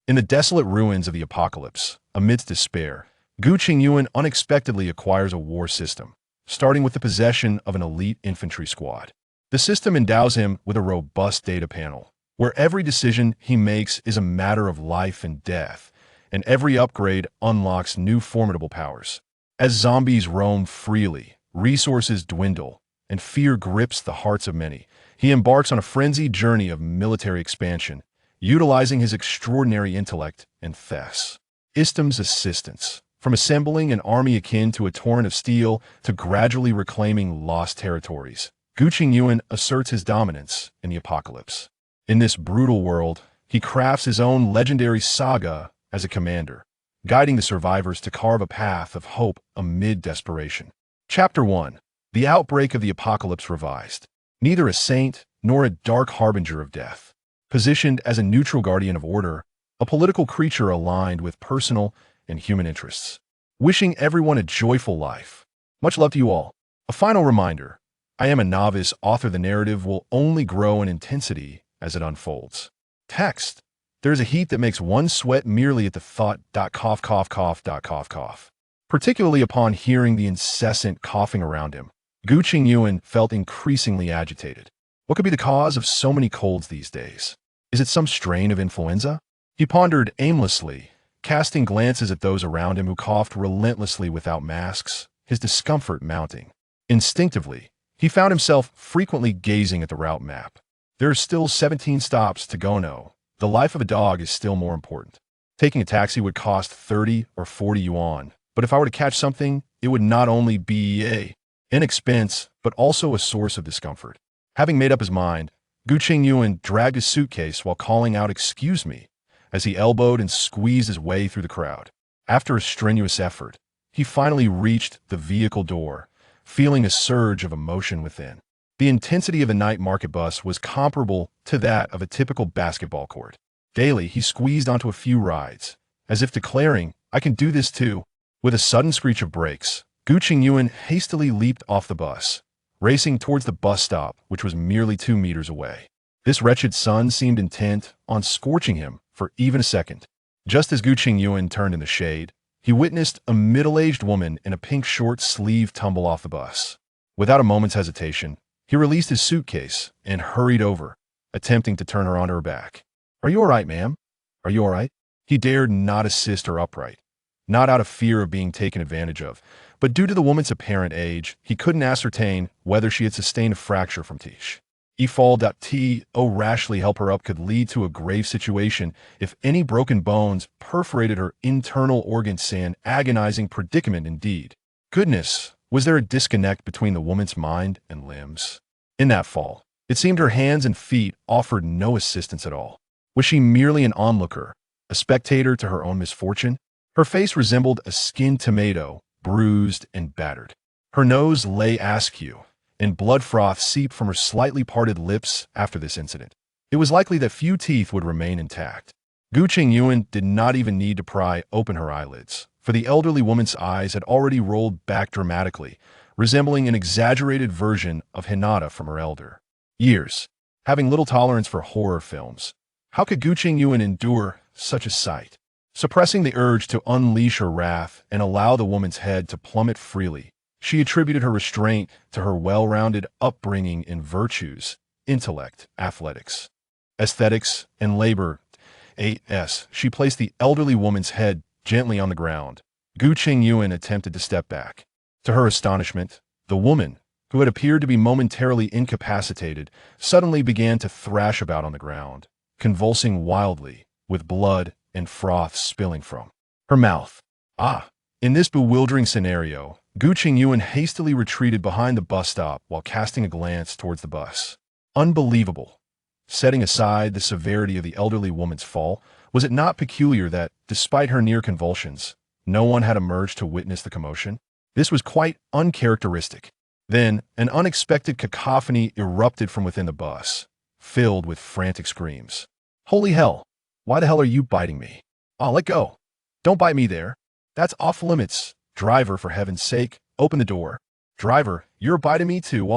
In the desolate ruins of the apocalypse, amidst despair, Gu Chengyuan unexpectedly acquires a war system, starting with the possession of an elite infantry squad. The system endows him with a robust data panel, where every decision he makes is a matter of life and death, and every upgrade unlocks new formidable powers. As zombies roam freely, resources dwindle, and fear grips the hearts of many, he embarks on a frenzied journey of military expansion, utilizing his extraordinary intellect and Istam's assistance. From assembling an army akin to a torrent of steel to gradually reclaiming lost territories, Gu Chengyuan asserts his dominance in the apocalypse. In this brutal world, he crafts his own legendary saga as a commander, guiding the survivors to carve a path of hope amid desperation. Chapter 1. The Outbreak of the Apocalypse Revised. Neither a saint nor a dark harbinger of death. Positioned as a neutral guardian of order, a political creature aligned with personal and human interests. Wishing everyone a joyful life. Much love to you all. A final reminder, I am a novice author. The narrative will only grow in intensity as it unfolds. Text. There is a heat that makes one sweat merely at the thought. Cough, cough, cough, cough, cough. Particularly upon hearing the incessant coughing around him, Gu Chengyuan felt increasingly agitated. What could be the cause of so many colds these days? Is it some strain of influenza? He pondered aimlessly, casting glances at those around him who coughed relentlessly without masks, his discomfort mounting. Instinctively, he found himself frequently gazing at the route map. There are still 17 stops to go. No, the life of a dog is still more important. Taking a taxi would cost 30 or 40 yuan, but if I were to catch something, it would not only be an expense, but also a source of discomfort. Having made up his mind, Gu Chengyuan dragged his suitcase while calling out "excuse me," as he elbowed and squeezed his way through the crowd. After a strenuous effort, he finally reached the vehicle door, feeling a surge of emotion within. The intensity of the night market bus was comparable to that of a typical basketball court. Daily, he squeezed onto a few rides, as if declaring, "I can do this too." With a sudden screech of brakes, Gu Chengyuan hastily leaped off the bus, racing towards the bus stop, which was merely 2 meters away. This wretched sun seemed intent on scorching him for even a second. Just as Gu Chengyuan turned in the shade, he witnessed a middle-aged woman in a pink short-sleeve tumble off the bus. Without a moment's hesitation, he released his suitcase and hurried over, attempting to turn her onto her back. "Are you all right, ma'am? Are you all right?" He dared not assist her upright, not out of fear of being taken advantage of, but due to the woman's apparent age, he couldn't ascertain whether she had sustained a fracture from Tish. Rashly help her up could lead to a grave situation if any broken bones perforated her internal organs. An agonizing predicament indeed. Goodness, was there a disconnect between the woman's mind and limbs? In that fall, it seemed her hands and feet offered no assistance at all. Was she merely an onlooker, a spectator to her own misfortune? Her face resembled a skinned tomato, bruised and battered. Her nose lay askew, and blood froth seeped from her slightly parted lips after this incident. It was likely that few teeth would remain intact. Gu Chengyuan did not even need to pry open her eyelids, for the elderly woman's eyes had already rolled back dramatically, resembling an exaggerated version of Hinata from her elder years. Having little tolerance for horror films, how could Gu Chengyuan endure such a sight? Suppressing the urge to unleash her wrath and allow the woman's head to plummet freely, she attributed her restraint to her well-rounded upbringing in virtues, intellect, athletics, aesthetics, and labor. She placed the elderly woman's head gently on the ground. Gu Chengyuan attempted to step back. To her astonishment, the woman, who had appeared to be momentarily incapacitated, suddenly began to thrash about on the ground, convulsing wildly, with blood and froth spilling from her mouth. In this bewildering scenario, Gu Chengyuan hastily retreated behind the bus stop while casting a glance towards the bus. Unbelievable. Setting aside the severity of the elderly woman's fall, was it not peculiar that, despite her near convulsions, no one had emerged to witness the commotion? This was quite uncharacteristic. Then, an unexpected cacophony erupted from within the bus, filled with frantic screams. "Holy hell! Why the hell are you biting me? Let go! Don't bite me there! That's off limits! Driver, for heaven's sake, open the door! Driver, you're biting me too!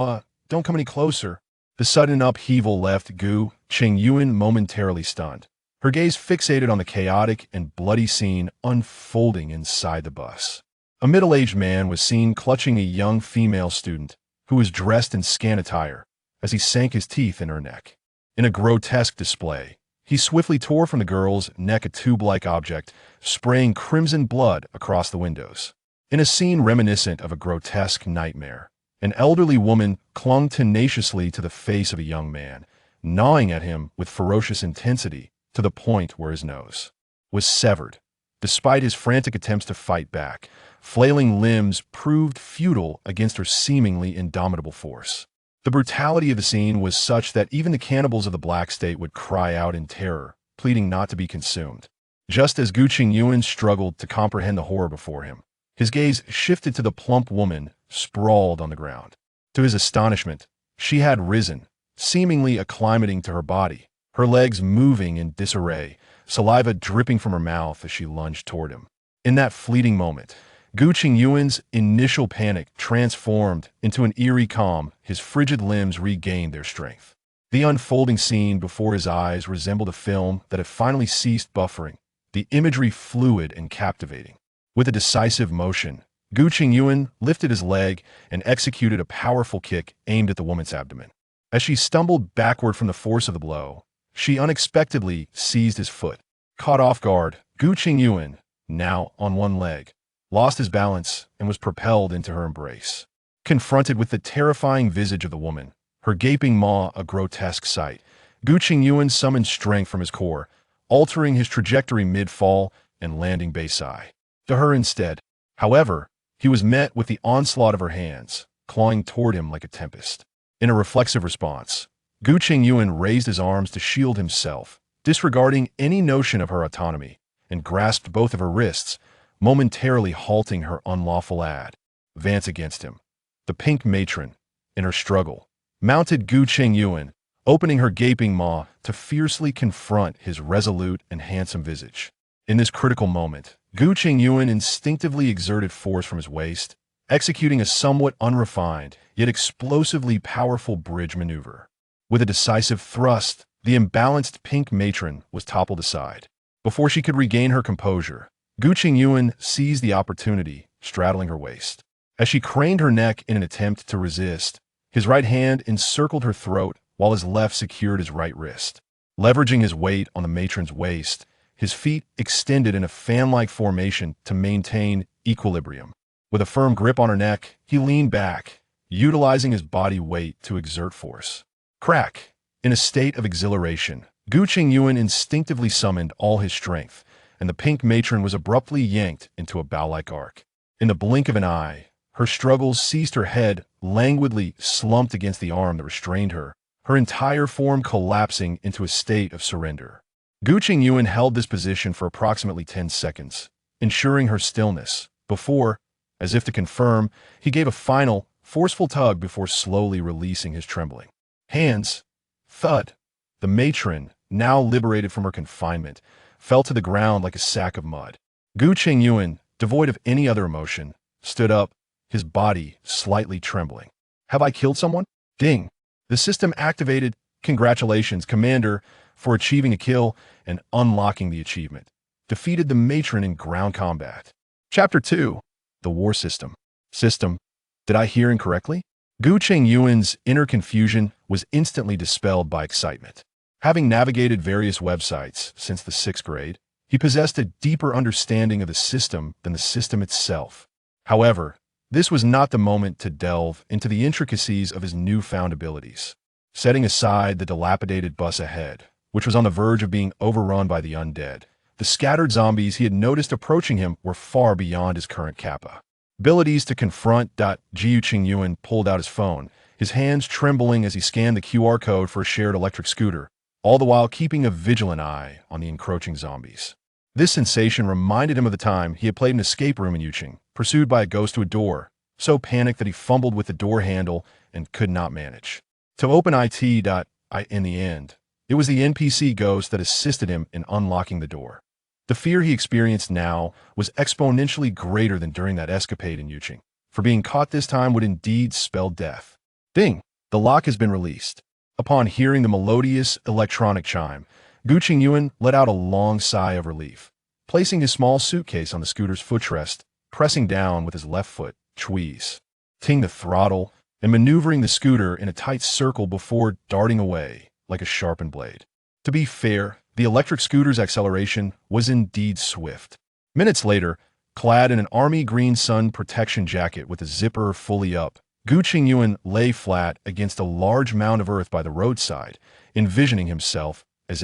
Don't come any closer!" The sudden upheaval left Gu Chengyuan momentarily stunned. her gaze fixated on the chaotic and bloody scene unfolding inside the bus. A middle-aged man was seen clutching a young female student who was dressed in scant attire as he sank his teeth in her neck. In a grotesque display, he swiftly tore from the girl's neck a tube-like object, spraying crimson blood across the windows. In a scene reminiscent of a grotesque nightmare, an elderly woman clung tenaciously to the face of a young man, gnawing at him with ferocious intensity to the point where his nose was severed. Despite his frantic attempts to fight back, flailing limbs proved futile against her seemingly indomitable force. The brutality of the scene was such that even the cannibals of the Black State would cry out in terror, pleading not to be consumed. Just as Gu Chengyuan struggled to comprehend the horror before him, his gaze shifted to the plump woman sprawled on the ground. To his astonishment, she had risen, seemingly acclimating to her body, her legs moving in disarray, saliva dripping from her mouth as she lunged toward him. In that fleeting moment, Gu Chengyuan's initial panic transformed into an eerie calm. His frigid limbs regained their strength. The unfolding scene before his eyes resembled a film that had finally ceased buffering, the imagery fluid and captivating. With a decisive motion, Gu Chengyuan lifted his leg and executed a powerful kick aimed at the woman's abdomen. As she stumbled backward from the force of the blow, she unexpectedly seized his foot. Caught off guard, Gu Chengyuan, now on one leg, lost his balance and was propelled into her embrace. Confronted with the terrifying visage of the woman, her gaping maw a grotesque sight, Gu Chengyuan summoned strength from his core, altering his trajectory mid-fall and landing base-eye. To her instead, however, he was met with the onslaught of her hands, clawing toward him like a tempest. In a reflexive response, Gu Chengyuan raised his arms to shield himself, disregarding any notion of her autonomy, and grasped both of her wrists, momentarily halting her unlawful advance against him. The pink matron, in her struggle, mounted Gu Chengyuan, opening her gaping maw to fiercely confront his resolute and handsome visage. In this critical moment, Gu Chengyuan instinctively exerted force from his waist, executing a somewhat unrefined yet explosively powerful bridge maneuver. With a decisive thrust, the imbalanced pink matron was toppled aside. Before she could regain her composure, Gu Chengyuan seized the opportunity, straddling her waist. As she craned her neck in an attempt to resist, his right hand encircled her throat while his left secured his right wrist. Leveraging his weight on the matron's waist, his feet extended in a fan-like formation to maintain equilibrium. With a firm grip on her neck, he leaned back, utilizing his body weight to exert force. Crack! In a state of exhilaration, Gu Chengyuan instinctively summoned all his strength, and the pink matron was abruptly yanked into a bow-like arc. In the blink of an eye, her struggles ceased, her head languidly slumped against the arm that restrained her, her entire form collapsing into a state of surrender. Gu Chengyuan held this position for approximately 10 seconds, ensuring her stillness, before, as if to confirm, he gave a final, forceful tug before slowly releasing his trembling hands. Thud! The matron, now liberated from her confinement, fell to the ground like a sack of mud. Gu Chengyuan, devoid of any other emotion, stood up, his body slightly trembling. Have I killed someone? Ding! The system activated. Congratulations, Commander, for achieving a kill and unlocking the achievement. Defeated the matron in ground combat. Chapter 2. The War System. System. Did I hear incorrectly? Gu Chengyuan's inner confusion was instantly dispelled by excitement. Having navigated various websites since the 6th grade, he possessed a deeper understanding of the system than the system itself. However, this was not the moment to delve into the intricacies of his newfound abilities. Setting aside the dilapidated bus ahead, which was on the verge of being overrun by the undead, the scattered zombies he had noticed approaching him were far beyond his current kappa. Abilities to confront. Gu Chengyuan pulled out his phone, his hands trembling as he scanned the QR code for a shared electric scooter, all the while keeping a vigilant eye on the encroaching zombies. This sensation reminded him of the time he had played an escape room in Yuching, pursued by a ghost to a door, so panicked that he fumbled with the door handle and could not manage to open it. In the end, it was the NPC ghost that assisted him in unlocking the door. The fear he experienced now was exponentially greater than during that escapade in Yuching, for being caught this time would indeed spell death. Ding! The lock has been released. Upon hearing the melodious electronic chime, Gu Chengyuan let out a long sigh of relief. Placing his small suitcase on the scooter's footrest, pressing down with his left foot, Chui's, ting the throttle, and maneuvering the scooter in a tight circle before darting away like a sharpened blade. To be fair, the electric scooter's acceleration was indeed swift. Minutes later, clad in an army green sun protection jacket with a zipper fully up, Gu Chengyuan lay flat against a large mound of earth by the roadside, envisioning himself as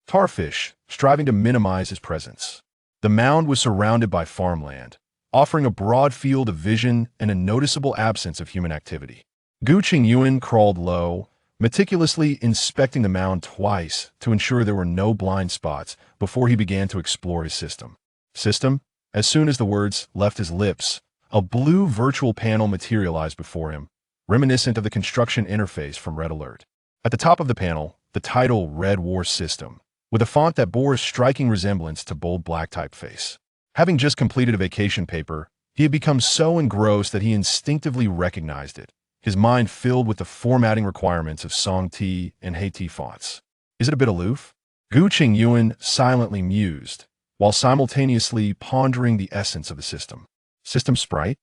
Tarfish, striving to minimize his presence. The mound was surrounded by farmland, offering a broad field of vision and a noticeable absence of human activity. Gu Chengyuan crawled low, meticulously inspecting the mound twice to ensure there were no blind spots before he began to explore his system. As soon as the words left his lips, a blue virtual panel materialized before him, reminiscent of the construction interface from Red Alert. At the top of the panel, the title Red War System, with a font that bore a striking resemblance to bold black typeface. Having just completed a vacation paper, he had become so engrossed that he instinctively recognized it, his mind filled with the formatting requirements of Song T and Hei T fonts. Is it a bit aloof? Gu Chengyuan silently mused, while simultaneously pondering the essence of the system. System sprite?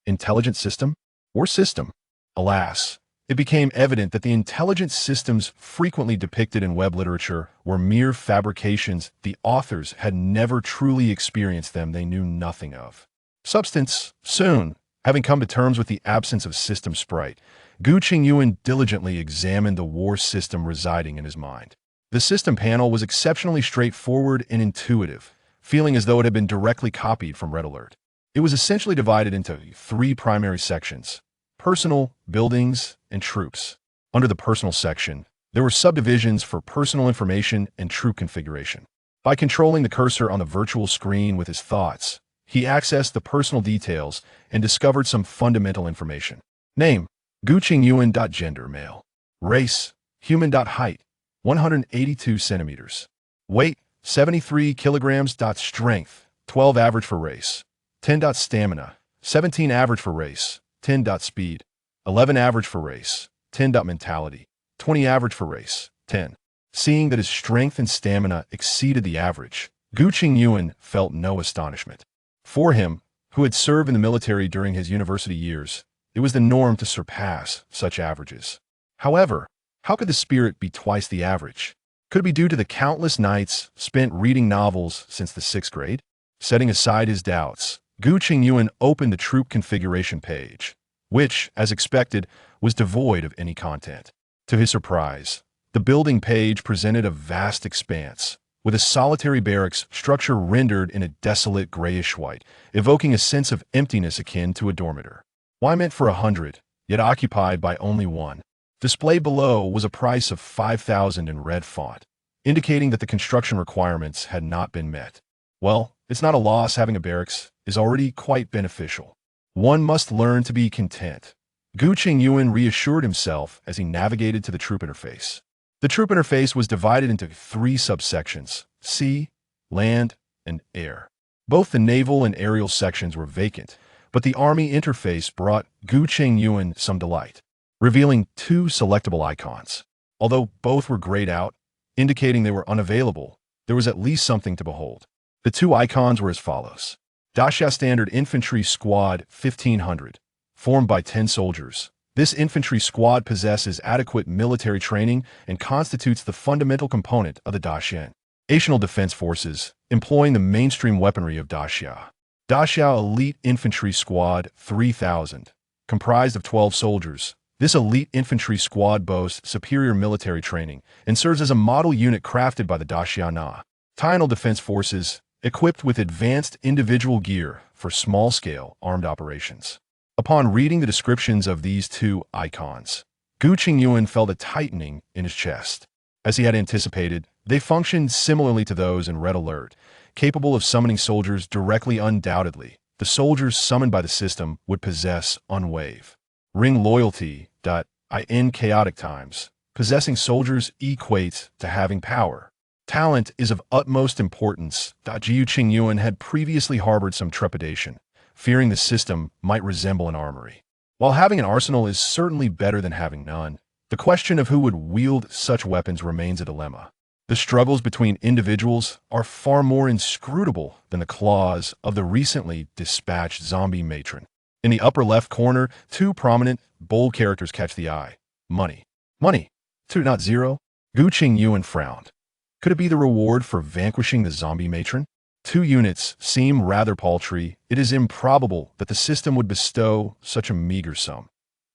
Intelligent system? Or system? Alas, it became evident that the intelligent systems frequently depicted in web literature were mere fabrications. The authors had never truly experienced them. They knew nothing of substance. Soon, having come to terms with the absence of system sprite, Gu Chengyuan diligently examined the war system residing in his mind. The system panel was exceptionally straightforward and intuitive, feeling as though it had been directly copied from Red Alert. It was essentially divided into 3 primary sections: personal, buildings, and troops. Under the personal section, there were subdivisions for personal information and troop configuration. By controlling the cursor on the virtual screen with his thoughts, he accessed the personal details and discovered some fundamental information. Name: Gu Chengyuan. Gender: male. Race: human. Height: 182 centimeters. Weight: 73 kilograms. Strength: 12 average for race. 10. Stamina: 17 average for race. 10. Speed: 11 average for race. 10. Mentality: 20 average for race. 10. Seeing that his strength and stamina exceeded the average, Gu Chengyuan felt no astonishment. For him, who had served in the military during his university years, it was the norm to surpass such averages. However, how could the spirit be twice the average? Could it be due to the countless nights spent reading novels since the 6th grade? Setting aside his doubts, Gu Chengyuan opened the troop configuration page, which, as expected, was devoid of any content. To his surprise, the building page presented a vast expanse, with a solitary barracks structure rendered in a desolate grayish-white, evoking a sense of emptiness akin to a dormitory. Why meant for 100, yet occupied by only 1? Displayed below was a price of 5,000 in red font, indicating that the construction requirements had not been met. Well, it's not a loss. Having a barracks is already quite beneficial. One must learn to be content. Gu Chengyuan reassured himself as he navigated to the troop interface. The troop interface was divided into 3 subsections: sea, land, and air. Both the naval and aerial sections were vacant, but the army interface brought Gu Chengyuan some delight, revealing 2 selectable icons. Although both were grayed out, indicating they were unavailable, there was at least something to behold. The 2 icons were as follows. Daxia Standard Infantry Squad 1500, formed by 10 soldiers. This infantry squad possesses adequate military training and constitutes the fundamental component of the Daxian National Defense Forces, employing the mainstream weaponry of Daxia. Daxia Elite Infantry Squad 3000, comprised of 12 soldiers. This elite infantry squad boasts superior military training and serves as a model unit crafted by the Daxia National Defense Forces, equipped with advanced individual gear for small-scale armed operations. Upon reading the descriptions of these 2 icons, Gu Chengyuan felt a tightening in his chest. As he had anticipated, they functioned similarly to those in Red Alert, capable of summoning soldiers directly. Undoubtedly, the soldiers summoned by the system would possess unwave ring loyalty. In chaotic times, possessing soldiers equates to having power. Talent is of utmost importance. Gu Chengyuan had previously harbored some trepidation, fearing the system might resemble an armory. While having an arsenal is certainly better than having none, the question of who would wield such weapons remains a dilemma. The struggles between individuals are far more inscrutable than the claws of the recently dispatched zombie matron. In the upper left corner, two prominent, bold characters catch the eye. Money. Money. 2, not 0. Gu Chengyuan frowned. Could it be the reward for vanquishing the zombie matron? 2 units seem rather paltry. It is improbable that the system would bestow such a meager sum.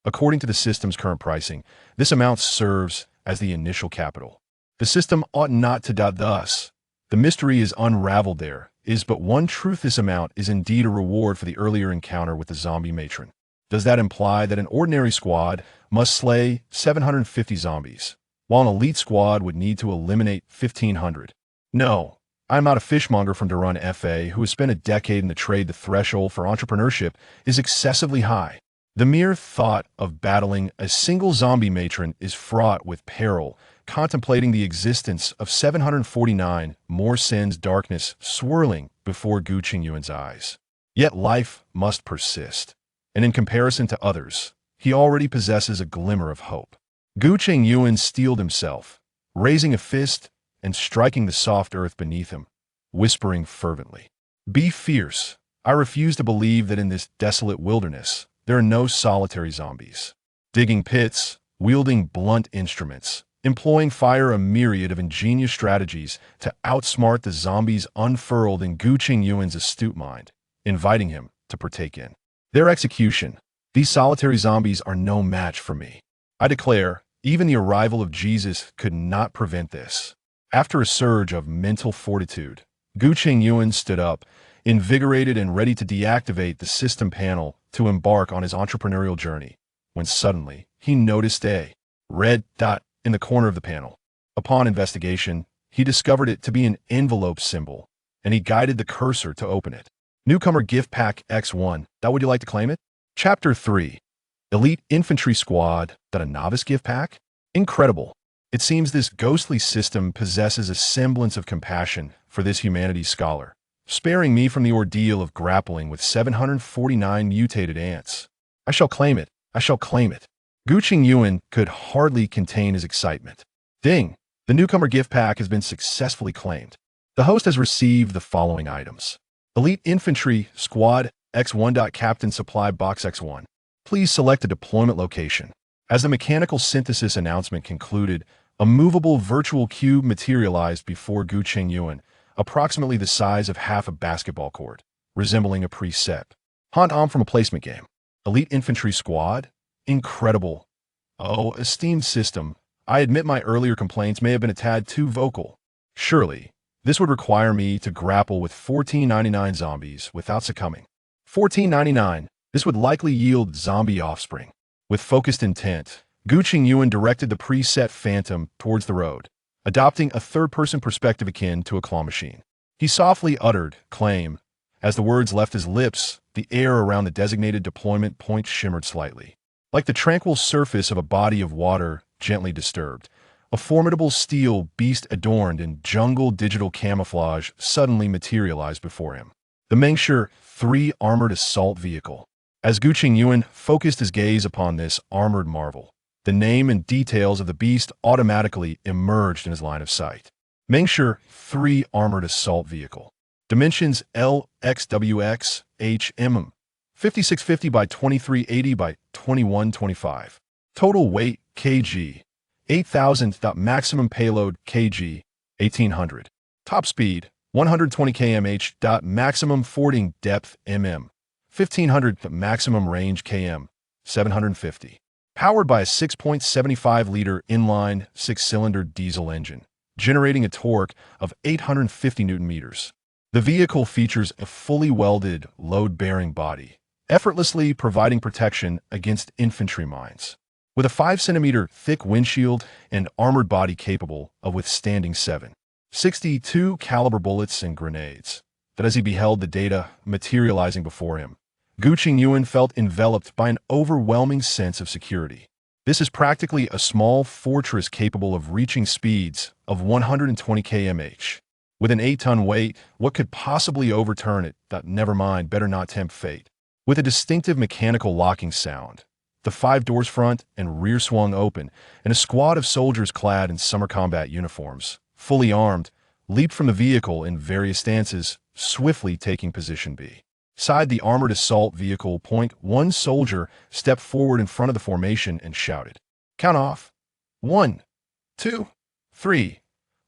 According to the system's current pricing, this amount serves as the initial capital. The system ought not to doubt thus. The mystery is unraveled. There is but one truth: this amount is indeed a reward for the earlier encounter with the zombie matron. Does that imply that an ordinary squad must slay 750 zombies, while an elite squad would need to eliminate 1,500? No. I'm not a fishmonger from Durand FA who has spent a decade in the trade. The threshold for entrepreneurship is excessively high. The mere thought of battling a single zombie matron is fraught with peril. Contemplating the existence of 749 more sins, darkness swirling before Gu Chengyuan's eyes. Yet life must persist, and in comparison to others, he already possesses a glimmer of hope. Gu Chengyuan steeled himself, raising a fist and striking the soft earth beneath him, whispering fervently, "Be fierce. I refuse to believe that in this desolate wilderness there are no solitary zombies, digging pits, wielding blunt instruments, employing fire, a myriad of ingenious strategies to outsmart the zombies unfurled in Gu Chengyuan's astute mind, inviting him to partake in their execution. These solitary zombies are no match for me. I declare, even the arrival of Jesus could not prevent this." After a surge of mental fortitude, Gu Chengyuan stood up, invigorated and ready to deactivate the system panel to embark on his entrepreneurial journey, when suddenly he noticed a red dot in the corner of the panel. Upon investigation, he discovered it to be an envelope symbol, and he guided the cursor to open it. Newcomer Gift Pack X1. Would you like to claim it? Chapter 3. Elite Infantry Squad. A novice gift pack? Incredible. It seems this ghostly system possesses a semblance of compassion for this humanities scholar, sparing me from the ordeal of grappling with 749 mutated ants. I shall claim it. I shall claim it. Gu Chengyuan could hardly contain his excitement. Ding! The newcomer gift pack has been successfully claimed. The host has received the following items. Elite Infantry Squad X1. Captain Supply Box X1. Please select a deployment location. As the mechanical synthesis announcement concluded, a movable virtual cube materialized before Gu Chengyuan, approximately the size of half a basketball court, resembling a preset. Hunt from a placement game. Elite Infantry Squad? Incredible. Oh, esteemed system, I admit my earlier complaints may have been a tad too vocal. Surely, this would require me to grapple with 1499 zombies without succumbing. 1499. This would likely yield zombie offspring. With focused intent, Gu Chengyuan directed the preset Phantom towards the road, adopting a third-person perspective akin to a claw machine. He softly uttered, "Claim." As the words left his lips, the air around the designated deployment point shimmered slightly. Like the tranquil surface of a body of water gently disturbed, a formidable steel beast adorned in jungle digital camouflage suddenly materialized before him. The Mengsher 3 armored assault vehicle. As Gu Chengyuan focused his gaze upon this armored marvel, the name and details of the beast automatically emerged in his line of sight. Mengsher 3 armored assault vehicle. Dimensions LXWX HM 5650 by 2380 by 2125. Total weight kg 8,000. Maximum payload kg 1,800. Top speed 120 km/h. Maximum fording depth 1,500. Maximum range km 750. Powered by a 6.75-liter inline 6-cylinder diesel engine, generating a torque of 850 Nm. The vehicle features a fully welded, load-bearing body, effortlessly providing protection against infantry mines. With a 5-centimeter thick windshield and armored body capable of withstanding 7.62 caliber bullets and grenades. That as he beheld the data materializing before him, Gu Chengyuan felt enveloped by an overwhelming sense of security. This is practically a small fortress capable of reaching speeds of 120 km/h. With an 8-ton weight, what could possibly overturn it? Never mind, better not tempt fate. With a distinctive mechanical locking sound, the 5 doors front and rear swung open, and a squad of soldiers clad in summer combat uniforms fully armed, leaped from the vehicle in various stances, swiftly taking position B. Beside the armored assault vehicle, one soldier stepped forward in front of the formation and shouted, "Count off. 1, 2, 3.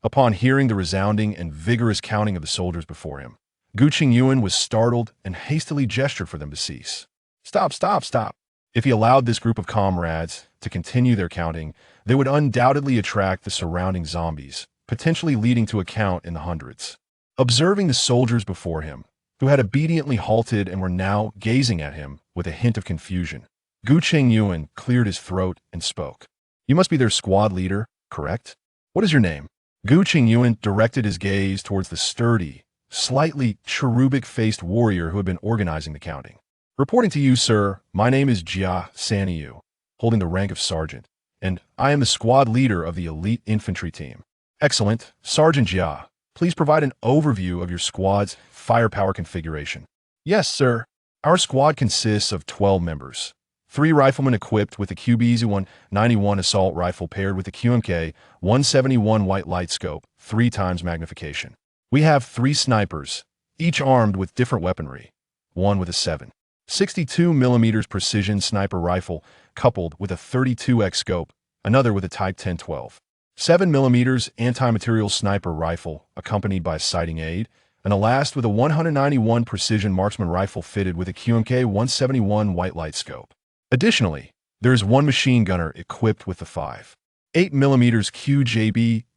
Upon hearing the resounding and vigorous counting of the soldiers before him, Gu Chengyuan was startled and hastily gestured for them to cease. Stop, stop, stop. If he allowed this group of comrades to continue their counting, they would undoubtedly attract the surrounding zombies, potentially leading to a count in the hundreds. Observing the soldiers before him, who had obediently halted and were now gazing at him with a hint of confusion, Gu Chengyuan cleared his throat and spoke. You must be their squad leader, correct? What is your name? Gu Chengyuan directed his gaze towards the sturdy, slightly cherubic-faced warrior who had been organizing the counting. Reporting to you, sir, my name is Gu Chengyuan, holding the rank of sergeant, and I am the squad leader of the elite infantry team. Excellent. Sergeant Gu, please provide an overview of your squad's firepower configuration. Yes, sir. Our squad consists of 12 members. 3 riflemen equipped with the QBZ-191 assault rifle paired with the QMK-171 white light scope, 3 times magnification. We have 3 snipers, each armed with different weaponry, one with a 7.62mm precision sniper rifle coupled with a 32x scope, another with a Type 1012. 7mm anti-material sniper rifle accompanied by a sighting aid, and a last with a 191 precision marksman rifle fitted with a QMK-171 white light scope. Additionally, there is 1 machine gunner equipped with the 5.8mm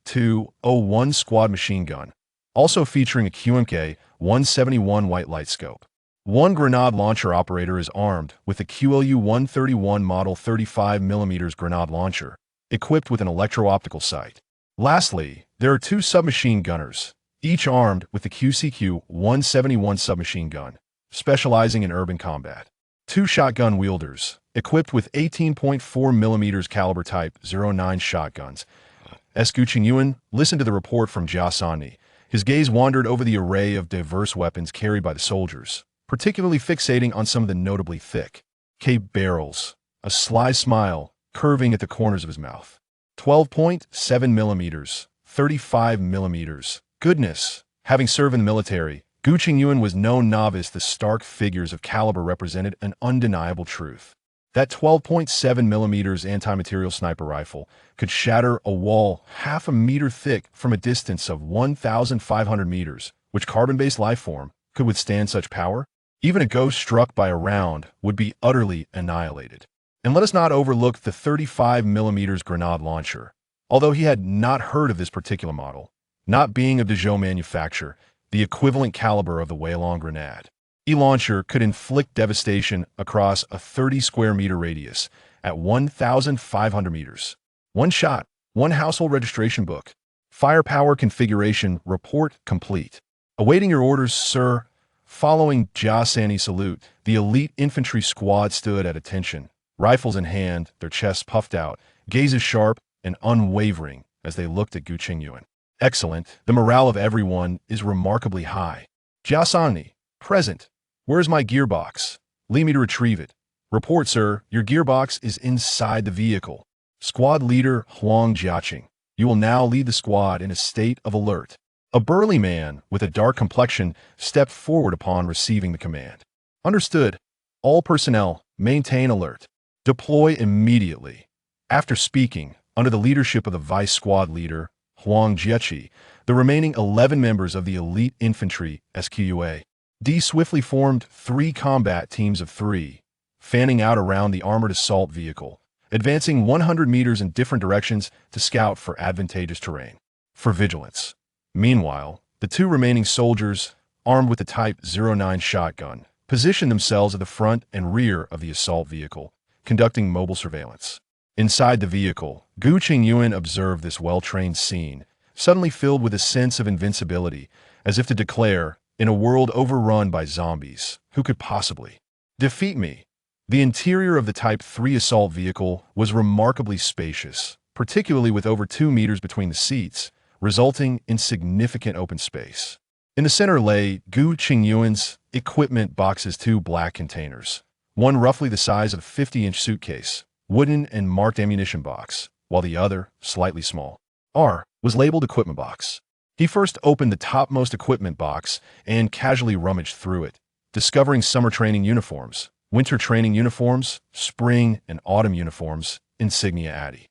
QJB-201 squad machine gun, also featuring a QMK-171 white light scope. 1 grenade launcher operator is armed with a QLU-131 model 35mm grenade launcher, equipped with an electro-optical sight. Lastly, there are 2 submachine gunners, each armed with the QCQ-171 submachine gun, specializing in urban combat. 2 shotgun wielders, equipped with 18.4mm caliber Type 09 shotguns. As Gu Chengyuan listened to the report from Gu Chengyuan, his gaze wandered over the array of diverse weapons carried by the soldiers, particularly fixating on some of the notably thick barrels, a sly smile curving at the corners of his mouth. 12.7mm, 35mm. Goodness! Having served in the military, Gu Chengyuan was no novice. The stark figures of caliber represented an undeniable truth. That 12.7mm anti-material sniper rifle could shatter a wall half a meter thick from a distance of 1,500 meters. Which carbon-based life form could withstand such power? Even a ghost struck by a round would be utterly annihilated. And let us not overlook the 35mm grenade launcher. Although he had not heard of this particular model, not being of Dezhou manufacture, the equivalent caliber of the Weilong grenade. E-launcher could inflict devastation across a 30 square meter radius at 1,500 meters. 1 shot, 1 household registration book. Firepower configuration report complete. Awaiting your orders, sir. Following Gu Chengyuan's salute, the elite infantry squad stood at attention, rifles in hand, their chests puffed out, gazes sharp and unwavering as they looked at Gu Chengyuan. Excellent. The morale of everyone is remarkably high. Gu Chengyuan, present. Where is my gearbox? Leave me to retrieve it. Report, sir. Your gearbox is inside the vehicle. Squad leader Huang Jiaqing. You will now lead the squad in a state of alert. A burly man with a dark complexion stepped forward upon receiving the command. Understood. All personnel, maintain alert. Deploy immediately. After speaking, under the leadership of the vice squad leader, Huang Jiaqing, the remaining 11 members of the elite infantry SQA swiftly formed 3 combat teams of 3, fanning out around the armored assault vehicle, advancing 100 meters in different directions to scout for advantageous terrain. For vigilance. Meanwhile, the 2 remaining soldiers, armed with the Type 09 shotgun, positioned themselves at the front and rear of the assault vehicle, conducting mobile surveillance. Inside the vehicle, Gu Chengyuan observed this well-trained scene, suddenly filled with a sense of invincibility, as if to declare, in a world overrun by zombies, who could possibly defeat me? The interior of the Type 3 assault vehicle was remarkably spacious, particularly with over 2 meters between the seats, resulting in significant open space. In the center lay Gu Chengyuan's equipment boxes, 2 black containers, one roughly the size of a 50-inch suitcase, wooden and marked ammunition box, while the other, slightly small, was labeled Equipment Box. He first opened the topmost equipment box and casually rummaged through it, discovering summer training uniforms, winter training uniforms, spring and autumn uniforms, insignia addy,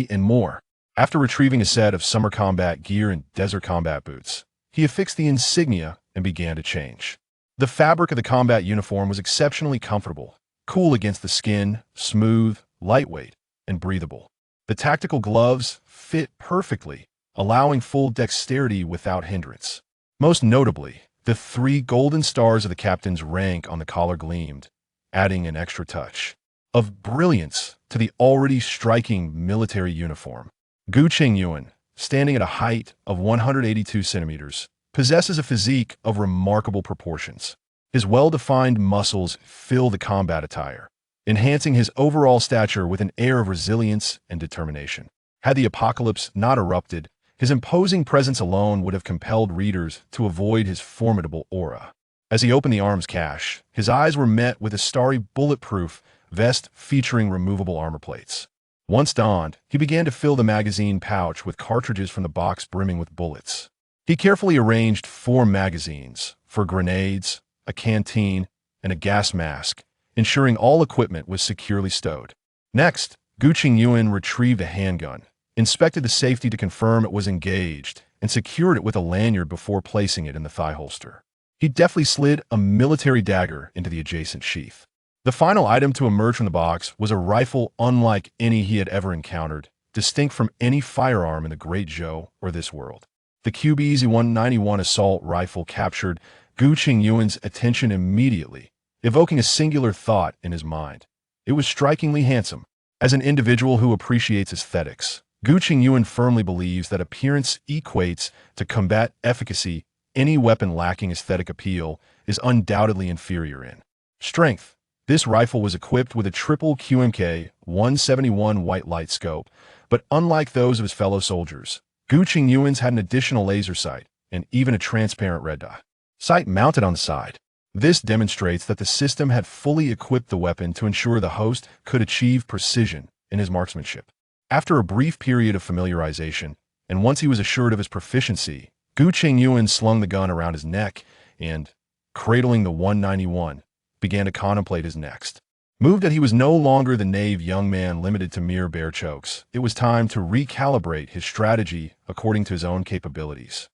and more. After retrieving a set of summer combat gear and desert combat boots, he affixed the insignia and began to change. The fabric of the combat uniform was exceptionally comfortable, cool against the skin, smooth, lightweight, and breathable. The tactical gloves fit perfectly, allowing full dexterity without hindrance. Most notably, the 3 golden stars of the captain's rank on the collar gleamed, adding an extra touch of brilliance to the already striking military uniform. Gu Chengyuan, standing at a height of 182 centimeters, possesses a physique of remarkable proportions. His well-defined muscles fill the combat attire, enhancing his overall stature with an air of resilience and determination. Had the apocalypse not erupted, his imposing presence alone would have compelled readers to avoid his formidable aura. As he opened the arms cache, his eyes were met with a starry bulletproof vest featuring removable armor plates. Once donned, he began to fill the magazine pouch with cartridges from the box brimming with bullets. He carefully arranged 4 magazines for grenades, a canteen, and a gas mask, ensuring all equipment was securely stowed. Next, Gu Chengyuan retrieved a handgun, inspected the safety to confirm it was engaged, and secured it with a lanyard before placing it in the thigh holster. He deftly slid a military dagger into the adjacent sheath. The final item to emerge from the box was a rifle unlike any he had ever encountered, distinct from any firearm in the Great Zhou or this world. The QBZ-191 assault rifle captured Gu Chengyuan's attention immediately, evoking a singular thought in his mind. It was strikingly handsome. As an individual who appreciates aesthetics, Gu Chengyuan firmly believes that appearance equates to combat efficacy. Any weapon lacking aesthetic appeal is undoubtedly inferior in strength. This rifle was equipped with a triple QMK-171 white light scope, but unlike those of his fellow soldiers, Gu Chengyuan's had an additional laser sight and even a transparent red dot sight mounted on the side. This demonstrates that the system had fully equipped the weapon to ensure the host could achieve precision in his marksmanship. After a brief period of familiarization, and once he was assured of his proficiency, Gu Chengyuan slung the gun around his neck and, cradling the 191, began to contemplate his next move. That he was no longer the naive young man limited to mere bare chokes. It was time to recalibrate his strategy according to his own capabilities.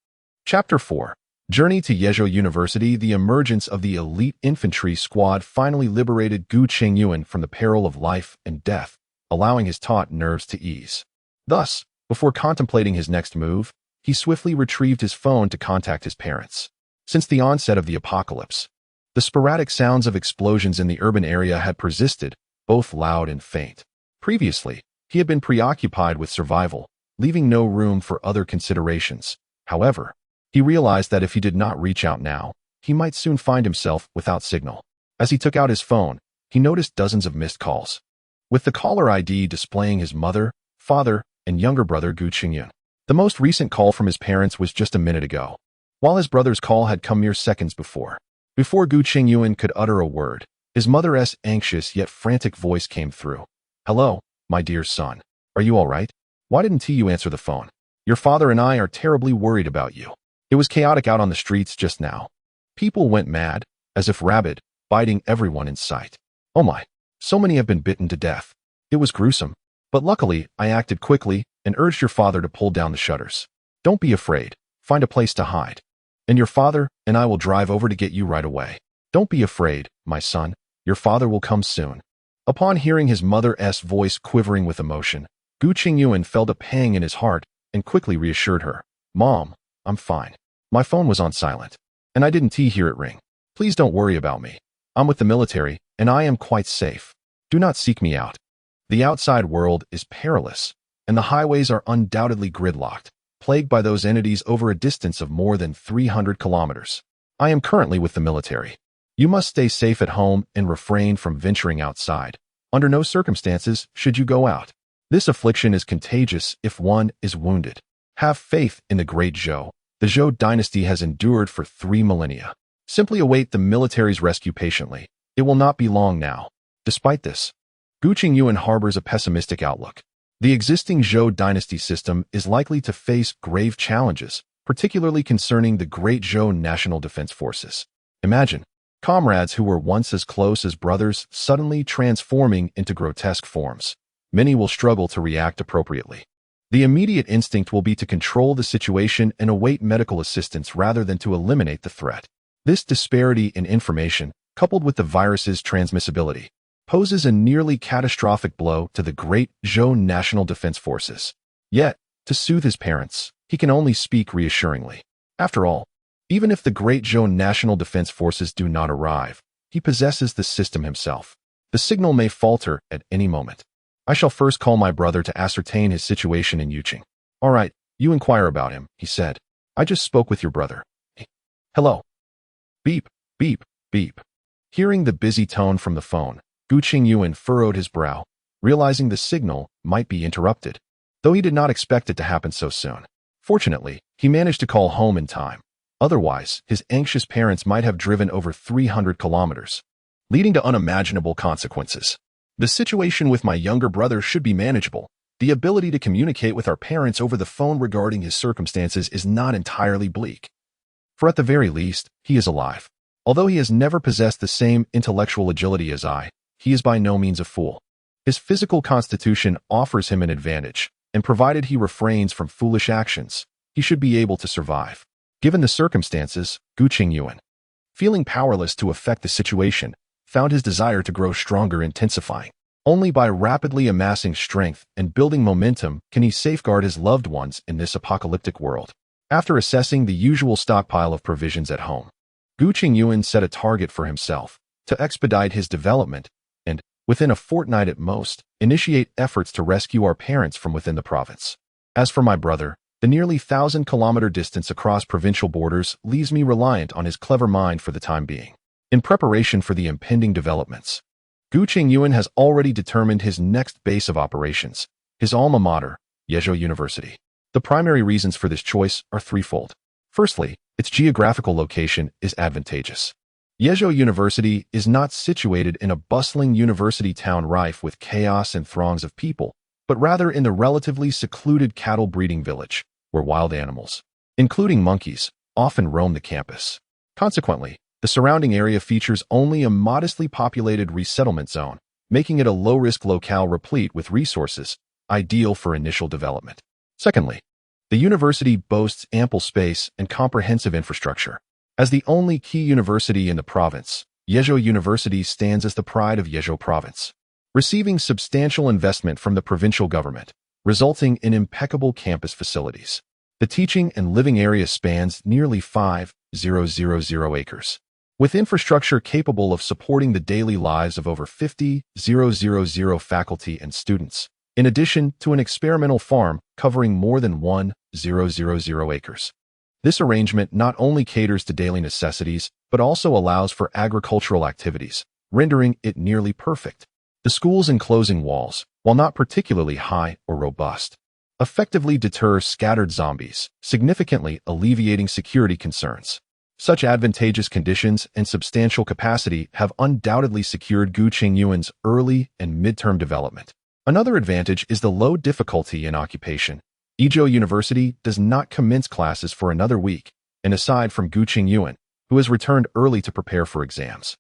Chapter 4. Journey to Yezhou University. The emergence of the elite infantry squad finally liberated Gu Chengyuan from the peril of life and death, allowing his taut nerves to ease. Thus, before contemplating his next move, he swiftly retrieved his phone to contact his parents. Since the onset of the apocalypse, the sporadic sounds of explosions in the urban area had persisted, both loud and faint. Previously, he had been preoccupied with survival, leaving no room for other considerations. However, he realized that if he did not reach out now, he might soon find himself without signal. As he took out his phone, he noticed dozens of missed calls, with the caller ID displaying his mother, father, and younger brother Gu Chengyuan. The most recent call from his parents was just a minute ago, while his brother's call had come mere seconds before. Before Gu Chengyuan could utter a word, his mother's anxious yet frantic voice came through. "Hello, my dear son. Are you all right? Why didn't you answer the phone? Your father and I are terribly worried about you. It was chaotic out on the streets just now. People went mad, as if rabid, biting everyone in sight. Oh my, so many have been bitten to death. It was gruesome. But luckily, I acted quickly and urged your father to pull down the shutters. Don't be afraid. Find a place to hide. And your father and I will drive over to get you right away. Don't be afraid, my son. Your father will come soon." Upon hearing his mother's voice quivering with emotion, Gu Chengyuan felt a pang in his heart and quickly reassured her. "Mom, I'm fine. My phone was on silent, and I didn't hear it ring. Please don't worry about me. I'm with the military, and I am quite safe. Do not seek me out. The outside world is perilous, and the highways are undoubtedly gridlocked, plagued by those entities over a distance of more than 300 kilometers. I am currently with the military. You must stay safe at home and refrain from venturing outside. Under no circumstances should you go out. This affliction is contagious if one is wounded. Have faith in the Great Zhou. The Zhou dynasty has endured for 3 millennia. Simply await the military's rescue patiently. It will not be long now." Despite this, Gu Chengyuan harbors a pessimistic outlook. The existing Zhou dynasty system is likely to face grave challenges, particularly concerning the Great Zhou National Defense Forces. Imagine comrades who were once as close as brothers suddenly transforming into grotesque forms. Many will struggle to react appropriately. The immediate instinct will be to control the situation and await medical assistance rather than to eliminate the threat. This disparity in information, coupled with the virus's transmissibility, poses a nearly catastrophic blow to the Great Zhou National Defense Forces. Yet, to soothe his parents, he can only speak reassuringly. After all, even if the Great Zhou National Defense Forces do not arrive, he possesses the system himself. The signal may falter at any moment. I shall first call my brother to ascertain his situation in Yuqing. All right, you inquire about him, he said. I just spoke with your brother. Hello. Beep, beep, beep. Hearing the busy tone from the phone, Gu Chengyuan furrowed his brow, realizing the signal might be interrupted, though he did not expect it to happen so soon. Fortunately, he managed to call home in time. Otherwise, his anxious parents might have driven over 300 kilometers, leading to unimaginable consequences. The situation with my younger brother should be manageable. The ability to communicate with our parents over the phone regarding his circumstances is not entirely bleak. For at the very least, he is alive. Although he has never possessed the same intellectual agility as I, he is by no means a fool. His physical constitution offers him an advantage, and provided he refrains from foolish actions, he should be able to survive. Given the circumstances, Gu Chengyuan, feeling powerless to affect the situation, found his desire to grow stronger intensifying. Only by rapidly amassing strength and building momentum can he safeguard his loved ones in this apocalyptic world. After assessing the usual stockpile of provisions at home, Gu Chengyuan set a target for himself to expedite his development and, within a fortnight at most, initiate efforts to rescue our parents from within the province. As for my brother, the nearly 1,000-kilometer distance across provincial borders leaves me reliant on his clever mind for the time being. In preparation for the impending developments, Gu Chengyuan has already determined his next base of operations, his alma mater, Yezhou University. The primary reasons for this choice are threefold. Firstly, its geographical location is advantageous. Yezhou University is not situated in a bustling university town rife with chaos and throngs of people, but rather in the relatively secluded cattle breeding village, where wild animals, including monkeys, often roam the campus. Consequently, the surrounding area features only a modestly populated resettlement zone, making it a low-risk locale replete with resources, ideal for initial development. Secondly, the university boasts ample space and comprehensive infrastructure. As the only key university in the province, Yezhou University stands as the pride of Yezhou Province, receiving substantial investment from the provincial government, resulting in impeccable campus facilities. The teaching and living area spans nearly 5,000 acres, with infrastructure capable of supporting the daily lives of over 50,000 faculty and students, in addition to an experimental farm covering more than 1,000 acres. This arrangement not only caters to daily necessities, but also allows for agricultural activities, rendering it nearly perfect. The school's enclosing walls, while not particularly high or robust, effectively deter scattered zombies, significantly alleviating security concerns. Such advantageous conditions and substantial capacity have undoubtedly secured Gu Chengyuan's early and mid-term development. Another advantage is the low difficulty in occupation. Yezhou University does not commence classes for another week, and aside from Gu Chengyuan, who has returned early to prepare for exams,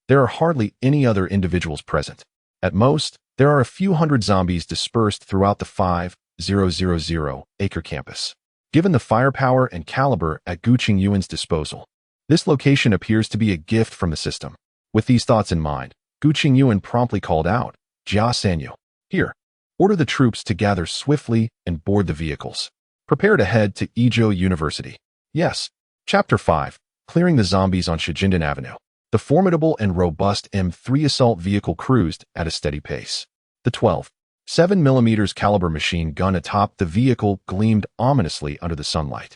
there are hardly any other individuals present. At most, there are a few hundred zombies dispersed throughout the 5,000-acre campus. Given the firepower and caliber at Gu Chengyuan's disposal, this location appears to be a gift from the system. With these thoughts in mind, Gu Chengyuan promptly called out, "Jia Sanyu, here. Order the troops to gather swiftly and board the vehicles. Prepare to head to Yezhou University." Yes. Chapter 5. Clearing the zombies on Shijindan Avenue. The formidable and robust M3 assault vehicle cruised at a steady pace. The 12.7mm caliber machine gun atop the vehicle gleamed ominously under the sunlight,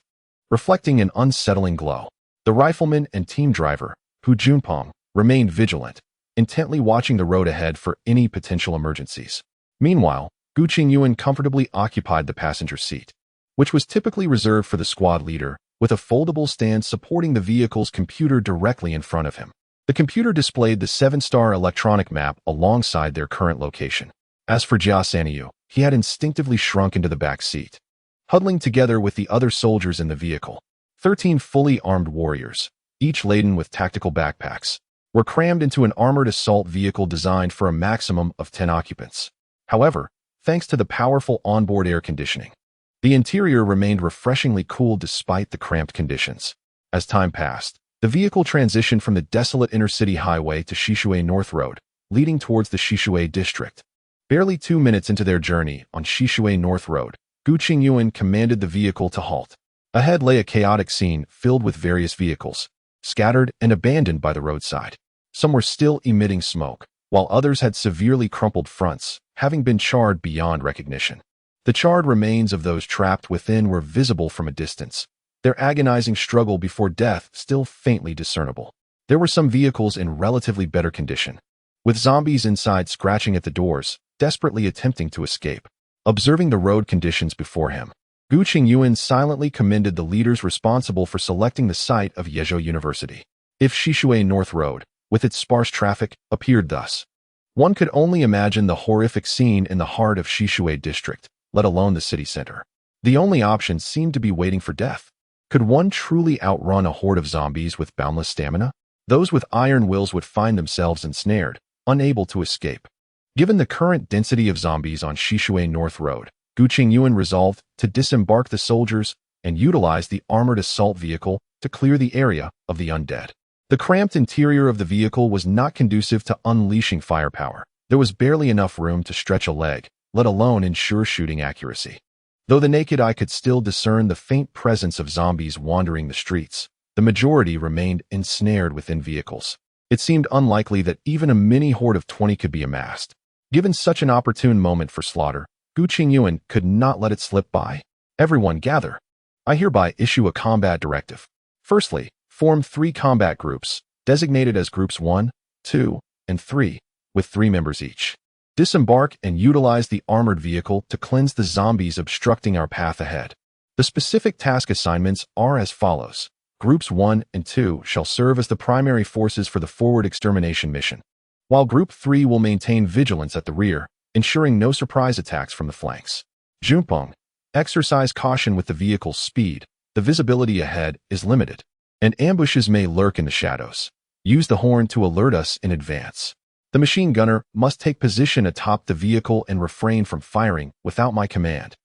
reflecting an unsettling glow. The rifleman and team driver, Hu Junpeng, remained vigilant, intently watching the road ahead for any potential emergencies. Meanwhile, Gu Chengyuan comfortably occupied the passenger seat, which was typically reserved for the squad leader, with a foldable stand supporting the vehicle's computer directly in front of him. The computer displayed the 7-star electronic map alongside their current location. As for Jia Sanyu, he had instinctively shrunk into the back seat. Huddling together with the other soldiers in the vehicle, 13 fully armed warriors, each laden with tactical backpacks, were crammed into an armored assault vehicle designed for a maximum of 10 occupants. However, thanks to the powerful onboard air conditioning, the interior remained refreshingly cool despite the cramped conditions. As time passed, the vehicle transitioned from the desolate inner-city highway to Shishui North Road, leading towards the Shishui district. Barely 2 minutes into their journey on Shishui North Road, Gu Chengyuan commanded the vehicle to halt. Ahead lay a chaotic scene filled with various vehicles, scattered and abandoned by the roadside. Some were still emitting smoke, while others had severely crumpled fronts, having been charred beyond recognition. The charred remains of those trapped within were visible from a distance, their agonizing struggle before death still faintly discernible. There were some vehicles in relatively better condition, with zombies inside scratching at the doors, desperately attempting to escape. Observing the road conditions before him, Gu Chengyuan silently commended the leaders responsible for selecting the site of Yezhou University. If Shishui North Road, with its sparse traffic, appeared thus, one could only imagine the horrific scene in the heart of Shishui district, let alone the city center. The only option seemed to be waiting for death. Could one truly outrun a horde of zombies with boundless stamina? Those with iron wills would find themselves ensnared, unable to escape. Given the current density of zombies on Shishui North Road, Gu Chengyuan resolved to disembark the soldiers and utilize the armored assault vehicle to clear the area of the undead. The cramped interior of the vehicle was not conducive to unleashing firepower. There was barely enough room to stretch a leg, let alone ensure shooting accuracy. Though the naked eye could still discern the faint presence of zombies wandering the streets, the majority remained ensnared within vehicles. It seemed unlikely that even a mini horde of 20 could be amassed. Given such an opportune moment for slaughter, Gu Chengyuan could not let it slip by. Everyone gather. I hereby issue a combat directive. Firstly, form 3 combat groups, designated as Groups 1, 2, and 3, with 3 members each. Disembark and utilize the armored vehicle to cleanse the zombies obstructing our path ahead. The specific task assignments are as follows. Groups 1 and 2 shall serve as the primary forces for the forward extermination mission, while Group 3 will maintain vigilance at the rear, ensuring no surprise attacks from the flanks. Junpeng, exercise caution with the vehicle's speed. The visibility ahead is limited, and ambushes may lurk in the shadows. Use the horn to alert us in advance. The machine gunner must take position atop the vehicle and refrain from firing without my command.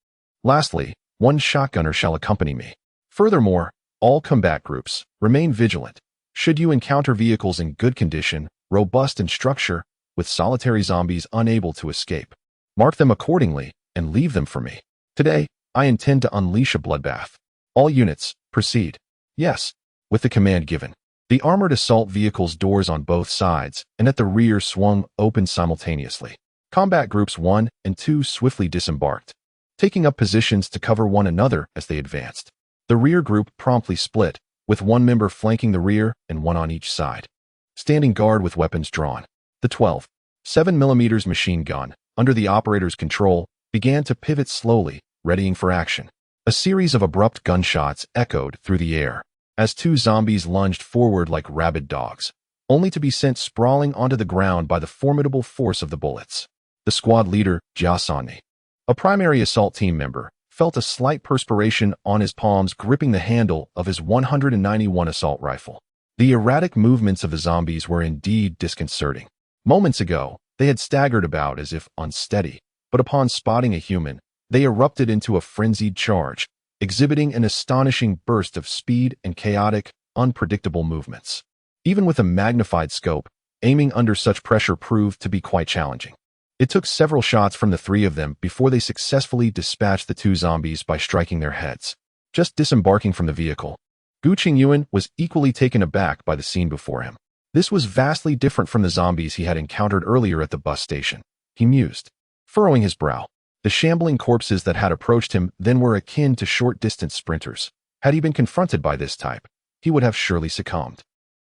Lastly, 1 shotgunner shall accompany me. Furthermore, all combat groups remain vigilant. Should you encounter vehicles in good condition, robust in structure, with solitary zombies unable to escape, mark them accordingly and leave them for me. Today, I intend to unleash a bloodbath. All units, proceed. Yes, with the command given. The armored assault vehicle's doors on both sides and at the rear swung open simultaneously. Combat groups 1 and 2 swiftly disembarked, taking up positions to cover one another as they advanced. The rear group promptly split, with 1 member flanking the rear and 1 on each side, standing guard with weapons drawn. The 12.7mm machine gun, under the operator's control, began to pivot slowly, readying for action. A series of abrupt gunshots echoed through the air as 2 zombies lunged forward like rabid dogs, only to be sent sprawling onto the ground by the formidable force of the bullets. The squad leader, Jia Sanni, a primary assault team member, felt a slight perspiration on his palms gripping the handle of his 191 assault rifle. The erratic movements of the zombies were indeed disconcerting. Moments ago, they had staggered about as if unsteady, but upon spotting a human, they erupted into a frenzied charge, exhibiting an astonishing burst of speed and chaotic, unpredictable movements. Even with a magnified scope, aiming under such pressure proved to be quite challenging. It took several shots from the 3 of them before they successfully dispatched the 2 zombies by striking their heads. Just disembarking from the vehicle, Gu Chengyuan was equally taken aback by the scene before him. This was vastly different from the zombies he had encountered earlier at the bus station. He mused, furrowing his brow. The shambling corpses that had approached him then were akin to short-distance sprinters. Had he been confronted by this type, he would have surely succumbed.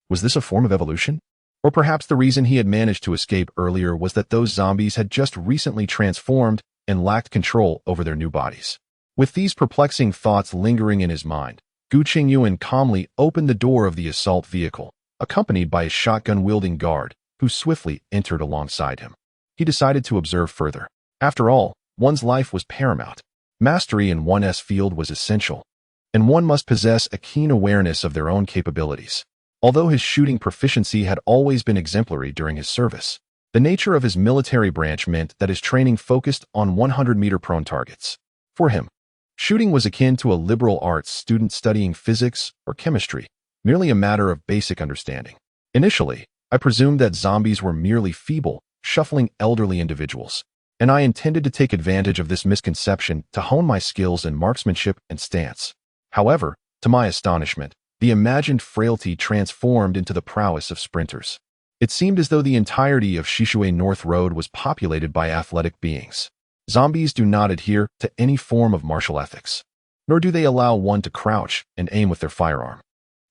Was this a form of evolution? Or perhaps the reason he had managed to escape earlier was that those zombies had just recently transformed and lacked control over their new bodies. With these perplexing thoughts lingering in his mind, Gu Chengyuan calmly opened the door of the assault vehicle, accompanied by a shotgun-wielding guard, who swiftly entered alongside him. He decided to observe further. After all, one's life was paramount. Mastery in one's field was essential, and one must possess a keen awareness of their own capabilities. Although his shooting proficiency had always been exemplary during his service, the nature of his military branch meant that his training focused on 100-meter prone targets. For him, shooting was akin to a liberal arts student studying physics or chemistry, merely a matter of basic understanding. Initially, I presumed that zombies were merely feeble, shuffling elderly individuals, and I intended to take advantage of this misconception to hone my skills in marksmanship and stance. However, to my astonishment, the imagined frailty transformed into the prowess of sprinters. It seemed as though the entirety of Shishui North Road was populated by athletic beings. Zombies do not adhere to any form of martial ethics, nor do they allow one to crouch and aim with their firearm.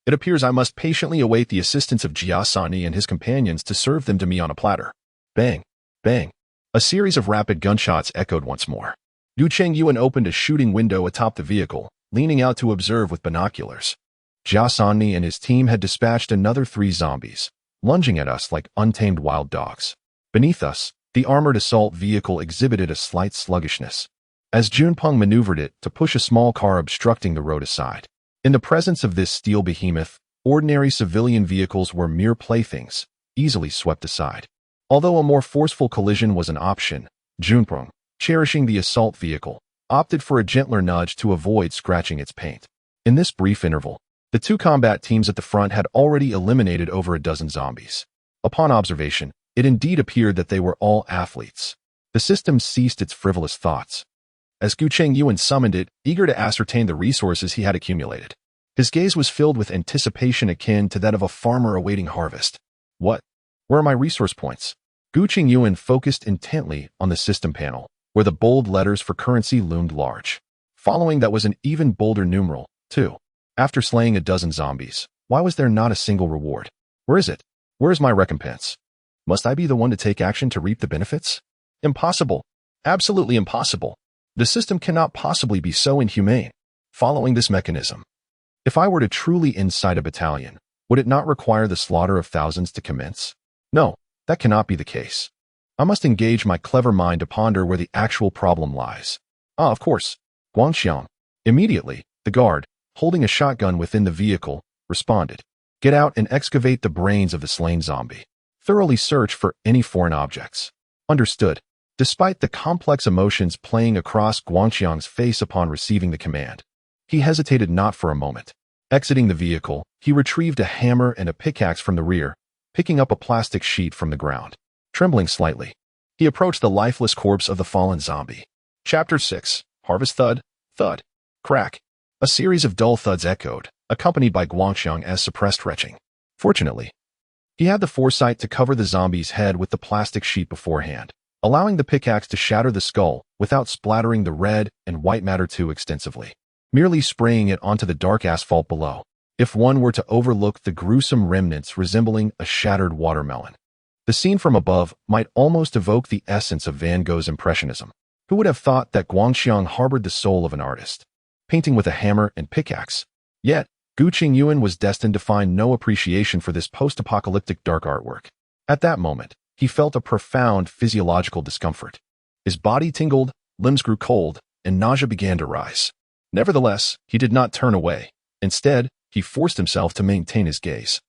It appears I must patiently await the assistance of Jiasani and his companions to serve them to me on a platter. Bang! Bang! A series of rapid gunshots echoed once more. Gu Chengyuan opened a shooting window atop the vehicle, leaning out to observe with binoculars. Jiasani and his team had dispatched another 3 zombies, lunging at us like untamed wild dogs. Beneath us, the armored assault vehicle exhibited a slight sluggishness, as Junpeng maneuvered it to push a small car obstructing the road aside. In the presence of this steel behemoth, ordinary civilian vehicles were mere playthings, easily swept aside. Although a more forceful collision was an option, Junpeng, cherishing the assault vehicle, opted for a gentler nudge to avoid scratching its paint. In this brief interval, the 2 combat teams at the front had already eliminated over a dozen zombies. Upon observation, it indeed appeared that they were all athletes. The system ceased its frivolous thoughts, as Gu Chengyuan summoned it, eager to ascertain the resources he had accumulated. His gaze was filled with anticipation akin to that of a farmer awaiting harvest. What? Where are my resource points? Gu Chengyuan focused intently on the system panel, where the bold letters for currency loomed large. Following that was an even bolder numeral, 2. After slaying a dozen zombies, why was there not a single reward? Where is it? Where is my recompense? Must I be the one to take action to reap the benefits? Impossible. Absolutely impossible. The system cannot possibly be so inhumane. Following this mechanism, if I were to truly incite a battalion, would it not require the slaughter of thousands to commence? No, that cannot be the case. I must engage my clever mind to ponder where the actual problem lies. Of course, Guangxiang. Immediately, the guard, holding a shotgun within the vehicle, responded. Get out and excavate the brains of the slain zombie. Thoroughly search for any foreign objects. Understood. Despite the complex emotions playing across Guangxiang's face upon receiving the command, he hesitated not for a moment. Exiting the vehicle, he retrieved a hammer and a pickaxe from the rear, picking up a plastic sheet from the ground. Trembling slightly, he approached the lifeless corpse of the fallen zombie. Chapter 6. Harvest thud, thud, crack. A series of dull thuds echoed, accompanied by Guangxiang's suppressed retching. Fortunately, he had the foresight to cover the zombie's head with the plastic sheet beforehand, allowing the pickaxe to shatter the skull without splattering the red and white matter too extensively, merely spraying it onto the dark asphalt below. If one were to overlook the gruesome remnants resembling a shattered watermelon, the scene from above might almost evoke the essence of Van Gogh's Impressionism. Who would have thought that Guangxiang harbored the soul of an artist, painting with a hammer and pickaxe? Yet, Gu Chengyuan was destined to find no appreciation for this post-apocalyptic dark artwork. At that moment, he felt a profound physiological discomfort. His body tingled, limbs grew cold, and nausea began to rise. Nevertheless, he did not turn away. Instead, he forced himself to maintain his gaze,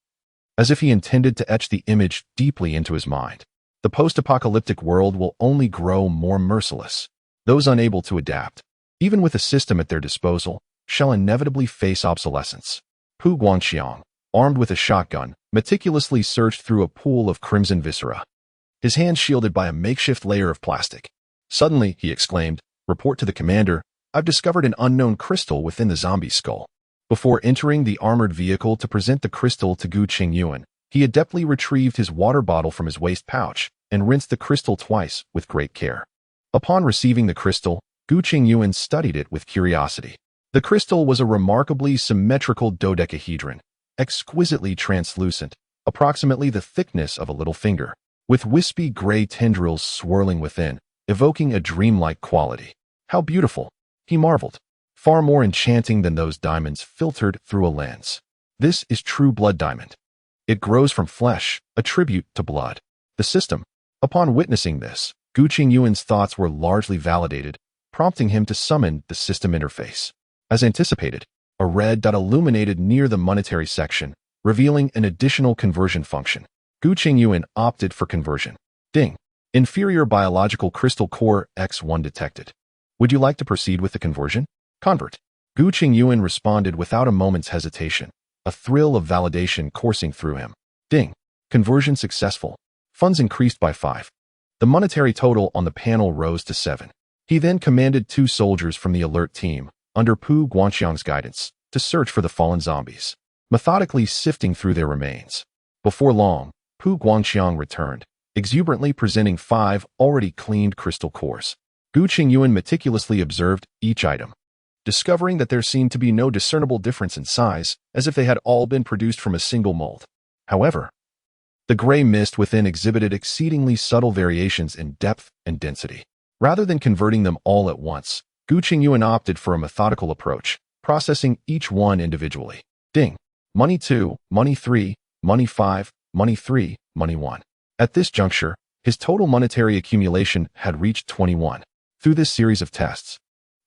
as if he intended to etch the image deeply into his mind. The post-apocalyptic world will only grow more merciless. Those unable to adapt, even with a system at their disposal, shall inevitably face obsolescence. Pu Guangxiang, armed with a shotgun, meticulously searched through a pool of crimson viscera, his hands shielded by a makeshift layer of plastic. Suddenly, he exclaimed, "Report to the commander, I've discovered an unknown crystal within the zombie's skull." Before entering the armored vehicle to present the crystal to Gu Chengyuan, he adeptly retrieved his water bottle from his waist pouch and rinsed the crystal twice with great care. Upon receiving the crystal, Gu Chengyuan studied it with curiosity. The crystal was a remarkably symmetrical dodecahedron, exquisitely translucent, approximately the thickness of a little finger, with wispy gray tendrils swirling within, evoking a dreamlike quality. How beautiful, he marveled. Far more enchanting than those diamonds filtered through a lens. This is true blood diamond. It grows from flesh, a tribute to blood. The system, upon witnessing this, Gu Chengyuan's thoughts were largely validated, prompting him to summon the system interface. As anticipated, a red dot illuminated near the monetary section, revealing an additional conversion function. Gu Chengyuan opted for conversion. Ding. Inferior biological crystal core X1 detected. Would you like to proceed with the conversion? Convert. Gu Chengyuan responded without a moment's hesitation, a thrill of validation coursing through him. Ding. Conversion successful. Funds increased by 5. The monetary total on the panel rose to 7. He then commanded 2 soldiers from the alert team, under Pu Guanxiang's guidance, to search for the fallen zombies, methodically sifting through their remains. Before long, Pu Guanxiang returned, exuberantly presenting 5 already cleaned crystal cores. Gu Chengyuan meticulously observed each item, discovering that there seemed to be no discernible difference in size, as if they had all been produced from a single mold. However, the gray mist within exhibited exceedingly subtle variations in depth and density. Rather than converting them all at once, Gu Chengyuan opted for a methodical approach, processing each one individually. Ding. Money 2, money 3, money 5, money 3, money 1. At this juncture, his total monetary accumulation had reached 21. Through this series of tests,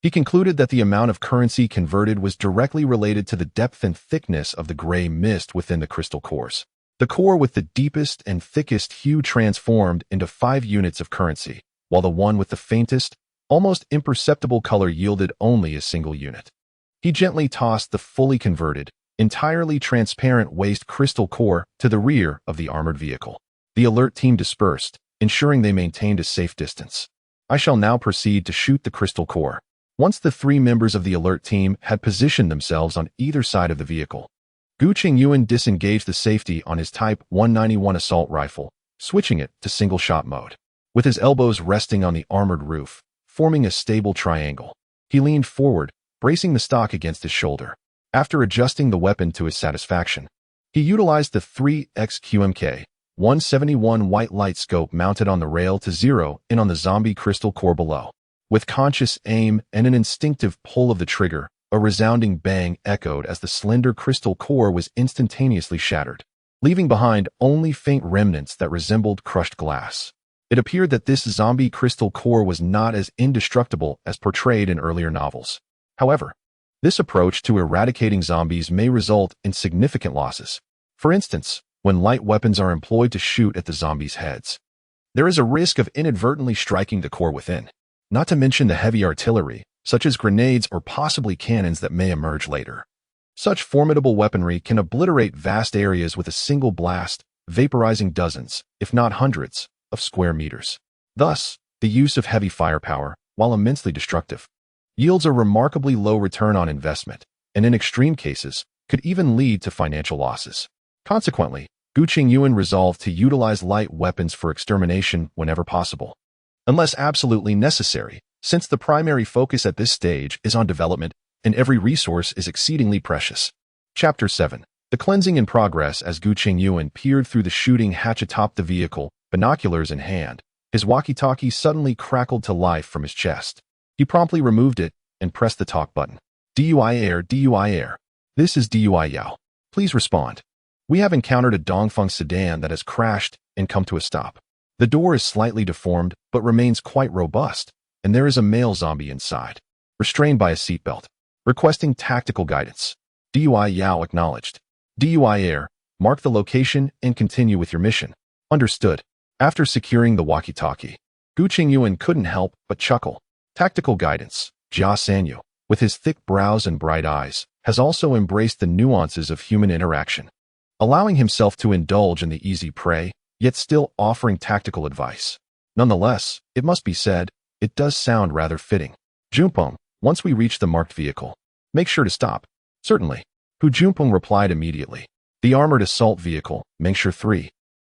he concluded that the amount of currency converted was directly related to the depth and thickness of the gray mist within the crystal cores. The core with the deepest and thickest hue transformed into 5 units of currency, while the one with the faintest, almost imperceptible color yielded only a single unit. He gently tossed the fully converted, entirely transparent waste crystal core to the rear of the armored vehicle. The alert team dispersed, ensuring they maintained a safe distance. I shall now proceed to shoot the crystal core. Once the 3 members of the alert team had positioned themselves on either side of the vehicle, Gu Chengyuan disengaged the safety on his Type 191 assault rifle, switching it to single-shot mode. With his elbows resting on the armored roof, forming a stable triangle, he leaned forward, bracing the stock against his shoulder. After adjusting the weapon to his satisfaction, he utilized the 3x QMK 171 white light scope mounted on the rail to zero in on the zombie crystal core below. With conscious aim and an instinctive pull of the trigger, a resounding bang echoed as the slender crystal core was instantaneously shattered, leaving behind only faint remnants that resembled crushed glass. It appeared that this zombie crystal core was not as indestructible as portrayed in earlier novels. However, this approach to eradicating zombies may result in significant losses. For instance, when light weapons are employed to shoot at the zombies' heads, there is a risk of inadvertently striking the core within, not to mention the heavy artillery, such as grenades or possibly cannons that may emerge later. Such formidable weaponry can obliterate vast areas with a single blast, vaporizing dozens, if not hundreds, of square meters. Thus, the use of heavy firepower, while immensely destructive, yields a remarkably low return on investment, and in extreme cases, could even lead to financial losses. Consequently, Gu Chengyuan resolved to utilize light weapons for extermination whenever possible, unless absolutely necessary, since the primary focus at this stage is on development and every resource is exceedingly precious. Chapter 7. The cleansing in progress. As Gu Chengyuan peered through the shooting hatch atop the vehicle, binoculars in hand, his walkie-talkie suddenly crackled to life from his chest. He promptly removed it and pressed the talk button. DUI Air, DUI Air. This is DUI Yao. Please respond. We have encountered a Dongfeng sedan that has crashed and come to a stop. The door is slightly deformed but remains quite robust, and there is a male zombie inside, restrained by a seatbelt. Requesting tactical guidance. DUI Yao acknowledged. DUI Air, mark the location and continue with your mission. Understood. After securing the walkie-talkie, Gu Chengyuan couldn't help but chuckle. Tactical guidance. Jia Sanyu, with his thick brows and bright eyes, has also embraced the nuances of human interaction, allowing himself to indulge in the easy prey, yet still offering tactical advice. Nonetheless, it must be said, it does sound rather fitting. Junpeng, once we reach the marked vehicle, make sure to stop. Certainly. Hu Junpeng replied immediately. The armored assault vehicle, Mengsure 3,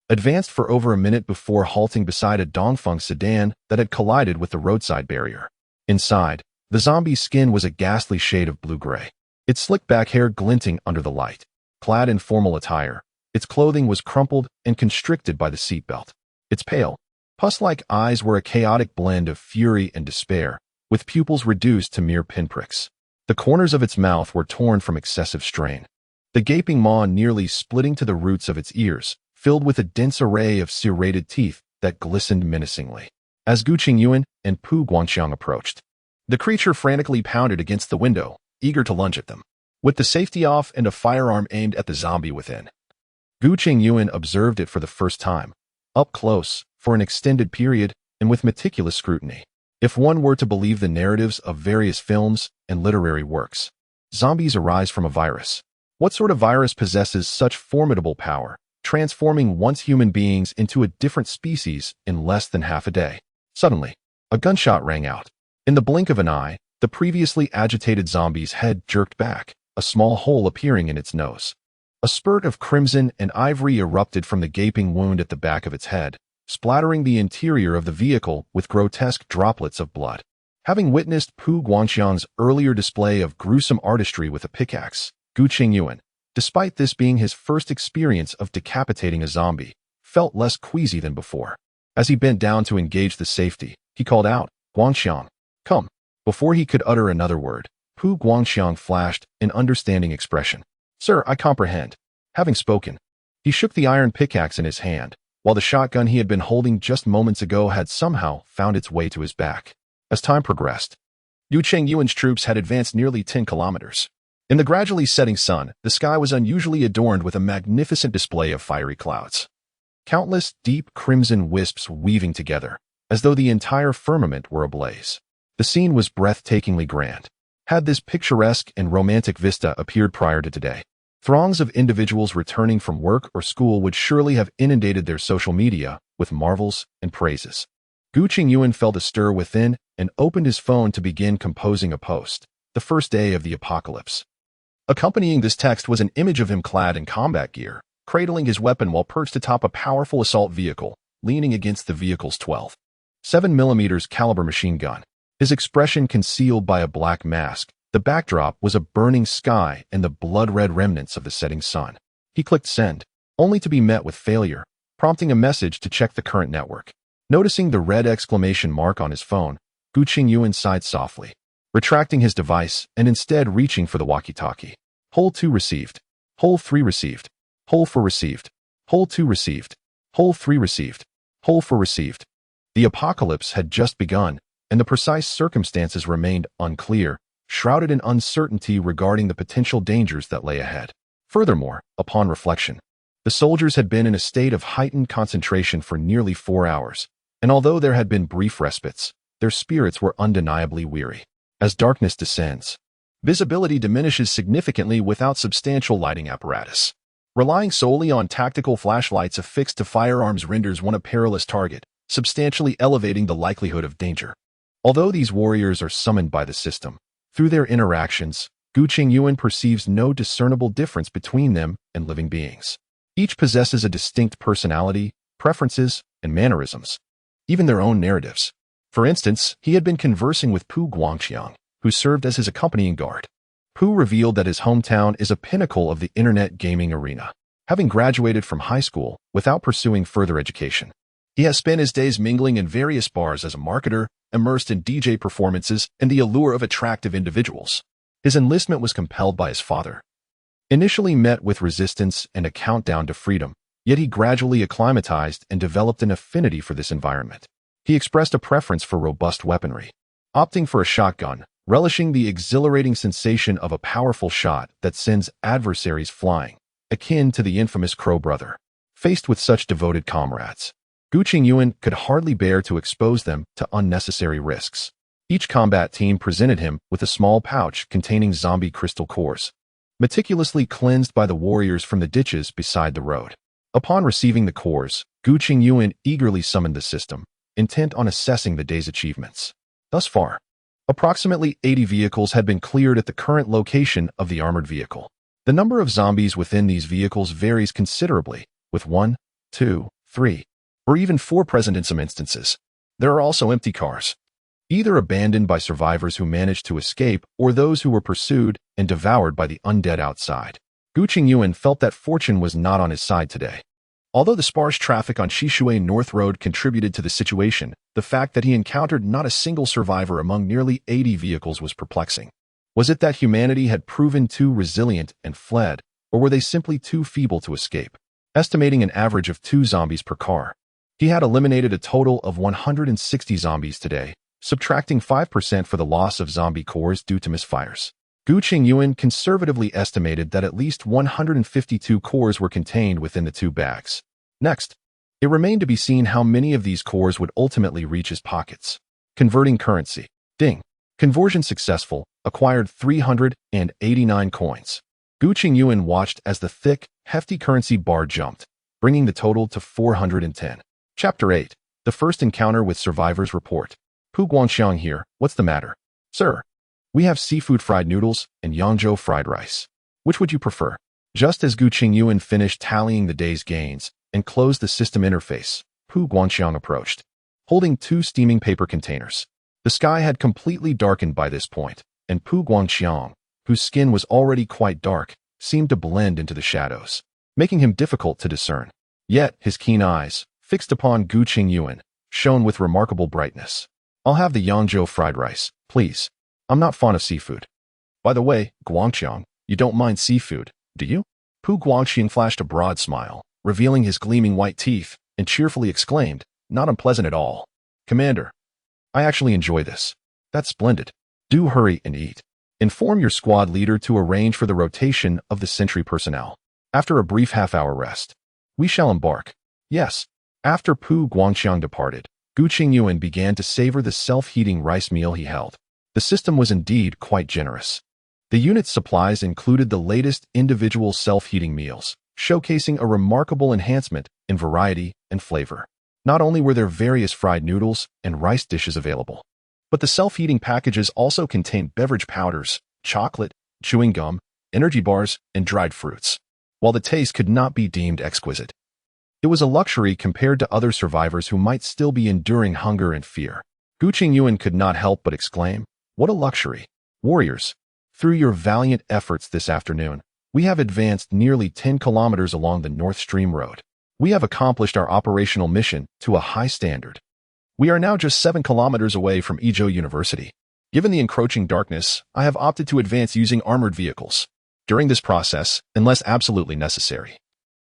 advanced for over a minute before halting beside a Dongfeng sedan that had collided with the roadside barrier. Inside, the zombie's skin was a ghastly shade of blue-gray, its slick back hair glinting under the light. Clad in formal attire, its clothing was crumpled and constricted by the seatbelt. Its pale, pus-like eyes were a chaotic blend of fury and despair, with pupils reduced to mere pinpricks. The corners of its mouth were torn from excessive strain, the gaping maw nearly splitting to the roots of its ears, filled with a dense array of serrated teeth that glistened menacingly. as Gu Chengyuan and Pu Guangxiang approached. The creature frantically pounded against the window, eager to lunge at them, with the safety off and a firearm aimed at the zombie within. Gu Chengyuan observed it for the first time, up close, for an extended period, and with meticulous scrutiny. If one were to believe the narratives of various films and literary works, zombies arise from a virus. What sort of virus possesses such formidable power, transforming once human beings into a different species in less than half a day? Suddenly, a gunshot rang out. In the blink of an eye, the previously agitated zombie's head jerked back, a small hole appearing in its nose. A spurt of crimson and ivory erupted from the gaping wound at the back of its head, splattering the interior of the vehicle with grotesque droplets of blood. Having witnessed Pu Guangxiang's earlier display of gruesome artistry with a pickaxe, Gu Chengyuan, despite this being his first experience of decapitating a zombie, felt less queasy than before. As he bent down to engage the safety, he called out, "Guangxiang, come." Before he could utter another word, Pu Guangxiang flashed an understanding expression. "Sir, I comprehend." Having spoken, he shook the iron pickaxe in his hand, while the shotgun he had been holding just moments ago had somehow found its way to his back. As time progressed, Gu Chengyuan's troops had advanced nearly 10 kilometers. In the gradually setting sun, the sky was unusually adorned with a magnificent display of fiery clouds. Countless deep crimson wisps weaving together, as though the entire firmament were ablaze. The scene was breathtakingly grand. Had this picturesque and romantic vista appeared prior to today, throngs of individuals returning from work or school would surely have inundated their social media with marvels and praises. Gu Chengyuan felt a stir within and opened his phone to begin composing a post, the first day of the apocalypse. Accompanying this text was an image of him clad in combat gear, cradling his weapon while perched atop a powerful assault vehicle, leaning against the vehicle's 12.7mm caliber machine gun. His expression concealed by a black mask, the backdrop was a burning sky and the blood-red remnants of the setting sun. He clicked send, only to be met with failure, prompting a message to check the current network. Noticing the red exclamation mark on his phone, Gu Chengyuan sighed softly, retracting his device and instead reaching for the walkie-talkie. Hole 2 received. Hole 3 received. Hole 4 received. Hole 2 received. Hole 3 received. Hole 4 received. The apocalypse had just begun, and the precise circumstances remained unclear, shrouded in uncertainty regarding the potential dangers that lay ahead. Furthermore, upon reflection, the soldiers had been in a state of heightened concentration for nearly 4 hours, and although there had been brief respites, their spirits were undeniably weary. As darkness descends, visibility diminishes significantly without substantial lighting apparatus. Relying solely on tactical flashlights affixed to firearms renders one a perilous target, substantially elevating the likelihood of danger. Although these warriors are summoned by the system, through their interactions, Gu Chengyuan perceives no discernible difference between them and living beings. Each possesses a distinct personality, preferences, and mannerisms, even their own narratives. For instance, he had been conversing with Pu Guangxiang, who served as his accompanying guard. Pu revealed that his hometown is a pinnacle of the internet gaming arena. Having graduated from high school without pursuing further education, he has spent his days mingling in various bars as a marketer, immersed in DJ performances and the allure of attractive individuals. His enlistment was compelled by his father. Initially met with resistance and a countdown to freedom, yet he gradually acclimatized and developed an affinity for this environment. He expressed a preference for robust weaponry, opting for a shotgun, relishing the exhilarating sensation of a powerful shot that sends adversaries flying, akin to the infamous Crow Brother. Faced with such devoted comrades, Gu Chengyuan could hardly bear to expose them to unnecessary risks. Each combat team presented him with a small pouch containing zombie crystal cores, meticulously cleansed by the warriors from the ditches beside the road. Upon receiving the cores, Gu Chengyuan eagerly summoned the system, intent on assessing the day's achievements. Thus far, approximately 80 vehicles had been cleared at the current location of the armored vehicle. The number of zombies within these vehicles varies considerably, with 1, 2, 3, or even 4 present in some instances. There are also empty cars, either abandoned by survivors who managed to escape or those who were pursued and devoured by the undead outside. Gu Chengyuan felt that fortune was not on his side today. Although the sparse traffic on Shishui North Road contributed to the situation, the fact that he encountered not a single survivor among nearly 80 vehicles was perplexing. Was it that humanity had proven too resilient and fled, or were they simply too feeble to escape? Estimating an average of 2 zombies per car, He had eliminated a total of 160 zombies today, subtracting 5% for the loss of zombie cores due to misfires. Gu Chengyuan conservatively estimated that at least 152 cores were contained within the 2 bags. Next, it remained to be seen how many of these cores would ultimately reach his pockets. Converting currency. Ding. Conversion successful. Acquired 389 coins. Gu Chengyuan watched as the thick, hefty currency bar jumped, bringing the total to 410. Chapter 8. The first encounter with survivors report. Pu Guangxiang here. What's the matter? Sir, we have seafood fried noodles and Yangzhou fried rice. Which would you prefer? Just as Gu Chengyuan finished tallying the day's gains and closed the system interface, Pu Guangxiang approached, holding 2 steaming paper containers. The sky had completely darkened by this point, and Pu Guangxiang, whose skin was already quite dark, seemed to blend into the shadows, making him difficult to discern. Yet his keen eyes, fixed upon Gu Chengyuan, shone with remarkable brightness. I'll have the Yangzhou fried rice, please. I'm not fond of seafood. By the way, Guangxiang, you don't mind seafood, do you? Pu Guangxiang flashed a broad smile, revealing his gleaming white teeth, and cheerfully exclaimed, not unpleasant at all. Commander, I actually enjoy this. That's splendid. Do hurry and eat. Inform your squad leader to arrange for the rotation of the sentry personnel. After a brief half-hour rest, we shall embark. Yes. After Pu Guangxiang departed, Gu Chengyuan began to savor the self-heating rice meal he held. The system was indeed quite generous. The unit's supplies included the latest individual self-heating meals, showcasing a remarkable enhancement in variety and flavor. Not only were there various fried noodles and rice dishes available, but the self-heating packages also contained beverage powders, chocolate, chewing gum, energy bars, and dried fruits. While the taste could not be deemed exquisite, it was a luxury compared to other survivors who might still be enduring hunger and fear. Gu Chengyuan could not help but exclaim, what a luxury! Warriors, through your valiant efforts this afternoon, we have advanced nearly 10 kilometers along the North Stream Road. We have accomplished our operational mission to a high standard. We are now just 7 kilometers away from Yizhou University. Given the encroaching darkness, I have opted to advance using armored vehicles. During this process, unless absolutely necessary,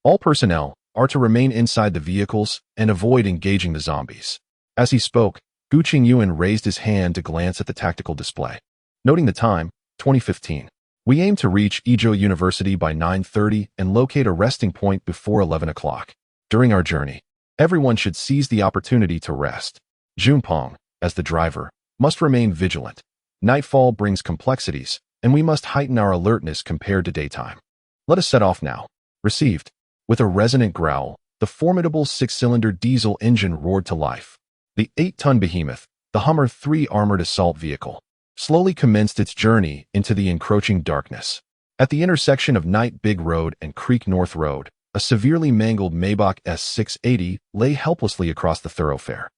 all personnel are to remain inside the vehicles and avoid engaging the zombies. As he spoke, Gu Chengyuan raised his hand to glance at the tactical display. Noting the time, 2015. We aim to reach Yizhou University by 9:30 and locate a resting point before 11 o'clock. During our journey, everyone should seize the opportunity to rest. Junpeng, as the driver, must remain vigilant. Nightfall brings complexities, and we must heighten our alertness compared to daytime. Let us set off now. Received. With a resonant growl, the formidable 6-cylinder diesel engine roared to life. The 8-ton behemoth, the Hummer 3 armored assault vehicle, slowly commenced its journey into the encroaching darkness. At the intersection of Night Big Road and Creek North Road, a severely mangled Maybach S680 lay helplessly across the thoroughfare.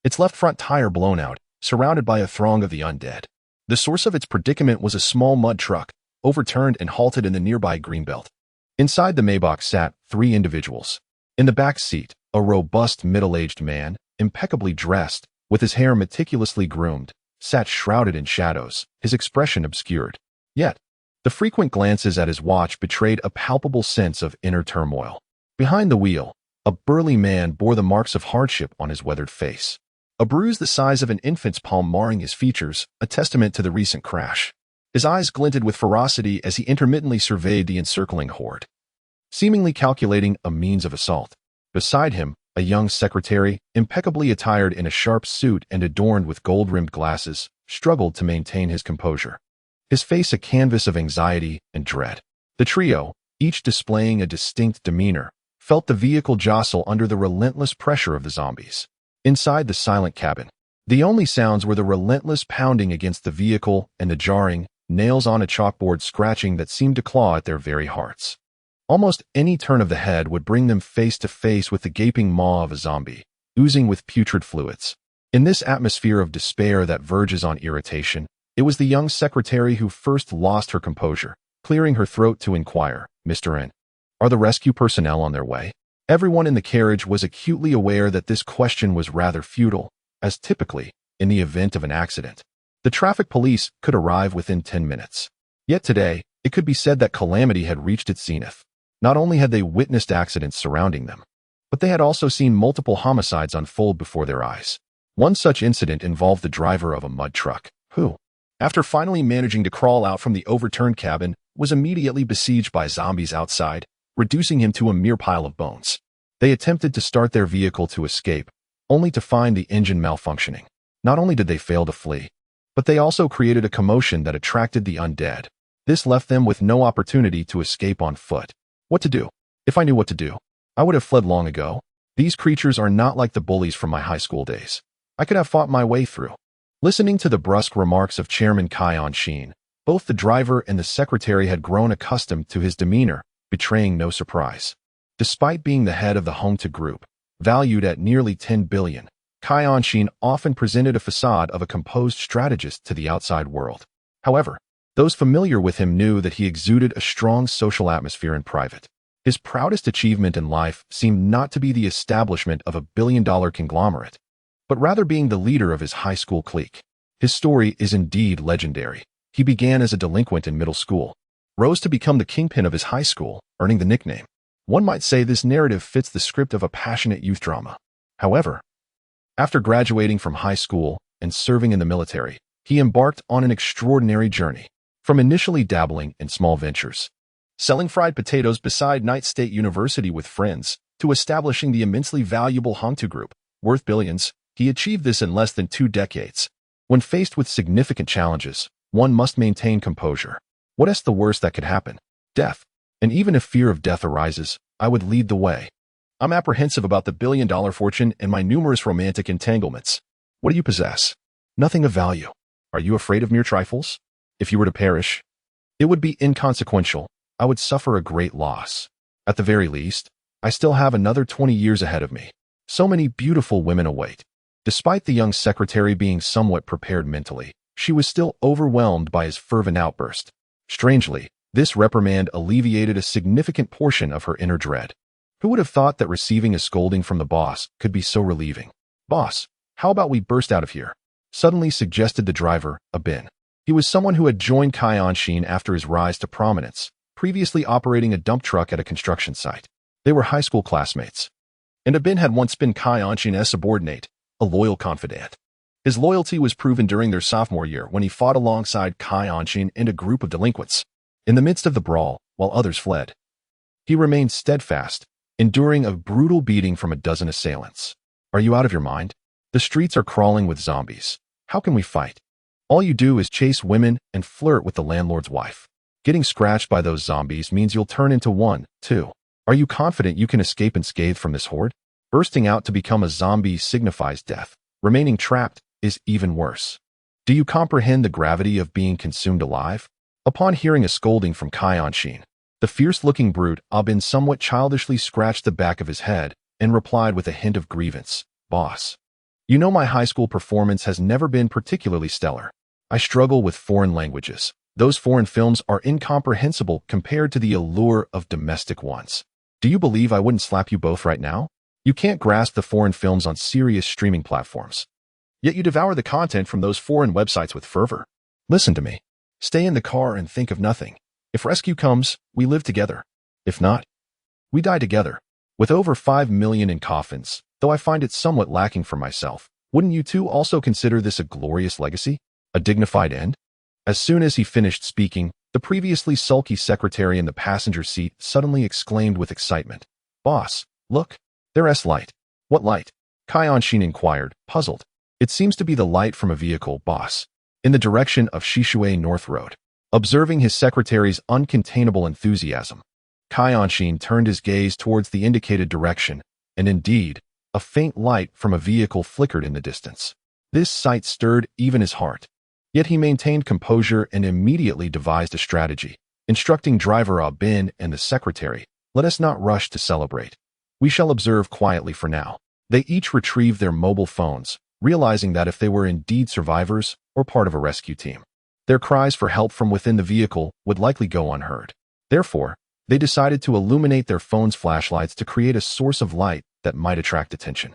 Its left front tire blown out, surrounded by a throng of the undead. The source of its predicament was a small mud truck, overturned and halted in the nearby Greenbelt. Inside the Maybach sat 3 individuals. In the back seat, a robust middle-aged man, impeccably dressed, with his hair meticulously groomed, sat shrouded in shadows, his expression obscured. Yet, the frequent glances at his watch betrayed a palpable sense of inner turmoil. Behind the wheel, a burly man bore the marks of hardship on his weathered face. A bruise the size of an infant's palm marring his features, a testament to the recent crash. His eyes glinted with ferocity as he intermittently surveyed the encircling horde, seemingly calculating a means of assault. Beside him, a young secretary, impeccably attired in a sharp suit and adorned with gold-rimmed glasses, struggled to maintain his composure, his face a canvas of anxiety and dread. The trio, each displaying a distinct demeanor, felt the vehicle jostle under the relentless pressure of the zombies. Inside the silent cabin, the only sounds were the relentless pounding against the vehicle and the jarring, nails-on-a-chalkboard scratching that seemed to claw at their very hearts. Almost any turn of the head would bring them face to face with the gaping maw of a zombie, oozing with putrid fluids. In this atmosphere of despair that verges on irritation, it was the young secretary who first lost her composure, clearing her throat to inquire, Mr. N, are the rescue personnel on their way? Everyone in the carriage was acutely aware that this question was rather futile, as typically, in the event of an accident, the traffic police could arrive within 10 minutes. Yet today, it could be said that calamity had reached its zenith. Not only had they witnessed accidents surrounding them, But they had also seen multiple homicides unfold before their eyes. One such incident involved the driver of a mud truck, who, after finally managing to crawl out from the overturned cabin, was immediately besieged by zombies outside, reducing him to a mere pile of bones. They attempted to start their vehicle to escape, only to find the engine malfunctioning. Not only did they fail to flee, but they also created a commotion that attracted the undead. This left them with no opportunity to escape on foot. What to do? If I knew what to do, I would have fled long ago. These creatures are not like the bullies from my high school days. I could have fought my way through. Listening to the brusque remarks of Chairman Chengyuan, both the driver and the secretary had grown accustomed to his demeanor, betraying no surprise. Despite being the head of the Hongta group, valued at nearly 10 billion, Chengyuan often presented a facade of a composed strategist to the outside world. However, those familiar with him knew that he exuded a strong social atmosphere in private. His proudest achievement in life seemed not to be the establishment of a billion-dollar conglomerate, but rather being the leader of his high school clique. His story is indeed legendary. He began as a delinquent in middle school, rose to become the kingpin of his high school, earning the nickname. One might say this narrative fits the script of a passionate youth drama. However, after graduating from high school and serving in the military, he embarked on an extraordinary journey. From initially dabbling in small ventures, selling fried potatoes beside Night State University with friends, to establishing the immensely valuable Hongtu Group, worth billions, he achieved this in less than 2 decades. When faced with significant challenges, one must maintain composure. What is the worst that could happen? Death. And even if fear of death arises, I would lead the way. I'm apprehensive about the billion-dollar fortune and my numerous romantic entanglements. What do you possess? Nothing of value. Are you afraid of mere trifles? If you were to perish, it would be inconsequential. I would suffer a great loss. At the very least, I still have another 20 years ahead of me. So many beautiful women await. Despite the young secretary being somewhat prepared mentally, she was still overwhelmed by his fervent outburst. Strangely, this reprimand alleviated a significant portion of her inner dread. Who would have thought that receiving a scolding from the boss could be so relieving? Boss, how about we burst out of here? Suddenly suggested the driver, Abin. He was someone who had joined Chengyuan after his rise to prominence, previously operating a dump truck at a construction site. They were high school classmates. And Abin had once been Chengyuan's subordinate, a loyal confidant. His loyalty was proven during their sophomore year when he fought alongside Chengyuan and a group of delinquents. In the midst of the brawl, while others fled, he remained steadfast, enduring a brutal beating from a dozen assailants. Are you out of your mind? The streets are crawling with zombies. How can we fight? All you do is chase women and flirt with the landlord's wife. Getting scratched by those zombies means you'll turn into one, too. Are you confident you can escape unscathed from this horde? Bursting out to become a zombie signifies death. Remaining trapped is even worse. Do you comprehend the gravity of being consumed alive? Upon hearing a scolding from Chengyuan, the fierce-looking brute Abin somewhat childishly scratched the back of his head and replied with a hint of grievance. Boss, you know my high school performance has never been particularly stellar. I struggle with foreign languages. Those foreign films are incomprehensible compared to the allure of domestic ones. Do you believe I wouldn't slap you both right now? You can't grasp the foreign films on serious streaming platforms. Yet you devour the content from those foreign websites with fervor. Listen to me. Stay in the car and think of nothing. If rescue comes, we live together. If not, we die together. With over 5 million in coffins, though I find it somewhat lacking for myself, wouldn't you two also consider this a glorious legacy? A dignified end? As soon as he finished speaking, the previously sulky secretary in the passenger seat suddenly exclaimed with excitement. Boss, look, there's light. What light? Chengyuan inquired, puzzled. It seems to be the light from a vehicle, boss, in the direction of Shishui North Road. Observing his secretary's uncontainable enthusiasm, Chengyuan turned his gaze towards the indicated direction, and indeed, a faint light from a vehicle flickered in the distance. This sight stirred even his heart. Yet he maintained composure and immediately devised a strategy, instructing driver Abin and the secretary, let us not rush to celebrate. We shall observe quietly for now. They each retrieved their mobile phones, realizing that if they were indeed survivors or part of a rescue team, their cries for help from within the vehicle would likely go unheard. Therefore, they decided to illuminate their phones' flashlights to create a source of light that might attract attention.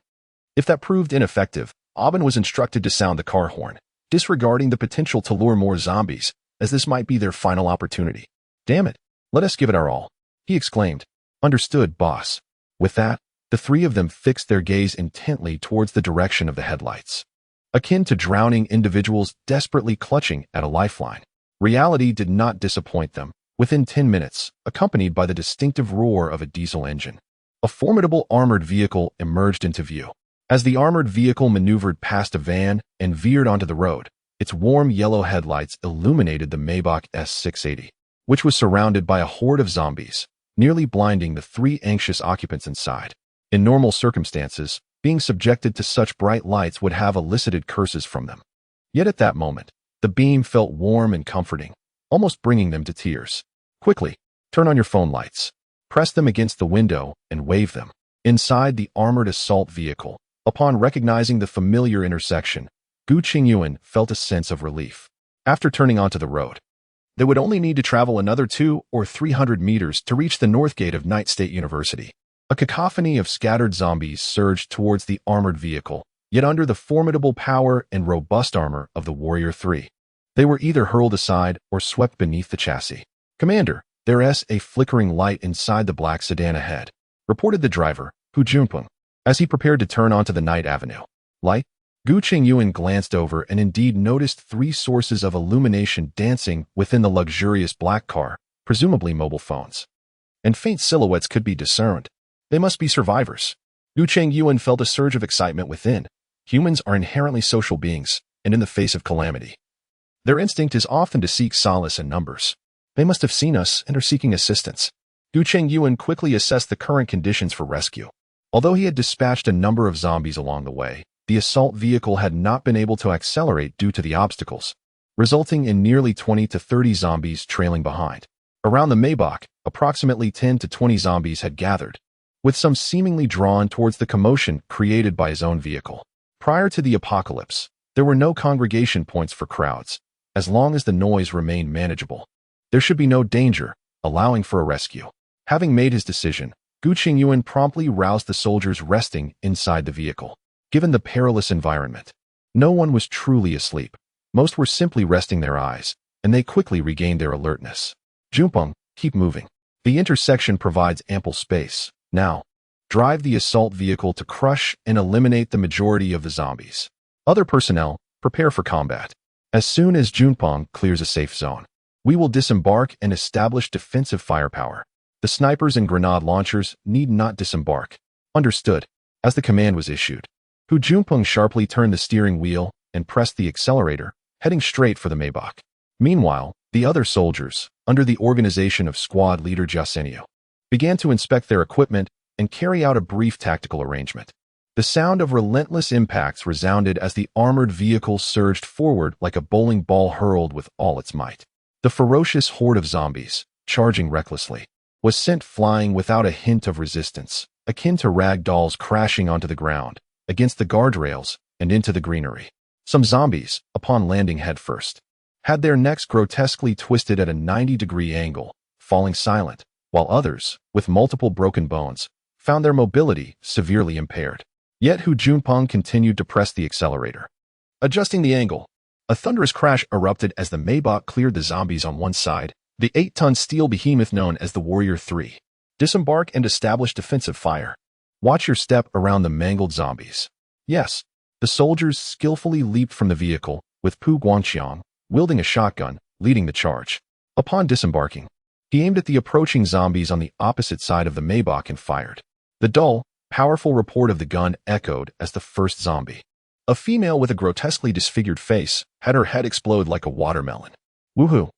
If that proved ineffective, Abin was instructed to sound the car horn, disregarding the potential to lure more zombies, as this might be their final opportunity. Damn it, let us give it our all, he exclaimed. Understood, boss. With that, The three of them fixed their gaze intently towards the direction of the headlights, akin to drowning individuals desperately clutching at a lifeline. Reality did not disappoint them. Within 10 minutes, accompanied by the distinctive roar of a diesel engine, a formidable armored vehicle emerged into view. As the armored vehicle maneuvered past a van and veered onto the road, its warm yellow headlights illuminated the Maybach S680, which was surrounded by a horde of zombies, nearly blinding the three anxious occupants inside. In normal circumstances, being subjected to such bright lights would have elicited curses from them. Yet at that moment, the beam felt warm and comforting, almost bringing them to tears. Quickly, turn on your phone lights. Press them against the window and wave them. Inside the armored assault vehicle, upon recognizing the familiar intersection, Gu Chengyuan felt a sense of relief. After turning onto the road, they would only need to travel another 200 or 300 meters to reach the north gate of Night State University. A cacophony of scattered zombies surged towards the armored vehicle, yet under the formidable power and robust armor of the Warrior 3. They were either hurled aside or swept beneath the chassis. "Commander, there's a flickering light inside the black sedan ahead," reported the driver, Gu Chengyuan, as he prepared to turn onto the night avenue. "Light?" Gu Chengyuan glanced over and indeed noticed three sources of illumination dancing within the luxurious black car, presumably mobile phones. And faint silhouettes could be discerned. They must be survivors. Gu Chengyuan felt a surge of excitement within. Humans are inherently social beings, and in the face of calamity, their instinct is often to seek solace in numbers. They must have seen us and are seeking assistance. Gu Chengyuan quickly assessed the current conditions for rescue. Although he had dispatched a number of zombies along the way, the assault vehicle had not been able to accelerate due to the obstacles, resulting in nearly 20 to 30 zombies trailing behind. Around the Maybach, approximately 10 to 20 zombies had gathered, with some seemingly drawn towards the commotion created by his own vehicle. Prior to the apocalypse, there were no congregation points for crowds. As long as the noise remained manageable, there should be no danger, allowing for a rescue. Having made his decision, Gu Chengyuan promptly roused the soldiers resting inside the vehicle. Given the perilous environment, no one was truly asleep. Most were simply resting their eyes, and they quickly regained their alertness. "Junpeng, keep moving. The intersection provides ample space. Now, drive the assault vehicle to crush and eliminate the majority of the zombies. Other personnel, prepare for combat. As soon as Junpeng clears a safe zone, we will disembark and establish defensive firepower. The snipers and grenade launchers need not disembark." "Understood." As the command was issued, Gu Junpeng sharply turned the steering wheel and pressed the accelerator, heading straight for the Maybach. Meanwhile, the other soldiers, under the organization of squad leader Gu Chengyuan, began to inspect their equipment and carry out a brief tactical arrangement. The sound of relentless impacts resounded as the armored vehicle surged forward like a bowling ball hurled with all its might. The ferocious horde of zombies, charging recklessly, was sent flying without a hint of resistance, akin to rag dolls crashing onto the ground, against the guardrails, and into the greenery. Some zombies, upon landing headfirst, had their necks grotesquely twisted at a 90-degree angle, falling silent, while others, with multiple broken bones, found their mobility severely impaired. Yet Gu Junpeng continued to press the accelerator. Adjusting the angle, a thunderous crash erupted as the Maybach cleared the zombies on one side. The 8-ton steel behemoth known as the Warrior 3. "Disembark and establish defensive fire. Watch your step around the mangled zombies." Yes, the soldiers skillfully leaped from the vehicle, with Pu Guangqiang, wielding a shotgun, leading the charge. Upon disembarking, he aimed at the approaching zombies on the opposite side of the Maybach and fired. The dull, powerful report of the gun echoed as the first zombie, a female with a grotesquely disfigured face, had her head explode like a watermelon. "Woohoo!"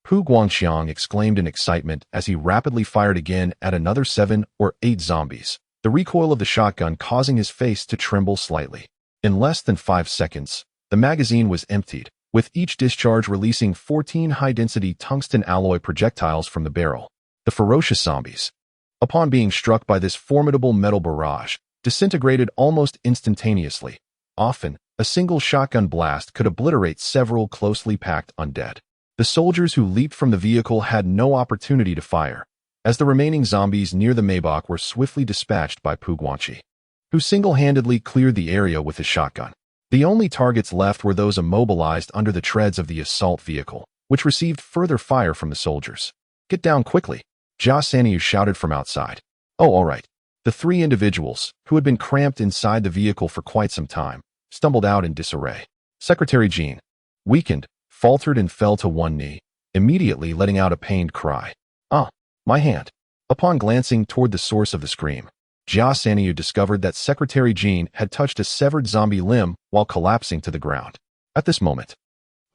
Pu Guangqiang exclaimed in excitement as he rapidly fired again at another 7 or 8 zombies, the recoil of the shotgun causing his face to tremble slightly. In less than 5 seconds, the magazine was emptied, with each discharge releasing 14 high-density tungsten alloy projectiles from the barrel. The ferocious zombies, upon being struck by this formidable metal barrage, disintegrated almost instantaneously. Often, a single shotgun blast could obliterate several closely packed undead. The soldiers who leaped from the vehicle had no opportunity to fire, as the remaining zombies near the Maybach were swiftly dispatched by Pu Guangqi, who single-handedly cleared the area with his shotgun. The only targets left were those immobilized under the treads of the assault vehicle, which received further fire from the soldiers. "Get down quickly," Gu Chengyuan shouted from outside. "Oh, all right." The three individuals, who had been cramped inside the vehicle for quite some time, stumbled out in disarray. Secretary Jean, weakened, faltered and fell to one knee, immediately letting out a pained cry. "Ah, my hand." Upon glancing toward the source of the scream, Gu Chengyuan discovered that Secretary Jean had touched a severed zombie limb while collapsing to the ground. At this moment,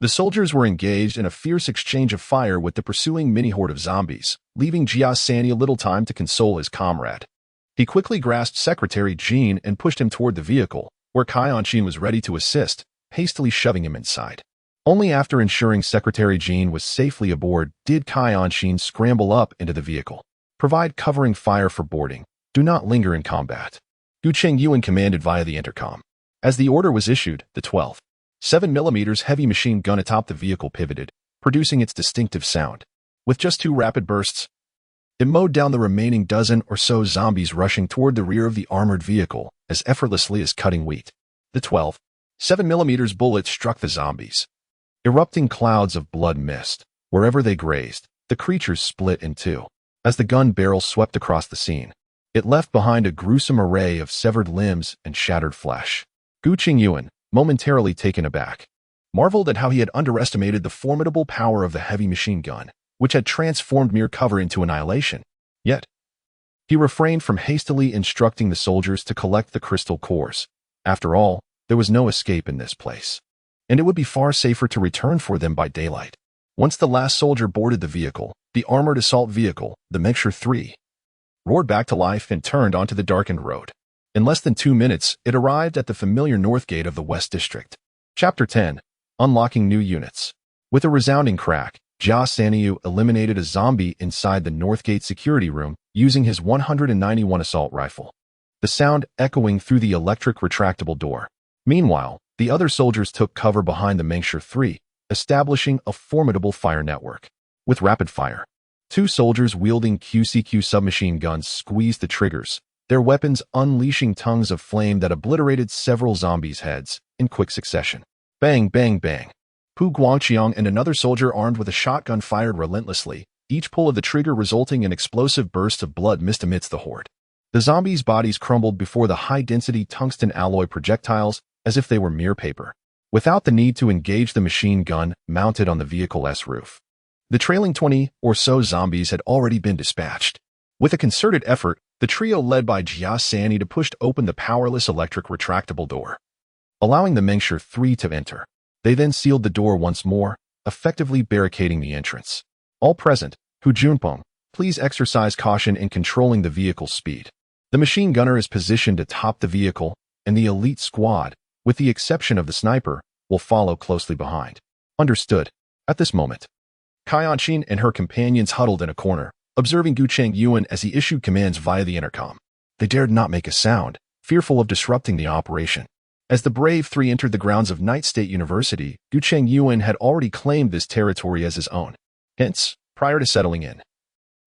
the soldiers were engaged in a fierce exchange of fire with the pursuing mini-horde of zombies, leaving Gu Chengyuan little time to console his comrade. He quickly grasped Secretary Jean and pushed him toward the vehicle, where Gu Chengyuan was ready to assist, hastily shoving him inside. Only after ensuring Secretary Jean was safely aboard did Gu Chengyuan scramble up into the vehicle. "Provide covering fire for boarding. Do not linger in combat," Gu Chengyuan commanded via the intercom. As the order was issued, the 12 7mm heavy machine gun atop the vehicle pivoted, producing its distinctive sound. With just 2 rapid bursts, it mowed down the remaining dozen or so zombies rushing toward the rear of the armored vehicle as effortlessly as cutting wheat. The 12 7mm bullets struck the zombies. Erupting clouds of blood mist. Wherever they grazed, the creatures split in two. As the gun barrel swept across the scene, it left behind a gruesome array of severed limbs and shattered flesh. Gu Chengyuan, momentarily taken aback, marveled at how he had underestimated the formidable power of the heavy machine gun, which had transformed mere cover into annihilation. Yet, he refrained from hastily instructing the soldiers to collect the crystal cores. After all, there was no escape in this place, and it would be far safer to return for them by daylight. Once the last soldier boarded the vehicle, the armored assault vehicle, the Mengshi 3, roared back to life and turned onto the darkened road. In less than 2 minutes, it arrived at the familiar north gate of the West District. Chapter 10. Unlocking New Units. With a resounding crack, Gu Chengyuan eliminated a zombie inside the north gate security room using his 191 assault rifle, the sound echoing through the electric retractable door. Meanwhile, the other soldiers took cover behind the Mengshi 3, establishing a formidable fire network. With rapid fire, 2 soldiers wielding QCQ submachine guns squeezed the triggers, their weapons unleashing tongues of flame that obliterated several zombies' heads in quick succession. Bang, bang, bang. Pu Guangqiang and another soldier armed with a shotgun fired relentlessly, each pull of the trigger resulting in explosive bursts of blood mist amidst the horde. The zombies' bodies crumbled before the high-density tungsten alloy projectiles as if they were mere paper, without the need to engage the machine gun mounted on the vehicle's roof. The trailing 20 or so zombies had already been dispatched. With a concerted effort, the trio led by Gu Chengyuan pushed open the powerless electric retractable door, allowing the Mengshi 3 to enter. They then sealed the door once more, effectively barricading the entrance. All present, Hu Junpeng, please exercise caution in controlling the vehicle's speed. The machine gunner is positioned atop the vehicle, and the elite squad, with the exception of the sniper, will follow closely behind. Understood. At this moment, Gu Chengyuan and her companions huddled in a corner, observing Gu Chengyuan as he issued commands via the intercom. They dared not make a sound, fearful of disrupting the operation. As the brave 3 entered the grounds of Night State University, Gu Chengyuan had already claimed this territory as his own. Hence, prior to settling in,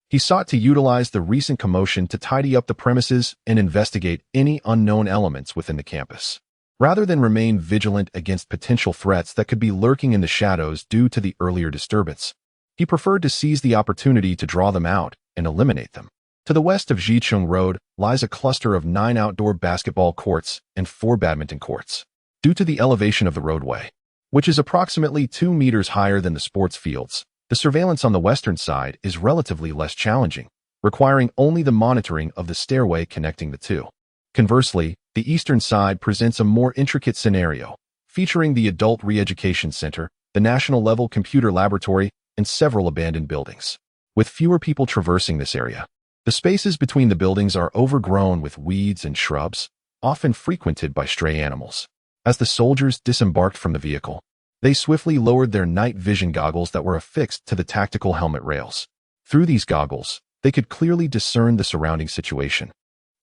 he sought to utilize the recent commotion to tidy up the premises and investigate any unknown elements within the campus, rather than remain vigilant against potential threats that could be lurking in the shadows due to the earlier disturbance. He preferred to seize the opportunity to draw them out and eliminate them. To the west of Jicheng Road lies a cluster of 9 outdoor basketball courts and 4 badminton courts. Due to the elevation of the roadway, which is approximately 2 meters higher than the sports fields, the surveillance on the western side is relatively less challenging, requiring only the monitoring of the stairway connecting the two. Conversely, the eastern side presents a more intricate scenario, featuring the Adult Re-Education Center, the National-Level Computer Laboratory, and several abandoned buildings. With fewer people traversing this area, the spaces between the buildings are overgrown with weeds and shrubs, often frequented by stray animals. As the soldiers disembarked from the vehicle, they swiftly lowered their night vision goggles that were affixed to the tactical helmet rails. Through these goggles, they could clearly discern the surrounding situation,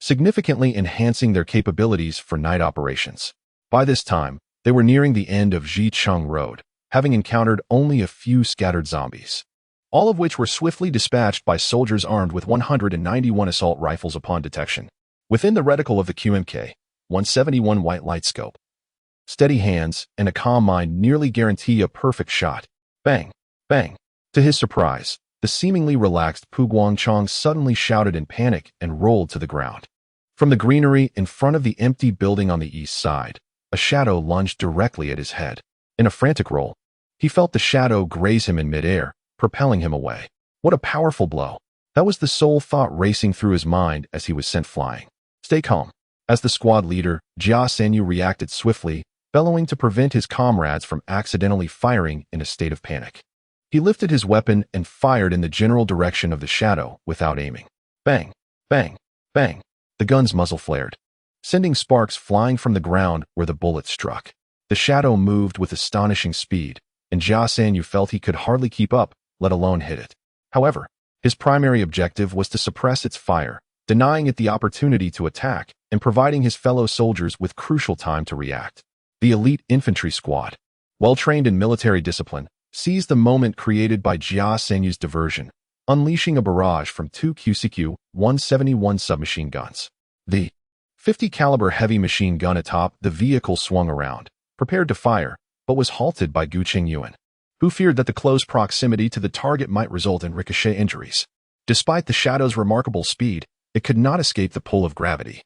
significantly enhancing their capabilities for night operations. By this time, they were nearing the end of Jicheng Road, having encountered only a few scattered zombies, all of which were swiftly dispatched by soldiers armed with 191 assault rifles upon detection. Within the reticle of the QMK-171 white light scope, steady hands and a calm mind nearly guarantee a perfect shot. Bang! Bang! To his surprise, the seemingly relaxed Pu Guangqiang suddenly shouted in panic and rolled to the ground. From the greenery in front of the empty building on the east side, a shadow lunged directly at his head. In a frantic roll, he felt the shadow graze him in midair, propelling him away. What a powerful blow! That was the sole thought racing through his mind as he was sent flying. Stay calm. As the squad leader, Gu Chengyuan reacted swiftly, bellowing to prevent his comrades from accidentally firing in a state of panic. He lifted his weapon and fired in the general direction of the shadow without aiming. Bang! Bang! Bang! The gun's muzzle flared, sending sparks flying from the ground where the bullet struck. The shadow moved with astonishing speed, and Gu Chengyuan felt he could hardly keep up, let alone hit it. However, his primary objective was to suppress its fire, denying it the opportunity to attack and providing his fellow soldiers with crucial time to react. The elite infantry squad, well-trained in military discipline, seized the moment created by Gu Chengyuan's diversion, unleashing a barrage from two QCQ-171 submachine guns. The 50-caliber heavy machine gun atop the vehicle swung around, prepared to fire, but was halted by Gu Chengyuan, who feared that the close proximity to the target might result in ricochet injuries. Despite the shadow's remarkable speed, it could not escape the pull of gravity.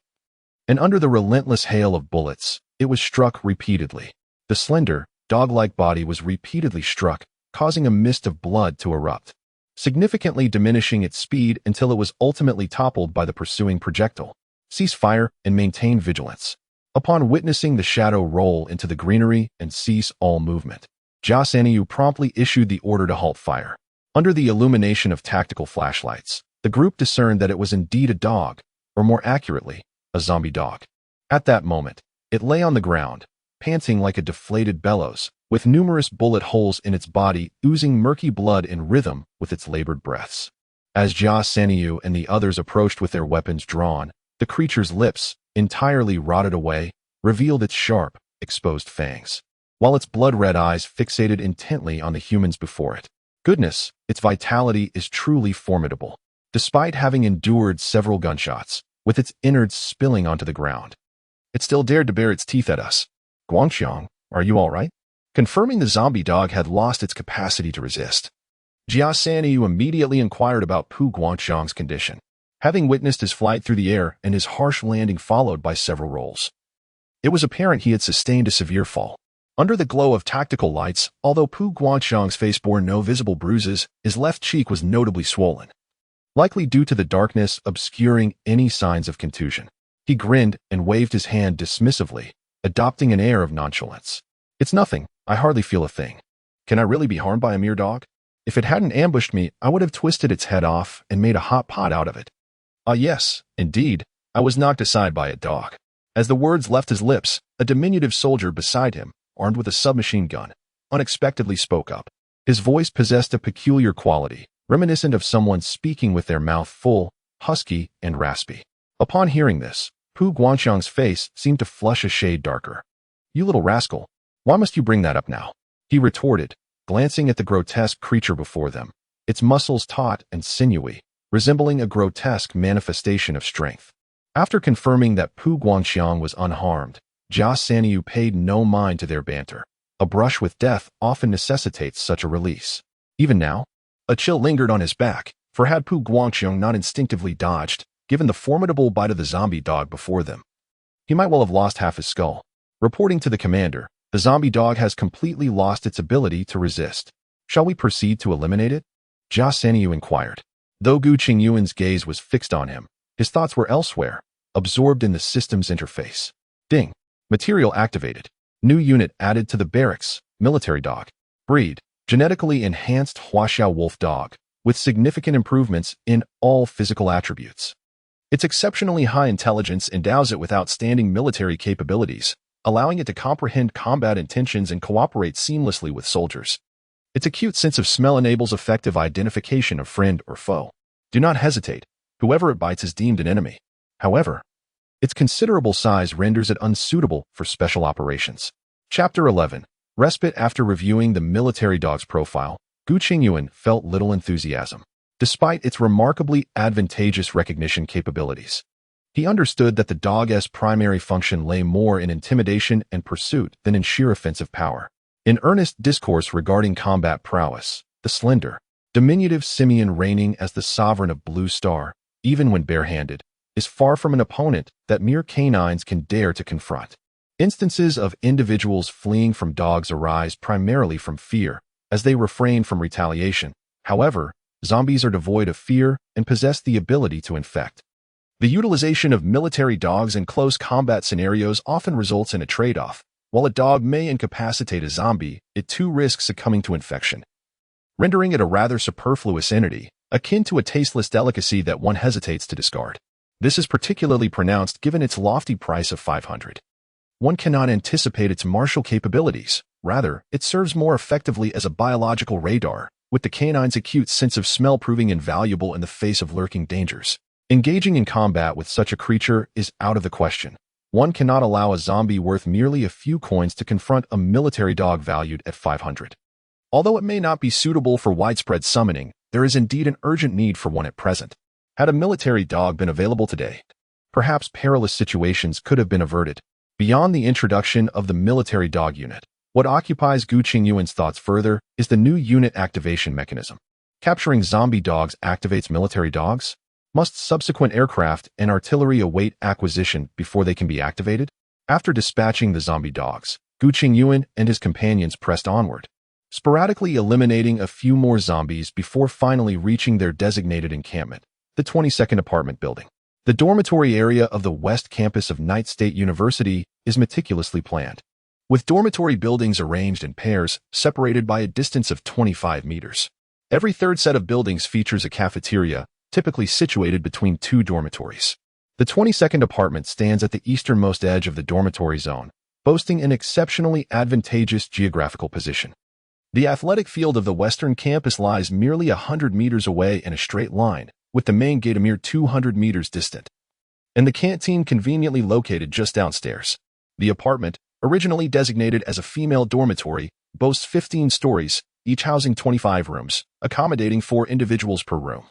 And under the relentless hail of bullets, it was struck repeatedly. The slender, dog-like body was repeatedly struck, causing a mist of blood to erupt, significantly diminishing its speed until it was ultimately toppled by the pursuing projectile. Cease fire and maintain vigilance. Upon witnessing the shadow roll into the greenery and cease all movement, Gu Chengyuan promptly issued the order to halt fire. Under the illumination of tactical flashlights, the group discerned that it was indeed a dog, or more accurately, a zombie dog. At that moment, it lay on the ground, panting like a deflated bellows, with numerous bullet holes in its body oozing murky blood in rhythm with its labored breaths. As Gu Chengyuan and the others approached with their weapons drawn, the creature's lips, entirely rotted away, revealed its sharp, exposed fangs, while its blood-red eyes fixated intently on the humans before it. Goodness, its vitality is truly formidable. Despite having endured several gunshots, with its innards spilling onto the ground, it still dared to bare its teeth at us. Guangxiang, are you all right? Confirming the zombie dog had lost its capacity to resist, Gu Chengyuan immediately inquired about Pu Guangxiang's condition, having witnessed his flight through the air and his harsh landing followed by several rolls. It was apparent he had sustained a severe fall. Under the glow of tactical lights, although Pu Guangxiang's face bore no visible bruises, his left cheek was notably swollen, likely due to the darkness obscuring any signs of contusion. He grinned and waved his hand dismissively, adopting an air of nonchalance. It's nothing. I hardly feel a thing. Can I really be harmed by a mere dog? If it hadn't ambushed me, I would have twisted its head off and made a hot pot out of it. Ah yes, indeed, I was knocked aside by a dog. As the words left his lips, a diminutive soldier beside him, armed with a submachine gun, unexpectedly spoke up. His voice possessed a peculiar quality, reminiscent of someone speaking with their mouth full, husky, and raspy. Upon hearing this, Pu Guangxiang's face seemed to flush a shade darker. You little rascal, why must you bring that up now? He retorted, glancing at the grotesque creature before them, its muscles taut and sinewy, resembling a grotesque manifestation of strength. After confirming that Pu Guangxiang was unharmed, Gu Chengyuan paid no mind to their banter. A brush with death often necessitates such a release. Even now, a chill lingered on his back, for had Pu Guangxiang not instinctively dodged, given the formidable bite of the zombie dog before them, he might well have lost half his skull. Reporting to the commander, the zombie dog has completely lost its ability to resist. Shall we proceed to eliminate it? Gu Chengyuan inquired. Though Gu Chengyuan's gaze was fixed on him, his thoughts were elsewhere, absorbed in the system's interface. Ding. Material activated. New unit added to the barracks. Military dog. Breed. Genetically enhanced Huaxiao wolf dog, with significant improvements in all physical attributes. Its exceptionally high intelligence endows it with outstanding military capabilities, allowing it to comprehend combat intentions and cooperate seamlessly with soldiers. Its acute sense of smell enables effective identification of friend or foe. Do not hesitate. Whoever it bites is deemed an enemy. However, its considerable size renders it unsuitable for special operations. Chapter 11. Respite. After reviewing the military dog's profile, Gu Chengyuan felt little enthusiasm, despite its remarkably advantageous recognition capabilities. He understood that the dog's primary function lay more in intimidation and pursuit than in sheer offensive power. In earnest discourse regarding combat prowess, the slender, diminutive simian reigning as the sovereign of Blue Star, even when barehanded, is far from an opponent that mere canines can dare to confront. Instances of individuals fleeing from dogs arise primarily from fear, as they refrain from retaliation. However, zombies are devoid of fear and possess the ability to infect. The utilization of military dogs in close combat scenarios often results in a trade-off. While a dog may incapacitate a zombie, it too risks succumbing to infection, rendering it a rather superfluous entity, akin to a tasteless delicacy that one hesitates to discard. This is particularly pronounced given its lofty price of 500. One cannot anticipate its martial capabilities. Rather, it serves more effectively as a biological radar, with the canine's acute sense of smell proving invaluable in the face of lurking dangers. Engaging in combat with such a creature is out of the question. One cannot allow a zombie worth merely a few coins to confront a military dog valued at 500. Although it may not be suitable for widespread summoning, there is indeed an urgent need for one at present. Had a military dog been available today, perhaps perilous situations could have been averted. Beyond the introduction of the military dog unit, what occupies Gu Chengyuan's thoughts further is the new unit activation mechanism. Capturing zombie dogs activates military dogs? Must subsequent aircraft and artillery await acquisition before they can be activated? After dispatching the zombie dogs, Gu Chengyuan and his companions pressed onward, sporadically eliminating a few more zombies before finally reaching their designated encampment, the 22nd apartment building. The dormitory area of the West Campus of Knight State University is meticulously planned, with dormitory buildings arranged in pairs separated by a distance of 25 meters. Every third set of buildings features a cafeteria, typically situated between two dormitories. The 22nd apartment stands at the easternmost edge of the dormitory zone, boasting an exceptionally advantageous geographical position. The athletic field of the western campus lies merely 100 meters away in a straight line, with the main gate a mere 200 meters distant, and the canteen conveniently located just downstairs. The apartment, originally designated as a female dormitory, boasts 15 stories, each housing 25 rooms, accommodating 4 individuals per room,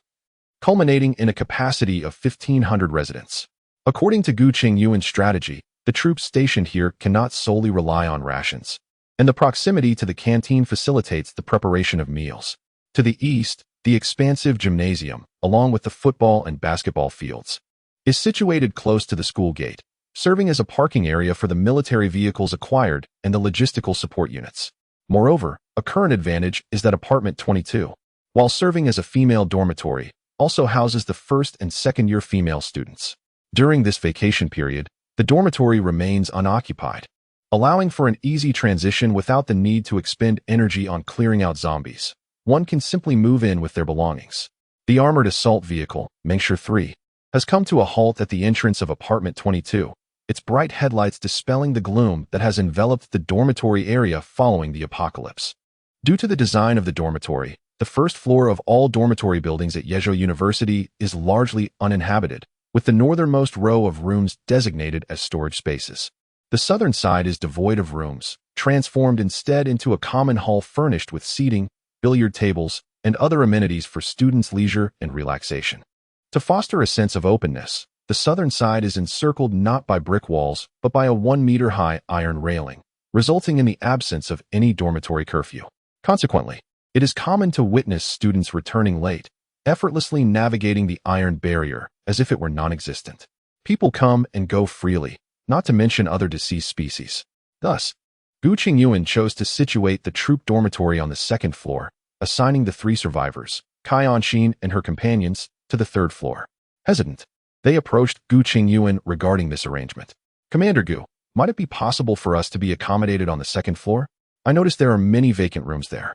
culminating in a capacity of 1,500 residents. According to Gu Chengyuan's strategy, the troops stationed here cannot solely rely on rations, and the proximity to the canteen facilitates the preparation of meals. To the east, the expansive gymnasium, along with the football and basketball fields, is situated close to the school gate, serving as a parking area for the military vehicles acquired and the logistical support units. Moreover, a current advantage is that apartment 22, while serving as a female dormitory, also houses the first and second-year female students. During this vacation period, the dormitory remains unoccupied, allowing for an easy transition without the need to expend energy on clearing out zombies. One can simply move in with their belongings. The armored assault vehicle, Mengsher 3, has come to a halt at the entrance of apartment 22, its bright headlights dispelling the gloom that has enveloped the dormitory area following the apocalypse. Due to the design of the dormitory, the first floor of all dormitory buildings at Yezhou University is largely uninhabited, with the northernmost row of rooms designated as storage spaces. The southern side is devoid of rooms, transformed instead into a common hall furnished with seating, billiard tables, and other amenities for students' leisure and relaxation. To foster a sense of openness, the southern side is encircled not by brick walls, but by a 1-meter-high iron railing, resulting in the absence of any dormitory curfew. Consequently, it is common to witness students returning late, effortlessly navigating the iron barrier as if it were non-existent. People come and go freely, not to mention other deceased species. Thus, Gu Chengyuan chose to situate the troop dormitory on the second floor, assigning the 3 survivors, Cai Anxin and her companions, to the third floor. Hesitant, they approached Gu Chengyuan regarding this arrangement. "Commander Gu, might it be possible for us to be accommodated on the second floor? I notice there are many vacant rooms there."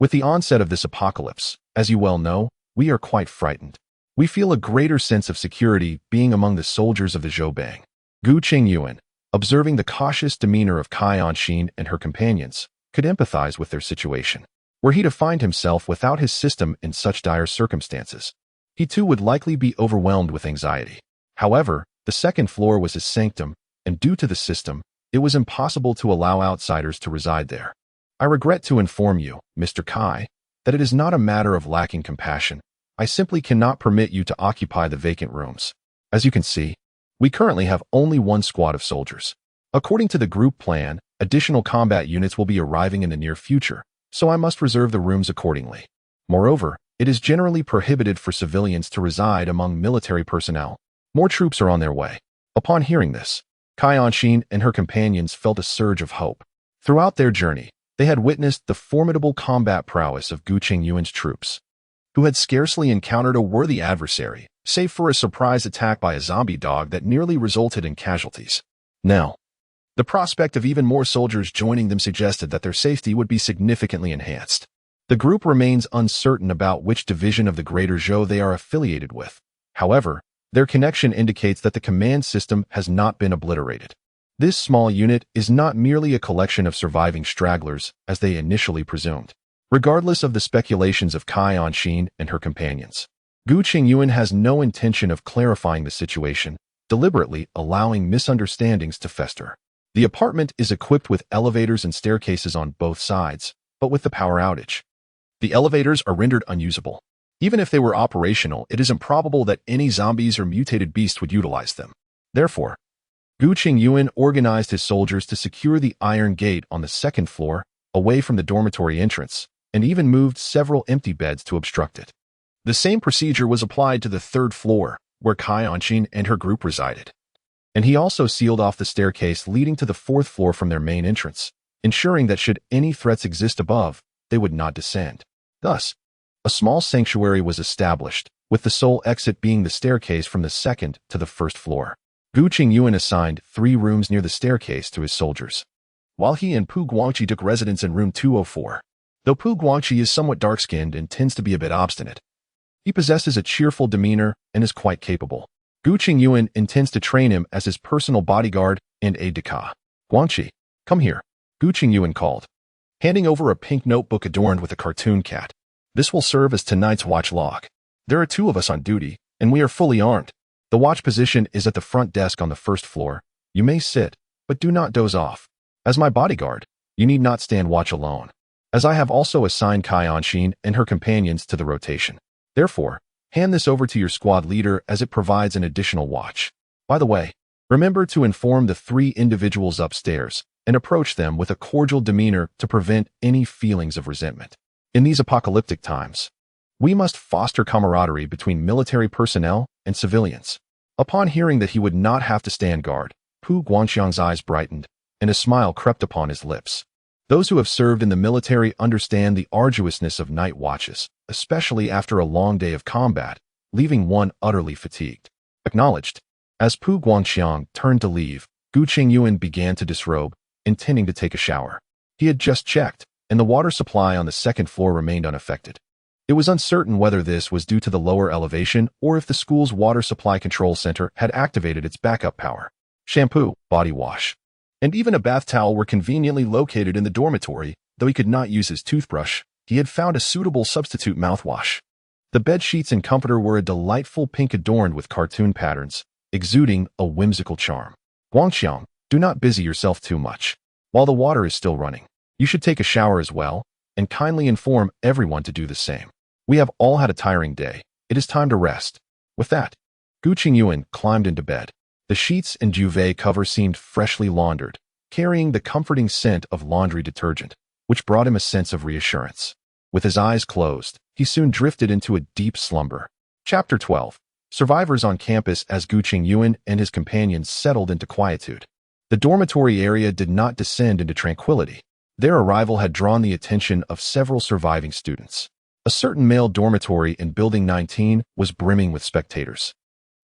With the onset of this apocalypse, as you well know, we are quite frightened. We feel a greater sense of security being among the soldiers of the Zhoubang. Gu Chengyuan, observing the cautious demeanor of Cai Anxin and her companions, could empathize with their situation. Were he to find himself without his system in such dire circumstances, he too would likely be overwhelmed with anxiety. However, the second floor was his sanctum, and due to the system, it was impossible to allow outsiders to reside there. "I regret to inform you, Mr. Cai, that it is not a matter of lacking compassion. I simply cannot permit you to occupy the vacant rooms. As you can see, we currently have only 1 squad of soldiers. According to the group plan, additional combat units will be arriving in the near future, so I must reserve the rooms accordingly. Moreover, it is generally prohibited for civilians to reside among military personnel. More troops are on their way. Upon hearing this, Cai Anxin and her companions felt a surge of hope. Throughout their journey, they had witnessed the formidable combat prowess of Gu Chengyuan's troops, who had scarcely encountered a worthy adversary, save for a surprise attack by a zombie dog that nearly resulted in casualties. Now, the prospect of even more soldiers joining them suggested that their safety would be significantly enhanced. The group remains uncertain about which division of the Greater Zhou they are affiliated with. However, their connection indicates that the command system has not been obliterated. This small unit is not merely a collection of surviving stragglers, as they initially presumed. Regardless of the speculations of Cai Anxin and her companions, Gu Chengyuan has no intention of clarifying the situation, deliberately allowing misunderstandings to fester. The apartment is equipped with elevators and staircases on both sides, but with the power outage, the elevators are rendered unusable. Even if they were operational, it is improbable that any zombies or mutated beast would utilize them. Therefore, Gu Chengyuan organized his soldiers to secure the iron gate on the second floor, away from the dormitory entrance, and even moved several empty beds to obstruct it. The same procedure was applied to the third floor, where Cai Anxin and her group resided. And he also sealed off the staircase leading to the fourth floor from their main entrance, ensuring that should any threats exist above, they would not descend. Thus, a small sanctuary was established, with the sole exit being the staircase from the second to the first floor. Gu Chengyuan assigned 3 rooms near the staircase to his soldiers, while he and Pu Guangqi took residence in room 204. Though Pu Guangqi is somewhat dark-skinned and tends to be a bit obstinate, he possesses a cheerful demeanor and is quite capable. Gu Chengyuan intends to train him as his personal bodyguard and aide-de-camp. Guangqi, come here, Gu Chengyuan called, handing over a pink notebook adorned with a cartoon cat. This will serve as tonight's watch log. There are 2 of us on duty, and we are fully armed. The watch position is at the front desk on the first floor. You may sit, but do not doze off. As my bodyguard, you need not stand watch alone, as I have also assigned Cai Anxin and her companions to the rotation. Therefore, hand this over to your squad leader as it provides an additional watch. By the way, remember to inform the 3 individuals upstairs and approach them with a cordial demeanor to prevent any feelings of resentment. In these apocalyptic times, we must foster camaraderie between military personnel and civilians. Upon hearing that he would not have to stand guard, Pu Guangxiang's eyes brightened, and a smile crept upon his lips. Those who have served in the military understand the arduousness of night watches, especially after a long day of combat, leaving one utterly fatigued. Acknowledged. As Pu Guangxiang turned to leave, Gu Chengyuan began to disrobe, intending to take a shower. He had just checked, and the water supply on the second floor remained unaffected. It was uncertain whether this was due to the lower elevation or if the school's water supply control center had activated its backup power. Shampoo, body wash, and even a bath towel were conveniently located in the dormitory. Though he could not use his toothbrush, he had found a suitable substitute mouthwash. The bed sheets and comforter were a delightful pink adorned with cartoon patterns, exuding a whimsical charm. Guangxiang, do not busy yourself too much. While the water is still running, you should take a shower as well, and kindly inform everyone to do the same. We have all had a tiring day. It is time to rest. With that, Gu Chengyuan climbed into bed. The sheets and duvet cover seemed freshly laundered, carrying the comforting scent of laundry detergent, which brought him a sense of reassurance. With his eyes closed, he soon drifted into a deep slumber. Chapter 12. Survivors on campus. As Gu Chengyuan and his companions settled into quietude, the dormitory area did not descend into tranquility. Their arrival had drawn the attention of several surviving students. A certain male dormitory in Building 19 was brimming with spectators.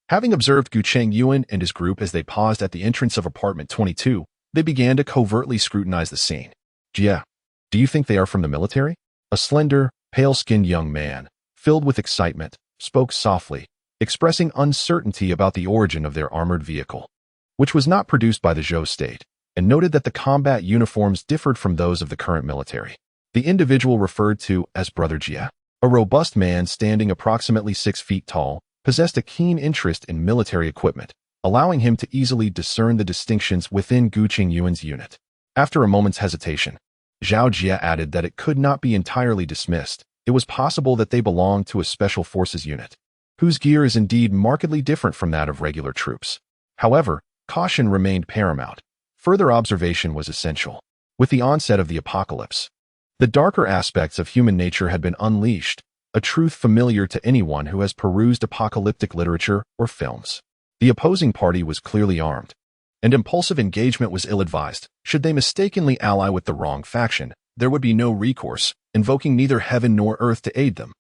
Having observed Gu Chengyuan and his group as they paused at the entrance of apartment 22, they began to covertly scrutinize the scene. Jia, do you think they are from the military? A slender, pale-skinned young man, filled with excitement, spoke softly, expressing uncertainty about the origin of their armored vehicle, which was not produced by the Zhou state, and noted that the combat uniforms differed from those of the current military. The individual referred to as Brother Jia, a robust man standing approximately 6 feet tall, possessed a keen interest in military equipment, allowing him to easily discern the distinctions within Gu Chengyuan's unit. After a moment's hesitation, Zhao Jia added that it could not be entirely dismissed. It was possible that they belonged to a special forces unit, whose gear is indeed markedly different from that of regular troops. However, caution remained paramount. Further observation was essential. With the onset of the apocalypse, the darker aspects of human nature had been unleashed, a truth familiar to anyone who has perused apocalyptic literature or films. The opposing party was clearly armed, and impulsive engagement was ill-advised. Should they mistakenly ally with the wrong faction, there would be no recourse, invoking neither heaven nor earth to aid them.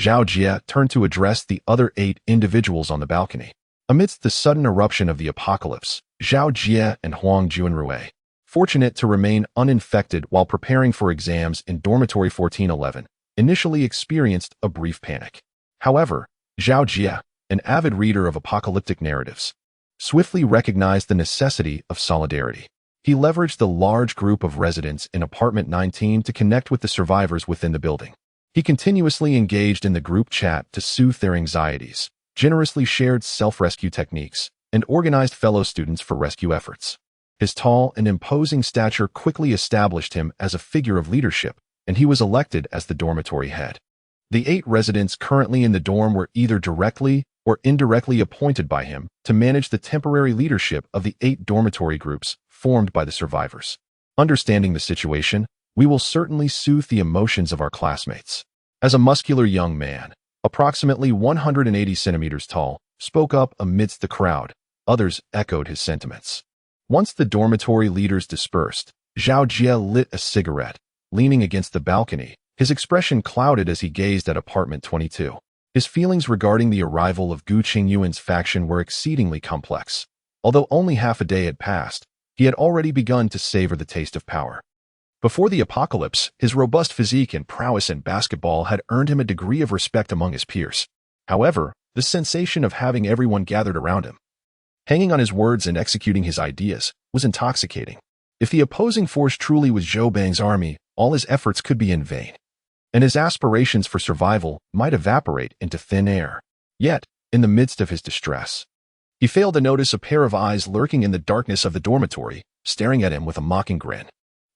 Zhao Jie turned to address the other 8 individuals on the balcony. Amidst the sudden eruption of the apocalypse, Zhao Jie and Huang Junrui, fortunate to remain uninfected while preparing for exams in dormitory 1411, initially experienced a brief panic. However, Zhao Jie, an avid reader of apocalyptic narratives, swiftly recognized the necessity of solidarity. He leveraged the large group of residents in apartment 19 to connect with the survivors within the building. He continuously engaged in the group chat to soothe their anxieties, generously shared self-rescue techniques, and organized fellow students for rescue efforts. His tall and imposing stature quickly established him as a figure of leadership, and he was elected as the dormitory head. The 8 residents currently in the dorm were either directly or indirectly appointed by him to manage the temporary leadership of the 8 dormitory groups formed by the survivors. Understanding the situation, we will certainly soothe the emotions of our classmates. As a muscular young man, approximately 180 centimeters tall, spoke up amidst the crowd, others echoed his sentiments. Once the dormitory leaders dispersed, Zhao Jie lit a cigarette, leaning against the balcony, his expression clouded as he gazed at apartment 22. His feelings regarding the arrival of Gu Chengyuan's faction were exceedingly complex. Although only half a day had passed, he had already begun to savor the taste of power. Before the apocalypse, his robust physique and prowess in basketball had earned him a degree of respect among his peers. However, the sensation of having everyone gathered around him, hanging on his words and executing his ideas, was intoxicating. If the opposing force truly was Zhou Bang's army, all his efforts could be in vain, and his aspirations for survival might evaporate into thin air. Yet, in the midst of his distress, he failed to notice a pair of eyes lurking in the darkness of the dormitory, staring at him with a mocking grin.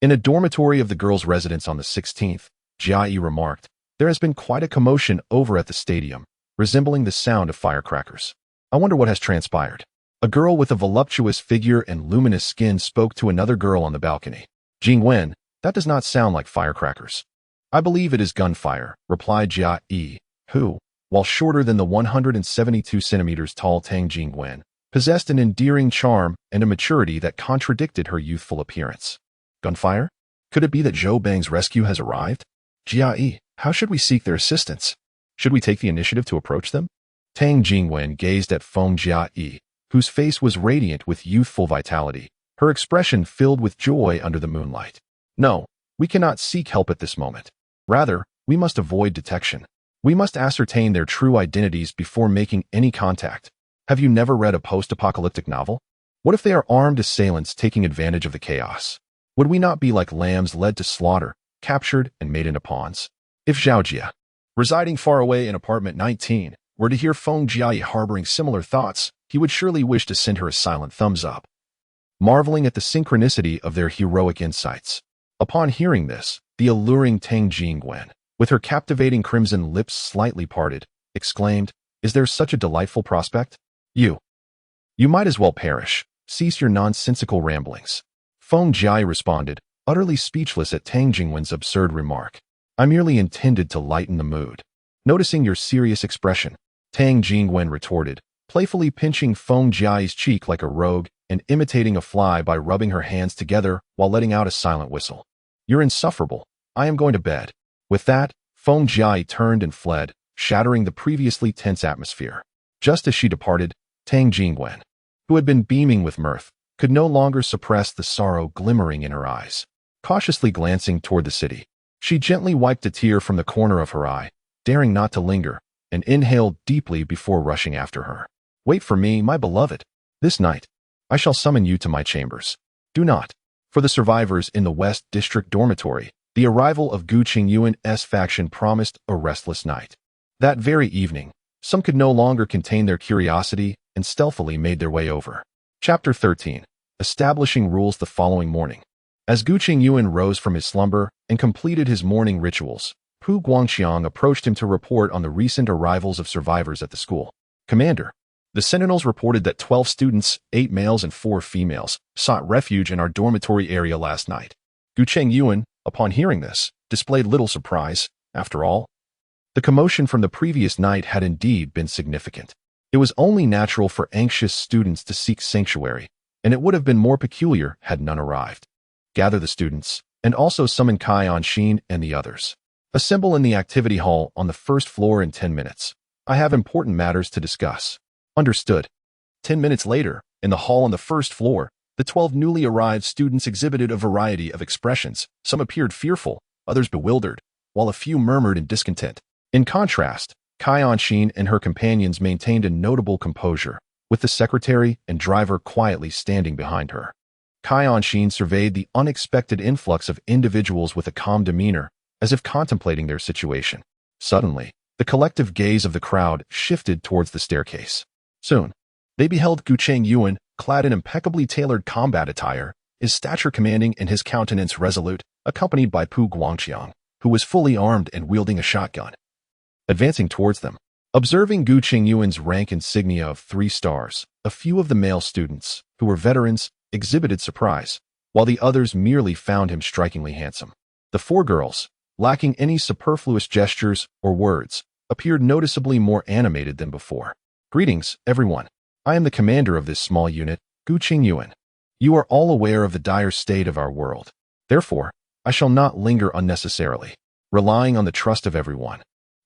In a dormitory of the girls' residence on the 16th, Jia remarked, "There has been quite a commotion over at the stadium, resembling the sound of firecrackers. I wonder what has transpired." A girl with a voluptuous figure and luminous skin spoke to another girl on the balcony. "Jingwen, that does not sound like firecrackers." "I believe it is gunfire," replied Jia Yi, who, while shorter than the 172 centimeters tall Tang Jingwen, possessed an endearing charm and a maturity that contradicted her youthful appearance. "Gunfire? Could it be that Zhou Bang's rescue has arrived? Jia Yi, how should we seek their assistance? Should we take the initiative to approach them?" Tang Jingwen gazed at Feng Jia Yi, whose face was radiant with youthful vitality, her expression filled with joy under the moonlight. "No, we cannot seek help at this moment. Rather, we must avoid detection. We must ascertain their true identities before making any contact. Have you never read a post-apocalyptic novel? What if they are armed assailants taking advantage of the chaos? Would we not be like lambs led to slaughter, captured and made into pawns?" If Zhao Jie, residing far away in apartment 19, were to hear Feng Jiayi harboring similar thoughts, he would surely wish to send her a silent thumbs up, marveling at the synchronicity of their heroic insights. Upon hearing this, the alluring Tang Jingwen, with her captivating crimson lips slightly parted, exclaimed, "Is there such a delightful prospect? You might as well perish. Cease your nonsensical ramblings." Feng Jiayi responded, utterly speechless at Tang Jingwen's absurd remark. "I merely intended to lighten the mood." Noticing your serious expression, Tang Jingwen retorted, playfully pinching Feng Jiayi's cheek like a rogue and imitating a fly by rubbing her hands together while letting out a silent whistle. "You're insufferable. I am going to bed." With that, Feng Jiayi turned and fled, shattering the previously tense atmosphere. Just as she departed, Tang Jingwen, who had been beaming with mirth, could no longer suppress the sorrow glimmering in her eyes. Cautiously glancing toward the city, she gently wiped a tear from the corner of her eye, daring not to linger, and inhaled deeply before rushing after her. "Wait for me, my beloved. This night, I shall summon you to my chambers. Do not." For the survivors in the West District Dormitory, the arrival of Gu Chengyuan's faction promised a restless night. That very evening, some could no longer contain their curiosity and stealthily made their way over. Chapter 13. Establishing rules the following morning. As Gu Chengyuan rose from his slumber and completed his morning rituals, Pu Guangxiang approached him to report on the recent arrivals of survivors at the school. "Commander, the Sentinels reported that 12 students, 8 males and 4 females, sought refuge in our dormitory area last night." Gu Chengyuan, upon hearing this, displayed little surprise. After all, the commotion from the previous night had indeed been significant. It was only natural for anxious students to seek sanctuary, and it would have been more peculiar had none arrived. Gather the students, and also summon Cai Anxin and the others. Assemble in the activity hall on the first floor in 10 minutes. I have important matters to discuss. Understood. 10 minutes later, in the hall on the first floor, the 12 newly arrived students exhibited a variety of expressions. Some appeared fearful, others bewildered, while a few murmured in discontent. In contrast, Cai Anxin and her companions maintained a notable composure, with the secretary and driver quietly standing behind her. Cai Anxin surveyed the unexpected influx of individuals with a calm demeanor, as if contemplating their situation. Suddenly, the collective gaze of the crowd shifted towards the staircase. Soon, they beheld Gu Chengyuan, clad in impeccably tailored combat attire, his stature commanding and his countenance resolute, accompanied by Pu Guangqiang, who was fully armed and wielding a shotgun. Advancing towards them, observing Gu Chengyuan's rank insignia of 3 stars, a few of the male students, who were veterans, exhibited surprise, while the others merely found him strikingly handsome. The 4 girls, lacking any superfluous gestures or words, appeared noticeably more animated than before. Greetings, everyone. I am the commander of this small unit, Gu Chengyuan. You are all aware of the dire state of our world. Therefore, I shall not linger unnecessarily, relying on the trust of everyone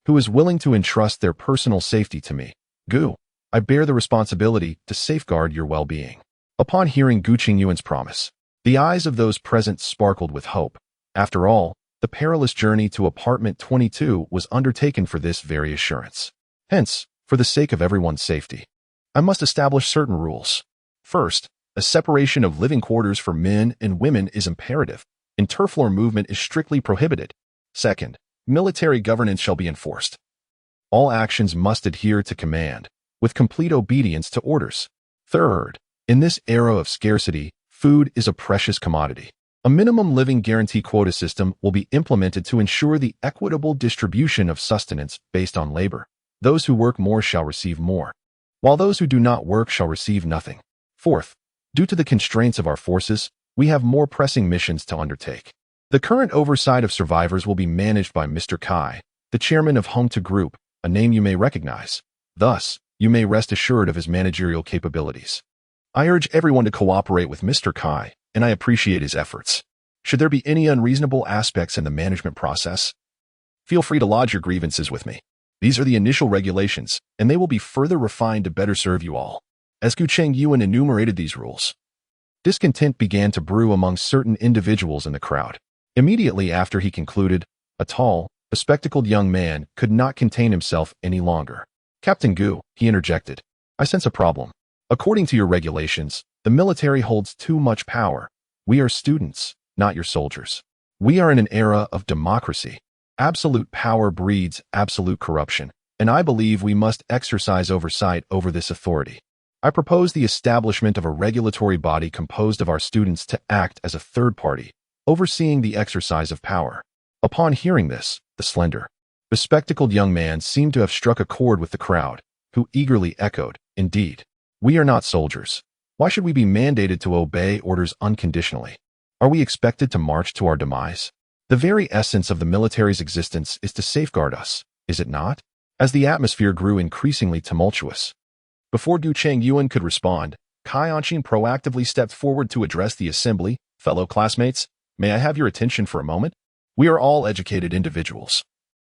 who is willing to entrust their personal safety to me. Gu, I bear the responsibility to safeguard your well-being. Upon hearing Gu Chengyuan's promise, the eyes of those present sparkled with hope. After all, the perilous journey to apartment 22 was undertaken for this very assurance. Hence, for the sake of everyone's safety, I must establish certain rules. First, a separation of living quarters for men and women is imperative. Interfloor movement is strictly prohibited. Second, military governance shall be enforced. All actions must adhere to command, with complete obedience to orders. Third, in this era of scarcity, food is a precious commodity. A minimum living guarantee quota system will be implemented to ensure the equitable distribution of sustenance based on labor. Those who work more shall receive more, while those who do not work shall receive nothing. Fourth, due to the constraints of our forces, we have more pressing missions to undertake. The current oversight of survivors will be managed by Mr. Cai, the chairman of Home to Group, a name you may recognize. Thus, you may rest assured of his managerial capabilities. I urge everyone to cooperate with Mr. Cai, and I appreciate his efforts. Should there be any unreasonable aspects in the management process, feel free to lodge your grievances with me. These are the initial regulations, and they will be further refined to better serve you all. As Gu Chengyuan enumerated these rules, discontent began to brew among certain individuals in the crowd. Immediately after he concluded, a tall, bespectacled young man could not contain himself any longer. Captain Gu, he interjected, I sense a problem. According to your regulations, the military holds too much power. We are students, not your soldiers. We are in an era of democracy. Absolute power breeds absolute corruption, and I believe we must exercise oversight over this authority. I propose the establishment of a regulatory body composed of our students to act as a third party, overseeing the exercise of power. Upon hearing this, the slender, bespectacled young man seemed to have struck a chord with the crowd, who eagerly echoed, indeed, we are not soldiers. Why should we be mandated to obey orders unconditionally? Are we expected to march to our demise? The very essence of the military's existence is to safeguard us, is it not? As the atmosphere grew increasingly tumultuous, before Gu Chengyuan could respond, Cai Anxin proactively stepped forward to address the assembly. Fellow classmates, may I have your attention for a moment? We are all educated individuals,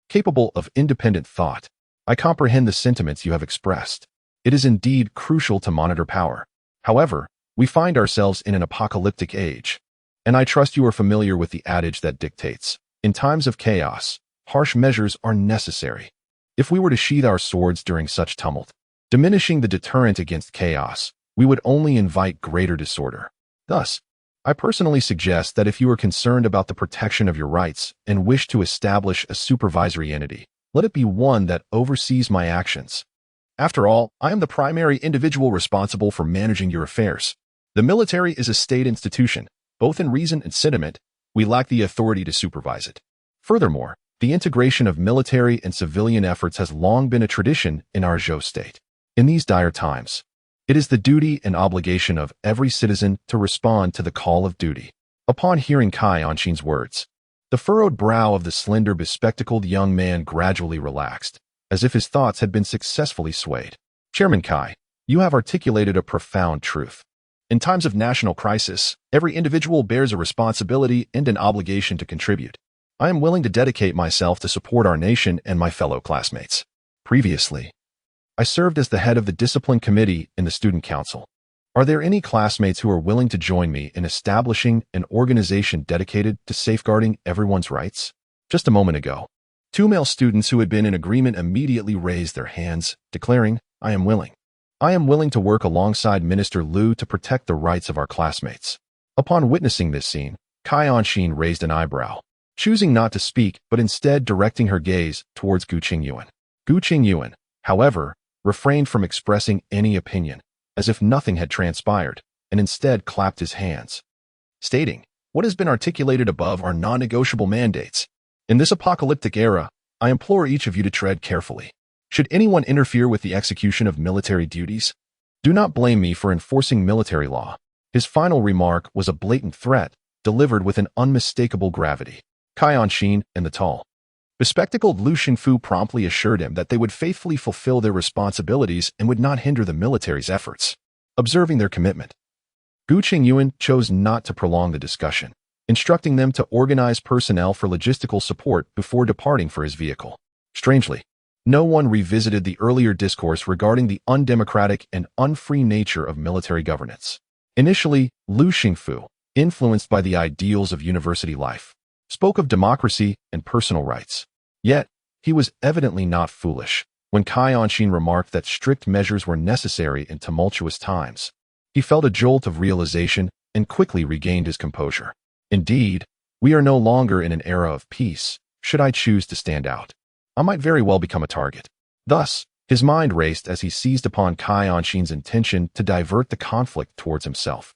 capable of independent thought. I comprehend the sentiments you have expressed. It is indeed crucial to monitor power. However, we find ourselves in an apocalyptic age, and I trust you are familiar with the adage that dictates, in times of chaos, harsh measures are necessary. If we were to sheathe our swords during such tumult, diminishing the deterrent against chaos, we would only invite greater disorder. Thus, I personally suggest that if you are concerned about the protection of your rights and wish to establish a supervisory entity, let it be one that oversees my actions. After all, I am the primary individual responsible for managing your affairs. The military is a state institution, both in reason and sentiment. We lack the authority to supervise it. Furthermore, the integration of military and civilian efforts has long been a tradition in our Zhou state. In these dire times, it is the duty and obligation of every citizen to respond to the call of duty. Upon hearing Cai Anxin's words, the furrowed brow of the slender, bespectacled young man gradually relaxed, as if his thoughts had been successfully swayed. Chairman Kai, you have articulated a profound truth. In times of national crisis, every individual bears a responsibility and an obligation to contribute. I am willing to dedicate myself to support our nation and my fellow classmates. Previously, I served as the head of the discipline committee in the student council. Are there any classmates who are willing to join me in establishing an organization dedicated to safeguarding everyone's rights? Just a moment ago, 2 male students who had been in agreement immediately raised their hands, declaring, I am willing. I am willing to work alongside Minister Liu to protect the rights of our classmates. Upon witnessing this scene, Kai Onxin raised an eyebrow, choosing not to speak but instead directing her gaze towards Gu Chengyuan. Gu Chengyuan, however, refrained from expressing any opinion, as if nothing had transpired, and instead clapped his hands, stating, what has been articulated above are non-negotiable mandates. In this apocalyptic era, I implore each of you to tread carefully. Should anyone interfere with the execution of military duties, do not blame me for enforcing military law. His final remark was a blatant threat, delivered with an unmistakable gravity. Kai Onxin and the tall, bespectacled Lu Xingfu promptly assured him that they would faithfully fulfill their responsibilities and would not hinder the military's efforts. Observing their commitment, Gu Chengyuan chose not to prolong the discussion, instructing them to organize personnel for logistical support before departing for his vehicle. Strangely, no one revisited the earlier discourse regarding the undemocratic and unfree nature of military governance. Initially, Lu Xingfu, influenced by the ideals of university life, spoke of democracy and personal rights. Yet, he was evidently not foolish when Kai Onxin remarked that strict measures were necessary in tumultuous times. He felt a jolt of realization and quickly regained his composure. Indeed, we are no longer in an era of peace. Should I choose to stand out, I might very well become a target. Thus, his mind raced as he seized upon Kai Onxin's intention to divert the conflict towards himself.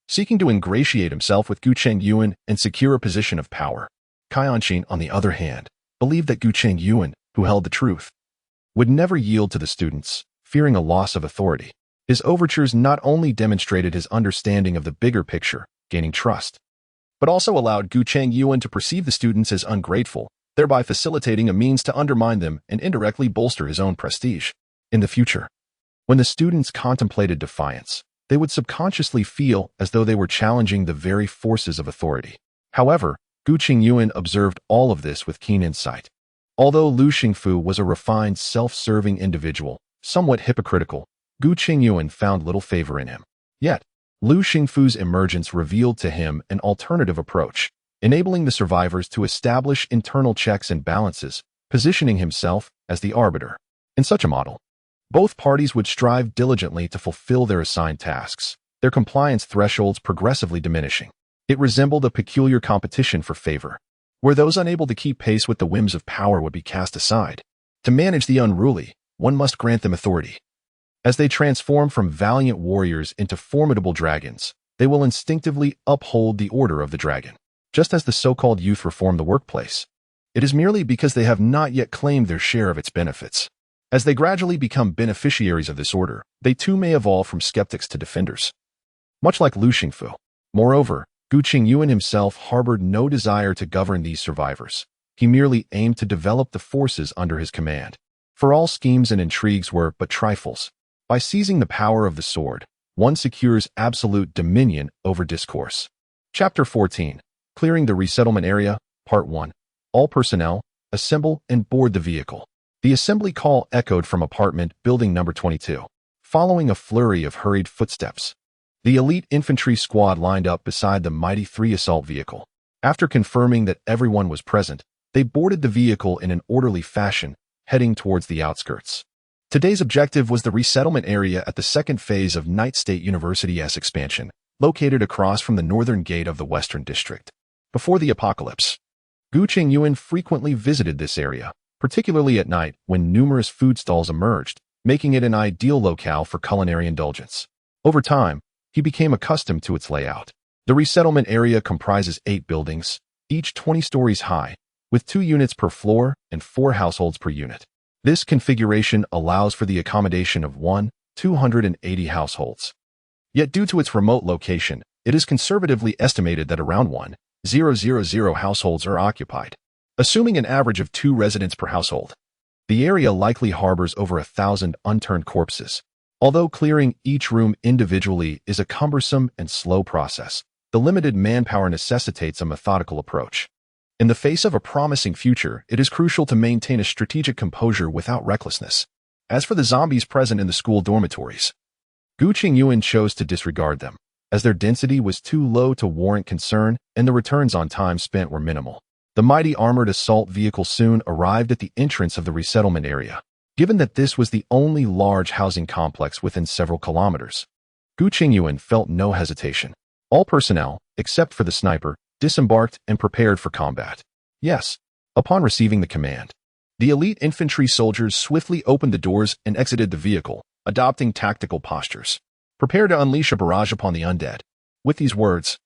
Seeking to ingratiate himself with Gu Chengyuan and secure a position of power, Kai Onxin, on the other hand, believed that Gu Chengyuan, who held the truth, would never yield to the students, fearing a loss of authority. His overtures not only demonstrated his understanding of the bigger picture, gaining trust, but also allowed Gu Chengyuan to perceive the students as ungrateful, thereby facilitating a means to undermine them and indirectly bolster his own prestige. In the future, when the students contemplated defiance, they would subconsciously feel as though they were challenging the very forces of authority. However, Gu Chengyuan observed all of this with keen insight. Although Lu Xingfu was a refined, self-serving individual, somewhat hypocritical, Gu Chengyuan found little favor in him. Yet, Lu Xingfu's emergence revealed to him an alternative approach, enabling the survivors to establish internal checks and balances, positioning himself as the arbiter. In such a model, both parties would strive diligently to fulfill their assigned tasks, their compliance thresholds progressively diminishing. It resembled a peculiar competition for favor, where those unable to keep pace with the whims of power would be cast aside. To manage the unruly, one must grant them authority. As they transform from valiant warriors into formidable dragons, they will instinctively uphold the order of the dragon. Just as the so-called youth reform the workplace, it is merely because they have not yet claimed their share of its benefits. As they gradually become beneficiaries of this order, they too may evolve from skeptics to defenders. Much like Lu Xingfu. Moreover, Gu Chengyuan himself harbored no desire to govern these survivors. He merely aimed to develop the forces under his command. For all schemes and intrigues were but trifles. By seizing the power of the sword, one secures absolute dominion over discourse. Chapter 14. Clearing the Resettlement Area, Part 1. All personnel, assemble and board the vehicle. The assembly call echoed from apartment building number 22. Following a flurry of hurried footsteps, the elite infantry squad lined up beside the mighty 3 assault vehicle. After confirming that everyone was present, they boarded the vehicle in an orderly fashion, heading towards the outskirts. Today's objective was the resettlement area at the second phase of Night State University's expansion, located across from the northern gate of the Western District. Before the apocalypse, Gu Chengyuan frequently visited this area, particularly at night when numerous food stalls emerged, making it an ideal locale for culinary indulgence. Over time, he became accustomed to its layout. The resettlement area comprises 8 buildings, each 20 stories high, with 2 units per floor and 4 households per unit. This configuration allows for the accommodation of 280 households. Yet due to its remote location, it is conservatively estimated that around 1,000 households are occupied. Assuming an average of 2 residents per household, The area likely harbors over 1,000 unturned corpses. Although clearing each room individually is a cumbersome and slow process, the limited manpower necessitates a methodical approach. In the face of a promising future, it is crucial to maintain a strategic composure without recklessness. As for the zombies present in the school dormitories, Gu Chengyuan chose to disregard them, as their density was too low to warrant concern and the returns on time spent were minimal. The mighty armored assault vehicle soon arrived at the entrance of the resettlement area. Given that this was the only large housing complex within several kilometers, Gu Chengyuan felt no hesitation. All personnel, except for the sniper, disembarked and prepared for combat. Yes, upon receiving the command, the elite infantry soldiers swiftly opened the doors and exited the vehicle, adopting tactical postures. Prepare to unleash a barrage upon the undead. With these words,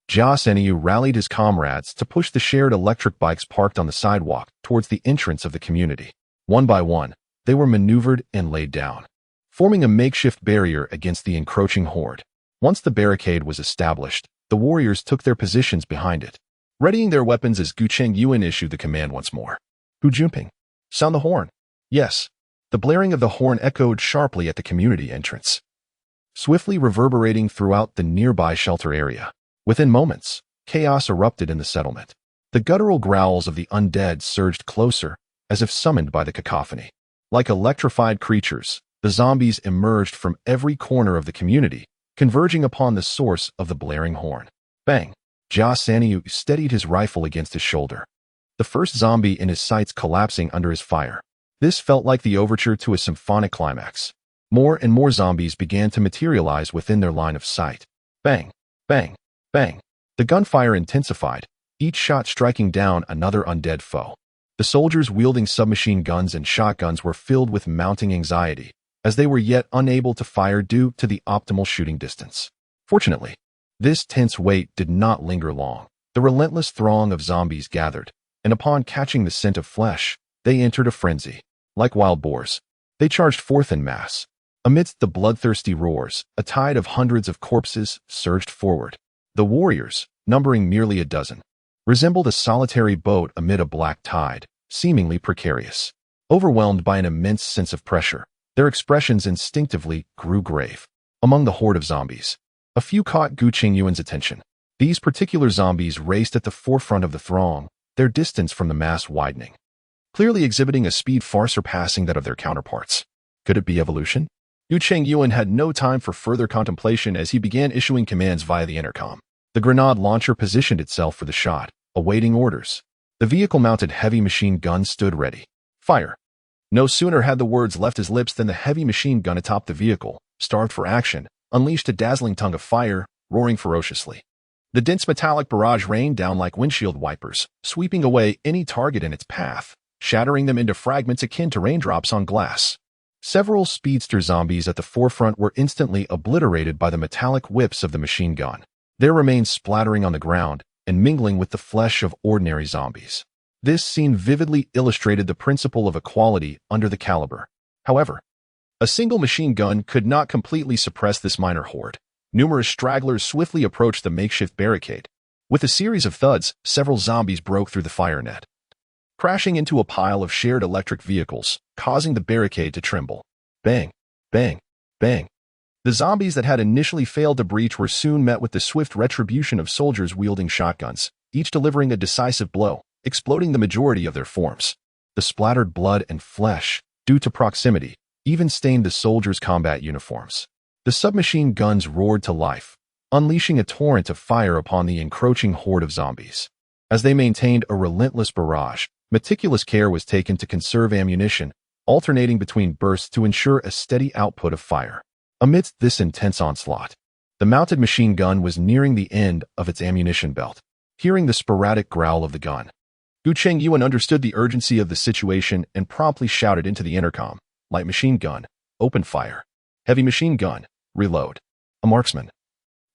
Gu Chengyuan rallied his comrades to push the shared electric bikes parked on the sidewalk towards the entrance of the community. One by one, they were maneuvered and laid down, forming a makeshift barrier against the encroaching horde. Once the barricade was established, the warriors took their positions behind it, readying their weapons as Gu Chengyuan issued the command once more. Gu Junping, sound the horn. Yes, the blaring of the horn echoed sharply at the community entrance, swiftly reverberating throughout the nearby shelter area. Within moments, chaos erupted in the settlement. The guttural growls of the undead surged closer, as if summoned by the cacophony. Like electrified creatures, the zombies emerged from every corner of the community, converging upon the source of the blaring horn. Bang! Gu Chengyuan steadied his rifle against his shoulder, the first zombie in his sights collapsing under his fire. This felt like the overture to a symphonic climax. More and more zombies began to materialize within their line of sight. Bang! Bang! Bang! The gunfire intensified, each shot striking down another undead foe. The soldiers wielding submachine guns and shotguns were filled with mounting anxiety, as they were yet unable to fire due to the optimal shooting distance. Fortunately, this tense wait did not linger long. The relentless throng of zombies gathered, and upon catching the scent of flesh, they entered a frenzy. Like wild boars, they charged forth en masse. Amidst the bloodthirsty roars, a tide of hundreds of corpses surged forward. The warriors, numbering merely a dozen, resembled a solitary boat amid a black tide, seemingly precarious. Overwhelmed by an immense sense of pressure, their expressions instinctively grew grave. Among the horde of zombies, a few caught Gu Chengyuan's attention. These particular zombies raced at the forefront of the throng, their distance from the mass widening, clearly exhibiting a speed far surpassing that of their counterparts. Could it be evolution? Gu Chengyuan had no time for further contemplation as he began issuing commands via the intercom. The grenade launcher positioned itself for the shot, awaiting orders. The vehicle-mounted heavy machine gun stood ready. Fire! No sooner had the words left his lips than the heavy machine gun atop the vehicle, starved for action, unleashed a dazzling tongue of fire, roaring ferociously. The dense metallic barrage rained down like windshield wipers, sweeping away any target in its path, shattering them into fragments akin to raindrops on glass. Several speedster zombies at the forefront were instantly obliterated by the metallic whips of the machine gun, their remains splattering on the ground and mingling with the flesh of ordinary zombies. This scene vividly illustrated the principle of equality under the caliber. However, a single machine gun could not completely suppress this minor horde. Numerous stragglers swiftly approached the makeshift barricade. With a series of thuds, several zombies broke through the fire net, crashing into a pile of shared electric vehicles, causing the barricade to tremble. Bang! Bang! Bang! The zombies that had initially failed to breach were soon met with the swift retribution of soldiers wielding shotguns, each delivering a decisive blow, exploding the majority of their forms. The splattered blood and flesh, due to proximity, even stained the soldiers' combat uniforms. The submachine guns roared to life, unleashing a torrent of fire upon the encroaching horde of zombies. As they maintained a relentless barrage, meticulous care was taken to conserve ammunition, alternating between bursts to ensure a steady output of fire. Amidst this intense onslaught, the mounted machine gun was nearing the end of its ammunition belt. Hearing the sporadic growl of the gun, Gu Chengyuan understood the urgency of the situation and promptly shouted into the intercom, "Light machine gun, open fire. Heavy machine gun, reload." A marksman,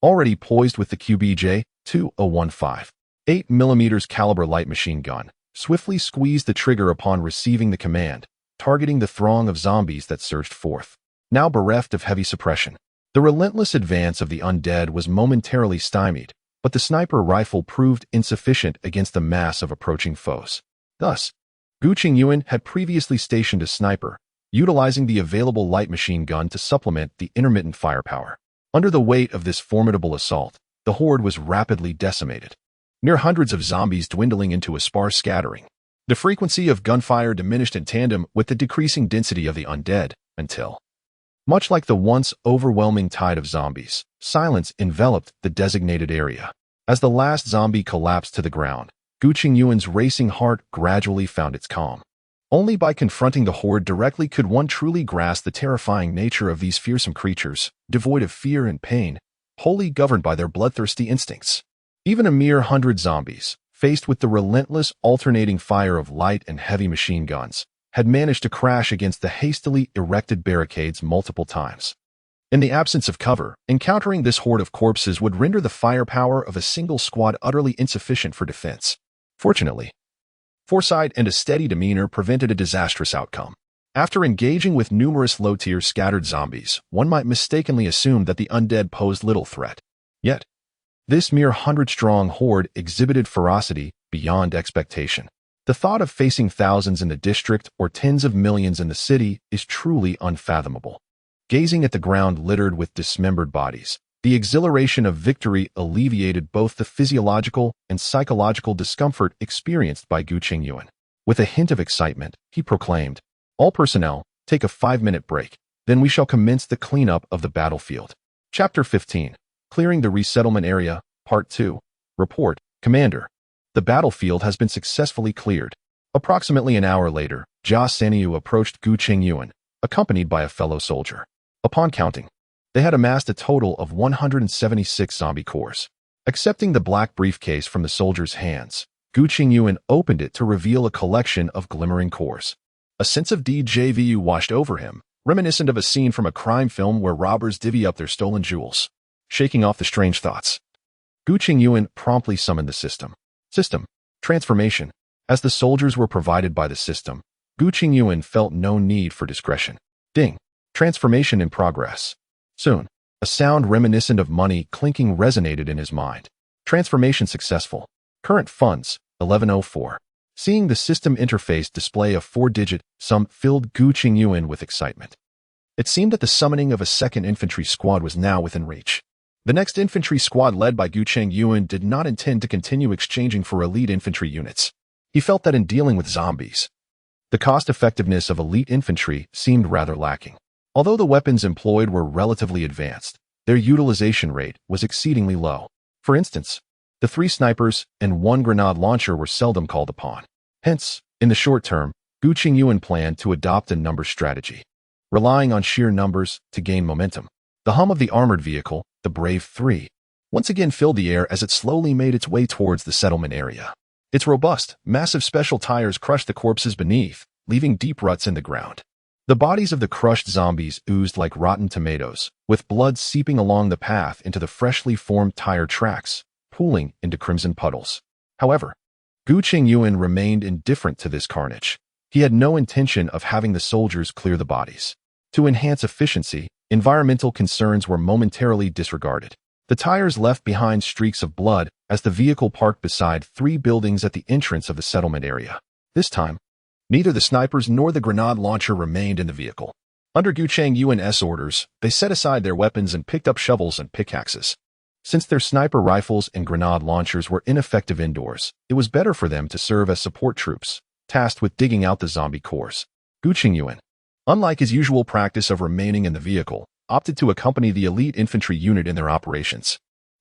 already poised with the QBJ-2015 8mm caliber light machine gun, swiftly squeezed the trigger upon receiving the command, targeting the throng of zombies that surged forth. Now bereft of heavy suppression, the relentless advance of the undead was momentarily stymied, but the sniper rifle proved insufficient against the mass of approaching foes. Thus, Gu Gu Chengyuan had previously stationed a sniper, utilizing the available light machine gun to supplement the intermittent firepower. Under the weight of this formidable assault, the horde was rapidly decimated, mere hundreds of zombies dwindling into a sparse scattering. The frequency of gunfire diminished in tandem with the decreasing density of the undead, until, much like the once overwhelming tide of zombies, silence enveloped the designated area. As the last zombie collapsed to the ground, Gu Chengyuan's racing heart gradually found its calm. Only by confronting the horde directly could one truly grasp the terrifying nature of these fearsome creatures, devoid of fear and pain, wholly governed by their bloodthirsty instincts. Even a mere 100 zombies, faced with the relentless alternating fire of light and heavy machine guns, had managed to crash against the hastily erected barricades multiple times. In the absence of cover, encountering this horde of corpses would render the firepower of a single squad utterly insufficient for defense. Fortunately, foresight and a steady demeanor prevented a disastrous outcome. After engaging with numerous low-tier scattered zombies, one might mistakenly assume that the undead posed little threat. Yet, this mere 100-strong horde exhibited ferocity beyond expectation. The thought of facing thousands in the district or tens of millions in the city is truly unfathomable. Gazing at the ground littered with dismembered bodies, the exhilaration of victory alleviated both the physiological and psychological discomfort experienced by Gu Chengyuan. With a hint of excitement, he proclaimed, "All personnel, take a 5-minute break, then we shall commence the cleanup of the battlefield." Chapter 15. Clearing the Resettlement Area, Part 2. Report, Commander. The battlefield has been successfully cleared. Approximately an hour later, Gu Chengyuan approached Gu Chengyuan, accompanied by a fellow soldier. Upon counting, they had amassed a total of 176 zombie cores. Accepting the black briefcase from the soldier's hands, Gu Chengyuan opened it to reveal a collection of glimmering cores. A sense of déjà vu washed over him, reminiscent of a scene from a crime film where robbers divvy up their stolen jewels. Shaking off the strange thoughts, Gu Chengyuan promptly summoned the system. Transformation. As the soldiers were provided by the system, Gu Chengyuan felt no need for discretion. Ding. Transformation in progress. Soon, a sound reminiscent of money clinking resonated in his mind. Transformation successful. Current funds, 1104. Seeing the system interface display a 4-digit sum filled Gu Chengyuan with excitement. It seemed that the summoning of a second infantry squad was now within reach. The next infantry squad led by Gu Chengyuan did not intend to continue exchanging for elite infantry units. He felt that in dealing with zombies, the cost-effectiveness of elite infantry seemed rather lacking. Although the weapons employed were relatively advanced, their utilization rate was exceedingly low. For instance, the 3 snipers and 1 grenade launcher were seldom called upon. Hence, in the short term, Gu Chengyuan planned to adopt a numbers strategy, relying on sheer numbers to gain momentum. The hum of the armored vehicle, the Brave 3, once again filled the air as it slowly made its way towards the settlement area. Its robust, massive special tires crushed the corpses beneath, leaving deep ruts in the ground. The bodies of the crushed zombies oozed like rotten tomatoes, with blood seeping along the path into the freshly formed tire tracks, pooling into crimson puddles. However, Gu Chengyuan remained indifferent to this carnage. He had no intention of having the soldiers clear the bodies. To enhance efficiency, environmental concerns were momentarily disregarded. The tires left behind streaks of blood as the vehicle parked beside 3 buildings at the entrance of the settlement area. This time, neither the snipers nor the grenade launcher remained in the vehicle. Under Gu Chengyuan's orders, they set aside their weapons and picked up shovels and pickaxes. Since their sniper rifles and grenade launchers were ineffective indoors, it was better for them to serve as support troops, tasked with digging out the zombie cores. Gu Chengyuan, unlike his usual practice of remaining in the vehicle, opted to accompany the elite infantry unit in their operations.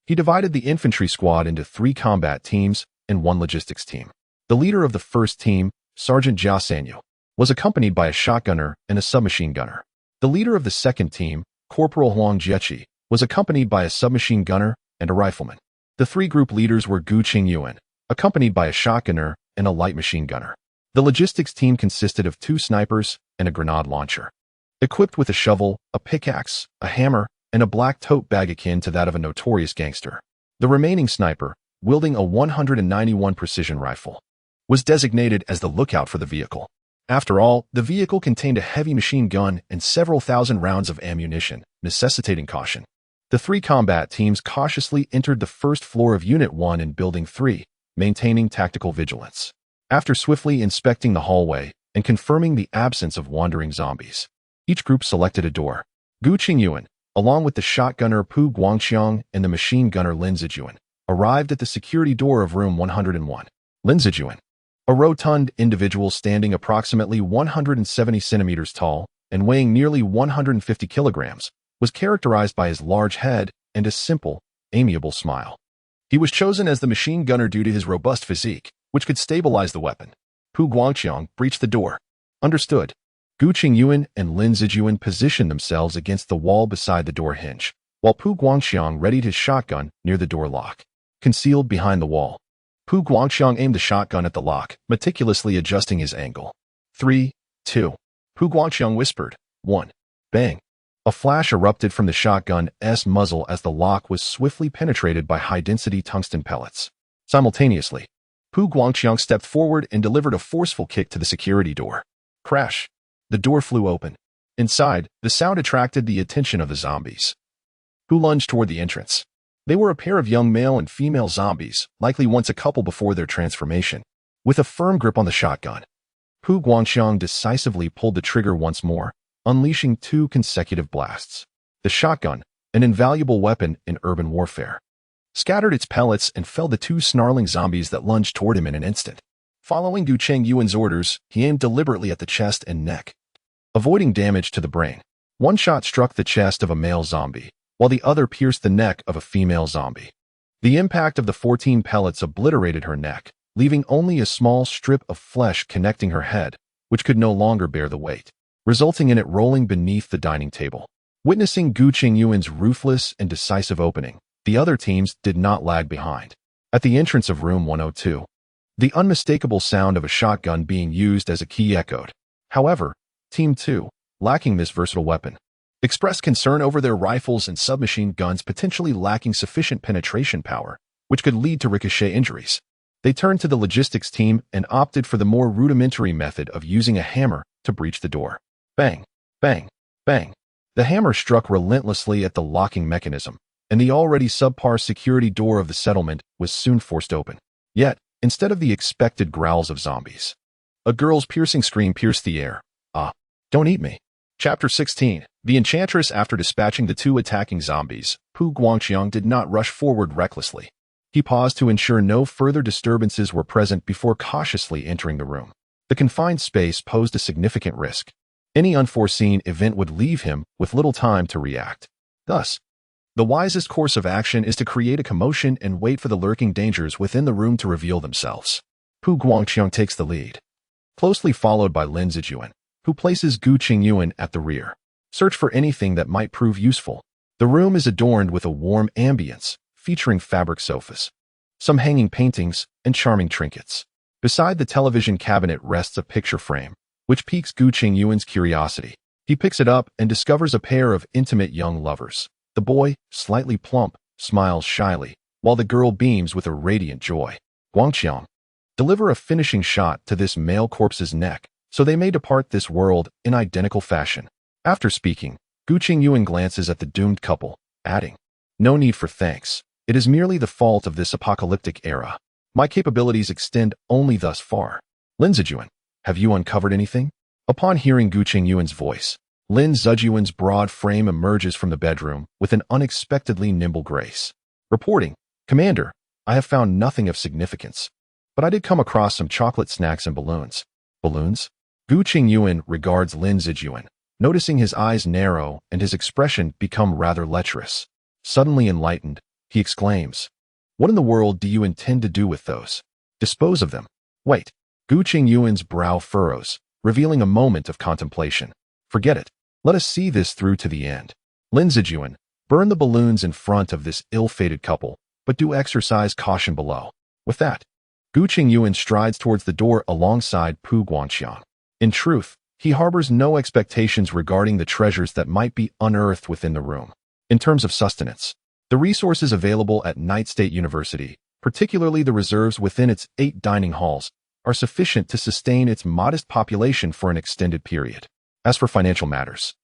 He divided the infantry squad into 3 combat teams and 1 logistics team. The leader of the first team, Sergeant Gu Chengyuan, was accompanied by a shotgunner and a submachine gunner. The leader of the second team, Corporal Huang Jiechi, was accompanied by a submachine gunner and a rifleman. The 3 group leaders were Gu Chengyuan, accompanied by a shotgunner and a light machine gunner. The logistics team consisted of 2 snipers and a grenade launcher. Equipped with a shovel, a pickaxe, a hammer, and a black tote bag akin to that of a notorious gangster. The remaining sniper, wielding a 191 precision rifle, was designated as the lookout for the vehicle. After all, the vehicle contained a heavy machine gun and several thousand rounds of ammunition, necessitating caution. The 3 combat teams cautiously entered the first floor of Unit 1 in Building 3, maintaining tactical vigilance. After swiftly inspecting the hallway and confirming the absence of wandering zombies, each group selected a door. Gu Chengyuan, along with the shotgunner Pu Guangxiang and the machine gunner Lin Zijuan, arrived at the security door of room 101. Lin Zijuan, a rotund individual standing approximately 170 centimeters tall and weighing nearly 150 kilograms, was characterized by his large head and a simple, amiable smile. He was chosen as the machine gunner due to his robust physique, which could stabilize the weapon. Pu Guangxiang breached the door. Understood. Gu Chengyuan and Lin Zijuan positioned themselves against the wall beside the door hinge, while Pu Guangxiang readied his shotgun near the door lock. Concealed behind the wall, Pu Guangxiang aimed the shotgun at the lock, meticulously adjusting his angle. 3, 2. Pu Guangxiang whispered. 1. Bang. A flash erupted from the shotgun's muzzle as the lock was swiftly penetrated by high-density tungsten pellets. Simultaneously, Pu Guangxiang stepped forward and delivered a forceful kick to the security door. Crash. The door flew open. Inside, the sound attracted the attention of the zombies, who lunged toward the entrance. They were a pair of young male and female zombies, likely once a couple before their transformation. With a firm grip on the shotgun, Pu Guangxiang decisively pulled the trigger once more, unleashing 2 consecutive blasts. The shotgun, an invaluable weapon in urban warfare, scattered its pellets and felled the 2 snarling zombies that lunged toward him in an instant. Following Gu Chengyuan's orders, he aimed deliberately at the chest and neck, avoiding damage to the brain. One shot struck the chest of a male zombie, while the other pierced the neck of a female zombie. The impact of the 14 pellets obliterated her neck, leaving only a small strip of flesh connecting her head, which could no longer bear the weight, resulting in it rolling beneath the dining table. Witnessing Gu Chengyuan's ruthless and decisive opening, the other teams did not lag behind. At the entrance of room 102, the unmistakable sound of a shotgun being used as a key echoed. However, Team 2, lacking this versatile weapon, expressed concern over their rifles and submachine guns potentially lacking sufficient penetration power, which could lead to ricochet injuries. They turned to the logistics team and opted for the more rudimentary method of using a hammer to breach the door. Bang, bang, bang. The hammer struck relentlessly at the locking mechanism, and the already subpar security door of the settlement was soon forced open. Yet, instead of the expected growls of zombies, a girl's piercing scream pierced the air. Ah, don't eat me. Chapter 16. The Enchantress. After dispatching the 2 attacking zombies, Pu Guangxiang did not rush forward recklessly. He paused to ensure no further disturbances were present before cautiously entering the room. The confined space posed a significant risk. Any unforeseen event would leave him with little time to react. Thus, the wisest course of action is to create a commotion and wait for the lurking dangers within the room to reveal themselves. Pu Guangxiang takes the lead, closely followed by Lin Zijuan, who places Gu Chengyuan at the rear. Search for anything that might prove useful. The room is adorned with a warm ambience, featuring fabric sofas, some hanging paintings, and charming trinkets. Beside the television cabinet rests a picture frame, which piques Gu Chengyuan's curiosity. He picks it up and discovers a pair of intimate young lovers. The boy, slightly plump, smiles shyly, while the girl beams with a radiant joy. Guangxiang, deliver a finishing shot to this male corpse's neck, so they may depart this world in identical fashion. After speaking, Gu Chengyuan glances at the doomed couple, adding, no need for thanks. It is merely the fault of this apocalyptic era. My capabilities extend only thus far. Lin Zijuan, have you uncovered anything? Upon hearing Gu Chengyuan's voice, Lin Zijuan's broad frame emerges from the bedroom with an unexpectedly nimble grace. Reporting, Commander, I have found nothing of significance, but I did come across some chocolate snacks and balloons. Balloons? Gu Chengyuan regards Lin Zijuan, noticing his eyes narrow and his expression become rather lecherous. Suddenly enlightened, he exclaims, what in the world do you intend to do with those? Dispose of them. Wait. Gu Chengyuan's brow furrows, revealing a moment of contemplation. Forget it. Let us see this through to the end. Lin Zijuan, burn the balloons in front of this ill-fated couple, but do exercise caution below. With that, Gu Chengyuan strides towards the door alongside Pu Guangxiang. In truth, he harbors no expectations regarding the treasures that might be unearthed within the room. In terms of sustenance, the resources available at Night State University, particularly the reserves within its 8 dining halls, are sufficient to sustain its modest population for an extended period. As for financial matters,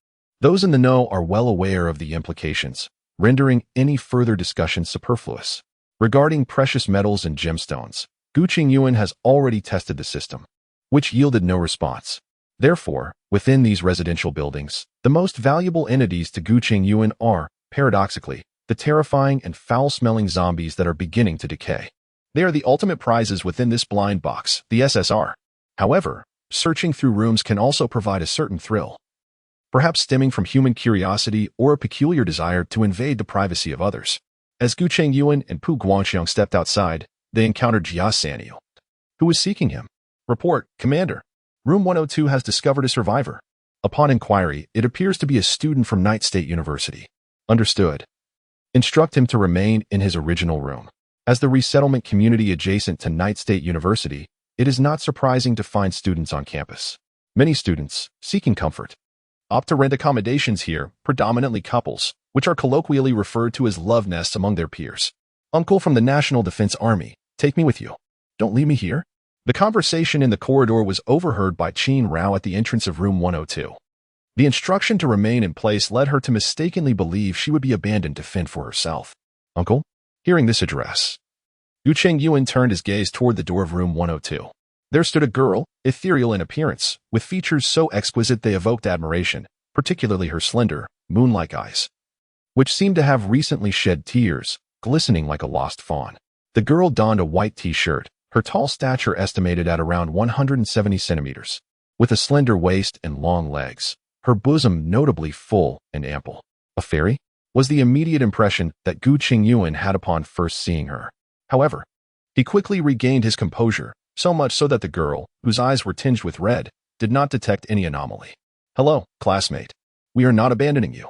those in the know are well aware of the implications, rendering any further discussion superfluous. Regarding precious metals and gemstones, Gu Chengyuan has already tested the system, which yielded no response. Therefore, within these residential buildings, the most valuable entities to Gu Chengyuan are, paradoxically, the terrifying and foul-smelling zombies that are beginning to decay. They are the ultimate prizes within this blind box, the SSR. However, searching through rooms can also provide a certain thrill, perhaps stemming from human curiosity or a peculiar desire to invade the privacy of others. As Gu Chengyuan and Pu Guangxiang stepped outside, they encountered Jia Sanyu, who was seeking him. Report, Commander. Room 102 has discovered a survivor. Upon inquiry, it appears to be a student from Night State University. Understood. Instruct him to remain in his original room. As the resettlement community adjacent to Night State University, it is not surprising to find students on campus. Many students, seeking comfort, opt to rent accommodations here, predominantly couples, which are colloquially referred to as love nests among their peers. Uncle from the National Defense Army, take me with you. Don't leave me here. The conversation in the corridor was overheard by Qin Rao at the entrance of room 102. The instruction to remain in place led her to mistakenly believe she would be abandoned to fend for herself. Uncle? Hearing this address, Gu Chengyuan turned his gaze toward the door of room 102. There stood a girl, ethereal in appearance, with features so exquisite they evoked admiration, particularly her slender, moon-like eyes, which seemed to have recently shed tears, glistening like a lost fawn. The girl donned a white t-shirt, her tall stature estimated at around 170 centimeters, with a slender waist and long legs, her bosom notably full and ample. A fairy? Was the immediate impression that Gu Chengyuan had upon first seeing her. However, he quickly regained his composure, so much so that the girl, whose eyes were tinged with red, did not detect any anomaly. Hello, classmate. We are not abandoning you.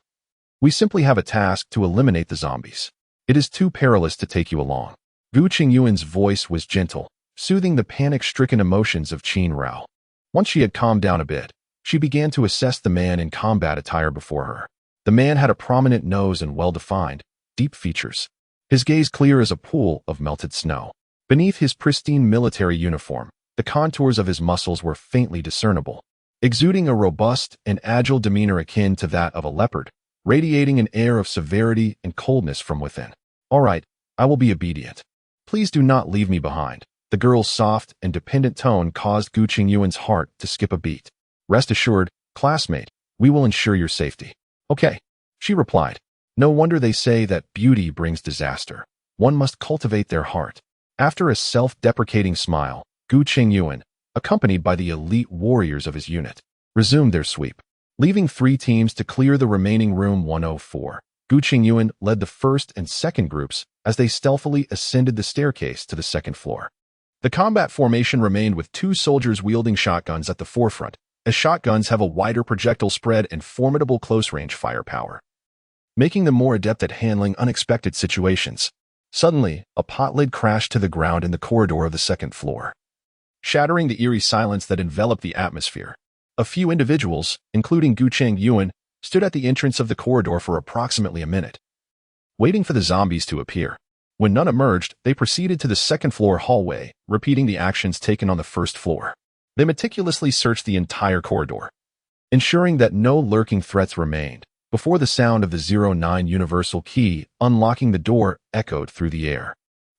We simply have a task to eliminate the zombies. It is too perilous to take you along. Gu Chengyuan's voice was gentle, soothing the panic-stricken emotions of Qin Rao. Once she had calmed down a bit, she began to assess the man in combat attire before her. The man had a prominent nose and well-defined, deep features, his gaze clear as a pool of melted snow. Beneath his pristine military uniform, the contours of his muscles were faintly discernible, exuding a robust and agile demeanor akin to that of a leopard, radiating an air of severity and coldness from within. All right, I will be obedient. Please do not leave me behind. The girl's soft and dependent tone caused Gu Chengyuan's heart to skip a beat. Rest assured, classmate, we will ensure your safety. Okay, she replied. No wonder they say that beauty brings disaster. One must cultivate their heart. After a self-deprecating smile, Gu Chengyuan, accompanied by the elite warriors of his unit, resumed their sweep. Leaving 3 teams to clear the remaining room 104, Gu Chengyuan led the first and second groups as they stealthily ascended the staircase to the second floor. The combat formation remained with 2 soldiers wielding shotguns at the forefront, as shotguns have a wider projectile spread and formidable close-range firepower, making them more adept at handling unexpected situations. Suddenly, a pot lid crashed to the ground in the corridor of the second floor, shattering the eerie silence that enveloped the atmosphere. A few individuals, including Gu Chengyuan, stood at the entrance of the corridor for approximately a minute, waiting for the zombies to appear. When none emerged, they proceeded to the second-floor hallway, repeating the actions taken on the first floor. They meticulously searched the entire corridor, ensuring that no lurking threats remained, before the sound of the 09 universal key unlocking the door echoed through the air.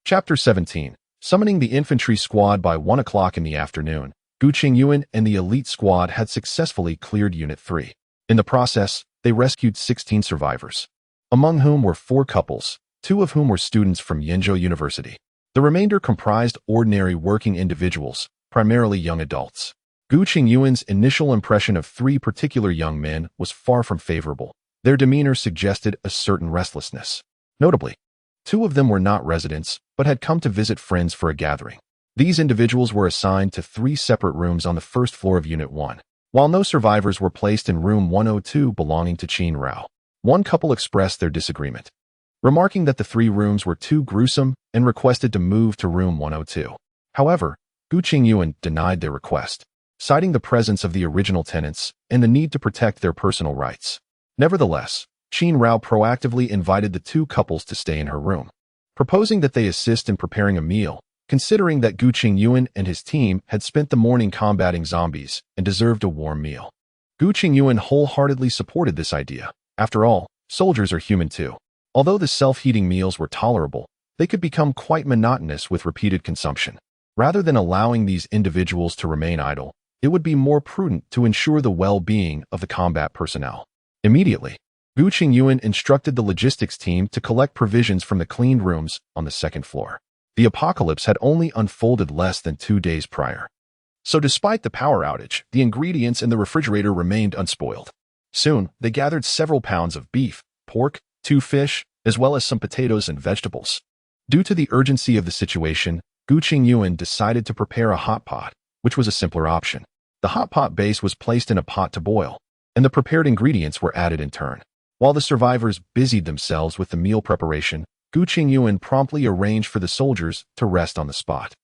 Chapter 17. Summoning the infantry squad by 1 o'clock in the afternoon, Gu Chengyuan and the elite squad had successfully cleared Unit 3. In the process, they rescued 16 survivors, among whom were 4 couples, 2 of whom were students from Yenzhou University. The remainder comprised ordinary working individuals, primarily young adults. Gu Chengyuan's initial impression of 3 particular young men was far from favorable. Their demeanor suggested a certain restlessness. Notably, 2 of them were not residents, but had come to visit friends for a gathering. These individuals were assigned to 3 separate rooms on the first floor of Unit 1, while no survivors were placed in room 102 belonging to Qin Rao. One couple expressed their disagreement, remarking that the 3 rooms were too gruesome and requested to move to room 102. However, Gu Chengyuan denied their request, citing the presence of the original tenants and the need to protect their personal rights. Nevertheless, Qin Rao proactively invited the 2 couples to stay in her room, proposing that they assist in preparing a meal, considering that Gu Chengyuan and his team had spent the morning combating zombies and deserved a warm meal. Gu Chengyuan wholeheartedly supported this idea. After all, soldiers are human too. Although the self-heating meals were tolerable, they could become quite monotonous with repeated consumption. Rather than allowing these individuals to remain idle, it would be more prudent to ensure the well-being of the combat personnel. Immediately, Gu Chengyuan instructed the logistics team to collect provisions from the cleaned rooms on the second floor. The apocalypse had only unfolded less than 2 days prior. So despite the power outage, the ingredients in the refrigerator remained unspoiled. Soon, they gathered several pounds of beef, pork, 2 fish, as well as some potatoes and vegetables. Due to the urgency of the situation, Gu Chengyuan decided to prepare a hot pot, which was a simpler option. The hot pot base was placed in a pot to boil, and the prepared ingredients were added in turn. While the survivors busied themselves with the meal preparation, Gu Chengyuan promptly arranged for the soldiers to rest on the spot.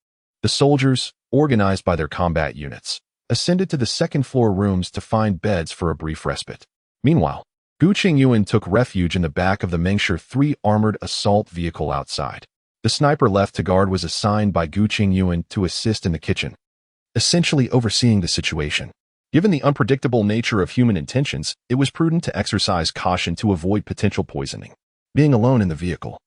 The soldiers, organized by their combat units, ascended to the second-floor rooms to find beds for a brief respite. Meanwhile, Gu Chengyuan took refuge in the back of the Mengshi 3 armored assault vehicle outside. The sniper left to guard was assigned by Gu Chengyuan to assist in the kitchen, essentially overseeing the situation. Given the unpredictable nature of human intentions, it was prudent to exercise caution to avoid potential poisoning. Being alone in the vehicle,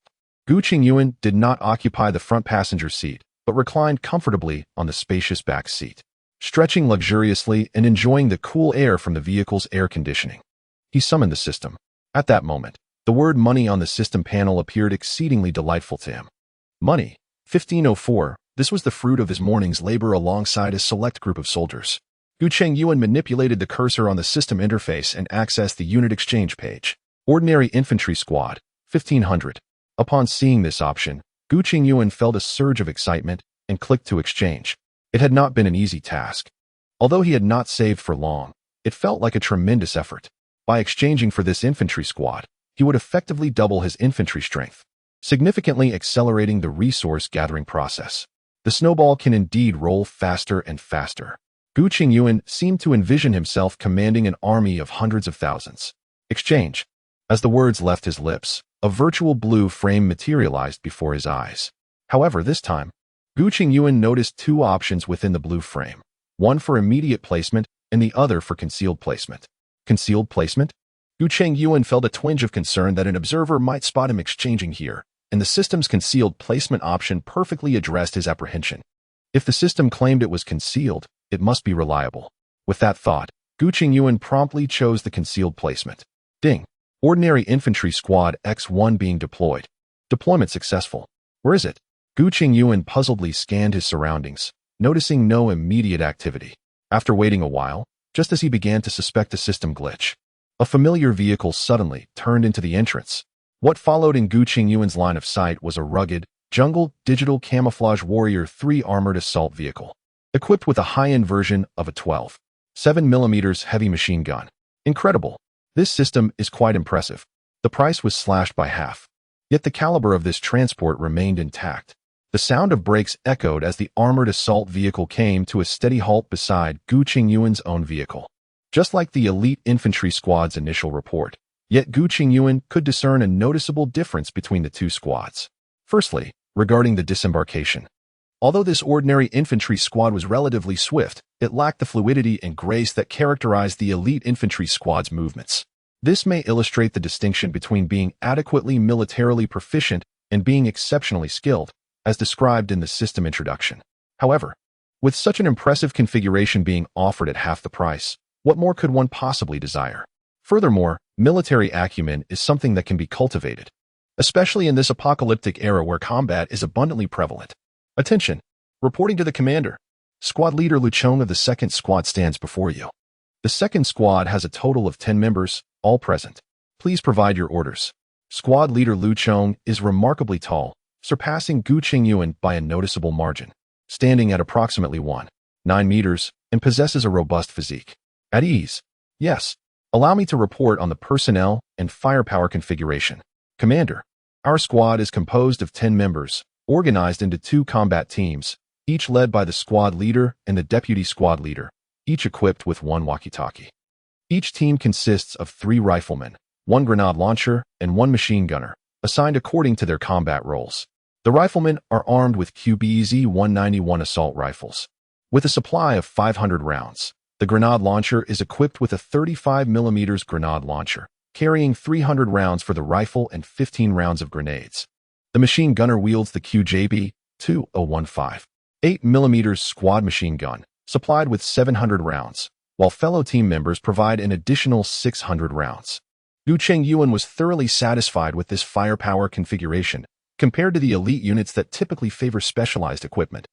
Gu Chengyuan did not occupy the front passenger seat, but reclined comfortably on the spacious back seat, stretching luxuriously and enjoying the cool air from the vehicle's air conditioning. He summoned the system. At that moment, the word money on the system panel appeared exceedingly delightful to him. Money. 1504. This was the fruit of his morning's labor alongside a select group of soldiers. Gu Chengyuan manipulated the cursor on the system interface and accessed the unit exchange page. Ordinary infantry squad. 1500. Upon seeing this option, Gu Chengyuan felt a surge of excitement and clicked to exchange. It had not been an easy task. Although he had not saved for long, it felt like a tremendous effort. By exchanging for this infantry squad, he would effectively double his infantry strength, significantly accelerating the resource gathering process. The snowball can indeed roll faster and faster. Gu Chengyuan seemed to envision himself commanding an army of hundreds of thousands. Exchange. As the words left his lips, a virtual blue frame materialized before his eyes. However, this time, Gu Chengyuan noticed 2 options within the blue frame, one for immediate placement and the other for concealed placement. Concealed placement? Gu Chengyuan felt a twinge of concern that an observer might spot him exchanging here, and the system's concealed placement option perfectly addressed his apprehension. If the system claimed it was concealed, it must be reliable. With that thought, Gu Chengyuan promptly chose the concealed placement. Ding. Ordinary infantry squad X1 being deployed. Deployment successful. Where is it? Gu Chengyuan puzzledly scanned his surroundings, noticing no immediate activity. After waiting a while, just as he began to suspect a system glitch, a familiar vehicle suddenly turned into the entrance. What followed in Gu Chengyuan's line of sight was a rugged, jungle digital camouflage Warrior 3 armored assault vehicle, equipped with a high-end version of a 12.7mm heavy machine gun. Incredible. This system is quite impressive. The price was slashed by half. Yet the caliber of this transport remained intact. The sound of brakes echoed as the armored assault vehicle came to a steady halt beside Gu Chengyuan's own vehicle. Just like the elite infantry squad's initial report, yet Gu Chengyuan could discern a noticeable difference between the 2 squads. Firstly, regarding the disembarkation. Although this ordinary infantry squad was relatively swift, it lacked the fluidity and grace that characterized the elite infantry squad's movements. This may illustrate the distinction between being adequately militarily proficient and being exceptionally skilled, as described in the system introduction. However, with such an impressive configuration being offered at half the price, what more could one possibly desire? Furthermore, military acumen is something that can be cultivated, especially in this apocalyptic era where combat is abundantly prevalent. Attention! Reporting to the commander. Squad leader Lu Chong of the 2nd Squad stands before you. The 2nd Squad has a total of 10 members, all present. Please provide your orders. Squad leader Lu Chong is remarkably tall, surpassing Gu Chengyuan by a noticeable margin, standing at approximately 1.9 meters, and possesses a robust physique. At ease. Yes. Allow me to report on the personnel and firepower configuration. Commander, our squad is composed of 10 members, organized into 2 combat teams, each led by the squad leader and the deputy squad leader, each equipped with 1 walkie-talkie. Each team consists of 3 riflemen, 1 grenade launcher, and 1 machine gunner, assigned according to their combat roles. The riflemen are armed with QBZ-191 assault rifles, with a supply of 500 rounds. The grenade launcher is equipped with a 35mm grenade launcher, carrying 300 rounds for the rifle and 15 rounds of grenades. The machine gunner wields the QJB-2015 8mm squad machine gun, supplied with 700 rounds, while fellow team members provide an additional 600 rounds. Gu Chengyuan was thoroughly satisfied with this firepower configuration, compared to the elite units that typically favor specialized equipment.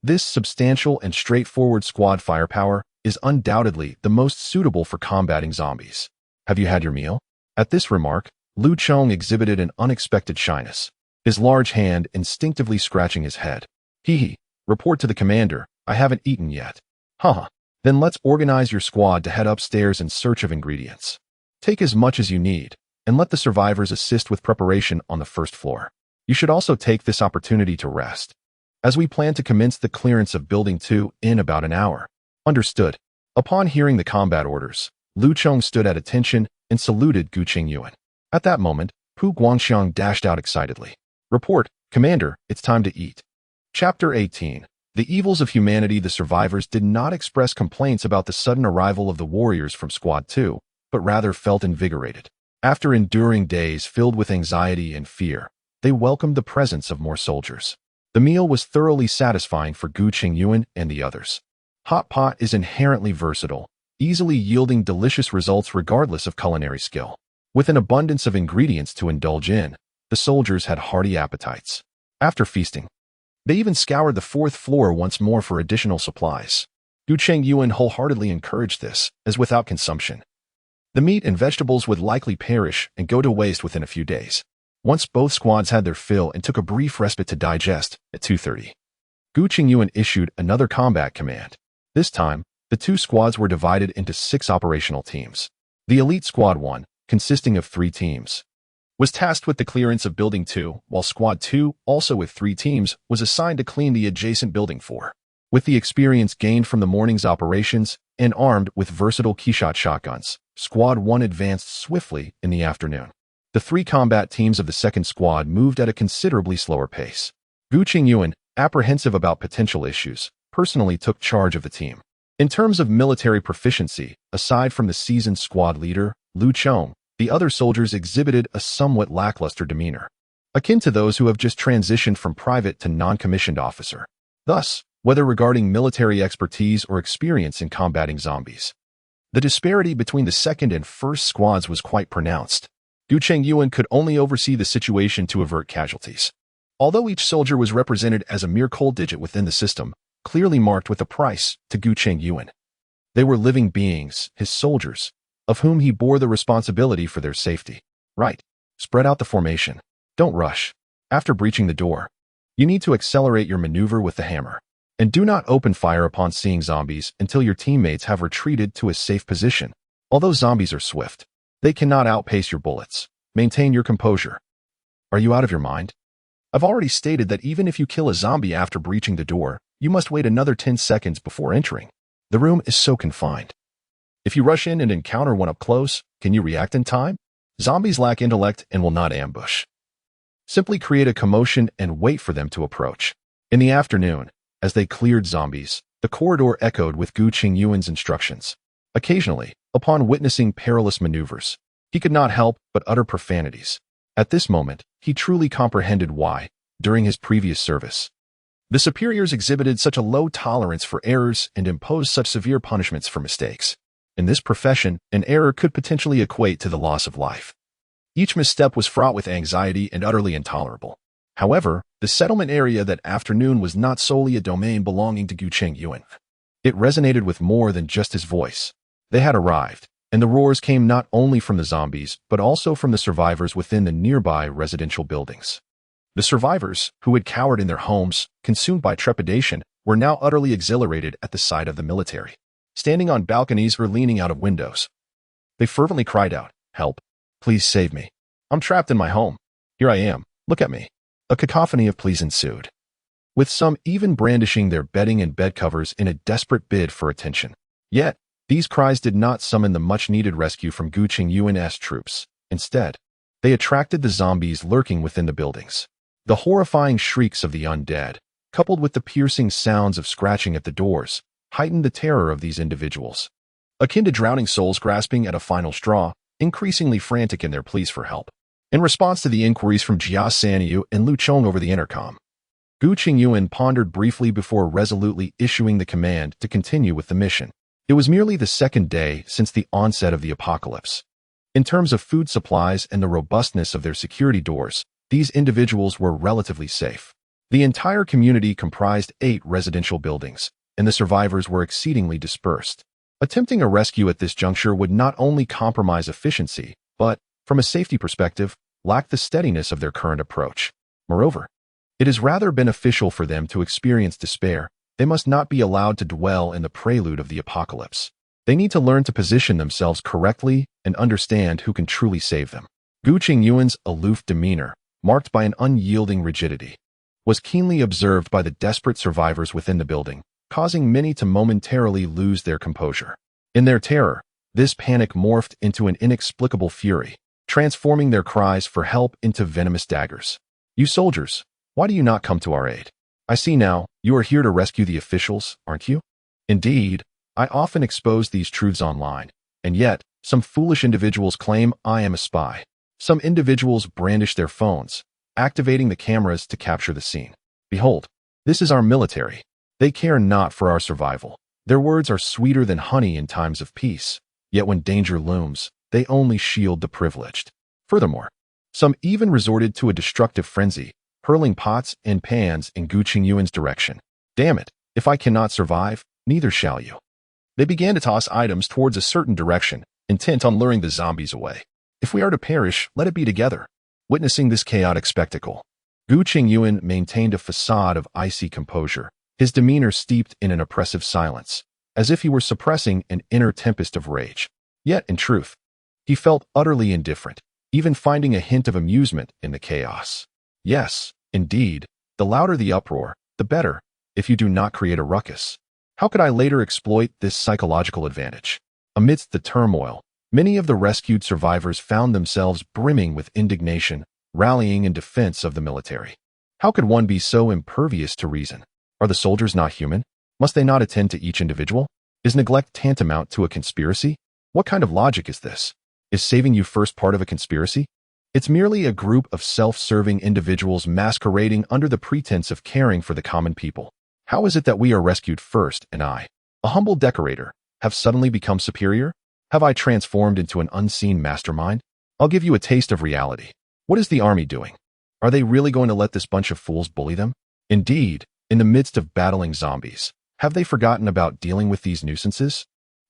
This substantial and straightforward squad firepower is undoubtedly the most suitable for combating zombies. Have you had your meal? At this remark, Lu Chong exhibited an unexpected shyness, his large hand instinctively scratching his head. Hee. Report to the commander, I haven't eaten yet. Haha. Then let's organize your squad to head upstairs in search of ingredients. Take as much as you need, and let the survivors assist with preparation on the first floor. You should also take this opportunity to rest, as we plan to commence the clearance of Building 2 in about an hour. Understood. Upon hearing the combat orders, Lu Chong stood at attention and saluted Gu Chengyuan. At that moment, Pu Guangxiang dashed out excitedly. Report, Commander, it's time to eat. Chapter 18. The evils of humanity. The survivors did not express complaints about the sudden arrival of the warriors from Squad 2, but rather felt invigorated. After enduring days filled with anxiety and fear, they welcomed the presence of more soldiers. The meal was thoroughly satisfying for Gu Chengyuan and the others. Hot pot is inherently versatile, easily yielding delicious results regardless of culinary skill. With an abundance of ingredients to indulge in, the soldiers had hearty appetites. After feasting, they even scoured the fourth floor once more for additional supplies. Gu Chengyuan wholeheartedly encouraged this, as without consumption, the meat and vegetables would likely perish and go to waste within a few days. Once both squads had their fill and took a brief respite to digest, at 2:30, Gu Chengyuan issued another combat command. This time, the two squads were divided into 6 operational teams. The elite Squad 1, consisting of 3 teams, was tasked with the clearance of Building 2, while Squad 2, also with 3 teams, was assigned to clean the adjacent Building 4. With the experience gained from the morning's operations and armed with versatile keyshot shotguns, Squad 1 advanced swiftly in the afternoon. The 3 combat teams of the second squad moved at a considerably slower pace. Gu Chengyuan, apprehensive about potential issues, personally took charge of the team. In terms of military proficiency, aside from the seasoned squad leader, Lu Chong, the other soldiers exhibited a somewhat lackluster demeanor, akin to those who have just transitioned from private to non-commissioned officer. Thus, whether regarding military expertise or experience in combating zombies, the disparity between the second and first squads was quite pronounced. Gu Chengyuan could only oversee the situation to avert casualties. Although each soldier was represented as a mere cold digit within the system, clearly marked with a price to Gu Chengyuan. They were living beings, his soldiers, of whom he bore the responsibility for their safety. Right. Spread out the formation. Don't rush. After breaching the door, you need to accelerate your maneuver with the hammer. And do not open fire upon seeing zombies until your teammates have retreated to a safe position. Although zombies are swift, they cannot outpace your bullets. Maintain your composure. Are you out of your mind? I've already stated that even if you kill a zombie after breaching the door, you must wait another 10 seconds before entering. The room is so confined. If you rush in and encounter one up close, can you react in time? Zombies lack intellect and will not ambush. Simply create a commotion and wait for them to approach. In the afternoon, as they cleared zombies, the corridor echoed with Gu Chengyuan's instructions. Occasionally, upon witnessing perilous maneuvers, he could not help but utter profanities. At this moment, he truly comprehended why, during his previous service, the superiors exhibited such a low tolerance for errors and imposed such severe punishments for mistakes. In this profession, an error could potentially equate to the loss of life. Each misstep was fraught with anxiety and utterly intolerable. However, the settlement area that afternoon was not solely a domain belonging to Gu Chengyuan. It resonated with more than just his voice. They had arrived, and the roars came not only from the zombies, but also from the survivors within the nearby residential buildings. The survivors, who had cowered in their homes, consumed by trepidation, were now utterly exhilarated at the sight of the military. Standing on balconies or leaning out of windows, they fervently cried out, "Help! Please save me! I'm trapped in my home. Here I am. Look at me." A cacophony of pleas ensued, with some even brandishing their bedding and bed covers in a desperate bid for attention. Yet, these cries did not summon the much-needed rescue from Gu Chengyuan's troops. Instead, they attracted the zombies lurking within the buildings. The horrifying shrieks of the undead, coupled with the piercing sounds of scratching at the doors, heightened the terror of these individuals. Akin to drowning souls grasping at a final straw, increasingly frantic in their pleas for help. In response to the inquiries from Jia Sanyu and Lu Chong over the intercom, Gu Chengyuan pondered briefly before resolutely issuing the command to continue with the mission. It was merely the second day since the onset of the apocalypse. In terms of food supplies and the robustness of their security doors, these individuals were relatively safe. The entire community comprised 8 residential buildings, and the survivors were exceedingly dispersed. Attempting a rescue at this juncture would not only compromise efficiency, but, from a safety perspective, lack the steadiness of their current approach. Moreover, it is rather beneficial for them to experience despair. They must not be allowed to dwell in the prelude of the apocalypse. They need to learn to position themselves correctly and understand who can truly save them. Gu Chengyuan's aloof demeanor, marked by an unyielding rigidity, was keenly observed by the desperate survivors within the building, causing many to momentarily lose their composure. In their terror, this panic morphed into an inexplicable fury, transforming their cries for help into venomous daggers. "You soldiers, why do you not come to our aid? I see now, you are here to rescue the officials, aren't you?" Indeed, I often expose these truths online, and yet, some foolish individuals claim I am a spy. Some individuals brandish their phones, activating the cameras to capture the scene. Behold, this is our military. They care not for our survival. Their words are sweeter than honey in times of peace, yet when danger looms, they only shield the privileged. Furthermore, some even resorted to a destructive frenzy, hurling pots and pans in Gu Chengyuan's direction. "Damn it, if I cannot survive, neither shall you." They began to toss items towards a certain direction, intent on luring the zombies away. "If we are to perish, let it be together." Witnessing this chaotic spectacle, Gu Chengyuan maintained a facade of icy composure, his demeanor steeped in an oppressive silence, as if he were suppressing an inner tempest of rage. Yet, in truth, he felt utterly indifferent, even finding a hint of amusement in the chaos. Yes, indeed, the louder the uproar, the better, if you do not create a ruckus. How could I later exploit this psychological advantage? Amidst the turmoil, many of the rescued survivors found themselves brimming with indignation, rallying in defense of the military. How could one be so impervious to reason? Are the soldiers not human? Must they not attend to each individual? Is neglect tantamount to a conspiracy? What kind of logic is this? Is saving you first part of a conspiracy? It's merely a group of self-serving individuals masquerading under the pretense of caring for the common people. How is it that we are rescued first and I, a humble decorator, have suddenly become superior? Have I transformed into an unseen mastermind? I'll give you a taste of reality. What is the army doing? Are they really going to let this bunch of fools bully them? Indeed, in the midst of battling zombies, have they forgotten about dealing with these nuisances?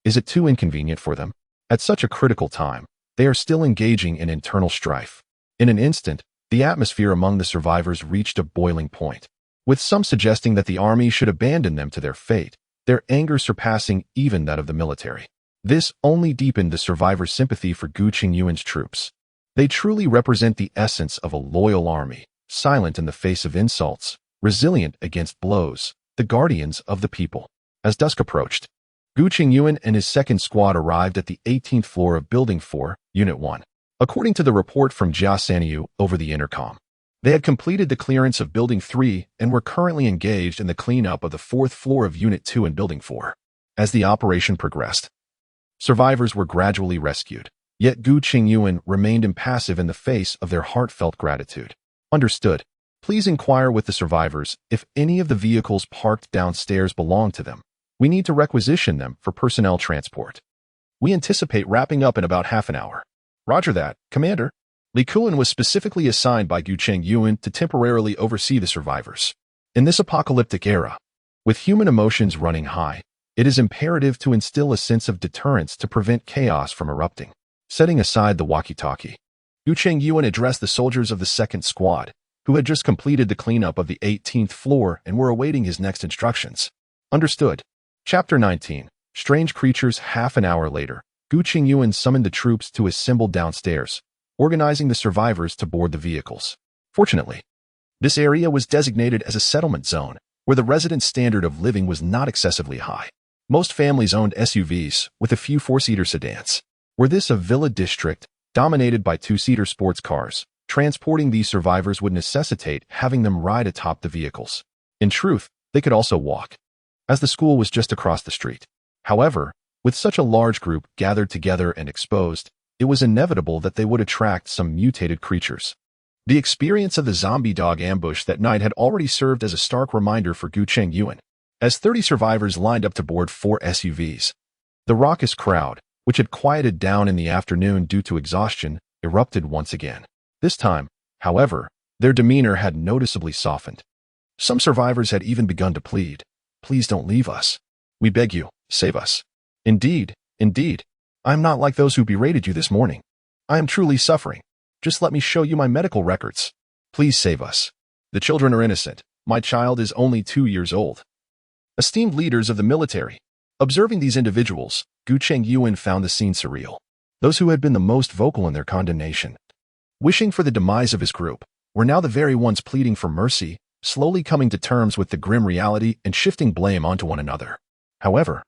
Is it too inconvenient for them? At such a critical time, they are still engaging in internal strife. In an instant, the atmosphere among the survivors reached a boiling point, with some suggesting that the army should abandon them to their fate, their anger surpassing even that of the military. This only deepened the survivors' sympathy for Gu Chengyuan's troops. They truly represent the essence of a loyal army, silent in the face of insults, resilient against blows, the guardians of the people. As dusk approached, Gu Chengyuan and his second squad arrived at the 18th floor of Building 4, Unit 1. According to the report from Gu Chengyuan over the intercom, they had completed the clearance of Building 3 and were currently engaged in the cleanup of the 4th floor of Unit 2 and Building 4. As the operation progressed, survivors were gradually rescued, yet Gu Chengyuan remained impassive in the face of their heartfelt gratitude. "Understood. Please inquire with the survivors if any of the vehicles parked downstairs belong to them. We need to requisition them for personnel transport. We anticipate wrapping up in about half an hour." "Roger that, Commander." Li Kuan was specifically assigned by Gu Chengyuan to temporarily oversee the survivors. In this apocalyptic era, with human emotions running high, it is imperative to instill a sense of deterrence to prevent chaos from erupting. Setting aside the walkie-talkie, Gu Chengyuan addressed the soldiers of the second squad, who had just completed the cleanup of the 18th floor and were awaiting his next instructions. "Understood." Chapter 19. Strange Creatures. Half an hour later, Gu Chengyuan summoned the troops to assemble downstairs, organizing the survivors to board the vehicles. Fortunately, this area was designated as a settlement zone, where the resident standard of living was not excessively high. Most families owned SUVs, with a few four-seater sedans. Were this a villa district, dominated by two-seater sports cars, transporting these survivors would necessitate having them ride atop the vehicles. In truth, they could also walk, as the school was just across the street. However, with such a large group gathered together and exposed, it was inevitable that they would attract some mutated creatures. The experience of the zombie dog ambush that night had already served as a stark reminder for Gu Chengyuan. As 30 survivors lined up to board 4 SUVs, the raucous crowd, which had quieted down in the afternoon due to exhaustion, erupted once again. This time, however, their demeanor had noticeably softened. Some survivors had even begun to plead, "Please don't leave us. We beg you, save us. Indeed, I am not like those who berated you this morning. I am truly suffering. Just let me show you my medical records. Please save us. The children are innocent. My child is only 2 years old." Esteemed leaders of the military. Observing these individuals, Gu Chengyuan found the scene surreal. Those who had been the most vocal in their condemnation, wishing for the demise of his group, were now the very ones pleading for mercy, slowly coming to terms with the grim reality and shifting blame onto one another. However,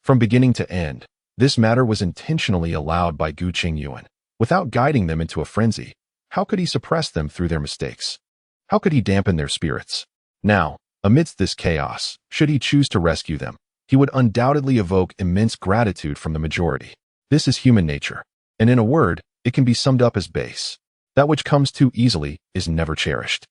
from beginning to end, this matter was intentionally allowed by Gu Chengyuan. Without guiding them into a frenzy, how could he suppress them through their mistakes? How could he dampen their spirits? Now, amidst this chaos, should he choose to rescue them, he would undoubtedly evoke immense gratitude from the majority. This is human nature, and in a word, it can be summed up as base. That which comes too easily is never cherished.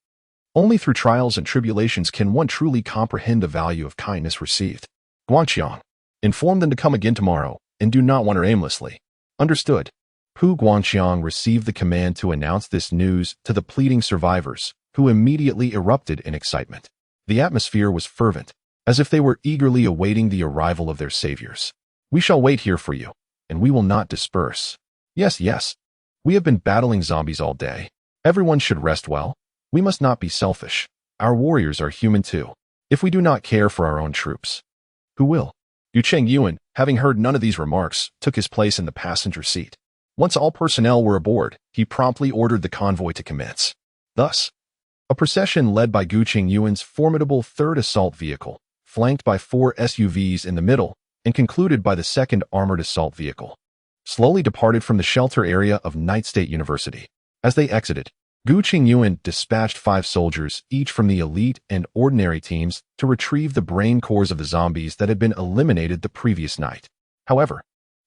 Only through trials and tribulations can one truly comprehend the value of kindness received. Guangqiang, inform them to come again tomorrow, and do not wander aimlessly. Understood. Pu Guangqiang received the command to announce this news to the pleading survivors, who immediately erupted in excitement. The atmosphere was fervent, as if they were eagerly awaiting the arrival of their saviors. "We shall wait here for you, and we will not disperse. Yes. We have been battling zombies all day. Everyone should rest well. We must not be selfish. Our warriors are human too. If we do not care for our own troops, who will?" Gu Chengyuan, having heard none of these remarks, took his place in the passenger seat. Once all personnel were aboard, he promptly ordered the convoy to commence. Thus, a procession led by Gu Chengyuan's formidable 3rd assault vehicle, flanked by 4 SUVs in the middle, and concluded by the 2nd armored assault vehicle, slowly departed from the shelter area of Night State University. As they exited, Gu Chengyuan dispatched 5 soldiers, each from the elite and ordinary teams, to retrieve the brain cores of the zombies that had been eliminated the previous night. However,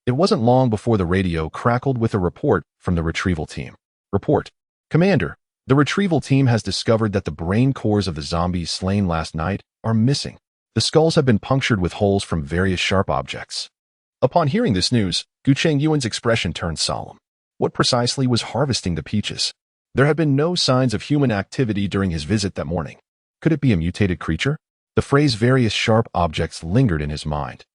it wasn't long before the radio crackled with a report from the retrieval team. "Report. Commander, the retrieval team has discovered that the brain cores of the zombies slain last night are missing. The skulls have been punctured with holes from various sharp objects." Upon hearing this news, Gu Chengyuan's expression turned solemn. What precisely was harvesting the peaches? There had been no signs of human activity during his visit that morning. Could it be a mutated creature? The phrase "various sharp objects" lingered in his mind,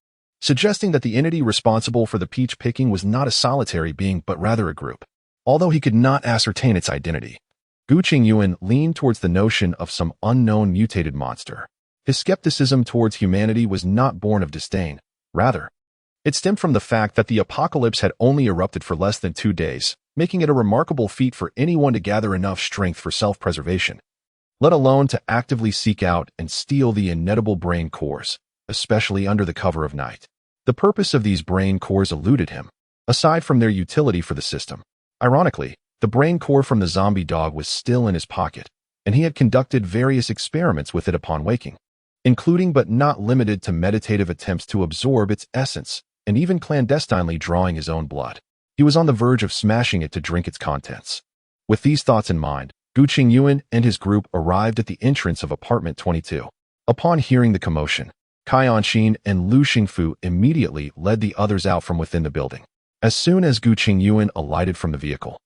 suggesting that the entity responsible for the peach picking was not a solitary being but rather a group. Although he could not ascertain its identity, Gu Chengyuan leaned towards the notion of some unknown mutated monster. His skepticism towards humanity was not born of disdain. Rather, it stemmed from the fact that the apocalypse had only erupted for less than 2 days, making it a remarkable feat for anyone to gather enough strength for self-preservation, let alone to actively seek out and steal the inedible brain cores, especially under the cover of night. The purpose of these brain cores eluded him, aside from their utility for the system. Ironically, the brain core from the zombie dog was still in his pocket, and he had conducted various experiments with it upon waking, including but not limited to meditative attempts to absorb its essence, and even clandestinely drawing his own blood. He was on the verge of smashing it to drink its contents. With these thoughts in mind, Gu Chengyuan and his group arrived at the entrance of apartment 22. Upon hearing the commotion, Cai Anxin and Lu Xingfu immediately led the others out from within the building. As soon as Gu Chengyuan alighted from the vehicle,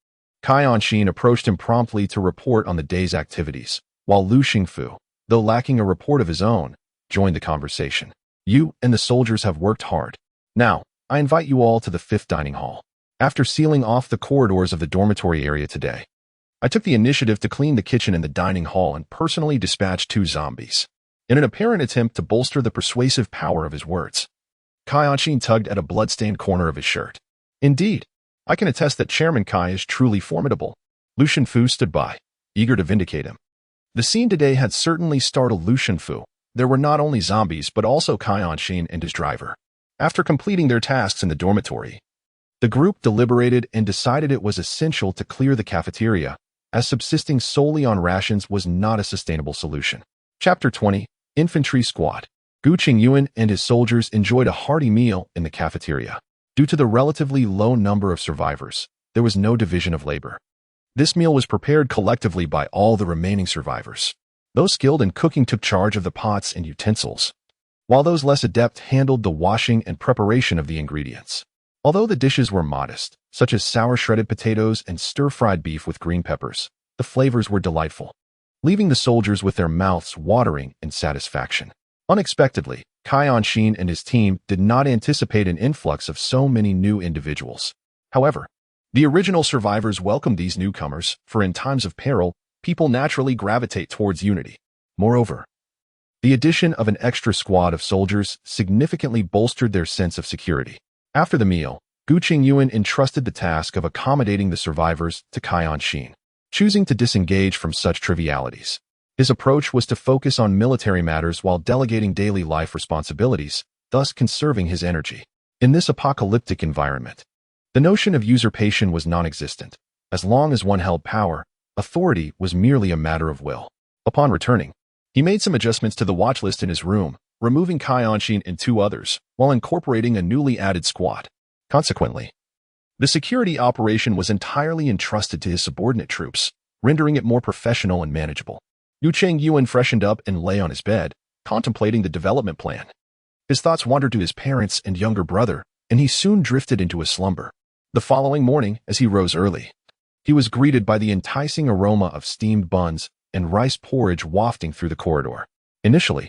Cai Anxin approached him promptly to report on the day's activities, while Lu Xingfu, though lacking a report of his own, joined the conversation. "You and the soldiers have worked hard. Now, I invite you all to the 5th dining hall. After sealing off the corridors of the dormitory area today, I took the initiative to clean the kitchen and the dining hall and personally dispatch 2 zombies." In an apparent attempt to bolster the persuasive power of his words, Cai Anxin tugged at a blood-stained corner of his shirt. "Indeed, I can attest that Chairman Cai is truly formidable." Lu Xingfu stood by, eager to vindicate him. The scene today had certainly startled Lu Xingfu. There were not only zombies but also Cai Anxin and his driver. After completing their tasks in the dormitory, the group deliberated and decided it was essential to clear the cafeteria, as subsisting solely on rations was not a sustainable solution. Chapter 20. Infantry Squad. Gu Chengyuan and his soldiers enjoyed a hearty meal in the cafeteria. Due to the relatively low number of survivors, there was no division of labor. This meal was prepared collectively by all the remaining survivors. Those skilled in cooking took charge of the pots and utensils, while those less adept handled the washing and preparation of the ingredients. Although the dishes were modest, such as sour shredded potatoes and stir-fried beef with green peppers, the flavors were delightful, leaving the soldiers with their mouths watering in satisfaction. Unexpectedly, Chengyuan and his team did not anticipate an influx of so many new individuals. However, the original survivors welcomed these newcomers, for in times of peril, people naturally gravitate towards unity. Moreover, the addition of an extra squad of soldiers significantly bolstered their sense of security. After the meal, Gu Chengyuan entrusted the task of accommodating the survivors to Chengyuan, choosing to disengage from such trivialities. His approach was to focus on military matters while delegating daily life responsibilities, thus conserving his energy. In this apocalyptic environment, the notion of usurpation was non-existent. As long as one held power, authority was merely a matter of will. Upon returning, he made some adjustments to the watch list in his room, removing Chengyuan and two others, while incorporating a newly added squad. Consequently, the security operation was entirely entrusted to his subordinate troops, rendering it more professional and manageable. Gu Chengyuan freshened up and lay on his bed, contemplating the development plan. His thoughts wandered to his parents and younger brother, and he soon drifted into a slumber. The following morning, as he rose early, he was greeted by the enticing aroma of steamed buns and rice porridge wafting through the corridor. Initially,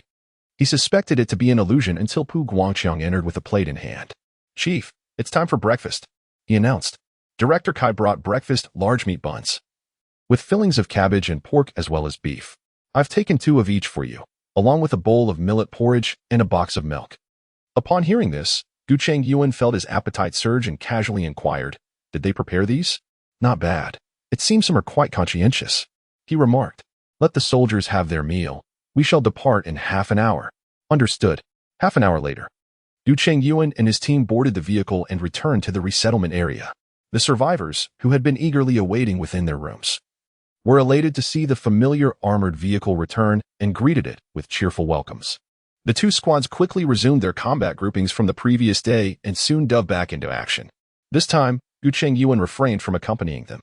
he suspected it to be an illusion until Pu Guangqiang entered with a plate in hand. "Chief, it's time for breakfast," he announced. Director Kai brought breakfast large meat buns, with fillings of cabbage and pork as well as beef. "I've taken 2 of each for you, along with a bowl of millet porridge and a box of milk." Upon hearing this, Gu Chengyuan felt his appetite surge and casually inquired, "Did they prepare these?" "Not bad. It seems some are quite conscientious," he remarked. "Let the soldiers have their meal. We shall depart in half an hour." "Understood." Half an hour later, Gu Chengyuan and his team boarded the vehicle and returned to the resettlement area. The survivors, who had been eagerly awaiting within their rooms, were elated to see the familiar armored vehicle return and greeted it with cheerful welcomes. The 2 squads quickly resumed their combat groupings from the previous day and soon dove back into action. This time, Gu Chengyuan refrained from accompanying them.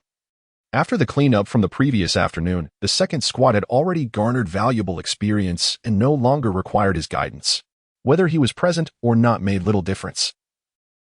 After the cleanup from the previous afternoon, the second squad had already garnered valuable experience and no longer required his guidance. Whether he was present or not made little difference.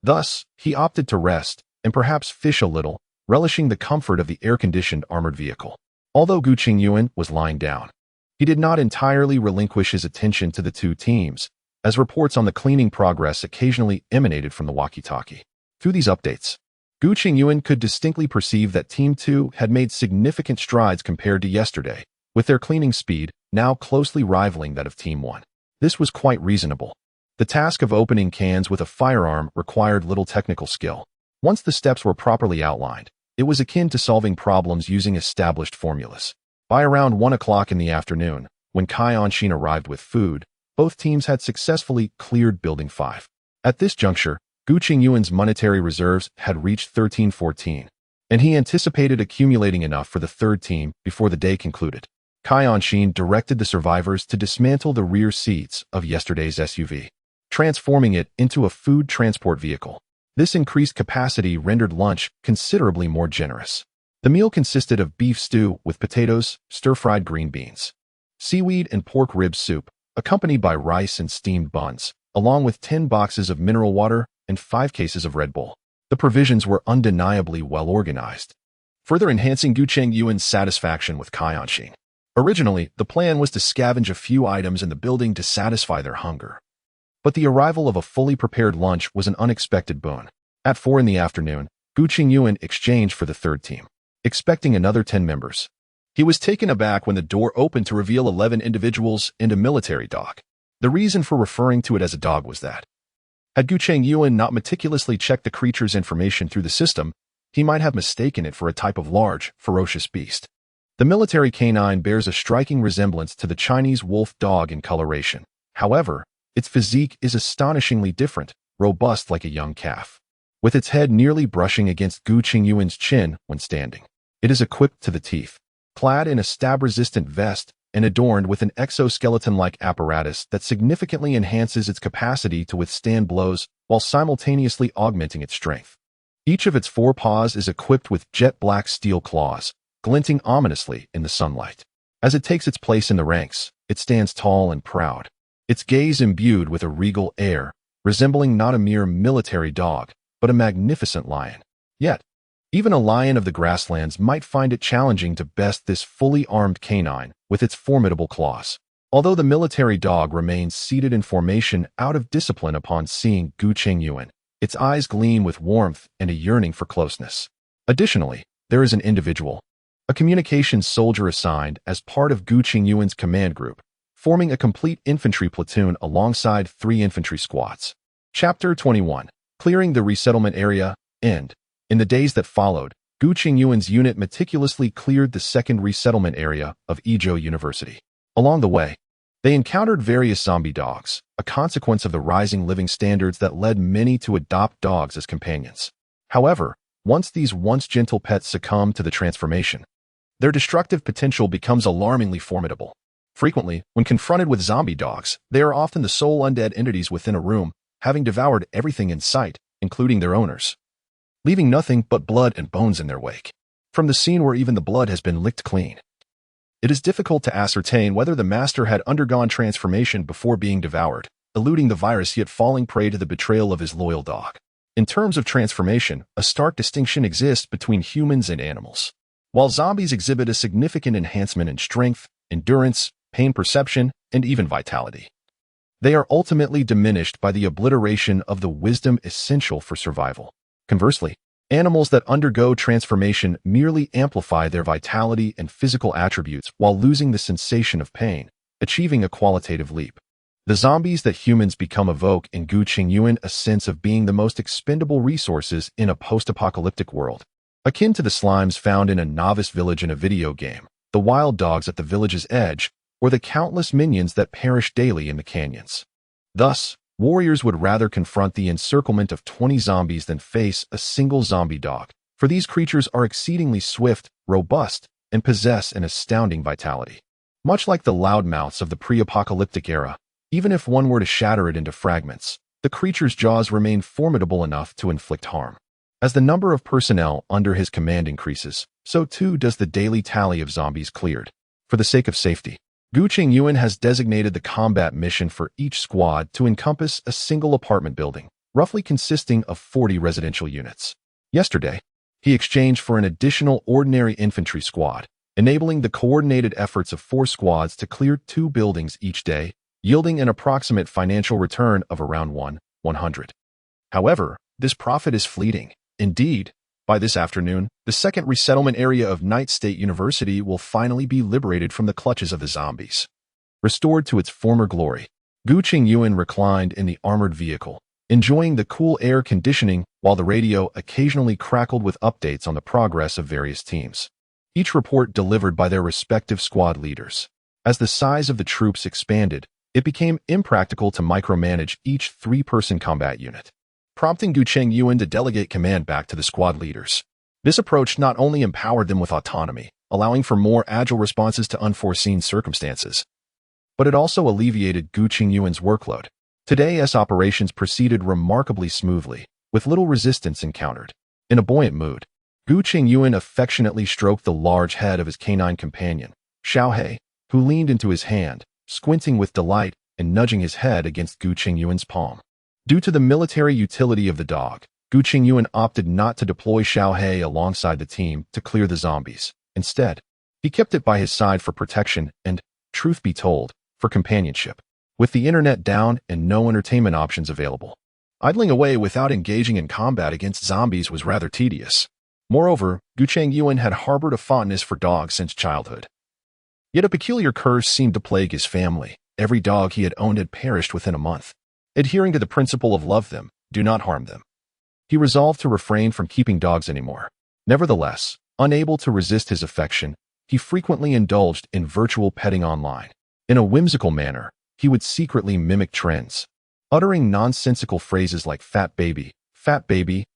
Thus, he opted to rest and perhaps fish a little, relishing the comfort of the air-conditioned armored vehicle. Although Gu Chengyuan was lying down, he did not entirely relinquish his attention to the 2 teams, as reports on the cleaning progress occasionally emanated from the walkie-talkie. Through these updates, Gu Chengyuan could distinctly perceive that Team 2 had made significant strides compared to yesterday, with their cleaning speed now closely rivaling that of Team 1. This was quite reasonable. The task of opening cans with a firearm required little technical skill. Once the steps were properly outlined, it was akin to solving problems using established formulas. By around 1 o'clock in the afternoon, when Chengyuan arrived with food, both teams had successfully cleared Building 5. At this juncture, Gu Chengyuan's monetary reserves had reached 1314, and he anticipated accumulating enough for the 3rd team before the day concluded. Chengyuan directed the survivors to dismantle the rear seats of yesterday's SUV, transforming it into a food transport vehicle. This increased capacity rendered lunch considerably more generous. The meal consisted of beef stew with potatoes, stir-fried green beans, seaweed and pork rib soup, accompanied by rice and steamed buns, along with 10 boxes of mineral water and 5 cases of Red Bull. The provisions were undeniably well organized, further enhancing Gu Chengyuan's satisfaction with Chengyuan. Originally, the plan was to scavenge a few items in the building to satisfy their hunger. But the arrival of a fully prepared lunch was an unexpected boon. At 4 in the afternoon, Gu Chengyuan exchanged for the 3rd team, expecting another 10 members. He was taken aback when the door opened to reveal 11 individuals and a military dog. The reason for referring to it as a dog was that, had Gu Chengyuan not meticulously checked the creature's information through the system, he might have mistaken it for a type of large, ferocious beast. The military canine bears a striking resemblance to the Chinese wolf dog in coloration. However, its physique is astonishingly different, robust like a young calf, with its head nearly brushing against Gu Chengyuan's chin when standing. It is equipped to the teeth, clad in a stab-resistant vest, and adorned with an exoskeleton-like apparatus that significantly enhances its capacity to withstand blows while simultaneously augmenting its strength. Each of its 4 paws is equipped with jet-black steel claws, glinting ominously in the sunlight. As it takes its place in the ranks, it stands tall and proud, its gaze imbued with a regal air, resembling not a mere military dog, but a magnificent lion. Yet, even a lion of the grasslands might find it challenging to best this fully armed canine with its formidable claws. Although the military dog remains seated in formation out of discipline upon seeing Gu Chengyuan, its eyes gleam with warmth and a yearning for closeness. Additionally, there is an individual, a communications soldier assigned as part of Gu Chengyuan's command group, forming a complete infantry platoon alongside 3 infantry squads. Chapter 21. Clearing the resettlement area, end. In the days that followed, Gu Chengyuan's unit meticulously cleared the second resettlement area of Ezhou University. Along the way, they encountered various zombie dogs, a consequence of the rising living standards that led many to adopt dogs as companions. However, once these once gentle pets succumb to the transformation, their destructive potential becomes alarmingly formidable. Frequently, when confronted with zombie dogs, they are often the sole undead entities within a room, having devoured everything in sight, including their owners, leaving nothing but blood and bones in their wake. From the scene where even the blood has been licked clean, it is difficult to ascertain whether the master had undergone transformation before being devoured, eluding the virus yet falling prey to the betrayal of his loyal dog. In terms of transformation, a stark distinction exists between humans and animals. While zombies exhibit a significant enhancement in strength, endurance, pain perception, and even vitality, they are ultimately diminished by the obliteration of the wisdom essential for survival. Conversely, animals that undergo transformation merely amplify their vitality and physical attributes while losing the sensation of pain, achieving a qualitative leap. The zombies that humans become evoke in Gu Chengyuan a sense of being the most expendable resources in a post-apocalyptic world. Akin to the slimes found in a novice village in a video game, the wild dogs at the village's edge, or the countless minions that perish daily in the canyons. Thus, warriors would rather confront the encirclement of 20 zombies than face a single zombie dog, for these creatures are exceedingly swift, robust, and possess an astounding vitality. Much like the loudmouths of the pre-apocalyptic era, even if one were to shatter it into fragments, the creature's jaws remain formidable enough to inflict harm. As the number of personnel under his command increases, so too does the daily tally of zombies cleared. For the sake of safety, Gu Chengyuan has designated the combat mission for each squad to encompass a single apartment building, roughly consisting of 40 residential units. Yesterday, he exchanged for an additional ordinary infantry squad, enabling the coordinated efforts of 4 squads to clear 2 buildings each day, yielding an approximate financial return of around 100. However, this profit is fleeting. Indeed, by this afternoon, the second resettlement area of Night State University will finally be liberated from the clutches of the zombies. Restored to its former glory, Gu Chengyuan reclined in the armored vehicle, enjoying the cool air conditioning while the radio occasionally crackled with updates on the progress of various teams. Each report delivered by their respective squad leaders. As the size of the troops expanded, it became impractical to micromanage each 3-person combat unit, prompting Gu Chengyuan to delegate command back to the squad leaders. This approach not only empowered them with autonomy, allowing for more agile responses to unforeseen circumstances, but it also alleviated Gu Chengyuan's workload. Today's operations proceeded remarkably smoothly, with little resistance encountered. In a buoyant mood, Gu Chengyuan affectionately stroked the large head of his canine companion, Xiaohe, who leaned into his hand, squinting with delight and nudging his head against Gu Chengyuan's palm. Due to the military utility of the dog, Gu Chengyuan opted not to deploy Xiaohe alongside the team to clear the zombies. Instead, he kept it by his side for protection and, truth be told, for companionship. With the internet down and no entertainment options available, idling away without engaging in combat against zombies was rather tedious. Moreover, Gu Chengyuan had harbored a fondness for dogs since childhood. Yet a peculiar curse seemed to plague his family. Every dog he had owned had perished within a month. Adhering to the principle of love them, do not harm them, he resolved to refrain from keeping dogs anymore. Nevertheless, unable to resist his affection, he frequently indulged in virtual petting online. In a whimsical manner, he would secretly mimic trends, uttering nonsensical phrases like fat baby, hajime,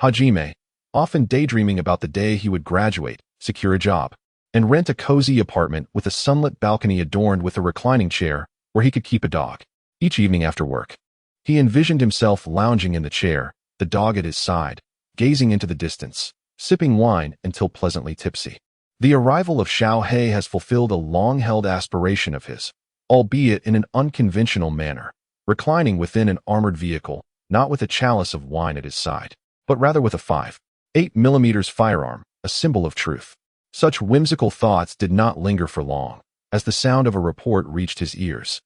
hajime, often daydreaming about the day he would graduate, secure a job, and rent a cozy apartment with a sunlit balcony adorned with a reclining chair where he could keep a dog. Each evening after work, he envisioned himself lounging in the chair, the dog at his side, gazing into the distance, sipping wine until pleasantly tipsy. The arrival of Xiao He has fulfilled a long-held aspiration of his, albeit in an unconventional manner, reclining within an armored vehicle, not with a chalice of wine at his side, but rather with a 5.8mm firearm, a symbol of truth. Such whimsical thoughts did not linger for long, as the sound of a report reached his ears.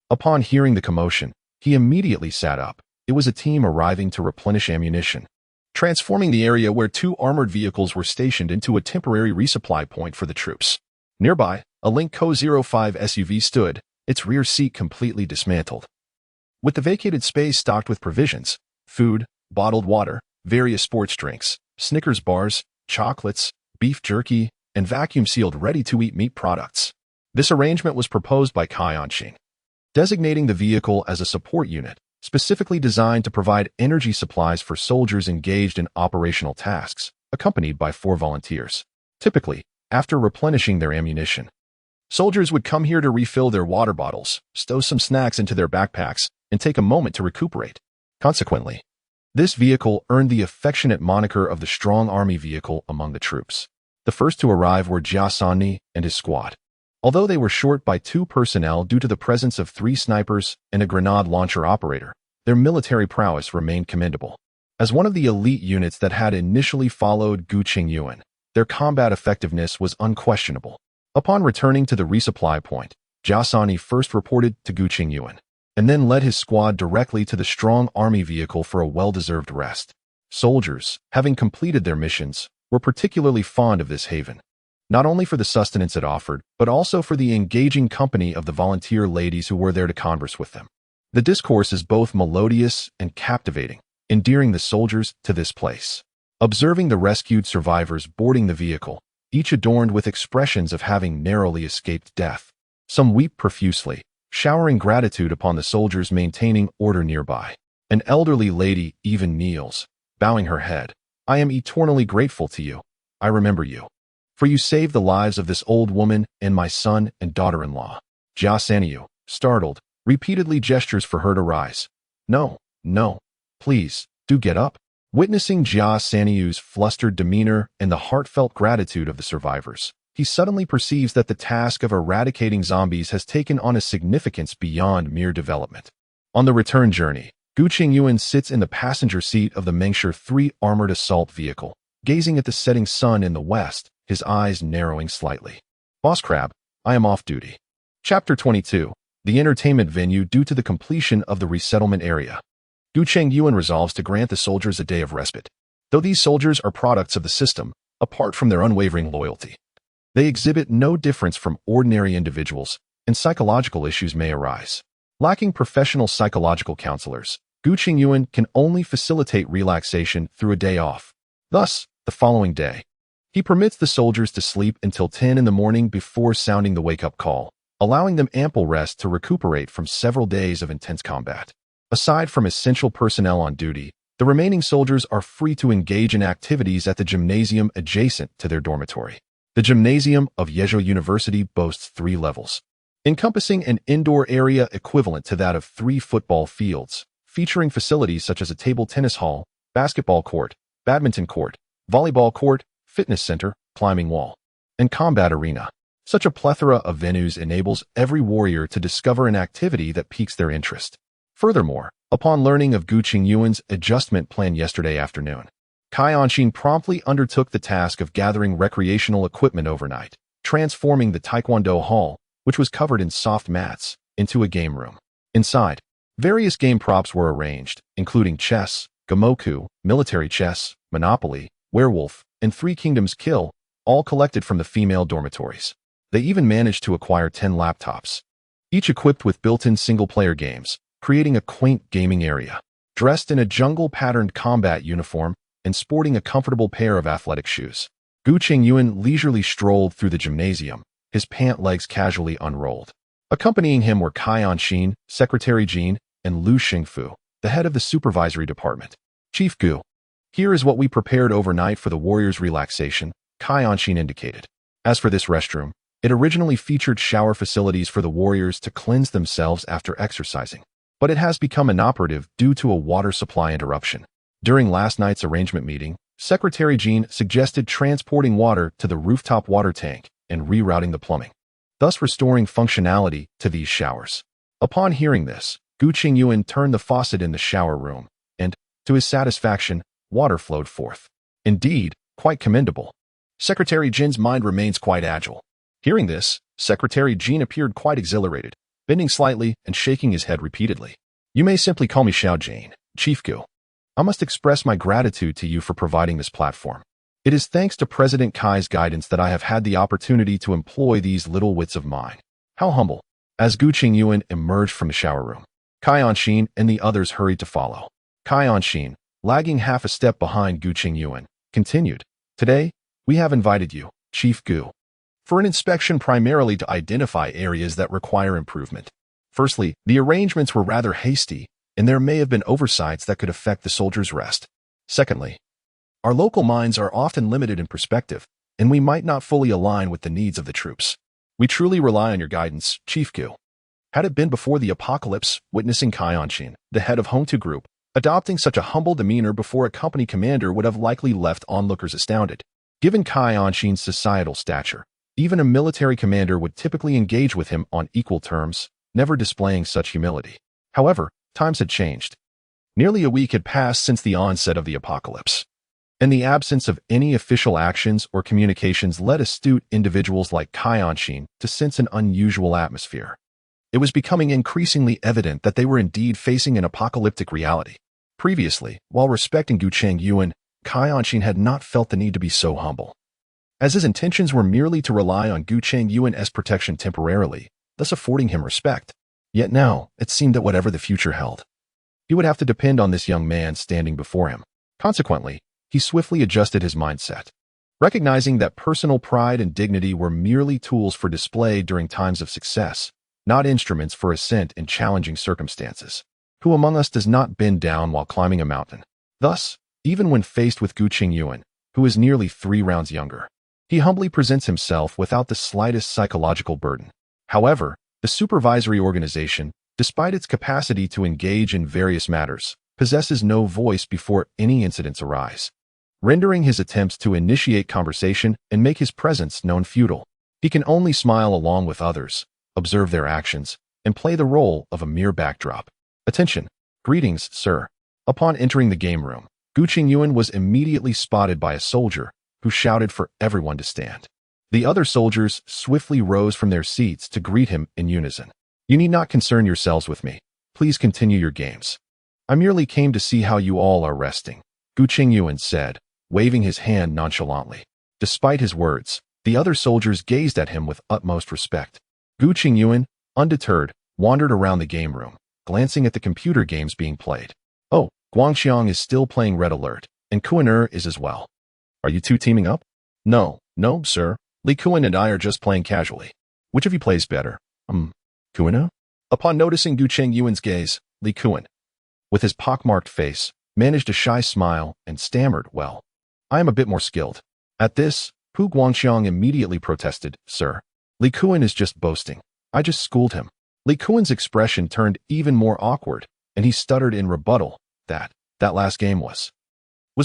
Upon hearing the commotion, he immediately sat up. It was a team arriving to replenish ammunition, transforming the area where 2 armored vehicles were stationed into a temporary resupply point for the troops. Nearby, a Link Co. 05 SUV stood, its rear seat completely dismantled. With the vacated space stocked with provisions, food, bottled water, various sports drinks, Snickers bars, chocolates, beef jerky, and vacuum-sealed ready-to-eat meat products. This arrangement was proposed by Cai Anqing, designating the vehicle as a support unit, specifically designed to provide energy supplies for soldiers engaged in operational tasks, accompanied by 4 volunteers. Typically, after replenishing their ammunition, soldiers would come here to refill their water bottles, stow some snacks into their backpacks, and take a moment to recuperate. Consequently, this vehicle earned the affectionate moniker of the strong army vehicle among the troops. The first to arrive were Jia Sanni and his squad. Although they were short by 2 personnel due to the presence of 3 snipers and a grenade launcher operator, their military prowess remained commendable. As one of the elite units that had initially followed Gu Chengyuan, their combat effectiveness was unquestionable. Upon returning to the resupply point, Jia Sanni first reported to Gu Chengyuan, and then led his squad directly to the strong army vehicle for a well-deserved rest. Soldiers, having completed their missions, were particularly fond of this haven, not only for the sustenance it offered, but also for the engaging company of the volunteer ladies who were there to converse with them. The discourse is both melodious and captivating, endearing the soldiers to this place. Observing the rescued survivors boarding the vehicle, each adorned with expressions of having narrowly escaped death. Some weep profusely, showering gratitude upon the soldiers maintaining order nearby. An elderly lady even kneels, bowing her head. "I am eternally grateful to you. I remember you. For you saved the lives of this old woman and my son and daughter-in-law." Jia Sanniu, startled, repeatedly gestures for her to rise. "No, no, please, do get up." Witnessing Jia Sanniu's flustered demeanor and the heartfelt gratitude of the survivors, he suddenly perceives that the task of eradicating zombies has taken on a significance beyond mere development. On the return journey, Gu Chengyuan sits in the passenger seat of the Mengshi 3 armored assault vehicle, gazing at the setting sun in the west, his eyes narrowing slightly. "Boss Crab, I am off duty." Chapter 22. The entertainment venue due to the completion of the resettlement area. Gu Chengyuan resolves to grant the soldiers a day of respite. Though these soldiers are products of the system, apart from their unwavering loyalty, they exhibit no difference from ordinary individuals, and psychological issues may arise. Lacking professional psychological counselors, Gu Chengyuan can only facilitate relaxation through a day off. Thus, the following day, he permits the soldiers to sleep until 10 in the morning before sounding the wake-up call, allowing them ample rest to recuperate from several days of intense combat. Aside from essential personnel on duty, the remaining soldiers are free to engage in activities at the gymnasium adjacent to their dormitory. The gymnasium of Yezhou University boasts 3 levels, encompassing an indoor area equivalent to that of 3 football fields, featuring facilities such as a table tennis hall, basketball court, badminton court, volleyball court, fitness center, climbing wall, and combat arena. Such a plethora of venues enables every warrior to discover an activity that piques their interest. Furthermore, upon learning of Gu Chengyuan's adjustment plan yesterday afternoon, Cai Anqing promptly undertook the task of gathering recreational equipment overnight, transforming the Taekwondo hall, which was covered in soft mats, into a game room. Inside, various game props were arranged, including chess, gamoku, military chess, Monopoly, Werewolf, and 3 Kingdoms Kill, all collected from the female dormitories. They even managed to acquire 10 laptops, each equipped with built-in single-player games, creating a quaint gaming area. Dressed in a jungle-patterned combat uniform and sporting a comfortable pair of athletic shoes, Gu Chengyuan leisurely strolled through the gymnasium, his pant legs casually unrolled. Accompanying him were Cai Anqing, Secretary Jin, and Lu Xingfu, the head of the supervisory department. "Chief Gu, here is what we prepared overnight for the warriors' relaxation," Cai Anqing indicated. As for this restroom, it originally featured shower facilities for the warriors to cleanse themselves after exercising, but it has become inoperative due to a water supply interruption. During last night's arrangement meeting, Secretary Jean suggested transporting water to the rooftop water tank and rerouting the plumbing, thus restoring functionality to these showers. Upon hearing this, Gu Chengyuan turned the faucet in the shower room, and, to his satisfaction, water flowed forth. Indeed, quite commendable. Secretary Jin's mind remains quite agile. Hearing this, Secretary Jean appeared quite exhilarated, bending slightly and shaking his head repeatedly. You may simply call me Xiao Jane, Chief Gu. I must express my gratitude to you for providing this platform. It is thanks to President Kai's guidance that I have had the opportunity to employ these little wits of mine. How humble. As Gu Chengyuan emerged from the shower room, Cai Anxin and the others hurried to follow. Cai Anxin, lagging half a step behind Gu Chengyuan, continued. Today, we have invited you, Chief Gu, for an inspection primarily to identify areas that require improvement. Firstly, the arrangements were rather hasty, and there may have been oversights that could affect the soldiers' rest. Secondly, our local minds are often limited in perspective, and we might not fully align with the needs of the troops. We truly rely on your guidance, Chief Gu. Had it been before the apocalypse, witnessing Cai Anxin, the head of Hongtu Group, adopting such a humble demeanor before a company commander would have likely left onlookers astounded. Given Cai Anxin's societal stature, even a military commander would typically engage with him on equal terms, never displaying such humility. However, times had changed. Nearly a week had passed since the onset of the apocalypse, and the absence of any official actions or communications led astute individuals like Cai Anxin to sense an unusual atmosphere. It was becoming increasingly evident that they were indeed facing an apocalyptic reality. Previously, while respecting Gu Chengyuan, Cai Anxin had not felt the need to be so humble, as his intentions were merely to rely on Gu Chengyuan's protection temporarily, thus affording him respect. Yet now, it seemed that whatever the future held, he would have to depend on this young man standing before him. Consequently, he swiftly adjusted his mindset, recognizing that personal pride and dignity were merely tools for display during times of success, not instruments for ascent in challenging circumstances. Who among us does not bend down while climbing a mountain? Thus, even when faced with Gu Chengyuan, who is nearly 3 rounds younger, he humbly presents himself without the slightest psychological burden. However, the supervisory organization, despite its capacity to engage in various matters, possesses no voice before any incidents arise, rendering his attempts to initiate conversation and make his presence known futile. He can only smile along with others, observe their actions, and play the role of a mere backdrop. Attention! Greetings, sir. Upon entering the game room, Gu Chengyuan was immediately spotted by a soldier who shouted for everyone to stand. The other soldiers swiftly rose from their seats to greet him in unison. You need not concern yourselves with me. Please continue your games. I merely came to see how you all are resting, Gu Chengyuan said, waving his hand nonchalantly. Despite his words, the other soldiers gazed at him with utmost respect. Gu Chengyuan, undeterred, wandered around the game room, glancing at the computer games being played. Oh, Guangxiang is still playing Red Alert, and Kuan is as well. Are you two teaming up? No, sir. Li Kuan and I are just playing casually. Which of you plays better? Kuan? Upon noticing Gu Chengyuan's gaze, Li Kuan, with his pockmarked face, managed a shy smile and stammered, well, I am a bit more skilled. At this, Pu Guangxiang immediately protested, Sir, Li Kuan is just boasting. I just schooled him. Li Kuan's expression turned even more awkward, and he stuttered in rebuttal, that last game was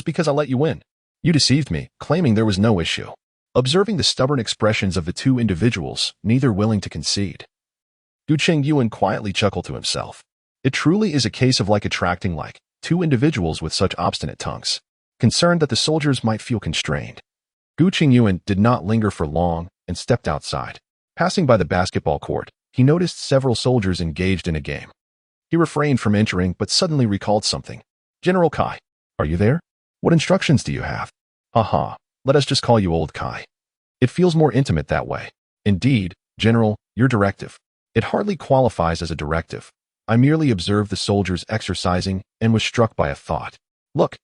because I let you win. You deceived me, claiming there was no issue. Observing the stubborn expressions of the two individuals, neither willing to concede, Gu Chengyuan quietly chuckled to himself. It truly is a case of attracting two individuals with such obstinate tongues. Concerned that the soldiers might feel constrained, Gu Chengyuan did not linger for long and stepped outside. Passing by the basketball court, he noticed several soldiers engaged in a game. He refrained from entering but suddenly recalled something. General Kai, are you there? What instructions do you have? Haha, let us just call you Old Kai. It feels more intimate that way. Indeed, General, your directive. It hardly qualifies as a directive. I merely observed the soldiers exercising and was struck by a thought. Look,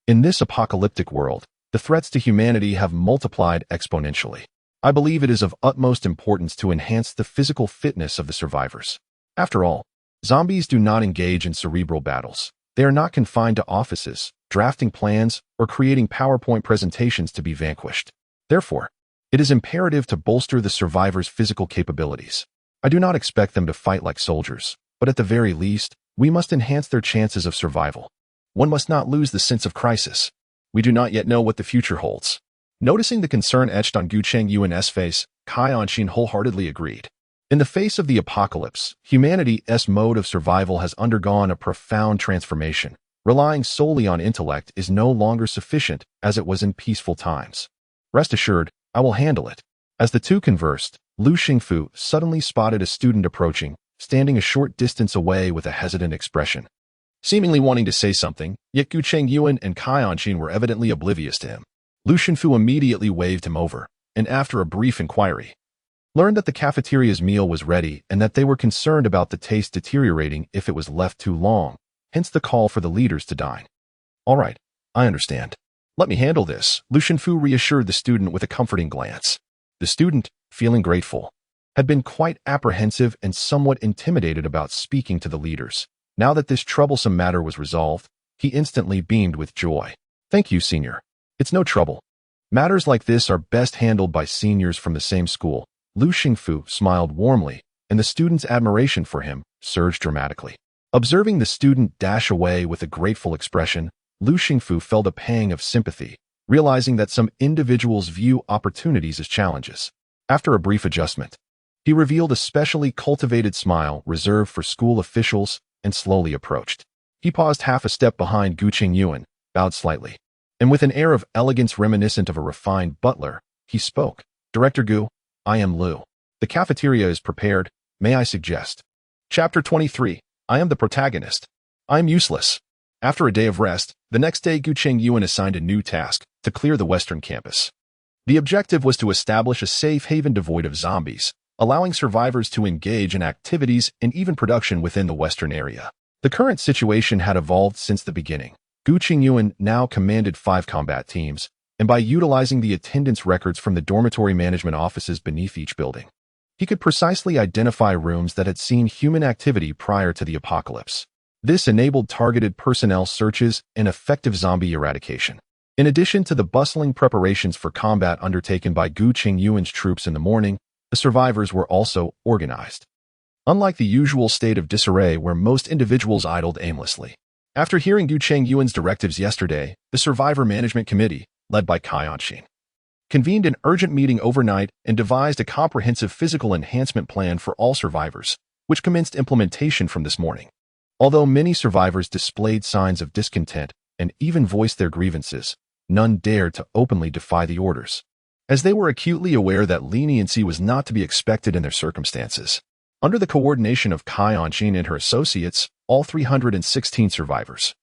in this apocalyptic world, the threats to humanity have multiplied exponentially. I believe it is of utmost importance to enhance the physical fitness of the survivors. After all, zombies do not engage in cerebral battles. They are not confined to offices, drafting plans, or creating PowerPoint presentations to be vanquished. Therefore, it is imperative to bolster the survivors' physical capabilities. I do not expect them to fight like soldiers, but at the very least, we must enhance their chances of survival. One must not lose the sense of crisis. We do not yet know what the future holds. Noticing the concern etched on Gu Chengyuan's face, Cai wholeheartedly agreed. In the face of the apocalypse, humanity's mode of survival has undergone a profound transformation. Relying solely on intellect is no longer sufficient as it was in peaceful times. Rest assured, I will handle it. As the two conversed, Lu Xingfu suddenly spotted a student approaching, standing a short distance away with a hesitant expression. Seemingly wanting to say something, yet Gu Chengyuan and Cai were evidently oblivious to him. Lu Xingfu immediately waved him over, and after a brief inquiry, learned that the cafeteria's meal was ready and that they were concerned about the taste deteriorating if it was left too long. Hence the call for the leaders to dine. All right, I understand. Let me handle this, Lu Xingfu reassured the student with a comforting glance. The student, feeling grateful, had been quite apprehensive and somewhat intimidated about speaking to the leaders. Now that this troublesome matter was resolved, he instantly beamed with joy. Thank you, senior. It's no trouble. Matters like this are best handled by seniors from the same school. Lu Xingfu smiled warmly, and the student's admiration for him surged dramatically. Observing the student dash away with a grateful expression, Lu Xingfu felt a pang of sympathy, realizing that some individuals view opportunities as challenges. After a brief adjustment, he revealed a specially cultivated smile reserved for school officials and slowly approached. He paused half a step behind Gu Chengyuan, bowed slightly, and with an air of elegance reminiscent of a refined butler, he spoke. Director Gu, I am Lu. The cafeteria is prepared. May I suggest? Chapter 23. I am the protagonist. I am useless. After a day of rest, the next day Gu Chengyuan assigned a new task, to clear the western campus. The objective was to establish a safe haven devoid of zombies, allowing survivors to engage in activities and even production within the western area. The current situation had evolved since the beginning. Gu Chengyuan now commanded 5 combat teams, and by utilizing the attendance records from the dormitory management offices beneath each building, he could precisely identify rooms that had seen human activity prior to the apocalypse. This enabled targeted personnel searches and effective zombie eradication. In addition to the bustling preparations for combat undertaken by Gu Chengyuan's troops in the morning, the survivors were also organized. Unlike the usual state of disarray where most individuals idled aimlessly. After hearing Gu Chengyuan's directives yesterday, the Survivor Management Committee, led by Cai, convened an urgent meeting overnight and devised a comprehensive physical enhancement plan for all survivors, which commenced implementation from this morning. Although many survivors displayed signs of discontent and even voiced their grievances, none dared to openly defy the orders, as they were acutely aware that leniency was not to be expected in their circumstances. Under the coordination of Cai and her associates, all 316 survivors,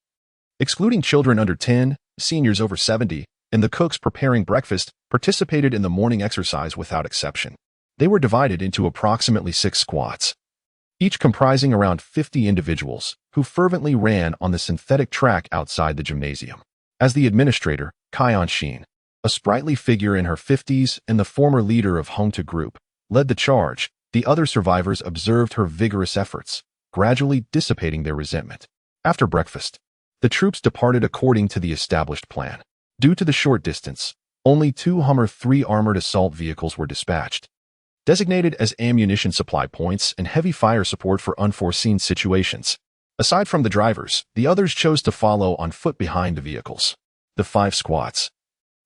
excluding children under 10, seniors over 70, and the cooks preparing breakfast, participated in the morning exercise without exception. They were divided into approximately 6 squads, each comprising around 50 individuals, who fervently ran on the synthetic track outside the gymnasium. As the administrator, Cai, a sprightly figure in her 50s and the former leader of Hongta Group, led the charge, the other survivors observed her vigorous efforts, gradually dissipating their resentment. After breakfast, the troops departed according to the established plan. Due to the short distance, only 2 Hummer 3 armored assault vehicles were dispatched, designated as ammunition supply points and heavy fire support for unforeseen situations. Aside from the drivers, the others chose to follow on foot behind the vehicles. The 5 squads,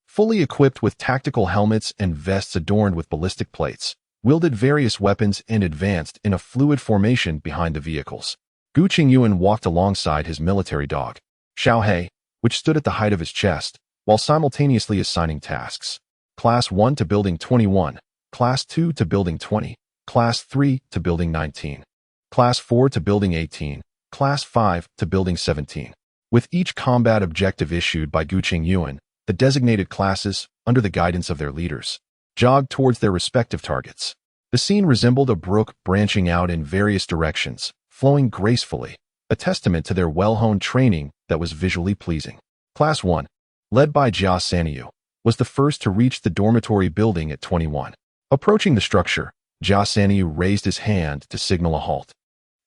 fully equipped with tactical helmets and vests adorned with ballistic plates, wielded various weapons and advanced in a fluid formation behind the vehicles. Gu Chengyuan walked alongside his military dog, Xiaohei, which stood at the height of his chest, while simultaneously assigning tasks. Class 1 to Building 21, Class 2 to Building 20, Class 3 to Building 19, Class 4 to Building 18, Class 5 to Building 17. With each combat objective issued by Gu Chengyuan, the designated classes, under the guidance of their leaders, jogged towards their respective targets. The scene resembled a brook branching out in various directions, flowing gracefully, a testament to their well-honed training that was visually pleasing. Class 1, led by Jia Sanyu, was the first to reach the dormitory building at 21. Approaching the structure, Jia Sanyu raised his hand to signal a halt,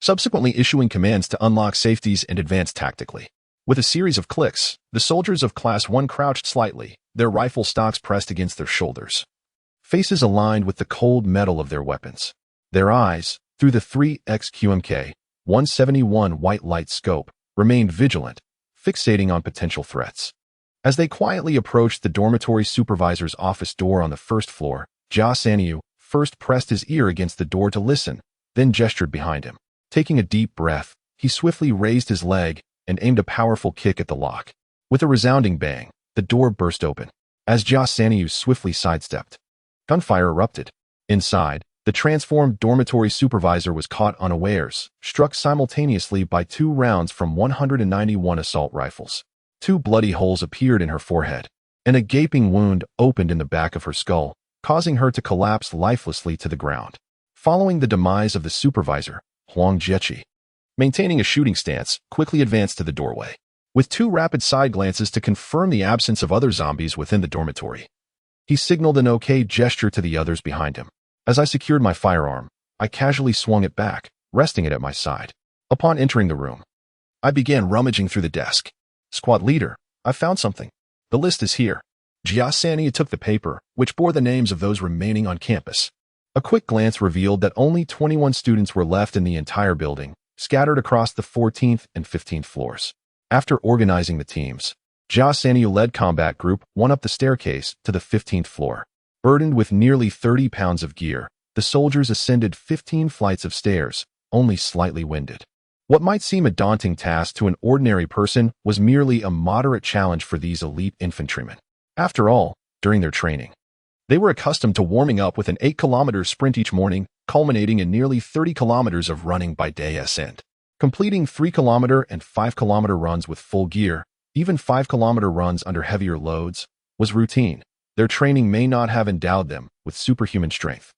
subsequently issuing commands to unlock safeties and advance tactically. With a series of clicks, the soldiers of Class 1 crouched slightly, their rifle stocks pressed against their shoulders, faces aligned with the cold metal of their weapons. Their eyes, through the 3x QMK 171 white light scope, remained vigilant, fixating on potential threats. As they quietly approached the dormitory supervisor's office door on the first floor, Gu Chengyuan first pressed his ear against the door to listen, then gestured behind him. Taking a deep breath, he swiftly raised his leg and aimed a powerful kick at the lock. With a resounding bang, the door burst open. As Gu Chengyuan swiftly sidestepped, gunfire erupted. Inside, the transformed dormitory supervisor was caught unawares, struck simultaneously by 2 rounds from 191 assault rifles. 2 bloody holes appeared in her forehead, and a gaping wound opened in the back of her skull, causing her to collapse lifelessly to the ground. Following the demise of the supervisor, Huang Jiechi, maintaining a shooting stance, quickly advanced to the doorway. With 2 rapid side glances to confirm the absence of other zombies within the dormitory, he signaled an OK gesture to the others behind him. As I secured my firearm, I casually swung it back, resting it at my side. Upon entering the room, I began rummaging through the desk. Squad leader, I found something. The list is here. Gu Chengyuan took the paper, which bore the names of those remaining on campus. A quick glance revealed that only 21 students were left in the entire building, scattered across the 14th and 15th floors. After organizing the teams, Gu Chengyuan led Combat Group 1 up the staircase to the 15th floor. Burdened with nearly 30 pounds of gear, the soldiers ascended 15 flights of stairs, only slightly winded. What might seem a daunting task to an ordinary person was merely a moderate challenge for these elite infantrymen. After all, during their training, they were accustomed to warming up with an 8-kilometer sprint each morning, culminating in nearly 30 kilometers of running by day's end. Completing 3-kilometer and 5-kilometer runs with full gear, even 5-kilometer runs under heavier loads, was routine. Their training may not have endowed them with superhuman strength,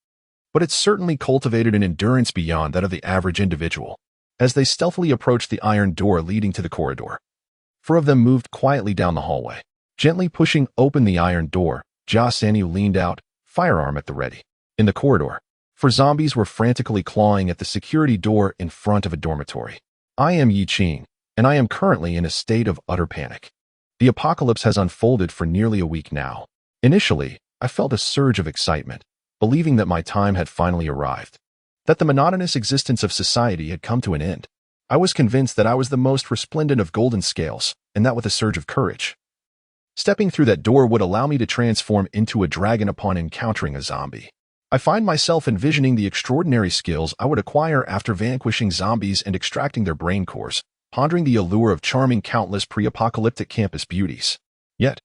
but it certainly cultivated an endurance beyond that of the average individual. As they stealthily approached the iron door leading to the corridor, 4 of them moved quietly down the hallway. Gently pushing open the iron door, Gu Chengyuan leaned out, firearm at the ready. In the corridor, 4 zombies were frantically clawing at the security door in front of a dormitory. I am Yi Qing, and I am currently in a state of utter panic. The apocalypse has unfolded for nearly a week now. Initially, I felt a surge of excitement, believing that my time had finally arrived, that the monotonous existence of society had come to an end. I was convinced that I was the most resplendent of golden scales, and that with a surge of courage, stepping through that door would allow me to transform into a dragon upon encountering a zombie. I find myself envisioning the extraordinary skills I would acquire after vanquishing zombies and extracting their brain cores, pondering the allure of charming countless pre-apocalyptic campus beauties. Yet,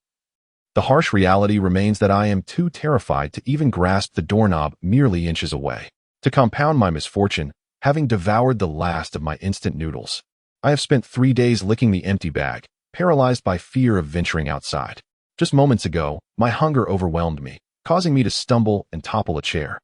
the harsh reality remains that I am too terrified to even grasp the doorknob merely inches away. To compound my misfortune, having devoured the last of my instant noodles, I have spent 3 days licking the empty bag, paralyzed by fear of venturing outside. Just moments ago, my hunger overwhelmed me, causing me to stumble and topple a chair,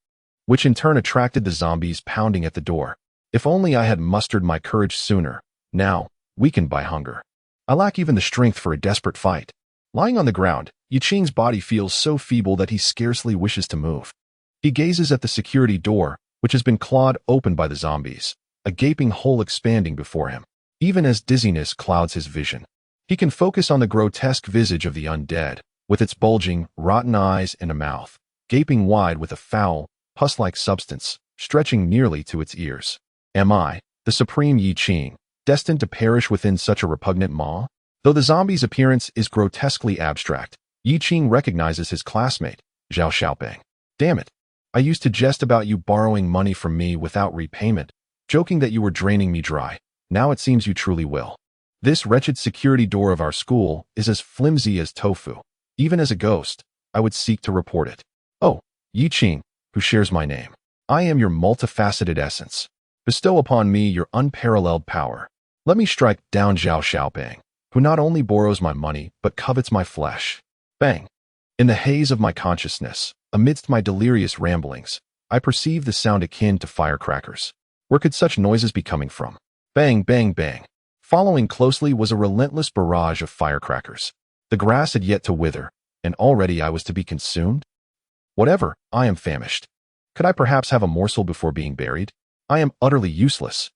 which in turn attracted the zombies pounding at the door. If only I had mustered my courage sooner. Now, weakened by hunger, I lack even the strength for a desperate fight. Lying on the ground, Yi Qing's body feels so feeble that he scarcely wishes to move. He gazes at the security door, which has been clawed open by the zombies, a gaping hole expanding before him. Even as dizziness clouds his vision, he can focus on the grotesque visage of the undead, with its bulging, rotten eyes and a mouth, gaping wide with a foul, pus-like substance, stretching nearly to its ears. Am I, the supreme Yi Qing, destined to perish within such a repugnant maw? Though the zombie's appearance is grotesquely abstract, Yi Qing recognizes his classmate, Zhao Xiaoping. Damn it. I used to jest about you borrowing money from me without repayment, joking that you were draining me dry. Now it seems you truly will. This wretched security door of our school is as flimsy as tofu. Even as a ghost, I would seek to report it. Oh, Yi Qing, who shares my name. I am your multifaceted essence. Bestow upon me your unparalleled power. Let me strike down Zhao Xiaoping, who not only borrows my money, but covets my flesh. Bang! In the haze of my consciousness, amidst my delirious ramblings, I perceived the sound akin to firecrackers. Where could such noises be coming from? Bang, bang, bang. Following closely was a relentless barrage of firecrackers. The grass had yet to wither, and already I was to be consumed? Whatever, I am famished. Could I perhaps have a morsel before being buried? I am utterly useless.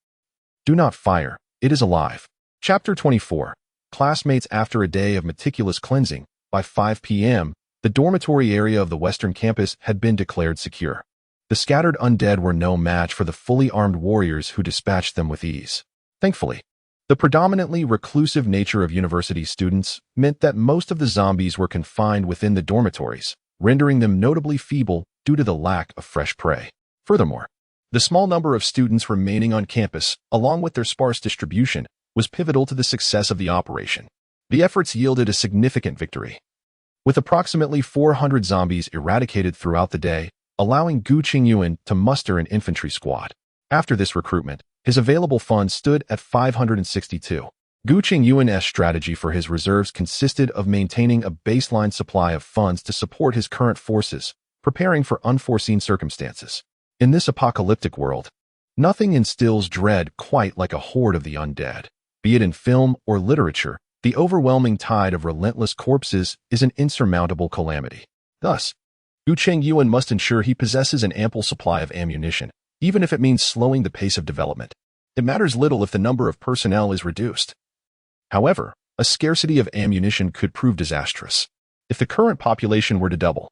Do not fire, it is alive. Chapter 24. Classmates. After a day of meticulous cleansing, by 5 p.m., the dormitory area of the western campus had been declared secure. The scattered undead were no match for the fully armed warriors who dispatched them with ease. Thankfully, The predominantly reclusive nature of university students meant that most of the zombies were confined within the dormitories, rendering them notably feeble due to the lack of fresh prey. Furthermore, the small number of students remaining on campus, along with their sparse distribution, was pivotal to the success of the operation. The efforts yielded a significant victory, with approximately 400 zombies eradicated throughout the day, allowing Gu Chengyuan to muster an infantry squad. After this recruitment, his available funds stood at 562. Gu Chengyuan's strategy for his reserves consisted of maintaining a baseline supply of funds to support his current forces, preparing for unforeseen circumstances. In this apocalyptic world, nothing instills dread quite like a horde of the undead. Be it in film or literature, the overwhelming tide of relentless corpses is an insurmountable calamity. Thus, Gu Chengyuan must ensure he possesses an ample supply of ammunition, even if it means slowing the pace of development. It matters little if the number of personnel is reduced. However, a scarcity of ammunition could prove disastrous. If the current population were to double,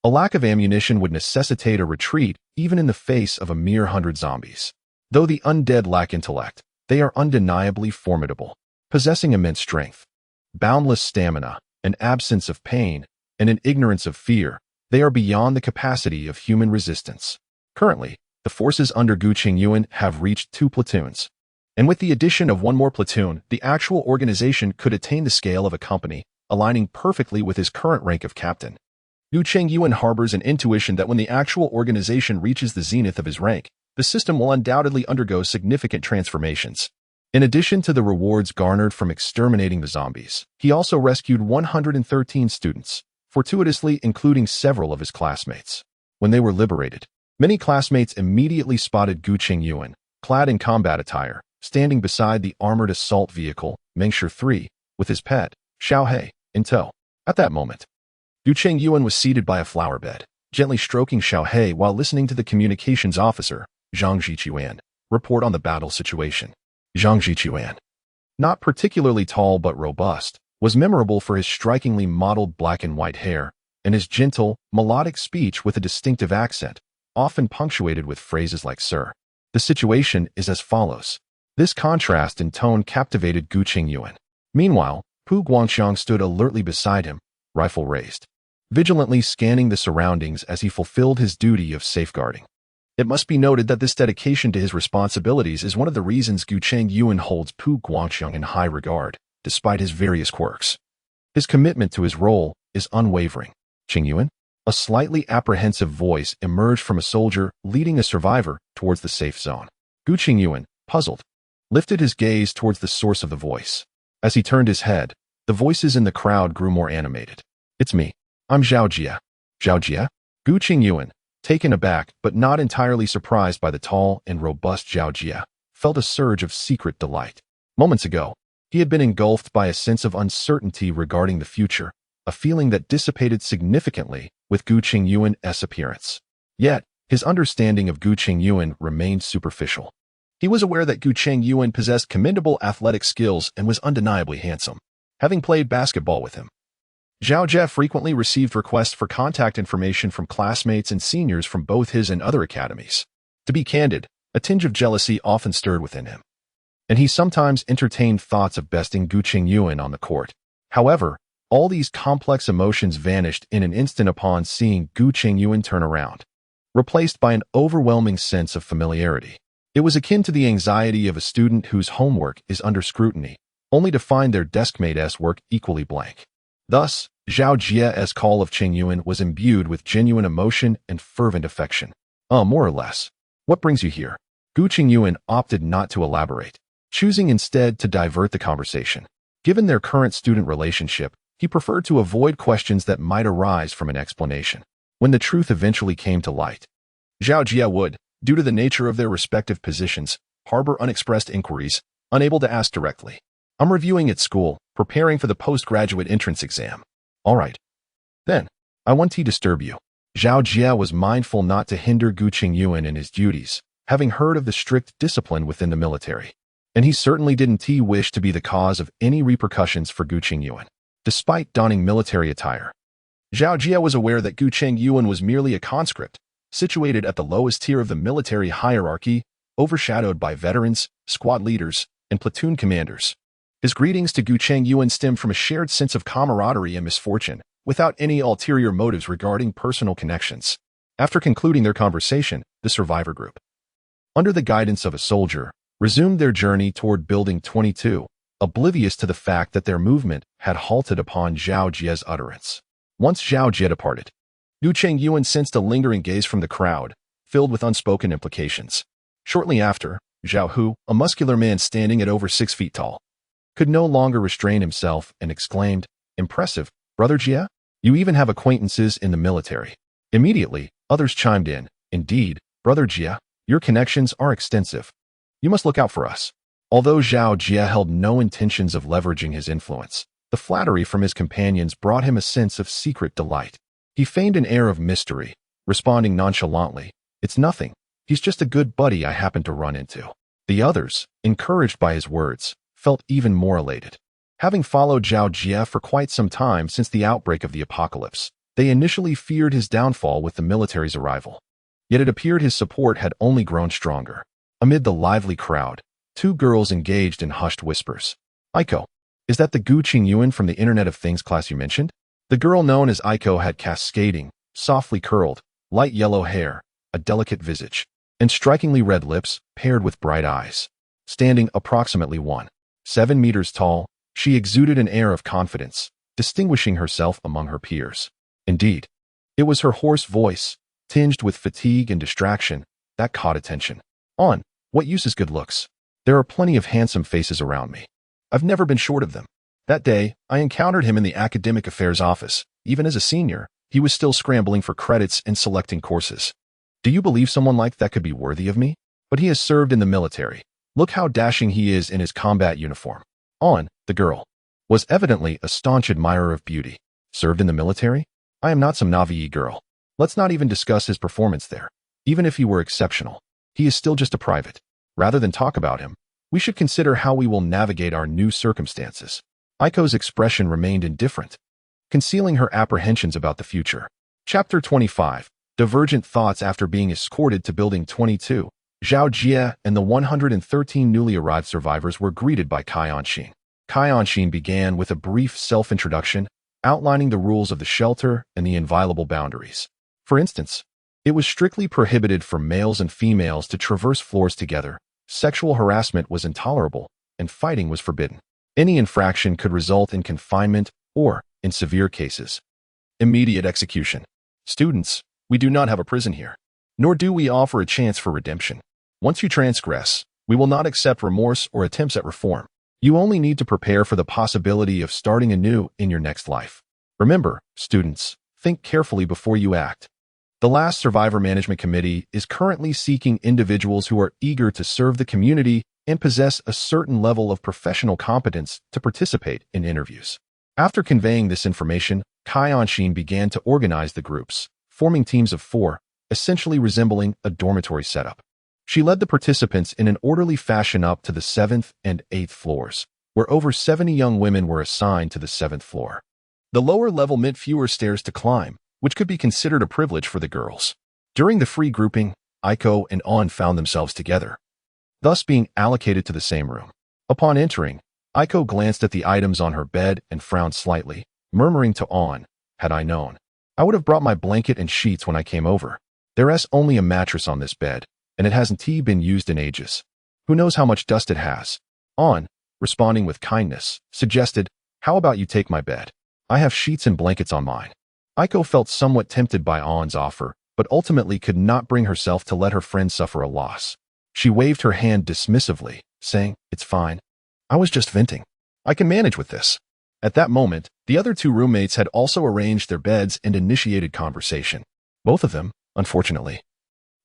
a lack of ammunition would necessitate a retreat even in the face of a mere 100 zombies. Though the undead lack intellect, they are undeniably formidable, possessing immense strength, boundless stamina, an absence of pain, and an ignorance of fear. They are beyond the capacity of human resistance. Currently, the forces under Gu Chengyuan have reached 2 platoons, and with the addition of 1 more platoon, the actual organization could attain the scale of a company, aligning perfectly with his current rank of captain. Gu Chengyuan harbors an intuition that when the actual organization reaches the zenith of his rank, the system will undoubtedly undergo significant transformations. In addition to the rewards garnered from exterminating the zombies, he also rescued 113 students, fortuitously including several of his classmates. When they were liberated, many classmates immediately spotted Gu Chengyuan, clad in combat attire, standing beside the armored assault vehicle, Mengsher 3, with his pet, Xiaohe, in tow. At that moment, Gu Chengyuan was seated by a flower bed, gently stroking Xiaohe while listening to the communications officer, Zhang Zhichuan, report on the battle situation. Zhang Zhichuan, not particularly tall but robust, was memorable for his strikingly modeled black and white hair and his gentle, melodic speech with a distinctive accent, often punctuated with phrases like "sir." The situation is as follows. This contrast in tone captivated Gu Chengyuan. Meanwhile, Pu Guangxiang stood alertly beside him, rifle raised, vigilantly scanning the surroundings as he fulfilled his duty of safeguarding. It must be noted that this dedication to his responsibilities is one of the reasons Gu Chengyuan holds Pu Guangxiang in high regard, despite his various quirks. His commitment to his role is unwavering. Chengyuan? A slightly apprehensive voice emerged from a soldier leading a survivor towards the safe zone. Gu Chengyuan, puzzled, lifted his gaze towards the source of the voice. As he turned his head, the voices in the crowd grew more animated. It's me. I'm Zhao Jia. Zhao Jia? Gu Chengyuan, taken aback but not entirely surprised by the tall and robust Zhao Jia, felt a surge of secret delight. Moments ago, he had been engulfed by a sense of uncertainty regarding the future, a feeling that dissipated significantly with Gu Chengyuan's appearance. Yet, his understanding of Gu Chengyuan remained superficial. He was aware that Gu Chengyuan possessed commendable athletic skills and was undeniably handsome, having played basketball with him. Zhao Jia frequently received requests for contact information from classmates and seniors from both his and other academies. To be candid, a tinge of jealousy often stirred within him, and he sometimes entertained thoughts of besting Gu Chengyuan on the court. However, all these complex emotions vanished in an instant upon seeing Gu Chengyuan turn around, replaced by an overwhelming sense of familiarity. It was akin to the anxiety of a student whose homework is under scrutiny, only to find their deskmate's work equally blank. Thus, Zhao Jia's call of Chengyuan was imbued with genuine emotion and fervent affection. More or less. What brings you here? Gu Chengyuan opted not to elaborate, choosing instead to divert the conversation. Given their current student relationship, he preferred to avoid questions that might arise from an explanation. When the truth eventually came to light, Zhao Jia would, due to the nature of their respective positions, harbor unexpressed inquiries, unable to ask directly. I'm reviewing at school, preparing for the postgraduate entrance exam. All right. Then, I won't disturb you. Zhao Jia was mindful not to hinder Gu Chengyuan in his duties, having heard of the strict discipline within the military. And he certainly didn't wish to be the cause of any repercussions for Gu Chengyuan. Despite donning military attire, Zhao Jia was aware that Gu Chengyuan was merely a conscript, situated at the lowest tier of the military hierarchy, overshadowed by veterans, squad leaders, and platoon commanders. His greetings to Gu Chengyuan stemmed from a shared sense of camaraderie and misfortune, without any ulterior motives regarding personal connections. After concluding their conversation, the survivor group, under the guidance of a soldier, resumed their journey toward Building 22, oblivious to the fact that their movement had halted upon Zhao Jie's utterance. Once Zhao Jie departed, Gu Chengyuan sensed a lingering gaze from the crowd, filled with unspoken implications. Shortly after, Zhao Hu, a muscular man standing at over 6 feet tall, could no longer restrain himself and exclaimed, "Impressive, Brother Jie? You even have acquaintances in the military." Immediately, others chimed in, "Indeed, Brother Jie, your connections are extensive. You must look out for us." Although Zhao Jie held no intentions of leveraging his influence, the flattery from his companions brought him a sense of secret delight. He feigned an air of mystery, responding nonchalantly, "It's nothing. He's just a good buddy I happened to run into." The others, encouraged by his words, felt even more elated. Having followed Zhao Jie for quite some time since the outbreak of the apocalypse, they initially feared his downfall with the military's arrival. Yet it appeared his support had only grown stronger. Amid the lively crowd, 2 girls engaged in hushed whispers. "Aiko, is that the Gu Chengyuan from the Internet of Things class you mentioned?" The girl known as Aiko had cascading, softly curled, light yellow hair, a delicate visage, and strikingly red lips paired with bright eyes. Standing approximately 1.7 meters tall, she exuded an air of confidence, distinguishing herself among her peers. Indeed, it was her hoarse voice, tinged with fatigue and distraction, that caught attention. What use is good looks? There are plenty of handsome faces around me. I've never been short of them." That day, I encountered him in the academic affairs office. Even as a senior, he was still scrambling for credits and selecting courses. "Do you believe someone like that could be worthy of me? But he has served in the military. Look how dashing he is in his combat uniform." The girl was evidently a staunch admirer of beauty. "Served in the military? I am not some Navi girl. Let's not even discuss his performance there. Even if he were exceptional, he is still just a private. Rather than talk about him, we should consider how we will navigate our new circumstances." Aiko's expression remained indifferent, concealing her apprehensions about the future. Chapter 25. Divergent thoughts. After being escorted to Building 22, Zhao Jie and the 113 newly arrived survivors were greeted by Cai Anxin. Cai Anxin began with a brief self-introduction, outlining the rules of the shelter and the inviolable boundaries. For instance, it was strictly prohibited for males and females to traverse floors together, sexual harassment was intolerable, and fighting was forbidden. Any infraction could result in confinement or, in severe cases, immediate execution. "Students, we do not have a prison here, nor do we offer a chance for redemption. Once you transgress, we will not accept remorse or attempts at reform. You only need to prepare for the possibility of starting anew in your next life. Remember, students, think carefully before you act. The last Survivor Management Committee is currently seeking individuals who are eager to serve the community and possess a certain level of professional competence to participate in interviews." After conveying this information, Cai Anxin began to organize the groups, forming teams of 4, essentially resembling a dormitory setup. She led the participants in an orderly fashion up to the 7th and 8th floors, where over 70 young women were assigned to the 7th floor. The lower level meant fewer stairs to climb, which could be considered a privilege for the girls. During the free grouping, Aiko and An found themselves together, thus being allocated to the same room. Upon entering, Aiko glanced at the items on her bed and frowned slightly, murmuring to An, "Had I known, I would have brought my blanket and sheets when I came over. There's only a mattress on this bed, and it hasn't been used in ages. Who knows how much dust it has?" An, responding with kindness, suggested, "How about you take my bed? I have sheets and blankets on mine." Aiko felt somewhat tempted by An's offer, but ultimately could not bring herself to let her friend suffer a loss. She waved her hand dismissively, saying, "It's fine. I was just venting. I can manage with this." At that moment, the other 2 roommates had also arranged their beds and initiated conversation. Both of them, unfortunately,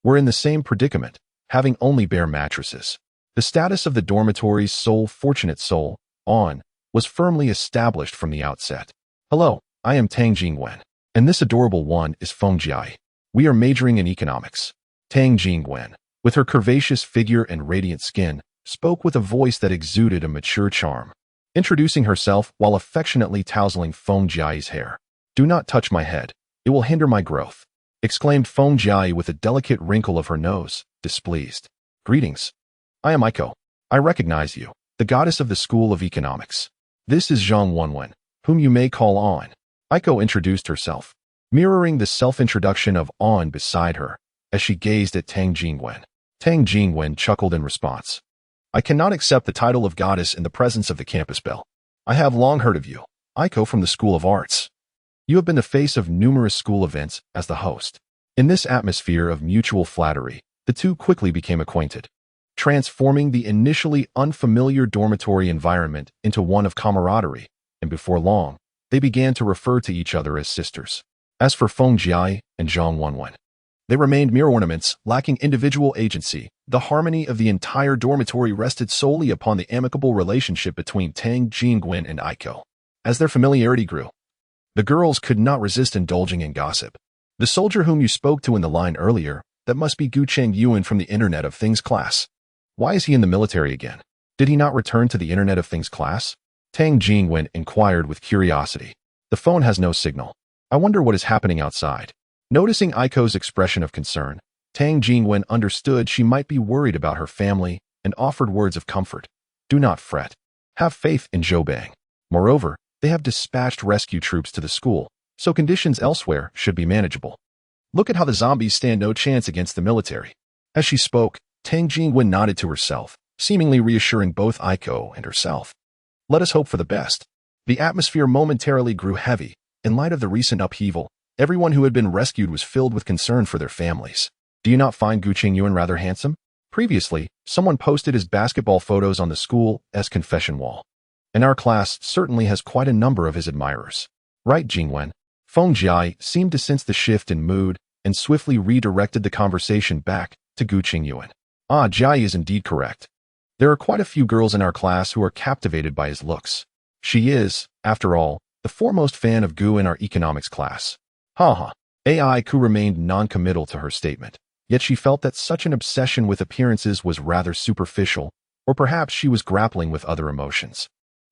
were in the same predicament, having only bare mattresses. The status of the dormitory's sole fortunate soul, An, was firmly established from the outset. "Hello, I am Tang Jingwen, and this adorable one is Feng Jiai. We are majoring in economics." Tang Jingwen, with her curvaceous figure and radiant skin, spoke with a voice that exuded a mature charm, introducing herself while affectionately tousling Feng Jiai's hair. "Do not touch my head. It will hinder my growth," exclaimed Feng Jiai with a delicate wrinkle of her nose, displeased. "Greetings. I am Aiko. I recognize you. the goddess of the School of Economics. This is Zhang Wenwen, whom you may call On. Aiko introduced herself, mirroring the self-introduction of On beside her, as she gazed at Tang Jingwen. Tang Jingwen chuckled in response. I cannot accept the title of goddess in the presence of the campus belle. I have long heard of you, Aiko from the School of Arts. You have been the face of numerous school events as the host. In this atmosphere of mutual flattery, the two quickly became acquainted, transforming the initially unfamiliar dormitory environment into one of camaraderie, and before long, they began to refer to each other as sisters. As for Feng Jiai and Zhang Wenwen, they remained mere ornaments, lacking individual agency. The harmony of the entire dormitory rested solely upon the amicable relationship between Tang Jingwen and Aiko. As their familiarity grew, the girls could not resist indulging in gossip. The soldier whom you spoke to in the line earlier, that must be Gu Chengyuan from the Internet of Things class. Why is he in the military again? Did he not return to the Internet of Things class? Tang Jingwen inquired with curiosity. The phone has no signal. I wonder what is happening outside. Noticing Aiko's expression of concern, Tang Jingwen understood she might be worried about her family and offered words of comfort. Do not fret. Have faith in Zhoubang. Moreover, they have dispatched rescue troops to the school, so conditions elsewhere should be manageable. Look at how the zombies stand no chance against the military. As she spoke, Tang Jingwen nodded to herself, seemingly reassuring both Aiko and herself. Let us hope for the best. The atmosphere momentarily grew heavy. In light of the recent upheaval, everyone who had been rescued was filled with concern for their families. Do you not find Gu Chengyuan rather handsome? Previously, someone posted his basketball photos on the school's confession wall. And our class certainly has quite a number of his admirers. Right, Jingwen? Feng Jiai seemed to sense the shift in mood and swiftly redirected the conversation back to Gu Chengyuan. Ah, Jiai is indeed correct. There are quite a few girls in our class who are captivated by his looks. She is, after all, the foremost fan of Gu in our economics class. Haha. Aiko remained non-committal to her statement, yet she felt that such an obsession with appearances was rather superficial, or perhaps she was grappling with other emotions.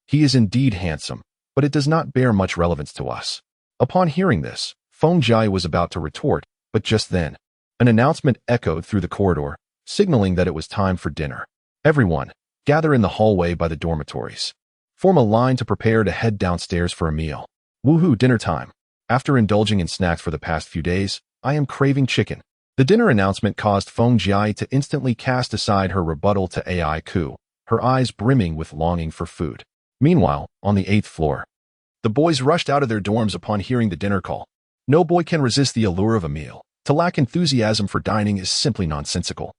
He is indeed handsome, but it does not bear much relevance to us. Upon hearing this, Feng Jiai was about to retort, but just then, an announcement echoed through the corridor, signaling that it was time for dinner. Everyone, gather in the hallway by the dormitories. Form a line to prepare to head downstairs for a meal. Woohoo, dinner time. After indulging in snacks for the past few days, I am craving chicken. The dinner announcement caused Feng Jiai to instantly cast aside her rebuttal to Aiko, her eyes brimming with longing for food. Meanwhile, on the 8th floor, the boys rushed out of their dorms upon hearing the dinner call. No boy can resist the allure of a meal. To lack enthusiasm for dining is simply nonsensical.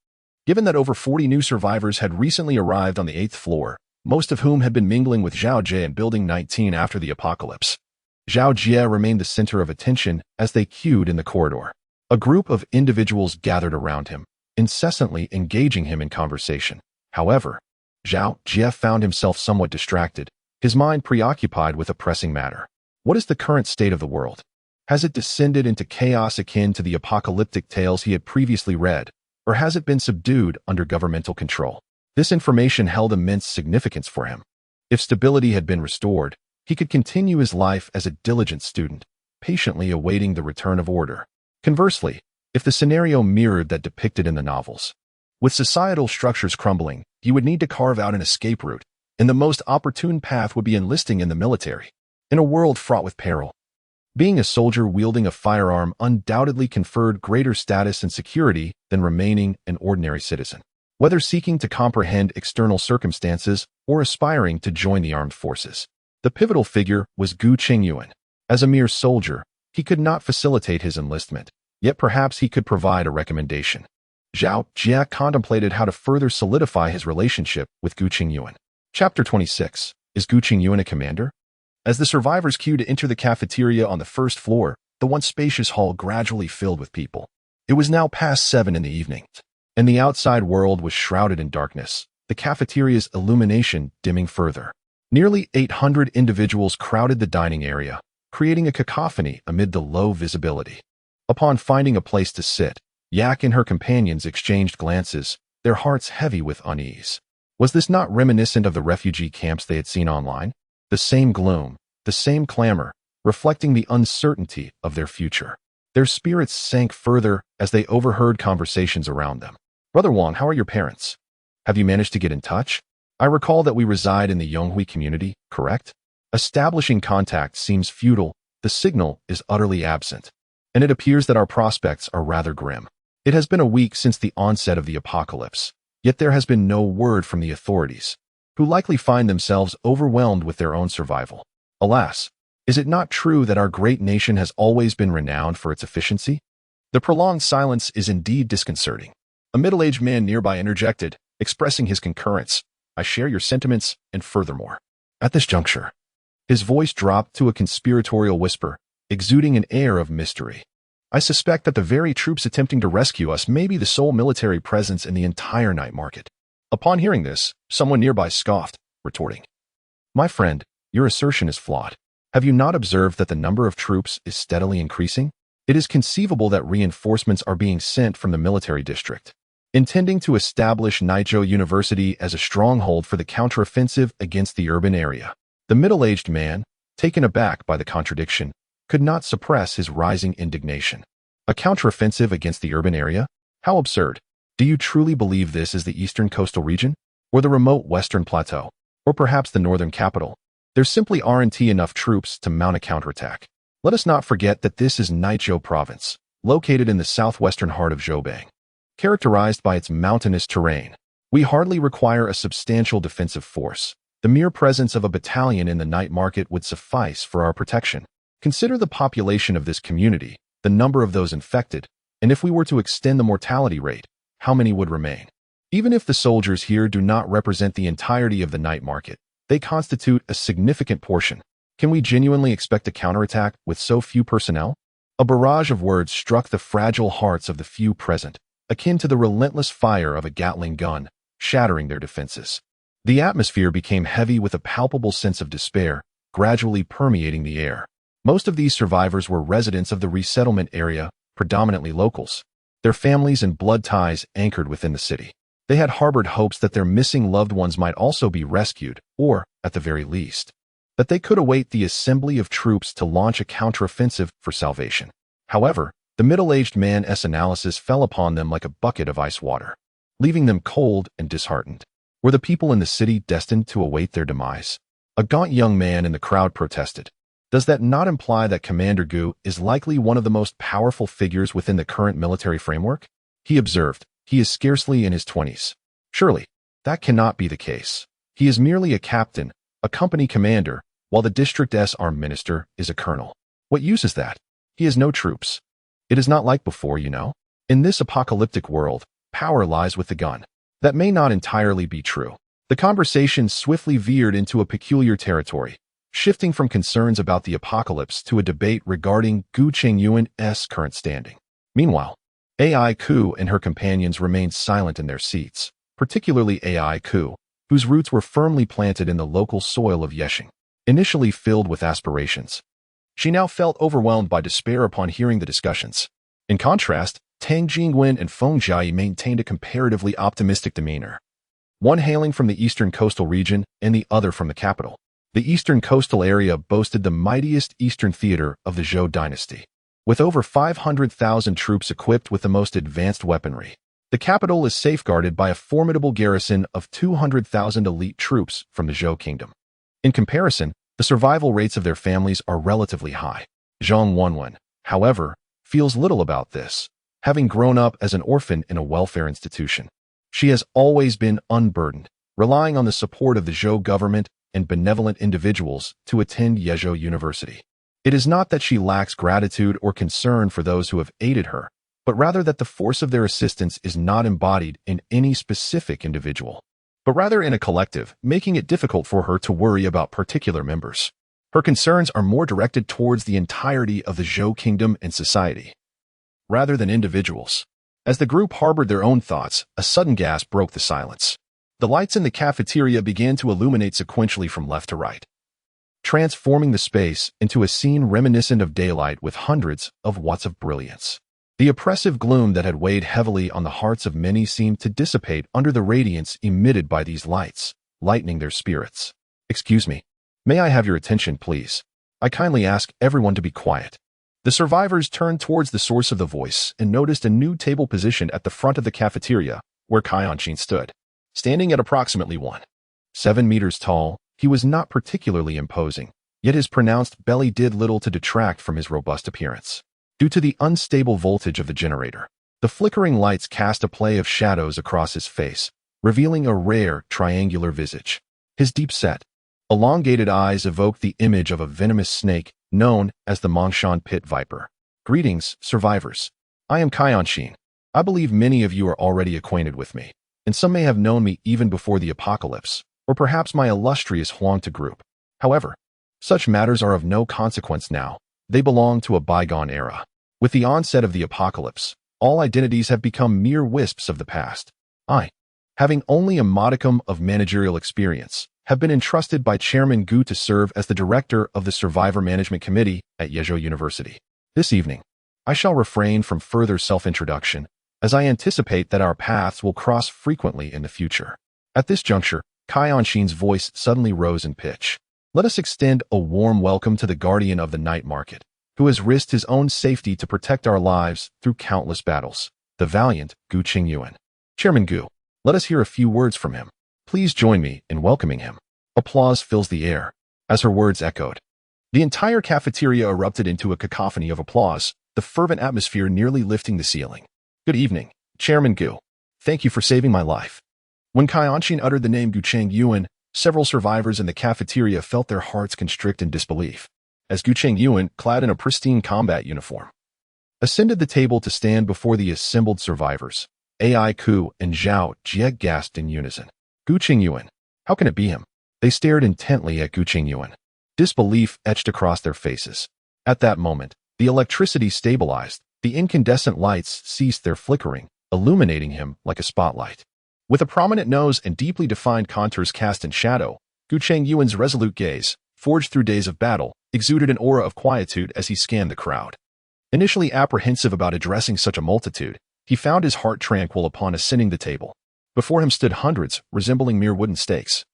Given that over 40 new survivors had recently arrived on the 8th floor, most of whom had been mingling with Zhao Jie in Building 19 after the apocalypse, Zhao Jie remained the center of attention as they queued in the corridor. A group of individuals gathered around him, incessantly engaging him in conversation. However, Zhao Jie found himself somewhat distracted, his mind preoccupied with a pressing matter. What is the current state of the world? Has it descended into chaos akin to the apocalyptic tales he had previously read, or has it been subdued under governmental control? This information held immense significance for him. If stability had been restored, he could continue his life as a diligent student, patiently awaiting the return of order. Conversely, if the scenario mirrored that depicted in the novels, with societal structures crumbling, he would need to carve out an escape route, and the most opportune path would be enlisting in the military. In a world fraught with peril, being a soldier wielding a firearm undoubtedly conferred greater status and security than remaining an ordinary citizen. Whether seeking to comprehend external circumstances or aspiring to join the armed forces, the pivotal figure was Gu Chengyuan. As a mere soldier, he could not facilitate his enlistment, yet perhaps he could provide a recommendation. Zhao Jie contemplated how to further solidify his relationship with Gu Chengyuan. Chapter 26. Is Gu Chengyuan a commander? As the survivors queued to enter the cafeteria on the first floor, the once spacious hall gradually filled with people. It was now past 7 in the evening, and the outside world was shrouded in darkness, the cafeteria's illumination dimming further. Nearly 800 individuals crowded the dining area, creating a cacophony amid the low visibility. Upon finding a place to sit, Yak and her companions exchanged glances, their hearts heavy with unease. Was this not reminiscent of the refugee camps they had seen online? The same gloom, the same clamor, reflecting the uncertainty of their future. Their spirits sank further as they overheard conversations around them. Brother Wang, how are your parents? Have you managed to get in touch? I recall that we reside in the Yonghui community, correct? Establishing contact seems futile, the signal is utterly absent, and it appears that our prospects are rather grim. It has been a week since the onset of the apocalypse, yet there has been no word from the authorities, who likely find themselves overwhelmed with their own survival. Alas, is it not true that our great nation has always been renowned for its efficiency? The prolonged silence is indeed disconcerting. A middle-aged man nearby interjected, expressing his concurrence. I share your sentiments, and furthermore. At this juncture, his voice dropped to a conspiratorial whisper, exuding an air of mystery. I suspect that the very troops attempting to rescue us may be the sole military presence in the entire night market. Upon hearing this, someone nearby scoffed, retorting, My friend, your assertion is flawed. Have you not observed that the number of troops is steadily increasing? It is conceivable that reinforcements are being sent from the military district, intending to establish Nizhou University as a stronghold for the counteroffensive against the urban area. The middle-aged man, taken aback by the contradiction, could not suppress his rising indignation. A counteroffensive against the urban area? How absurd! Do you truly believe this is the eastern coastal region? Or the remote western plateau? Or perhaps the northern capital? There simply aren't enough troops to mount a counterattack. Let us not forget that this is Nizhou province, located in the southwestern heart of Zhoubang. Characterized by its mountainous terrain, we hardly require a substantial defensive force. The mere presence of a battalion in the night market would suffice for our protection. Consider the population of this community, the number of those infected, and if we were to extend the mortality rate, how many would remain? Even if the soldiers here do not represent the entirety of the night market, they constitute a significant portion. Can we genuinely expect a counterattack with so few personnel? A barrage of words struck the fragile hearts of the few present, akin to the relentless fire of a Gatling gun, shattering their defenses. The atmosphere became heavy with a palpable sense of despair, gradually permeating the air. Most of these survivors were residents of the resettlement area, predominantly locals. Their families and blood ties anchored within the city. They had harbored hopes that their missing loved ones might also be rescued, or, at the very least, that they could await the assembly of troops to launch a counteroffensive for salvation. However, the middle-aged man's analysis fell upon them like a bucket of ice water, leaving them cold and disheartened. Were the people in the city destined to await their demise? A gaunt young man in the crowd protested. Does that not imply that Commander Gu is likely one of the most powerful figures within the current military framework? He observed, he is scarcely in his 20s. Surely, that cannot be the case. He is merely a captain, a company commander, while the district's armed minister is a colonel. What use is that? He has no troops. It is not like before, you know. In this apocalyptic world, power lies with the gun. That may not entirely be true. The conversation swiftly veered into a peculiar territory, shifting from concerns about the apocalypse to a debate regarding Gu Chengyuan's current standing. Meanwhile, Ai Ku and her companions remained silent in their seats, particularly Ai Ku, whose roots were firmly planted in the local soil of Yesheng. Initially filled with aspirations, she now felt overwhelmed by despair upon hearing the discussions. In contrast, Tang Jingwen and Feng Jiayi maintained a comparatively optimistic demeanor, one hailing from the eastern coastal region and the other from the capital. The eastern coastal area boasted the mightiest eastern theater of the Zhou dynasty, with over 500,000 troops equipped with the most advanced weaponry. The capital is safeguarded by a formidable garrison of 200,000 elite troops from the Zhou kingdom. In comparison, the survival rates of their families are relatively high. Zhang Wanwen, however, feels little about this, having grown up as an orphan in a welfare institution. She has always been unburdened, relying on the support of the Zhou government and benevolent individuals to attend Yezhou University. It is not that she lacks gratitude or concern for those who have aided her, but rather that the force of their assistance is not embodied in any specific individual, but rather in a collective, making it difficult for her to worry about particular members. Her concerns are more directed towards the entirety of the Zhou kingdom and society, rather than individuals. As the group harbored their own thoughts, a sudden gasp broke the silence. The lights in the cafeteria began to illuminate sequentially from left to right, transforming the space into a scene reminiscent of daylight with hundreds of watts of brilliance. The oppressive gloom that had weighed heavily on the hearts of many seemed to dissipate under the radiance emitted by these lights, lightening their spirits. Excuse me. May I have your attention, please? I kindly ask everyone to be quiet. The survivors turned towards the source of the voice and noticed a new table positioned at the front of the cafeteria, where Kai Anshin stood, standing at approximately 1 7 meters tall, he was not particularly imposing, yet his pronounced belly did little to detract from his robust appearance. Due to the unstable voltage of the generator, the flickering lights cast a play of shadows across his face, revealing a rare, triangular visage. His deep-set, elongated eyes evoked the image of a venomous snake known as the Mongshan pit viper. Greetings, survivors. I am Chengyuan. I believe many of you are already acquainted with me, and some may have known me even before the apocalypse, or perhaps my illustrious Huangta group. However, such matters are of no consequence now. They belong to a bygone era. With the onset of the apocalypse, all identities have become mere wisps of the past. I, having only a modicum of managerial experience, have been entrusted by Chairman Gu to serve as the director of the Survivor Management Committee at Yezhou University. This evening, I shall refrain from further self-introduction, as I anticipate that our paths will cross frequently in the future. At this juncture, Chengyuan's voice suddenly rose in pitch. Let us extend a warm welcome to the guardian of the night market, who has risked his own safety to protect our lives through countless battles, the valiant Gu Chengyuan. Chairman Gu, let us hear a few words from him. Please join me in welcoming him. Applause fills the air as her words echoed. The entire cafeteria erupted into a cacophony of applause, the fervent atmosphere nearly lifting the ceiling. Good evening, Chairman Gu. Thank you for saving my life. When Chengyuan uttered the name Gu Chengyuan, several survivors in the cafeteria felt their hearts constrict in disbelief, as Gu Chengyuan, clad in a pristine combat uniform, ascended the table to stand before the assembled survivors. Ai Ku and Zhao Jie gasped in unison. Gu Chengyuan, how can it be him? They stared intently at Gu Chengyuan. Disbelief etched across their faces. At that moment, the electricity stabilized, the incandescent lights ceased their flickering, illuminating him like a spotlight. With a prominent nose and deeply defined contours cast in shadow, Gu Chengyuan's resolute gaze, forged through days of battle, exuded an aura of quietude as he scanned the crowd. Initially apprehensive about addressing such a multitude, he found his heart tranquil upon ascending the table. Before him stood hundreds, resembling mere wooden stakes.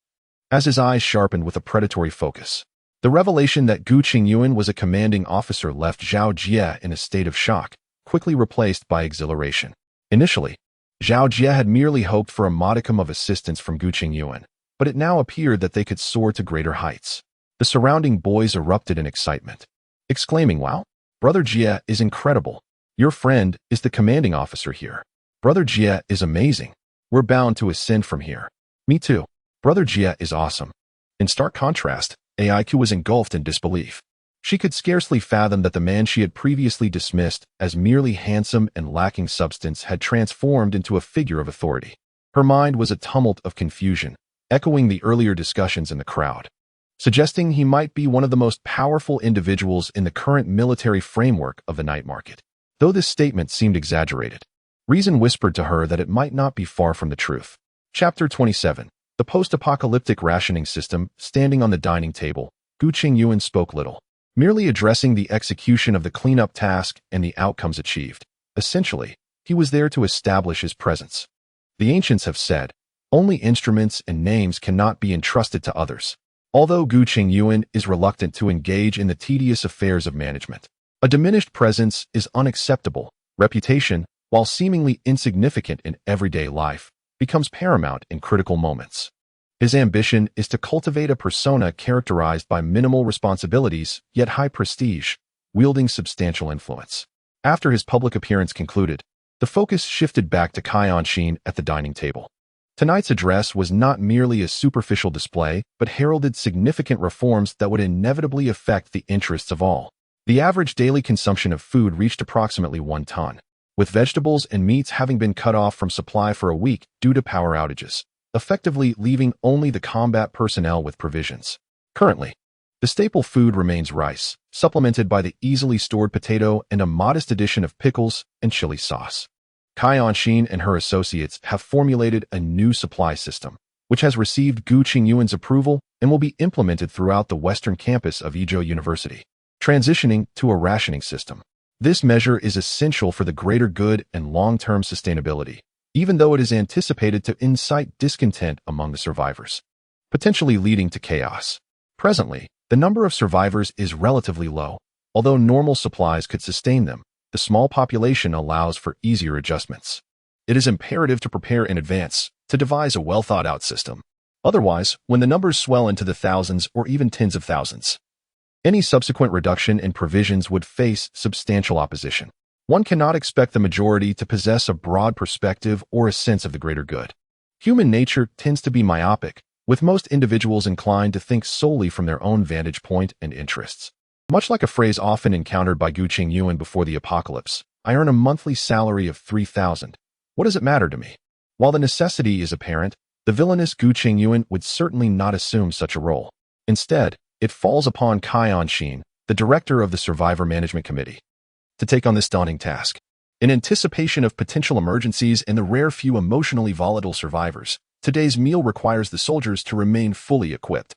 As his eyes sharpened with a predatory focus, the revelation that Gu Chengyuan was a commanding officer left Zhao Jie in a state of shock, quickly replaced by exhilaration. Initially, Zhao Jie had merely hoped for a modicum of assistance from Gu Chengyuan, but it now appeared that they could soar to greater heights. The surrounding boys erupted in excitement, exclaiming, "Wow, Brother Jie is incredible. Your friend is the commanding officer here. Brother Jie is amazing. We're bound to ascend from here. Me too. Brother Jie is awesome." In stark contrast, Aiku was engulfed in disbelief. She could scarcely fathom that the man she had previously dismissed as merely handsome and lacking substance had transformed into a figure of authority. Her mind was a tumult of confusion, echoing the earlier discussions in the crowd, suggesting he might be one of the most powerful individuals in the current military framework of the night market. Though this statement seemed exaggerated, reason whispered to her that it might not be far from the truth. Chapter 27. The post-apocalyptic rationing system. Standing on the dining table, Gu Chengyuan spoke little, merely addressing the execution of the cleanup task and the outcomes achieved. Essentially, he was there to establish his presence. The ancients have said, only instruments and names cannot be entrusted to others. Although Gu Chengyuan is reluctant to engage in the tedious affairs of management, a diminished presence is unacceptable. Reputation, while seemingly insignificant in everyday life, becomes paramount in critical moments. His ambition is to cultivate a persona characterized by minimal responsibilities, yet high prestige, wielding substantial influence. After his public appearance concluded, the focus shifted back to Chengyuan at the dining table. Tonight's address was not merely a superficial display, but heralded significant reforms that would inevitably affect the interests of all. The average daily consumption of food reached approximately 1 ton, with vegetables and meats having been cut off from supply for a week due to power outages, effectively leaving only the combat personnel with provisions. Currently, the staple food remains rice, supplemented by the easily stored potato and a modest addition of pickles and chili sauce. Chengyuan and her associates have formulated a new supply system, which has received Gu Chengyuan's approval and will be implemented throughout the western campus of Yezhou University, transitioning to a rationing system. This measure is essential for the greater good and long-term sustainability, even though it is anticipated to incite discontent among the survivors, potentially leading to chaos. Presently, the number of survivors is relatively low. Although normal supplies could sustain them, the small population allows for easier adjustments. It is imperative to prepare in advance, to devise a well-thought-out system. Otherwise, when the numbers swell into the thousands or even tens of thousands, any subsequent reduction in provisions would face substantial opposition. One cannot expect the majority to possess a broad perspective or a sense of the greater good. Human nature tends to be myopic, with most individuals inclined to think solely from their own vantage point and interests. Much like a phrase often encountered by Gu Chengyuan before the apocalypse, "I earn a monthly salary of 3,000. What does it matter to me?" While the necessity is apparent, the villainous Gu Chengyuan would certainly not assume such a role. Instead, it falls upon Chengyuan, the director of the Survivor Management Committee, to take on this daunting task. In anticipation of potential emergencies and the rare few emotionally volatile survivors, today's meal requires the soldiers to remain fully equipped,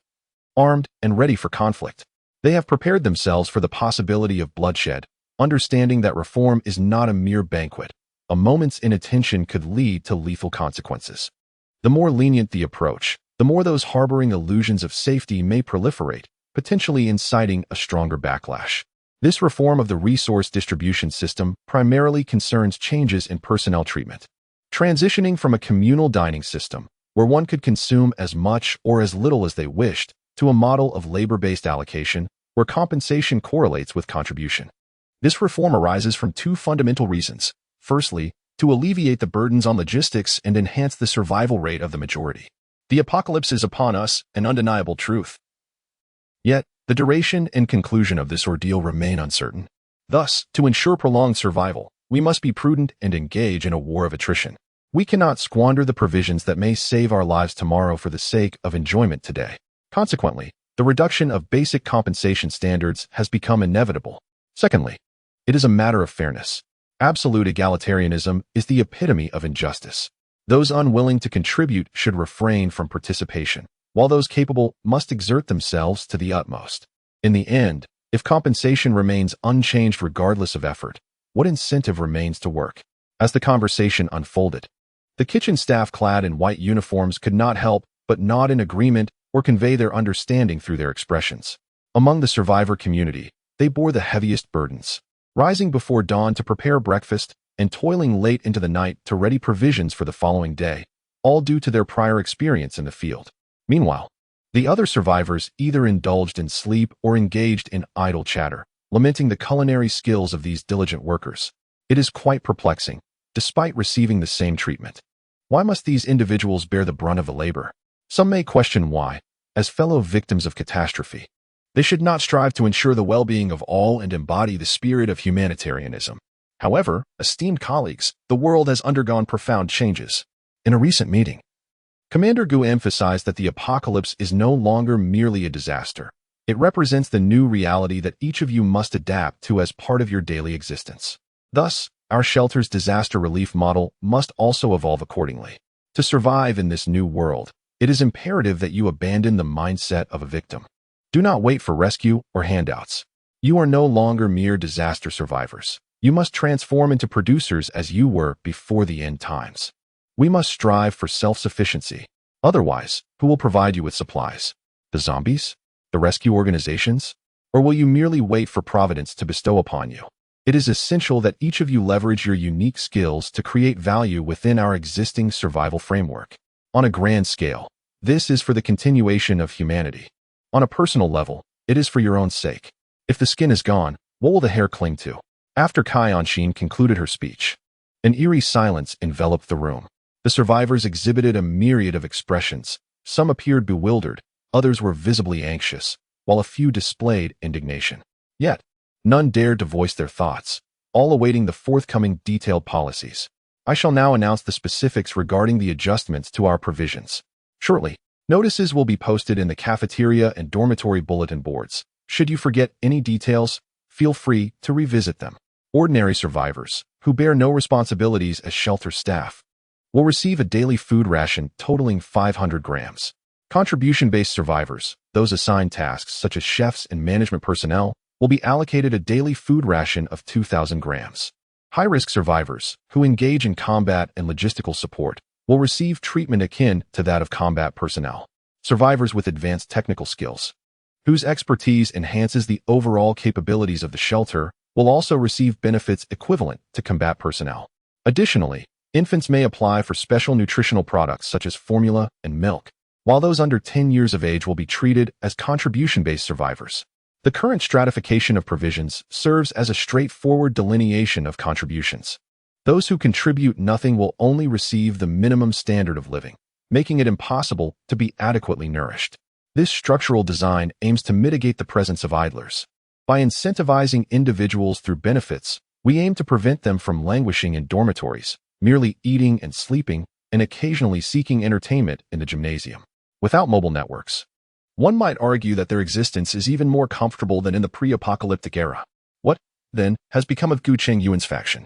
armed, and ready for conflict. They have prepared themselves for the possibility of bloodshed, understanding that reform is not a mere banquet. A moment's inattention could lead to lethal consequences. The more lenient the approach, the more those harboring illusions of safety may proliferate, potentially inciting a stronger backlash. This reform of the resource distribution system primarily concerns changes in personnel treatment. Transitioning from a communal dining system, where one could consume as much or as little as they wished, to a model of labor-based allocation, where compensation correlates with contribution. This reform arises from two fundamental reasons. Firstly, to alleviate the burdens on logistics and enhance the survival rate of the majority. The apocalypse is upon us, an undeniable truth. Yet, the duration and conclusion of this ordeal remain uncertain. Thus, to ensure prolonged survival, we must be prudent and engage in a war of attrition. We cannot squander the provisions that may save our lives tomorrow for the sake of enjoyment today. Consequently, the reduction of basic compensation standards has become inevitable. Secondly, it is a matter of fairness. Absolute egalitarianism is the epitome of injustice. Those unwilling to contribute should refrain from participation, while those capable must exert themselves to the utmost. In the end, if compensation remains unchanged regardless of effort, what incentive remains to work? As the conversation unfolded, the kitchen staff clad in white uniforms could not help but nod in agreement or convey their understanding through their expressions. Among the survivor community, they bore the heaviest burdens, rising before dawn to prepare breakfast and toiling late into the night to ready provisions for the following day, all due to their prior experience in the field. Meanwhile, the other survivors either indulged in sleep or engaged in idle chatter, lamenting the culinary skills of these diligent workers. It is quite perplexing, despite receiving the same treatment. Why must these individuals bear the brunt of the labor? Some may question why, as fellow victims of catastrophe, they should not strive to ensure the well-being of all and embody the spirit of humanitarianism. However, esteemed colleagues, the world has undergone profound changes. In a recent meeting, Commander Gu emphasized that the apocalypse is no longer merely a disaster. It represents the new reality that each of you must adapt to as part of your daily existence. Thus, our shelter's disaster relief model must also evolve accordingly. To survive in this new world, it is imperative that you abandon the mindset of a victim. Do not wait for rescue or handouts. You are no longer mere disaster survivors. You must transform into producers as you were before the end times. We must strive for self-sufficiency. Otherwise, who will provide you with supplies? The zombies? The rescue organizations? Or will you merely wait for Providence to bestow upon you? It is essential that each of you leverage your unique skills to create value within our existing survival framework. On a grand scale, this is for the continuation of humanity. On a personal level, it is for your own sake. If the skin is gone, what will the hair cling to? After Chengyuan concluded her speech, an eerie silence enveloped the room. The survivors exhibited a myriad of expressions. Some appeared bewildered, others were visibly anxious, while a few displayed indignation. Yet, none dared to voice their thoughts, all awaiting the forthcoming detailed policies. I shall now announce the specifics regarding the adjustments to our provisions. Shortly, notices will be posted in the cafeteria and dormitory bulletin boards. Should you forget any details, feel free to revisit them. Ordinary survivors, who bear no responsibilities as shelter staff, will receive a daily food ration totaling 500 grams. Contribution-based survivors, those assigned tasks such as chefs and management personnel, will be allocated a daily food ration of 2,000 grams. High-risk survivors, who engage in combat and logistical support, will receive treatment akin to that of combat personnel. Survivors with advanced technical skills, whose expertise enhances the overall capabilities of the shelter, will also receive benefits equivalent to combat personnel. Additionally, infants may apply for special nutritional products such as formula and milk. while those under 10 years of age will be treated as contribution-based survivors. The current stratification of provisions serves as a straightforward delineation of contributions. Those who contribute nothing will only receive the minimum standard of living, making it impossible to be adequately nourished. This structural design aims to mitigate the presence of idlers. By incentivizing individuals through benefits, we aim to prevent them from languishing in dormitories, merely eating and sleeping, and occasionally seeking entertainment in the gymnasium. Without mobile networks, one might argue that their existence is even more comfortable than in the pre-apocalyptic era. What, then, has become of Gu Chengyuan's faction?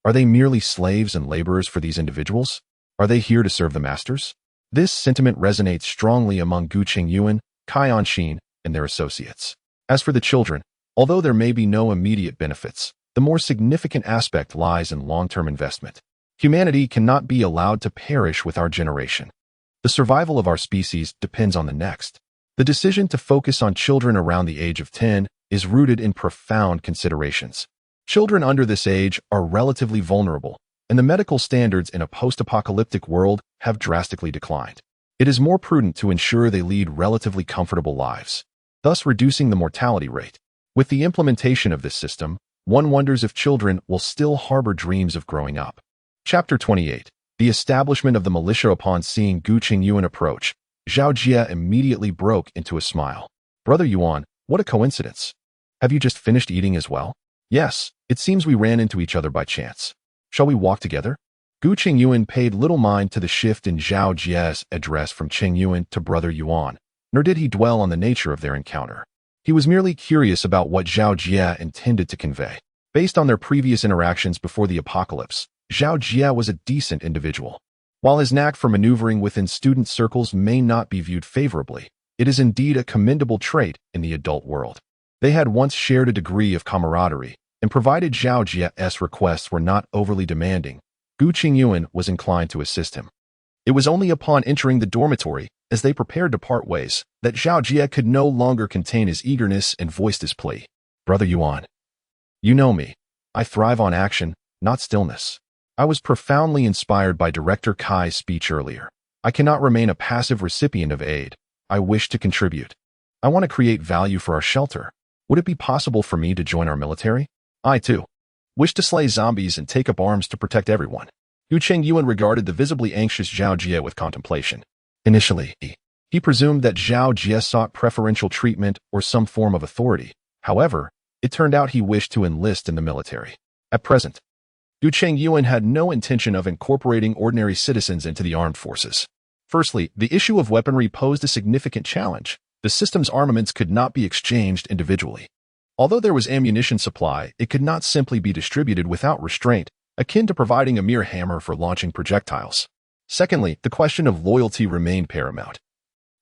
Are they merely slaves and laborers for these individuals? Are they here to serve the masters? This sentiment resonates strongly among Gu Chengyuan, Cai Anxin, and their associates. As for the children, although there may be no immediate benefits, the more significant aspect lies in long-term investment. Humanity cannot be allowed to perish with our generation. The survival of our species depends on the next. The decision to focus on children around the age of 10 is rooted in profound considerations. Children under this age are relatively vulnerable, and the medical standards in a post-apocalyptic world have drastically declined. It is more prudent to ensure they lead relatively comfortable lives, thus reducing the mortality rate. With the implementation of this system, one wonders if children will still harbor dreams of growing up. Chapter 28. The establishment of the militia. Upon seeing Gu Chengyuan approach, Zhao Jie immediately broke into a smile. Brother Yuan, what a coincidence. Have you just finished eating as well? Yes, it seems we ran into each other by chance. Shall we walk together? Gu Chengyuan paid little mind to the shift in Zhao Jie's address from Chengyuan to Brother Yuan, nor did he dwell on the nature of their encounter. He was merely curious about what Zhao Jie intended to convey. Based on their previous interactions before the apocalypse, Zhao Jie was a decent individual. While his knack for maneuvering within student circles may not be viewed favorably, it is indeed a commendable trait in the adult world. They had once shared a degree of camaraderie, and provided Zhao Jie's requests were not overly demanding, Gu Chengyuan was inclined to assist him. It was only upon entering the dormitory, as they prepared to part ways, that Zhao Jie could no longer contain his eagerness and voiced his plea. Brother Yuan, you know me. I thrive on action, not stillness. I was profoundly inspired by Director Kai's speech earlier. I cannot remain a passive recipient of aid. I wish to contribute. I want to create value for our shelter. Would it be possible for me to join our military? I, too, wish to slay zombies and take up arms to protect everyone. Gu Chengyuan regarded the visibly anxious Zhao Jie with contemplation. Initially, he presumed that Zhao Jie sought preferential treatment or some form of authority. However, it turned out he wished to enlist in the military. At present, Gu Chengyuan had no intention of incorporating ordinary citizens into the armed forces. Firstly, the issue of weaponry posed a significant challenge. The system's armaments could not be exchanged individually. Although there was ammunition supply, it could not simply be distributed without restraint, akin to providing a mere hammer for launching projectiles. Secondly, the question of loyalty remained paramount.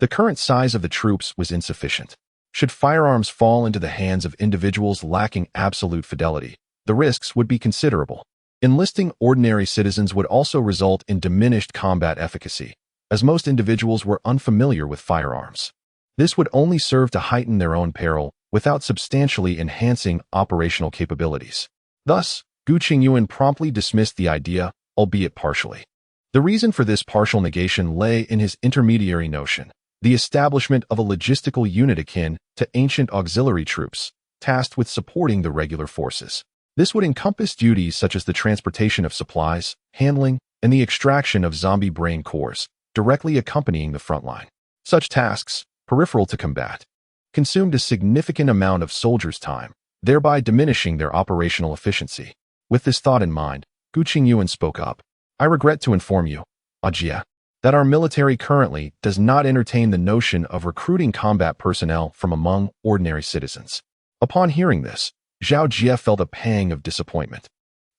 The current size of the troops was insufficient. Should firearms fall into the hands of individuals lacking absolute fidelity, the risks would be considerable. Enlisting ordinary citizens would also result in diminished combat efficacy, as most individuals were unfamiliar with firearms. This would only serve to heighten their own peril without substantially enhancing operational capabilities. Thus, Gu Chengyuan promptly dismissed the idea, albeit partially. The reason for this partial negation lay in his intermediary notion, the establishment of a logistical unit akin to ancient auxiliary troops, tasked with supporting the regular forces. This would encompass duties such as the transportation of supplies, handling, and the extraction of zombie brain cores, directly accompanying the front line. Such tasks, peripheral to combat, consumed a significant amount of soldiers' time, thereby diminishing their operational efficiency. With this thought in mind, Gu Chengyuan spoke up. I regret to inform you, Ajia, that our military currently does not entertain the notion of recruiting combat personnel from among ordinary citizens. Upon hearing this, Zhao Jie felt a pang of disappointment.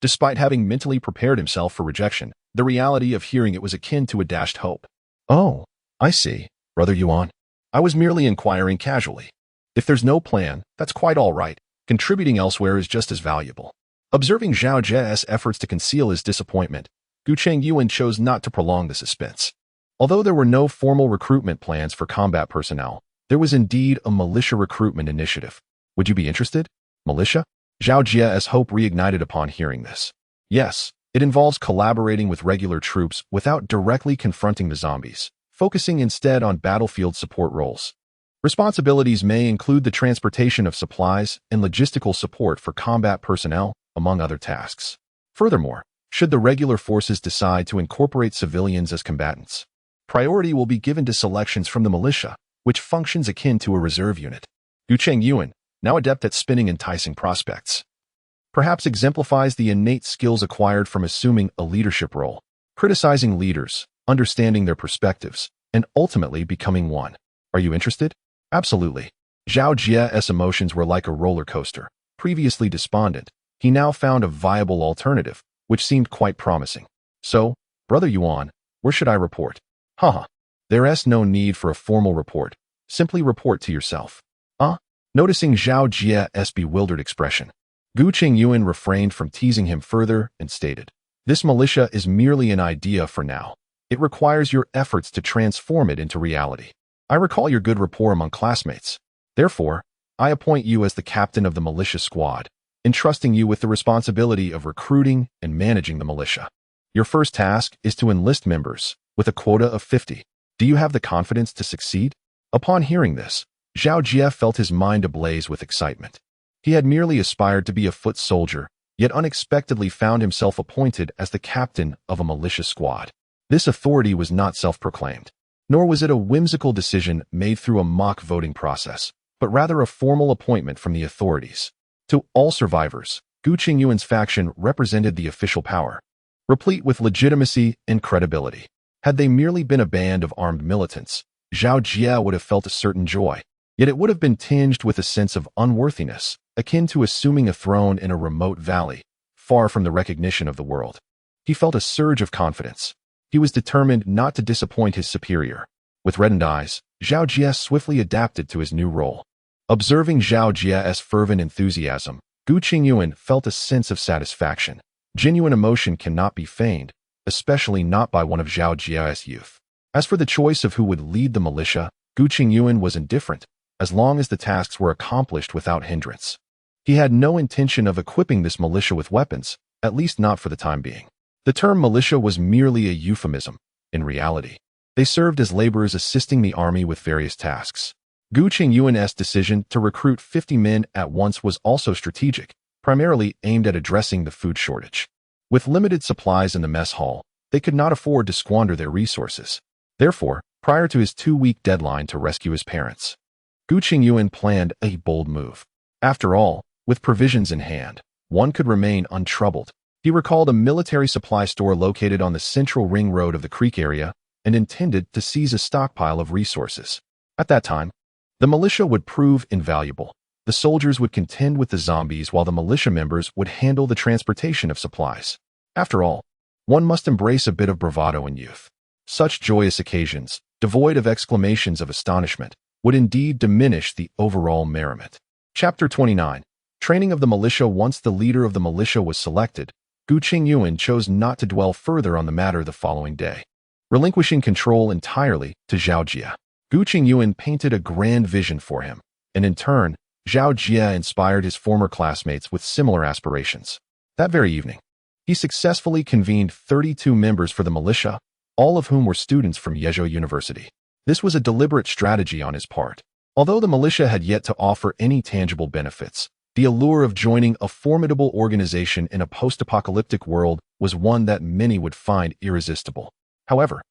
Despite having mentally prepared himself for rejection, the reality of hearing it was akin to a dashed hope. Oh, I see, Brother Yuan. I was merely inquiring casually. If there's no plan, that's quite all right. Contributing elsewhere is just as valuable. Observing Zhao Jie's efforts to conceal his disappointment, Gu Chengyuan chose not to prolong the suspense. Although there were no formal recruitment plans for combat personnel, there was indeed a militia recruitment initiative. Would you be interested? Militia? Zhao Jie's hope reignited upon hearing this. Yes, it involves collaborating with regular troops without directly confronting the zombies, focusing instead on battlefield support roles. Responsibilities may include the transportation of supplies and logistical support for combat personnel, among other tasks. Furthermore, should the regular forces decide to incorporate civilians as combatants, priority will be given to selections from the militia, which functions akin to a reserve unit. Gu Chengyuan, now adept at spinning enticing prospects, perhaps exemplifies the innate skills acquired from assuming a leadership role, criticizing leaders, understanding their perspectives, and ultimately becoming one. Are you interested? Absolutely. Zhao Jie's emotions were like a roller coaster. Previously despondent, he now found a viable alternative, which seemed quite promising. So, Brother Yuan, where should I report? Haha. There's no need for a formal report. Simply report to yourself. Noticing Zhao Jie's bewildered expression, Gu Chengyuan refrained from teasing him further and stated, "This militia is merely an idea for now. It requires your efforts to transform it into reality. I recall your good rapport among classmates. Therefore, I appoint you as the captain of the militia squad, entrusting you with the responsibility of recruiting and managing the militia. Your first task is to enlist members, with a quota of 50. Do you have the confidence to succeed?" Upon hearing this, Zhao Jie felt his mind ablaze with excitement. He had merely aspired to be a foot soldier, yet unexpectedly found himself appointed as the captain of a militia squad. This authority was not self-proclaimed, nor was it a whimsical decision made through a mock voting process, but rather a formal appointment from the authorities. To all survivors, Gu Chengyuan's faction represented the official power, replete with legitimacy and credibility. Had they merely been a band of armed militants, Zhao Jie would have felt a certain joy, yet it would have been tinged with a sense of unworthiness, akin to assuming a throne in a remote valley, far from the recognition of the world. He felt a surge of confidence. He was determined not to disappoint his superior. With reddened eyes, Zhao Jie swiftly adapted to his new role. Observing Zhao Jie's fervent enthusiasm, Gu Chengyuan felt a sense of satisfaction. Genuine emotion cannot be feigned, especially not by one of Zhao Jie's youth. As for the choice of who would lead the militia, Gu Chengyuan was indifferent, as long as the tasks were accomplished without hindrance. He had no intention of equipping this militia with weapons, at least not for the time being. The term militia was merely a euphemism. In reality, they served as laborers assisting the army with various tasks. Gu Chengyuan's decision to recruit 50 men at once was also strategic, primarily aimed at addressing the food shortage. With limited supplies in the mess hall, they could not afford to squander their resources. Therefore, prior to his 2-week deadline to rescue his parents, Gu Chengyuan planned a bold move. After all, with provisions in hand, one could remain untroubled. He recalled a military supply store located on the central ring road of the creek area and intended to seize a stockpile of resources. At that time, the militia would prove invaluable. The soldiers would contend with the zombies while the militia members would handle the transportation of supplies. After all, one must embrace a bit of bravado in youth. Such joyous occasions, devoid of exclamations of astonishment, would indeed diminish the overall merriment. Chapter 29. Training of the militia. Once the leader of the militia was selected, Gu Chengyuan chose not to dwell further on the matter the following day. Relinquishing control entirely to Zhao Jie, Gu Chengyuan painted a grand vision for him, and in turn, Zhao Jie inspired his former classmates with similar aspirations. That very evening, he successfully convened 32 members for the militia, all of whom were students from Yezhou University. This was a deliberate strategy on his part. Although the militia had yet to offer any tangible benefits, the allure of joining a formidable organization in a post-apocalyptic world was one that many would find irresistible. However,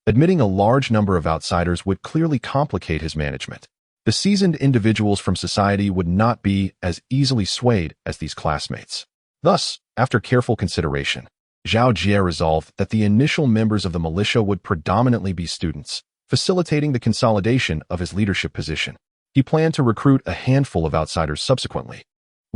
admitting a large number of outsiders would clearly complicate his management. The seasoned individuals from society would not be as easily swayed as these classmates. Thus, after careful consideration, Zhao Jie resolved that the initial members of the militia would predominantly be students, facilitating the consolidation of his leadership position. He planned to recruit a handful of outsiders subsequently,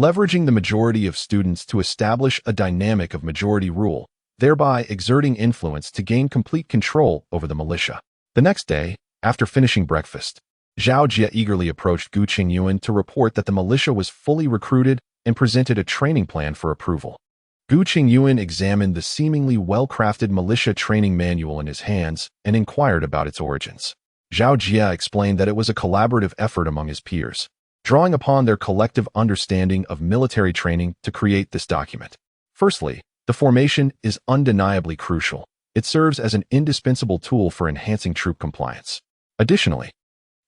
leveraging the majority of students to establish a dynamic of majority rule, thereby exerting influence to gain complete control over the militia. The next day, after finishing breakfast, Zhao Jie eagerly approached Gu Chengyuan to report that the militia was fully recruited and presented a training plan for approval. Gu Chengyuan examined the seemingly well-crafted militia training manual in his hands and inquired about its origins. Zhao Jie explained that it was a collaborative effort among his peers, drawing upon their collective understanding of military training to create this document. Firstly, the formation is undeniably crucial. It serves as an indispensable tool for enhancing troop compliance. Additionally,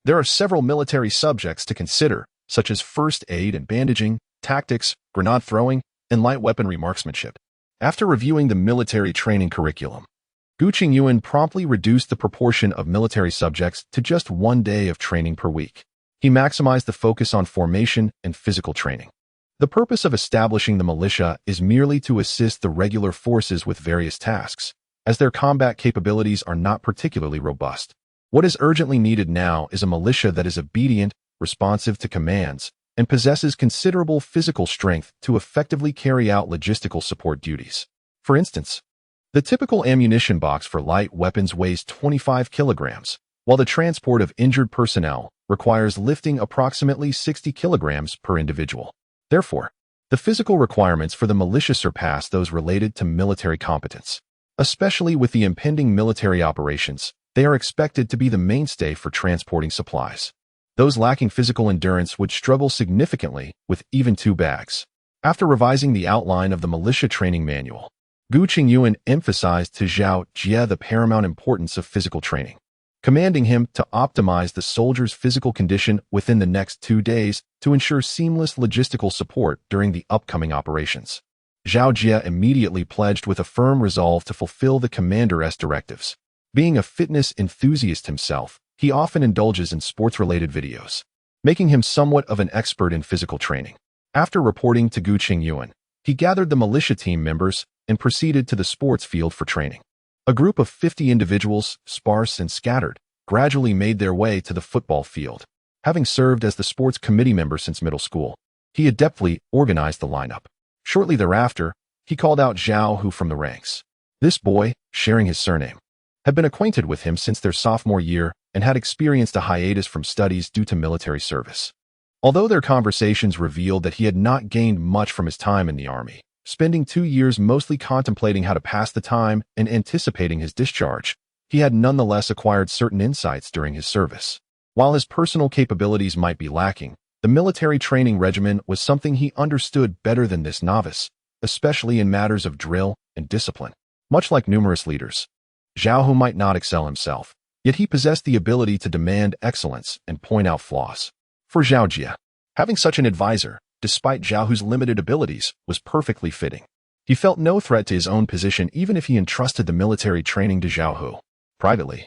there are several military subjects to consider, such as first aid and bandaging, tactics, grenade throwing, and light weaponry marksmanship. After reviewing the military training curriculum, Gu Chengyuan promptly reduced the proportion of military subjects to just 1 day of training per week. He maximized the focus on formation and physical training. The purpose of establishing the militia is merely to assist the regular forces with various tasks, as their combat capabilities are not particularly robust. What is urgently needed now is a militia that is obedient, responsive to commands, and possesses considerable physical strength to effectively carry out logistical support duties. For instance, the typical ammunition box for light weapons weighs 25 kilograms, while the transport of injured personnel requires lifting approximately 60 kilograms per individual. Therefore, the physical requirements for the militia surpass those related to military competence. Especially with the impending military operations, they are expected to be the mainstay for transporting supplies. Those lacking physical endurance would struggle significantly with even 2 bags. After revising the outline of the militia training manual, Gu Chengyuan emphasized to Zhao Jie the paramount importance of physical training, commanding him to optimize the soldier's physical condition within the next 2 days to ensure seamless logistical support during the upcoming operations. Zhao Jie immediately pledged with a firm resolve to fulfill the commander's directives. Being a fitness enthusiast himself, he often indulges in sports-related videos, making him somewhat of an expert in physical training. After reporting to Gu Chengyuan, he gathered the militia team members and proceeded to the sports field for training. A group of 50 individuals, sparse and scattered, gradually made their way to the football field. Having served as the sports committee member since middle school, he adeptly organized the lineup. Shortly thereafter, he called out Zhao Hu from the ranks. This boy, sharing his surname, had been acquainted with him since their sophomore year and had experienced a hiatus from studies due to military service. Although their conversations revealed that he had not gained much from his time in the army, spending 2 years mostly contemplating how to pass the time and anticipating his discharge, he had nonetheless acquired certain insights during his service. While his personal capabilities might be lacking, the military training regimen was something he understood better than this novice, especially in matters of drill and discipline. Much like numerous leaders, Zhao Hu might not excel himself, yet he possessed the ability to demand excellence and point out flaws. For Zhao Jie, having such an advisor, despite Zhao Hu's limited abilities, was perfectly fitting. He felt no threat to his own position even if he entrusted the military training to Zhao Hu. Privately,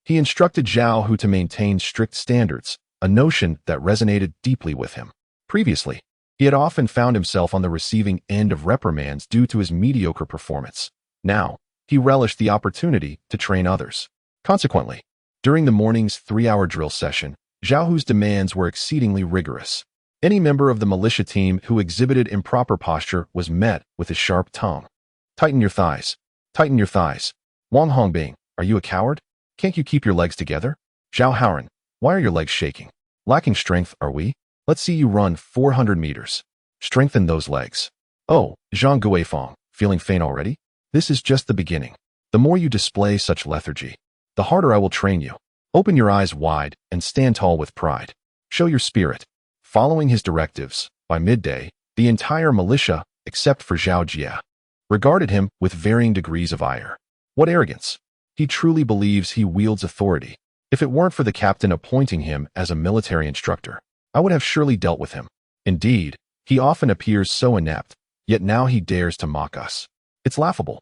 he instructed Zhao Hu to maintain strict standards, a notion that resonated deeply with him. Previously, he had often found himself on the receiving end of reprimands due to his mediocre performance. Now, he relished the opportunity to train others. Consequently, during the morning's 3-hour drill session, Zhao Hu's demands were exceedingly rigorous. Any member of the militia team who exhibited improper posture was met with a sharp tongue. Tighten your thighs. Tighten your thighs. Wang Hongbing, are you a coward? Can't you keep your legs together? Zhao Haoran, why are your legs shaking? Lacking strength, are we? Let's see you run 400 meters. Strengthen those legs. Oh, Zhang Guifeng, feeling faint already? This is just the beginning. The more you display such lethargy, the harder I will train you. Open your eyes wide and stand tall with pride. Show your spirit. Following his directives, by midday, the entire militia, except for Zhao Jie, regarded him with varying degrees of ire. What arrogance! He truly believes he wields authority. If it weren't for the captain appointing him as a military instructor, I would have surely dealt with him. Indeed, he often appears so inept, yet now he dares to mock us. It's laughable.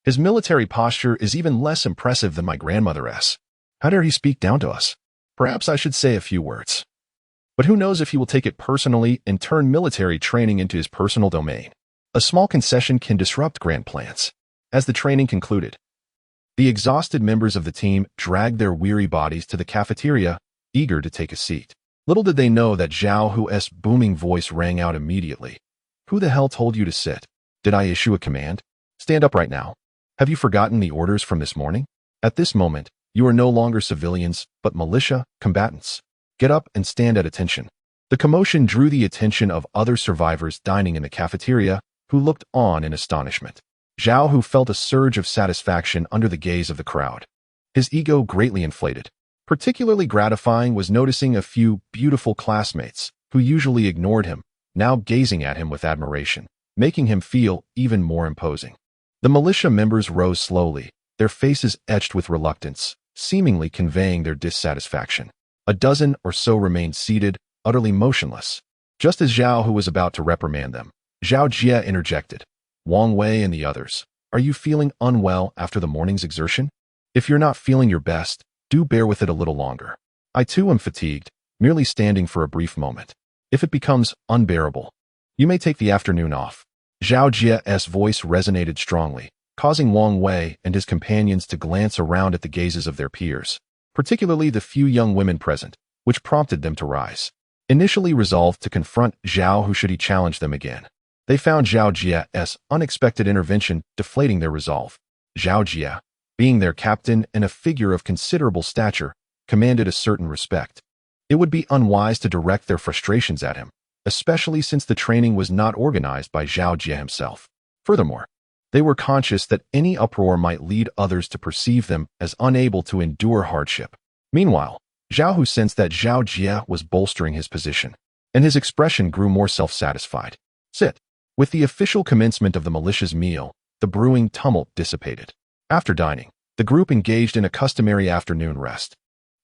His military posture is even less impressive than my grandmother's. How dare he speak down to us? Perhaps I should say a few words. But who knows if he will take it personally and turn military training into his personal domain. A small concession can disrupt grand plans. As the training concluded, the exhausted members of the team dragged their weary bodies to the cafeteria, eager to take a seat. Little did they know that Zhao Hu's booming voice rang out immediately. Who the hell told you to sit? Did I issue a command? Stand up right now. Have you forgotten the orders from this morning? At this moment, you are no longer civilians, but militia combatants. Get up and stand at attention. The commotion drew the attention of other survivors dining in the cafeteria, who looked on in astonishment. Zhao Hu felt a surge of satisfaction under the gaze of the crowd. His ego greatly inflated. Particularly gratifying was noticing a few beautiful classmates, who usually ignored him, now gazing at him with admiration, making him feel even more imposing. The militia members rose slowly, their faces etched with reluctance, seemingly conveying their dissatisfaction. A dozen or so remained seated, utterly motionless. Just as Zhao Hu was about to reprimand them, Zhao Jie interjected. Wang Wei and the others, are you feeling unwell after the morning's exertion? If you're not feeling your best, do bear with it a little longer. I too am fatigued, merely standing for a brief moment. If it becomes unbearable, you may take the afternoon off. Zhao Jie's voice resonated strongly, causing Wang Wei and his companions to glance around at the gazes of their peers, particularly the few young women present, which prompted them to rise. Initially resolved to confront Zhao Hu should he challenge them again, they found Zhao Jie's unexpected intervention deflating their resolve. Zhao Jie, being their captain and a figure of considerable stature, commanded a certain respect. It would be unwise to direct their frustrations at him, especially since the training was not organized by Zhao Jie himself. Furthermore, they were conscious that any uproar might lead others to perceive them as unable to endure hardship. Meanwhile, Zhao Hu sensed that Zhao Jie was bolstering his position, and his expression grew more self-satisfied. Sit. With the official commencement of the militia's meal, the brewing tumult dissipated. After dining, the group engaged in a customary afternoon rest.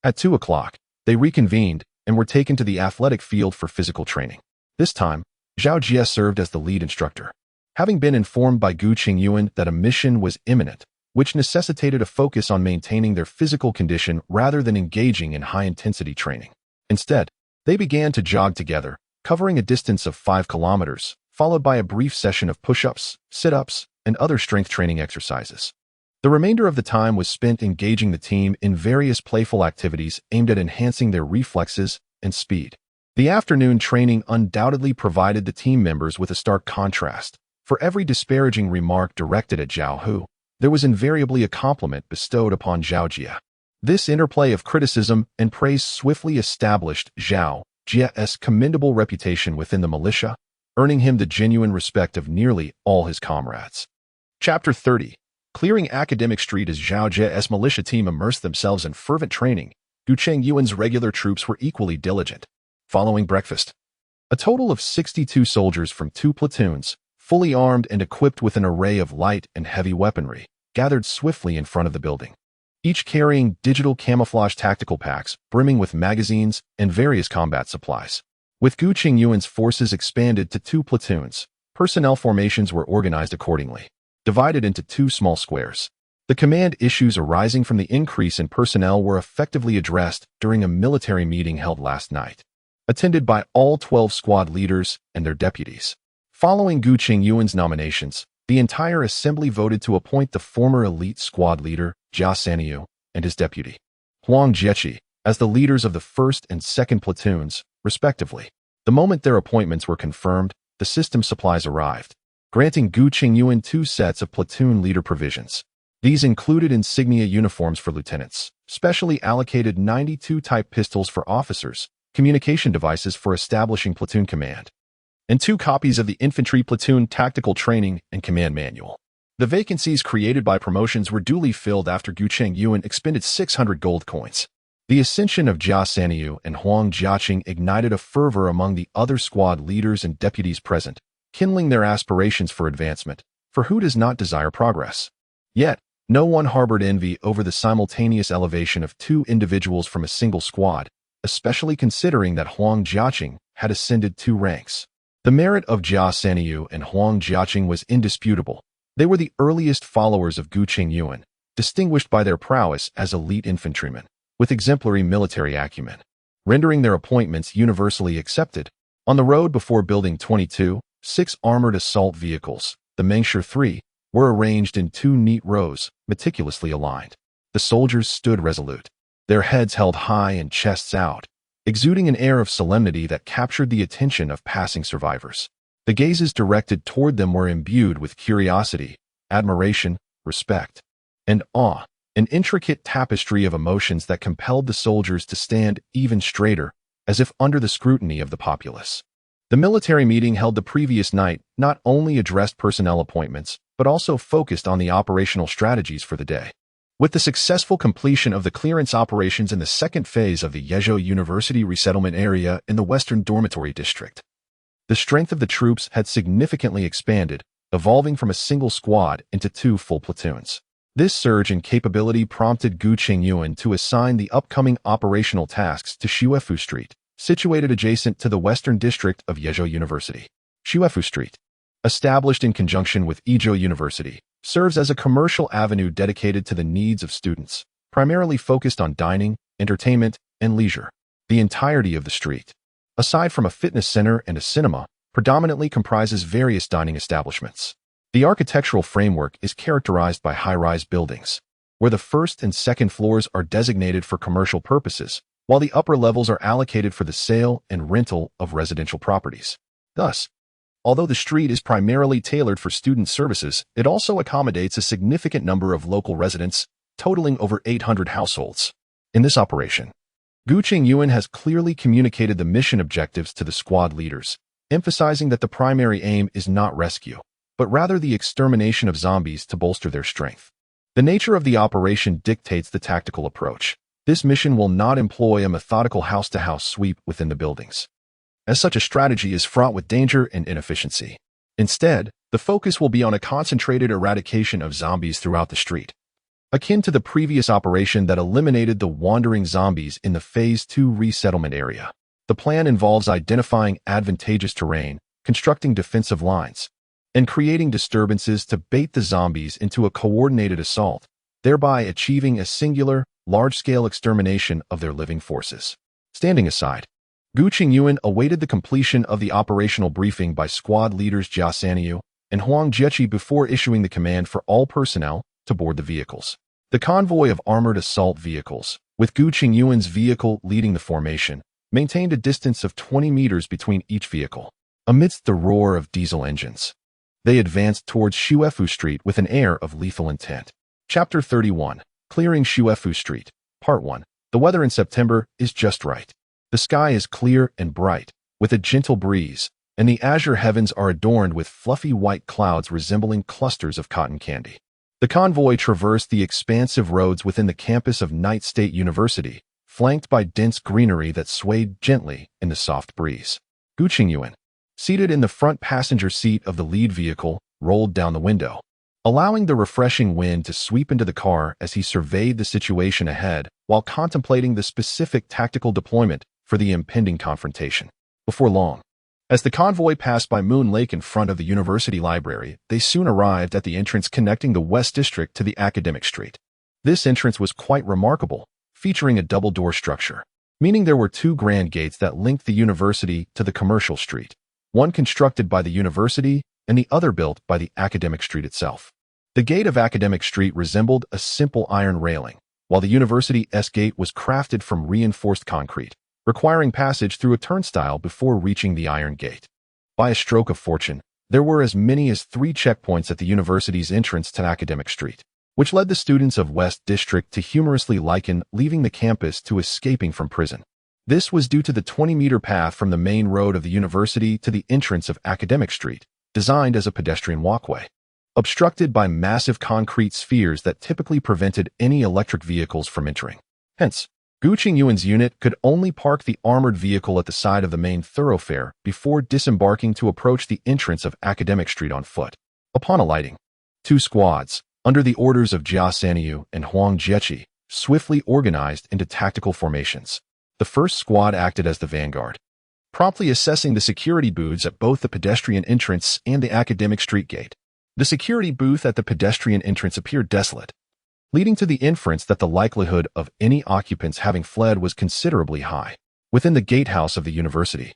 At 2 o'clock, they reconvened and were taken to the athletic field for physical training. This time, Zhao Jie served as the lead instructor. Having been informed by Gu Chengyuan that a mission was imminent, which necessitated a focus on maintaining their physical condition rather than engaging in high-intensity training. Instead, they began to jog together, covering a distance of 5 kilometers, followed by a brief session of push-ups, sit-ups, and other strength training exercises. The remainder of the time was spent engaging the team in various playful activities aimed at enhancing their reflexes and speed. The afternoon training undoubtedly provided the team members with a stark contrast. For every disparaging remark directed at Zhao Hu, there was invariably a compliment bestowed upon Zhao Jie. This interplay of criticism and praise swiftly established Zhao Jie's commendable reputation within the militia, earning him the genuine respect of nearly all his comrades. Chapter 30. Clearing Academic Street. As Zhao Jie's militia team immersed themselves in fervent training, Gu Chengyuan's regular troops were equally diligent. Following breakfast, a total of 62 soldiers from 2 platoons, fully armed and equipped with an array of light and heavy weaponry, gathered swiftly in front of the building, each carrying digital camouflage tactical packs brimming with magazines and various combat supplies. With Gu Chengyuan's forces expanded to 2 platoons, personnel formations were organized accordingly, divided into 2 small squares. The command issues arising from the increase in personnel were effectively addressed during a military meeting held last night, attended by all 12 squad leaders and their deputies. Following Gu Chengyuan's nominations, the entire assembly voted to appoint the former elite squad leader, Gu Chengyuan, and his deputy, Huang Jiechi, as the leaders of the 1st and 2nd platoons, respectively. The moment their appointments were confirmed, the system supplies arrived, granting Gu Chengyuan 2 sets of platoon leader provisions. These included insignia uniforms for lieutenants, specially allocated 92 type pistols for officers, communication devices for establishing platoon command, and 2 copies of the infantry platoon tactical training and command manual. The vacancies created by promotions were duly filled after Gu Chengyuan expended 600 gold coins. The ascension of Gu Chengyuan and Huang Jiaqing ignited a fervor among the other squad leaders and deputies present, kindling their aspirations for advancement, for who does not desire progress? Yet, no one harbored envy over the simultaneous elevation of 2 individuals from a single squad, especially considering that Huang Jiaqing had ascended 2 ranks. The merit of Gu Chengyuan and Huang Jiaqing was indisputable. They were the earliest followers of Gu Chengyuan, distinguished by their prowess as elite infantrymen, with exemplary military acumen, rendering their appointments universally accepted. On the road before Building 22, 6 armored assault vehicles, the Mengsher 3, were arranged in 2 neat rows, meticulously aligned. The soldiers stood resolute, their heads held high and chests out, exuding an air of solemnity that captured the attention of passing survivors. The gazes directed toward them were imbued with curiosity, admiration, respect, and awe, an intricate tapestry of emotions that compelled the soldiers to stand even straighter, as if under the scrutiny of the populace. The military meeting held the previous night not only addressed personnel appointments, but also focused on the operational strategies for the day. With the successful completion of the clearance operations in the 2nd phase of the Yezhou University resettlement area in the Western Dormitory District, the strength of the troops had significantly expanded, evolving from a single squad into 2 full platoons. This surge in capability prompted Gu Chengyuan to assign the upcoming operational tasks to Xuefu Street, situated adjacent to the western district of Yezhou University. Xuefu Street, established in conjunction with Yezhou University, serves as a commercial avenue dedicated to the needs of students, primarily focused on dining, entertainment, and leisure. The entirety of the street, aside from a fitness center and a cinema, predominantly comprises various dining establishments. The architectural framework is characterized by high-rise buildings, where the first and second floors are designated for commercial purposes, while the upper levels are allocated for the sale and rental of residential properties. Thus, although the street is primarily tailored for student services, it also accommodates a significant number of local residents, totaling over 800 households. In this operation, Gu Chengyuan has clearly communicated the mission objectives to the squad leaders, emphasizing that the primary aim is not rescue, but rather the extermination of zombies to bolster their strength. The nature of the operation dictates the tactical approach. This mission will not employ a methodical house-to-house sweep within the buildings, as such a strategy is fraught with danger and inefficiency. Instead, the focus will be on a concentrated eradication of zombies throughout the street, akin to the previous operation that eliminated the wandering zombies in the Phase 2 resettlement area. The plan involves identifying advantageous terrain, constructing defensive lines, and creating disturbances to bait the zombies into a coordinated assault, thereby achieving a singular, large-scale extermination of their living forces. Standing aside, Gu Chengyuan awaited the completion of the operational briefing by squad leaders Gu Chengyuan and Huang Jiechi before issuing the command for all personnel to board the vehicles. The convoy of armored assault vehicles, with Gu Chengyuan's vehicle leading the formation, maintained a distance of 20 meters between each vehicle. Amidst the roar of diesel engines, they advanced towards Xuefu Street with an air of lethal intent. Chapter 31. Clearing Xuefu Street. Part 1. The weather in September is just right. The sky is clear and bright, with a gentle breeze, and the azure heavens are adorned with fluffy white clouds resembling clusters of cotton candy. The convoy traversed the expansive roads within the campus of Night State University, flanked by dense greenery that swayed gently in the soft breeze. Gu Chengyuan, seated in the front passenger seat of the lead vehicle, rolled down the window, allowing the refreshing wind to sweep into the car as he surveyed the situation ahead while contemplating the specific tactical deployment for the impending confrontation. Before long, as the convoy passed by Moon Lake in front of the university library, they soon arrived at the entrance connecting the West District to the academic street. This entrance was quite remarkable, featuring a double-door structure, meaning there were two grand gates that linked the university to the commercial street, one constructed by the university and the other built by the academic street itself. The gate of Academic Street resembled a simple iron railing, while the university's gate was crafted from reinforced concrete, requiring passage through a turnstile before reaching the iron gate. By a stroke of fortune, there were as many as 3 checkpoints at the university's entrance to Academic Street, which led the students of West District to humorously liken leaving the campus to escaping from prison. This was due to the 20-meter path from the main road of the university to the entrance of Academic Street, designed as a pedestrian walkway, obstructed by massive concrete spheres that typically prevented any electric vehicles from entering. Hence, Gu Chengyuan's unit could only park the armored vehicle at the side of the main thoroughfare before disembarking to approach the entrance of Academic Street on foot. Upon alighting, 2 squads, under the orders of Gu Chengyuan and Huang Jiechi, swiftly organized into tactical formations. The first squad acted as the vanguard, promptly assessing the security booths at both the pedestrian entrance and the Academic Street gate. The security booth at the pedestrian entrance appeared desolate, leading to the inference that the likelihood of any occupants having fled was considerably high. Within the gatehouse of the university,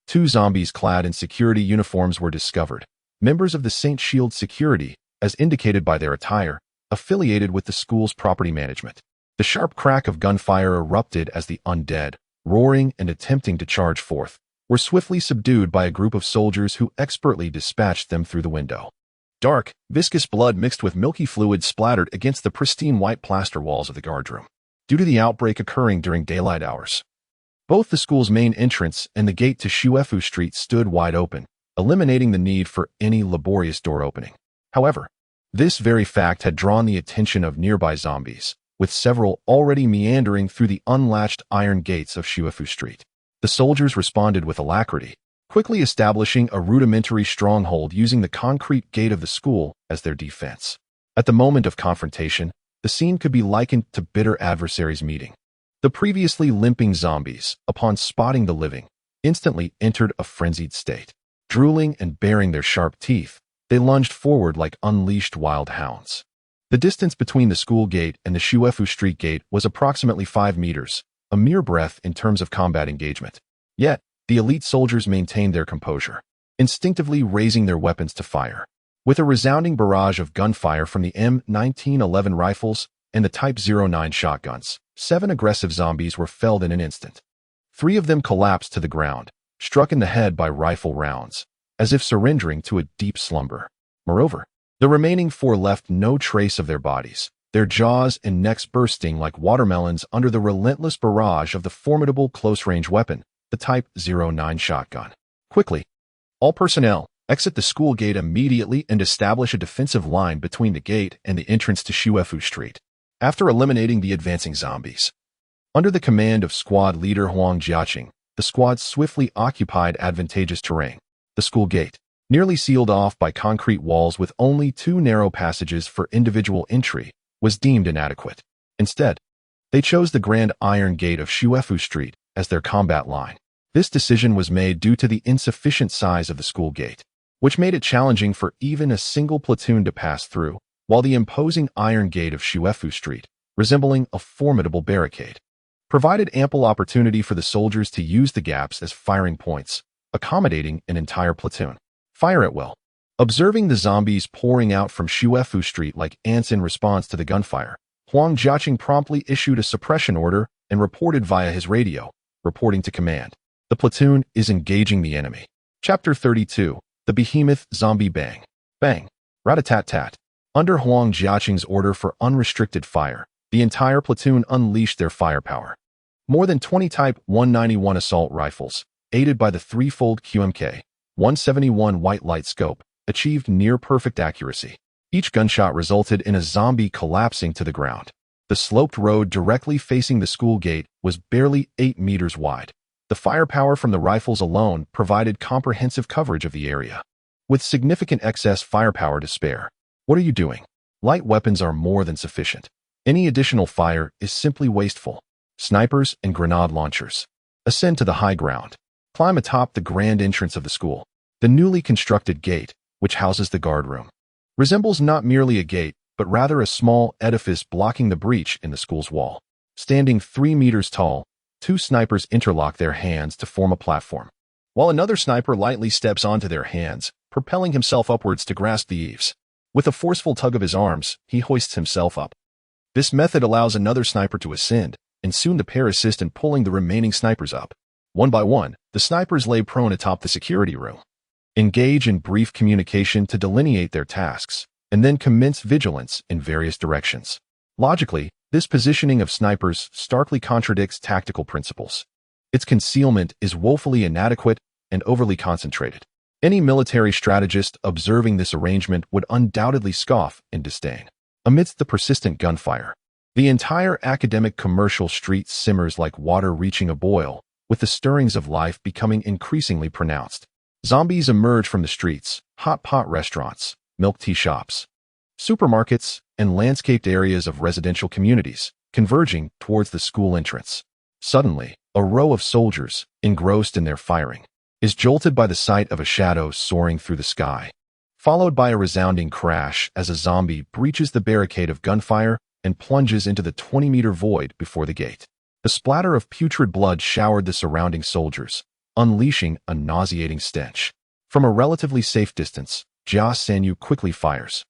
2 zombies clad in security uniforms were discovered, members of the St. Shield Security, as indicated by their attire, affiliated with the school's property management. The sharp crack of gunfire erupted as the undead, roaring and attempting to charge forth, were swiftly subdued by a group of soldiers who expertly dispatched them through the window. Dark, viscous blood mixed with milky fluid splattered against the pristine white plaster walls of the guardroom, due to the outbreak occurring during daylight hours. Both the school's main entrance and the gate to Xuefu Street stood wide open, eliminating the need for any laborious door opening. However, this very fact had drawn the attention of nearby zombies, with several already meandering through the unlatched iron gates of Xuefu Street. The soldiers responded with alacrity, quickly establishing a rudimentary stronghold using the concrete gate of the school as their defense. At the moment of confrontation, the scene could be likened to bitter adversaries meeting. The previously limping zombies, upon spotting the living, instantly entered a frenzied state. Drooling and baring their sharp teeth, they lunged forward like unleashed wild hounds. The distance between the school gate and the Shuefu Street gate was approximately 5 meters, a mere breath in terms of combat engagement. Yet, the elite soldiers maintained their composure, instinctively raising their weapons to fire. With a resounding barrage of gunfire from the M1911 rifles and the Type 09 shotguns, 7 aggressive zombies were felled in an instant. 3 of them collapsed to the ground, struck in the head by rifle rounds, as if surrendering to a deep slumber. Moreover, the remaining 4 left no trace of their bodies, their jaws and necks bursting like watermelons under the relentless barrage of the formidable close-range weapon, the Type 09 shotgun. Quickly, all personnel, exit the school gate immediately and establish a defensive line between the gate and the entrance to Shuefu Street. After eliminating the advancing zombies, under the command of squad leader Huang Jiaqing, the squad swiftly occupied advantageous terrain. The school gate, nearly sealed off by concrete walls with only 2 narrow passages for individual entry, was deemed inadequate. Instead, they chose the grand iron gate of Shuefu Street as their combat line. This decision was made due to the insufficient size of the school gate, which made it challenging for even a single platoon to pass through, while the imposing iron gate of Shuefu Street, resembling a formidable barricade, provided ample opportunity for the soldiers to use the gaps as firing points, accommodating an entire platoon. Fire at will. Observing the zombies pouring out from Shuefu Street like ants in response to the gunfire, Huang Jiaqing promptly issued a suppression order and reported via his radio, reporting to command. The platoon is engaging the enemy. Chapter 32. The Behemoth Zombie Bang. Bang. Rat-a-tat-tat. Under Huang Jiaqing's order for unrestricted fire, the entire platoon unleashed their firepower. More than 20 Type 191 assault rifles, aided by the threefold QMK 171 white light scope, achieved near-perfect accuracy. Each gunshot resulted in a zombie collapsing to the ground. The sloped road directly facing the school gate was barely 8 meters wide. The firepower from the rifles alone provided comprehensive coverage of the area. With significant excess firepower to spare, what are you doing? Light weapons are more than sufficient. Any additional fire is simply wasteful. Snipers and grenade launchers. Ascend to the high ground. Climb atop the grand entrance of the school. The newly constructed gate, which houses the guard room, resembles not merely a gate, but rather a small edifice blocking the breach in the school's wall. Standing 3 meters tall, 2 snipers interlock their hands to form a platform, while another sniper lightly steps onto their hands, propelling himself upwards to grasp the eaves. With a forceful tug of his arms, he hoists himself up. This method allows another sniper to ascend, and soon the pair assist in pulling the remaining snipers up. One by one, the snipers lay prone atop the security room. Engage in brief communication to delineate their tasks, and then commence vigilance in various directions. Logically, this positioning of snipers starkly contradicts tactical principles. Its concealment is woefully inadequate and overly concentrated. Any military strategist observing this arrangement would undoubtedly scoff in disdain. Amidst the persistent gunfire, the entire academic commercial street simmers like water reaching a boil, with the stirrings of life becoming increasingly pronounced. Zombies emerge from the streets, hot pot restaurants, milk tea shops, supermarkets, and landscaped areas of residential communities, converging towards the school entrance. Suddenly, a row of soldiers, engrossed in their firing, is jolted by the sight of a shadow soaring through the sky, followed by a resounding crash as a zombie breaches the barricade of gunfire and plunges into the 20-meter void before the gate. The splatter of putrid blood showered the surrounding soldiers, unleashing a nauseating stench. From a relatively safe distance, Gu Chengyuan quickly fires,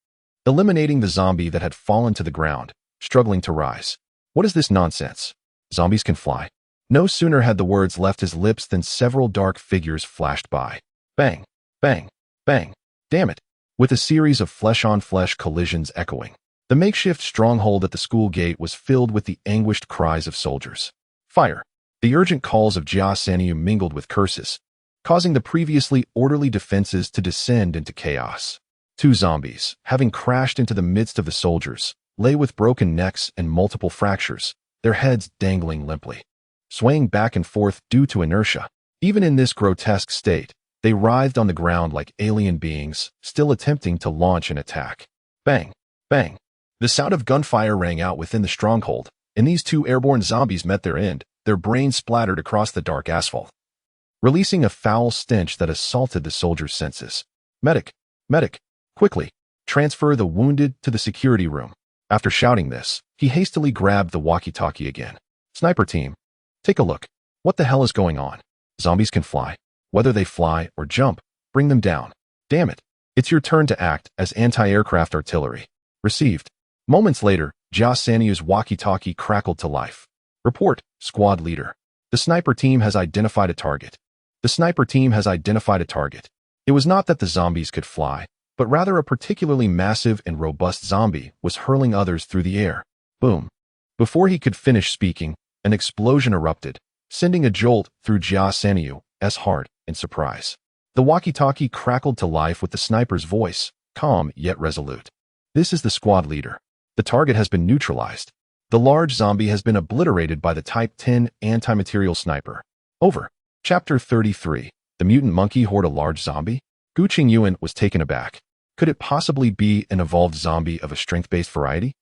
eliminating the zombie that had fallen to the ground, struggling to rise. What is this nonsense? Zombies can fly. No sooner had the words left his lips than several dark figures flashed by. Bang, bang, bang. Damn it. With a series of flesh-on-flesh collisions echoing, the makeshift stronghold at the school gate was filled with the anguished cries of soldiers. Fire. The urgent calls of Gu Chengyuan mingled with curses, causing the previously orderly defenses to descend into chaos. 2 zombies, having crashed into the midst of the soldiers, lay with broken necks and multiple fractures, their heads dangling limply, swaying back and forth due to inertia. Even in this grotesque state, they writhed on the ground like alien beings, still attempting to launch an attack. Bang! Bang! The sound of gunfire rang out within the stronghold, and these two airborne zombies met their end, their brains splattered across the dark asphalt, releasing a foul stench that assaulted the soldiers' senses. Medic! Medic! Quickly! Transfer the wounded to the security room. After shouting this, he hastily grabbed the walkie-talkie again. Sniper team, take a look. What the hell is going on? Zombies can fly. Whether they fly or jump, bring them down. Damn it. It's your turn to act as anti-aircraft artillery. Received. Moments later, Gu Chengyuan's walkie-talkie crackled to life. Report, squad leader. The sniper team has identified a target. The sniper team has identified a target. It was not that the zombies could fly, but rather a particularly massive and robust zombie was hurling others through the air. Boom. Before he could finish speaking, an explosion erupted, sending a jolt through Gu Chengyuan's heart in surprise. The walkie-talkie crackled to life with the sniper's voice, calm yet resolute. This is the squad leader. The target has been neutralized. The large zombie has been obliterated by the Type 10 anti-material sniper. Over. Chapter 33. The mutant monkey horde a large zombie? Gu Chengyuan was taken aback. Could it possibly be an evolved zombie of a strength-based variety,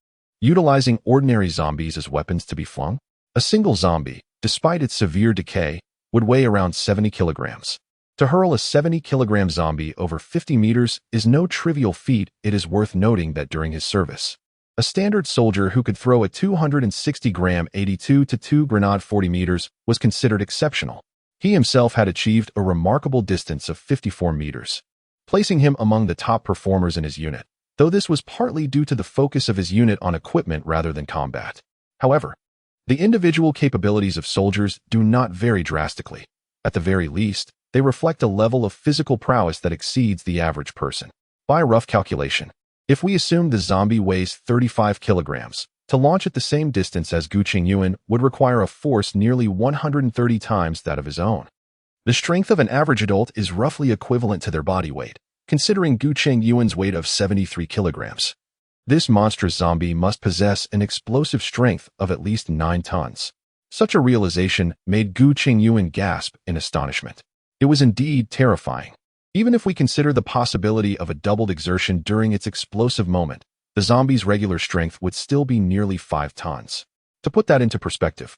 utilizing ordinary zombies as weapons to be flung? A single zombie, despite its severe decay, would weigh around 70 kilograms. To hurl a 70-kilogram zombie over 50 meters is no trivial feat. It is worth noting that during his service, a standard soldier who could throw a 260-gram 82-2 grenade 40 meters was considered exceptional. He himself had achieved a remarkable distance of 54 meters, placing him among the top performers in his unit, though this was partly due to the focus of his unit on equipment rather than combat. However, the individual capabilities of soldiers do not vary drastically. At the very least, they reflect a level of physical prowess that exceeds the average person. By a rough calculation, if we assume the zombie weighs 35 kilograms, to launch at the same distance as Gu Chengyuan would require a force nearly 130 times that of his own. The strength of an average adult is roughly equivalent to their body weight, considering Gu Chengyuan's weight of 73 kilograms. This monstrous zombie must possess an explosive strength of at least 9 tons. Such a realization made Gu Chengyuan gasp in astonishment. It was indeed terrifying. Even if we consider the possibility of a doubled exertion during its explosive moment, the zombie's regular strength would still be nearly 5 tons. To put that into perspective,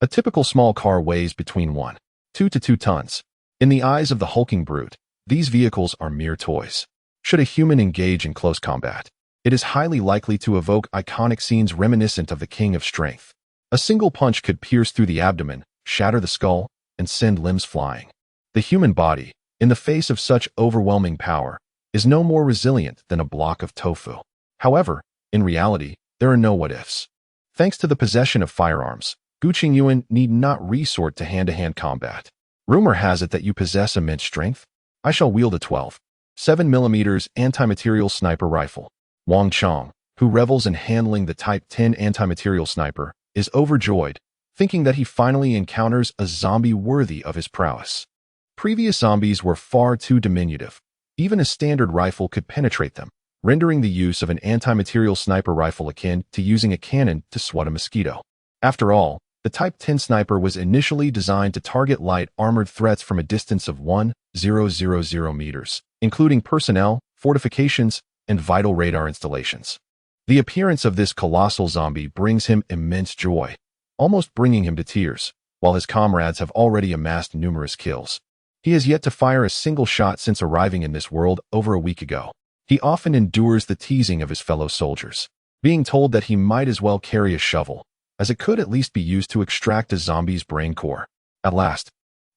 a typical small car weighs between 1.2 to 2 tons. In the eyes of the hulking brute, these vehicles are mere toys. Should a human engage in close combat, it is highly likely to evoke iconic scenes reminiscent of the King of Strength. A single punch could pierce through the abdomen, shatter the skull, and send limbs flying. The human body, in the face of such overwhelming power, is no more resilient than a block of tofu. However, in reality, there are no what-ifs. Thanks to the possession of firearms, Gu Chengyuan need not resort to hand-to-hand combat. Rumor has it that you possess immense strength. I shall wield a 12.7mm anti-material sniper rifle. Wang Chong, who revels in handling the Type 10 anti-material sniper, is overjoyed, thinking that he finally encounters a zombie worthy of his prowess. Previous zombies were far too diminutive. Even a standard rifle could penetrate them, rendering the use of an anti-material sniper rifle akin to using a cannon to swat a mosquito. After all, the Type 10 sniper was initially designed to target light armored threats from a distance of 1,000 meters, including personnel, fortifications, and vital radar installations. The appearance of this colossal zombie brings him immense joy, almost bringing him to tears, while his comrades have already amassed numerous kills. He has yet to fire a single shot since arriving in this world over a week ago. He often endures the teasing of his fellow soldiers, being told that he might as well carry a shovel, as it could at least be used to extract a zombie's brain core. At last,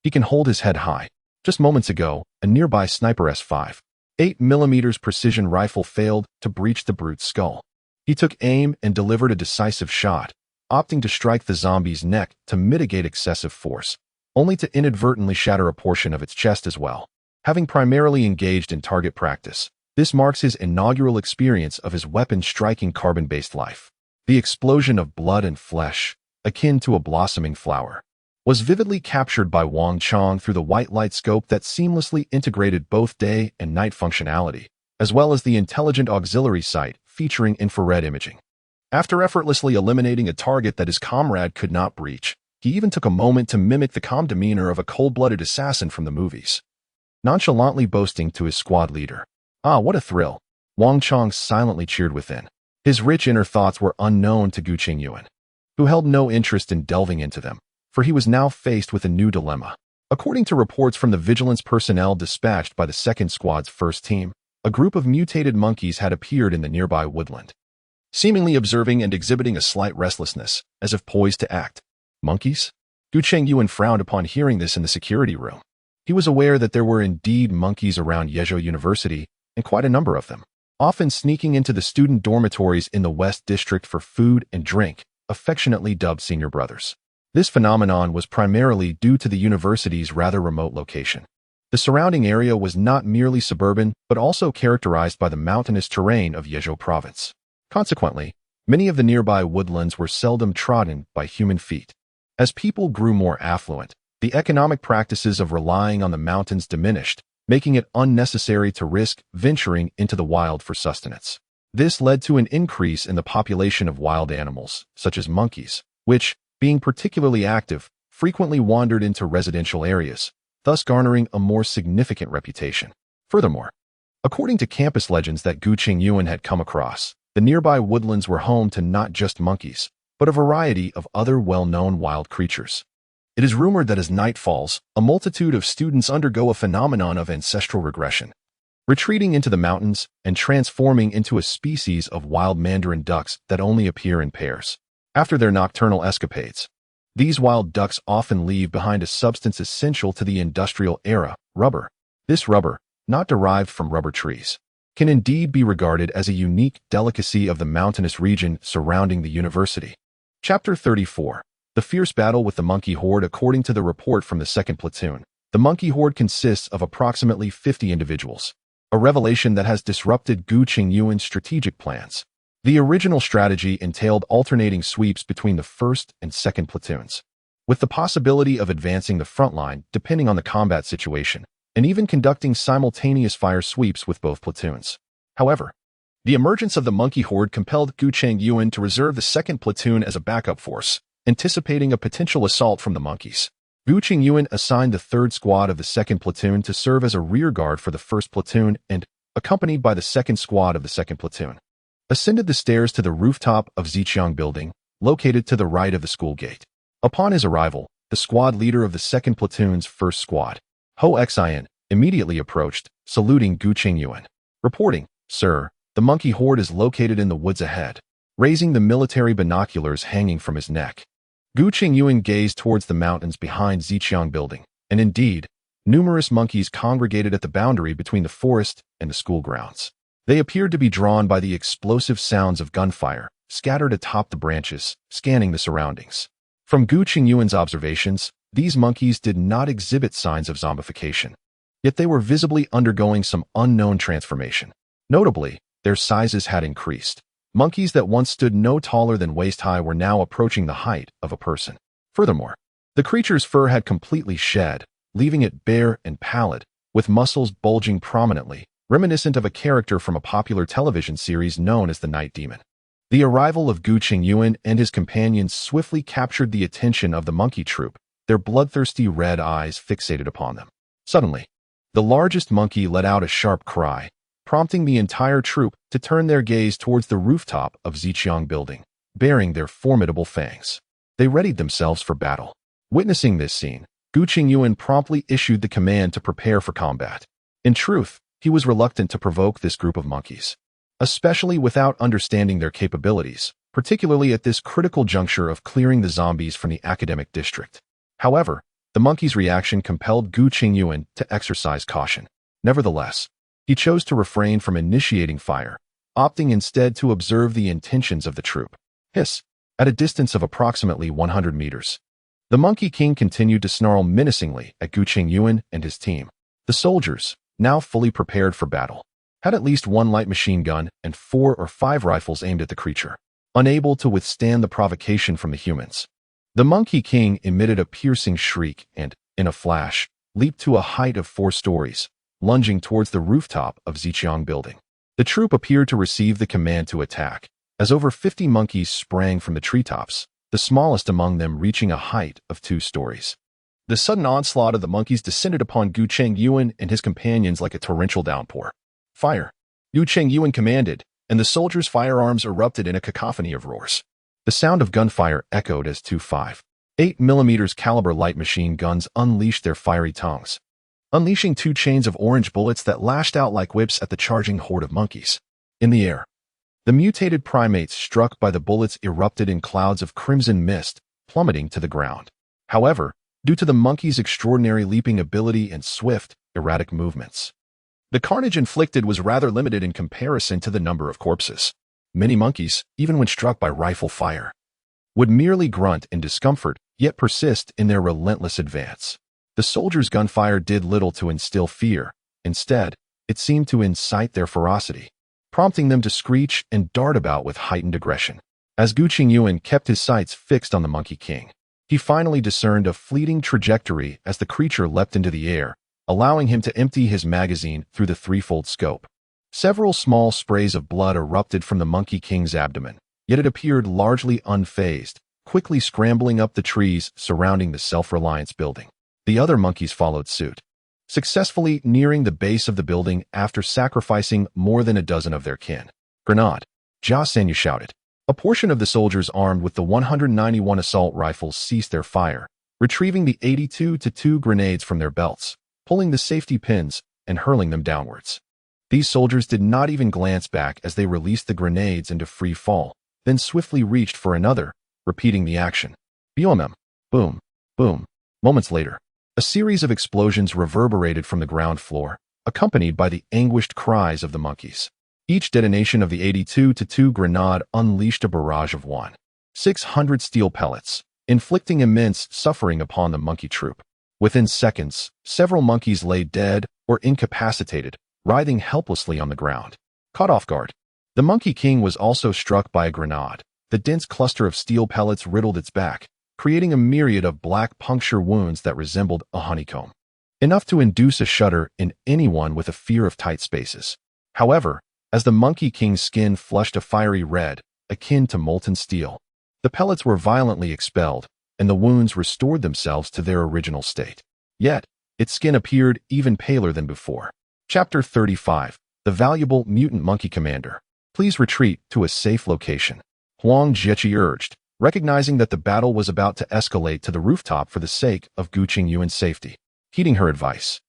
he can hold his head high. Just moments ago, a nearby sniper S5.8mm precision rifle failed to breach the brute's skull. He took aim and delivered a decisive shot, opting to strike the zombie's neck to mitigate excessive force, only to inadvertently shatter a portion of its chest as well. Having primarily engaged in target practice, this marks his inaugural experience of his weapon-striking carbon-based life. The explosion of blood and flesh, akin to a blossoming flower, was vividly captured by Wang Chong through the white light scope that seamlessly integrated both day and night functionality, as well as the intelligent auxiliary sight featuring infrared imaging. After effortlessly eliminating a target that his comrade could not breach, he even took a moment to mimic the calm demeanor of a cold-blooded assassin from the movies, nonchalantly boasting to his squad leader. "Ah, what a thrill!" Wang Chong silently cheered within. His rich inner thoughts were unknown to Gu Chengyuan, who held no interest in delving into them, for he was now faced with a new dilemma. According to reports from the vigilance personnel dispatched by the 2nd Squad's first team, a group of mutated monkeys had appeared in the nearby woodland, seemingly observing and exhibiting a slight restlessness, as if poised to act. Monkeys? Gu Chengyuan frowned upon hearing this in the security room. He was aware that there were indeed monkeys around Yezhou University, and quite a number of them, often sneaking into the student dormitories in the West District for food and drink, affectionately dubbed senior brothers. This phenomenon was primarily due to the university's rather remote location. The surrounding area was not merely suburban, but also characterized by the mountainous terrain of Yezhou province. Consequently, many of the nearby woodlands were seldom trodden by human feet. As people grew more affluent, the economic practices of relying on the mountains diminished, making it unnecessary to risk venturing into the wild for sustenance. This led to an increase in the population of wild animals, such as monkeys, which, being particularly active, frequently wandered into residential areas, thus garnering a more significant reputation. Furthermore, according to campus legends that Gu Chengyuan had come across, the nearby woodlands were home to not just monkeys, but a variety of other well-known wild creatures. It is rumored that as night falls, a multitude of students undergo a phenomenon of ancestral regression, retreating into the mountains and transforming into a species of wild mandarin ducks that only appear in pairs. After their nocturnal escapades, these wild ducks often leave behind a substance essential to the industrial era, rubber. This rubber, not derived from rubber trees, can indeed be regarded as a unique delicacy of the mountainous region surrounding the university. Chapter 34. The Fierce Battle with the Monkey Horde. According to the report from the 2nd Platoon, the Monkey Horde consists of approximately 50 individuals, a revelation that has disrupted Gu Chengyuan's strategic plans. The original strategy entailed alternating sweeps between the 1st and 2nd platoons, with the possibility of advancing the front line depending on the combat situation, and even conducting simultaneous fire sweeps with both platoons. However, the emergence of the Monkey Horde compelled Gu Chengyuan to reserve the 2nd platoon as a backup force, anticipating a potential assault from the monkeys. Gu Chengyuan assigned the 3rd Squad of the 2nd platoon to serve as a rear guard for the 1st platoon and, accompanied by the 2nd Squad of the 2nd platoon, ascended the stairs to the rooftop of Ziqiang building, located to the right of the school gate. Upon his arrival, the squad leader of the 2nd platoon's 1st Squad, Ho Xian, immediately approached, saluting Gu Chengyuan, reporting, "Sir, the Monkey Horde is located in the woods ahead," raising the military binoculars hanging from his neck. Gu Chengyuan gazed towards the mountains behind Ziqiang building, and indeed, numerous monkeys congregated at the boundary between the forest and the school grounds. They appeared to be drawn by the explosive sounds of gunfire, scattered atop the branches, scanning the surroundings. From Gu Chengyuan's observations, these monkeys did not exhibit signs of zombification, yet they were visibly undergoing some unknown transformation. Notably, their sizes had increased. Monkeys that once stood no taller than waist-high were now approaching the height of a person. Furthermore, the creature's fur had completely shed, leaving it bare and pallid, with muscles bulging prominently, reminiscent of a character from a popular television series known as the Night Demon. The arrival of Gu Chengyuan and his companions swiftly captured the attention of the monkey troop, their bloodthirsty red eyes fixated upon them. Suddenly, the largest monkey let out a sharp cry, prompting the entire troop to turn their gaze towards the rooftop of Ziqiang building, bearing their formidable fangs. They readied themselves for battle. Witnessing this scene, Gu Chengyuan promptly issued the command to prepare for combat. In truth, he was reluctant to provoke this group of monkeys, especially without understanding their capabilities, particularly at this critical juncture of clearing the zombies from the academic district. However, the monkey's reaction compelled Gu Chengyuan to exercise caution. Nevertheless, he chose to refrain from initiating fire, opting instead to observe the intentions of the troop. Hiss! At a distance of approximately 100 meters, the Monkey King continued to snarl menacingly at Gu Chengyuan and his team. The soldiers, now fully prepared for battle, had at least one light machine gun and 4 or 5 rifles aimed at the creature, unable to withstand the provocation from the humans. The Monkey King emitted a piercing shriek and, in a flash, leaped to a height of 4 stories, lunging towards the rooftop of Ziqiang building. The troop appeared to receive the command to attack, as over 50 monkeys sprang from the treetops, the smallest among them reaching a height of 2 stories. The sudden onslaught of the monkeys descended upon Gu Chengyuan and his companions like a torrential downpour. "Fire!" Gu Chengyuan commanded, and the soldiers' firearms erupted in a cacophony of roars. The sound of gunfire echoed as 2.58mm caliber light machine guns unleashed their fiery tongues, unleashing 2 chains of orange bullets that lashed out like whips at the charging horde of monkeys. In the air, the mutated primates struck by the bullets erupted in clouds of crimson mist, plummeting to the ground. However, due to the monkeys' extraordinary leaping ability and swift, erratic movements, the carnage inflicted was rather limited in comparison to the number of corpses. Many monkeys, even when struck by rifle fire, would merely grunt in discomfort, yet persist in their relentless advance. The soldiers' gunfire did little to instill fear. Instead, it seemed to incite their ferocity, prompting them to screech and dart about with heightened aggression. As Gu Chengyuan kept his sights fixed on the Monkey King, he finally discerned a fleeting trajectory as the creature leapt into the air, allowing him to empty his magazine through the threefold scope. Several small sprays of blood erupted from the Monkey King's abdomen, yet it appeared largely unfazed, quickly scrambling up the trees surrounding the Self-Reliance building. The other monkeys followed suit, successfully nearing the base of the building after sacrificing more than a dozen of their kin. Grenade! Gu Chengyuan shouted. A portion of the soldiers armed with the 191 assault rifles ceased their fire, retrieving the 82-2 grenades from their belts, pulling the safety pins, and hurling them downwards. These soldiers did not even glance back as they released the grenades into free fall, then swiftly reached for another, repeating the action. Boom! Boom! Boom! Moments later, a series of explosions reverberated from the ground floor, accompanied by the anguished cries of the monkeys. Each detonation of the 82-2 grenade unleashed a barrage of 1,600 steel pellets, inflicting immense suffering upon the monkey troop. Within seconds, several monkeys lay dead or incapacitated, writhing helplessly on the ground. Caught off guard, the Monkey King was also struck by a grenade. The dense cluster of steel pellets riddled its back, creating a myriad of black puncture wounds that resembled a honeycomb, enough to induce a shudder in anyone with a fear of tight spaces. However, as the Monkey King's skin flushed a fiery red, akin to molten steel, the pellets were violently expelled, and the wounds restored themselves to their original state. Yet, its skin appeared even paler than before. Chapter 35. The Valuable Mutant Monkey Commander. Please retreat to a safe location, Huang Jiechi urged, recognizing that the battle was about to escalate to the rooftop for the sake of Gu Chengyuan's safety. Heeding her advice,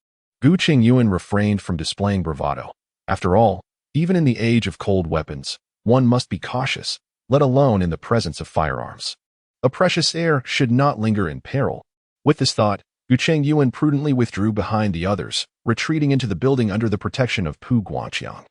Gu Chengyuan refrained from displaying bravado. After all, even in the age of cold weapons, one must be cautious, let alone in the presence of firearms. A precious heir should not linger in peril. With this thought, Gu Chengyuan prudently withdrew behind the others, retreating into the building under the protection of Pu Guangqiang.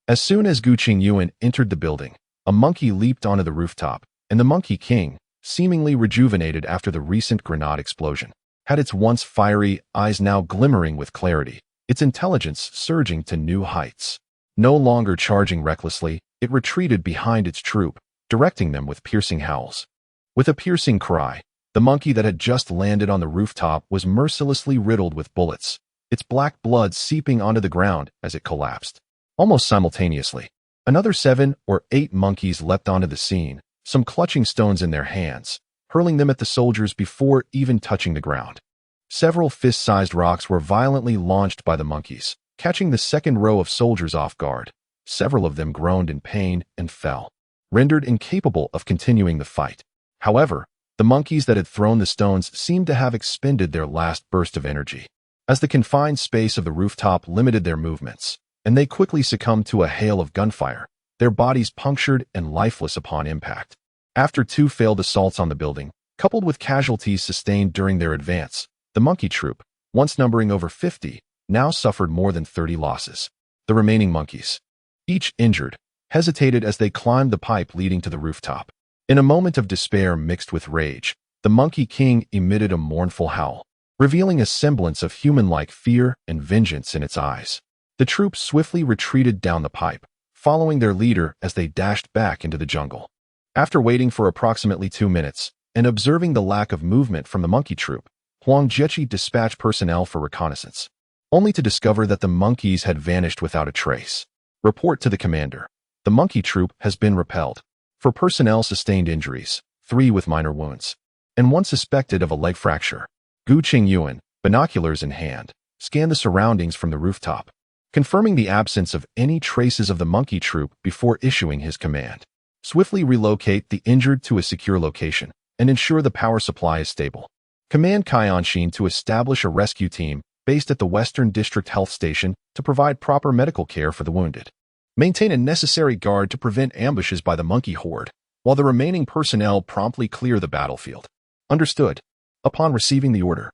As soon as Gu Chengyuan entered the building, a monkey leaped onto the rooftop, and the Monkey King, seemingly rejuvenated after the recent grenade explosion, had its once fiery eyes now glimmering with clarity, its intelligence surging to new heights. No longer charging recklessly, it retreated behind its troop, directing them with piercing howls. With a piercing cry, the monkey that had just landed on the rooftop was mercilessly riddled with bullets, its black blood seeping onto the ground as it collapsed. Almost simultaneously, another 7 or 8 monkeys leapt onto the scene, some clutching stones in their hands, hurling them at the soldiers before even touching the ground. Several fist-sized rocks were violently launched by the monkeys, catching the second row of soldiers off guard. Several of them groaned in pain and fell, rendered incapable of continuing the fight. However, the monkeys that had thrown the stones seemed to have expended their last burst of energy, as the confined space of the rooftop limited their movements, and they quickly succumbed to a hail of gunfire, their bodies punctured and lifeless upon impact. After 2 failed assaults on the building, coupled with casualties sustained during their advance, the monkey troop, once numbering over 50, now suffered more than 30 losses. The remaining monkeys, each injured, hesitated as they climbed the pipe leading to the rooftop. In a moment of despair mixed with rage, the Monkey King emitted a mournful howl, revealing a semblance of human-like fear and vengeance in its eyes. The troop swiftly retreated down the pipe, following their leader as they dashed back into the jungle. After waiting for approximately 2 minutes, and observing the lack of movement from the monkey troop, Huang Jiechi dispatched personnel for reconnaissance, only to discover that the monkeys had vanished without a trace. Report to the commander. The monkey troop has been repelled. For personnel sustained injuries, 3 with minor wounds, and 1 suspected of a leg fracture. Gu Chengyuan, binoculars in hand, scanned the surroundings from the rooftop. confirming the absence of any traces of the monkey troop before issuing his command. Swiftly relocate the injured to a secure location and ensure the power supply is stable. Command Chengyuan to establish a rescue team based at the Western District Health Station to provide proper medical care for the wounded. Maintain a necessary guard to prevent ambushes by the monkey horde, while the remaining personnel promptly clear the battlefield. Understood. Upon receiving the order,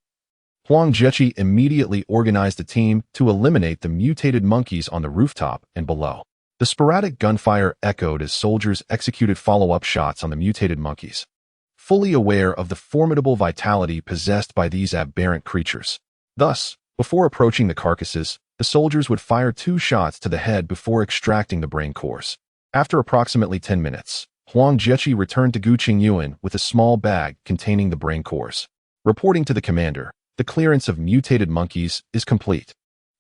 Huang Jiechi immediately organized a team to eliminate the mutated monkeys on the rooftop and below. The sporadic gunfire echoed as soldiers executed follow-up shots on the mutated monkeys, fully aware of the formidable vitality possessed by these aberrant creatures. Thus, before approaching the carcasses, the soldiers would fire 2 shots to the head before extracting the brain cores. After approximately 10 minutes, Huang Jiechi returned to Gu Chengyuan with a small bag containing the brain cores. Reporting to the commander, the clearance of mutated monkeys is complete.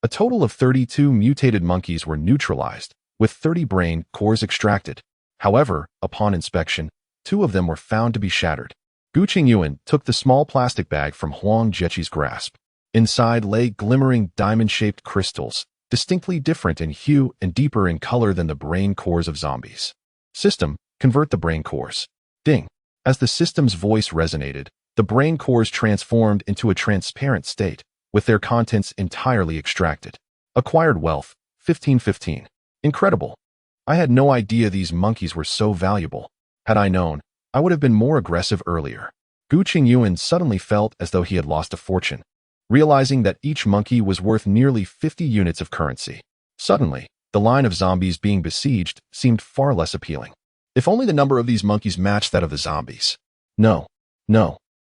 A total of 32 mutated monkeys were neutralized, with 30 brain cores extracted. However, upon inspection, 2 of them were found to be shattered. Gu Chengyuan took the small plastic bag from Huang Jiechi's grasp. Inside lay glimmering diamond-shaped crystals, distinctly different in hue and deeper in color than the brain cores of zombies. System, convert the brain cores. Ding. As the system's voice resonated, the brain cores transformed into a transparent state, with their contents entirely extracted. Acquired wealth, 1515. Incredible. I had no idea these monkeys were so valuable. Had I known, I would have been more aggressive earlier. Gu Chengyuan suddenly felt as though he had lost a fortune, realizing that each monkey was worth nearly 50 units of currency. Suddenly, the line of zombies being besieged seemed far less appealing. If only the number of these monkeys matched that of the zombies. No.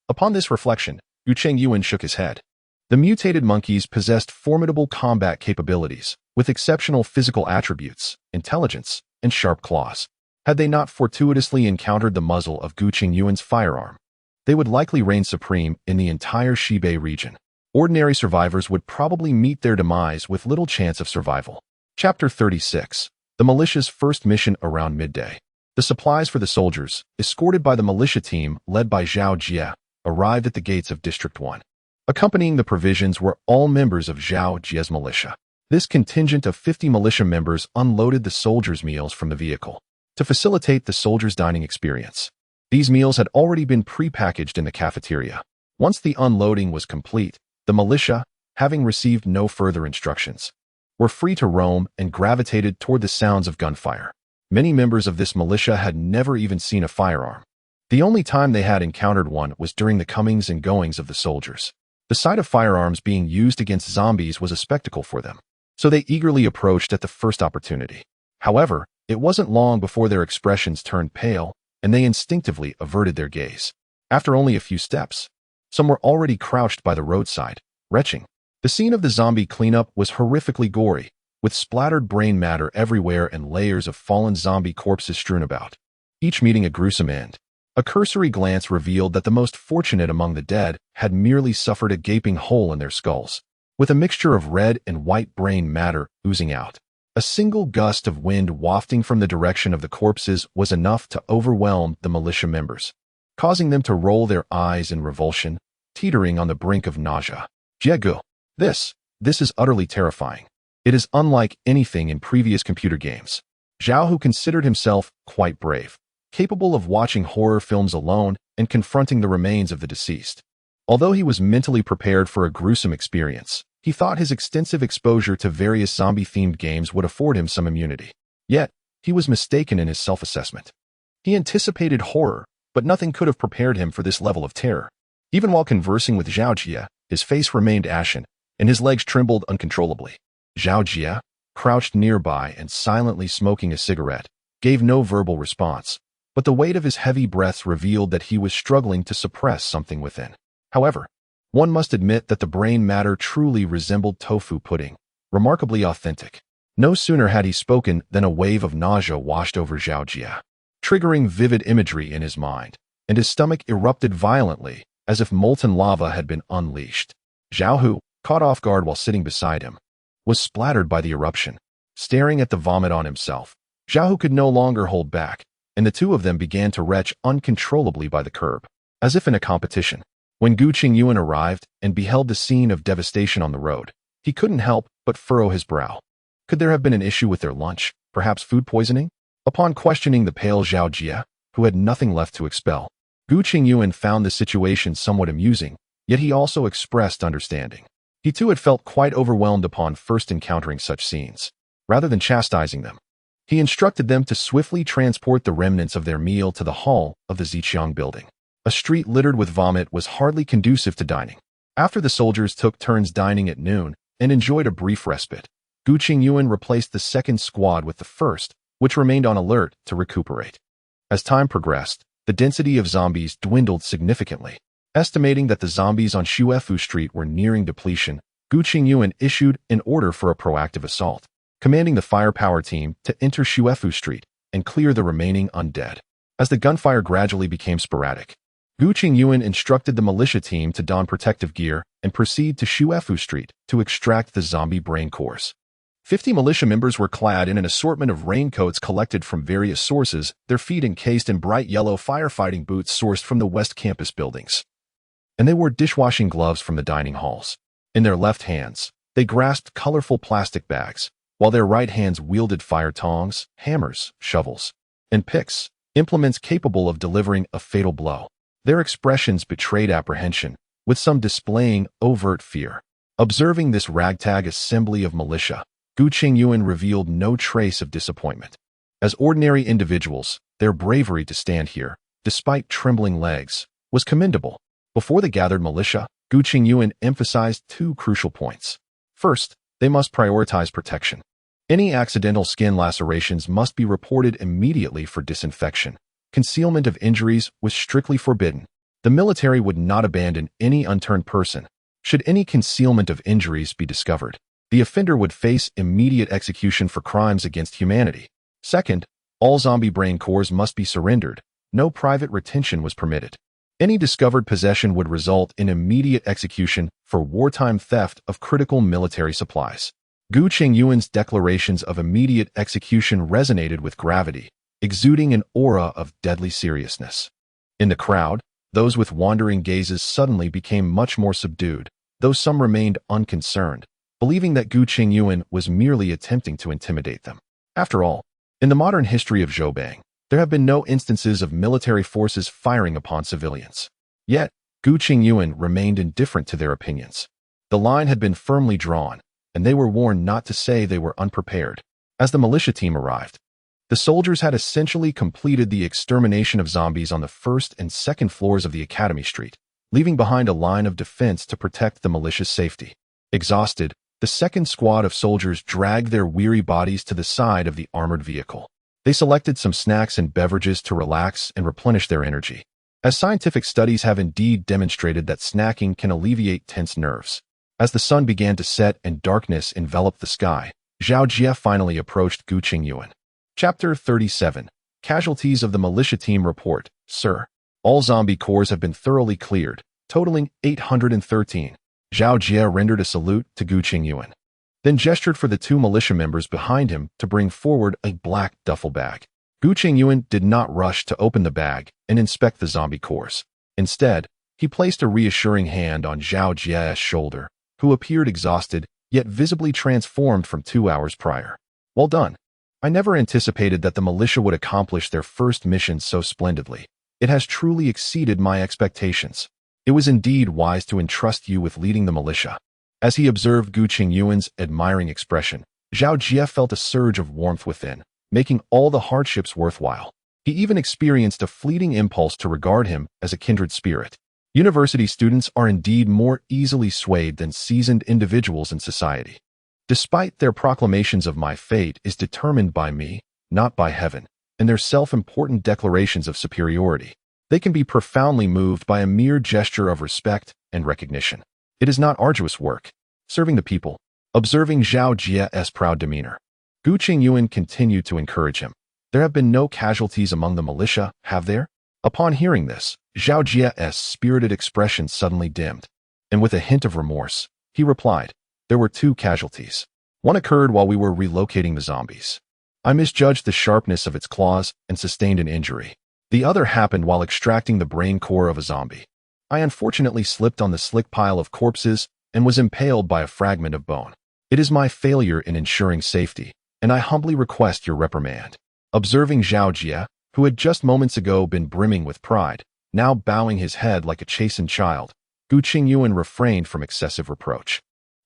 Upon this reflection, Gu Chengyuan shook his head. The mutated monkeys possessed formidable combat capabilities, with exceptional physical attributes, intelligence, and sharp claws. Had they not fortuitously encountered the muzzle of Gu Chengyuan's firearm, they would likely reign supreme in the entire Xibei region. Ordinary survivors would probably meet their demise with little chance of survival. Chapter 36. The militia's first mission around midday. The supplies for the soldiers, escorted by the militia team led by Zhao Jie, arrived at the gates of District 1. Accompanying the provisions were all members of Zhao Jie's militia. This contingent of 50 militia members unloaded the soldiers' meals from the vehicle to facilitate the soldiers' dining experience. These meals had already been pre-packaged in the cafeteria. Once the unloading was complete, the militia, having received no further instructions, were free to roam and gravitated toward the sounds of gunfire. Many members of this militia had never even seen a firearm. The only time they had encountered one was during the comings and goings of the soldiers. The sight of firearms being used against zombies was a spectacle for them, so they eagerly approached at the first opportunity. However, it wasn't long before their expressions turned pale, and they instinctively averted their gaze. After only a few steps, some were already crouched by the roadside, retching. The scene of the zombie cleanup was horrifically gory, with splattered brain matter everywhere and layers of fallen zombie corpses strewn about, each meeting a gruesome end. A cursory glance revealed that the most fortunate among the dead had merely suffered a gaping hole in their skulls, with a mixture of red and white brain matter oozing out. A single gust of wind wafting from the direction of the corpses was enough to overwhelm the militia members, causing them to roll their eyes in revulsion, teetering on the brink of nausea. Jiegu. This is utterly terrifying. It is unlike anything in previous computer games. Zhao, who considered himself quite brave, capable of watching horror films alone and confronting the remains of the deceased. Although he was mentally prepared for a gruesome experience, he thought his extensive exposure to various zombie-themed games would afford him some immunity. Yet, he was mistaken in his self-assessment. He anticipated horror, but nothing could have prepared him for this level of terror. Even while conversing with Zhao Jie, his face remained ashen, and his legs trembled uncontrollably. Zhao Jie, crouched nearby and silently smoking a cigarette, gave no verbal response, but the weight of his heavy breaths revealed that he was struggling to suppress something within. However, one must admit that the brain matter truly resembled tofu pudding, remarkably authentic. No sooner had he spoken than a wave of nausea washed over Zhao Jie, triggering vivid imagery in his mind, and his stomach erupted violently, as if molten lava had been unleashed. Zhao Hu, caught off guard while sitting beside him, was splattered by the eruption. Staring at the vomit on himself, Zhao Hu could no longer hold back, and the two of them began to retch uncontrollably by the curb, as if in a competition. When Gu Chengyuan arrived and beheld the scene of devastation on the road, he couldn't help but furrow his brow. Could there have been an issue with their lunch, perhaps food poisoning? Upon questioning the pale Zhao Jie, who had nothing left to expel, Gu Chengyuan found the situation somewhat amusing, yet he also expressed understanding. He too had felt quite overwhelmed upon first encountering such scenes. Rather than chastising them, he instructed them to swiftly transport the remnants of their meal to the hall of the Ziqiang building. A street littered with vomit was hardly conducive to dining. After the soldiers took turns dining at noon and enjoyed a brief respite, Gu Chengyuan replaced the second squad with the first, which remained on alert to recuperate. As time progressed, the density of zombies dwindled significantly. Estimating that the zombies on Shuefu Street were nearing depletion, Gu Chengyuan issued an order for a proactive assault, commanding the firepower team to enter Shuefu Street and clear the remaining undead. As the gunfire gradually became sporadic, Gu Chengyuan instructed the militia team to don protective gear and proceed to Shuefu Street to extract the zombie brain cores. 50 militia members were clad in an assortment of raincoats collected from various sources, their feet encased in bright yellow firefighting boots sourced from the West Campus buildings. And they wore dishwashing gloves from the dining halls. In their left hands, they grasped colorful plastic bags, while their right hands wielded fire tongs, hammers, shovels, and picks, implements capable of delivering a fatal blow. Their expressions betrayed apprehension, with some displaying overt fear. Observing this ragtag assembly of militia, Gu Chengyuan revealed no trace of disappointment. As ordinary individuals, their bravery to stand here, despite trembling legs, was commendable. Before the gathered militia, Gu Chengyuan emphasized two crucial points. First, they must prioritize protection. Any accidental skin lacerations must be reported immediately for disinfection. Concealment of injuries was strictly forbidden. The military would not abandon any unturned person. Should any concealment of injuries be discovered, the offender would face immediate execution for crimes against humanity. Second, all zombie brain cores must be surrendered. No private retention was permitted. Any discovered possession would result in immediate execution for wartime theft of critical military supplies. Gu Chengyuan's declarations of immediate execution resonated with gravity, exuding an aura of deadly seriousness. In the crowd, those with wandering gazes suddenly became much more subdued, though some remained unconcerned, believing that Gu Chengyuan was merely attempting to intimidate them. After all, in the modern history of Zhoubang, there have been no instances of military forces firing upon civilians. Yet, Gu Chengyuan remained indifferent to their opinions. The line had been firmly drawn, and they were warned not to say they were unprepared. As the militia team arrived, the soldiers had essentially completed the extermination of zombies on the first and second floors of the Academy Street, leaving behind a line of defense to protect the militia's safety. Exhausted, the second squad of soldiers dragged their weary bodies to the side of the armored vehicle. They selected some snacks and beverages to relax and replenish their energy. As scientific studies have indeed demonstrated that snacking can alleviate tense nerves. As the sun began to set and darkness enveloped the sky, Zhao Jie finally approached Gu Chengyuan. Chapter 37. Casualties of the militia team report. Sir, all zombie cores have been thoroughly cleared, totaling 813. Zhao Jie rendered a salute to Gu Chengyuan, then gestured for the two militia members behind him to bring forward a black duffel bag. Gu Chengyuan did not rush to open the bag and inspect the zombie cores. Instead, he placed a reassuring hand on Zhao Jie's shoulder, who appeared exhausted, yet visibly transformed from 2 hours prior. Well done. I never anticipated that the militia would accomplish their first mission so splendidly. It has truly exceeded my expectations. It was indeed wise to entrust you with leading the militia. As he observed Gu Chengyuan's admiring expression, Zhao Jie felt a surge of warmth within, making all the hardships worthwhile. He even experienced a fleeting impulse to regard him as a kindred spirit. University students are indeed more easily swayed than seasoned individuals in society. Despite their proclamations of my fate is determined by me, not by heaven, and their self-important declarations of superiority, they can be profoundly moved by a mere gesture of respect and recognition. It is not arduous work. Serving the people. Observing Zhao Jie's proud demeanor, Gu Chengyuan continued to encourage him. There have been no casualties among the militia, have there? Upon hearing this, Zhao Jie's spirited expression suddenly dimmed, and with a hint of remorse, he replied, there were 2 casualties. One occurred while we were relocating the zombies. I misjudged the sharpness of its claws and sustained an injury. The other happened while extracting the brain core of a zombie. I unfortunately slipped on the slick pile of corpses and was impaled by a fragment of bone. It is my failure in ensuring safety, and I humbly request your reprimand." Observing Zhao Jie, who had just moments ago been brimming with pride, now bowing his head like a chastened child, Gu Chengyuan refrained from excessive reproach.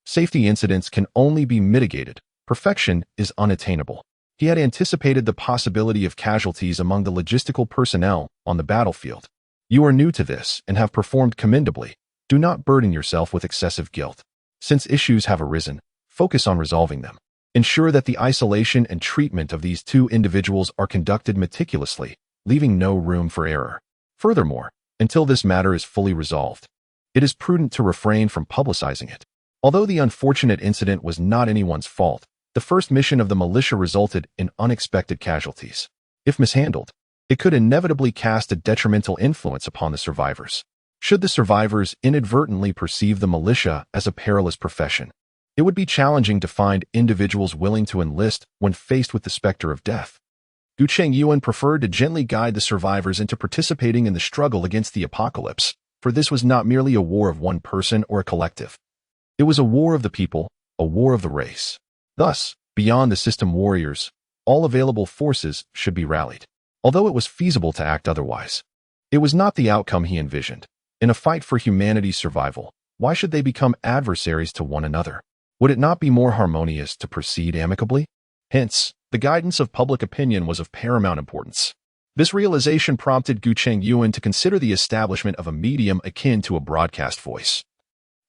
Safety incidents can only be mitigated. Perfection is unattainable. He had anticipated the possibility of casualties among the logistical personnel on the battlefield. You are new to this and have performed commendably. Do not burden yourself with excessive guilt. Since issues have arisen, focus on resolving them. Ensure that the isolation and treatment of these two individuals are conducted meticulously, leaving no room for error. Furthermore, until this matter is fully resolved, it is prudent to refrain from publicizing it. Although the unfortunate incident was not anyone's fault, the first mission of the militia resulted in unexpected casualties. If mishandled, it could inevitably cast a detrimental influence upon the survivors. Should the survivors inadvertently perceive the militia as a perilous profession, it would be challenging to find individuals willing to enlist when faced with the specter of death. Gu Chengyuan preferred to gently guide the survivors into participating in the struggle against the apocalypse, for this was not merely a war of one person or a collective. It was a war of the people, a war of the race. Thus, beyond the system warriors, all available forces should be rallied. Although it was feasible to act otherwise, it was not the outcome he envisioned. In a fight for humanity's survival, why should they become adversaries to one another? Would it not be more harmonious to proceed amicably? Hence, the guidance of public opinion was of paramount importance. This realization prompted Gu Chengyuan to consider the establishment of a medium akin to a broadcast voice.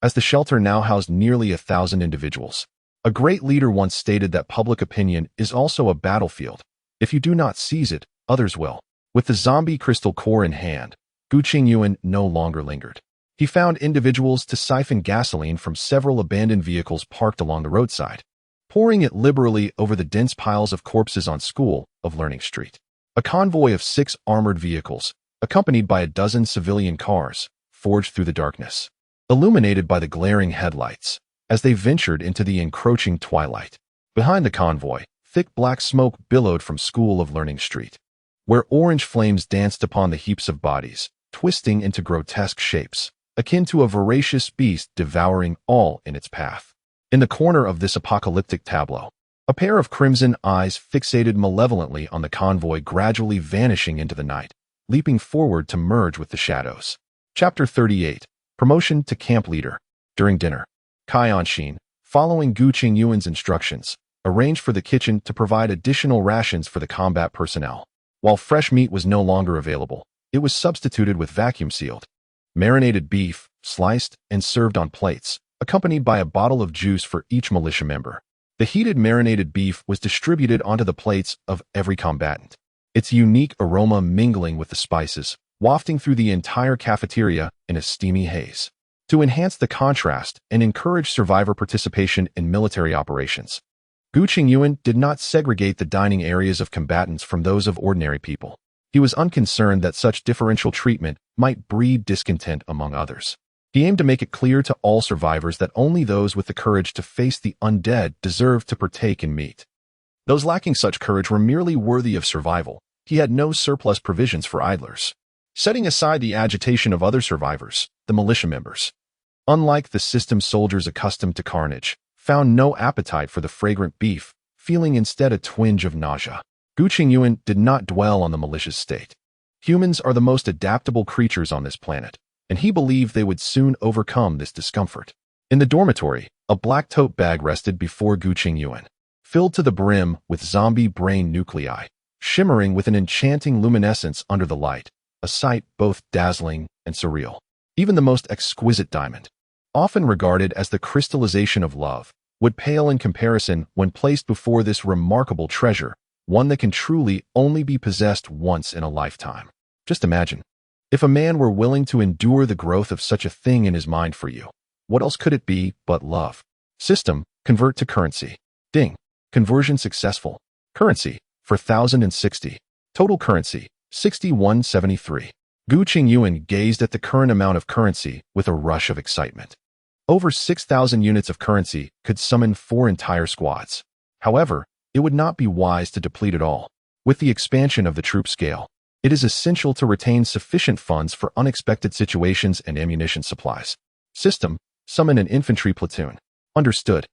As the shelter now housed nearly 1,000 individuals, a great leader once stated that public opinion is also a battlefield. If you do not seize it, others will. With the zombie crystal core in hand, Gu Chengyuan no longer lingered. He found individuals to siphon gasoline from several abandoned vehicles parked along the roadside, pouring it liberally over the dense piles of corpses on School of Learning Street. A convoy of 6 armored vehicles, accompanied by a dozen civilian cars, forged through the darkness, illuminated by the glaring headlights, as they ventured into the encroaching twilight. Behind the convoy, thick black smoke billowed from School of Learning Street, where orange flames danced upon the heaps of bodies, twisting into grotesque shapes, akin to a voracious beast devouring all in its path. In the corner of this apocalyptic tableau, a pair of crimson eyes fixated malevolently on the convoy, gradually vanishing into the night, leaping forward to merge with the shadows. Chapter 38. Promotion to Camp Leader. During dinner, Kai Anshin, following Gu Chengyuan's instructions, arranged for the kitchen to provide additional rations for the combat personnel. While fresh meat was no longer available, it was substituted with vacuum-sealed, marinated beef, sliced and served on plates, accompanied by a bottle of juice for each militia member. The heated marinated beef was distributed onto the plates of every combatant, its unique aroma mingling with the spices, wafting through the entire cafeteria in a steamy haze. To enhance the contrast and encourage survivor participation in military operations, Gu Chengyuan did not segregate the dining areas of combatants from those of ordinary people. He was unconcerned that such differential treatment might breed discontent among others. He aimed to make it clear to all survivors that only those with the courage to face the undead deserved to partake in meat. Those lacking such courage were merely worthy of survival. He had no surplus provisions for idlers. Setting aside the agitation of other survivors, the militia members, unlike the system soldiers accustomed to carnage, found no appetite for the fragrant beef, feeling instead a twinge of nausea. Gu Chengyuan did not dwell on the militia's state. Humans are the most adaptable creatures on this planet, and he believed they would soon overcome this discomfort. In the dormitory, a black tote bag rested before Gu Chengyuan, filled to the brim with zombie brain nuclei, shimmering with an enchanting luminescence under the light, a sight both dazzling and surreal. Even the most exquisite diamond, often regarded as the crystallization of love, would pale in comparison when placed before this remarkable treasure, one that can truly only be possessed once in a lifetime. Just imagine, if a man were willing to endure the growth of such a thing in his mind for you, what else could it be but love? System, convert to currency. Ding. Conversion successful. Currency, 4,060. Total currency, 6173. Gu Chengyuan gazed at the current amount of currency with a rush of excitement. Over 6,000 units of currency could summon 4 entire squads. However, it would not be wise to deplete it all. With the expansion of the troop scale, it is essential to retain sufficient funds for unexpected situations and ammunition supplies. System, summon an infantry platoon. Understood.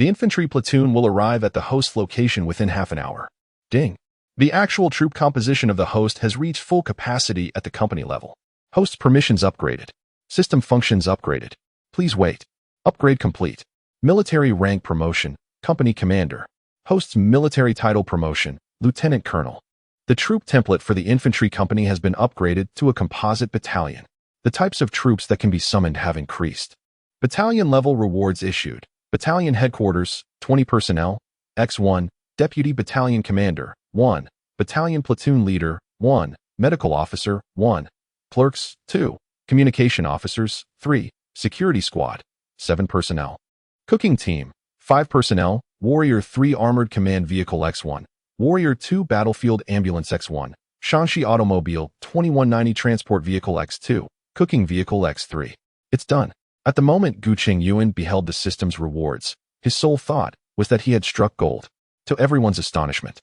The infantry platoon will arrive at the host's location within half an hour. Ding. The actual troop composition of the host has reached full capacity at the company level. Host permissions upgraded. System functions upgraded. Please wait. Upgrade complete. Military rank promotion, company commander. Host's military title promotion, lieutenant colonel. The troop template for the infantry company has been upgraded to a composite battalion. The types of troops that can be summoned have increased. Battalion level rewards issued. Battalion headquarters, 20 personnel. X1, deputy battalion commander, 1. Battalion platoon leader, 1. Medical officer, 1. Clerks, 2. Communication officers, 3. Security squad, 7 personnel. Cooking team, 5 personnel. Warrior 3 armored command vehicle X1. Warrior 2 battlefield ambulance X1. Shanxi automobile 2190 transport vehicle X2. Cooking vehicle X3. It's done. At the moment Gu Chengyuan beheld the system's rewards, his sole thought was that he had struck gold. To everyone's astonishment,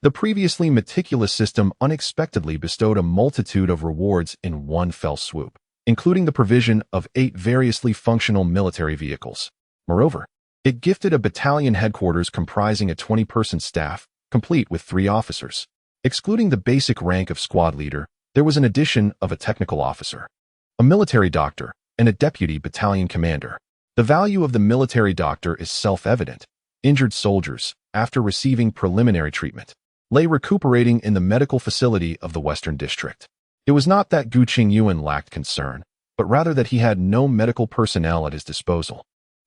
the previously meticulous system unexpectedly bestowed a multitude of rewards in one fell swoop, including the provision of 8 variously functional military vehicles. Moreover, it gifted a battalion headquarters comprising a 20-person staff, complete with 3 officers. Excluding the basic rank of squad leader, there was an addition of a technical officer, a military doctor, and a deputy battalion commander. The value of the military doctor is self-evident. Injured soldiers, after receiving preliminary treatment, lay recuperating in the medical facility of the Western District. It was not that Gu Chengyuan lacked concern, but rather that he had no medical personnel at his disposal,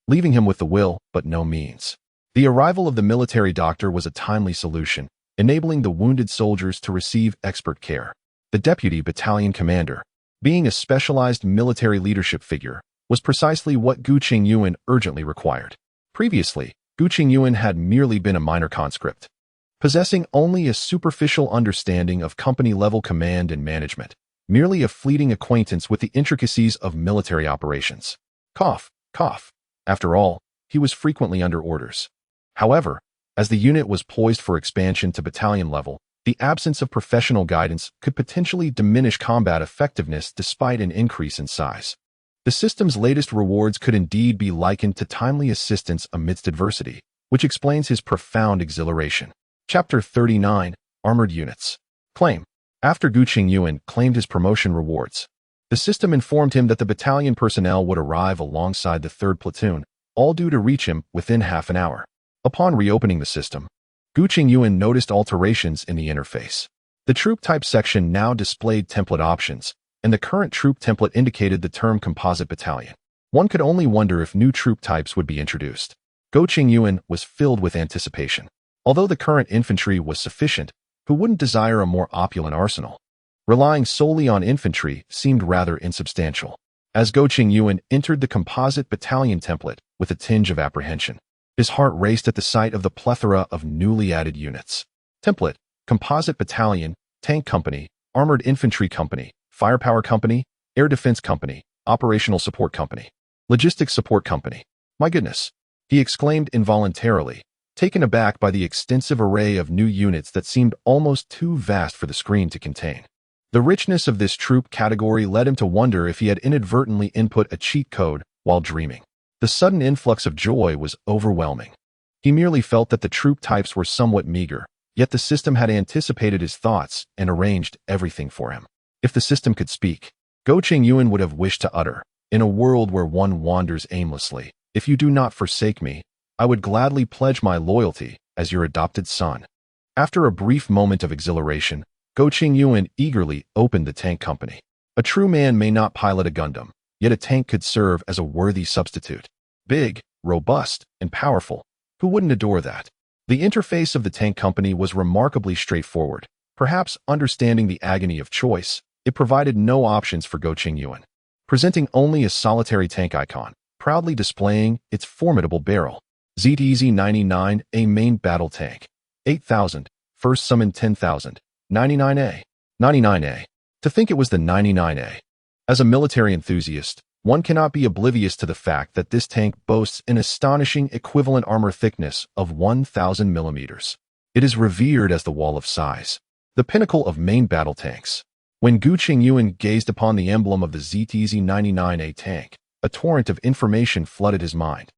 leaving him with the will but no means. The arrival of the military doctor was a timely solution, enabling the wounded soldiers to receive expert care. The deputy battalion commander, being a specialized military leadership figure, was precisely what Gu Chengyuan urgently required. Previously, Gu Chengyuan had merely been a minor conscript, possessing only a superficial understanding of company-level command and management, merely a fleeting acquaintance with the intricacies of military operations. Cough, cough. After all, he was frequently under orders. However, as the unit was poised for expansion to battalion level, the absence of professional guidance could potentially diminish combat effectiveness despite an increase in size. The system's latest rewards could indeed be likened to timely assistance amidst adversity, which explains his profound exhilaration. Chapter 39, Armored Units. Claim. After Gu Chengyuan claimed his promotion rewards, the system informed him that the battalion personnel would arrive alongside the 3rd platoon, all due to reach him within half an hour. Upon reopening the system, Gu Chengyuan noticed alterations in the interface. The troop type section now displayed template options, and the current troop template indicated the term composite battalion. One could only wonder if new troop types would be introduced. Gu Chengyuan was filled with anticipation. Although the current infantry was sufficient, who wouldn't desire a more opulent arsenal? Relying solely on infantry seemed rather insubstantial. As Gu Chengyuan entered the composite battalion template with a tinge of apprehension, his heart raced at the sight of the plethora of newly added units. Template: Composite Battalion, Tank Company, Armored Infantry Company, Firepower Company, Air Defense Company, Operational Support Company, Logistics Support Company. My goodness, he exclaimed involuntarily, taken aback by the extensive array of new units that seemed almost too vast for the screen to contain. The richness of this troop category led him to wonder if he had inadvertently input a cheat code while dreaming. The sudden influx of joy was overwhelming. He merely felt that the troop types were somewhat meager, yet the system had anticipated his thoughts and arranged everything for him. If the system could speak, Gu Chengyuan would have wished to utter, "In a world where one wanders aimlessly, if you do not forsake me, I would gladly pledge my loyalty as your adopted son." After a brief moment of exhilaration, Gu Chengyuan eagerly opened the tank company. A true man may not pilot a Gundam, yet a tank could serve as a worthy substitute. Big, robust, and powerful. Who wouldn't adore that? The interface of the tank company was remarkably straightforward. Perhaps understanding the agony of choice, it provided no options for Gu Chengyuan, presenting only a solitary tank icon, proudly displaying its formidable barrel. ZTZ-99A main battle tank. 8,000. First summon 10,000. 99A. 99A. To think it was the 99A. As a military enthusiast, one cannot be oblivious to the fact that this tank boasts an astonishing equivalent armor thickness of 1,000 millimeters. It is revered as the wall of size, the pinnacle of main battle tanks. When Gu Chengyuan gazed upon the emblem of the ZTZ-99A tank, a torrent of information flooded his mind.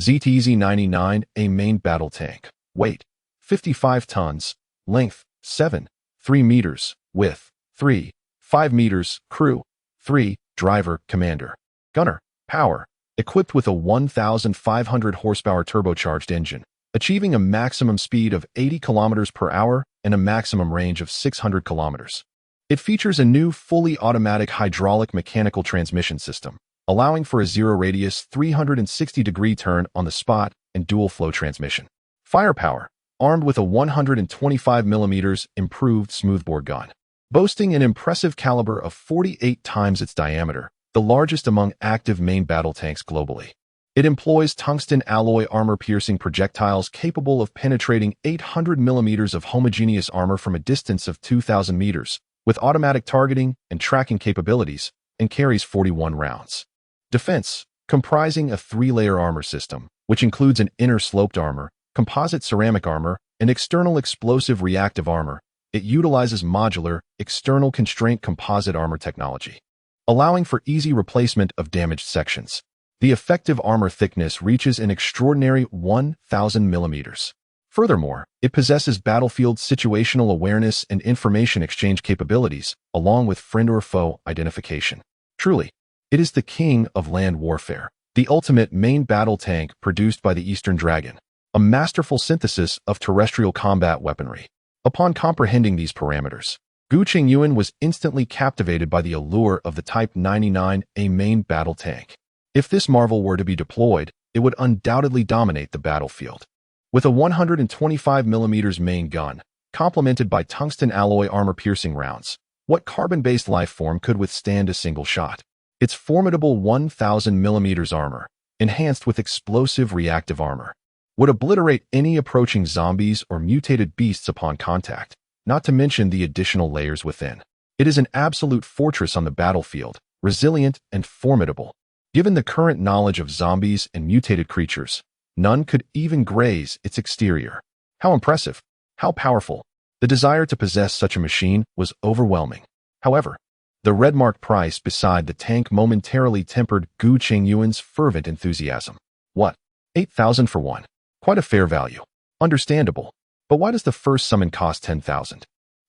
ZTZ-99A main battle tank. Weight, 55 tons. Length, 7, 3 meters. Width, 3, 5 meters. Crew, 3, driver, commander. Gunner, power, equipped with a 1,500 horsepower turbocharged engine, achieving a maximum speed of 80 kilometers per hour and a maximum range of 600 kilometers. It features a new fully automatic hydraulic mechanical transmission system, allowing for a zero-radius 360-degree turn on the spot and dual-flow transmission. Firepower, armed with a 125mm improved smoothbore gun. Boasting an impressive caliber of 48 times its diameter, the largest among active main battle tanks globally. It employs tungsten alloy armor-piercing projectiles capable of penetrating 800mm of homogeneous armor from a distance of 2,000 meters, with automatic targeting and tracking capabilities, and carries 41 rounds. Defense, comprising a 3-layer armor system, which includes an inner sloped armor, composite ceramic armor, and external explosive reactive armor. It utilizes modular, external constraint composite armor technology, allowing for easy replacement of damaged sections. The effective armor thickness reaches an extraordinary 1,000 millimeters. Furthermore, it possesses battlefield situational awareness and information exchange capabilities, along with friend or foe identification. Truly, it is the king of land warfare, the ultimate main battle tank produced by the Eastern Dragon, a masterful synthesis of terrestrial combat weaponry. Upon comprehending these parameters, Gu Chengyuan was instantly captivated by the allure of the Type 99A main battle tank. If this marvel were to be deployed, it would undoubtedly dominate the battlefield. With a 125mm main gun, complemented by tungsten alloy armor-piercing rounds, what carbon-based life form could withstand a single shot? Its formidable 1,000mm armor, enhanced with explosive reactive armor, would obliterate any approaching zombies or mutated beasts upon contact, not to mention the additional layers within. It is an absolute fortress on the battlefield, resilient and formidable. Given the current knowledge of zombies and mutated creatures, none could even graze its exterior. How impressive! How powerful! The desire to possess such a machine was overwhelming. However, the red-marked price beside the tank momentarily tempered Gu Chengyuan's fervent enthusiasm. What? 8,000 for one? Quite a fair value. Understandable. But why does the first summon cost 10,000?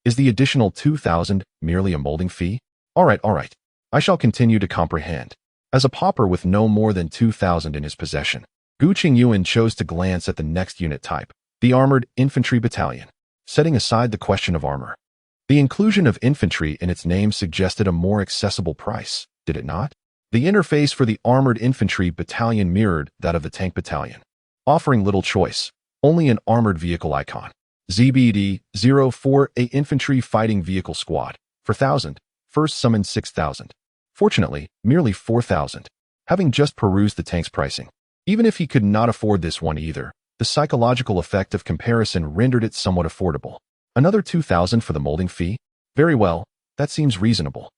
Is the additional 2,000 merely a molding fee? All right. I shall continue to comprehend. As a pauper with no more than 2,000 in his possession, Gu Chengyuan chose to glance at the next unit type, the Armored Infantry Battalion. Setting aside the question of armor, the inclusion of infantry in its name suggested a more accessible price, did it not? The interface for the Armored Infantry Battalion mirrored that of the Tank Battalion, offering little choice, only an armored vehicle icon. ZBD-04A Infantry Fighting Vehicle Squad, for 1,000, first summoned 6,000. Fortunately, merely 4,000. Having just perused the tank's pricing, even if he could not afford this one either, the psychological effect of comparison rendered it somewhat affordable. Another 2,000 for the molding fee? Very well, that seems reasonable.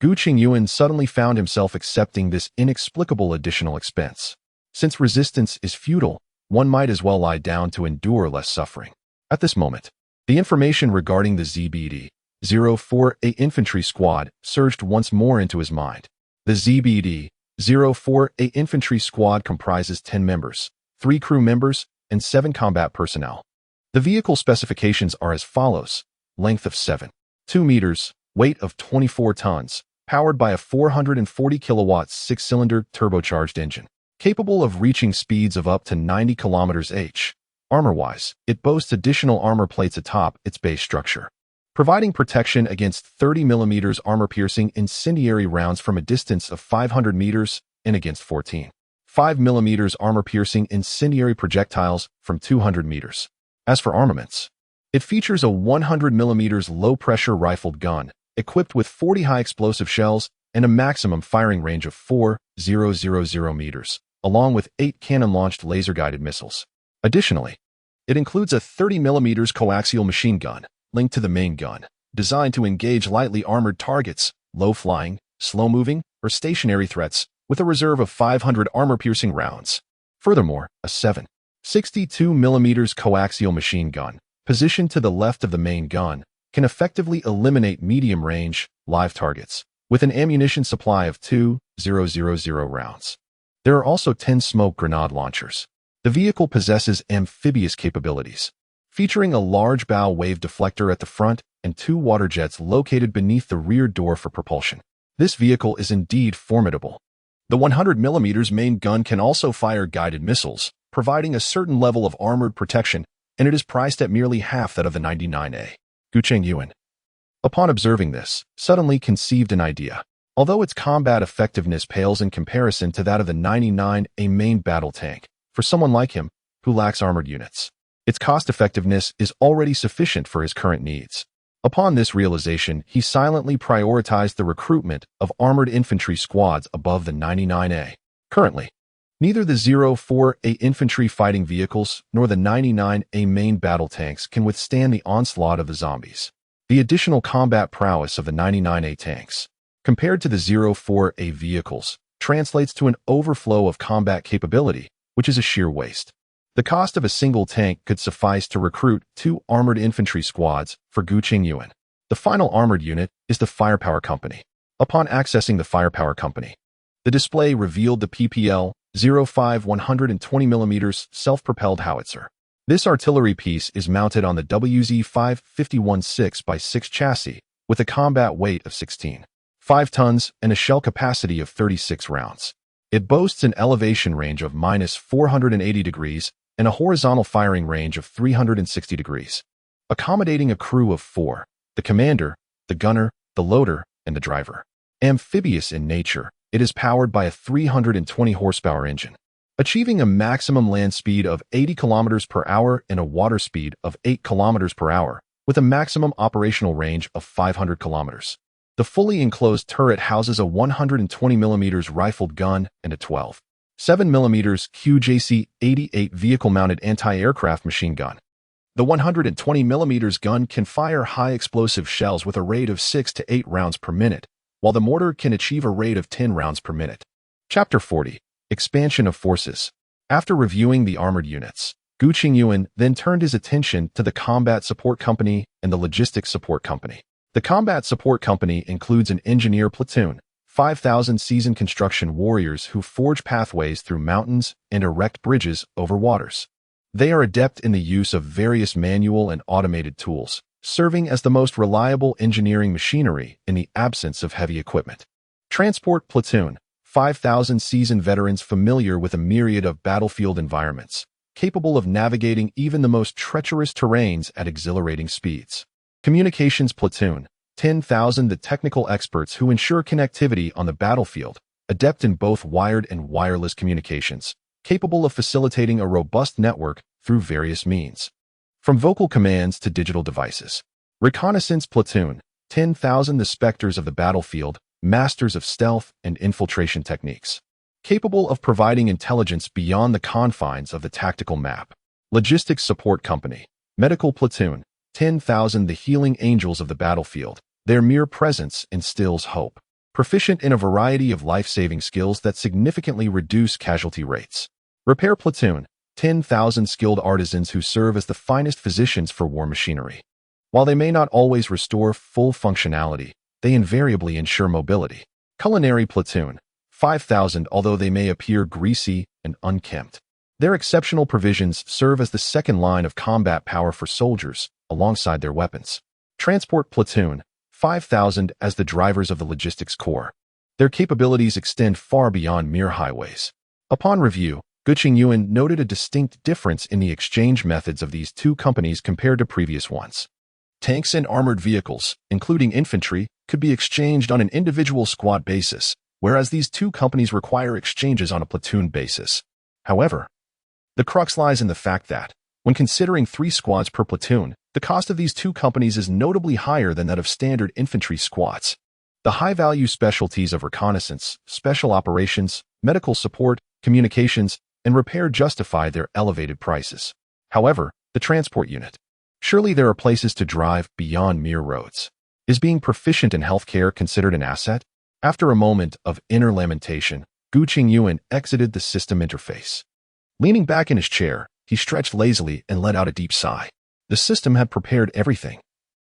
Gu Chengyuan suddenly found himself accepting this inexplicable additional expense. Since resistance is futile, one might as well lie down to endure less suffering. At this moment, the information regarding the ZBD-04A infantry squad surged once more into his mind. The ZBD-04A infantry squad comprises 10 members, 3 crew members, and 7 combat personnel. The vehicle specifications are as follows: length of 7.2 meters, weight of 24 tons, powered by a 440 kilowatts 6-cylinder turbocharged engine, capable of reaching speeds of up to 90 kilometers/h. Armor-wise, it boasts additional armor plates atop its base structure, providing protection against 30mm armor-piercing incendiary rounds from a distance of 500 meters and against 5mm armor-piercing incendiary projectiles from 200 meters. As for armaments, it features a 100mm low-pressure rifled gun, equipped with 40 high-explosive shells and a maximum firing range of 4,000 meters, along with 8 cannon-launched laser-guided missiles. Additionally, it includes a 30mm coaxial machine gun, linked to the main gun, designed to engage lightly armored targets, low-flying, slow-moving, or stationary threats, with a reserve of 500 armor-piercing rounds. Furthermore, a 7.62mm coaxial machine gun, positioned to the left of the main gun, can effectively eliminate medium-range, live targets, with an ammunition supply of 2,000 rounds. There are also 10 smoke grenade launchers, The vehicle possesses amphibious capabilities, featuring a large bow wave deflector at the front and 2 water jets located beneath the rear door for propulsion. This vehicle is indeed formidable. The 100mm main gun can also fire guided missiles, providing a certain level of armored protection, and it is priced at merely half that of the 99A. Gu Chengyuan, upon observing this, suddenly conceived an idea. Although its combat effectiveness pales in comparison to that of the 99A main battle tank, for someone like him, who lacks armored units, its cost-effectiveness is already sufficient for his current needs. Upon this realization, he silently prioritized the recruitment of armored infantry squads above the 99A. Currently, neither the 04A infantry fighting vehicles nor the 99A main battle tanks can withstand the onslaught of the zombies. The additional combat prowess of the 99A tanks, compared to the 04A vehicles, translates to an overflow of combat capability, which is a sheer waste. The cost of a single tank could suffice to recruit 2 armored infantry squads for Gu Chengyuan. The final armored unit is the Firepower Company. Upon accessing the Firepower Company, the display revealed the PPL 05 120mm self-propelled howitzer. This artillery piece is mounted on the WZ-5 51 6x6 chassis with a combat weight of 16.5 tons and a shell capacity of 36 rounds. It boasts an elevation range of -480 degrees and a horizontal firing range of 360 degrees, accommodating a crew of 4, the commander, the gunner, the loader, and the driver. Amphibious in nature, it is powered by a 320 horsepower engine, achieving a maximum land speed of 80 km per hour and a water speed of 8 km per hour, with a maximum operational range of 500 km. The fully enclosed turret houses a 120mm rifled gun and a 12.7mm QJC-88 vehicle-mounted anti-aircraft machine gun. The 120mm gun can fire high-explosive shells with a rate of 6 to 8 rounds per minute, while the mortar can achieve a rate of 10 rounds per minute. Chapter 40. Expansion of Forces. After reviewing the armored units, Gu Chengyuan then turned his attention to the Combat Support Company and the Logistics Support Company. The Combat Support Company includes an engineer platoon, 5,000 seasoned construction warriors who forge pathways through mountains and erect bridges over waters. They are adept in the use of various manual and automated tools, serving as the most reliable engineering machinery in the absence of heavy equipment. Transport Platoon, 5,000 seasoned veterans familiar with a myriad of battlefield environments, capable of navigating even the most treacherous terrains at exhilarating speeds. Communications Platoon, 10,000 the technical experts who ensure connectivity on the battlefield, adept in both wired and wireless communications, capable of facilitating a robust network through various means, from vocal commands to digital devices. Reconnaissance Platoon, 10,000 the specters of the battlefield, masters of stealth and infiltration techniques, capable of providing intelligence beyond the confines of the tactical map. Logistics Support Company, Medical Platoon, 10,000 the healing angels of the battlefield. Their mere presence instills hope. Proficient in a variety of life-saving skills that significantly reduce casualty rates. Repair Platoon, 10,000 skilled artisans who serve as the finest physicians for war machinery. While they may not always restore full functionality, they invariably ensure mobility. Culinary Platoon, 5,000 although they may appear greasy and unkempt. Their exceptional provisions serve as the second line of combat power for soldiers, alongside their weapons. Transport Platoon, 5,000 as the drivers of the logistics corps. Their capabilities extend far beyond mere highways. Upon review, Gu Chengyuan noted a distinct difference in the exchange methods of these two companies compared to previous ones. Tanks and armored vehicles, including infantry, could be exchanged on an individual squad basis, whereas these two companies require exchanges on a platoon basis. However, the crux lies in the fact that, when considering 3 squads per platoon, the cost of these two companies is notably higher than that of standard infantry squads. The high-value specialties of reconnaissance, special operations, medical support, communications, and repair justify their elevated prices. However, the transport unit. Surely there are places to drive beyond mere roads. Is being proficient in healthcare considered an asset? After a moment of inner lamentation, Gu Chengyuan exited the system interface. Leaning back in his chair, he stretched lazily and let out a deep sigh. The system had prepared everything.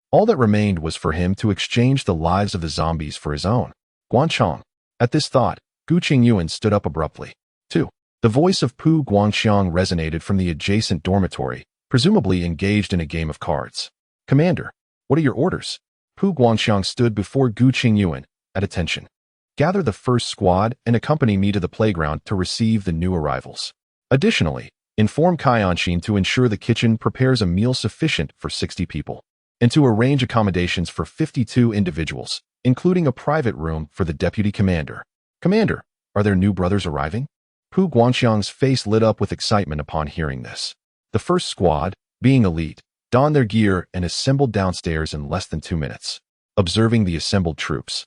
All that remained was for him to exchange the lives of the zombies for his own. Guanchong. At this thought, Gu Chengyuan stood up abruptly. 2. The voice of Pu Guangxiang resonated from the adjacent dormitory, presumably engaged in a game of cards. "Commander, what are your orders?" Pu Guangxiang stood before Gu Chengyuan, at attention. "Gather the first squad and accompany me to the playground to receive the new arrivals. Additionally, inform Qianxin to ensure the kitchen prepares a meal sufficient for 60 people, and to arrange accommodations for 52 individuals, including a private room for the deputy commander." "Commander, are there new brothers arriving?" Pu Guangxiang's face lit up with excitement upon hearing this. The first squad, being elite, donned their gear and assembled downstairs in less than 2 minutes, observing the assembled troops.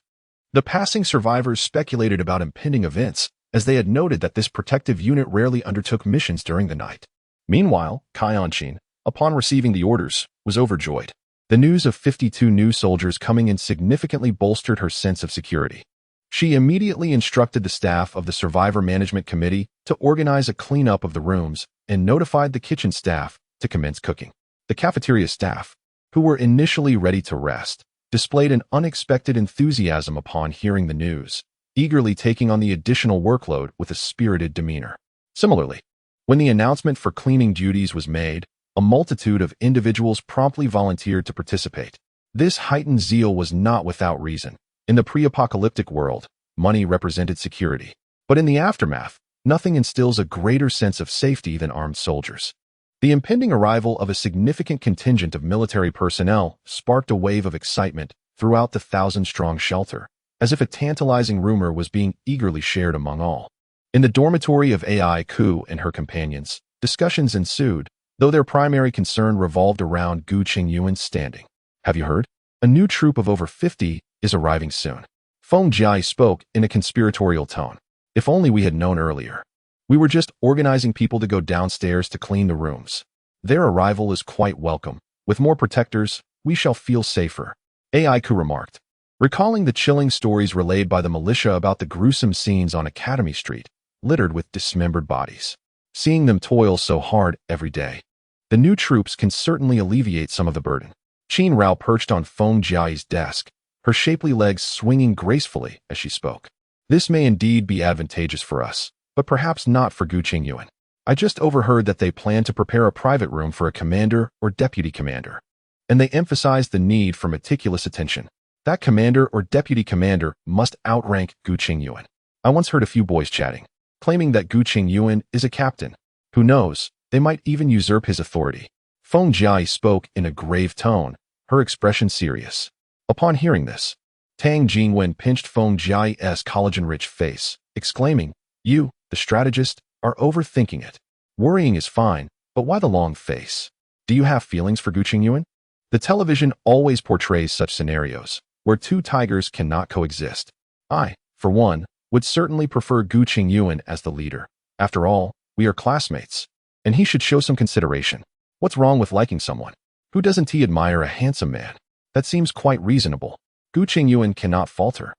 The passing survivors speculated about impending events, as they had noted that this protective unit rarely undertook missions during the night. Meanwhile, Qianxin, upon receiving the orders, was overjoyed. The news of 52 new soldiers coming in significantly bolstered her sense of security. She immediately instructed the staff of the Survivor Management Committee to organize a cleanup of the rooms and notified the kitchen staff to commence cooking. The cafeteria staff, who were initially ready to rest, displayed an unexpected enthusiasm upon hearing the news, eagerly taking on the additional workload with a spirited demeanor. Similarly, when the announcement for cleaning duties was made, a multitude of individuals promptly volunteered to participate. This heightened zeal was not without reason. In the pre-apocalyptic world, money represented security. But in the aftermath, nothing instills a greater sense of safety than armed soldiers. The impending arrival of a significant contingent of military personnel sparked a wave of excitement throughout the 1,000-strong shelter, as if a tantalizing rumor was being eagerly shared among all. In the dormitory of Gu and her companions, discussions ensued, though their primary concern revolved around Gu Chengyuan's standing. "Have you heard? A new troop of over 50 is arriving soon." Feng Jiai spoke in a conspiratorial tone. "If only we had known earlier. We were just organizing people to go downstairs to clean the rooms. Their arrival is quite welcome. With more protectors, we shall feel safer," Aiku remarked. Recalling the chilling stories relayed by the militia about the gruesome scenes on Academy Street, littered with dismembered bodies. Seeing them toil so hard every day, the new troops can certainly alleviate some of the burden. Qin Rao perched on Feng Jiai's desk, her shapely legs swinging gracefully as she spoke. "This may indeed be advantageous for us, but perhaps not for Gu Chengyuan. I just overheard that they plan to prepare a private room for a commander or deputy commander, and they emphasized the need for meticulous attention. That commander or deputy commander must outrank Gu Chengyuan. I once heard a few boys chatting, claiming that Gu Chengyuan is a captain. Who knows, they might even usurp his authority." Feng Jiai spoke in a grave tone, her expression serious. Upon hearing this, Tang Jingwen pinched Feng Jiai's collagen-rich face, exclaiming, "You, the strategist, are overthinking it. Worrying is fine, but why the long face? Do you have feelings for Gu Chengyuan?" The television always portrays such scenarios, where two tigers cannot coexist. I, for one, would certainly prefer Gu Chengyuan as the leader. After all, we are classmates, and he should show some consideration. What's wrong with liking someone? Who doesn't he admire a handsome man? That seems quite reasonable. Gu Chengyuan cannot falter.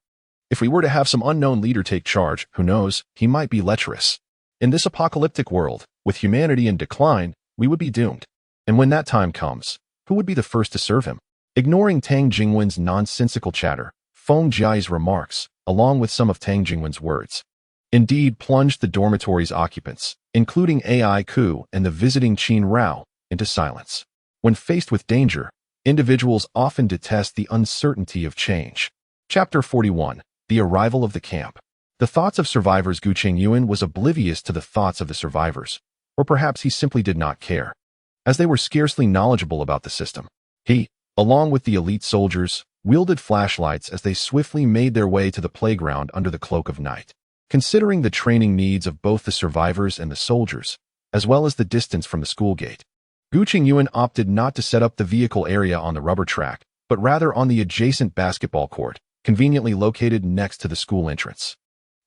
If we were to have some unknown leader take charge, who knows, he might be lecherous. In this apocalyptic world, with humanity in decline, we would be doomed. And when that time comes, who would be the first to serve him? Ignoring Tang Jingwen's nonsensical chatter, Feng Jiai's remarks, along with some of Tang Jingwen's words, indeed plunged the dormitory's occupants, including Aiku and the visiting Qin Rao, into silence. When faced with danger, individuals often detest the uncertainty of change. Chapter 41. The Arrival of the Camp. The thoughts of survivors. Gu Chengyuan was oblivious to the thoughts of the survivors, or perhaps he simply did not care, as they were scarcely knowledgeable about the system. He, along with the elite soldiers, wielded flashlights as they swiftly made their way to the playground under the cloak of night. Considering the training needs of both the survivors and the soldiers, as well as the distance from the school gate, Gu Chengyuan opted not to set up the vehicle area on the rubber track, but rather on the adjacent basketball court, conveniently located next to the school entrance.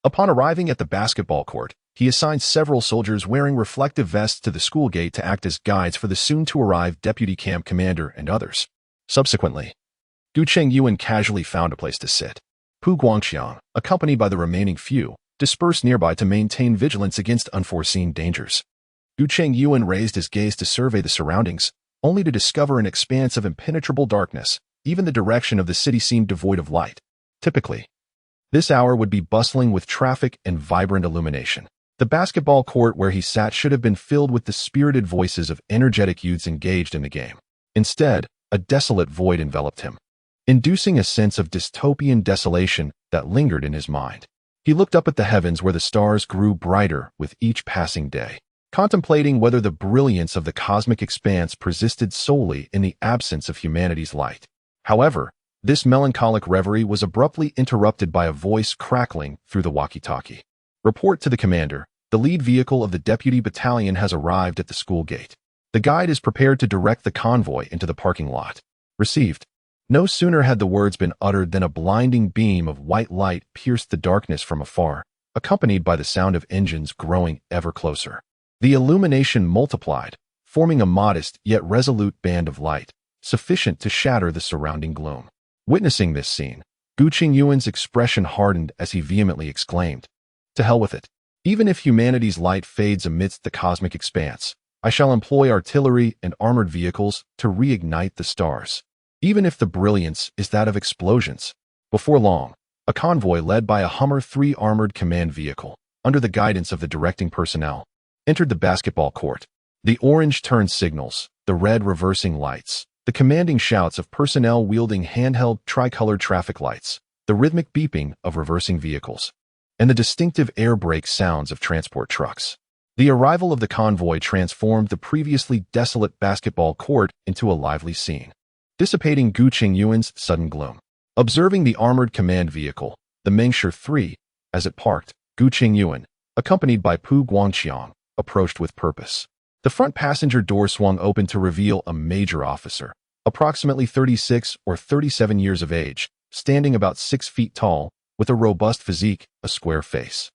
Upon arriving at the basketball court, he assigned several soldiers wearing reflective vests to the school gate to act as guides for the soon-to-arrive deputy camp commander and others. Subsequently, Gu Chengyuan casually found a place to sit. Pu Guangxiang, accompanied by the remaining few, dispersed nearby to maintain vigilance against unforeseen dangers. Gu Chengyuan raised his gaze to survey the surroundings, only to discover an expanse of impenetrable darkness. Even the direction of the city seemed devoid of light. Typically, this hour would be bustling with traffic and vibrant illumination. The basketball court where he sat should have been filled with the spirited voices of energetic youths engaged in the game. Instead, a desolate void enveloped him, inducing a sense of dystopian desolation that lingered in his mind. He looked up at the heavens where the stars grew brighter with each passing day, contemplating whether the brilliance of the cosmic expanse persisted solely in the absence of humanity's light. However, this melancholic reverie was abruptly interrupted by a voice crackling through the walkie-talkie. Report to the commander. The lead vehicle of the deputy battalion has arrived at the school gate. The guide is prepared to direct the convoy into the parking lot. Received. No sooner had the words been uttered than a blinding beam of white light pierced the darkness from afar, accompanied by the sound of engines growing ever closer. The illumination multiplied, forming a modest yet resolute band of light, sufficient to shatter the surrounding gloom. Witnessing this scene, Gu Chengyuan's expression hardened as he vehemently exclaimed, "To hell with it. Even if humanity's light fades amidst the cosmic expanse, I shall employ artillery and armored vehicles to reignite the stars. Even if the brilliance is that of explosions." Before long, a convoy led by a Hummer 3 armored command vehicle, under the guidance of the directing personnel, entered the basketball court. The orange turn signals, the red reversing lights, the commanding shouts of personnel wielding handheld tricolored traffic lights, the rhythmic beeping of reversing vehicles, and the distinctive air brake sounds of transport trucks. The arrival of the convoy transformed the previously desolate basketball court into a lively scene, dissipating Gu Chengyuan's sudden gloom. Observing the armored command vehicle, the Mengsher 3, as it parked, Gu Chengyuan, accompanied by Pu Guangqiang, approached with purpose. The front passenger door swung open to reveal a major officer, approximately 36 or 37 years of age, standing about 6 feet tall, with a robust physique, a square face,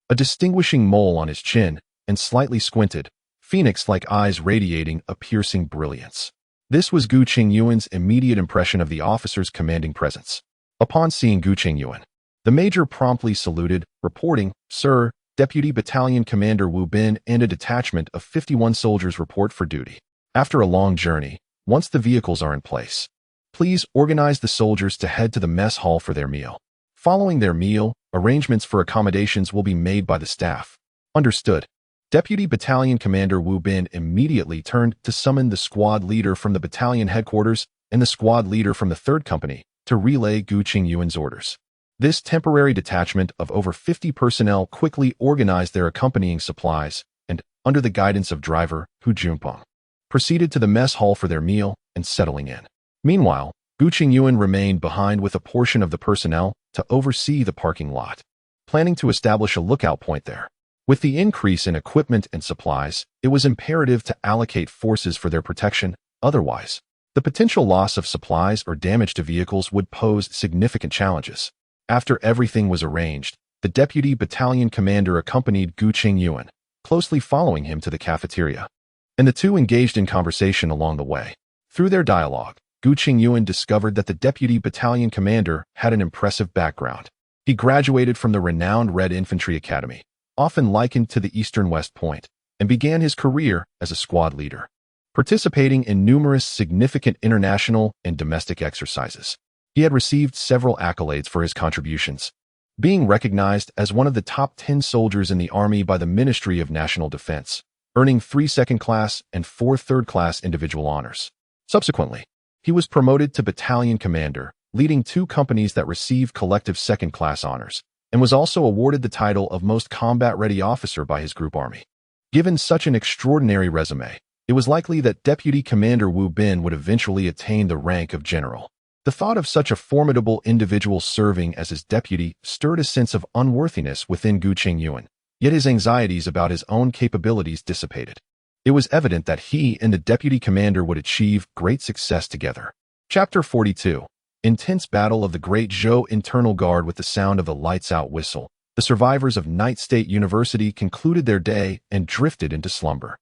a distinguishing mole on his chin, and slightly squinted, phoenix-like eyes radiating a piercing brilliance. This was Gu Chengyuan's immediate impression of the officer's commanding presence. Upon seeing Gu Chengyuan, the major promptly saluted, reporting, "Sir, Deputy Battalion Commander Wu Bin and a detachment of 51 soldiers report for duty. After a long journey, once the vehicles are in place, please organize the soldiers to head to the mess hall for their meal. Following their meal, arrangements for accommodations will be made by the staff." Understood. Deputy Battalion Commander Wu Bin immediately turned to summon the squad leader from the battalion headquarters and the squad leader from the 3rd Company to relay Gu Chengyuan's orders. This temporary detachment of over 50 personnel quickly organized their accompanying supplies and, under the guidance of driver Hu Junpeng, proceeded to the mess hall for their meal and settling in. Meanwhile, Gu Chengyuan remained behind with a portion of the personnel to oversee the parking lot, planning to establish a lookout point there. With the increase in equipment and supplies, it was imperative to allocate forces for their protection, otherwise, the potential loss of supplies or damage to vehicles would pose significant challenges. After everything was arranged, the deputy battalion commander accompanied Gu Chengyuan, closely following him to the cafeteria, and the two engaged in conversation along the way. Through their dialogue, Gu Chengyuan discovered that the deputy battalion commander had an impressive background. He graduated from the renowned Red Infantry Academy, often likened to the Eastern West Point, and began his career as a squad leader, participating in numerous significant international and domestic exercises. He had received several accolades for his contributions, being recognized as one of the top 10 soldiers in the Army by the Ministry of National Defense, earning 3 second-class and 4 third-class individual honors. Subsequently, he was promoted to battalion commander, leading 2 companies that received collective second-class honors, and was also awarded the title of Most Combat-Ready Officer by his group army. Given such an extraordinary resume, it was likely that Deputy Commander Wu Bin would eventually attain the rank of general. The thought of such a formidable individual serving as his deputy stirred a sense of unworthiness within Gu Chengyuan, yet his anxieties about his own capabilities dissipated. It was evident that he and the deputy commander would achieve great success together. Chapter 42. Intense Battle of the Great Zhou Internal Guard. With the sound of the lights-out whistle, the survivors of Night State University concluded their day and drifted into slumber.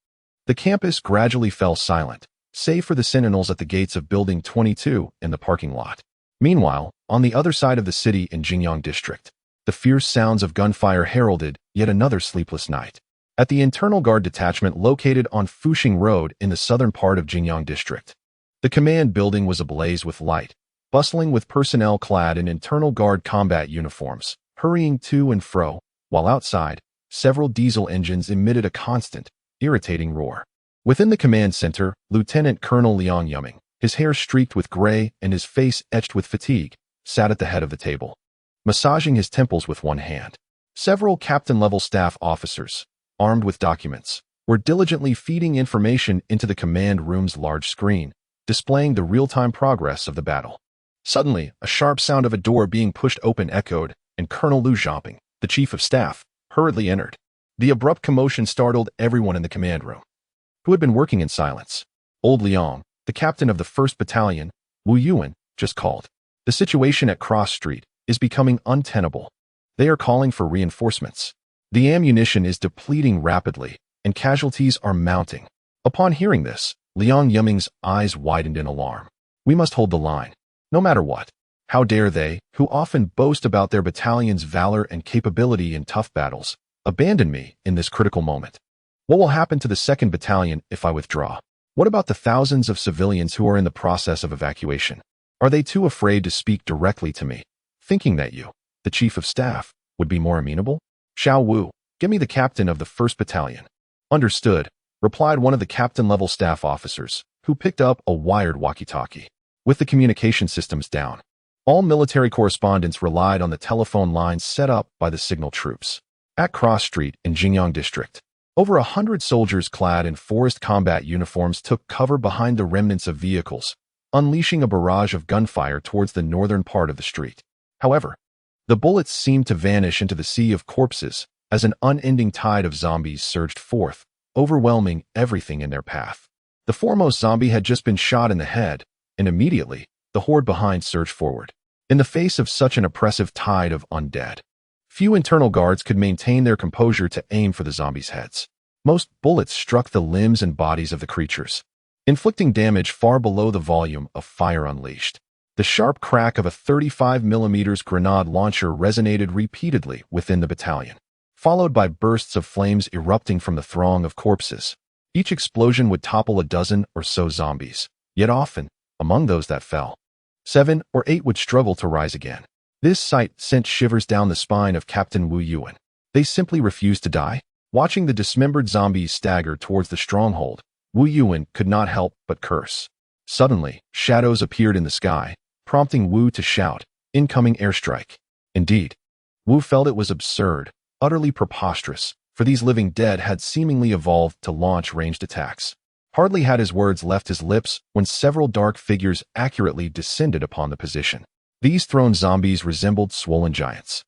The campus gradually fell silent, save for the sentinels at the gates of Building 22 in the parking lot. Meanwhile, on the other side of the city in Jingyang District, the fierce sounds of gunfire heralded yet another sleepless night. At the Internal Guard detachment located on Fuxing Road in the southern part of Jingyang District, the command building was ablaze with light, bustling with personnel clad in Internal Guard combat uniforms, hurrying to and fro, while outside, Several diesel engines emitted a constant, irritating roar. Within the command center, Lieutenant Colonel Liang Yumming, his hair streaked with gray and his face etched with fatigue, sat at the head of the table, massaging his temples with one hand. Several captain-level staff officers, armed with documents, were diligently feeding information into the command room's large screen, displaying the real-time progress of the battle. Suddenly, a sharp sound of a door being pushed open echoed, and Colonel Liu Zhaoping, the chief of staff, hurriedly entered. The abrupt commotion startled everyone in the command room, who had been working in silence. Old Liang, the captain of the 1st Battalion, Wu Yuan, just called. The situation at Cross Street is becoming untenable. They are calling for reinforcements. The ammunition is depleting rapidly, and casualties are mounting. Upon hearing this, Liang Yumming's eyes widened in alarm. We must hold the line, no matter what. How dare they, who often boast about their battalion's valor and capability in tough battles, abandon me in this critical moment? What will happen to the 2nd Battalion if I withdraw? What about the thousands of civilians who are in the process of evacuation? Are they too afraid to speak directly to me, thinking that you, the Chief of Staff, would be more amenable? Xiao Wu, get me the captain of the 1st Battalion. Understood, replied one of the captain-level staff officers, who picked up a wired walkie-talkie. With the communication systems down, all military correspondents relied on the telephone lines set up by the signal troops. At Cross Street in Jingyang District, over 100 soldiers clad in forest combat uniforms took cover behind the remnants of vehicles, unleashing a barrage of gunfire towards the northern part of the street. However, the bullets seemed to vanish into the sea of corpses as an unending tide of zombies surged forth, overwhelming everything in their path. The foremost zombie had just been shot in the head, and immediately, the horde behind surged forward. In the face of such an oppressive tide of undead, few internal guards could maintain their composure to aim for the zombies' heads. Most bullets struck the limbs and bodies of the creatures, inflicting damage far below the volume of fire unleashed. The sharp crack of a 35mm grenade launcher resonated repeatedly within the battalion, followed by bursts of flames erupting from the throng of corpses. Each explosion would topple a dozen or so zombies, yet often, among those that fell, 7 or 8 would struggle to rise again. This sight sent shivers down the spine of Captain Wu Yuan. They simply refused to die. Watching the dismembered zombies stagger towards the stronghold, Wu Yuan could not help but curse. Suddenly, shadows appeared in the sky, prompting Wu to shout, "Incoming airstrike." Indeed, Wu felt it was absurd, utterly preposterous, for these living dead had seemingly evolved to launch ranged attacks. Hardly had his words left his lips when several dark figures accurately descended upon the position. These thrown zombies resembled swollen giants.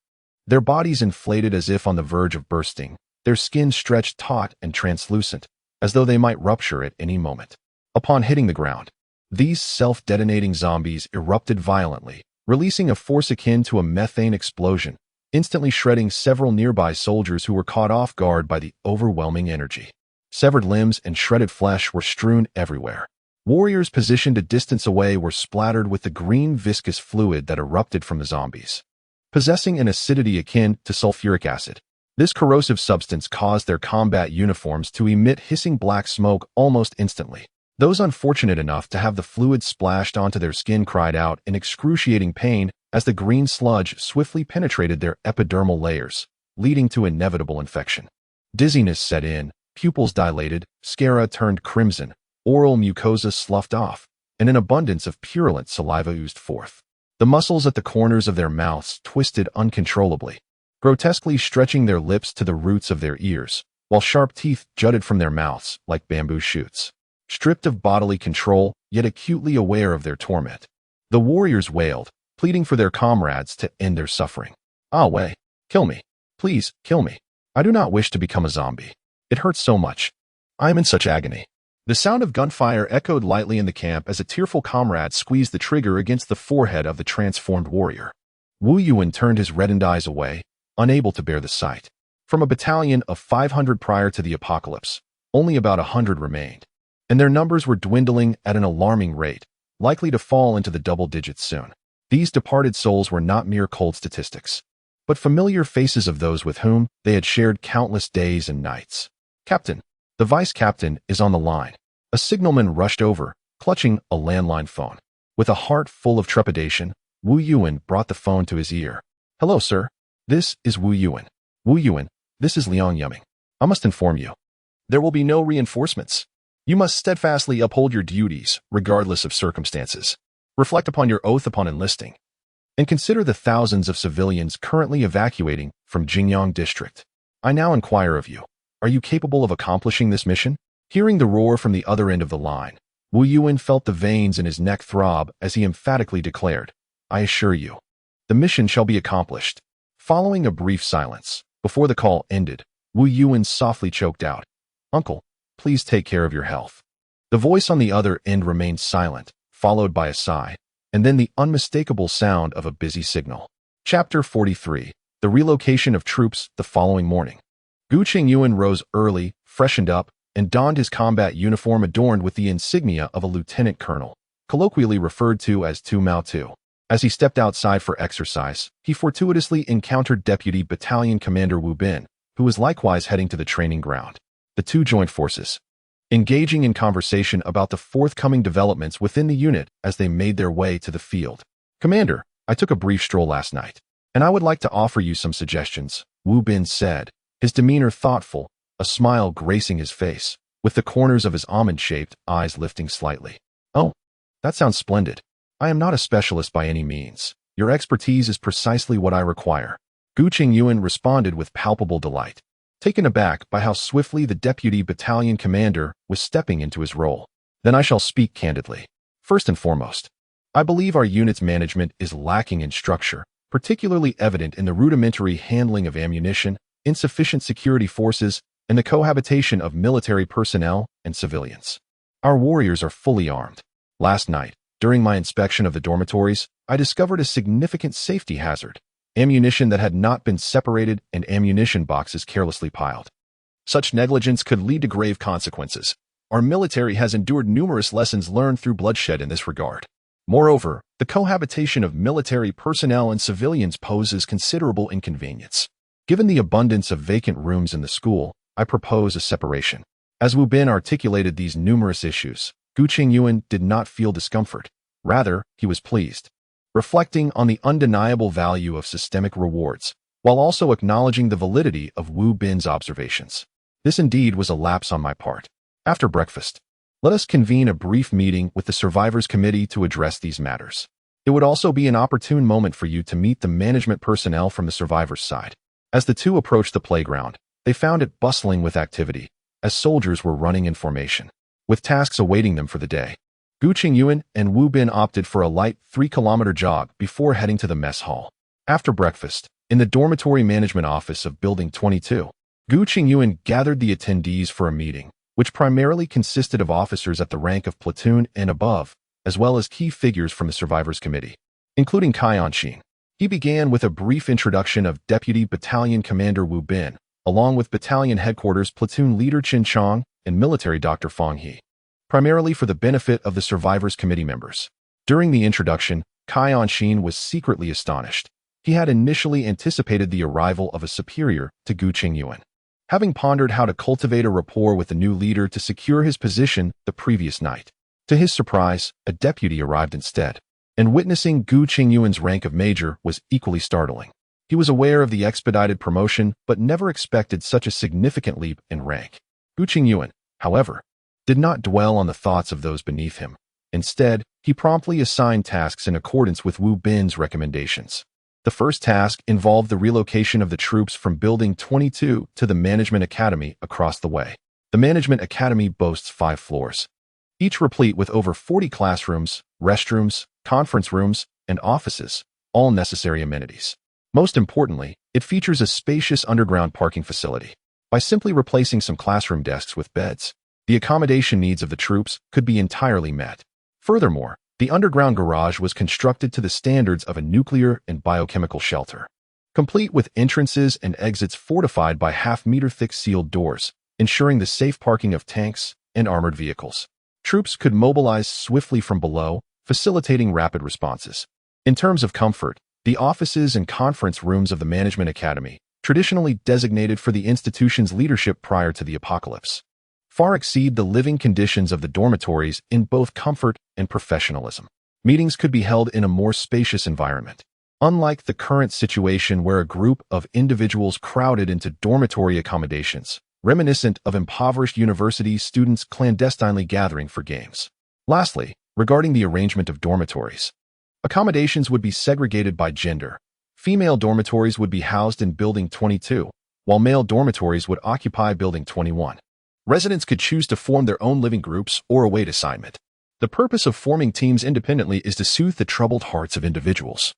Their bodies inflated as if on the verge of bursting, their skin stretched taut and translucent, as though they might rupture at any moment. Upon hitting the ground, these self-detonating zombies erupted violently, releasing a force akin to a methane explosion, instantly shredding several nearby soldiers who were caught off guard by the overwhelming energy. Severed limbs and shredded flesh were strewn everywhere. Warriors positioned a distance away were splattered with the green viscous fluid that erupted from the zombies. Possessing an acidity akin to sulfuric acid, this corrosive substance caused their combat uniforms to emit hissing black smoke almost instantly. Those unfortunate enough to have the fluid splashed onto their skin cried out in excruciating pain as the green sludge swiftly penetrated their epidermal layers, leading to inevitable infection. Dizziness set in, pupils dilated, sclera turned crimson, oral mucosa sloughed off, and an abundance of purulent saliva oozed forth. The muscles at the corners of their mouths twisted uncontrollably, grotesquely stretching their lips to the roots of their ears, while sharp teeth jutted from their mouths like bamboo shoots. Stripped of bodily control, yet acutely aware of their torment, the warriors wailed, pleading for their comrades to end their suffering. "Ah, Wei, kill me. Please, kill me. I do not wish to become a zombie. It hurts so much. I am in such agony." The sound of gunfire echoed lightly in the camp as a tearful comrade squeezed the trigger against the forehead of the transformed warrior. Wu Yuan turned his reddened eyes away, unable to bear the sight. From a battalion of 500 prior to the apocalypse, only about 100 remained, and their numbers were dwindling at an alarming rate, likely to fall into the double digits soon. These departed souls were not mere cold statistics, but familiar faces of those with whom they had shared countless days and nights. "Captain, the vice captain is on the line." A signalman rushed over, clutching a landline phone. With a heart full of trepidation, Wu Yuan brought the phone to his ear. "Hello, sir. This is Wu Yuan. Wu Yuan, This is Liang Yuming. I must inform you. There will be no reinforcements. You must steadfastly uphold your duties, regardless of circumstances. Reflect upon your oath upon enlisting. And consider the thousands of civilians currently evacuating from Jingyang District. I now inquire of you, are you capable of accomplishing this mission? Hearing the roar from the other end of the line, Wu Yuan felt the veins in his neck throb as he emphatically declared, I assure you, the mission shall be accomplished. Following a brief silence, before the call ended, Wu Yuan softly choked out, Uncle, please take care of your health. The voice on the other end remained silent, followed by a sigh, and then the unmistakable sound of a busy signal. Chapter 43. The relocation of troops the following morning. Gu Chengyuan rose early, freshened up, and donned his combat uniform adorned with the insignia of a lieutenant colonel, colloquially referred to as Tu Mao Tu. As he stepped outside for exercise, he fortuitously encountered Deputy Battalion Commander Wu Bin, who was likewise heading to the training ground. The two joined forces, engaging in conversation about the forthcoming developments within the unit as they made their way to the field. Commander, I took a brief stroll last night, and I would like to offer you some suggestions, Wu Bin said, his demeanor thoughtful, a smile gracing his face, with the corners of his almond-shaped eyes lifting slightly. Oh, that sounds splendid. I am not a specialist by any means. Your expertise is precisely what I require. Gu Chengyuan responded with palpable delight, taken aback by how swiftly the deputy battalion commander was stepping into his role. Then I shall speak candidly. First and foremost, I believe our unit's management is lacking in structure, particularly evident in the rudimentary handling of ammunition, insufficient security forces, and the cohabitation of military personnel and civilians. Our warriors are fully armed. Last night, during my inspection of the dormitories, I discovered a significant safety hazard: ammunition that had not been separated and ammunition boxes carelessly piled. Such negligence could lead to grave consequences. Our military has endured numerous lessons learned through bloodshed in this regard. Moreover, the cohabitation of military personnel and civilians poses considerable inconvenience. Given the abundance of vacant rooms in the school, I propose a separation. As Wu Bin articulated these numerous issues, Gu Chengyuan did not feel discomfort. Rather, he was pleased, reflecting on the undeniable value of systemic rewards, while also acknowledging the validity of Wu Bin's observations. This indeed was a lapse on my part. After breakfast, let us convene a brief meeting with the Survivors Committee to address these matters. It would also be an opportune moment for you to meet the management personnel from the survivors' side. As the two approached the playground, they found it bustling with activity, as soldiers were running in formation, with tasks awaiting them for the day. Gu Chengyuan and Wu Bin opted for a light 3-kilometer jog before heading to the mess hall. After breakfast, in the dormitory management office of Building 22, Gu Chengyuan gathered the attendees for a meeting, which primarily consisted of officers at the rank of platoon and above, as well as key figures from the Survivors Committee, including Cai Anxin. He began with a brief introduction of Deputy Battalion Commander Wu Bin, along with Battalion Headquarters Platoon Leader Qin Chang and Military Dr. Fang He, primarily for the benefit of the Survivors Committee members. During the introduction, Cai Anxin was secretly astonished. He had initially anticipated the arrival of a superior to Gu Chengyuan, having pondered how to cultivate a rapport with the new leader to secure his position the previous night. To his surprise, a deputy arrived instead, and witnessing Gu Chengyuan's rank of major was equally startling. He was aware of the expedited promotion, but never expected such a significant leap in rank. Gu Chengyuan, however, did not dwell on the thoughts of those beneath him. Instead, he promptly assigned tasks in accordance with Wu Bin's recommendations. The first task involved the relocation of the troops from Building 22 to the Management Academy across the way. The Management Academy boasts 5 floors, each replete with over 40 classrooms, restrooms, conference rooms, and offices, all necessary amenities. Most importantly, it features a spacious underground parking facility. By simply replacing some classroom desks with beds, the accommodation needs of the troops could be entirely met. Furthermore, the underground garage was constructed to the standards of a nuclear and biochemical shelter, complete with entrances and exits fortified by half-meter-thick sealed doors, ensuring the safe parking of tanks and armored vehicles. Troops could mobilize swiftly from below, facilitating rapid responses. In terms of comfort, the offices and conference rooms of the Management Academy, traditionally designated for the institution's leadership prior to the apocalypse, far exceed the living conditions of the dormitories in both comfort and professionalism. Meetings could be held in a more spacious environment, Unlike the current situation where a group of individuals crowded into dormitory accommodations, reminiscent of impoverished university students clandestinely gathering for games. Lastly, regarding the arrangement of dormitories, accommodations would be segregated by gender. Female dormitories would be housed in Building 22, while male dormitories would occupy Building 21. Residents could choose to form their own living groups or await assignment. The purpose of forming teams independently is to soothe the troubled hearts of individuals,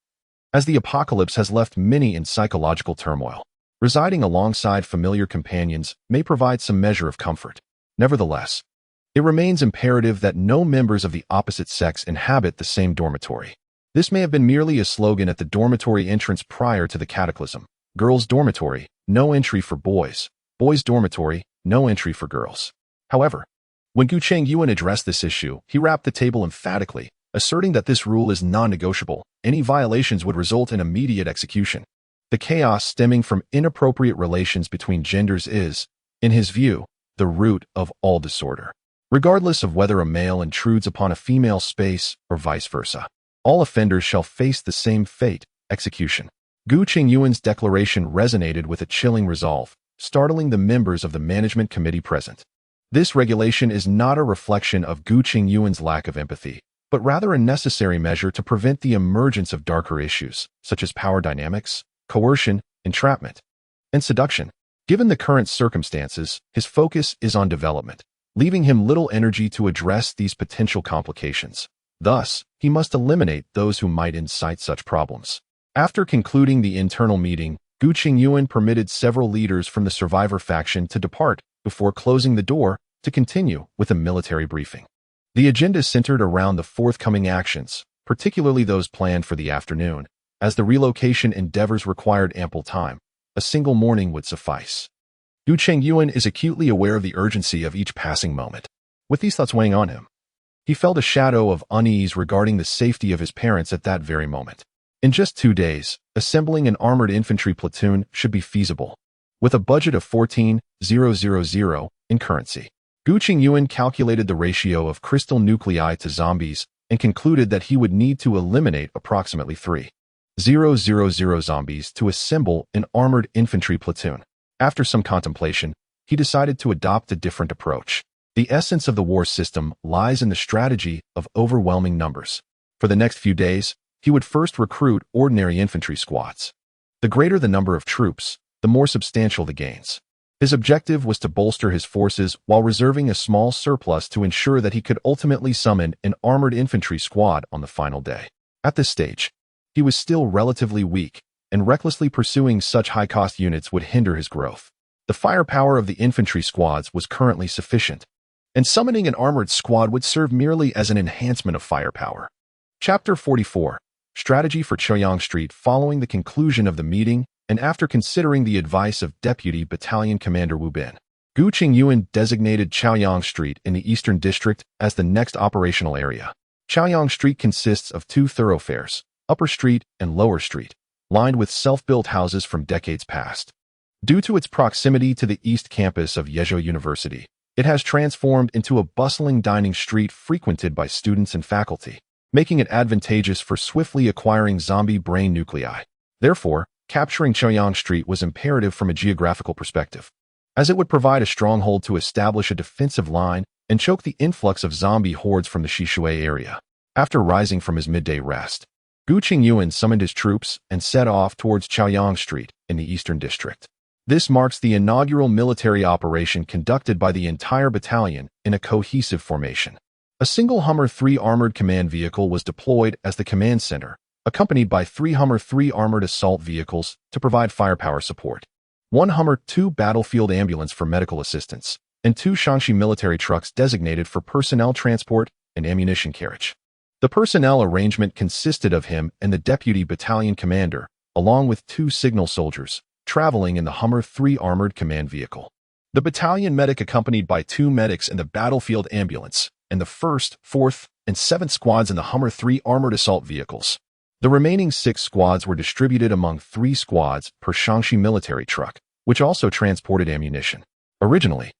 as the apocalypse has left many in psychological turmoil. Residing alongside familiar companions may provide some measure of comfort. Nevertheless, it remains imperative that no members of the opposite sex inhabit the same dormitory. This may have been merely a slogan at the dormitory entrance prior to the cataclysm. Girls' dormitory, no entry for boys. Boys' dormitory, no entry for girls. However, when Gu Chengyuan addressed this issue, he rapped the table emphatically, asserting that this rule is non-negotiable. Any violations would result in immediate execution. The chaos stemming from inappropriate relations between genders is, in his view, the root of all disorder. Regardless of whether a male intrudes upon a female space or vice versa, all offenders shall face the same fate, execution. Gu Chengyuan's declaration resonated with a chilling resolve, startling the members of the management committee present. This regulation is not a reflection of Gu Chengyuan's lack of empathy, but rather a necessary measure to prevent the emergence of darker issues, such as power dynamics, coercion, entrapment, and seduction. Given the current circumstances, his focus is on development, leaving him little energy to address these potential complications. Thus, he must eliminate those who might incite such problems. After concluding the internal meeting, Gu Chengyuan permitted several leaders from the survivor faction to depart before closing the door to continue with a military briefing. The agenda centered around the forthcoming actions, particularly those planned for the afternoon. As the relocation endeavors required ample time, a single morning would suffice. Gu Chengyuan is acutely aware of the urgency of each passing moment. With these thoughts weighing on him, he felt a shadow of unease regarding the safety of his parents at that very moment. In just 2 days, assembling an armored infantry platoon should be feasible. With a budget of 14,000 in currency, Gu Chengyuan calculated the ratio of crystal nuclei to zombies and concluded that he would need to eliminate approximately 3,000 zombies to assemble an armored infantry platoon. After some contemplation, he decided to adopt a different approach. The essence of the war system lies in the strategy of overwhelming numbers. For the next few days, he would first recruit ordinary infantry squads. The greater the number of troops, the more substantial the gains. His objective was to bolster his forces while reserving a small surplus to ensure that he could ultimately summon an armored infantry squad on the final day. At this stage, he was still relatively weak, and recklessly pursuing such high-cost units would hinder his growth. The firepower of the infantry squads was currently sufficient, and summoning an armored squad would serve merely as an enhancement of firepower. Chapter 44. Strategy for Chaoyang Street. Following the conclusion of the meeting, and after considering the advice of Deputy Battalion Commander Wu Bin, Gu Chengyuan designated Chaoyang Street in the Eastern District as the next operational area. Chaoyang Street consists of 2 thoroughfares, Upper Street and Lower Street, lined with self-built houses from decades past. Due to its proximity to the East Campus of Yezhou University, it has transformed into a bustling dining street frequented by students and faculty, making it advantageous for swiftly acquiring zombie brain nuclei. Therefore, capturing Chaoyang Street was imperative from a geographical perspective, as it would provide a stronghold to establish a defensive line and choke the influx of zombie hordes from the Shishui area. After rising from his midday rest, Gu Chengyuan summoned his troops and set off towards Chaoyang Street in the Eastern District. This marks the inaugural military operation conducted by the entire battalion in a cohesive formation. A single Hummer 3 armored command vehicle was deployed as the command center, accompanied by 3 Hummer 3 armored assault vehicles to provide firepower support, 1 Hummer 2 battlefield ambulance for medical assistance, and 2 Shaanxi military trucks designated for personnel transport and ammunition carriage. The personnel arrangement consisted of him and the deputy battalion commander, along with 2 signal soldiers, traveling in the Hummer 3 armored command vehicle. The battalion medic accompanied by 2 medics in the battlefield ambulance, and the 1st, 4th, and 7th squads in the Hummer 3 armored assault vehicles. The remaining 6 squads were distributed among 3 squads per Shaanxi military truck, which also transported ammunition. Originally,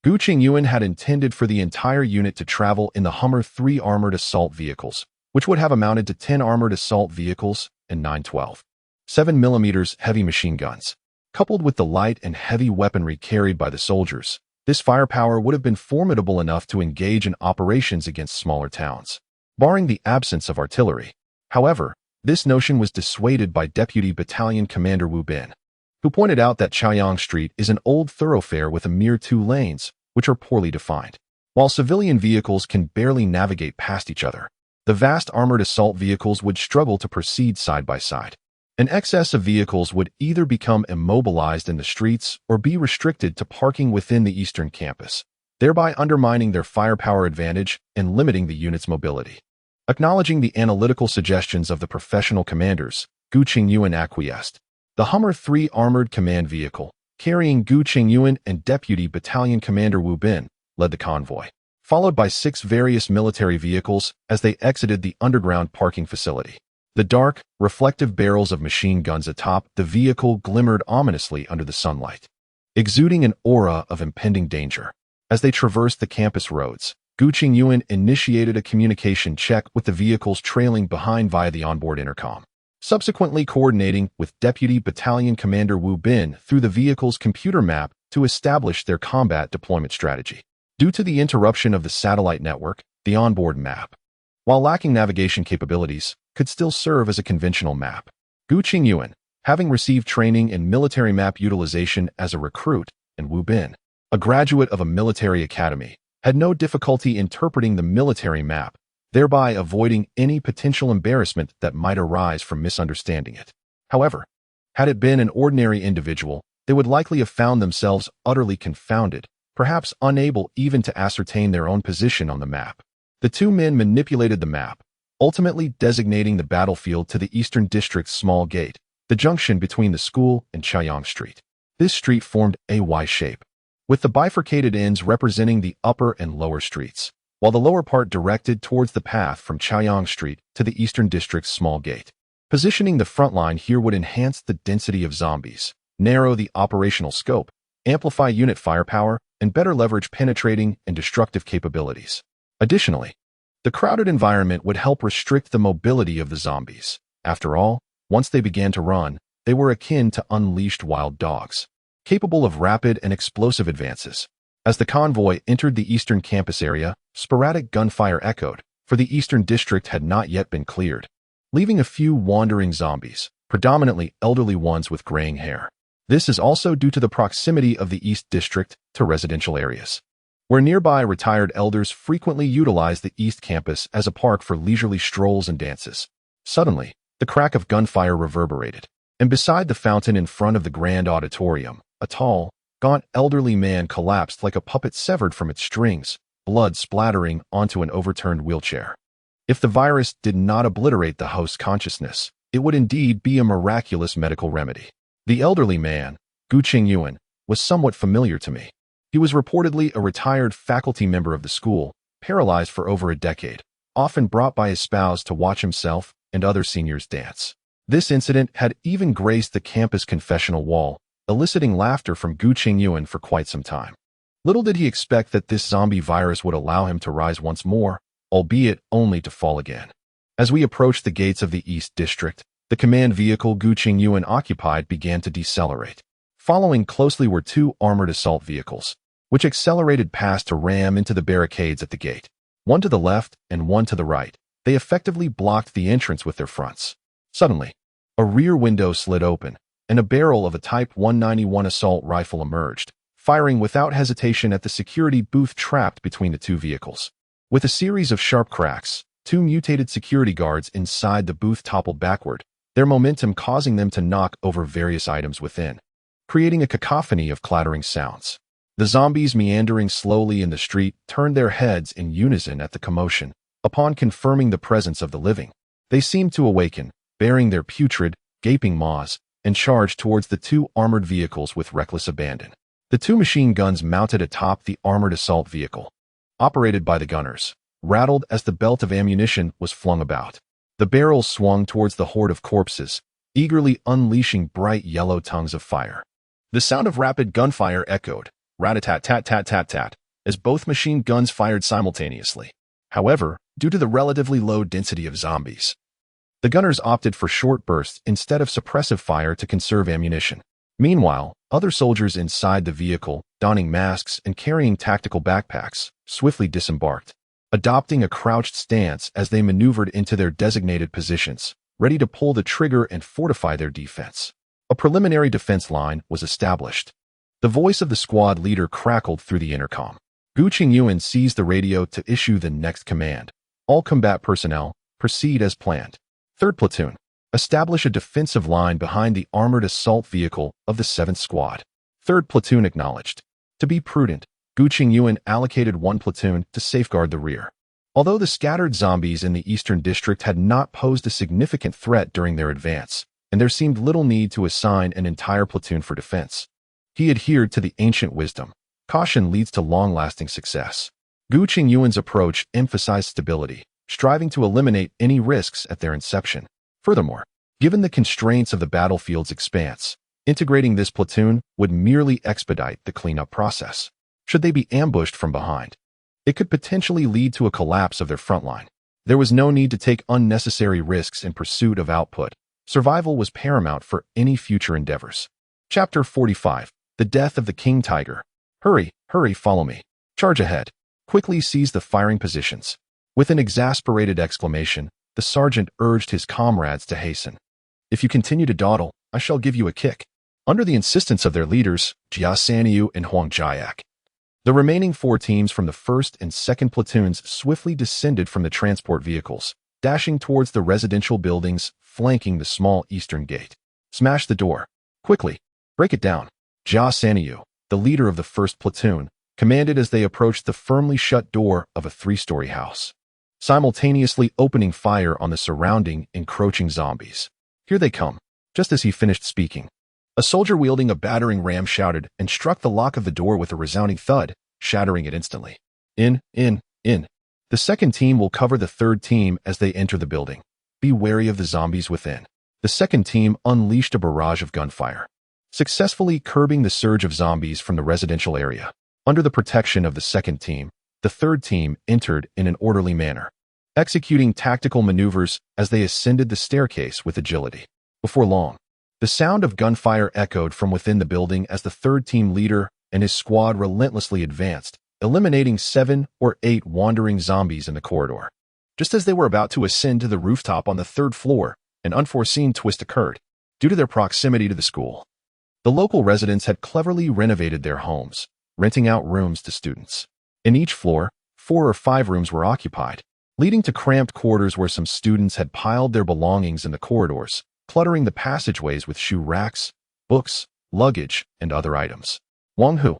Gu Chengyuan had intended for the entire unit to travel in the Hummer 3 armored assault vehicles, which would have amounted to 10 armored assault vehicles and 912 7mm heavy machine guns. Coupled with the light and heavy weaponry carried by the soldiers, this firepower would have been formidable enough to engage in operations against smaller towns, barring the absence of artillery. However, this notion was dissuaded by Deputy Battalion Commander Wu Bin, who pointed out that Chaoyang Street is an old thoroughfare with a mere 2 lanes, which are poorly defined. While civilian vehicles can barely navigate past each other, the vast armored assault vehicles would struggle to proceed side by side. An excess of vehicles would either become immobilized in the streets or be restricted to parking within the eastern campus, thereby undermining their firepower advantage and limiting the unit's mobility. Acknowledging the analytical suggestions of the professional commanders, Gu Chengyuan acquiesced. The Hummer 3 armored command vehicle, carrying Gu Chengyuan and Deputy Battalion Commander Wu Bin, led the convoy, followed by 6 various military vehicles as they exited the underground parking facility. The dark, reflective barrels of machine guns atop the vehicle glimmered ominously under the sunlight, exuding an aura of impending danger. As they traversed the campus roads, Gu Chengyuan initiated a communication check with the vehicles trailing behind via the onboard intercom, subsequently coordinating with Deputy Battalion Commander Wu Bin through the vehicle's computer map to establish their combat deployment strategy. Due to the interruption of the satellite network, the onboard map, while lacking navigation capabilities, could still serve as a conventional map. Gu Chengyuan, having received training in military map utilization as a recruit, and Wu Bin, a graduate of a military academy, had no difficulty interpreting the military map, thereby avoiding any potential embarrassment that might arise from misunderstanding it. However, had it been an ordinary individual, they would likely have found themselves utterly confounded, perhaps unable even to ascertain their own position on the map. The 2 men manipulated the map, ultimately designating the battlefield to the Eastern District's small gate, the junction between the school and Chaoyang Street. This street formed a Y shape, with the bifurcated ends representing the upper and lower streets, while the lower part directed towards the path from Chaoyang Street to the Eastern District's small gate. Positioning the front line here would enhance the density of zombies, narrow the operational scope, amplify unit firepower, and better leverage penetrating and destructive capabilities. Additionally, the crowded environment would help restrict the mobility of the zombies. After all, once they began to run, they were akin to unleashed wild dogs, capable of rapid and explosive advances. As the convoy entered the eastern campus area, sporadic gunfire echoed, for the Eastern District had not yet been cleared, leaving a few wandering zombies, predominantly elderly ones with graying hair. This is also due to the proximity of the East District to residential areas, where nearby retired elders frequently utilize the East Campus as a park for leisurely strolls and dances. Suddenly, the crack of gunfire reverberated, and beside the fountain in front of the grand auditorium, a tall, gaunt elderly man collapsed like a puppet severed from its strings, blood splattering onto an overturned wheelchair. If the virus did not obliterate the host's consciousness, it would indeed be a miraculous medical remedy. The elderly man, Gu Chengyuan, was somewhat familiar to me. He was reportedly a retired faculty member of the school, paralyzed for over a decade, often brought by his spouse to watch himself and other seniors dance. This incident had even graced the campus confessional wall, eliciting laughter from Gu Chengyuan for quite some time. Little did he expect that this zombie virus would allow him to rise once more, albeit only to fall again. As we approached the gates of the East District, the command vehicle Gu Chengyuan occupied began to decelerate. Following closely were 2 armored assault vehicles, which accelerated past to ram into the barricades at the gate. One to the left and one to the right, they effectively blocked the entrance with their fronts. Suddenly, a rear window slid open, and a barrel of a Type 191 assault rifle emerged, firing without hesitation at the security booth trapped between the 2 vehicles. With a series of sharp cracks, 2 mutated security guards inside the booth toppled backward, their momentum causing them to knock over various items within, creating a cacophony of clattering sounds. The zombies meandering slowly in the street turned their heads in unison at the commotion. Upon confirming the presence of the living, they seemed to awaken, bearing their putrid, gaping maws, and charged towards the 2 armored vehicles with reckless abandon. The 2 machine guns mounted atop the armored assault vehicle, operated by the gunners, rattled as the belt of ammunition was flung about. The barrels swung towards the horde of corpses, eagerly unleashing bright yellow tongues of fire. The sound of rapid gunfire echoed, rat-a-tat-tat-tat-tat-tat, as both machine guns fired simultaneously. However, due to the relatively low density of zombies, The gunners opted for short bursts instead of suppressive fire to conserve ammunition. Meanwhile, other soldiers inside the vehicle, donning masks and carrying tactical backpacks, swiftly disembarked, adopting a crouched stance as they maneuvered into their designated positions, ready to pull the trigger and fortify their defense. A preliminary defense line was established. The voice of the squad leader crackled through the intercom. Gu Chengyuan seized the radio to issue the next command. All combat personnel, proceed as planned. 3rd Platoon, establish a defensive line behind the armored assault vehicle of the 7th Squad. 3rd Platoon acknowledged. To be prudent, Gu Chengyuan allocated 1 platoon to safeguard the rear. Although the scattered zombies in the Eastern District had not posed a significant threat during their advance, and there seemed little need to assign an entire platoon for defense, he adhered to the ancient wisdom. Caution leads to long-lasting success. Gu Chengyuan's approach emphasized stability, striving to eliminate any risks at their inception. Furthermore, given the constraints of the battlefield's expanse, integrating this platoon would merely expedite the cleanup process. Should they be ambushed from behind, it could potentially lead to a collapse of their front line. There was no need to take unnecessary risks in pursuit of output. Survival was paramount for any future endeavors. Chapter 45. The Death of the King Tiger. Hurry, hurry, follow me. Charge ahead. Quickly seize the firing positions. With an exasperated exclamation, the sergeant urged his comrades to hasten. If you continue to dawdle, I shall give you a kick. Under the insistence of their leaders, Gu Chengyuan and Huang Jiak, the remaining 4 teams from the 1st and 2nd platoons swiftly descended from the transport vehicles, dashing towards the residential buildings flanking the small eastern gate. Smash the door. Quickly. Break it down. Gu Chengyuan, the leader of the 1st platoon, commanded as they approached the firmly shut door of a 3-story house, simultaneously opening fire on the surrounding, encroaching zombies. Here they come. Just as he finished speaking, a soldier wielding a battering ram shouted and struck the lock of the door with a resounding thud, shattering it instantly. In. The 2nd team will cover the 3rd team as they enter the building. Be wary of the zombies within. The 2nd team unleashed a barrage of gunfire, successfully curbing the surge of zombies from the residential area. Under the protection of the 2nd team, the 3rd team entered in an orderly manner, executing tactical maneuvers as they ascended the staircase with agility. Before long, the sound of gunfire echoed from within the building as the 3rd team leader and his squad relentlessly advanced, eliminating 7 or 8 wandering zombies in the corridor. Just as they were about to ascend to the rooftop on the 3rd floor, an unforeseen twist occurred. Due to their proximity to the school, the local residents had cleverly renovated their homes, renting out rooms to students. In each floor, 4 or 5 rooms were occupied, leading to cramped quarters where some students had piled their belongings in the corridors, cluttering the passageways with shoe racks, books, luggage, and other items. Wang Hu,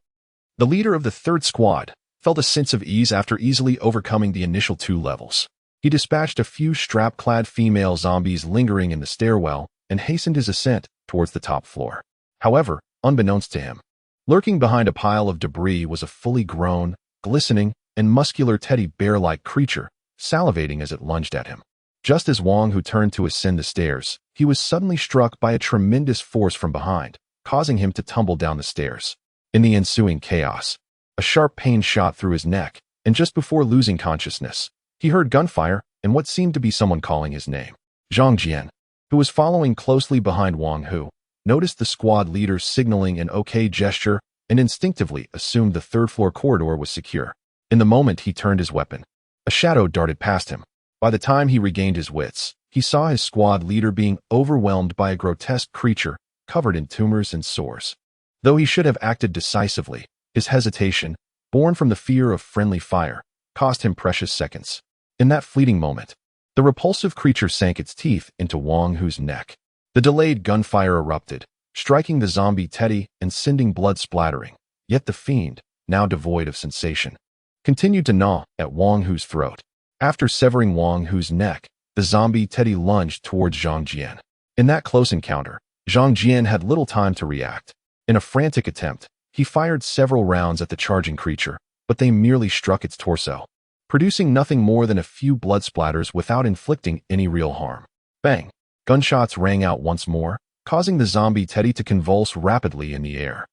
the leader of the 3rd Squad, felt a sense of ease after easily overcoming the initial 2 levels. He dispatched a few strap-clad female zombies lingering in the stairwell and hastened his ascent towards the top floor. However, unbeknownst to him, lurking behind a pile of debris was a fully grown, glistening, and muscular teddy bear-like creature, salivating as it lunged at him. Just as Wang Hu turned to ascend the stairs, he was suddenly struck by a tremendous force from behind, causing him to tumble down the stairs. In the ensuing chaos, a sharp pain shot through his neck, and just before losing consciousness, he heard gunfire and what seemed to be someone calling his name. Zhang Jian, who was following closely behind Wang Hu, noticed the squad leader signaling an OK gesture and instinctively assumed the 3rd floor corridor was secure. In the moment he turned his weapon, a shadow darted past him. By the time he regained his wits, he saw his squad leader being overwhelmed by a grotesque creature covered in tumors and sores. Though he should have acted decisively, his hesitation, born from the fear of friendly fire, cost him precious seconds. In that fleeting moment, the repulsive creature sank its teeth into Wang Hu's neck. The delayed gunfire erupted, striking the zombie teddy and sending blood splattering. Yet the fiend, now devoid of sensation, continued to gnaw at Wang Hu's throat. After severing Wang Hu's neck, the zombie teddy lunged towards Zhang Jian. In that close encounter, Zhang Jian had little time to react. In a frantic attempt, he fired several rounds at the charging creature, but they merely struck its torso, producing nothing more than a few blood splatters without inflicting any real harm. Bang! Gunshots rang out once more, causing the zombie teddy to convulse rapidly in the air.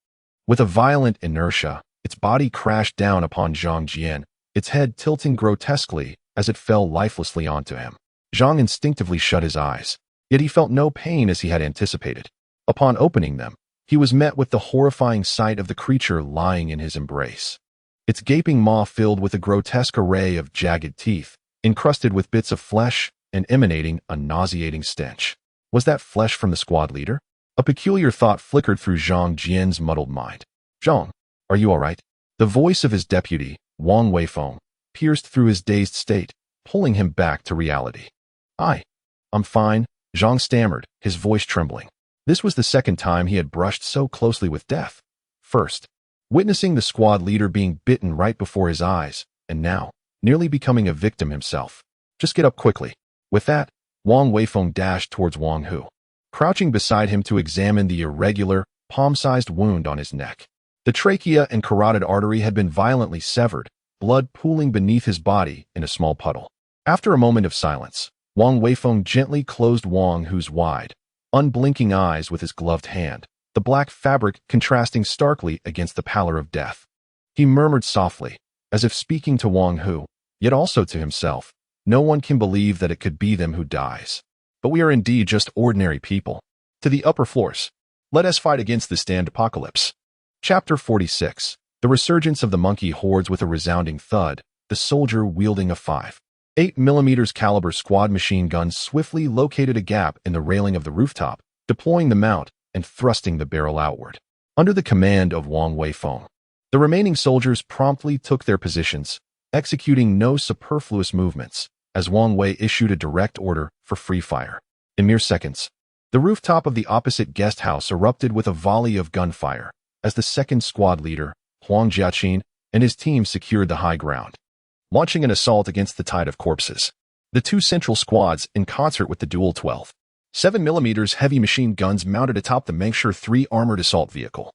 With a violent inertia, its body crashed down upon Zhang Jian, its head tilting grotesquely as it fell lifelessly onto him. Zhang instinctively shut his eyes, yet he felt no pain as he had anticipated. Upon opening them, he was met with the horrifying sight of the creature lying in his embrace. Its gaping maw filled with a grotesque array of jagged teeth, encrusted with bits of flesh and emanating a nauseating stench. Was that flesh from the squad leader? A peculiar thought flickered through Zhang Jian's muddled mind. "Zhang, are you all right?" The voice of his deputy, Wang Weifeng, pierced through his dazed state, pulling him back to reality. I'm fine," Zhang stammered, his voice trembling. This was the second time he had brushed so closely with death. First, witnessing the squad leader being bitten right before his eyes, and now, nearly becoming a victim himself. "Just get up quickly." With that, Wang Weifeng dashed towards Wang Hu, crouching beside him to examine the irregular, palm-sized wound on his neck. The trachea and carotid artery had been violently severed, blood pooling beneath his body in a small puddle. After a moment of silence, Wang Weifeng gently closed Wang Hu's wide, unblinking eyes with his gloved hand, the black fabric contrasting starkly against the pallor of death. He murmured softly, as if speaking to Wang Hu, yet also to himself, "No one can believe that it could be them who dies. But we are indeed just ordinary people. To the upper floors. Let us fight against this damned apocalypse." Chapter 46. The resurgence of the monkey hordes. With a resounding thud, the soldier wielding a 5.8mm caliber squad machine gun swiftly located a gap in the railing of the rooftop, deploying the mount and thrusting the barrel outward. Under the command of Wang Weifeng, the remaining soldiers promptly took their positions, executing no superfluous movements, as Wang Wei issued a direct order for free fire. In mere seconds, the rooftop of the opposite guest house erupted with a volley of gunfire, as the second squad leader, Huang Jiaqin, and his team secured the high ground, launching an assault against the tide of corpses. The two central squads, in concert with the dual 12.7mm heavy machine guns mounted atop the Mengsher 3 armored assault vehicle,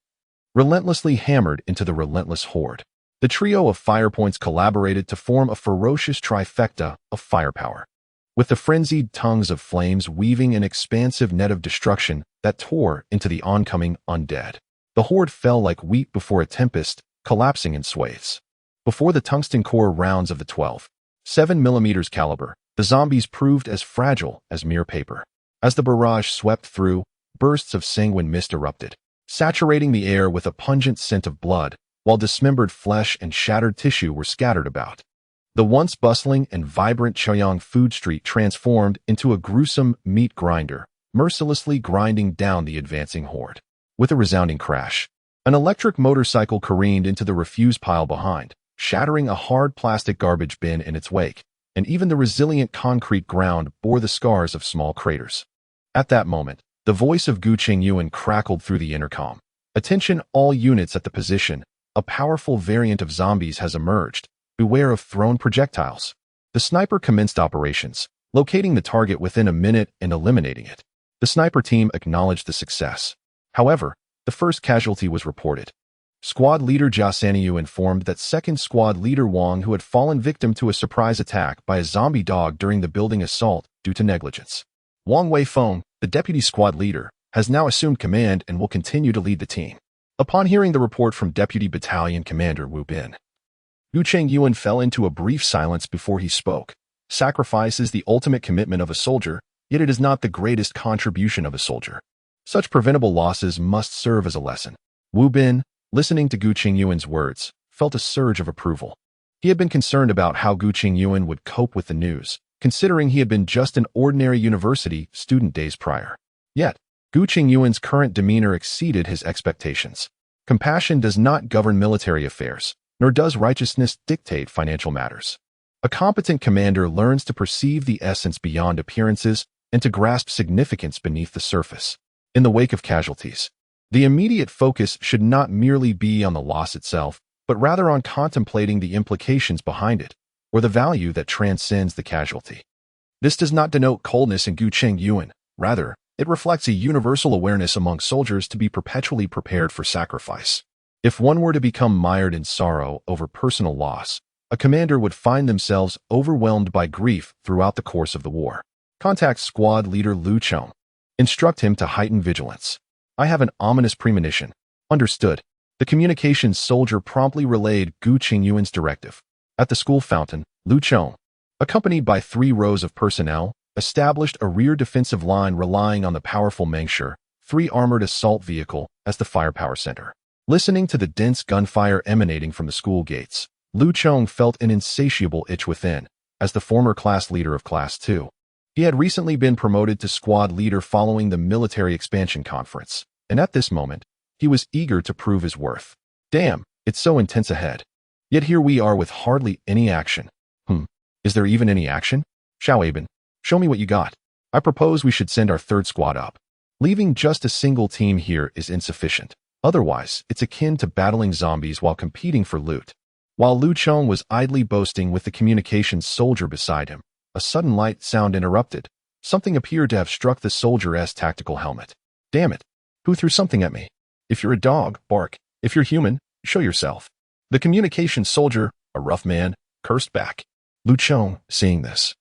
relentlessly hammered into the relentless horde. The trio of fire points collaborated to form a ferocious trifecta of firepower, with the frenzied tongues of flames weaving an expansive net of destruction that tore into the oncoming undead. The horde fell like wheat before a tempest, collapsing in swathes. Before the tungsten core rounds of the 12.7mm caliber, the zombies proved as fragile as mere paper. As the barrage swept through, bursts of sanguine mist erupted, saturating the air with a pungent scent of blood, while dismembered flesh and shattered tissue were scattered about. The once bustling and vibrant Chaoyang food street transformed into a gruesome meat grinder, mercilessly grinding down the advancing horde. With a resounding crash, an electric motorcycle careened into the refuse pile behind, shattering a hard plastic garbage bin in its wake, and even the resilient concrete ground bore the scars of small craters. At that moment, the voice of Gu Chengyuan crackled through the intercom. "Attention all units at the position. A powerful variant of zombies has emerged. Beware of thrown projectiles." The sniper commenced operations, locating the target within a minute and eliminating it. The sniper team acknowledged the success. However, the first casualty was reported. Squad leader Jia Sanyu informed that second squad leader Wang, who had fallen victim to a surprise attack by a zombie dog during the building assault due to negligence. Wang Weifeng, the deputy squad leader, has now assumed command and will continue to lead the team. Upon hearing the report from Deputy Battalion Commander Wu Bin, Gu Chengyuan fell into a brief silence before he spoke. Sacrifice is the ultimate commitment of a soldier, yet it is not the greatest contribution of a soldier. Such preventable losses must serve as a lesson. Wu Bin, listening to Gu Chengyuan's words, felt a surge of approval. He had been concerned about how Gu Chengyuan would cope with the news, considering he had been just an ordinary university student days prior. Yet, Gu Chengyuan's current demeanor exceeded his expectations. Compassion does not govern military affairs, nor does righteousness dictate financial matters. A competent commander learns to perceive the essence beyond appearances and to grasp significance beneath the surface. In the wake of casualties, the immediate focus should not merely be on the loss itself, but rather on contemplating the implications behind it, or the value that transcends the casualty. This does not denote coldness in Gu Chengyuan. Rather, it reflects a universal awareness among soldiers to be perpetually prepared for sacrifice. If one were to become mired in sorrow over personal loss, a commander would find themselves overwhelmed by grief throughout the course of the war. Contact squad leader Lu Chong. Instruct him to heighten vigilance. I have an ominous premonition. Understood. The communications soldier promptly relayed Gu Chengyuan's directive. At the school fountain, Lu Chong, accompanied by 3 rows of personnel, established a rear defensive line relying on the powerful Mengshi 3 armored assault vehicle as the firepower center. Listening to the dense gunfire emanating from the school gates, Lu Cheng felt an insatiable itch within. As the former class leader of Class 2, he had recently been promoted to squad leader following the military expansion conference, and at this moment, he was eager to prove his worth. Damn, it's so intense ahead. Yet here we are with hardly any action. Is there even any action? Xiaoben, show me what you got. I propose we should send our 3rd squad up. Leaving just a single team here is insufficient. Otherwise, it's akin to battling zombies while competing for loot. While Lu Cheng was idly boasting with the communications soldier beside him, a sudden light sound interrupted. Something appeared to have struck the soldier's tactical helmet. Damn it! Who threw something at me? If you're a dog, bark. If you're human, show yourself. The communications soldier, a rough man, cursed back. Lu Cheng, seeing this,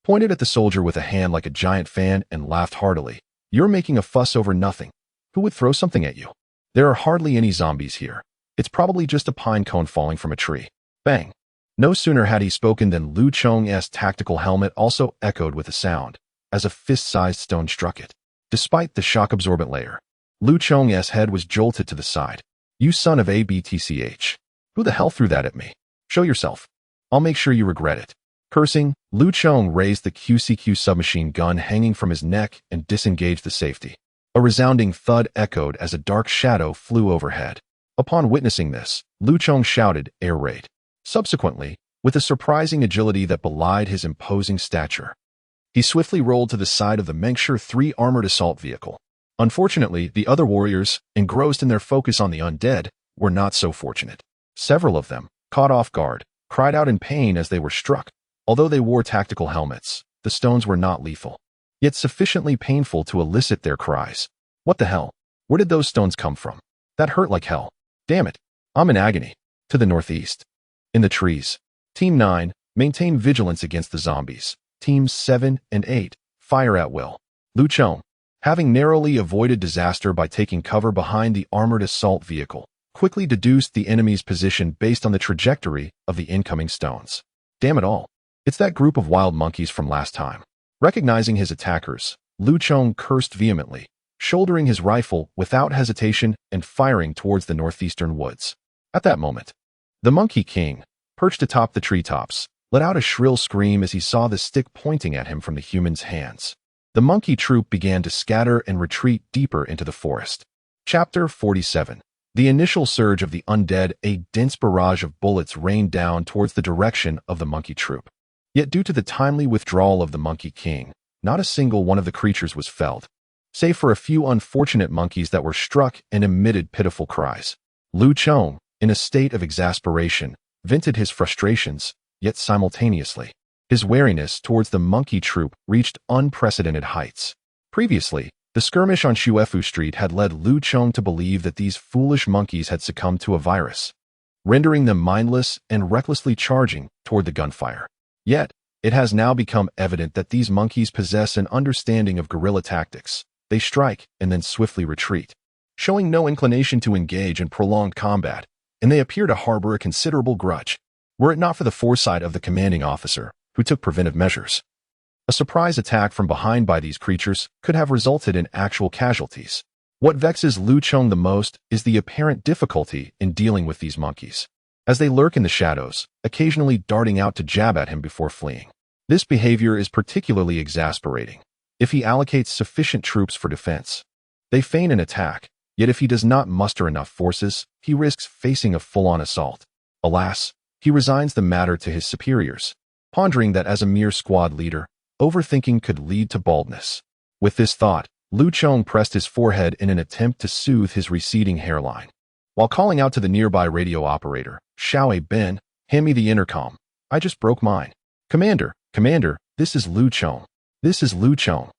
pointed at the soldier with a hand like a giant fan and laughed heartily. You're making a fuss over nothing. Who would throw something at you? There are hardly any zombies here. It's probably just a pine cone falling from a tree. Bang! No sooner had he spoken than Lu Cheng's tactical helmet also echoed with a sound, as a fist-sized stone struck it. Despite the shock-absorbent layer, Lu Cheng's head was jolted to the side. You son of a BTCH. Who the hell threw that at me? Show yourself. I'll make sure you regret it. Cursing, Lu Cheng raised the QCQ submachine gun hanging from his neck and disengaged the safety. A resounding thud echoed as a dark shadow flew overhead. Upon witnessing this, Lu Cheng shouted, "Air raid." Subsequently, with a surprising agility that belied his imposing stature, he swiftly rolled to the side of the Mengshi 3 armored assault vehicle. Unfortunately, the other warriors, engrossed in their focus on the undead, were not so fortunate. Several of them, caught off guard, cried out in pain as they were struck. Although they wore tactical helmets, the stones were not lethal, yet sufficiently painful to elicit their cries. What the hell? Where did those stones come from? That hurt like hell. Damn it. I'm in agony. To the northeast. In the trees. Team 9, maintain vigilance against the zombies. Teams 7 and 8, fire at will. Lu Cheng, having narrowly avoided disaster by taking cover behind the armored assault vehicle, quickly deduced the enemy's position based on the trajectory of the incoming stones. Damn it all. It's that group of wild monkeys from last time. Recognizing his attackers, Lu Cheng cursed vehemently, shouldering his rifle without hesitation and firing towards the northeastern woods. At that moment, the Monkey King, perched atop the treetops, let out a shrill scream as he saw the stick pointing at him from the human's hands. The monkey troop began to scatter and retreat deeper into the forest. Chapter 47. The initial surge of the undead, a dense barrage of bullets rained down towards the direction of the monkey troop. Yet due to the timely withdrawal of the Monkey King, not a single one of the creatures was felled, save for a few unfortunate monkeys that were struck and emitted pitiful cries. Lu Cheng, in a state of exasperation, vented his frustrations, yet simultaneously, his wariness towards the monkey troop reached unprecedented heights. Previously, the skirmish on Shuefu Street had led Lu Cheng to believe that these foolish monkeys had succumbed to a virus, rendering them mindless and recklessly charging toward the gunfire. Yet, it has now become evident that these monkeys possess an understanding of guerrilla tactics. They strike and then swiftly retreat, showing no inclination to engage in prolonged combat, and they appear to harbor a considerable grudge. Were it not for the foresight of the commanding officer, who took preventive measures, a surprise attack from behind by these creatures could have resulted in actual casualties. What vexes Lu Cheng the most is the apparent difficulty in dealing with these monkeys, as they lurk in the shadows, occasionally darting out to jab at him before fleeing. This behavior is particularly exasperating if he allocates sufficient troops for defense. They feign an attack, yet if he does not muster enough forces, he risks facing a full-on assault. Alas, he resigns the matter to his superiors, pondering that as a mere squad leader, overthinking could lead to baldness. With this thought, Lu Cheng pressed his forehead in an attempt to soothe his receding hairline. While calling out to the nearby radio operator, Xiaoben, hand me the intercom. I just broke mine. Commander, this is Lu Cheng. This is Lu Cheng.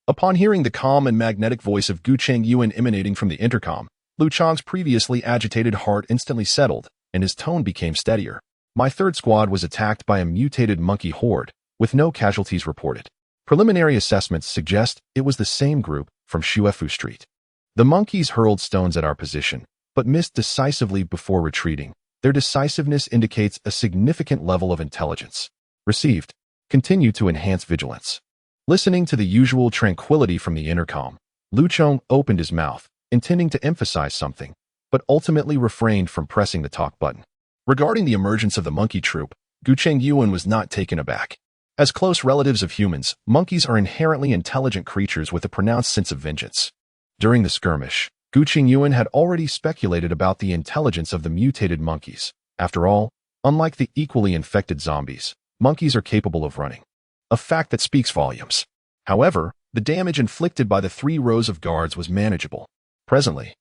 Upon hearing the calm and magnetic voice of Gu Chengyuan emanating from the intercom, Lu Cheng's previously agitated heart instantly settled, and his tone became steadier. My 3rd squad was attacked by a mutated monkey horde, with no casualties reported. Preliminary assessments suggest it was the same group from Shuefu Street. The monkeys hurled stones at our position, but missed decisively before retreating. Their decisiveness indicates a significant level of intelligence. Received. Continue to enhance vigilance. Listening to the usual tranquility from the intercom, Lu Chong opened his mouth, intending to emphasize something, but ultimately refrained from pressing the talk button. Regarding the emergence of the monkey troop, Gu Chengyuan was not taken aback. As close relatives of humans, monkeys are inherently intelligent creatures with a pronounced sense of vengeance. During the skirmish, Gu Chengyuan had already speculated about the intelligence of the mutated monkeys. After all, unlike the equally infected zombies, monkeys are capable of running. A fact that speaks volumes. However, the damage inflicted by the 3 rows of guards was manageable. Presently,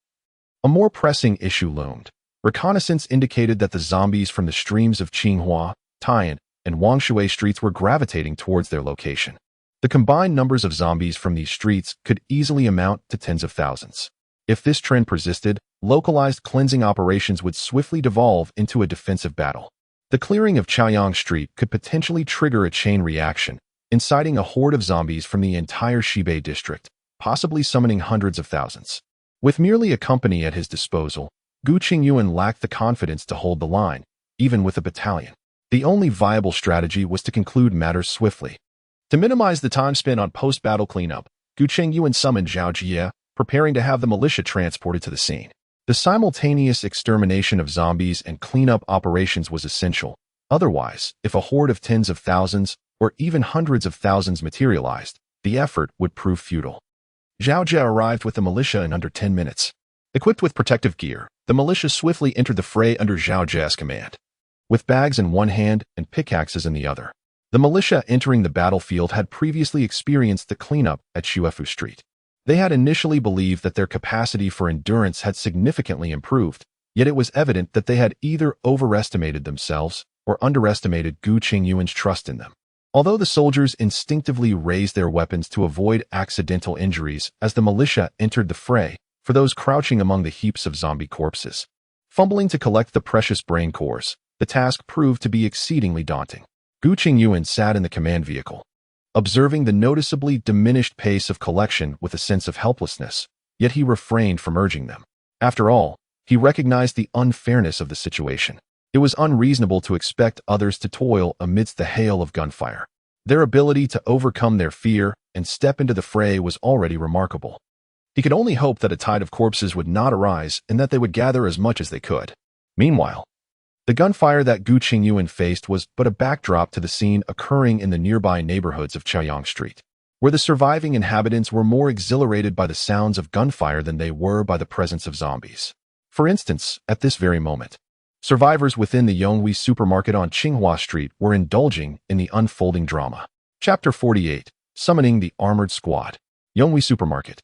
a more pressing issue loomed. Reconnaissance indicated that the zombies from the streams of Qinghua, Tian, and Wangshui streets were gravitating towards their location. The combined numbers of zombies from these streets could easily amount to tens of thousands. If this trend persisted, localized cleansing operations would swiftly devolve into a defensive battle. The clearing of Chaoyang Street could potentially trigger a chain reaction, inciting a horde of zombies from the entire Xibei district, possibly summoning hundreds of thousands. With merely a company at his disposal, Gu Chengyuan lacked the confidence to hold the line, even with a battalion. The only viable strategy was to conclude matters swiftly. To minimize the time spent on post-battle cleanup, Gu Chengyuan summoned Zhao Jie, preparing to have the militia transported to the scene. The simultaneous extermination of zombies and cleanup operations was essential. Otherwise, if a horde of tens of thousands or even hundreds of thousands materialized, the effort would prove futile. Zhao Jie arrived with the militia in under 10 minutes. Equipped with protective gear, the militia swiftly entered the fray under Zhao Jie's command. With bags in one hand and pickaxes in the other, the militia entering the battlefield had previously experienced the cleanup at Xuefu Street. They had initially believed that their capacity for endurance had significantly improved, yet it was evident that they had either overestimated themselves or underestimated Gu Chengyuan's trust in them. Although the soldiers instinctively raised their weapons to avoid accidental injuries as the militia entered the fray, for those crouching among the heaps of zombie corpses, fumbling to collect the precious brain cores, the task proved to be exceedingly daunting. Gu Chengyuan sat in the command vehicle, observing the noticeably diminished pace of collection with a sense of helplessness, yet he refrained from urging them. After all, he recognized the unfairness of the situation. It was unreasonable to expect others to toil amidst the hail of gunfire. Their ability to overcome their fear and step into the fray was already remarkable. He could only hope that a tide of corpses would not arise and that they would gather as much as they could. Meanwhile, the gunfire that Gu Chengyuan faced was but a backdrop to the scene occurring in the nearby neighborhoods of Chaoyang Street, where the surviving inhabitants were more exhilarated by the sounds of gunfire than they were by the presence of zombies. For instance, at this very moment, survivors within the Yonghui supermarket on Qinghua Street were indulging in the unfolding drama. Chapter 48, Summoning the Armored Squad. Yonghui Supermarket,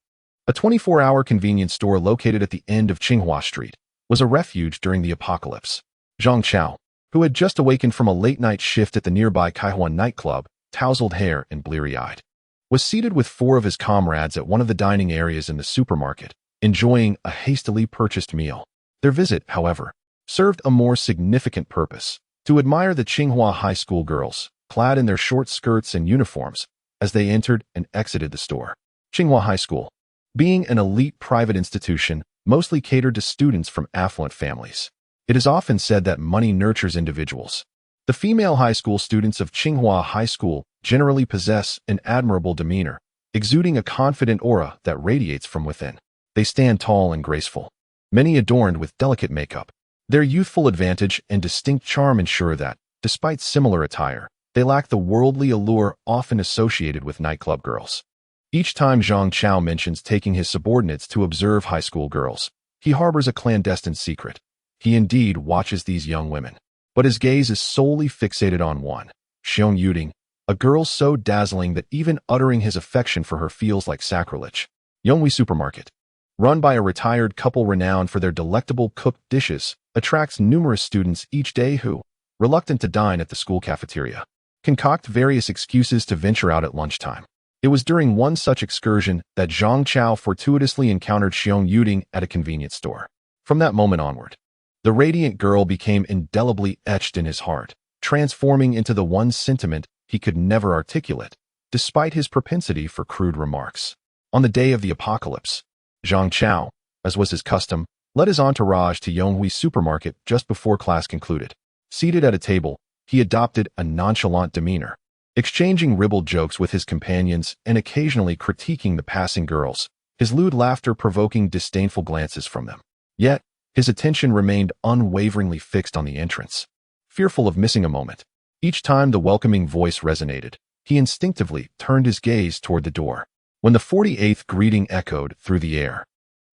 a 24-hour convenience store located at the end of Qinghua Street, was a refuge during the apocalypse. Zhang Chao, who had just awakened from a late-night shift at the nearby Kaihuan nightclub, tousled hair and bleary-eyed, was seated with 4 of his comrades at one of the dining areas in the supermarket, enjoying a hastily purchased meal. Their visit, however, served a more significant purpose: to admire the Qinghua High School girls, clad in their short skirts and uniforms, as they entered and exited the store. Qinghua High School, being an elite private institution, mostly catered to students from affluent families. It is often said that money nurtures individuals. The female high school students of Qinghua High School generally possess an admirable demeanor, exuding a confident aura that radiates from within. They stand tall and graceful, many adorned with delicate makeup. Their youthful advantage and distinct charm ensure that, despite similar attire, they lack the worldly allure often associated with nightclub girls. Each time Zhang Chao mentions taking his subordinates to observe high school girls, he harbors a clandestine secret. He indeed watches these young women, but his gaze is solely fixated on one, Xiong Yuding, a girl so dazzling that even uttering his affection for her feels like sacrilege. Yonghui Supermarket, run by a retired couple renowned for their delectable cooked dishes, attracts numerous students each day who, reluctant to dine at the school cafeteria, concoct various excuses to venture out at lunchtime. It was during one such excursion that Zhang Chao fortuitously encountered Xiong Yuding at a convenience store. From that moment onward, the radiant girl became indelibly etched in his heart, transforming into the one sentiment he could never articulate, despite his propensity for crude remarks. On the day of the apocalypse, Zhang Chao, as was his custom, led his entourage to Yonghui Supermarket just before class concluded. Seated at a table, he adopted a nonchalant demeanor, exchanging ribald jokes with his companions and occasionally critiquing the passing girls, his lewd laughter provoking disdainful glances from them. Yet, his attention remained unwaveringly fixed on the entrance. Fearful of missing a moment, each time the welcoming voice resonated, he instinctively turned his gaze toward the door. When the 48th greeting echoed through the air,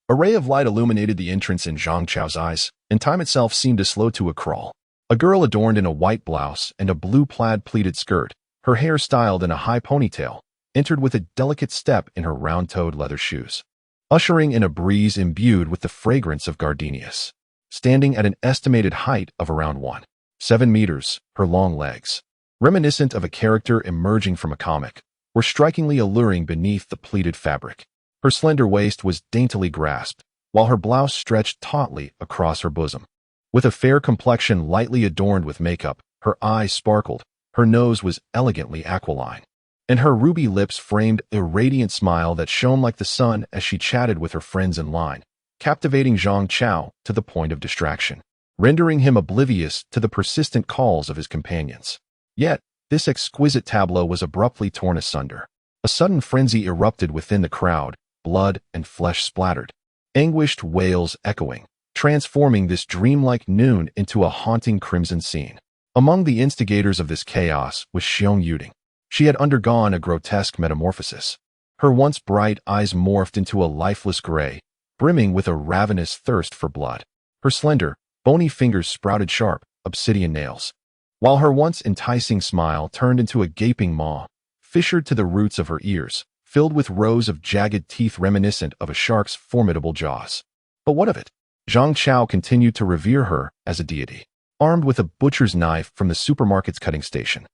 a ray of light illuminated the entrance in Zhang Chao's eyes, and time itself seemed to slow to a crawl. A girl adorned in a white blouse and a blue plaid pleated skirt, her hair styled in a high ponytail, entered with a delicate step in her round-toed leather shoes, ushering in a breeze imbued with the fragrance of gardenias. Standing at an estimated height of around 1.7 meters, her long legs, reminiscent of a character emerging from a comic, were strikingly alluring beneath the pleated fabric. Her slender waist was daintily grasped, while her blouse stretched tautly across her bosom. With a fair complexion lightly adorned with makeup, her eyes sparkled, her nose was elegantly aquiline, and her ruby lips framed a radiant smile that shone like the sun as she chatted with her friends in line, captivating Zhang Chao to the point of distraction, rendering him oblivious to the persistent calls of his companions. Yet, this exquisite tableau was abruptly torn asunder. A sudden frenzy erupted within the crowd, blood and flesh splattered, anguished wails echoing, transforming this dreamlike noon into a haunting crimson scene. Among the instigators of this chaos was Xiong Yuding. She had undergone a grotesque metamorphosis. Her once bright eyes morphed into a lifeless gray, brimming with a ravenous thirst for blood. Her slender, bony fingers sprouted sharp, obsidian nails, while her once enticing smile turned into a gaping maw, fissured to the roots of her ears, filled with rows of jagged teeth reminiscent of a shark's formidable jaws. But what of it? Zhang Chao continued to revere her as a deity. Armed with a butcher's knife from the supermarket's cutting station,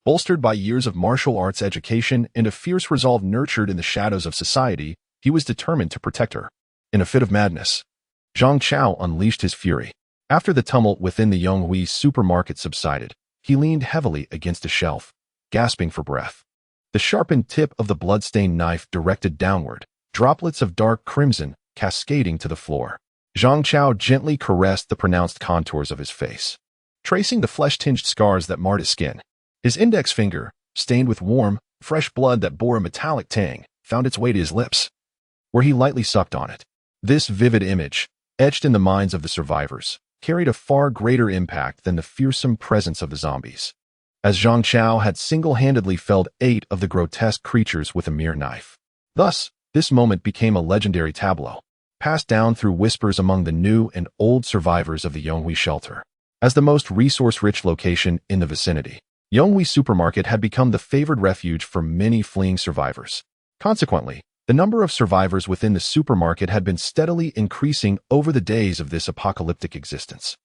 bolstered by years of martial arts education and a fierce resolve nurtured in the shadows of society, he was determined to protect her. In a fit of madness, Zhang Chao unleashed his fury. After the tumult within the Yonghui supermarket subsided, he leaned heavily against a shelf, gasping for breath. The sharpened tip of the blood-stained knife directed downward, droplets of dark crimson cascading to the floor. Zhang Chao gently caressed the pronounced contours of his face, tracing the flesh-tinged scars that marred his skin. His index finger, stained with warm, fresh blood that bore a metallic tang, found its way to his lips, where he lightly sucked on it. This vivid image, etched in the minds of the survivors, carried a far greater impact than the fearsome presence of the zombies, as Zhang Chao had single-handedly felled 8 of the grotesque creatures with a mere knife. Thus, this moment became a legendary tableau, passed down through whispers among the new and old survivors of the Yonghui shelter. As the most resource-rich location in the vicinity, Yonghui Supermarket had become the favored refuge for many fleeing survivors. Consequently, the number of survivors within the supermarket had been steadily increasing over the days of this apocalyptic existence.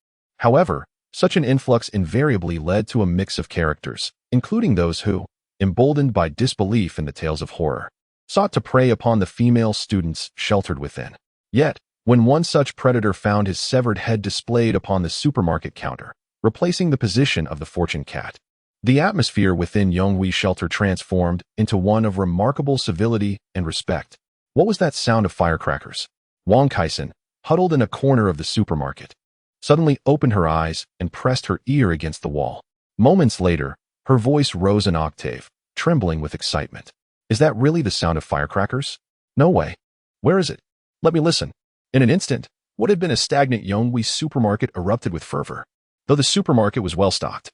However, such an influx invariably led to a mix of characters, including those who, emboldened by disbelief in the tales of horror, sought to prey upon the female students sheltered within. Yet, when one such predator found his severed head displayed upon the supermarket counter, replacing the position of the fortune cat, the atmosphere within Yonghui shelter transformed into one of remarkable civility and respect. What was that sound of firecrackers? Wang Kaisen, huddled in a corner of the supermarket, suddenly opened her eyes and pressed her ear against the wall. Moments later, her voice rose an octave, trembling with excitement. Is that really the sound of firecrackers? No way. Where is it? Let me listen. In an instant, what had been a stagnant Yonghui supermarket erupted with fervor. Though the supermarket was well stocked,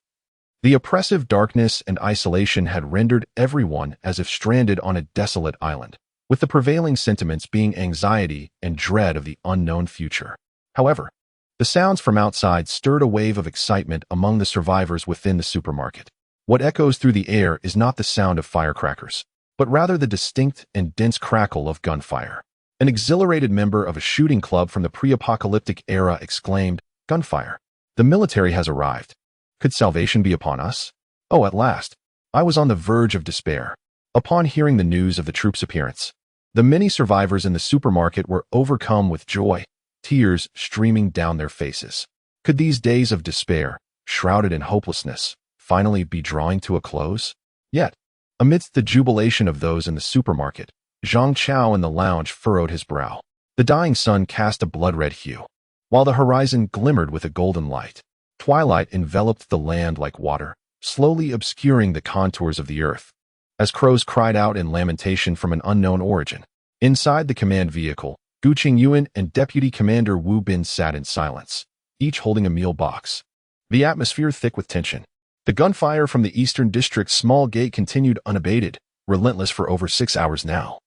the oppressive darkness and isolation had rendered everyone as if stranded on a desolate island, with the prevailing sentiments being anxiety and dread of the unknown future. However, the sounds from outside stirred a wave of excitement among the survivors within the supermarket. What echoes through the air is not the sound of firecrackers, but rather the distinct and dense crackle of gunfire. An exhilarated member of a shooting club from the pre-apocalyptic era exclaimed, "Gunfire! The military has arrived. Could salvation be upon us?" Oh, at last. I was on the verge of despair. Upon hearing the news of the troops' appearance, the many survivors in the supermarket were overcome with joy, tears streaming down their faces. Could these days of despair, shrouded in hopelessness, finally be drawing to a close? Yet, amidst the jubilation of those in the supermarket, Zhang Chao in the lounge furrowed his brow. The dying sun cast a blood-red hue, while the horizon glimmered with a golden light. Twilight enveloped the land like water, slowly obscuring the contours of the earth, as crows cried out in lamentation from an unknown origin. Inside the command vehicle, Gu Chengyuan and Deputy Commander Wu Bin sat in silence, each holding a meal box. The atmosphere thick with tension. The gunfire from the Eastern District's small gate continued unabated, relentless for over 6 hours now.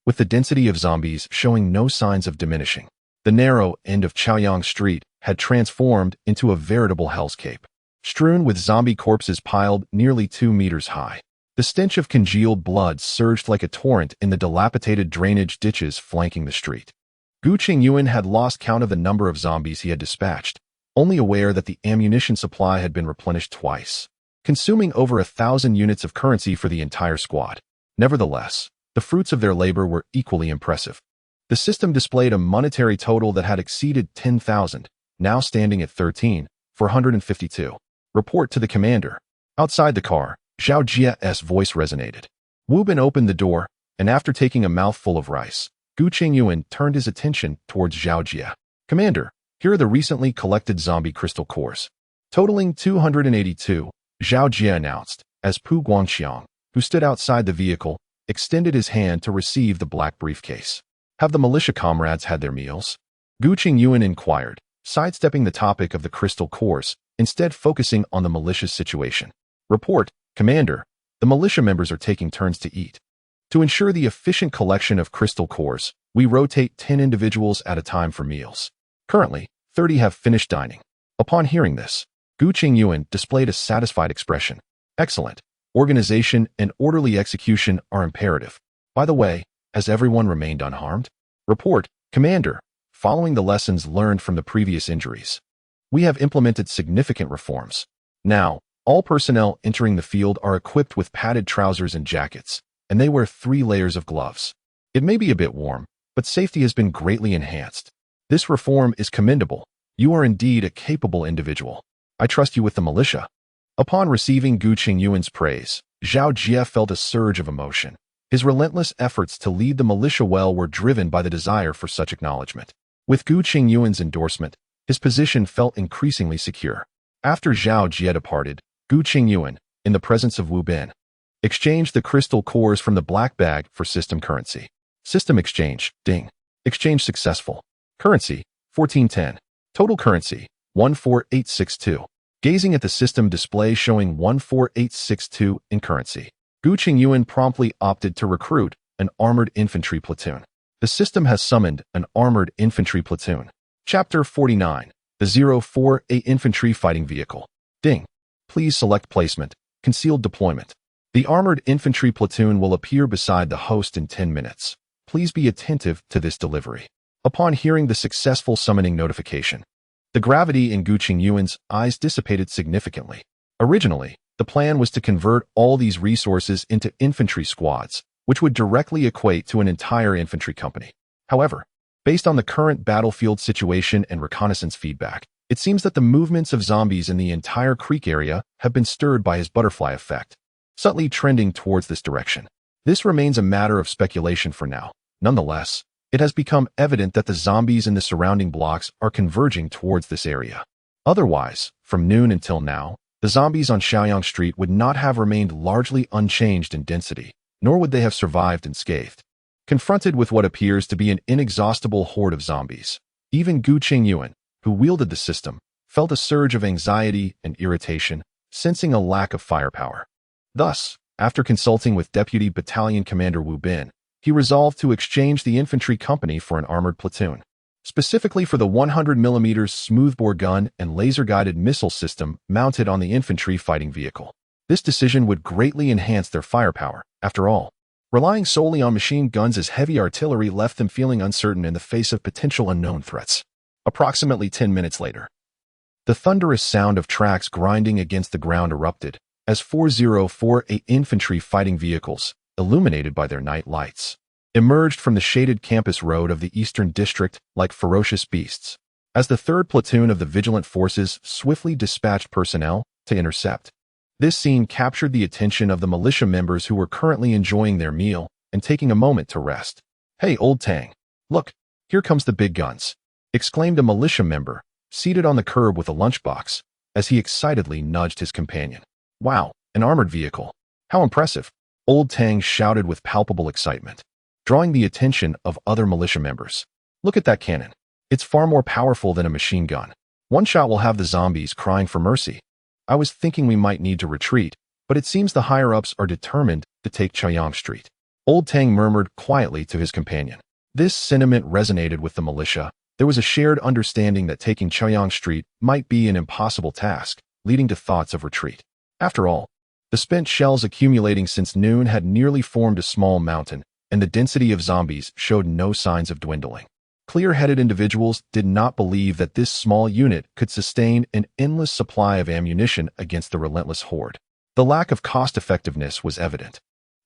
With the density of zombies showing no signs of diminishing, the narrow end of Chaoyang Street had transformed into a veritable hellscape, strewn with zombie corpses piled nearly 2 meters high. The stench of congealed blood surged like a torrent in the dilapidated drainage ditches flanking the street. Gu Chengyuan had lost count of the number of zombies he had dispatched, only aware that the ammunition supply had been replenished twice, consuming over 1,000 units of currency for the entire squad. Nevertheless, the fruits of their labor were equally impressive. The system displayed a monetary total that had exceeded 10,000, now standing at 13,452. Report to the commander. Outside the car, Zhao Jia's voice resonated. Wu Bin opened the door, and after taking a mouthful of rice, Gu Chengyuan turned his attention towards Zhao Jia. Commander, here are the recently collected zombie crystal cores. Totaling 282, Zhao Jia announced, as Pu Guangxiang, who stood outside the vehicle, extended his hand to receive the black briefcase. Have the militia comrades had their meals? Gu Chengyuan inquired, sidestepping the topic of the crystal cores, instead focusing on the militia's situation. Report, Commander, the militia members are taking turns to eat. To ensure the efficient collection of crystal cores, we rotate 10 individuals at a time for meals. Currently, 30 have finished dining. Upon hearing this, Gu Chengyuan displayed a satisfied expression. Excellent. Organization and orderly execution are imperative. By the way, has everyone remained unharmed? Report, Commander, following the lessons learned from the previous injuries. We have implemented significant reforms. Now, all personnel entering the field are equipped with padded trousers and jackets, and they wear 3 layers of gloves. It may be a bit warm, but safety has been greatly enhanced. This reform is commendable. You are indeed a capable individual. I trust you with the militia. Upon receiving Gu Chengyuan's praise, Zhao Jia felt a surge of emotion. His relentless efforts to lead the militia well were driven by the desire for such acknowledgement. With Gu Chengyuan's endorsement, his position felt increasingly secure. After Zhao Jia departed, Gu Chengyuan, in the presence of Wu Bin, exchanged the crystal cores from the black bag for system currency. System exchange, ding. Exchange successful. Currency, 1410. Total currency, 14862. Gazing at the system display showing 14862 in currency, Gu Chengyuan promptly opted to recruit an armored infantry platoon. The system has summoned an armored infantry platoon. Chapter 49, the 048 infantry fighting vehicle. Ding. Please select placement, concealed deployment. The armored infantry platoon will appear beside the host in 10 minutes. Please be attentive to this delivery. Upon hearing the successful summoning notification, the gravity in Gu Chengyuan's eyes dissipated significantly. Originally, the plan was to convert all these resources into infantry squads, which would directly equate to an entire infantry company. However, based on the current battlefield situation and reconnaissance feedback, it seems that the movements of zombies in the entire creek area have been stirred by his butterfly effect, subtly trending towards this direction. This remains a matter of speculation for now. Nonetheless, it has become evident that the zombies in the surrounding blocks are converging towards this area. Otherwise, from noon until now, the zombies on Chaoyang Street would not have remained largely unchanged in density, nor would they have survived unscathed. Confronted with what appears to be an inexhaustible horde of zombies, even Gu Chengyuan, who wielded the system, felt a surge of anxiety and irritation, sensing a lack of firepower. Thus, after consulting with Deputy Battalion Commander Wu Bin, he resolved to exchange the infantry company for an armored platoon, specifically for the 100mm smoothbore gun and laser-guided missile system mounted on the infantry fighting vehicle. This decision would greatly enhance their firepower. After all, relying solely on machine guns as heavy artillery left them feeling uncertain in the face of potential unknown threats. Approximately 10 minutes later, the thunderous sound of tracks grinding against the ground erupted as 4048 infantry fighting vehicles, illuminated by their night lights, emerged from the shaded campus road of the Eastern District like ferocious beasts, as the 3rd Platoon of the Vigilant Forces swiftly dispatched personnel to intercept. This scene captured the attention of the militia members who were currently enjoying their meal and taking a moment to rest. "Hey, old Tang, look, here comes the big guns," exclaimed a militia member, seated on the curb with a lunchbox, as he excitedly nudged his companion. Wow, an armored vehicle. How impressive. Old Tang shouted with palpable excitement, drawing the attention of other militia members. Look at that cannon. It's far more powerful than a machine gun. One shot will have the zombies crying for mercy. I was thinking we might need to retreat, but it seems the higher-ups are determined to take Chengyuan Street. Old Tang murmured quietly to his companion. This sentiment resonated with the militia. There was a shared understanding that taking Chengyuan Street might be an impossible task, leading to thoughts of retreat. After all, the spent shells accumulating since noon had nearly formed a small mountain, and the density of zombies showed no signs of dwindling. Clear-headed individuals did not believe that this small unit could sustain an endless supply of ammunition against the relentless horde. The lack of cost-effectiveness was evident.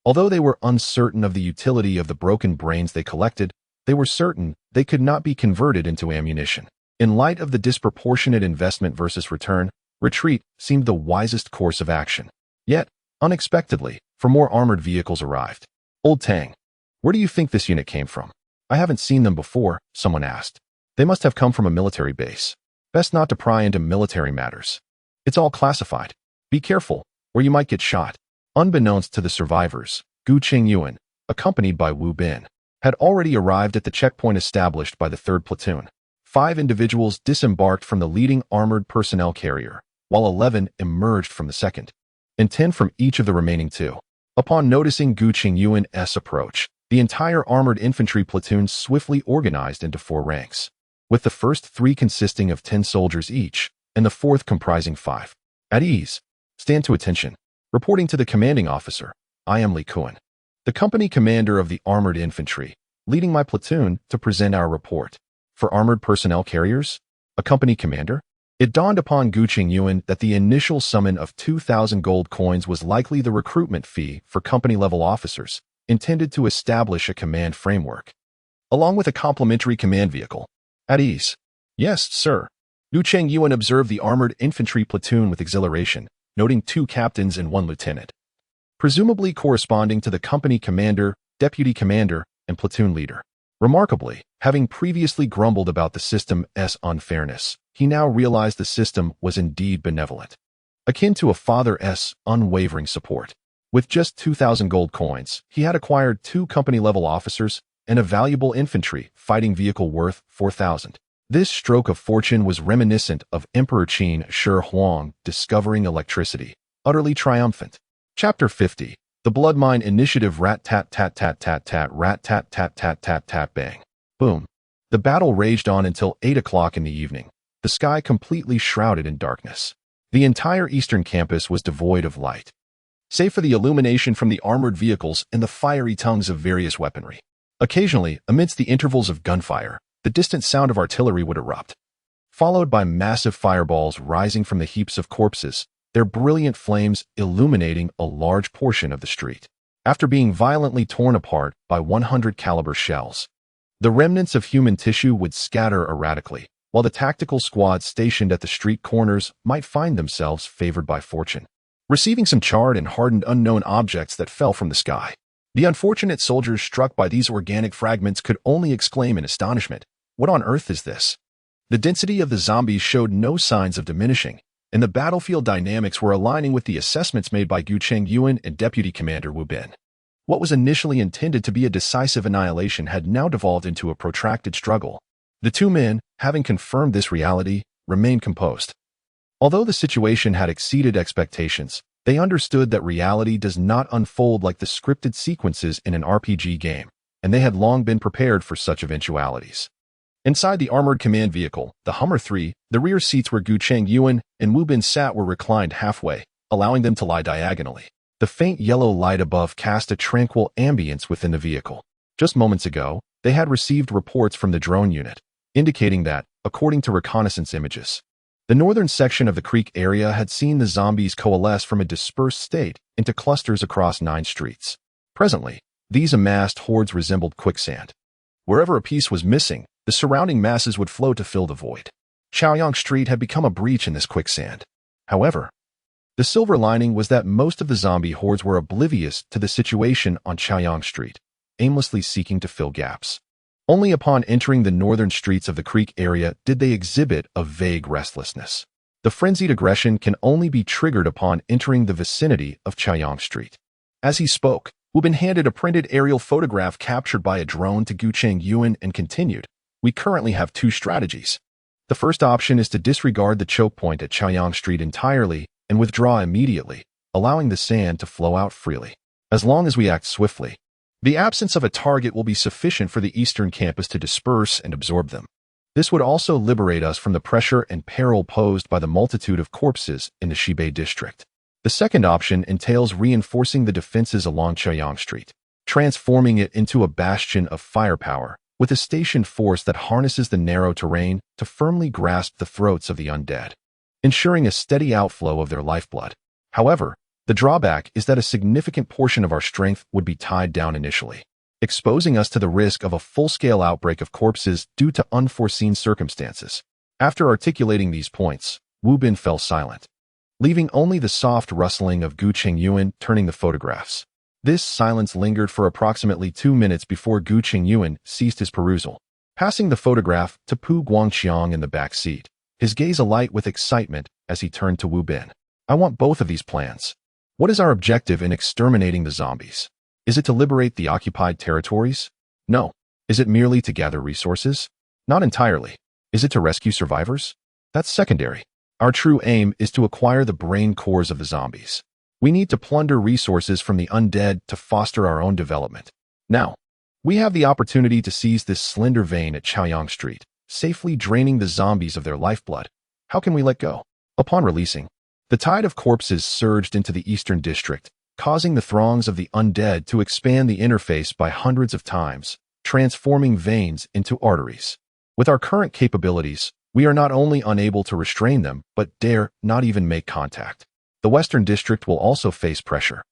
Although they were uncertain of the utility of the broken brains they collected, they were certain they could not be converted into ammunition. In light of the disproportionate investment versus return, retreat seemed the wisest course of action. Yet, unexpectedly, more armored vehicles arrived. Old Tang, where do you think this unit came from? I haven't seen them before, someone asked. They must have come from a military base. Best not to pry into military matters. It's all classified. Be careful, or you might get shot. Unbeknownst to the survivors, Gu Chengyuan, accompanied by Wu Bin, had already arrived at the checkpoint established by the 3rd Platoon. 5 individuals disembarked from the leading armored personnel carrier, while 11 emerged from the 2nd, and 10 from each of the remaining 2. Upon noticing Gu Chengyuan's approach, the entire armored infantry platoon swiftly organized into 4 ranks, with the first 3 consisting of 10 soldiers each, and the 4th comprising 5. At ease. Stand to attention. Reporting to the commanding officer, I am Li Kuan, the company commander of the armored infantry, leading my platoon to present our report. For armored personnel carriers? A company commander? It dawned upon Gu Chengyuan that the initial summon of 2,000 gold coins was likely the recruitment fee for company-level officers, intended to establish a command framework, along with a complementary command vehicle. At ease. Yes, sir. Gu Chengyuan observed the armored infantry platoon with exhilaration, noting 2 captains and 1 lieutenant, presumably corresponding to the company commander, deputy commander, and platoon leader. Remarkably, having previously grumbled about the system's unfairness, he now realized the system was indeed benevolent, akin to a father's unwavering support. With just 2,000 gold coins, he had acquired 2 company-level officers and a valuable infantry fighting vehicle worth 4,000. This stroke of fortune was reminiscent of Emperor Qin Shi Huang discovering electricity, utterly triumphant. Chapter 50. The Blood Mine Initiative. Rat-tat-tat-tat-tat-tat, rat-tat-tat-tat-tat-tat, bang. Boom. The battle raged on until 8 o'clock in the evening, the sky completely shrouded in darkness. The entire eastern campus was devoid of light, save for the illumination from the armored vehicles and the fiery tongues of various weaponry. Occasionally, amidst the intervals of gunfire, the distant sound of artillery would erupt, followed by massive fireballs rising from the heaps of corpses, their brilliant flames illuminating a large portion of the street. After being violently torn apart by 100 caliber shells, the remnants of human tissue would scatter erratically, while the tactical squads stationed at the street corners might find themselves favored by fortune, receiving some charred and hardened unknown objects that fell from the sky. The unfortunate soldiers struck by these organic fragments could only exclaim in astonishment, "What on earth is this?" The density of the zombies showed no signs of diminishing, and the battlefield dynamics were aligning with the assessments made by Gu Chengyuan and Deputy Commander Wu Bin. What was initially intended to be a decisive annihilation had now devolved into a protracted struggle. The 2 men, having confirmed this reality, remained composed. Although the situation had exceeded expectations, they understood that reality does not unfold like the scripted sequences in an RPG game, and they had long been prepared for such eventualities. Inside the armored command vehicle, the Hummer 3, the rear seats where Gu Chengyuan and Wu Bin sat were reclined halfway, allowing them to lie diagonally. The faint yellow light above cast a tranquil ambience within the vehicle. Just moments ago, they had received reports from the drone unit, indicating that, according to reconnaissance images, the northern section of the creek area had seen the zombies coalesce from a dispersed state into clusters across 9 streets. Presently, these amassed hordes resembled quicksand. Wherever a piece was missing, the surrounding masses would flow to fill the void. Chengyuan Street had become a breach in this quicksand. However, the silver lining was that most of the zombie hordes were oblivious to the situation on Chengyuan Street, aimlessly seeking to fill gaps. Only upon entering the northern streets of the creek area did they exhibit a vague restlessness. The frenzied aggression can only be triggered upon entering the vicinity of Chengyuan Street. As he spoke, Wu Bin handed a printed aerial photograph captured by a drone to Gu Chengyuan and continued, "We currently have two strategies. The first option is to disregard the choke point at Chengyuan Street entirely and withdraw immediately, allowing the sand to flow out freely. As long as we act swiftly, the absence of a target will be sufficient for the eastern campus to disperse and absorb them. This would also liberate us from the pressure and peril posed by the multitude of corpses in the Xibei district. The second option entails reinforcing the defenses along Chengyuan Street, transforming it into a bastion of firepower, with a stationed force that harnesses the narrow terrain to firmly grasp the throats of the undead, ensuring a steady outflow of their lifeblood. However, the drawback is that a significant portion of our strength would be tied down initially, exposing us to the risk of a full-scale outbreak of corpses due to unforeseen circumstances." After articulating these points, Wu Bin fell silent, leaving only the soft rustling of Gu Chengyuan turning the photographs. This silence lingered for approximately 2 minutes before Gu Chengyuan ceased his perusal, passing the photograph to Pu Guangqiang in the back seat, his gaze alight with excitement as he turned to Wu Bin. "I want both of these plans. What is our objective in exterminating the zombies? Is it to liberate the occupied territories? No. Is it merely to gather resources? Not entirely. Is it to rescue survivors? That's secondary. Our true aim is to acquire the brain cores of the zombies. We need to plunder resources from the undead to foster our own development. Now, we have the opportunity to seize this slender vein at Chengyuan Street, safely draining the zombies of their lifeblood. How can we let go?" Upon releasing, the tide of corpses surged into the eastern district, causing the throngs of the undead to expand the interface by hundreds of times, transforming veins into arteries. With our current capabilities, we are not only unable to restrain them, but dare not even make contact. The western district will also face pressure,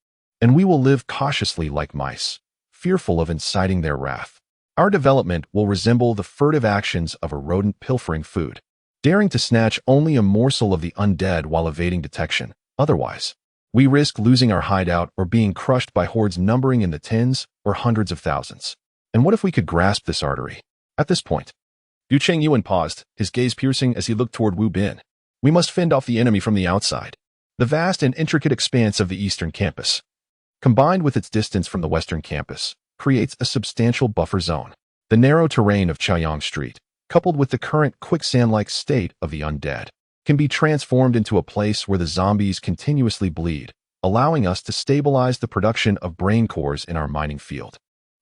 and we will live cautiously like mice, fearful of inciting their wrath. Our development will resemble the furtive actions of a rodent pilfering food, daring to snatch only a morsel of the undead while evading detection. Otherwise, we risk losing our hideout or being crushed by hordes numbering in the tens or hundreds of thousands. And what if we could grasp this artery? At this point, Gu Chengyuan paused, his gaze piercing as he looked toward Wu Bin. "We must fend off the enemy from the outside. The vast and intricate expanse of the eastern campus, combined with its distance from the western campus, creates a substantial buffer zone. The narrow terrain of Chengyuan Street, coupled with the current quicksand-like state of the undead, can be transformed into a place where the zombies continuously bleed, allowing us to stabilize the production of brain cores in our mining field.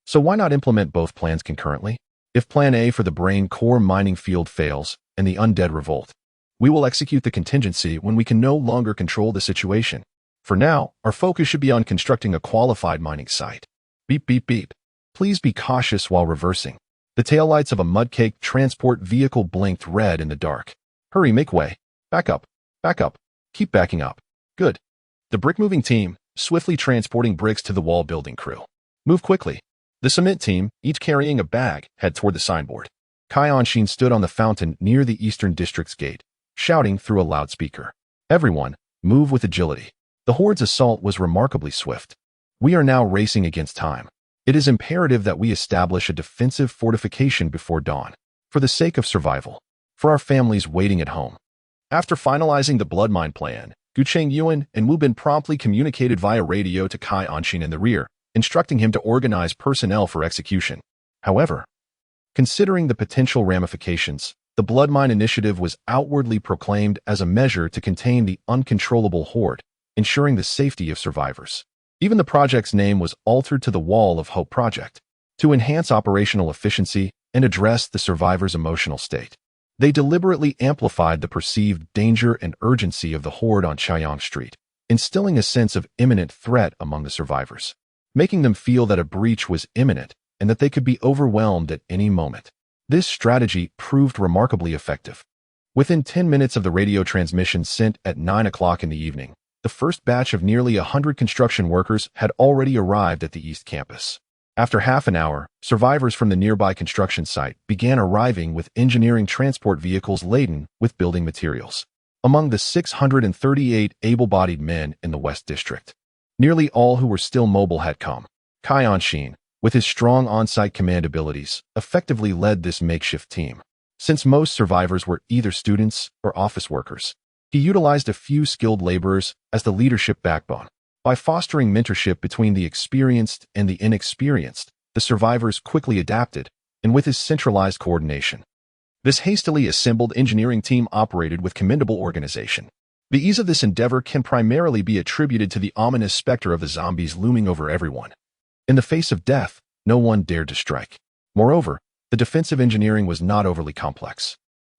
So why not implement both plans concurrently? If Plan A for the brain core mining field fails and the undead revolt, we will execute the contingency when we can no longer control the situation. For now, our focus should be on constructing a qualified mining site. Beep, beep, beep. Please be cautious while reversing." The taillights of a mud-caked transport vehicle blinked red in the dark. "Hurry, make way. Back up. Back up. Keep backing up. Good." The brick-moving team, swiftly transporting bricks to the wall-building crew. "Move quickly." The cement team, each carrying a bag, head toward the signboard. Cai Anshin stood on the fountain near the Eastern District's gate, shouting through a loudspeaker. "Everyone, move with agility." The horde's assault was remarkably swift. We are now racing against time. It is imperative that we establish a defensive fortification before dawn, for the sake of survival, for our families waiting at home. After finalizing the blood mine plan, Gu Chengyuan and Wu Bin promptly communicated via radio to Cai Anshin in the rear, instructing him to organize personnel for execution. However, considering the potential ramifications, the blood mine initiative was outwardly proclaimed as a measure to contain the uncontrollable horde, ensuring the safety of survivors. Even the project's name was altered to the Wall of Hope Project, to enhance operational efficiency and address the survivors' emotional state. They deliberately amplified the perceived danger and urgency of the horde on Chengyuan Street, instilling a sense of imminent threat among the survivors, making them feel that a breach was imminent and that they could be overwhelmed at any moment. This strategy proved remarkably effective. Within 10 minutes of the radio transmission sent at 9 o'clock in the evening, the first batch of nearly 100 construction workers had already arrived at the East Campus. After half an hour, survivors from the nearby construction site began arriving with engineering transport vehicles laden with building materials. Among the 638 able-bodied men in the West District, nearly all who were still mobile had come. Cai Anshin, with his strong on-site command abilities, effectively led this makeshift team. Since most survivors were either students or office workers, He utilized a few skilled laborers as the leadership backbone. By fostering mentorship between the experienced and the inexperienced, the survivors quickly adapted, and with his centralized coordination, this hastily assembled engineering team operated with commendable organization. The ease of this endeavor can primarily be attributed to the ominous specter of the zombies looming over everyone. In the face of death, no one dared to strike. Moreover, the defensive engineering was not overly complex,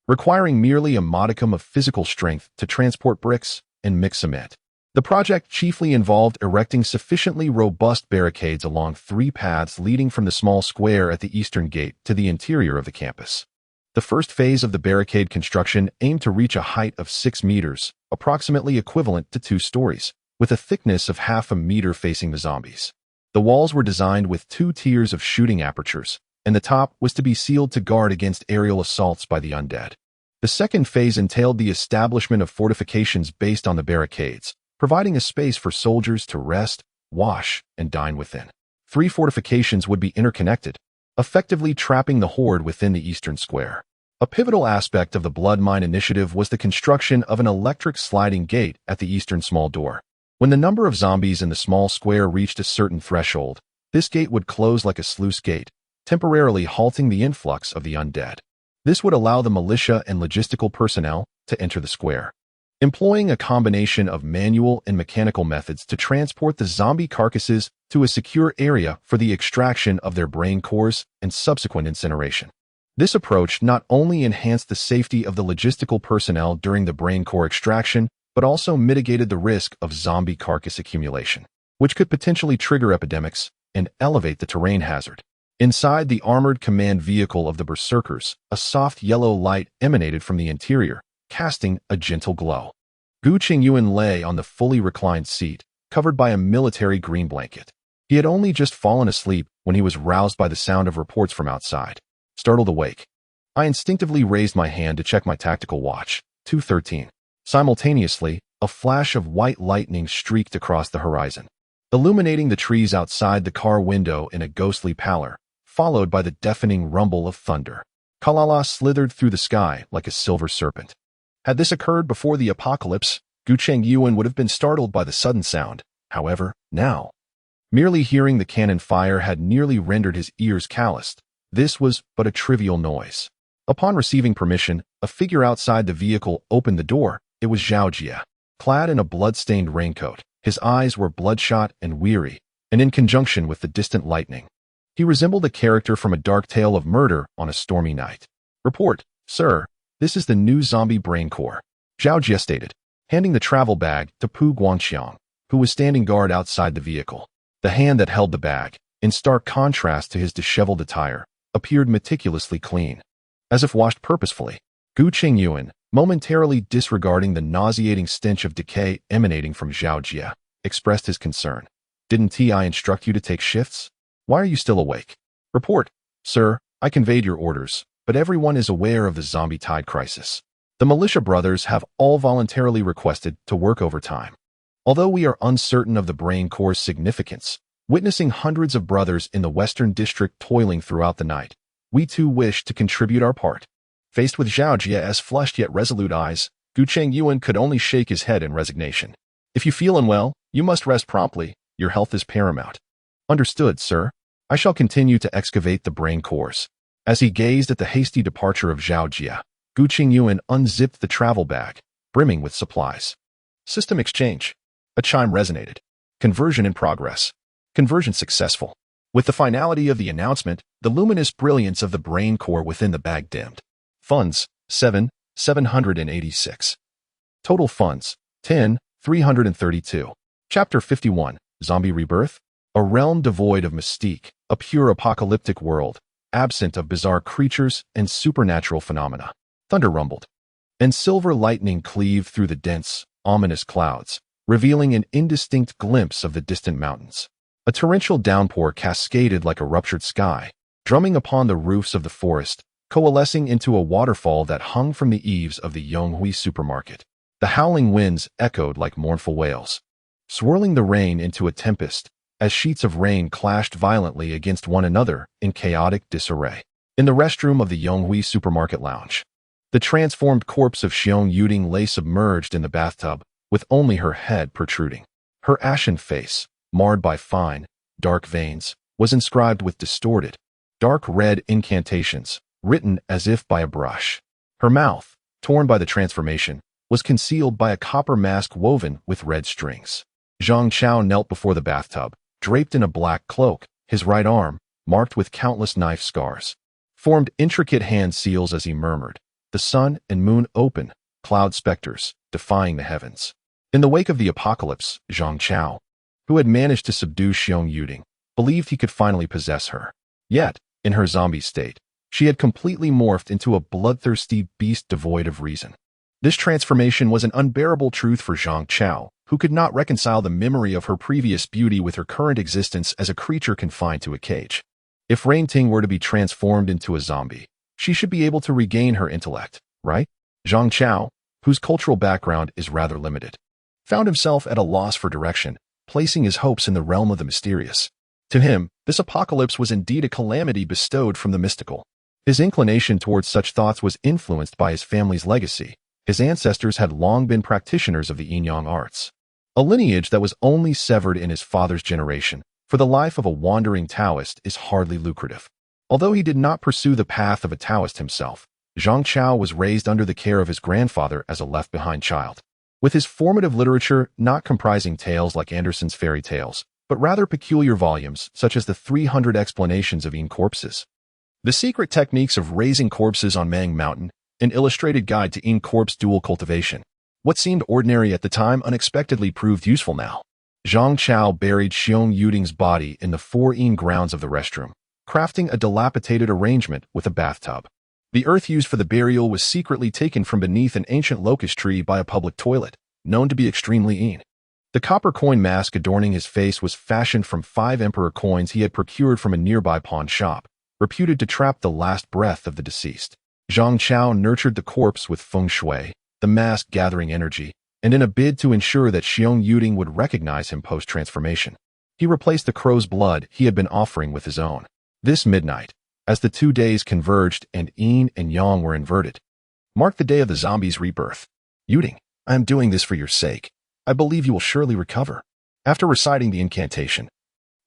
requiring merely a modicum of physical strength to transport bricks and mix cement. The project chiefly involved erecting sufficiently robust barricades along 3 paths leading from the small square at the eastern gate to the interior of the campus. The first phase of the barricade construction aimed to reach a height of 6 meters, approximately equivalent to 2 stories, with a thickness of half a meter facing the zombies. The walls were designed with 2 tiers of shooting apertures, and the top was to be sealed to guard against aerial assaults by the undead. The second phase entailed the establishment of fortifications based on the barricades, providing a space for soldiers to rest, wash, and dine within. 3 fortifications would be interconnected, effectively trapping the horde within the eastern square. A pivotal aspect of the Blood Mine initiative was the construction of an electric sliding gate at the eastern small door. When the number of zombies in the small square reached a certain threshold, this gate would close like a sluice gate, temporarily halting the influx of the undead. This would allow the militia and logistical personnel to enter the square, employing a combination of manual and mechanical methods to transport the zombie carcasses to a secure area for the extraction of their brain cores and subsequent incineration. This approach not only enhanced the safety of the logistical personnel during the brain core extraction, but also mitigated the risk of zombie carcass accumulation, which could potentially trigger epidemics and elevate the terrain hazard. Inside the armored command vehicle of the berserkers, a soft yellow light emanated from the interior, casting a gentle glow. Gu Chengyuan lay on the fully reclined seat, covered by a military green blanket. He had only just fallen asleep when he was roused by the sound of reports from outside. Startled awake, I instinctively raised my hand to check my tactical watch, 2:13. Simultaneously, a flash of white lightning streaked across the horizon, illuminating the trees outside the car window in a ghostly pallor, followed by the deafening rumble of thunder. Kalala slithered through the sky like a silver serpent. Had this occurred before the apocalypse, Gu Chengyuan would have been startled by the sudden sound. However, now, merely hearing the cannon fire had nearly rendered his ears calloused. This was but a trivial noise. Upon receiving permission, a figure outside the vehicle opened the door. It was Zhao Jie, clad in a blood-stained raincoat. His eyes were bloodshot and weary, and in conjunction with the distant lightning, he resembled a character from a dark tale of murder on a stormy night. "Report, sir. This is the new zombie brain core," Zhao Jie stated, handing the travel bag to Pu Guangxiang, who was standing guard outside the vehicle. The hand that held the bag, in stark contrast to his disheveled attire, appeared meticulously clean, as if washed purposefully. Gu Chengyuan, momentarily disregarding the nauseating stench of decay emanating from Zhao Jie, expressed his concern. "Didn't I instruct you to take shifts? Why are you still awake?" "Report, sir. I conveyed your orders, but everyone is aware of the zombie tide crisis. The militia brothers have all voluntarily requested to work overtime. Although we are uncertain of the brain core's significance, witnessing hundreds of brothers in the Western District toiling throughout the night, we too wish to contribute our part." Faced with Zhao Jie's flushed yet resolute eyes, Gu Chengyuan could only shake his head in resignation. "If you feel unwell, you must rest promptly. Your health is paramount." "Understood, sir. I shall continue to excavate the brain cores." As he gazed at the hasty departure of Zhao Jie, Gu Chengyuan unzipped the travel bag, brimming with supplies. "System exchange." A chime resonated. "Conversion in progress." Conversion successful. With the finality of the announcement, the luminous brilliance of the brain core within the bag dimmed. Funds, 7,786. Total funds, 10,332. Chapter 51, Zombie Rebirth? A realm devoid of mystique, a pure apocalyptic world, absent of bizarre creatures and supernatural phenomena. Thunder rumbled, and silver lightning cleaved through the dense, ominous clouds, revealing an indistinct glimpse of the distant mountains. A torrential downpour cascaded like a ruptured sky, drumming upon the roofs of the forest, coalescing into a waterfall that hung from the eaves of the Yonghui supermarket. The howling winds echoed like mournful wails, swirling the rain into a tempest, as sheets of rain clashed violently against one another in chaotic disarray. In the restroom of the Yonghui supermarket lounge, The transformed corpse of Xiong Yuding lay submerged in the bathtub, with only her head protruding. Her ashen face, marred by fine, dark veins, was inscribed with distorted, dark red incantations, written as if by a brush. Her mouth, torn by the transformation, was concealed by a copper mask woven with red strings. Zhang Chao knelt before the bathtub, draped in a black cloak, his right arm, marked with countless knife scars, formed intricate hand seals as he murmured, "The sun and moon open, cloud specters, defying the heavens." In the wake of the apocalypse, Zhang Chao, who had managed to subdue Xiong Yuding, believed he could finally possess her. Yet, in her zombie state, she had completely morphed into a bloodthirsty beast devoid of reason. This transformation was an unbearable truth for Zhang Chao, who could not reconcile the memory of her previous beauty with her current existence as a creature confined to a cage. If Rain Ting were to be transformed into a zombie, she should be able to regain her intellect, right? Zhang Chao, whose cultural background is rather limited, found himself at a loss for direction, placing his hopes in the realm of the mysterious. To him, this apocalypse was indeed a calamity bestowed from the mystical. His inclination towards such thoughts was influenced by his family's legacy. His ancestors had long been practitioners of the yin-yang arts, a lineage that was only severed in his father's generation, for the life of a wandering Taoist is hardly lucrative. Although he did not pursue the path of a Taoist himself, Zhang Chao was raised under the care of his grandfather as a left-behind child. With his formative literature not comprising tales like Andersen's fairy tales, but rather peculiar volumes such as the 300 Explanations of Yin Corpses, The Secret Techniques of Raising Corpses on Mang Mountain, an illustrated guide to Yin corpse dual cultivation. What seemed ordinary at the time unexpectedly proved useful now. Zhang Chao buried Xiong Yuding's body in the 4 Yin grounds of the restroom, crafting a dilapidated arrangement with a bathtub. The earth used for the burial was secretly taken from beneath an ancient locust tree by a public toilet, known to be extremely Yin. The copper coin mask adorning his face was fashioned from 5 emperor coins he had procured from a nearby pawn shop, reputed to trap the last breath of the deceased. Zhang Chao nurtured the corpse with feng shui, the mask gathering energy, and in a bid to ensure that Xiong Yuding would recognize him post-transformation, he replaced the crow's blood he had been offering with his own. This midnight, as the 2 days converged and yin and yang were inverted, marked the day of the zombie's rebirth. "Yuding, I am doing this for your sake. I believe you will surely recover." After reciting the incantation,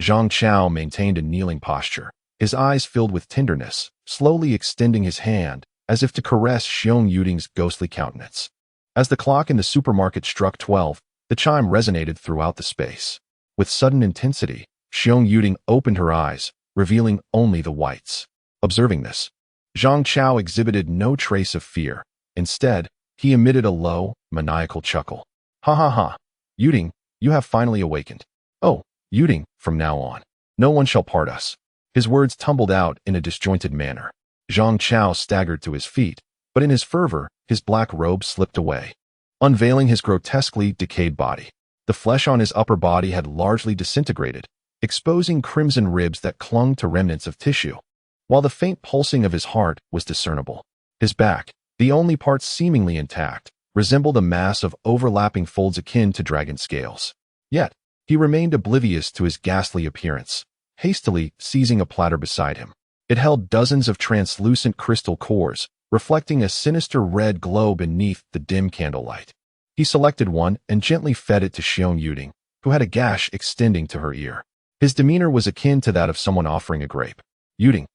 Zhang Chao maintained a kneeling posture, his eyes filled with tenderness, slowly extending his hand as if to caress Xiong Yuding's ghostly countenance. As the clock in the supermarket struck 12, the chime resonated throughout the space. With sudden intensity, Xiong Yuding opened her eyes, revealing only the whites. Observing this, Zhang Chao exhibited no trace of fear. Instead, he emitted a low, maniacal chuckle. "Ha ha ha! Yuding, you have finally awakened. Oh, Yuding, from now on, no one shall part us." His words tumbled out in a disjointed manner. Zhang Chao staggered to his feet, but in his fervor, his black robe slipped away, unveiling his grotesquely decayed body. The flesh on his upper body had largely disintegrated, exposing crimson ribs that clung to remnants of tissue, while the faint pulsing of his heart was discernible. His back, the only part seemingly intact, resembled a mass of overlapping folds akin to dragon scales. Yet, he remained oblivious to his ghastly appearance, hastily seizing a platter beside him. It held dozens of translucent crystal cores, reflecting a sinister red glow beneath the dim candlelight. He selected one and gently fed it to Xiong Yuding, who had a gash extending to her ear. His demeanor was akin to that of someone offering a grape. "Yuding,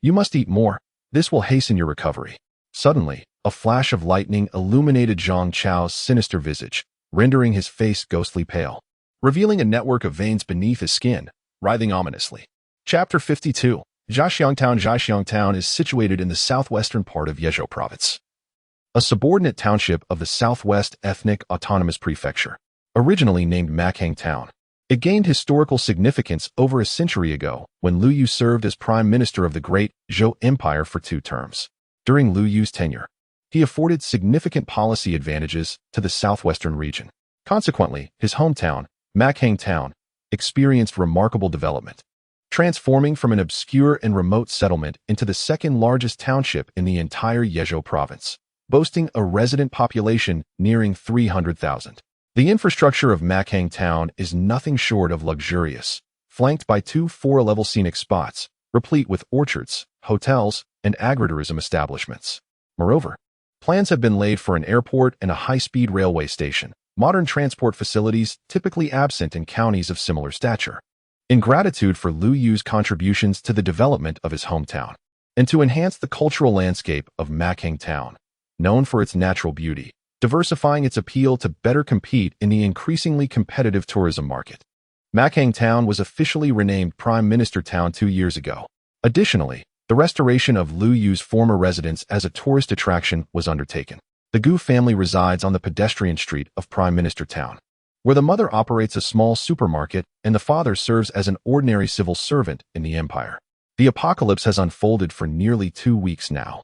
you must eat more. This will hasten your recovery." Suddenly, a flash of lightning illuminated Zhang Chao's sinister visage, rendering his face ghostly pale, revealing a network of veins beneath his skin, writhing ominously. Chapter 52. Jiaxiang Town is situated in the southwestern part of Yezhou Province, a subordinate township of the Southwest Ethnic Autonomous Prefecture, originally named Makhang Town. It gained historical significance over a century ago when Liu Yu served as prime minister of the Great Zhou Empire for 2 terms. During Liu Yu's tenure, he afforded significant policy advantages to the southwestern region. Consequently, his hometown, Makhang Town, experienced remarkable development, transforming from an obscure and remote settlement into the second largest township in the entire Yezhou province, boasting a resident population nearing 300,000. The infrastructure of Makhang Town is nothing short of luxurious, flanked by 2 4-level scenic spots, replete with orchards, hotels, and agritourism establishments. Moreover, Plans have been laid for an airport and a high-speed railway station, modern transport facilities typically absent in counties of similar stature. In gratitude for Liu Yu's contributions to the development of his hometown, and to enhance the cultural landscape of Makheng Town, known for its natural beauty, diversifying its appeal to better compete in the increasingly competitive tourism market. Makheng Town was officially renamed Prime Minister Town 2 years ago. Additionally, the restoration of Liu Yu's former residence as a tourist attraction was undertaken. The Gu family resides on the pedestrian street of Prime Minister Town, where the mother operates a small supermarket and the father serves as an ordinary civil servant in the empire. The apocalypse has unfolded for nearly 2 weeks now.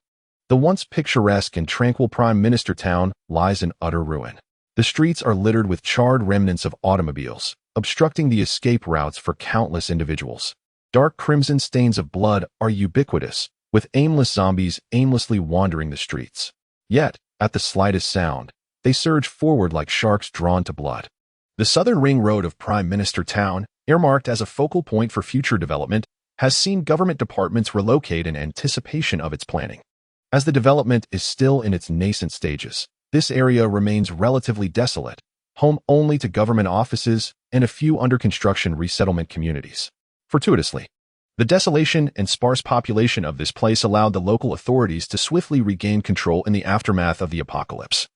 The once picturesque and tranquil Prime Minister Town lies in utter ruin. The streets are littered with charred remnants of automobiles, obstructing the escape routes for countless individuals. Dark crimson stains of blood are ubiquitous, with aimless zombies aimlessly wandering the streets. Yet, at the slightest sound, they surge forward like sharks drawn to blood. The southern ring road of Prime Minister Town, earmarked as a focal point for future development, has seen government departments relocate in anticipation of its planning. As the development is still in its nascent stages, this area remains relatively desolate, home only to government offices and a few under-construction resettlement communities. Fortuitously, the desolation and sparse population of this place allowed the local authorities to swiftly regain control in the aftermath of the apocalypse.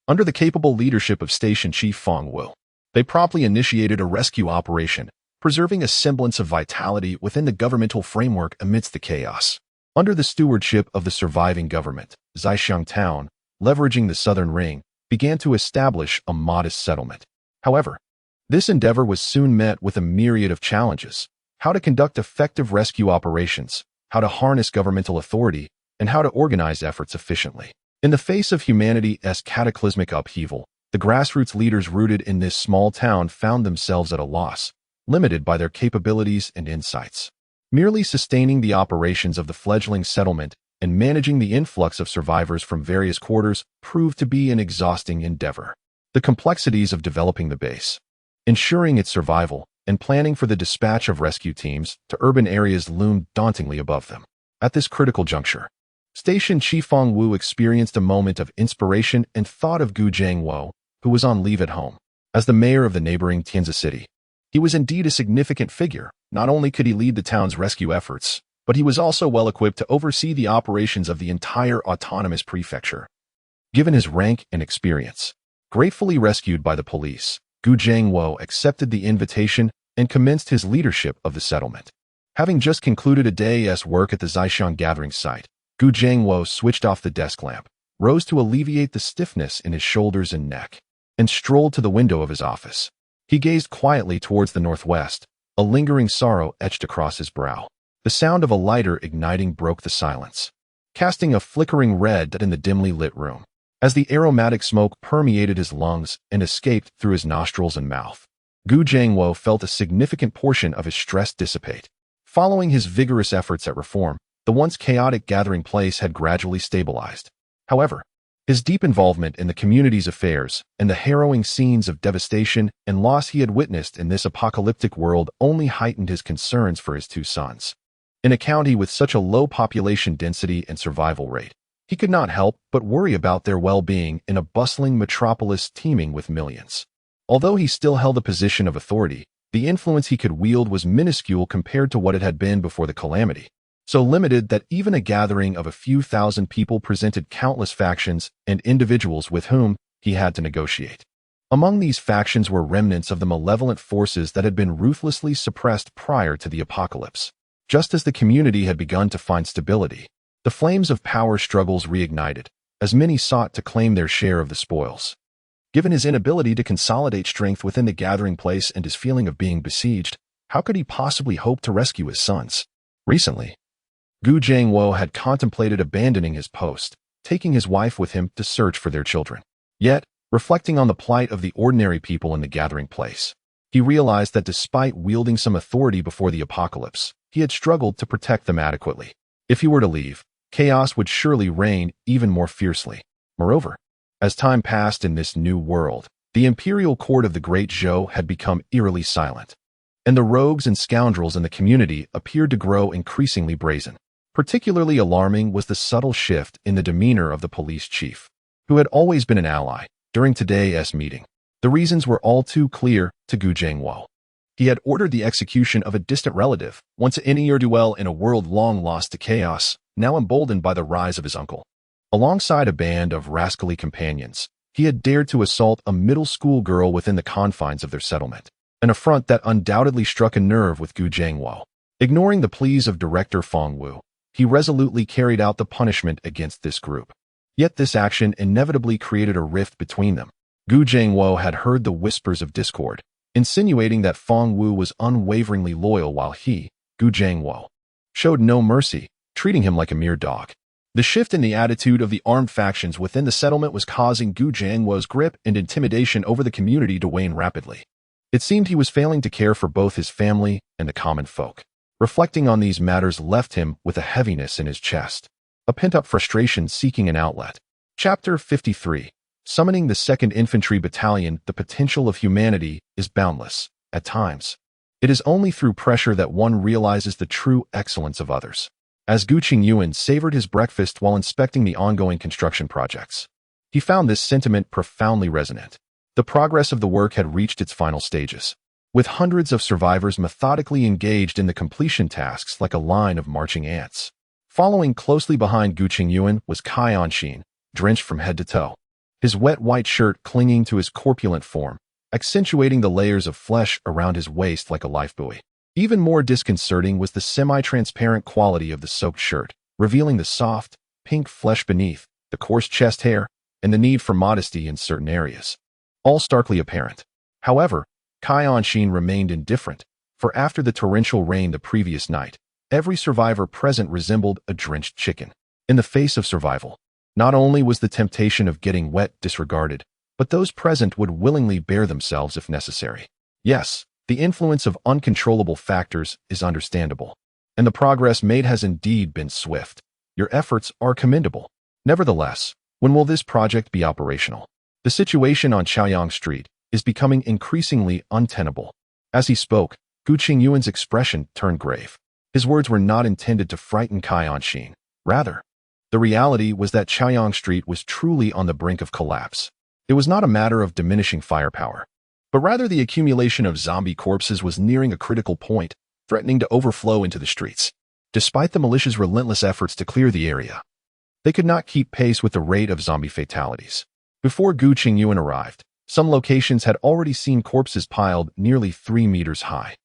Under the capable leadership of Station Chief Feng Wu, they promptly initiated a rescue operation, preserving a semblance of vitality within the governmental framework amidst the chaos. Under the stewardship of the surviving government, Zaixiang Town, leveraging the southern ring, began to establish a modest settlement. However, this endeavor was soon met with a myriad of challenges: how to conduct effective rescue operations, how to harness governmental authority, and how to organize efforts efficiently. In the face of humanity's cataclysmic upheaval, the grassroots leaders rooted in this small town found themselves at a loss, limited by their capabilities and insights. Merely sustaining the operations of the fledgling settlement and managing the influx of survivors from various quarters proved to be an exhausting endeavor. The complexities of developing the base, ensuring its survival, and planning for the dispatch of rescue teams to urban areas loomed dauntingly above them. At this critical juncture, Station Chief Feng Wu experienced a moment of inspiration and thought of Gu Chengyuan, who was on leave at home. As the mayor of the neighboring Tianzi city, he was indeed a significant figure. Not only could he lead the town's rescue efforts, but he was also well equipped to oversee the operations of the entire autonomous prefecture. Given his rank and experience, gratefully rescued by the police, Gu Chengyuan accepted the invitation and commenced his leadership of the settlement. Having just concluded a day's work at the Zaixiang gathering site, Gu Chengyuan switched off the desk lamp, rose to alleviate the stiffness in his shoulders and neck, and strolled to the window of his office. He gazed quietly towards the northwest, a lingering sorrow etched across his brow. The sound of a lighter igniting broke the silence, casting a flickering red in the dimly lit room. As the aromatic smoke permeated his lungs and escaped through his nostrils and mouth, Gu Chengyuan felt a significant portion of his stress dissipate. Following his vigorous efforts at reform, the once chaotic gathering place had gradually stabilized. However, his deep involvement in the community's affairs and the harrowing scenes of devastation and loss he had witnessed in this apocalyptic world only heightened his concerns for his two sons. In a county with such a low population density and survival rate, he could not help but worry about their well-being in a bustling metropolis teeming with millions. Although he still held a position of authority, the influence he could wield was minuscule compared to what it had been before the calamity, so limited that even a gathering of a few thousand people presented countless factions and individuals with whom he had to negotiate. Among these factions were remnants of the malevolent forces that had been ruthlessly suppressed prior to the apocalypse. Just as the community had begun to find stability, the flames of power struggles reignited, as many sought to claim their share of the spoils. Given his inability to consolidate strength within the gathering place and his feeling of being besieged, how could he possibly hope to rescue his sons? Recently, Gu Chengyuan had contemplated abandoning his post, taking his wife with him to search for their children. Yet, reflecting on the plight of the ordinary people in the gathering place, he realized that despite wielding some authority before the apocalypse, he had struggled to protect them adequately. If he were to leave, chaos would surely reign even more fiercely. Moreover, as time passed in this new world, the imperial court of the Great Zhou had become eerily silent, and the rogues and scoundrels in the community appeared to grow increasingly brazen. Particularly alarming was the subtle shift in the demeanor of the police chief, who had always been an ally, during today's meeting. The reasons were all too clear to Gu Chengyuan. He had ordered the execution of a distant relative, once a ne'er-do-well in a world long lost to chaos, now emboldened by the rise of his uncle. Alongside a band of rascally companions, he had dared to assault a middle school girl within the confines of their settlement, an affront that undoubtedly struck a nerve with Gu Chengyuan. Ignoring the pleas of Director Feng Wu, he resolutely carried out the punishment against this group. Yet this action inevitably created a rift between them. Gu Chengyuan had heard the whispers of discord, insinuating that Feng Wu was unwaveringly loyal while he, Gu Chengyuan, showed no mercy, treating him like a mere dog. The shift in the attitude of the armed factions within the settlement was causing Gu Chengyuan's grip and intimidation over the community to wane rapidly. It seemed he was failing to care for both his family and the common folk. Reflecting on these matters left him with a heaviness in his chest, a pent-up frustration seeking an outlet. Chapter 53. Summoning the 2nd Infantry Battalion. The potential of humanity is boundless. At times, it is only through pressure that one realizes the true excellence of others. As Gu Chengyuan savored his breakfast while inspecting the ongoing construction projects, he found this sentiment profoundly resonant. The progress of the work had reached its final stages, with hundreds of survivors methodically engaged in the completion tasks like a line of marching ants. Following closely behind Gu Chengyuan was Cai, drenched from head to toe, his wet white shirt clinging to his corpulent form, accentuating the layers of flesh around his waist like a lifebuoy. Even more disconcerting was the semi-transparent quality of the soaked shirt, revealing the soft, pink flesh beneath, the coarse chest hair, and the need for modesty in certain areas, all starkly apparent. However, Cai remained indifferent, for after the torrential rain the previous night, every survivor present resembled a drenched chicken. In the face of survival, not only was the temptation of getting wet disregarded, but those present would willingly bear themselves if necessary. Yes, the influence of uncontrollable factors is understandable, and the progress made has indeed been swift. Your efforts are commendable. Nevertheless, when will this project be operational? The situation on Chaoyang Street is becoming increasingly untenable. As he spoke, Gu Chengyuan's expression turned grave. His words were not intended to frighten Cai. Rather, the reality was that Chaoyang Street was truly on the brink of collapse. It was not a matter of diminishing firepower, but rather the accumulation of zombie corpses was nearing a critical point, threatening to overflow into the streets. Despite the militia's relentless efforts to clear the area, they could not keep pace with the rate of zombie fatalities. Before Gu Chengyuan arrived, some locations had already seen corpses piled nearly 3 meters high.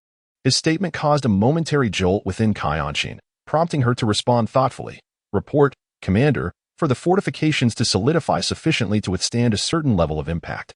His statement caused a momentary jolt within Cai, prompting her to respond thoughtfully. Report, Commander, for the fortifications to solidify sufficiently to withstand a certain level of impact.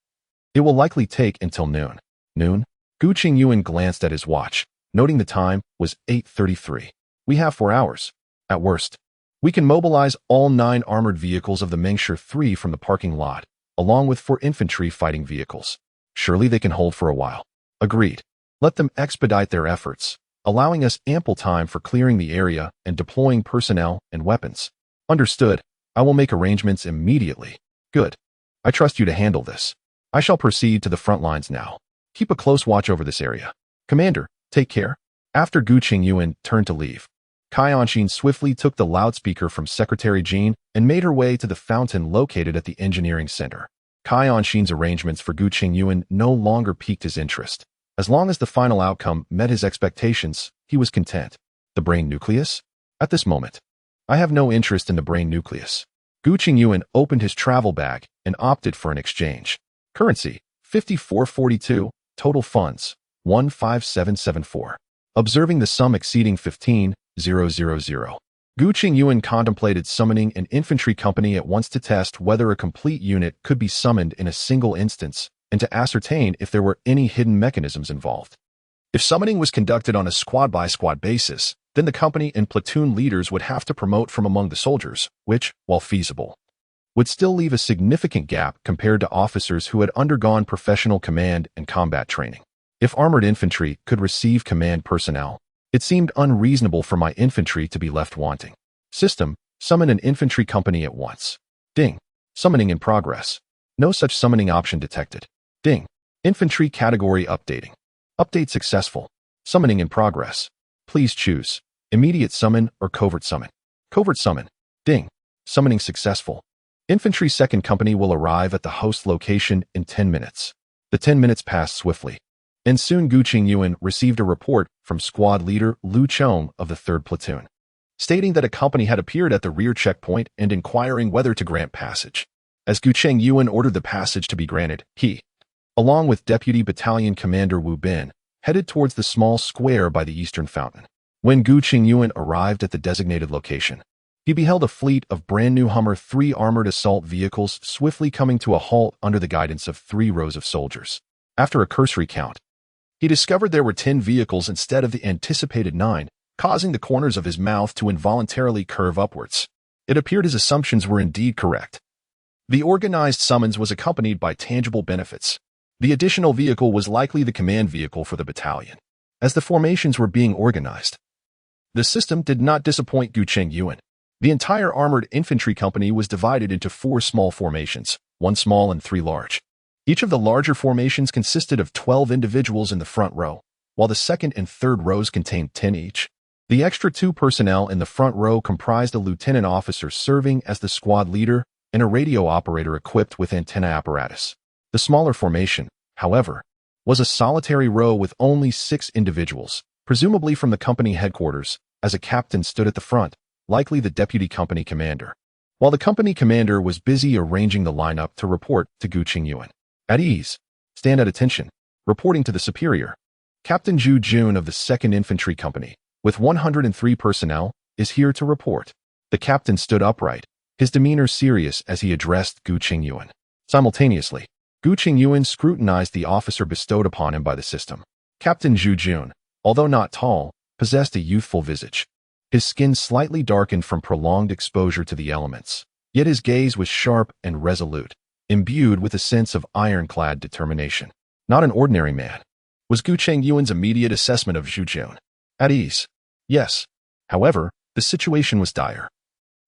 It will likely take until noon. Noon? Gu Chengyuan glanced at his watch, noting the time was 8:33. We have 4 hours. At worst, we can mobilize all 9 armored vehicles of the Mengsher 3 from the parking lot, along with 4 infantry fighting vehicles. Surely they can hold for a while. Agreed. Let them expedite their efforts, allowing us ample time for clearing the area and deploying personnel and weapons. Understood. I will make arrangements immediately. Good. I trust you to handle this. I shall proceed to the front lines now. Keep a close watch over this area. Commander, take care. After Gu Chengyuan turned to leave, Cai swiftly took the loudspeaker from Secretary Jean and made her way to the fountain located at the engineering center. Cai arrangements for Gu Chengyuan no longer piqued his interest. As long as the final outcome met his expectations, he was content. The brain nucleus? At this moment, I have no interest in the brain nucleus. Gu Chengyuan opened his travel bag and opted for an exchange. Currency, 5442, total funds, 15774. Observing the sum exceeding 15,000, Gu Chengyuan contemplated summoning an infantry company at once to test whether a complete unit could be summoned in a single instance and to ascertain if there were any hidden mechanisms involved. If summoning was conducted on a squad-by-squad basis, then the company and platoon leaders would have to promote from among the soldiers, which, while feasible, would still leave a significant gap compared to officers who had undergone professional command and combat training. If armored infantry could receive command personnel, it seemed unreasonable for my infantry to be left wanting. System, summon an infantry company at once. Ding. Summoning in progress. No such summoning option detected. Ding. Infantry category updating. Update successful. Summoning in progress. Please choose immediate summon or covert summon. Covert summon. Ding. Summoning successful. Infantry 2nd Company will arrive at the host location in 10 minutes. The 10 minutes passed swiftly, and soon Gu Chengyuan received a report from squad leader Lu Chong of the 3rd Platoon, stating that a company had appeared at the rear checkpoint and inquiring whether to grant passage. As Gu Chengyuan ordered the passage to be granted, he, along with Deputy Battalion Commander Wu Bin, headed towards the small square by the eastern fountain. When Gu Chengyuan arrived at the designated location, he beheld a fleet of brand-new Hummer 3 armored assault vehicles swiftly coming to a halt under the guidance of 3 rows of soldiers. After a cursory count, he discovered there were 10 vehicles instead of the anticipated 9, causing the corners of his mouth to involuntarily curve upwards. It appeared his assumptions were indeed correct. The organized summons was accompanied by tangible benefits. The additional vehicle was likely the command vehicle for the battalion. As the formations were being organized, the system did not disappoint Gu Chengyuan. The entire armored infantry company was divided into 4 small formations, 1 small and 3 large. Each of the larger formations consisted of 12 individuals in the front row, while the 2nd and 3rd rows contained 10 each. The extra 2 personnel in the front row comprised a lieutenant officer serving as the squad leader and a radio operator equipped with antenna apparatus. The smaller formation, however, was a solitary row with only 6 individuals, presumably from the company headquarters, as a captain stood at the front, likely the deputy company commander, while the company commander was busy arranging the lineup to report to Gu Chengyuan. At ease. Stand at attention. Reporting to the superior. Captain Zhu Jun of the 2nd Infantry Company, with 103 personnel, is here to report. The captain stood upright, his demeanor serious as he addressed Gu Chengyuan. Simultaneously, Gu Chengyuan scrutinized the officer bestowed upon him by the system. Captain Zhu Jun, although not tall, possessed a youthful visage. His skin slightly darkened from prolonged exposure to the elements, yet his gaze was sharp and resolute, imbued with a sense of ironclad determination. Not an ordinary man, was Gu Chengyuan's immediate assessment of Zhu Jun. At ease. Yes. However, the situation was dire,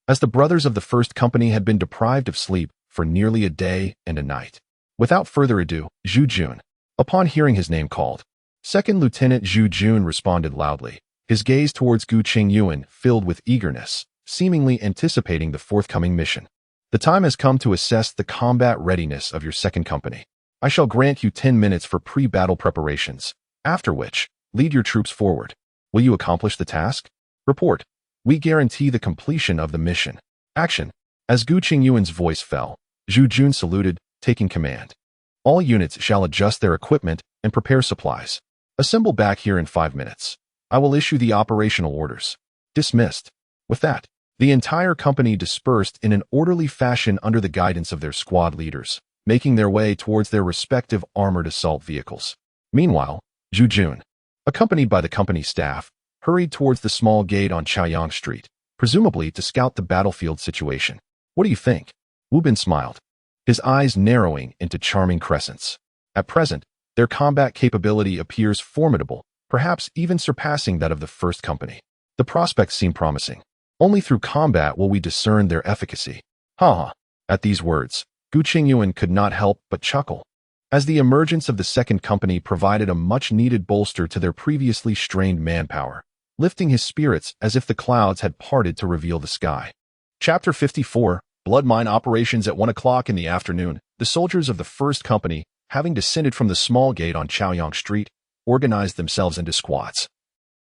as the brothers of the 1st Company had been deprived of sleep for nearly a day and a night. Without further ado, Zhu Jun, upon hearing his name called, 2nd Lieutenant Zhu Jun responded loudly, his gaze towards Gu Chengyuan filled with eagerness, seemingly anticipating the forthcoming mission. The time has come to assess the combat readiness of your 2nd Company. I shall grant you 10 minutes for pre-battle preparations, after which, lead your troops forward. Will you accomplish the task? Report. We guarantee the completion of the mission. Action. As Gu Chengyuan's voice fell, Zhu Jun saluted, taking command. All units shall adjust their equipment and prepare supplies. Assemble back here in 5 minutes. I will issue the operational orders. Dismissed. With that, the entire company dispersed in an orderly fashion under the guidance of their squad leaders, making their way towards their respective armored assault vehicles. Meanwhile, Zhu Jun, accompanied by the company staff, hurried towards the small gate on Chaoyang Street, presumably to scout the battlefield situation. What do you think? Wu Bin smiled, his eyes narrowing into charming crescents. At present, their combat capability appears formidable, perhaps even surpassing that of the 1st Company. The prospects seem promising. Only through combat will we discern their efficacy. Ha! At these words, Gu Chengyuan could not help but chuckle, as the emergence of the 2nd Company provided a much-needed bolster to their previously strained manpower, lifting his spirits as if the clouds had parted to reveal the sky. Chapter 54, Blood Mine Operations at 1 o'clock in the afternoon. The soldiers of the 1st Company, having descended from the small gate on Chaoyang Street, organized themselves into squads,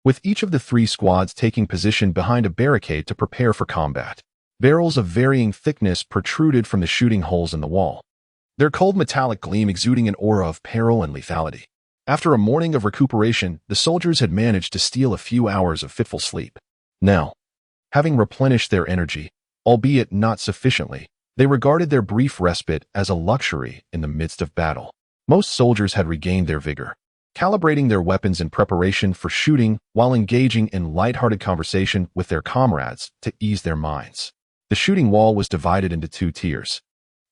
with each of the 3 squads taking position behind a barricade to prepare for combat. Barrels of varying thickness protruded from the shooting holes in the wall, their cold metallic gleam exuding an aura of peril and lethality. After a morning of recuperation, the soldiers had managed to steal a few hours of fitful sleep. Now, having replenished their energy, albeit not sufficiently, they regarded their brief respite as a luxury in the midst of battle. Most soldiers had regained their vigor, calibrating their weapons in preparation for shooting while engaging in light-hearted conversation with their comrades to ease their minds. The shooting wall was divided into 2 tiers,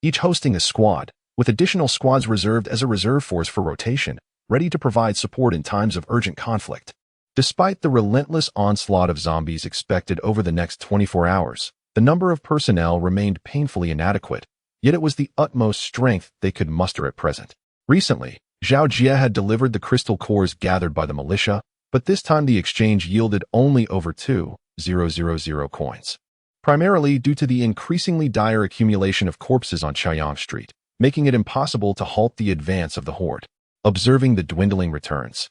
each hosting a squad, with additional squads reserved as a reserve force for rotation, ready to provide support in times of urgent conflict. Despite the relentless onslaught of zombies expected over the next 24 hours, the number of personnel remained painfully inadequate, yet it was the utmost strength they could muster at present. Recently, Zhao Jie had delivered the crystal cores gathered by the militia, but this time the exchange yielded only over 2,000 coins. primarily due to the increasingly dire accumulation of corpses on Chaoyang Street, making it impossible to halt the advance of the horde. Observing the dwindling returns,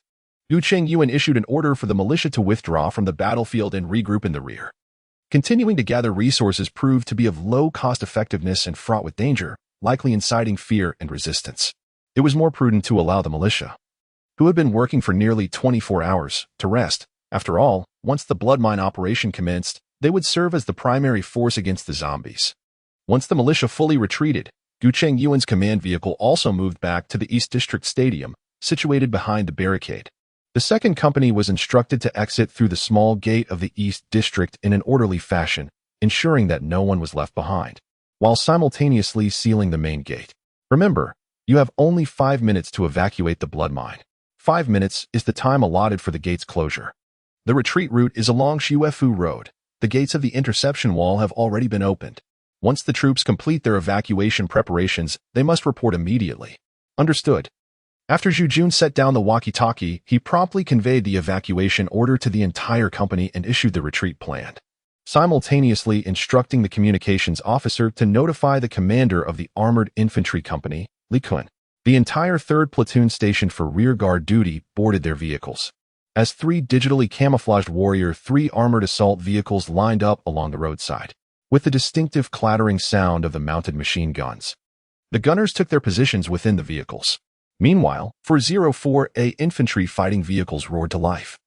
Gu Chengyuan issued an order for the militia to withdraw from the battlefield and regroup in the rear. Continuing to gather resources proved to be of low cost-effectiveness and fraught with danger, likely inciting fear and resistance. It was more prudent to allow the militia, who had been working for nearly 24 hours, to rest. After all, once the blood mine operation commenced, they would serve as the primary force against the zombies. Once the militia fully retreated, Gu Chengyuan's command vehicle also moved back to the East District Stadium, situated behind the barricade. The second company was instructed to exit through the small gate of the East District in an orderly fashion, ensuring that no one was left behind, while simultaneously sealing the main gate. Remember, you have only 5 minutes to evacuate the blood mine. 5 minutes is the time allotted for the gate's closure. The retreat route is along Xuefu Road. The gates of the interception wall have already been opened. Once the troops complete their evacuation preparations, they must report immediately. Understood. After Zhu Jun set down the walkie-talkie, he promptly conveyed the evacuation order to the entire company and issued the retreat plan, simultaneously instructing the communications officer to notify the commander of the armored infantry company, Li Kun. The entire 3rd platoon stationed for rearguard duty boarded their vehicles, as 3 digitally camouflaged Warrior 3 armored assault vehicles lined up along the roadside, with the distinctive clattering sound of the mounted machine guns. The gunners took their positions within the vehicles. Meanwhile, 404A infantry fighting vehicles roared to life,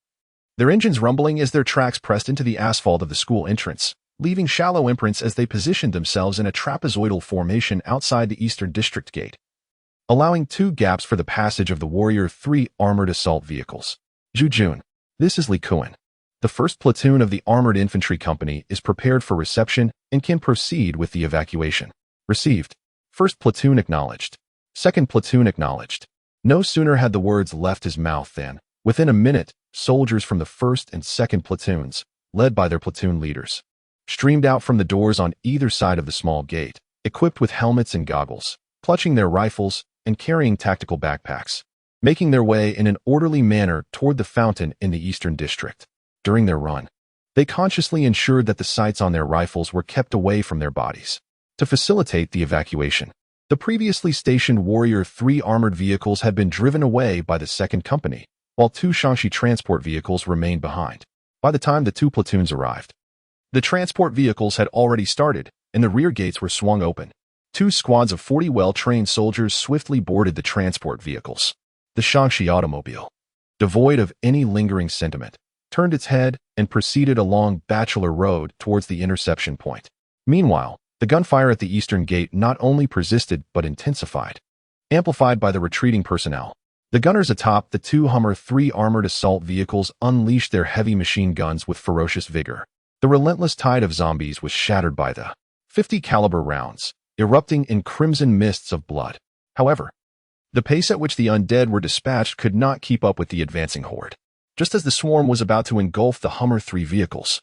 their engines rumbling as their tracks pressed into the asphalt of the school entrance, leaving shallow imprints as they positioned themselves in a trapezoidal formation outside the Eastern District Gate, allowing 2 gaps for the passage of the Warrior 3 armored assault vehicles. Zhu Jun, this is Li Kun. The 1st platoon of the Armored Infantry Company is prepared for reception and can proceed with the evacuation. Received. 1st platoon acknowledged. 2nd platoon acknowledged. No sooner had the words left his mouth than, within a minute, soldiers from the 1st and 2nd platoons, led by their platoon leaders, streamed out from the doors on either side of the small gate, equipped with helmets and goggles, clutching their rifles, and carrying tactical backpacks, making their way in an orderly manner toward the fountain in the Eastern District. During their run, they consciously ensured that the sights on their rifles were kept away from their bodies. To facilitate the evacuation, the previously stationed Warrior 3 armored vehicles had been driven away by the 2nd company, while 2 Shaanxi transport vehicles remained behind. By the time the 2 platoons arrived, the transport vehicles had already started, and the rear gates were swung open. 2 squads of 40 well-trained soldiers swiftly boarded the transport vehicles. The Shaanxi automobile, devoid of any lingering sentiment, turned its head and proceeded along Bachelor Road towards the interception point. Meanwhile, the gunfire at the eastern gate not only persisted but intensified, amplified by the retreating personnel. The gunners atop the 2 Hummer 3 armored assault vehicles unleashed their heavy machine guns with ferocious vigor. The relentless tide of zombies was shattered by the 50 caliber rounds, erupting in crimson mists of blood. However, the pace at which the undead were dispatched could not keep up with the advancing horde. Just as the swarm was about to engulf the Hummer 3 vehicles,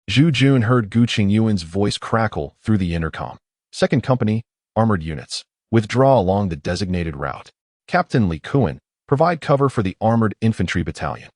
Zhu Jun heard Gu Chengyuan's voice crackle through the intercom. 2nd Company, armored units, withdraw along the designated route. Captain Li Kun, provide cover for the Armored Infantry Battalion.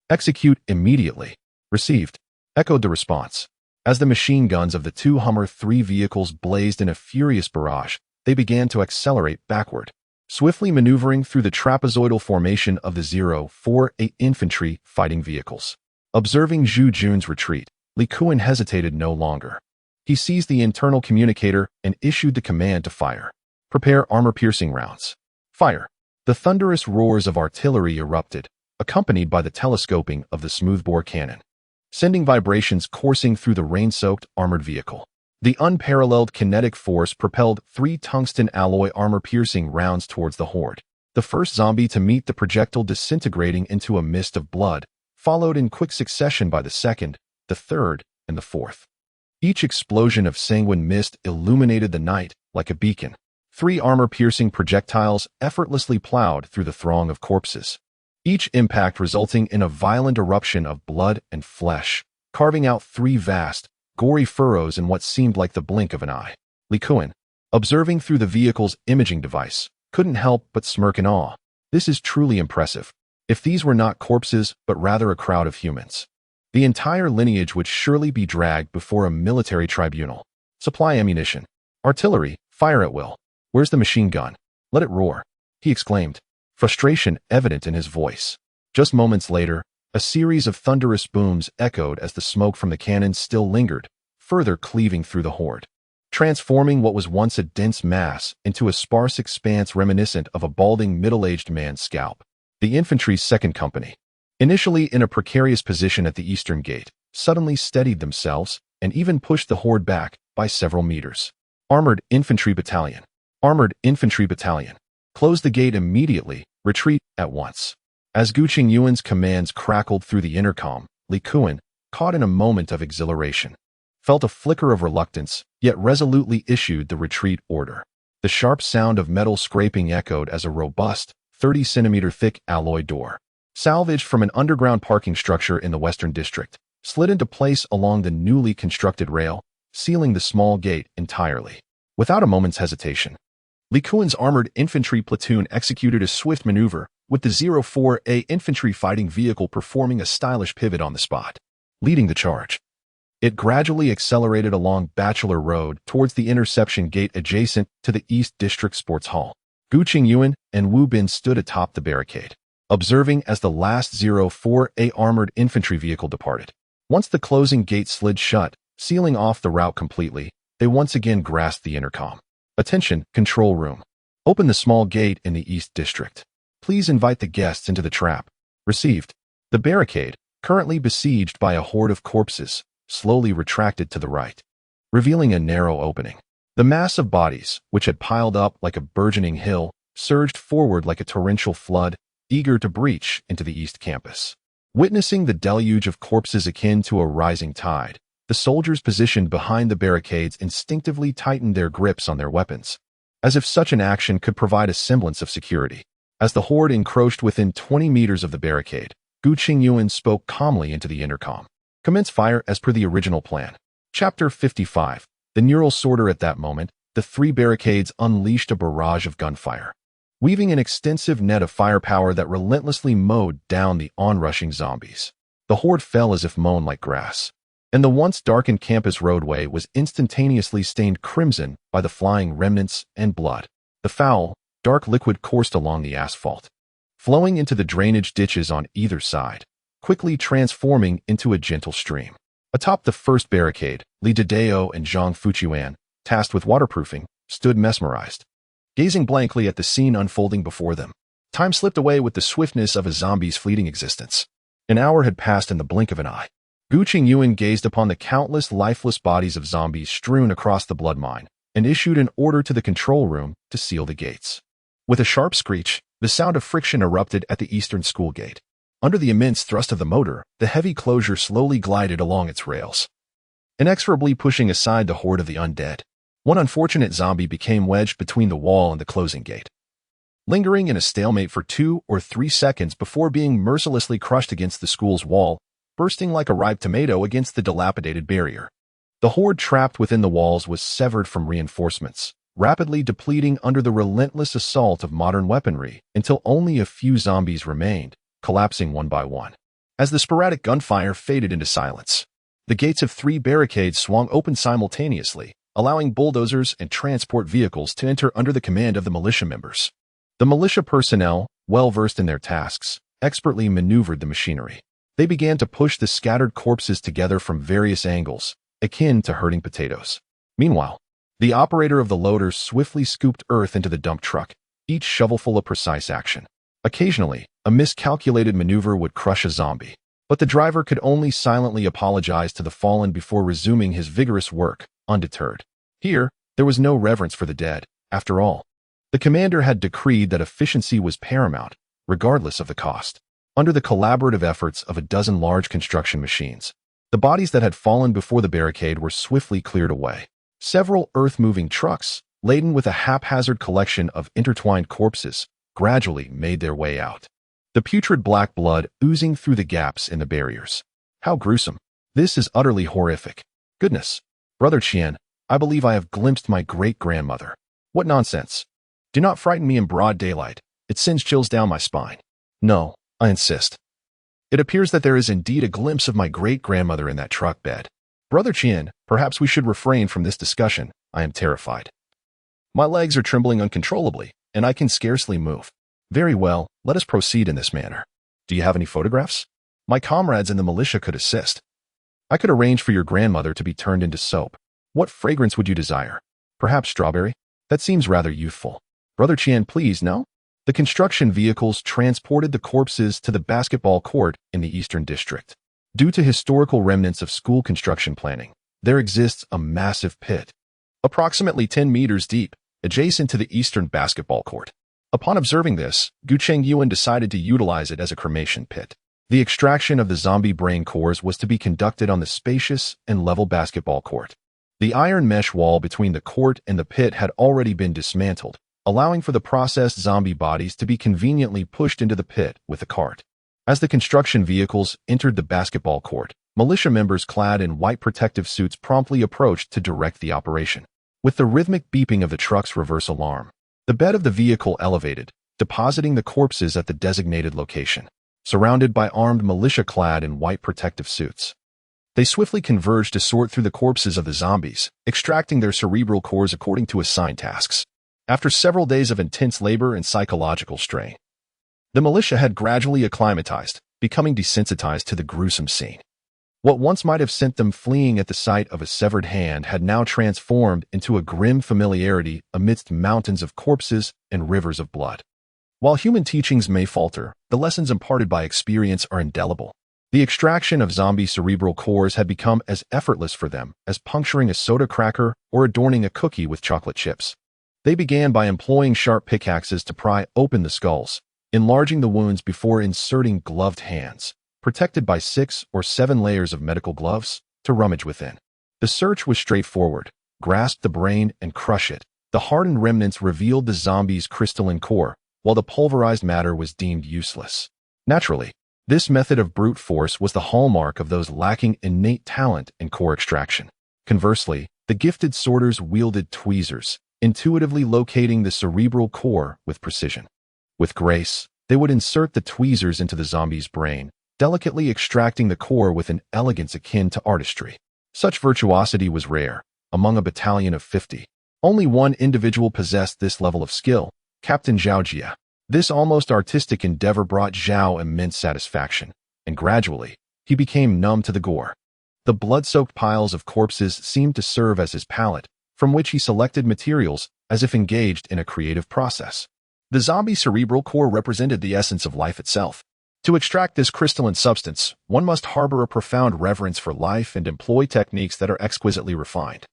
Execute immediately. Received. Echoed the response. As the machine guns of the 2 Hummer 3 vehicles blazed in a furious barrage, they began to accelerate backward, swiftly maneuvering through the trapezoidal formation of the 048 infantry fighting vehicles. Observing Zhu Jun's retreat, Li Kun hesitated no longer. He seized the internal communicator and issued the command to fire. Prepare armor-piercing rounds. Fire. The thunderous roars of artillery erupted, accompanied by the telescoping of the smoothbore cannon, sending vibrations coursing through the rain-soaked armored vehicle. The unparalleled kinetic force propelled 3 tungsten alloy armor-piercing rounds towards the horde. The first zombie to meet the projectile disintegrating into a mist of blood, followed in quick succession by the 2nd, the 3rd, and the 4th. Each explosion of sanguine mist illuminated the night like a beacon. 3 armor-piercing projectiles effortlessly plowed through the throng of corpses, each impact resulting in a violent eruption of blood and flesh, carving out 3 vast, gory furrows in what seemed like the blink of an eye. Li Kun, observing through the vehicle's imaging device, couldn't help but smirk in awe. This is truly impressive. If these were not corpses, but rather a crowd of humans, The entire lineage would surely be dragged before a military tribunal. Supply ammunition. Artillery, fire at will. Where's the machine gun? Let it roar, he exclaimed, frustration evident in his voice. Just moments later, a series of thunderous booms echoed as the smoke from the cannons still lingered, further cleaving through the horde, transforming what was once a dense mass into a sparse expanse reminiscent of a balding middle-aged man's scalp. The infantry's second company, initially in a precarious position at the eastern gate, suddenly steadied themselves and even pushed the horde back by several meters. Armored Infantry Battalion. Armored Infantry Battalion. Close the gate immediately, retreat at once. As Gu Chengyuan's commands crackled through the intercom, Li Kuan, caught in a moment of exhilaration, felt a flicker of reluctance, yet resolutely issued the retreat order. The sharp sound of metal scraping echoed as a robust, 30-centimeter thick alloy door, salvaged from an underground parking structure in the Western District, slid into place along the newly constructed rail, sealing the small gate entirely. Without a moment's hesitation, Li Kuan's armored infantry platoon executed a swift maneuver, with the 04A infantry fighting vehicle performing a stylish pivot on the spot, leading the charge. It gradually accelerated along Bachelor Road towards the interception gate adjacent to the East District Sports Hall. Gu Chengyuan and Wu Bin stood atop the barricade, observing as the last 04A armored infantry vehicle departed. Once the closing gate slid shut, sealing off the route completely, they once again grasped the intercom. Attention, control room. Open the small gate in the East District. Please invite the guests into the trap. Received. The barricade, currently besieged by a horde of corpses, slowly retracted to the right, revealing a narrow opening. The mass of bodies, which had piled up like a burgeoning hill, surged forward like a torrential flood, eager to breach into the East Campus. Witnessing the deluge of corpses akin to a rising tide, the soldiers positioned behind the barricades instinctively tightened their grips on their weapons, as if such an action could provide a semblance of security. As the horde encroached within 20 meters of the barricade, Gu Chengyuan spoke calmly into the intercom. Commence fire as per the original plan. Chapter 55. The neural sorter. At that moment, the three barricades unleashed a barrage of gunfire, weaving an extensive net of firepower that relentlessly mowed down the onrushing zombies. The horde fell as if mown like grass, and the once darkened campus roadway was instantaneously stained crimson by the flying remnants and blood. The foul, dark liquid coursed along the asphalt, flowing into the drainage ditches on either side, quickly transforming into a gentle stream. Atop the first barricade, Li Didao and Zhang Fuchuan, tasked with waterproofing, stood mesmerized, gazing blankly at the scene unfolding before them. Time slipped away with the swiftness of a zombie's fleeting existence. An hour had passed in the blink of an eye. Gu Chengyuan gazed upon the countless lifeless bodies of zombies strewn across the blood mine and issued an order to the control room to seal the gates. With a sharp screech, the sound of friction erupted at the eastern school gate. Under the immense thrust of the motor, the heavy closure slowly glided along its rails, inexorably pushing aside the horde of the undead. One unfortunate zombie became wedged between the wall and the closing gate, lingering in a stalemate for 2 or 3 seconds before being mercilessly crushed against the school's wall, bursting like a ripe tomato against the dilapidated barrier. The horde trapped within the walls was severed from reinforcements, rapidly depleting under the relentless assault of modern weaponry until only a few zombies remained, collapsing one by one. As the sporadic gunfire faded into silence, the gates of 3 barricades swung open simultaneously, allowing bulldozers and transport vehicles to enter under the command of the militia members. The militia personnel, well-versed in their tasks, expertly maneuvered the machinery. They began to push the scattered corpses together from various angles, akin to herding potatoes. Meanwhile, the operator of the loader swiftly scooped earth into the dump truck, each shovelful a precise action. Occasionally, a miscalculated maneuver would crush a zombie, but the driver could only silently apologize to the fallen before resuming his vigorous work, undeterred. Here, there was no reverence for the dead. After all, the commander had decreed that efficiency was paramount, regardless of the cost. Under the collaborative efforts of a dozen large construction machines, the bodies that had fallen before the barricade were swiftly cleared away. Several earth-moving trucks, laden with a haphazard collection of intertwined corpses, gradually made their way out, the putrid black blood oozing through the gaps in the barriers. How gruesome. This is utterly horrific. Goodness. Brother Qian, I believe I have glimpsed my great-grandmother. What nonsense. Do not frighten me in broad daylight. It sends chills down my spine. No, I insist. It appears that there is indeed a glimpse of my great-grandmother in that truck bed. Brother Qian, perhaps we should refrain from this discussion. I am terrified. My legs are trembling uncontrollably, and I can scarcely move. Very well, let us proceed in this manner. Do you have any photographs? My comrades in the militia could assist. I could arrange for your grandmother to be turned into soap. What fragrance would you desire? Perhaps strawberry? That seems rather youthful. Brother Qian, please, no? The construction vehicles transported the corpses to the basketball court in the Eastern District. Due to historical remnants of school construction planning, there exists a massive pit, approximately 10 meters deep, adjacent to the Eastern basketball court. Upon observing this, Gu Chengyuan decided to utilize it as a cremation pit. The extraction of the zombie brain cores was to be conducted on the spacious and level basketball court. The iron mesh wall between the court and the pit had already been dismantled, allowing for the processed zombie bodies to be conveniently pushed into the pit with a cart. As the construction vehicles entered the basketball court, militia members clad in white protective suits promptly approached to direct the operation. With the rhythmic beeping of the truck's reverse alarm, the bed of the vehicle elevated, depositing the corpses at the designated location. Surrounded by armed militia clad in white protective suits, they swiftly converged to sort through the corpses of the zombies, extracting their cerebral cores according to assigned tasks. After several days of intense labor and psychological strain, the militia had gradually acclimatized, becoming desensitized to the gruesome scene. What once might have sent them fleeing at the sight of a severed hand had now transformed into a grim familiarity amidst mountains of corpses and rivers of blood. While human teachings may falter, the lessons imparted by experience are indelible. The extraction of zombie cerebral cores had become as effortless for them as puncturing a soda cracker or adorning a cookie with chocolate chips. They began by employing sharp pickaxes to pry open the skulls, enlarging the wounds before inserting gloved hands, protected by 6 or 7 layers of medical gloves, to rummage within. The search was straightforward. Grasp the brain and crush it. The hardened remnants revealed the zombie's crystalline core, while the pulverized matter was deemed useless. Naturally, this method of brute force was the hallmark of those lacking innate talent in core extraction. Conversely, the gifted sorters wielded tweezers, intuitively locating the cerebral core with precision. With grace, they would insert the tweezers into the zombie's brain, delicately extracting the core with an elegance akin to artistry. Such virtuosity was rare. Among a battalion of 50, only one individual possessed this level of skill, Captain Zhao Jia. This almost artistic endeavor brought Zhao immense satisfaction, and gradually, he became numb to the gore. The blood-soaked piles of corpses seemed to serve as his palette, from which he selected materials as if engaged in a creative process. The zombie cerebral core represented the essence of life itself. To extract this crystalline substance, one must harbor a profound reverence for life and employ techniques that are exquisitely refined,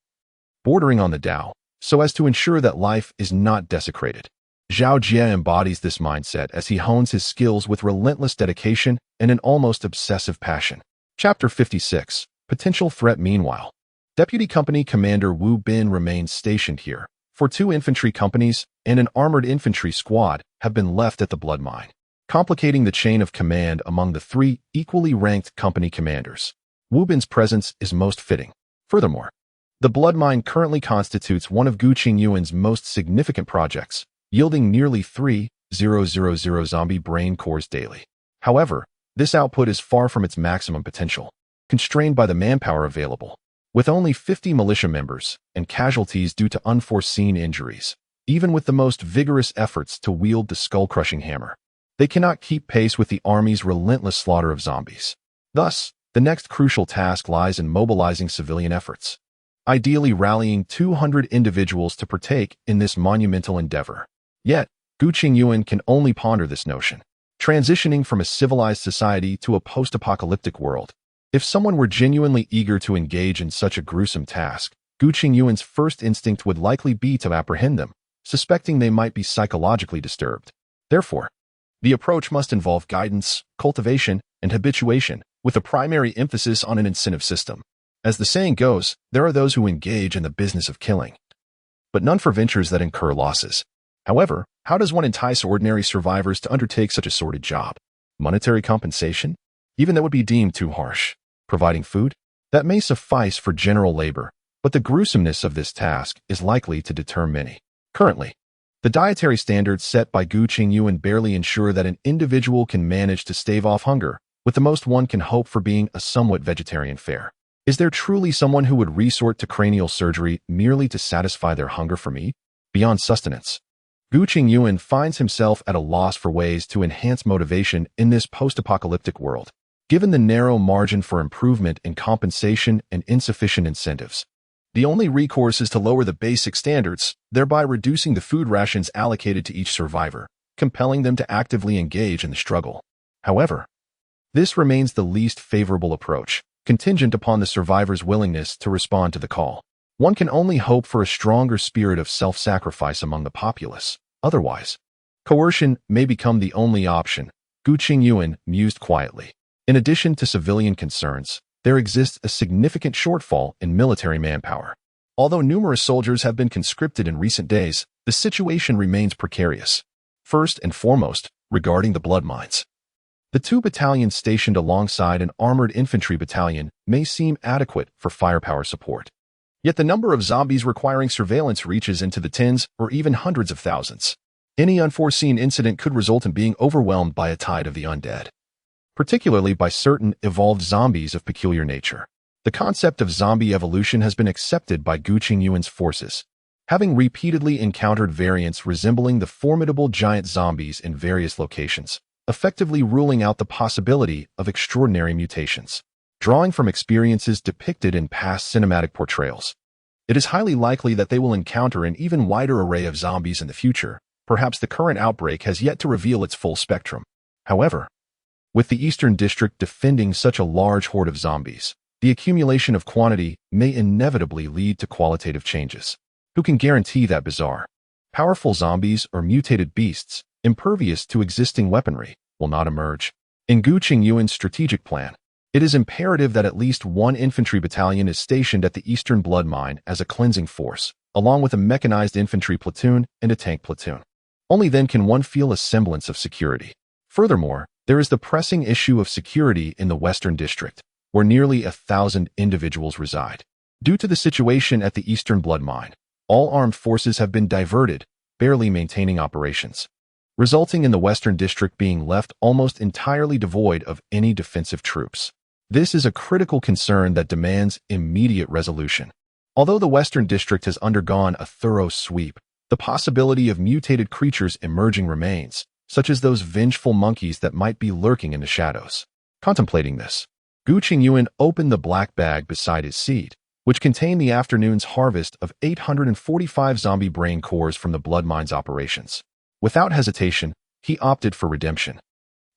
bordering on the Tao, so as to ensure that life is not desecrated. Zhao Jie embodies this mindset as he hones his skills with relentless dedication and an almost obsessive passion. Chapter 56. Potential Threat. Meanwhile, Deputy Company Commander Wu Bin remains stationed here, for 2 infantry companies and an armored infantry squad have been left at the blood mine, complicating the chain of command among the 3 equally ranked company commanders. Wu Bin's presence is most fitting. Furthermore, the blood mine currently constitutes one of Gu Chengyuan's most significant projects, yielding nearly 3,000 zombie brain cores daily. However, this output is far from its maximum potential, constrained by the manpower available. With only 50 militia members and casualties due to unforeseen injuries, even with the most vigorous efforts to wield the skull-crushing hammer, they cannot keep pace with the army's relentless slaughter of zombies. Thus, the next crucial task lies in mobilizing civilian efforts, ideally rallying 200 individuals to partake in this monumental endeavor. Yet, Gu Chengyuan can only ponder this notion. Transitioning from a civilized society to a post-apocalyptic world, if someone were genuinely eager to engage in such a gruesome task, Gu Chengyuan's first instinct would likely be to apprehend them, suspecting they might be psychologically disturbed. Therefore, the approach must involve guidance, cultivation, and habituation, with a primary emphasis on an incentive system. As the saying goes, there are those who engage in the business of killing, but none for ventures that incur losses. However, how does one entice ordinary survivors to undertake such a sordid job? Monetary compensation? Even that would be deemed too harsh. Providing food? That may suffice for general labor, but the gruesomeness of this task is likely to deter many. Currently, the dietary standards set by Gu Chengyuan barely ensure that an individual can manage to stave off hunger with the most one can hope for being a somewhat vegetarian fare. Is there truly someone who would resort to cranial surgery merely to satisfy their hunger for meat? Beyond sustenance, Gu Chengyuan finds himself at a loss for ways to enhance motivation in this post-apocalyptic world. Given the narrow margin for improvement in compensation and insufficient incentives, the only recourse is to lower the basic standards, thereby reducing the food rations allocated to each survivor, compelling them to actively engage in the struggle. However, this remains the least favorable approach, contingent upon the survivor's willingness to respond to the call. One can only hope for a stronger spirit of self-sacrifice among the populace. Otherwise, coercion may become the only option, Gu Chengyuan mused quietly. In addition to civilian concerns, there exists a significant shortfall in military manpower. Although numerous soldiers have been conscripted in recent days, the situation remains precarious. First and foremost, regarding the blood mines. The 2 battalions stationed alongside an armored infantry battalion may seem adequate for firepower support. Yet the number of zombies requiring surveillance reaches into the tens or even hundreds of thousands. Any unforeseen incident could result in being overwhelmed by a tide of the undead, particularly by certain evolved zombies of peculiar nature. The concept of zombie evolution has been accepted by Gu Chengyuan's forces, having repeatedly encountered variants resembling the formidable giant zombies in various locations, effectively ruling out the possibility of extraordinary mutations. Drawing from experiences depicted in past cinematic portrayals, it is highly likely that they will encounter an even wider array of zombies in the future. Perhaps the current outbreak has yet to reveal its full spectrum. However, with the Eastern District defending such a large horde of zombies, the accumulation of quantity may inevitably lead to qualitative changes. Who can guarantee that bizarre, powerful zombies or mutated beasts, impervious to existing weaponry, will not emerge? In Gu Chengyuan's strategic plan, it is imperative that at least 1 infantry battalion is stationed at the eastern blood mine as a cleansing force, along with a mechanized infantry platoon and a tank platoon. Only then can one feel a semblance of security. Furthermore, there is the pressing issue of security in the Western District, where nearly 1,000 individuals reside. Due to the situation at the eastern blood mine, all armed forces have been diverted, barely maintaining operations, resulting in the Western District being left almost entirely devoid of any defensive troops. This is a critical concern that demands immediate resolution. Although the Western District has undergone a thorough sweep, the possibility of mutated creatures emerging remains, such as those vengeful monkeys that might be lurking in the shadows. Contemplating this, Gu Chengyuan opened the black bag beside his seat, which contained the afternoon's harvest of 845 zombie brain cores from the blood mines operations. Without hesitation, he opted for redemption.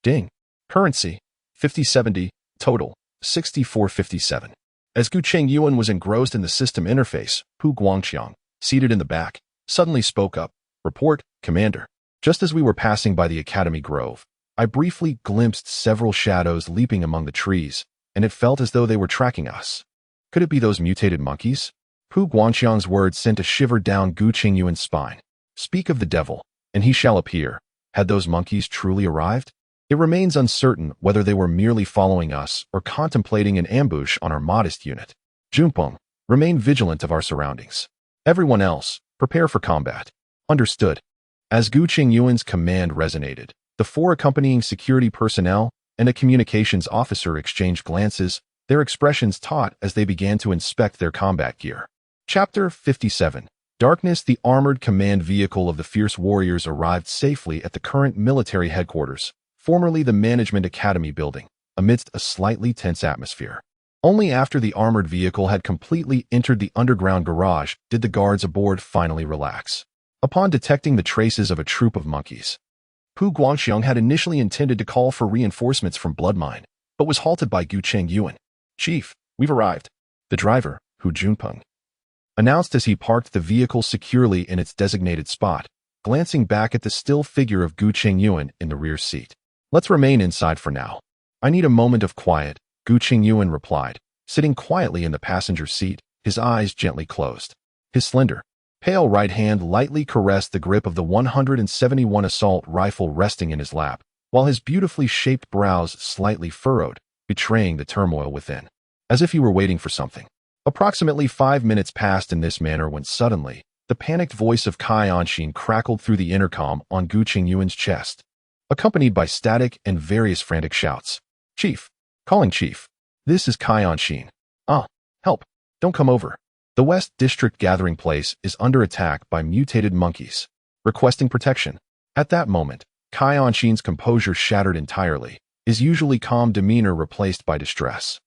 Ding. Currency, 5070, total, 6457. As Gu Chengyuan was engrossed in the system interface, Pu Guangqiang, seated in the back, suddenly spoke up. Report, Commander. Just as we were passing by the Academy Grove, I briefly glimpsed several shadows leaping among the trees, and it felt as though they were tracking us. Could it be those mutated monkeys? Pu Guangqiang's words sent a shiver down Gu Chengyuan's spine. Speak of the devil, and he shall appear. Had those monkeys truly arrived? It remains uncertain whether they were merely following us or contemplating an ambush on our modest unit. Junpeng, remain vigilant of our surroundings. Everyone else, prepare for combat. Understood. As Gu Chengyuan's command resonated, the 4 accompanying security personnel and a communications officer exchanged glances, their expressions taut as they began to inspect their combat gear. Chapter 57. Darkness. The armored command vehicle of the fierce warriors arrived safely at the current military headquarters, formerly the Management Academy building, amidst a slightly tense atmosphere. Only after the armored vehicle had completely entered the underground garage did the guards aboard finally relax. Upon detecting the traces of a troop of monkeys, Pu Guangqiang had initially intended to call for reinforcements from Bloodmine, but was halted by Gu Chengyuan. Chief, we've arrived. The driver, Hu Junpeng, announced as he parked the vehicle securely in its designated spot, glancing back at the still figure of Gu Chengyuan in the rear seat. Let's remain inside for now. I need a moment of quiet, Gu Chengyuan replied, sitting quietly in the passenger seat, his eyes gently closed. His slender, pale right hand lightly caressed the grip of the 171 assault rifle resting in his lap, while his beautifully shaped brows slightly furrowed, betraying the turmoil within, as if he were waiting for something. Approximately 5 minutes passed in this manner when suddenly, the panicked voice of Kai Anshin crackled through the intercom on Gu Chengyuan's chest, accompanied by static and various frantic shouts. Chief. Calling Chief. This is Chengyuan. Ah, help. Don't come over. The West District gathering place is under attack by mutated monkeys. Requesting protection. At that moment, Chengyuan's composure shattered entirely, his usually calm demeanor replaced by distress.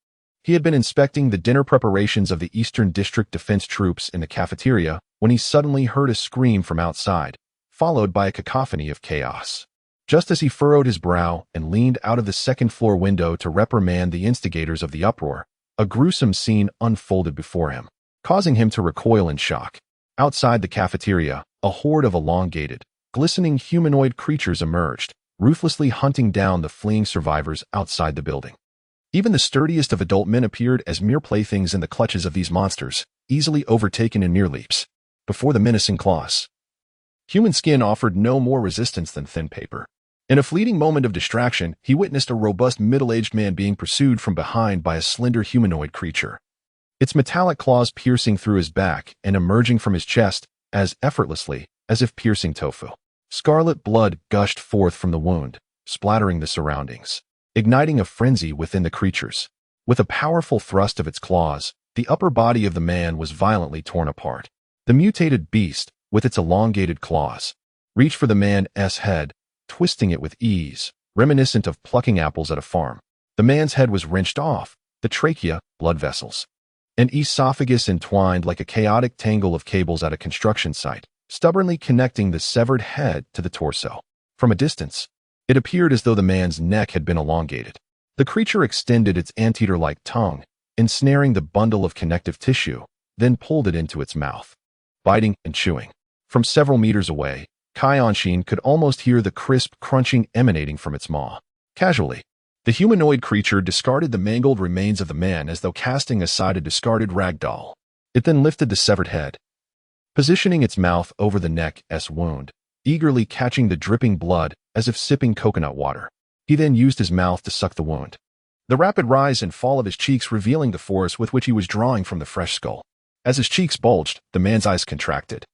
He had been inspecting the dinner preparations of the Eastern District Defense troops in the cafeteria when he suddenly heard a scream from outside, followed by a cacophony of chaos. Just as he furrowed his brow and leaned out of the second-floor window to reprimand the instigators of the uproar, a gruesome scene unfolded before him, causing him to recoil in shock. Outside the cafeteria, a horde of elongated, glistening humanoid creatures emerged, ruthlessly hunting down the fleeing survivors outside the building. Even the sturdiest of adult men appeared as mere playthings in the clutches of these monsters, easily overtaken in mere leaps. Before the menacing claws, human skin offered no more resistance than thin paper. In a fleeting moment of distraction, he witnessed a robust middle-aged man being pursued from behind by a slender humanoid creature, its metallic claws piercing through his back and emerging from his chest as effortlessly as if piercing tofu. Scarlet blood gushed forth from the wound, splattering the surroundings, igniting a frenzy within the creatures. With a powerful thrust of its claws, the upper body of the man was violently torn apart. The mutated beast, with its elongated claws, reached for the man's head, twisting it with ease, reminiscent of plucking apples at a farm. The man's head was wrenched off, the trachea, blood vessels, and esophagus entwined like a chaotic tangle of cables at a construction site, stubbornly connecting the severed head to the torso. From a distance, it appeared as though the man's neck had been elongated. The creature extended its anteater-like tongue, ensnaring the bundle of connective tissue, then pulled it into its mouth, biting and chewing. From several meters away, Chengyuan could almost hear the crisp crunching emanating from its maw. Casually, the humanoid creature discarded the mangled remains of the man as though casting aside a discarded rag doll. It then lifted the severed head, positioning its mouth over the neck's wound, eagerly catching the dripping blood as if sipping coconut water. He then used his mouth to suck the wound, the rapid rise and fall of his cheeks revealing the force with which he was drawing from the fresh skull. As his cheeks bulged, the man's eyes contracted,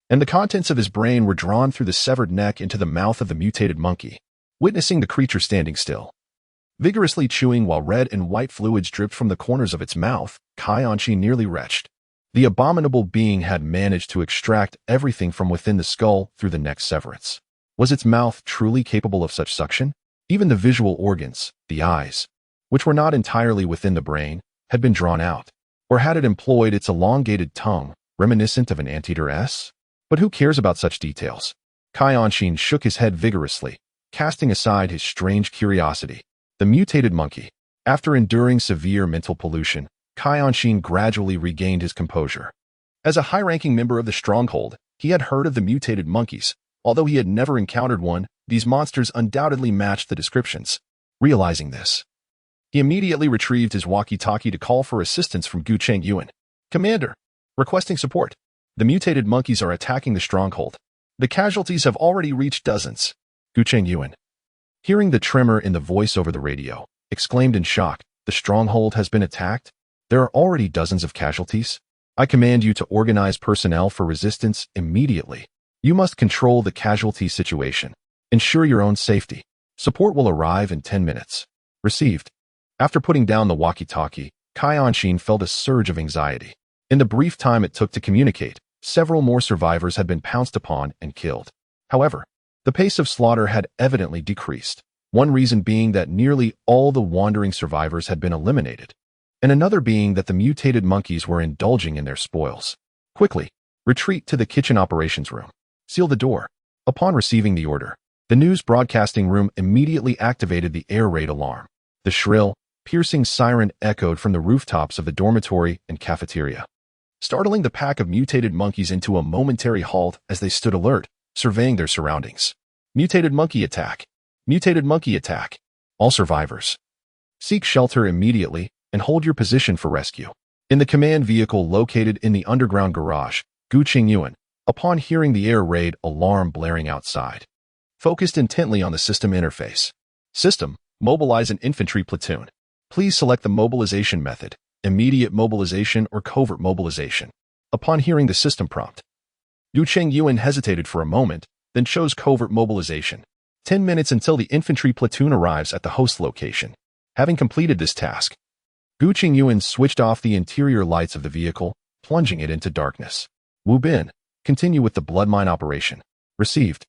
and the contents of his brain were drawn through the severed neck into the mouth of the mutated monkey. Witnessing the creature standing still, vigorously chewing while red and white fluids dripped from the corners of its mouth, Chengyuan nearly retched. The abominable being had managed to extract everything from within the skull through the neck severance. Was its mouth truly capable of such suction? Even the visual organs, the eyes, which were not entirely within the brain, had been drawn out. Or had it employed its elongated tongue, reminiscent of an anteater-s? But who cares about such details? Chengyuan shook his head vigorously, casting aside his strange curiosity. The mutated monkey. After enduring severe mental pollution, Chengyuan gradually regained his composure. As a high-ranking member of the stronghold, he had heard of the mutated monkeys. Although he had never encountered one, these monsters undoubtedly matched the descriptions. Realizing this, he immediately retrieved his walkie-talkie to call for assistance from Gu Chengyuan. Commander, requesting support. The mutated monkeys are attacking the stronghold. The casualties have already reached dozens. Gu Chengyuan, hearing the tremor in the voice over the radio, exclaimed in shock, the stronghold has been attacked? There are already dozens of casualties? I command you to organize personnel for resistance immediately. You must control the casualty situation. Ensure your own safety. Support will arrive in 10 minutes. Received. After putting down the walkie-talkie, Chengyuan felt a surge of anxiety. In the brief time it took to communicate, several more survivors had been pounced upon and killed. However, the pace of slaughter had evidently decreased, one reason being that nearly all the wandering survivors had been eliminated, and another being that the mutated monkeys were indulging in their spoils. Quickly, retreat to the kitchen operations room. Seal the door. Upon receiving the order, the news broadcasting room immediately activated the air raid alarm. The shrill, piercing siren echoed from the rooftops of the dormitory and cafeteria, startling the pack of mutated monkeys into a momentary halt as they stood alert, surveying their surroundings. Mutated monkey attack. Mutated monkey attack. All survivors, seek shelter immediately and hold your position for rescue. In the command vehicle located in the underground garage, Gu Chengyuan, upon hearing the air raid alarm blaring outside, focused intently on the system interface. System, mobilize an infantry platoon. Please select the mobilization method, immediate mobilization or covert mobilization. Upon hearing the system prompt, Gu Chengyuan hesitated for a moment, then chose covert mobilization. 10 minutes until the infantry platoon arrives at the host location. Having completed this task, Gu Chengyuan switched off the interior lights of the vehicle, plunging it into darkness. Wu Bin, continue with the blood mine operation. Received.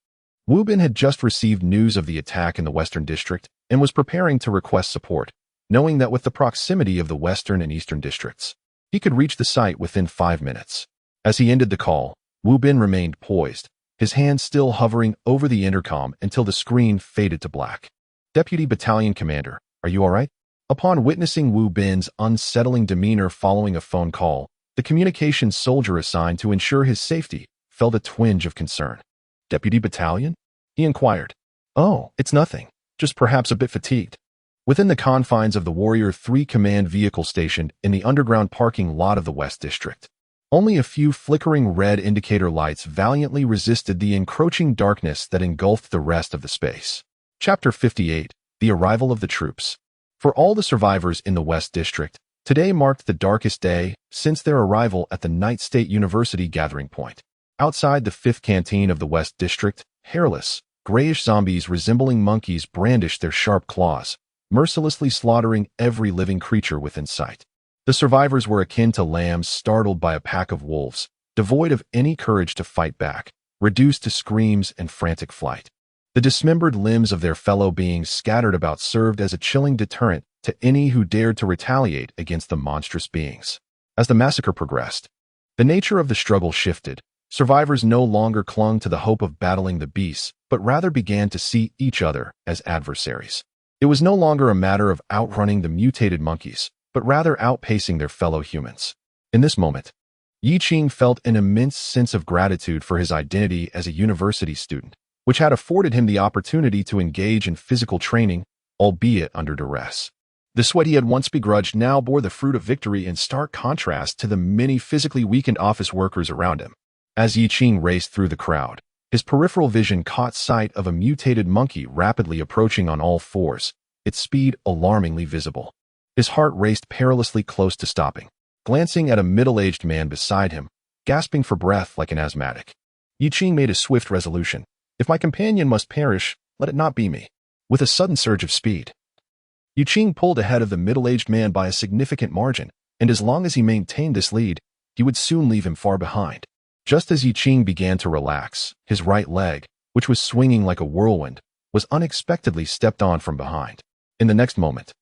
Wu Bin had just received news of the attack in the Western District and was preparing to request support, knowing that with the proximity of the Western and Eastern Districts, he could reach the site within 5 minutes. As he ended the call, Wu Bin remained poised, his hand still hovering over the intercom until the screen faded to black. Deputy Battalion Commander, are you all right? Upon witnessing Wu Bin's unsettling demeanor following a phone call, the communications soldier assigned to ensure his safety felt a twinge of concern. Deputy Battalion? He inquired. Oh, it's nothing, just perhaps a bit fatigued. Within the confines of the Warrior 3 command vehicle stationed in the underground parking lot of the West District, only a few flickering red indicator lights valiantly resisted the encroaching darkness that engulfed the rest of the space. Chapter 58, The Arrival of the Troops. For all the survivors in the West District, today marked the darkest day since their arrival at the Night State University gathering point. Outside the 5th canteen of the West District, hairless, grayish zombies resembling monkeys brandished their sharp claws, mercilessly slaughtering every living creature within sight. The survivors were akin to lambs startled by a pack of wolves, devoid of any courage to fight back, reduced to screams and frantic flight. The dismembered limbs of their fellow beings scattered about served as a chilling deterrent to any who dared to retaliate against the monstrous beings. As the massacre progressed, the nature of the struggle shifted. Survivors no longer clung to the hope of battling the beasts, but rather began to see each other as adversaries. It was no longer a matter of outrunning the mutated monkeys, but rather outpacing their fellow humans. In this moment, Yi Qing felt an immense sense of gratitude for his identity as a university student, which had afforded him the opportunity to engage in physical training, albeit under duress. The sweat he had once begrudged now bore the fruit of victory in stark contrast to the many physically weakened office workers around him. As Yi Qing raced through the crowd, his peripheral vision caught sight of a mutated monkey rapidly approaching on all fours, its speed alarmingly visible. His heart raced perilously close to stopping, glancing at a middle-aged man beside him, gasping for breath like an asthmatic. Yi Qing made a swift resolution. If my companion must perish, let it not be me. With a sudden surge of speed, Yi Qing pulled ahead of the middle-aged man by a significant margin, and as long as he maintained this lead, he would soon leave him far behind. Just as Yi Qing began to relax, his right leg, which was swinging like a whirlwind, was unexpectedly stepped on from behind. In the next moment,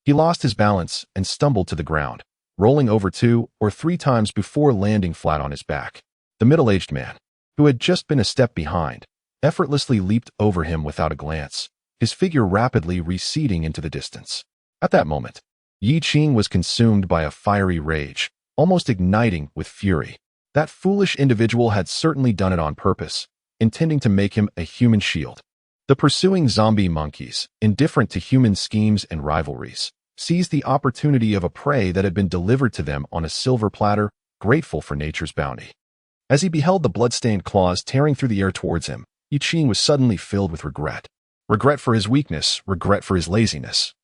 he lost his balance and stumbled to the ground, rolling over 2 or 3 times before landing flat on his back. The middle-aged man, who had just been a step behind, effortlessly leaped over him without a glance, his figure rapidly receding into the distance. At that moment, Yi Qing was consumed by a fiery rage, almost igniting with fury. That foolish individual had certainly done it on purpose, intending to make him a human shield. The pursuing zombie monkeys, indifferent to human schemes and rivalries, seized the opportunity of a prey that had been delivered to them on a silver platter, grateful for nature's bounty. As he beheld the blood-stained claws tearing through the air towards him, Yi Qing was suddenly filled with regret. Regret for his weakness, regret for his laziness,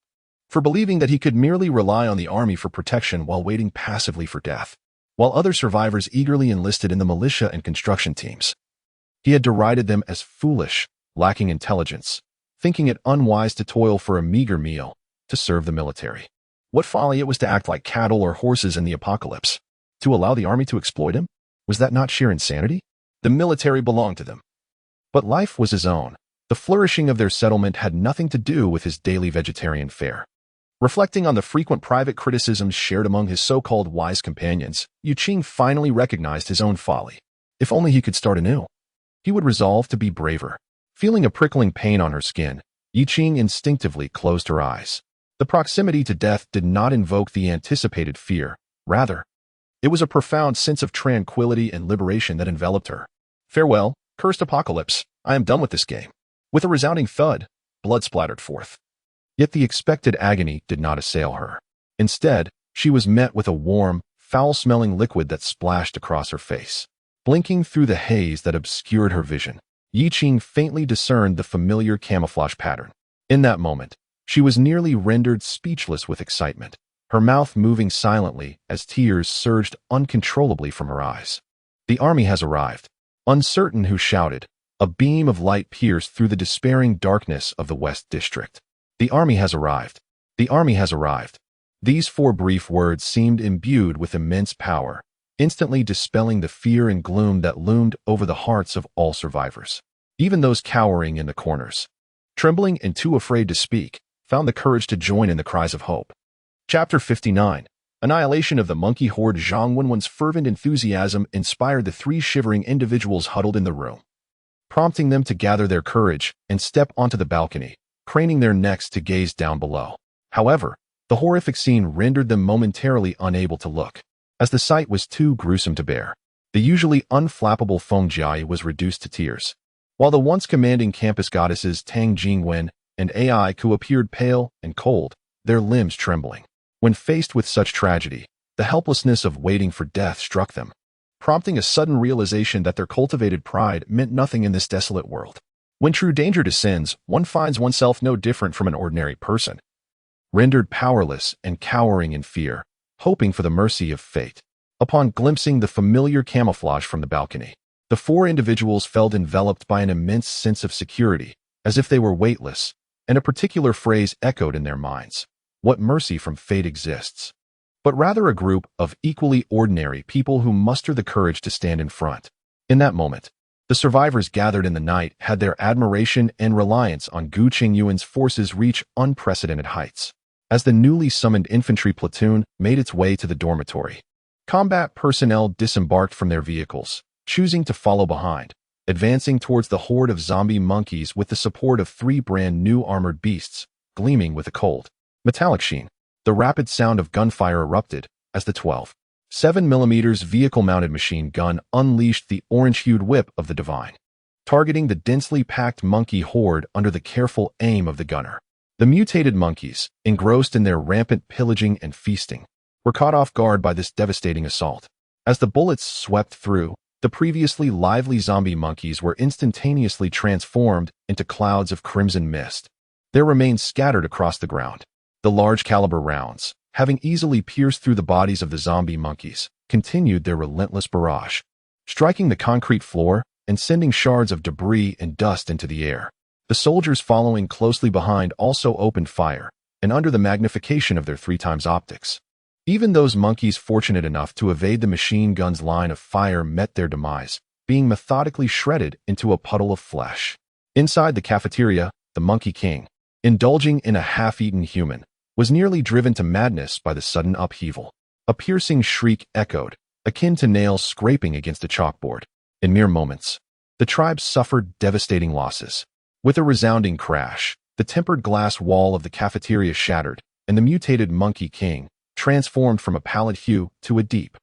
for believing that he could merely rely on the army for protection while waiting passively for death, while other survivors eagerly enlisted in the militia and construction teams. He had derided them as foolish, lacking intelligence, thinking it unwise to toil for a meager meal to serve the military. What folly it was to act like cattle or horses in the apocalypse. To allow the army to exploit him? Was that not sheer insanity? The military belonged to them. But life was his own. The flourishing of their settlement had nothing to do with his daily vegetarian fare. Reflecting on the frequent private criticisms shared among his so-called wise companions, Yi Qing finally recognized his own folly. If only he could start anew. He would resolve to be braver. Feeling a prickling pain on her skin, Yi Qing instinctively closed her eyes. The proximity to death did not invoke the anticipated fear. Rather, it was a profound sense of tranquility and liberation that enveloped her. Farewell, cursed apocalypse. I am done with this game. With a resounding thud, blood splattered forth. Yet the expected agony did not assail her. Instead, she was met with a warm, foul-smelling liquid that splashed across her face. Blinking through the haze that obscured her vision, Yi Qing faintly discerned the familiar camouflage pattern. In that moment, she was nearly rendered speechless with excitement, her mouth moving silently as tears surged uncontrollably from her eyes. The army has arrived. Uncertain who shouted, a beam of light pierced through the despairing darkness of the West District. The army has arrived. The army has arrived. These 4 brief words seemed imbued with immense power, instantly dispelling the fear and gloom that loomed over the hearts of all survivors. Even those cowering in the corners, trembling and too afraid to speak, found the courage to join in the cries of hope. Chapter 59. Annihilation of the monkey horde. Zhang Wenwen's fervent enthusiasm inspired the 3 shivering individuals huddled in the room, prompting them to gather their courage and step onto the balcony, craning their necks to gaze down below. However, the horrific scene rendered them momentarily unable to look, as the sight was too gruesome to bear. The usually unflappable Feng Jiayi was reduced to tears, while the once commanding campus goddesses Tang Jingwen and Ai Ku appeared pale and cold, their limbs trembling. When faced with such tragedy, the helplessness of waiting for death struck them, prompting a sudden realization that their cultivated pride meant nothing in this desolate world. When true danger descends, one finds oneself no different from an ordinary person, rendered powerless and cowering in fear, hoping for the mercy of fate. Upon glimpsing the familiar camouflage from the balcony, the 4 individuals felt enveloped by an immense sense of security, as if they were weightless, and a particular phrase echoed in their minds: "What mercy from fate exists?" But rather a group of equally ordinary people who muster the courage to stand in front. In that moment, the survivors gathered in the night had their admiration and reliance on Gu Chengyuan's forces reach unprecedented heights. As the newly summoned infantry platoon made its way to the dormitory, combat personnel disembarked from their vehicles, choosing to follow behind, advancing towards the horde of zombie monkeys with the support of 3 brand new armored beasts, gleaming with a cold, metallic sheen. The rapid sound of gunfire erupted as the 12.7mm vehicle-mounted machine gun unleashed the orange-hued whip of the divine, targeting the densely packed monkey horde under the careful aim of the gunner. The mutated monkeys, engrossed in their rampant pillaging and feasting, were caught off guard by this devastating assault. As the bullets swept through, the previously lively zombie monkeys were instantaneously transformed into clouds of crimson mist. Their remains scattered across the ground. The large-caliber rounds, having easily pierced through the bodies of the zombie monkeys, continued their relentless barrage, striking the concrete floor and sending shards of debris and dust into the air. The soldiers following closely behind also opened fire, and under the magnification of their 3x optics, even those monkeys fortunate enough to evade the machine gun's line of fire met their demise, being methodically shredded into a puddle of flesh. Inside the cafeteria, the Monkey King, indulging in a half-eaten human, was nearly driven to madness by the sudden upheaval. A piercing shriek echoed, akin to nails scraping against a chalkboard. In mere moments, the tribe suffered devastating losses. With a resounding crash, the tempered glass wall of the cafeteria shattered, and the mutated Monkey King, transformed from a pallid hue to a deep,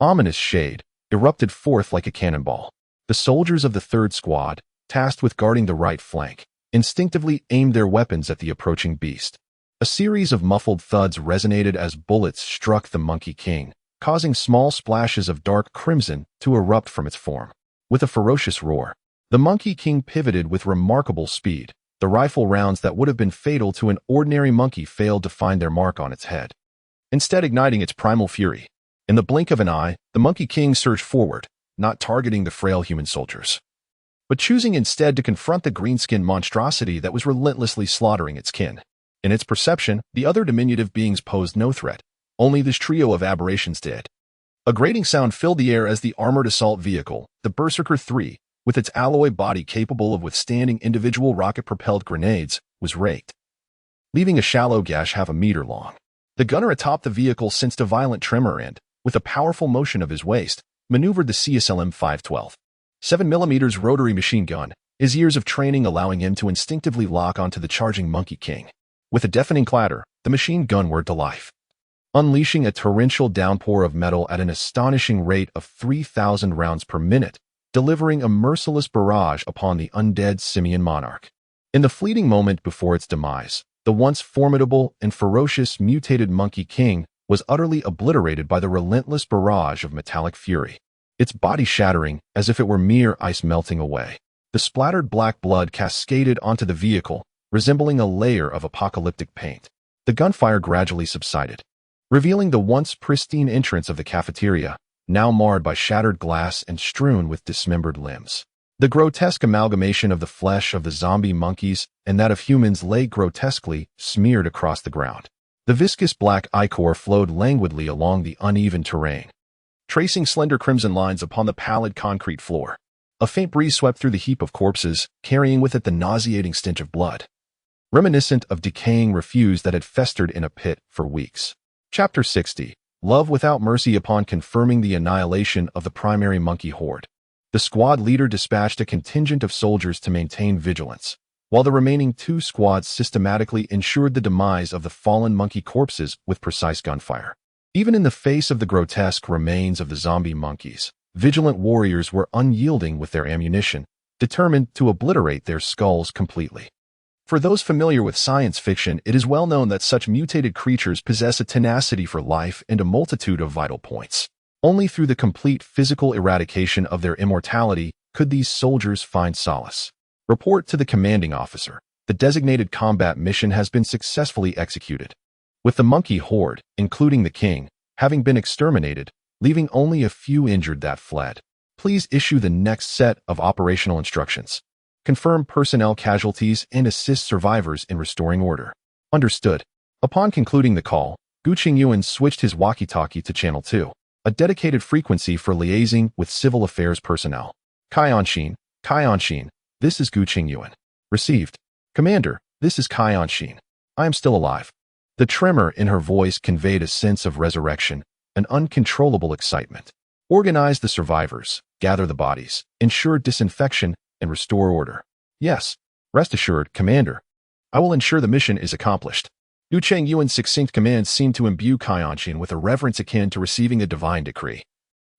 ominous shade, erupted forth like a cannonball. The soldiers of the 3rd Squad, tasked with guarding the right flank, instinctively aimed their weapons at the approaching beast. A series of muffled thuds resonated as bullets struck the Monkey King, causing small splashes of dark crimson to erupt from its form. With a ferocious roar, the Monkey King pivoted with remarkable speed. The rifle rounds that would have been fatal to an ordinary monkey failed to find their mark on its head, instead igniting its primal fury. In the blink of an eye, the Monkey King surged forward, not targeting the frail human soldiers, but choosing instead to confront the green-skinned monstrosity that was relentlessly slaughtering its kin. In its perception, the other diminutive beings posed no threat. Only this trio of aberrations did. A grating sound filled the air as the armored assault vehicle, the Berserker 3, with its alloy body capable of withstanding individual rocket-propelled grenades, was raked, leaving a shallow gash half a meter long. The gunner atop the vehicle sensed a violent tremor and, with a powerful motion of his waist, maneuvered the CSLM 512 7mm rotary machine gun, his years of training allowing him to instinctively lock onto the charging Monkey King. With a deafening clatter, the machine gun whirred to life, unleashing a torrential downpour of metal at an astonishing rate of 3,000 rounds per minute, delivering a merciless barrage upon the undead simian monarch. In the fleeting moment before its demise, the once formidable and ferocious mutated Monkey King was utterly obliterated by the relentless barrage of metallic fury, its body shattering as if it were mere ice melting away. The splattered black blood cascaded onto the vehicle, resembling a layer of apocalyptic paint. The gunfire gradually subsided, revealing the once pristine entrance of the cafeteria, now marred by shattered glass and strewn with dismembered limbs. The grotesque amalgamation of the flesh of the zombie monkeys and that of humans lay grotesquely smeared across the ground. The viscous black ichor flowed languidly along the uneven terrain, tracing slender crimson lines upon the pallid concrete floor. A faint breeze swept through the heap of corpses, carrying with it the nauseating stench of blood, reminiscent of decaying refuse that had festered in a pit for weeks. Chapter 60. Love without mercy. Upon confirming the annihilation of the primary monkey horde, the squad leader dispatched a contingent of soldiers to maintain vigilance, while the remaining 2 squads systematically ensured the demise of the fallen monkey corpses with precise gunfire. Even in the face of the grotesque remains of the zombie monkeys, vigilant warriors were unyielding with their ammunition, determined to obliterate their skulls completely. For those familiar with science fiction, it is well known that such mutated creatures possess a tenacity for life and a multitude of vital points. Only through the complete physical eradication of their immortality could these soldiers find solace. Report to the commanding officer. The designated combat mission has been successfully executed, with the monkey horde, including the king, having been exterminated, leaving only a few injured that fled. Please issue the next set of operational instructions. Confirm personnel casualties and assist survivors in restoring order. Understood. Upon concluding the call, Gu Chengyuan switched his walkie-talkie to Channel 2, a dedicated frequency for liaising with civil affairs personnel. Kai Anshin, this is Gu Chengyuan. Received. Commander, this is Kai Anshin. I am still alive. The tremor in her voice conveyed a sense of resurrection, an uncontrollable excitement. Organize the survivors, gather the bodies, ensure disinfection, and restore order. Yes, rest assured, Commander. I will ensure the mission is accomplished. Gu Chengyuan's succinct commands seemed to imbue Kai Anshin with a reverence akin to receiving a divine decree,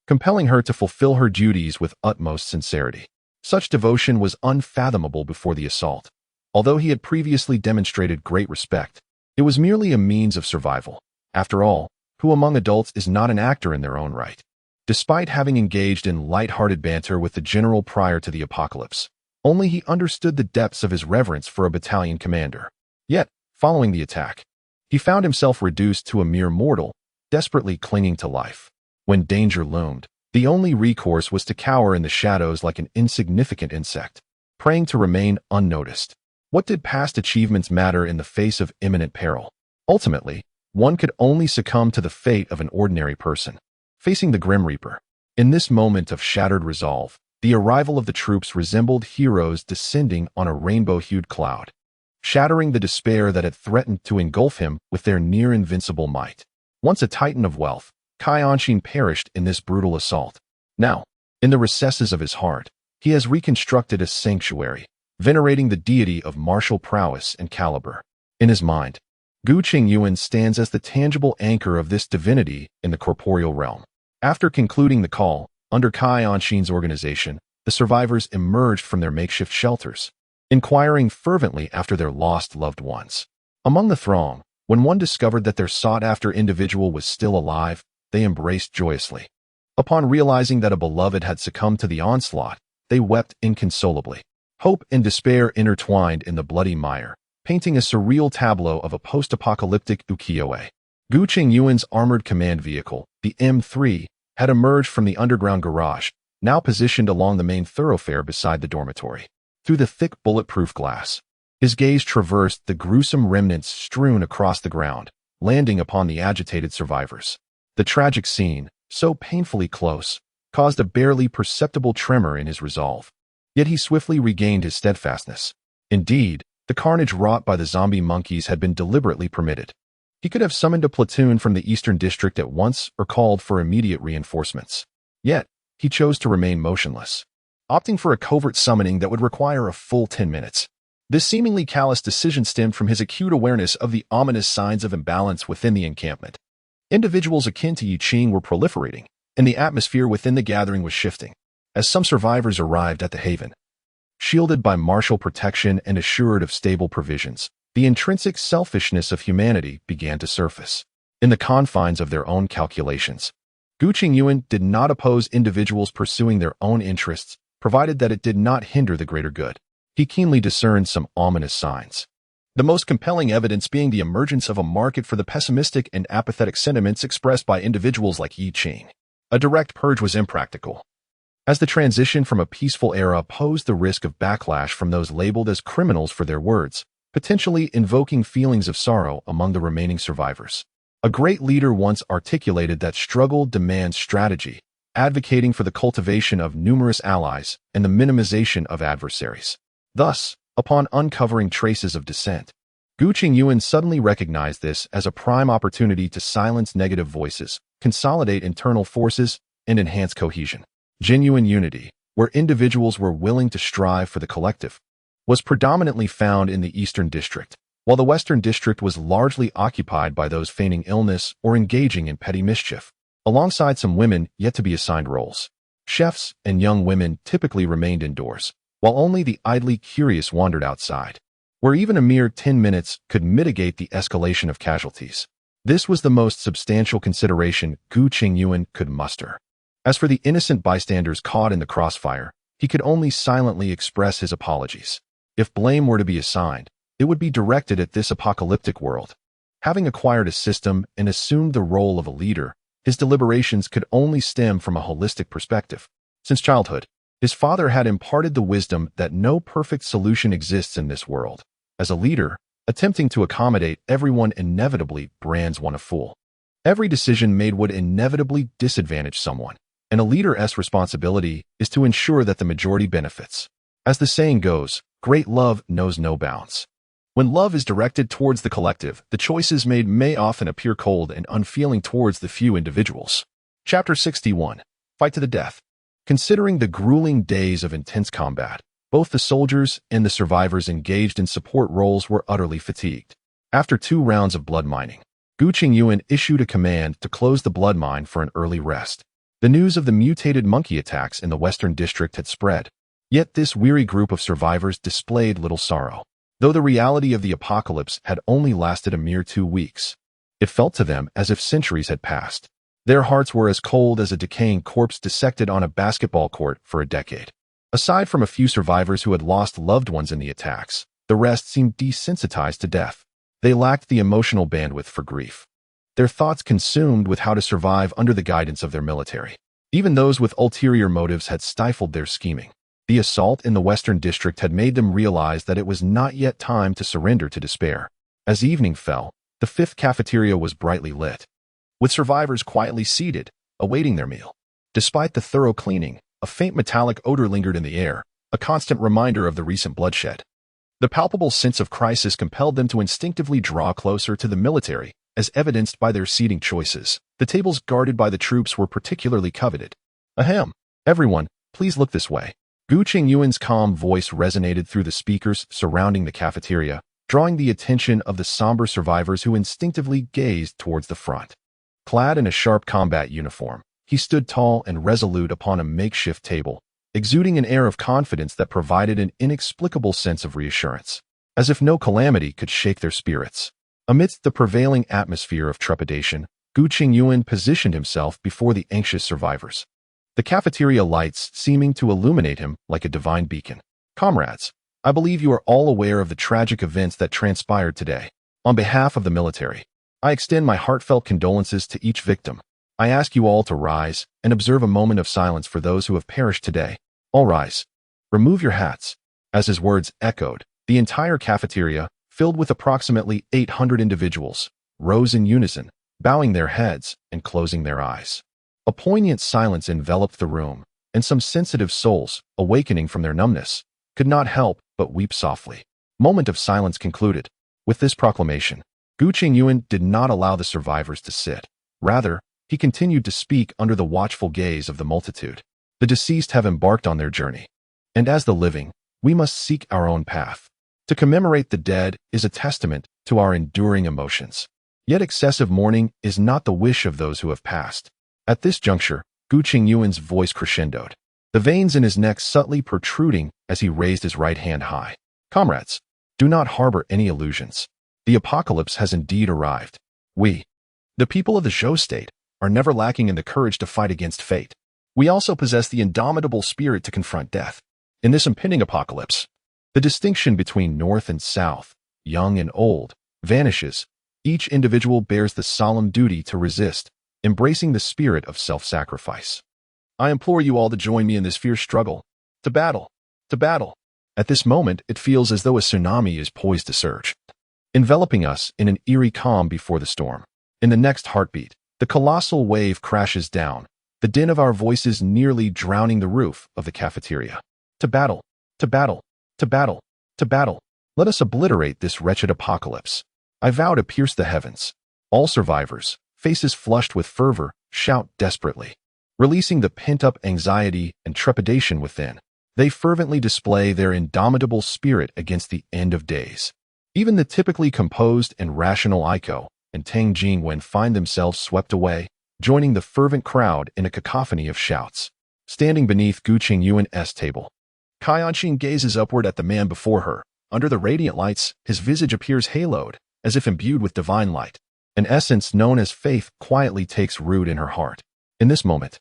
compelling her to fulfill her duties with utmost sincerity. Such devotion was unfathomable before the assault. Although he had previously demonstrated great respect, it was merely a means of survival. After all, who among adults is not an actor in their own right? Despite having engaged in light-hearted banter with the general prior to the apocalypse, only he understood the depths of his reverence for a battalion commander. Yet, following the attack, he found himself reduced to a mere mortal, desperately clinging to life. When danger loomed, the only recourse was to cower in the shadows like an insignificant insect, praying to remain unnoticed. What did past achievements matter in the face of imminent peril? Ultimately, one could only succumb to the fate of an ordinary person, facing the Grim Reaper. In this moment of shattered resolve, the arrival of the troops resembled heroes descending on a rainbow-hued cloud, shattering the despair that had threatened to engulf him with their near-invincible might. Once a titan of wealth, Kai Anshin perished in this brutal assault. Now, in the recesses of his heart, he has reconstructed a sanctuary, venerating the deity of martial prowess and caliber. In his mind, Gu Chengyuan stands as the tangible anchor of this divinity in the corporeal realm. After concluding the call, under Kai Anshin's organization, the survivors emerged from their makeshift shelters, inquiring fervently after their lost loved ones. Among the throng, when one discovered that their sought-after individual was still alive, they embraced joyously. Upon realizing that a beloved had succumbed to the onslaught, they wept inconsolably. Hope and despair intertwined in the bloody mire, painting a surreal tableau of a post-apocalyptic ukiyo-e. Gu Chengyuan's armored command vehicle, the M3, had emerged from the underground garage, now positioned along the main thoroughfare beside the dormitory. Through the thick bulletproof glass, his gaze traversed the gruesome remnants strewn across the ground, landing upon the agitated survivors. The tragic scene, so painfully close, caused a barely perceptible tremor in his resolve. Yet he swiftly regained his steadfastness. Indeed, the carnage wrought by the zombie monkeys had been deliberately permitted. He could have summoned a platoon from the Eastern District at once or called for immediate reinforcements. Yet, he chose to remain motionless, opting for a covert summoning that would require a full 10 minutes. This seemingly callous decision stemmed from his acute awareness of the ominous signs of imbalance within the encampment. Individuals akin to Yi Ching were proliferating, and the atmosphere within the gathering was shifting. As some survivors arrived at the haven, shielded by martial protection and assured of stable provisions, the intrinsic selfishness of humanity began to surface. In the confines of their own calculations, Gu Chengyuan did not oppose individuals pursuing their own interests, provided that it did not hinder the greater good. He keenly discerned some ominous signs, the most compelling evidence being the emergence of a market for the pessimistic and apathetic sentiments expressed by individuals like Yi Ching. A direct purge was impractical, as the transition from a peaceful era posed the risk of backlash from those labeled as criminals for their words. potentially invoking feelings of sorrow among the remaining survivors. A great leader once articulated that struggle demands strategy, advocating for the cultivation of numerous allies and the minimization of adversaries. Thus, upon uncovering traces of dissent, Gu Chengyuan suddenly recognized this as a prime opportunity to silence negative voices, consolidate internal forces, and enhance cohesion. Genuine unity, where individuals were willing to strive for the collective, was predominantly found in the Eastern District, while the Western District was largely occupied by those feigning illness or engaging in petty mischief, alongside some women yet to be assigned roles. Chefs and young women typically remained indoors, while only the idly curious wandered outside, where even a mere 10 minutes could mitigate the escalation of casualties. This was the most substantial consideration Gu Chengyuan could muster. As for the innocent bystanders caught in the crossfire, he could only silently express his apologies. If blame were to be assigned, it would be directed at this apocalyptic world. Having acquired a system and assumed the role of a leader, his deliberations could only stem from a holistic perspective. Since childhood, his father had imparted the wisdom that no perfect solution exists in this world. As a leader, attempting to accommodate everyone inevitably brands one a fool. Every decision made would inevitably disadvantage someone, and a leader's responsibility is to ensure that the majority benefits. As the saying goes, great love knows no bounds. When love is directed towards the collective, the choices made may often appear cold and unfeeling towards the few individuals. Chapter 61. Fight to the death. Considering the grueling days of intense combat, both the soldiers and the survivors engaged in support roles were utterly fatigued. After 2 rounds of blood mining, Gu Chengyuan issued a command to close the blood mine for an early rest. The news of the mutated monkey attacks in the Western District had spread. Yet this weary group of survivors displayed little sorrow. Though the reality of the apocalypse had only lasted a mere 2 weeks, it felt to them as if centuries had passed. Their hearts were as cold as a decaying corpse dissected on a basketball court for a decade. Aside from a few survivors who had lost loved ones in the attacks, the rest seemed desensitized to death. They lacked the emotional bandwidth for grief, their thoughts consumed with how to survive under the guidance of their military. Even those with ulterior motives had stifled their scheming. The assault in the Western District had made them realize that it was not yet time to surrender to despair. As evening fell, the 5th cafeteria was brightly lit, with survivors quietly seated, awaiting their meal. Despite the thorough cleaning, a faint metallic odor lingered in the air, a constant reminder of the recent bloodshed. The palpable sense of crisis compelled them to instinctively draw closer to the military, as evidenced by their seating choices. The tables guarded by the troops were particularly coveted. Ahem! Everyone, please look this way. Gu Chengyuan's calm voice resonated through the speakers surrounding the cafeteria, drawing the attention of the somber survivors who instinctively gazed towards the front. Clad in a sharp combat uniform, he stood tall and resolute upon a makeshift table, exuding an air of confidence that provided an inexplicable sense of reassurance, as if no calamity could shake their spirits. Amidst the prevailing atmosphere of trepidation, Gu Chengyuan positioned himself before the anxious survivors, the cafeteria lights seeming to illuminate him like a divine beacon. Comrades, I believe you are all aware of the tragic events that transpired today. On behalf of the military, I extend my heartfelt condolences to each victim. I ask you all to rise and observe a moment of silence for those who have perished today. All rise. Remove your hats. As his words echoed, the entire cafeteria, filled with approximately 800 individuals, rose in unison, bowing their heads and closing their eyes. A poignant silence enveloped the room, and some sensitive souls, awakening from their numbness, could not help but weep softly. Moment of silence concluded. With this proclamation, Gu Chengyuan did not allow the survivors to sit. Rather, he continued to speak under the watchful gaze of the multitude. The deceased have embarked on their journey, and as the living, we must seek our own path. To commemorate the dead is a testament to our enduring emotions. Yet excessive mourning is not the wish of those who have passed. At this juncture, Gu Chengyuan's voice crescendoed, the veins in his neck subtly protruding as he raised his right hand high. Comrades, do not harbor any illusions. The apocalypse has indeed arrived. We, the people of the Zhou state, are never lacking in the courage to fight against fate. We also possess the indomitable spirit to confront death. In this impending apocalypse, the distinction between North and South, young and old, vanishes. Each individual bears the solemn duty to resist, embracing the spirit of self-sacrifice. I implore you all to join me in this fierce struggle. To battle! To battle! At this moment, it feels as though a tsunami is poised to surge, enveloping us in an eerie calm before the storm. In the next heartbeat, the colossal wave crashes down, the din of our voices nearly drowning the roof of the cafeteria. To battle! To battle! To battle! To battle! Let us obliterate this wretched apocalypse. I vow to pierce the heavens. All survivors, faces flushed with fervor, shout desperately. Releasing the pent-up anxiety and trepidation within, they fervently display their indomitable spirit against the end of days. Even the typically composed and rational Aiko and Tang Jingwen find themselves swept away, joining the fervent crowd in a cacophony of shouts. Standing beneath Gu Chengyuan's table, Qianqing gazes upward at the man before her. Under the radiant lights, his visage appears haloed, as if imbued with divine light. An essence known as faith quietly takes root in her heart. In this moment,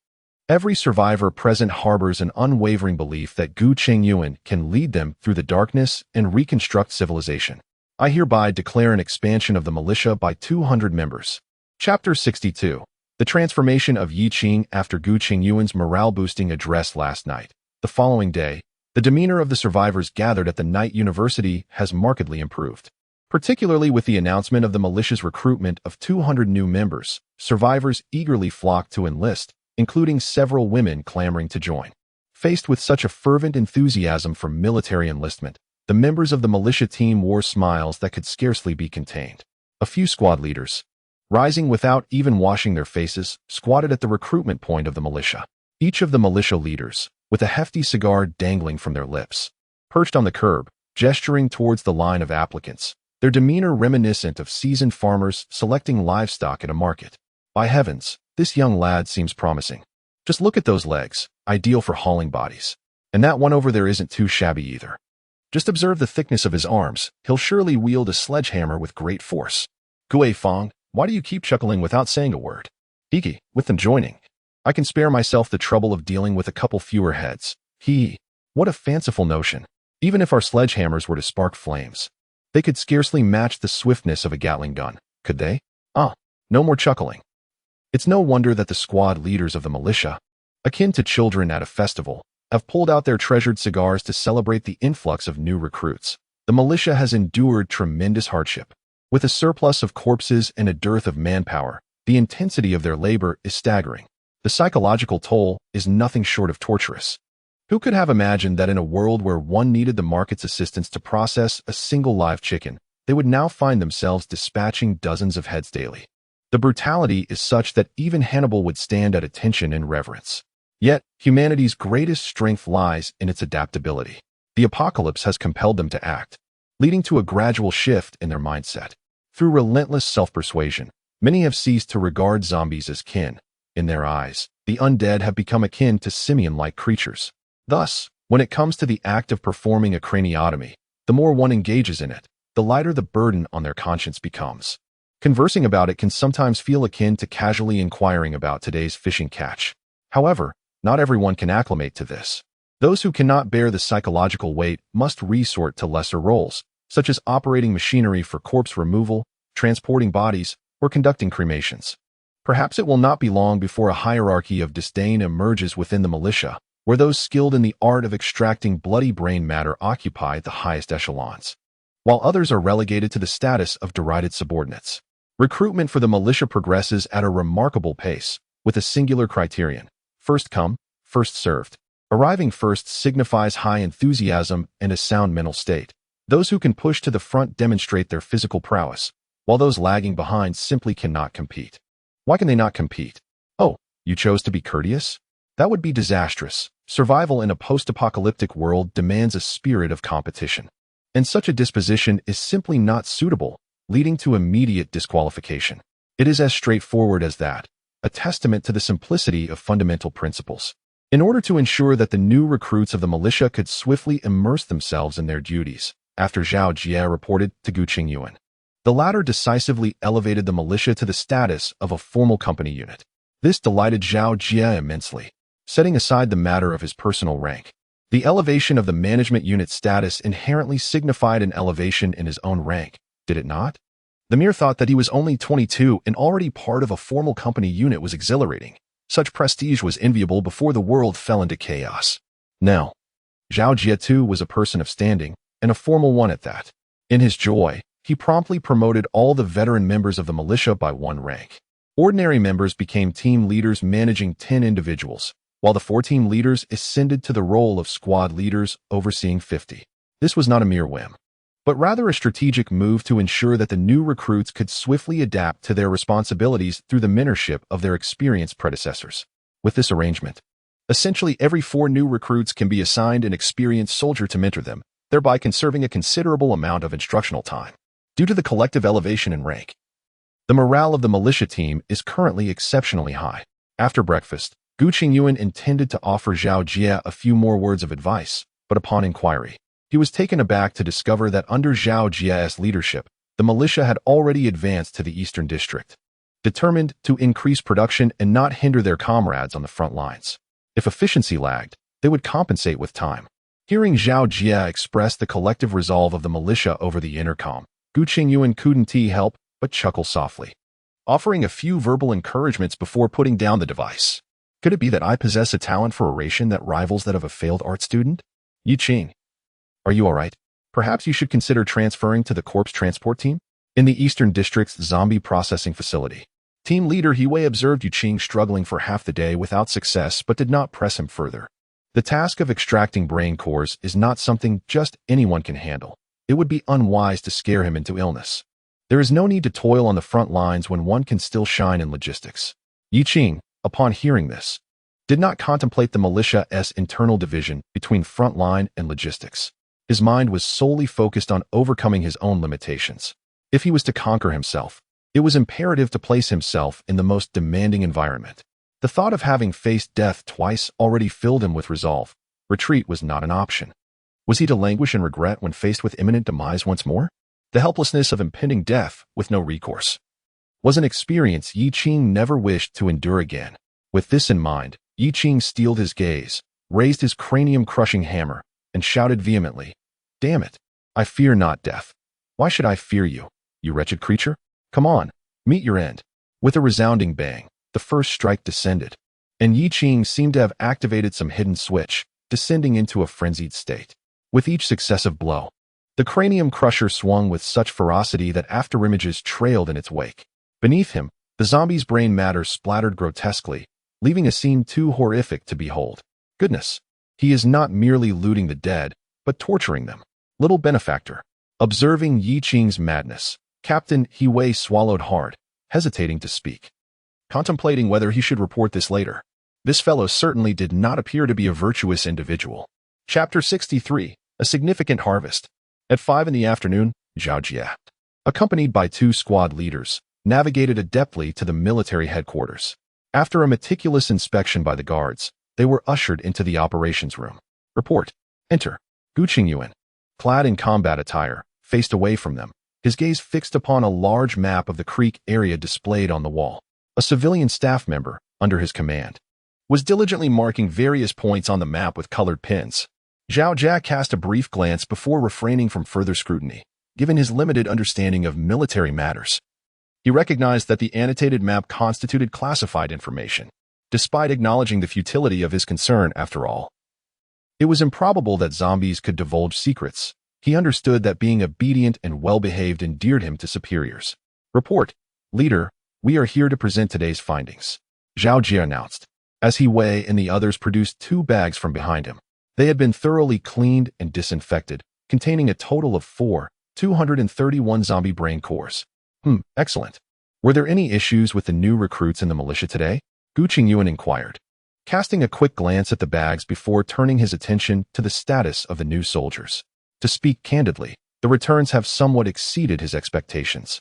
every survivor present harbors an unwavering belief that Gu Chengyuan can lead them through the darkness and reconstruct civilization. I hereby declare an expansion of the militia by 200 members. Chapter 62. The transformation of Yi Qing after Gu Chengyuan's morale-boosting address last night. The following day, the demeanor of the survivors gathered at the Night University has markedly improved. Particularly with the announcement of the militia's recruitment of 200 new members, survivors eagerly flocked to enlist, including several women clamoring to join. Faced with such a fervent enthusiasm for military enlistment, the members of the militia team wore smiles that could scarcely be contained. A few squad leaders, rising without even washing their faces, squatted at the recruitment point of the militia. Each of the militia leaders, with a hefty cigar dangling from their lips, perched on the curb, gesturing towards the line of applicants, their demeanor reminiscent of seasoned farmers selecting livestock at a market. By heavens, this young lad seems promising. Just look at those legs, ideal for hauling bodies. And that one over there isn't too shabby either. Just observe the thickness of his arms. He'll surely wield a sledgehammer with great force. Gue Fong, why do you keep chuckling without saying a word? Iki, with them joining, I can spare myself the trouble of dealing with a couple fewer heads. What a fanciful notion. Even if our sledgehammers were to spark flames, they could scarcely match the swiftness of a Gatling gun, could they? No more chuckling. It's no wonder that the squad leaders of the militia, akin to children at a festival, have pulled out their treasured cigars to celebrate the influx of new recruits. The militia has endured tremendous hardship. With a surplus of corpses and a dearth of manpower, the intensity of their labor is staggering. The psychological toll is nothing short of torturous. Who could have imagined that in a world where one needed the market's assistance to process a single live chicken, they would now find themselves dispatching dozens of heads daily? The brutality is such that even Hannibal would stand at attention and reverence. Yet, humanity's greatest strength lies in its adaptability. The apocalypse has compelled them to act, leading to a gradual shift in their mindset. Through relentless self-persuasion, many have ceased to regard zombies as kin. In their eyes, the undead have become akin to simian-like creatures. Thus, when it comes to the act of performing a craniotomy, the more one engages in it, the lighter the burden on their conscience becomes. Conversing about it can sometimes feel akin to casually inquiring about today's fishing catch. However, not everyone can acclimate to this. Those who cannot bear the psychological weight must resort to lesser roles, such as operating machinery for corpse removal, transporting bodies, or conducting cremations. Perhaps it will not be long before a hierarchy of disdain emerges within the militia, where those skilled in the art of extracting bloody brain matter occupy the highest echelons, while others are relegated to the status of derided subordinates. Recruitment for the militia progresses at a remarkable pace, with a singular criterion: first come, first served. Arriving first signifies high enthusiasm and a sound mental state. Those who can push to the front demonstrate their physical prowess, while those lagging behind simply cannot compete. Why can they not compete? Oh, you chose to be courteous? That would be disastrous. Survival in a post-apocalyptic world demands a spirit of competition, and such a disposition is simply not suitable, leading to immediate disqualification. It is as straightforward as that, a testament to the simplicity of fundamental principles. In order to ensure that the new recruits of the militia could swiftly immerse themselves in their duties, after Zhao Jie reported to Gu Chengyuan, the latter decisively elevated the militia to the status of a formal company unit. This delighted Zhao Jie immensely. Setting aside the matter of his personal rank, the elevation of the management unit status inherently signified an elevation in his own rank, did it not? The mere thought that he was only 22 and already part of a formal company unit was exhilarating. Such prestige was enviable before the world fell into chaos. Now, Zhao Jie too was a person of standing, and a formal one at that. In his joy, he promptly promoted all the veteran members of the militia by one rank. Ordinary members became team leaders managing 10 individuals, while the 4 team leaders ascended to the role of squad leaders overseeing 50. This was not a mere whim, but rather a strategic move to ensure that the new recruits could swiftly adapt to their responsibilities through the mentorship of their experienced predecessors. With this arrangement, essentially every 4 new recruits can be assigned an experienced soldier to mentor them, thereby conserving a considerable amount of instructional time. Due to the collective elevation in rank, the morale of the militia team is currently exceptionally high. After breakfast, Gu Chengyuan intended to offer Zhao Jie a few more words of advice, but upon inquiry, he was taken aback to discover that under Zhao Jie's leadership, the militia had already advanced to the eastern district, determined to increase production and not hinder their comrades on the front lines. If efficiency lagged, they would compensate with time. Hearing Zhao Jie express the collective resolve of the militia over the intercom, Gu Chengyuan couldn't help but chuckle softly, offering a few verbal encouragements before putting down the device. Could it be that I possess a talent for oration that rivals that of a failed art student? Yi Qing, are you all right? Perhaps you should consider transferring to the corpse transport team? In the Eastern District's zombie processing facility, team leader He Wei observed Yu Qing struggling for half the day without success but did not press him further. The task of extracting brain cores is not something just anyone can handle. It would be unwise to scare him into illness. There is no need to toil on the front lines when one can still shine in logistics. Yi Qing, upon hearing this, did not contemplate the militia's internal division between front line and logistics. His mind was solely focused on overcoming his own limitations. If he was to conquer himself, it was imperative to place himself in the most demanding environment. The thought of having faced death twice already filled him with resolve. Retreat was not an option. Was he to languish in regret when faced with imminent demise once more? The helplessness of impending death with no recourse was an experience Yi Qing never wished to endure again. With this in mind, Yi Qing steeled his gaze, raised his cranium-crushing hammer, and shouted vehemently, "Damn it! I fear not death. Why should I fear you, you wretched creature? Come on, meet your end." With a resounding bang, the first strike descended, and Yi Qing seemed to have activated some hidden switch, descending into a frenzied state. With each successive blow, the cranium crusher swung with such ferocity that afterimages trailed in its wake. Beneath him, the zombie's brain matter splattered grotesquely, leaving a scene too horrific to behold. Goodness, he is not merely looting the dead, but torturing them. Little benefactor. Observing Yi Qing's madness, Captain He Wei swallowed hard, hesitating to speak, contemplating whether he should report this later. This fellow certainly did not appear to be a virtuous individual. Chapter 63, A Significant Harvest. At 5 in the afternoon, Zhao Jie, accompanied by 2 squad leaders, navigated adeptly to the military headquarters. After a meticulous inspection by the guards, they were ushered into the operations room. Report. Enter. Gu Chengyuan, clad in combat attire, faced away from them, his gaze fixed upon a large map of the creek area displayed on the wall. A civilian staff member, under his command, was diligently marking various points on the map with colored pins. Zhao Jie cast a brief glance before refraining from further scrutiny. Given his limited understanding of military matters, he recognized that the annotated map constituted classified information. Despite acknowledging the futility of his concern, after all, it was improbable that zombies could divulge secrets. He understood that being obedient and well-behaved endeared him to superiors. Report. Leader, we are here to present today's findings, Zhao Jie announced, as He Wei and the others produced 2 bags from behind him. They had been thoroughly cleaned and disinfected, containing a total of 231 zombie brain cores. Excellent. Were there any issues with the new recruits in the militia today? Gu Chengyuan inquired, casting a quick glance at the bags before turning his attention to the status of the new soldiers. To speak candidly, the returns have somewhat exceeded his expectations.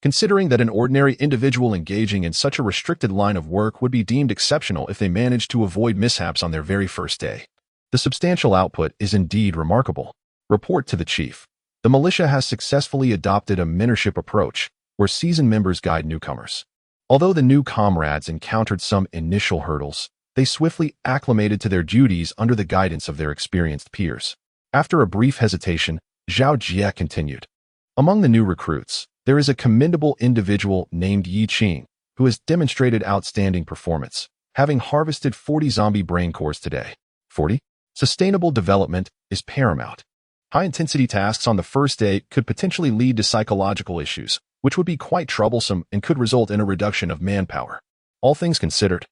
Considering that an ordinary individual engaging in such a restricted line of work would be deemed exceptional if they managed to avoid mishaps on their very first day, the substantial output is indeed remarkable. Report to the chief. The militia has successfully adopted a mentorship approach, where seasoned members guide newcomers. Although the new comrades encountered some initial hurdles, they swiftly acclimated to their duties under the guidance of their experienced peers. After a brief hesitation, Zhao Jie continued. Among the new recruits, there is a commendable individual named Yi Qing, who has demonstrated outstanding performance, having harvested 40 zombie brain cores today. 40? Sustainable development is paramount. High-intensity tasks on the first day could potentially lead to psychological issues, which would be quite troublesome and could result in a reduction of manpower. All things considered,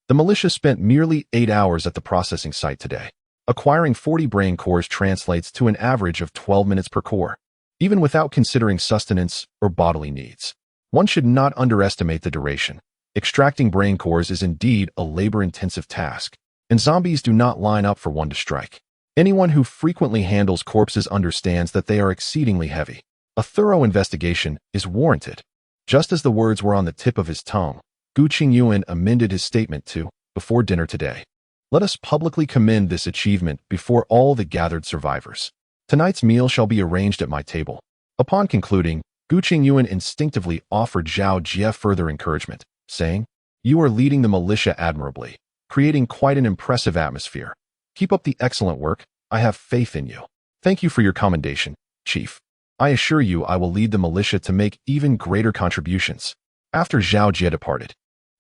the militia spent merely 8 hours at the processing site today. Acquiring 40 brain cores translates to an average of 12 minutes per core, even without considering sustenance or bodily needs. One should not underestimate the duration. Extracting brain cores is indeed a labor-intensive task, and zombies do not line up for one to strike. Anyone who frequently handles corpses understands that they are exceedingly heavy. A thorough investigation is warranted. Just as the words were on the tip of his tongue, Gu Chengyuan amended his statement to, "Before dinner today, let us publicly commend this achievement before all the gathered survivors. Tonight's meal shall be arranged at my table." Upon concluding, Gu Chengyuan instinctively offered Zhao Jie further encouragement, saying, "You are leading the militia admirably, creating quite an impressive atmosphere. Keep up the excellent work. I have faith in you. Thank you for your commendation, Chief. I assure you I will lead the militia to make even greater contributions." After Zhao Jie departed,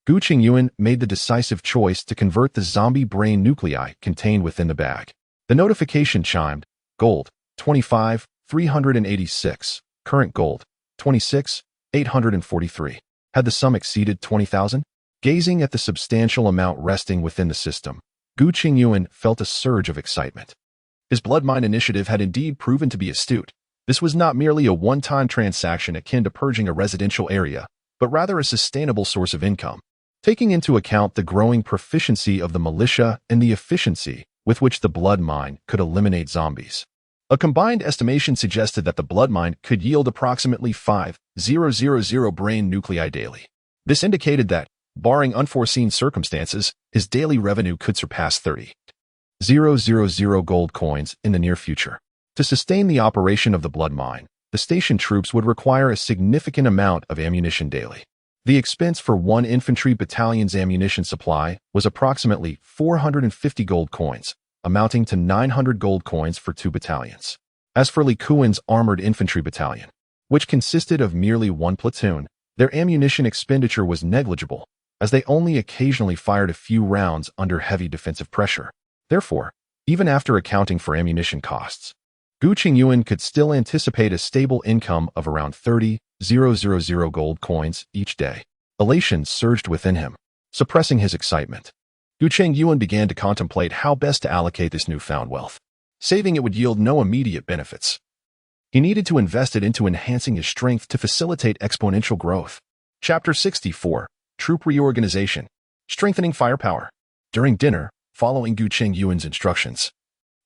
Gu Chengyuan made the decisive choice to convert the zombie brain nuclei contained within the bag. The notification chimed, "Gold, 25,386. Current gold, 26,843. Had the sum exceeded 20,000? Gazing at the substantial amount resting within the system, Gu Chengyuan felt a surge of excitement. His blood mine initiative had indeed proven to be astute. This was not merely a one-time transaction akin to purging a residential area, but rather a sustainable source of income. Taking into account the growing proficiency of the militia and the efficiency with which the blood mine could eliminate zombies, a combined estimation suggested that the blood mine could yield approximately 5,000 brain nuclei daily. This indicated that, barring unforeseen circumstances, his daily revenue could surpass 30,000 gold coins in the near future. To sustain the operation of the blood mine, the station troops would require a significant amount of ammunition daily. The expense for one infantry battalion's ammunition supply was approximately 450 gold coins, amounting to 900 gold coins for 2 battalions. As for Li Kuan's armored infantry battalion, which consisted of merely 1 platoon, their ammunition expenditure was negligible, as they only occasionally fired a few rounds under heavy defensive pressure. Therefore, even after accounting for ammunition costs, Gu Chengyuan could still anticipate a stable income of around 30,000 gold coins each day. Elation surged within him, suppressing his excitement. Gu Chengyuan began to contemplate how best to allocate this newfound wealth. Saving it would yield no immediate benefits. He needed to invest it into enhancing his strength to facilitate exponential growth. Chapter 64, Troop Reorganization, Strengthening Firepower. During dinner, following Gu Chengyuan's instructions,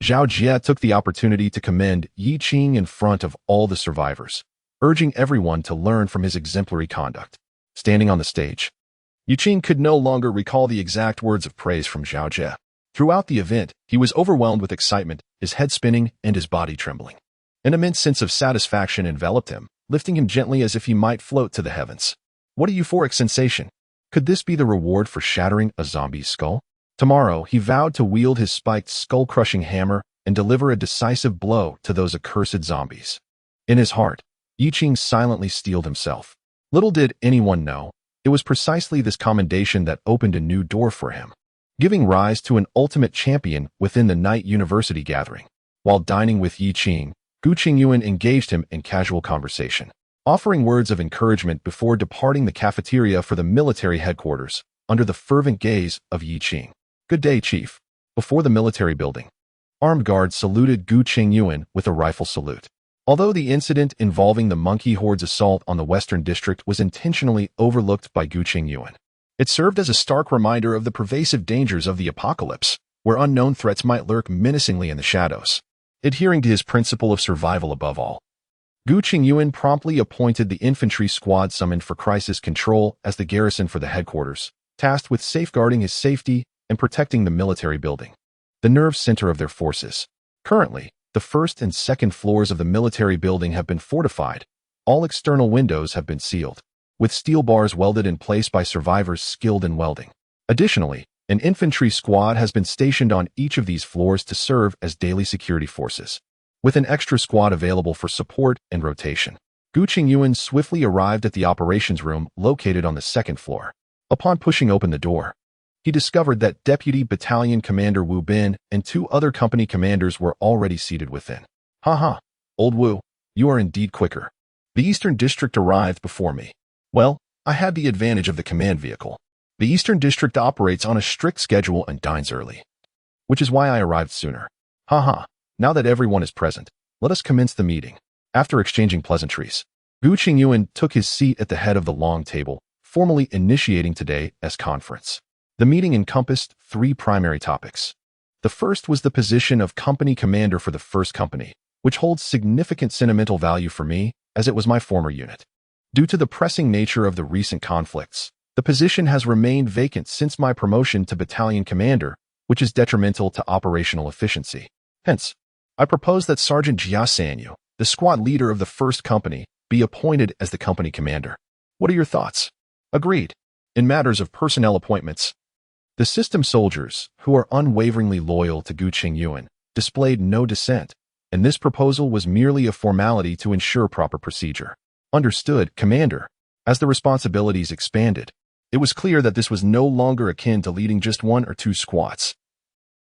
Zhao Jie took the opportunity to commend Yi Qing in front of all the survivors, urging everyone to learn from his exemplary conduct. Standing on the stage, Yi Qing could no longer recall the exact words of praise from Zhao Jie. Throughout the event, he was overwhelmed with excitement, his head spinning and his body trembling. An immense sense of satisfaction enveloped him, lifting him gently as if he might float to the heavens. What a euphoric sensation! Could this be the reward for shattering a zombie's skull? Tomorrow, he vowed to wield his spiked skull-crushing hammer and deliver a decisive blow to those accursed zombies. In his heart, Yi Qing silently steeled himself. Little did anyone know, it was precisely this commendation that opened a new door for him, giving rise to an ultimate champion within the night university gathering. While dining with Yi Qing, Gu Chengyuan engaged him in casual conversation, offering words of encouragement before departing the cafeteria for the military headquarters, under the fervent gaze of Yi Qing. "Good day, Chief." Before the military building, armed guards saluted Gu Chengyuan with a rifle salute. Although the incident involving the monkey horde's assault on the Western District was intentionally overlooked by Gu Chengyuan, it served as a stark reminder of the pervasive dangers of the apocalypse, where unknown threats might lurk menacingly in the shadows. Adhering to his principle of survival above all, Gu Chengyuan promptly appointed the infantry squad summoned for crisis control as the garrison for the headquarters, tasked with safeguarding his safety and protecting the military building, the nerve center of their forces. Currently, the first and second floors of the military building have been fortified. All external windows have been sealed, with steel bars welded in place by survivors skilled in welding. Additionally, an infantry squad has been stationed on each of these floors to serve as daily security forces, with an extra squad available for support and rotation. Gu Chengyuan swiftly arrived at the operations room located on the second floor. Upon pushing open the door, he discovered that Deputy Battalion Commander Wu Bin and two other company commanders were already seated within. Haha, old Wu, you are indeed quicker. The Eastern District arrived before me. Well, I had the advantage of the command vehicle. The Eastern District operates on a strict schedule and dines early, which is why I arrived sooner. Haha, now that everyone is present, let us commence the meeting. After exchanging pleasantries, Gu Chengyuan took his seat at the head of the long table, formally initiating today's conference. The meeting encompassed three primary topics. The first was the position of company commander for the first company, which holds significant sentimental value for me, as it was my former unit. Due to the pressing nature of the recent conflicts, the position has remained vacant since my promotion to battalion commander, which is detrimental to operational efficiency. Hence, I propose that Sergeant Gu Chengyuan, the squad leader of the first company, be appointed as the company commander. What are your thoughts? Agreed. In matters of personnel appointments, the system soldiers, who are unwaveringly loyal to Gu Chengyuan, displayed no dissent, and this proposal was merely a formality to ensure proper procedure. Understood, Commander. As the responsibilities expanded, it was clear that this was no longer akin to leading just one or two squads.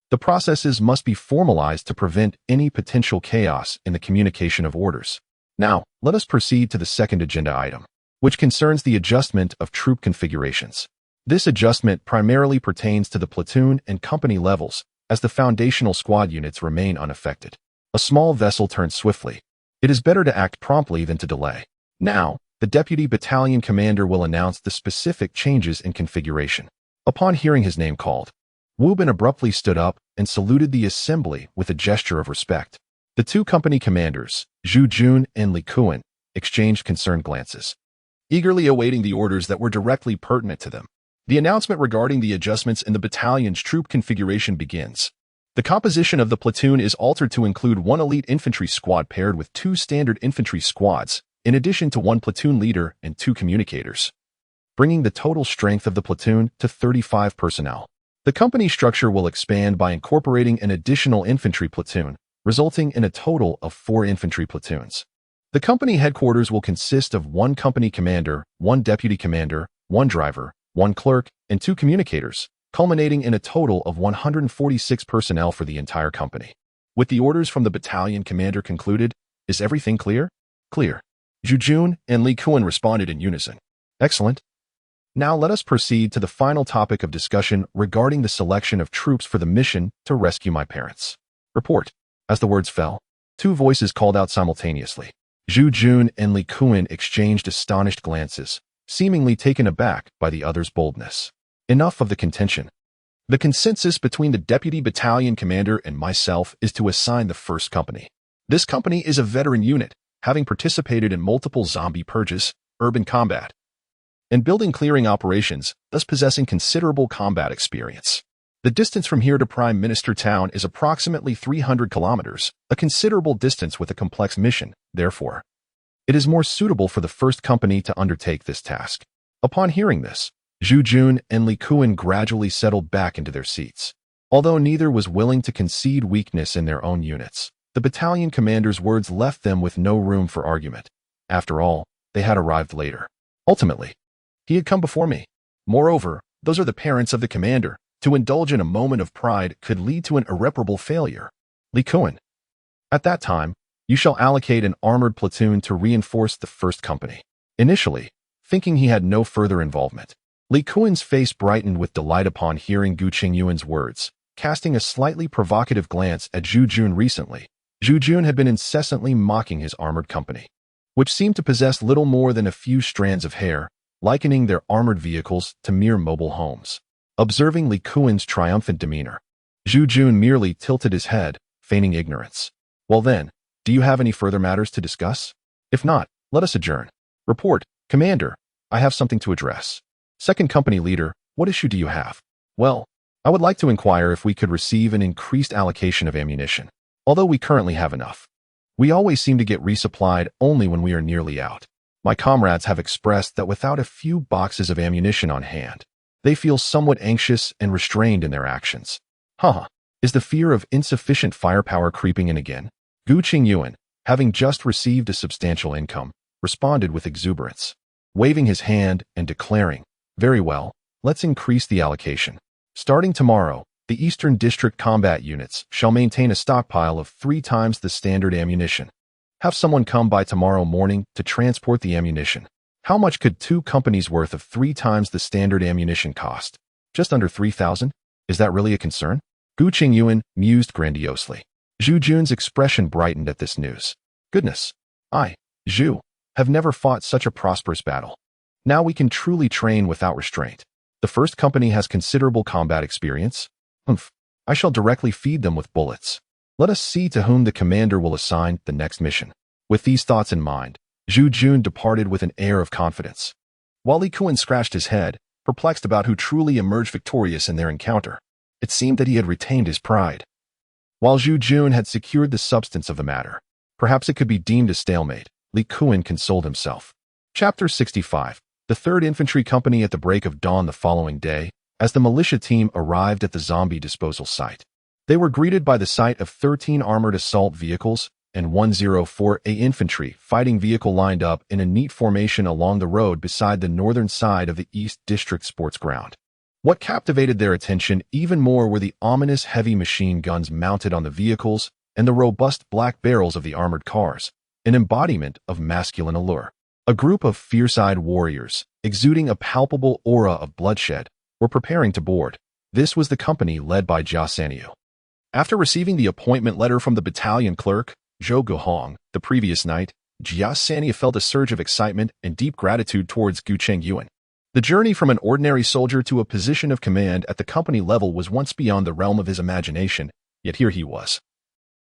The processes must be formalized to prevent any potential chaos in the communication of orders. Now, let us proceed to the second agenda item, which concerns the adjustment of troop configurations. This adjustment primarily pertains to the platoon and company levels, as the foundational squad units remain unaffected. A small vessel turns swiftly. It is better to act promptly than to delay. Now, the deputy battalion commander will announce the specific changes in configuration. Upon hearing his name called, Wu Bin abruptly stood up and saluted the assembly with a gesture of respect. The two company commanders, Zhu Jun and Li Kuan, exchanged concerned glances, eagerly awaiting the orders that were directly pertinent to them. The announcement regarding the adjustments in the battalion's troop configuration begins. The composition of the platoon is altered to include one elite infantry squad paired with two standard infantry squads, in addition to one platoon leader and two communicators, bringing the total strength of the platoon to 35 personnel. The company structure will expand by incorporating an additional infantry platoon, resulting in a total of 4 infantry platoons. The company headquarters will consist of one company commander, one deputy commander, one driver, one clerk, and 2 communicators, culminating in a total of 146 personnel for the entire company. With the orders from the battalion commander concluded, is everything clear? Clear. Zhu Jun and Li Kuan responded in unison. Excellent. Now let us proceed to the final topic of discussion regarding the selection of troops for the mission to rescue my parents. Report. As the words fell, 2 voices called out simultaneously. Zhu Jun and Li Kuan exchanged astonished glances, seemingly taken aback by the other's boldness. Enough of the contention. The consensus between the deputy battalion commander and myself is to assign the first company. This company is a veteran unit, having participated in multiple zombie purges, urban combat, and building clearing operations, thus possessing considerable combat experience. The distance from here to Prime Minister Town is approximately 300 kilometers, a considerable distance with a complex mission, therefore. It is more suitable for the first company to undertake this task. Upon hearing this, Zhu Jun and Li Kuan gradually settled back into their seats. Although neither was willing to concede weakness in their own units, the battalion commander's words left them with no room for argument. After all, they had arrived later. Ultimately, he had come before me. Moreover, those are the parents of the commander. To indulge in a moment of pride could lead to an irreparable failure. Li Kuan. At that time, you shall allocate an armored platoon to reinforce the first company. Initially, thinking he had no further involvement, Li Kuan's face brightened with delight upon hearing Gu Chengyuan's words. Casting a slightly provocative glance at Zhu Jun recently, Zhu Jun had been incessantly mocking his armored company, which seemed to possess little more than a few strands of hair, likening their armored vehicles to mere mobile homes. Observing Li Kuan's triumphant demeanor, Zhu Jun merely tilted his head, feigning ignorance. Well then, do you have any further matters to discuss? If not, let us adjourn. Report, Commander. I have something to address. Second company leader, what issue do you have? Well, I would like to inquire if we could receive an increased allocation of ammunition. Although we currently have enough, we always seem to get resupplied only when we are nearly out. My comrades have expressed that without a few boxes of ammunition on hand, they feel somewhat anxious and restrained in their actions. Is the fear of insufficient firepower creeping in again? Gu Chengyuan, having just received a substantial income, responded with exuberance, waving his hand and declaring, very well, let's increase the allocation. Starting tomorrow, the Eastern District combat units shall maintain a stockpile of 3 times the standard ammunition. Have someone come by tomorrow morning to transport the ammunition. How much could 2 companies' worth of 3 times the standard ammunition cost? Just under 3,000? Is that really a concern? Gu Chengyuan mused grandiosely. Zhu Jun's expression brightened at this news. Goodness. I, Zhu, have never fought such a prosperous battle. Now we can truly train without restraint. The first company has considerable combat experience. I shall directly feed them with bullets. Let us see to whom the commander will assign the next mission. With these thoughts in mind, Zhu Jun departed with an air of confidence. While Li Kuan scratched his head, perplexed about who truly emerged victorious in their encounter, it seemed that he had retained his pride. While Zhu Jun had secured the substance of the matter, perhaps it could be deemed a stalemate, Li Kuan consoled himself. Chapter 65. The 3rd Infantry Company at the break of dawn the following day, as the militia team arrived at the zombie disposal site. They were greeted by the sight of 13 armored assault vehicles and 104A infantry fighting vehicle lined up in a neat formation along the road beside the northern side of the East District Sports Ground. What captivated their attention even more were the ominous heavy machine guns mounted on the vehicles and the robust black barrels of the armored cars, an embodiment of masculine allure. A group of fierce-eyed warriors, exuding a palpable aura of bloodshed, were preparing to board. This was the company led by Jia Sanyu. After receiving the appointment letter from the battalion clerk, Zhou Guhong, the previous night, Jia Sanyu felt a surge of excitement and deep gratitude towards Gu Chengyuan. The journey from an ordinary soldier to a position of command at the company level was once beyond the realm of his imagination, yet here he was.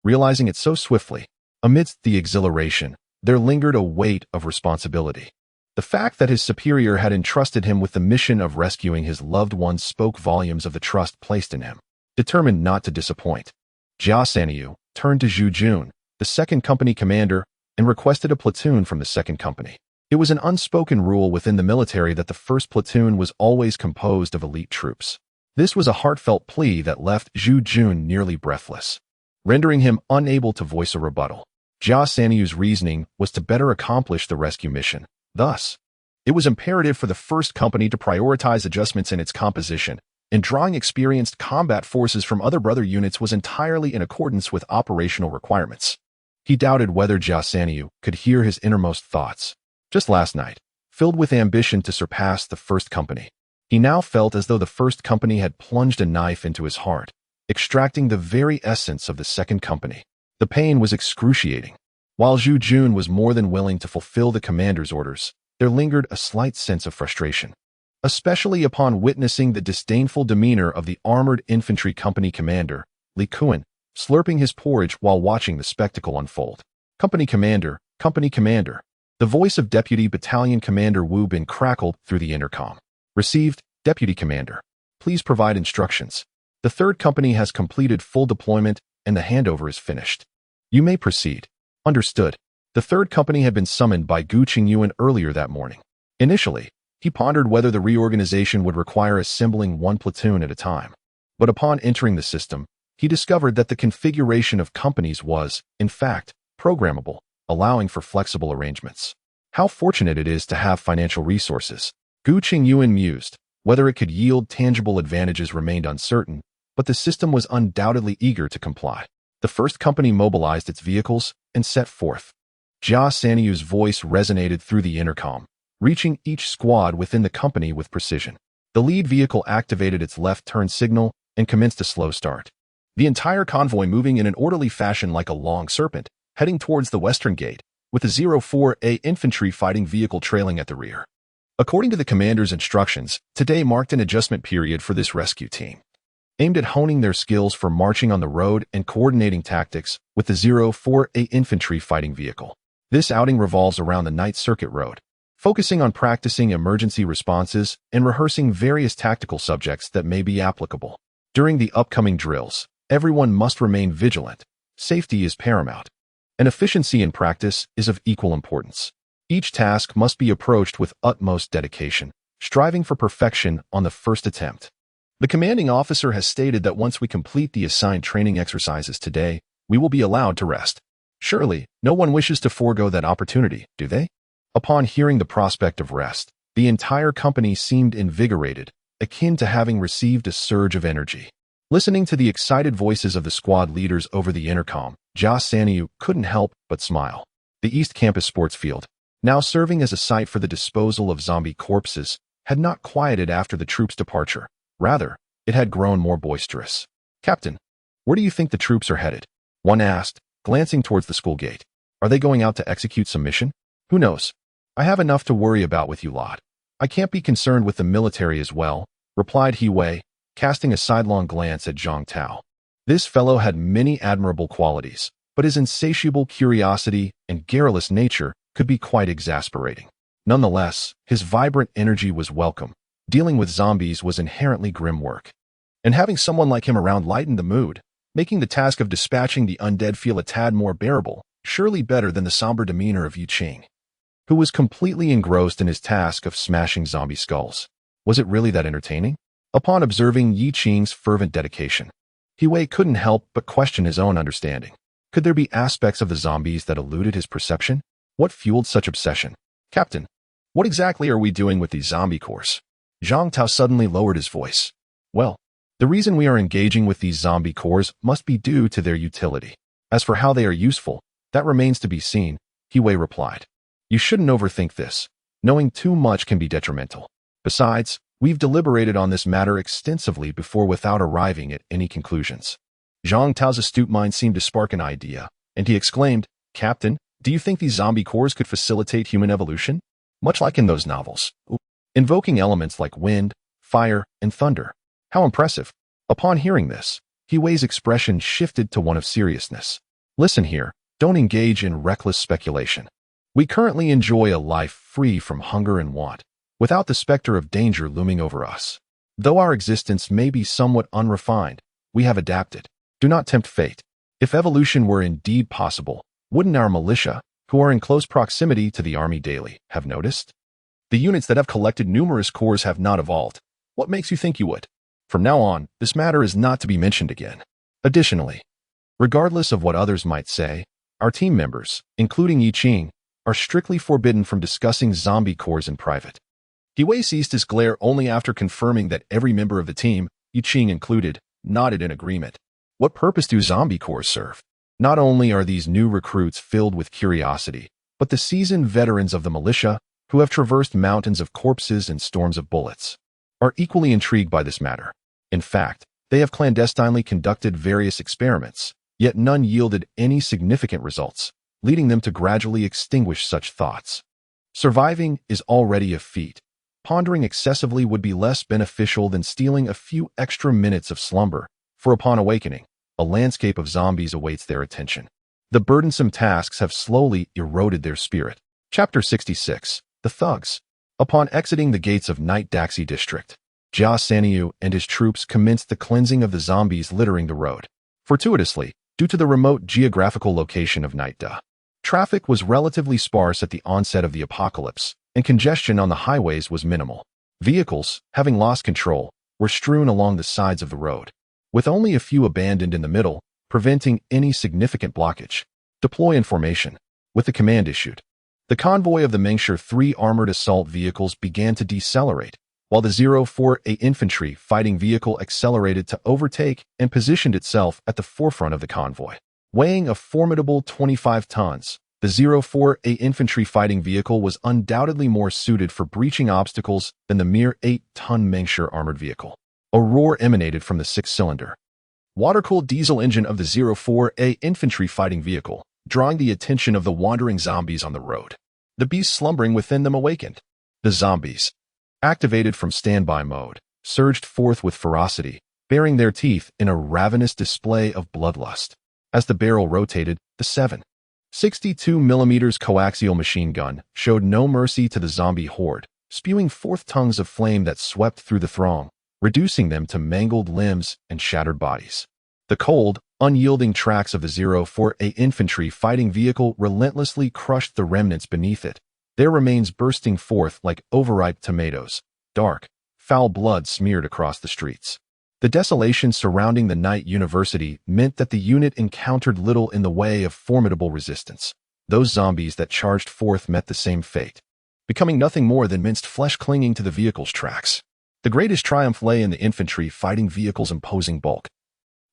Realizing it so swiftly, amidst the exhilaration, there lingered a weight of responsibility. The fact that his superior had entrusted him with the mission of rescuing his loved ones spoke volumes of the trust placed in him. Determined not to disappoint, Jia Sanyu turned to Zhu Jun, the 2nd Company commander, and requested a platoon from the 2nd Company. It was an unspoken rule within the military that the 1st platoon was always composed of elite troops. This was a heartfelt plea that left Zhu Jun nearly breathless, rendering him unable to voice a rebuttal. Jia Sanyu's reasoning was to better accomplish the rescue mission. Thus, it was imperative for the 1st Company to prioritize adjustments in its composition, and drawing experienced combat forces from other brother units was entirely in accordance with operational requirements. He doubted whether Jia Sanyu could hear his innermost thoughts. Just last night, filled with ambition to surpass the 1st Company, he now felt as though the 1st Company had plunged a knife into his heart, extracting the very essence of the 2nd Company. The pain was excruciating. While Zhu Jun was more than willing to fulfill the commander's orders, there lingered a slight sense of frustration, especially upon witnessing the disdainful demeanor of the Armored Infantry Company commander, Li Kuan, slurping his porridge while watching the spectacle unfold. Company Commander, Company Commander. The voice of Deputy Battalion Commander Wu Bin crackled through the intercom. Received, Deputy Commander. Please provide instructions. The 3rd Company has completed full deployment and the handover is finished. You may proceed. Understood. The 3rd Company had been summoned by Gu Chengyuan earlier that morning. Initially, he pondered whether the reorganization would require assembling 1 platoon at a time. But upon entering the system, he discovered that the configuration of companies was, in fact, programmable, allowing for flexible arrangements. How fortunate it is to have financial resources. Gu Chengyuan mused. Whether it could yield tangible advantages remained uncertain, but the system was undoubtedly eager to comply. The 1st Company mobilized its vehicles and set forth. Jia Sanyu's voice resonated through the intercom, reaching each squad within the company with precision. The lead vehicle activated its left turn signal and commenced a slow start. The entire convoy moving in an orderly fashion like a long serpent, heading towards the western gate, with the 04A infantry fighting vehicle trailing at the rear. According to the commander's instructions, today marked an adjustment period for this rescue team, aimed at honing their skills for marching on the road and coordinating tactics with the 04A infantry fighting vehicle. This outing revolves around the night circuit road, focusing on practicing emergency responses and rehearsing various tactical subjects that may be applicable. During the upcoming drills, everyone must remain vigilant. Safety is paramount, and efficiency in practice is of equal importance. Each task must be approached with utmost dedication, striving for perfection on the first attempt. The commanding officer has stated that once we complete the assigned training exercises today, we will be allowed to rest. Surely, no one wishes to forego that opportunity, do they? Upon hearing the prospect of rest, the entire company seemed invigorated, akin to having received a surge of energy. Listening to the excited voices of the squad leaders over the intercom, Gu Chengyuan couldn't help but smile. The East Campus sports field, now serving as a site for the disposal of zombie corpses, had not quieted after the troops' departure. Rather, it had grown more boisterous. "Captain, where do you think the troops are headed?" one asked, glancing towards the school gate. "Are they going out to execute some mission?" "Who knows? I have enough to worry about with you lot. I can't be concerned with the military as well," replied He Wei, casting a sidelong glance at Zhang Tao. This fellow had many admirable qualities, but his insatiable curiosity and garrulous nature could be quite exasperating. Nonetheless, his vibrant energy was welcome. Dealing with zombies was inherently grim work, and having someone like him around lightened the mood, making the task of dispatching the undead feel a tad more bearable, surely better than the somber demeanor of Yu Qing, who was completely engrossed in his task of smashing zombie skulls. Was it really that entertaining? Upon observing Yi Qing's fervent dedication, He Wei couldn't help but question his own understanding. Could there be aspects of the zombies that eluded his perception? What fueled such obsession? "Captain, what exactly are we doing with these zombie corps?" Zhang Tao suddenly lowered his voice. "Well, the reason we are engaging with these zombie corps must be due to their utility. As for how they are useful, that remains to be seen," He Wei replied. "You shouldn't overthink this. Knowing too much can be detrimental. Besides, we've deliberated on this matter extensively before without arriving at any conclusions." Zhang Tao's astute mind seemed to spark an idea, and he exclaimed, "Captain, do you think these zombie corps could facilitate human evolution? Much like in those novels, invoking elements like wind, fire, and thunder. How impressive." Upon hearing this, He Wei's expression shifted to one of seriousness. "Listen here, don't engage in reckless speculation. We currently enjoy a life free from hunger and want, without the specter of danger looming over us. Though our existence may be somewhat unrefined, we have adapted. Do not tempt fate. If evolution were indeed possible, wouldn't our militia, who are in close proximity to the army daily, have noticed? The units that have collected numerous corps have not evolved. What makes you think you would? From now on, this matter is not to be mentioned again. Additionally, regardless of what others might say, our team members, including Yi Qing, are strictly forbidden from discussing zombie corps in private." He Wei ceased his glare only after confirming that every member of the team, Yi Qing included, nodded in agreement. What purpose do zombie corps serve? Not only are these new recruits filled with curiosity, but the seasoned veterans of the militia, who have traversed mountains of corpses and storms of bullets, are equally intrigued by this matter. In fact, they have clandestinely conducted various experiments, yet none yielded any significant results, leading them to gradually extinguish such thoughts. Surviving is already a feat. Pondering excessively would be less beneficial than stealing a few extra minutes of slumber, for upon awakening, a landscape of zombies awaits their attention. The burdensome tasks have slowly eroded their spirit. Chapter 66. The Thugs. Upon exiting the gates of Night Daxi district, Gu Chengyuan and his troops commenced the cleansing of the zombies littering the road. Fortuitously, due to the remote geographical location of Night Da, traffic was relatively sparse at the onset of the apocalypse, and congestion on the highways was minimal. Vehicles, having lost control, were strewn along the sides of the road, with only a few abandoned in the middle, preventing any significant blockage. Deploy in formation. With the command issued, the convoy of the Mengsher 3 armored assault vehicles began to decelerate, while the 04A infantry fighting vehicle accelerated to overtake and positioned itself at the forefront of the convoy. Weighing a formidable 25 tons, the 04A infantry fighting vehicle was undoubtedly more suited for breaching obstacles than the mere 8-ton Mengsher armored vehicle. A roar emanated from the 6-cylinder, water-cooled diesel engine of the 04A infantry fighting vehicle, drawing the attention of the wandering zombies on the road. The beasts slumbering within them awakened. The zombies, activated from standby mode, surged forth with ferocity, baring their teeth in a ravenous display of bloodlust. As the barrel rotated, the 7.62mm coaxial machine gun showed no mercy to the zombie horde, spewing forth tongues of flame that swept through the throng, reducing them to mangled limbs and shattered bodies. The cold, unyielding tracks of the 04A infantry fighting vehicle relentlessly crushed the remnants beneath it, their remains bursting forth like overripe tomatoes. Dark, foul blood smeared across the streets. The desolation surrounding the Night University meant that the unit encountered little in the way of formidable resistance. Those zombies that charged forth met the same fate, becoming nothing more than minced flesh clinging to the vehicle's tracks. The greatest triumph lay in the infantry fighting vehicle's imposing bulk,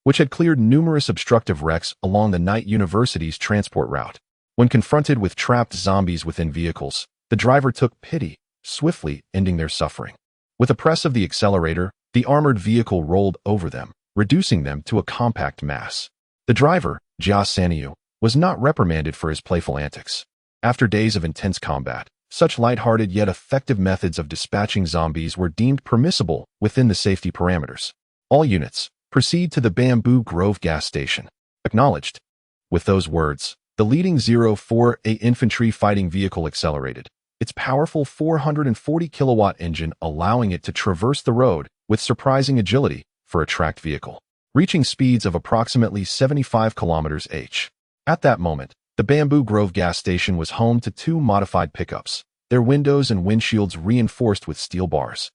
which had cleared numerous obstructive wrecks along the Night University's transport route. When confronted with trapped zombies within vehicles, the driver took pity, swiftly ending their suffering. With a press of the accelerator, the armored vehicle rolled over them, reducing them to a compact mass. The driver, Gu Chengyuan, was not reprimanded for his playful antics. After days of intense combat, such lighthearted yet effective methods of dispatching zombies were deemed permissible within the safety parameters. All units, proceed to the Bamboo Grove gas station. Acknowledged. With those words, the leading 04A infantry fighting vehicle accelerated, its powerful 440-kilowatt engine allowing it to traverse the road with surprising agility for a tracked vehicle, reaching speeds of approximately 75 km/h. At that moment, the Bamboo Grove gas station was home to two modified pickups, their windows and windshields reinforced with steel bars,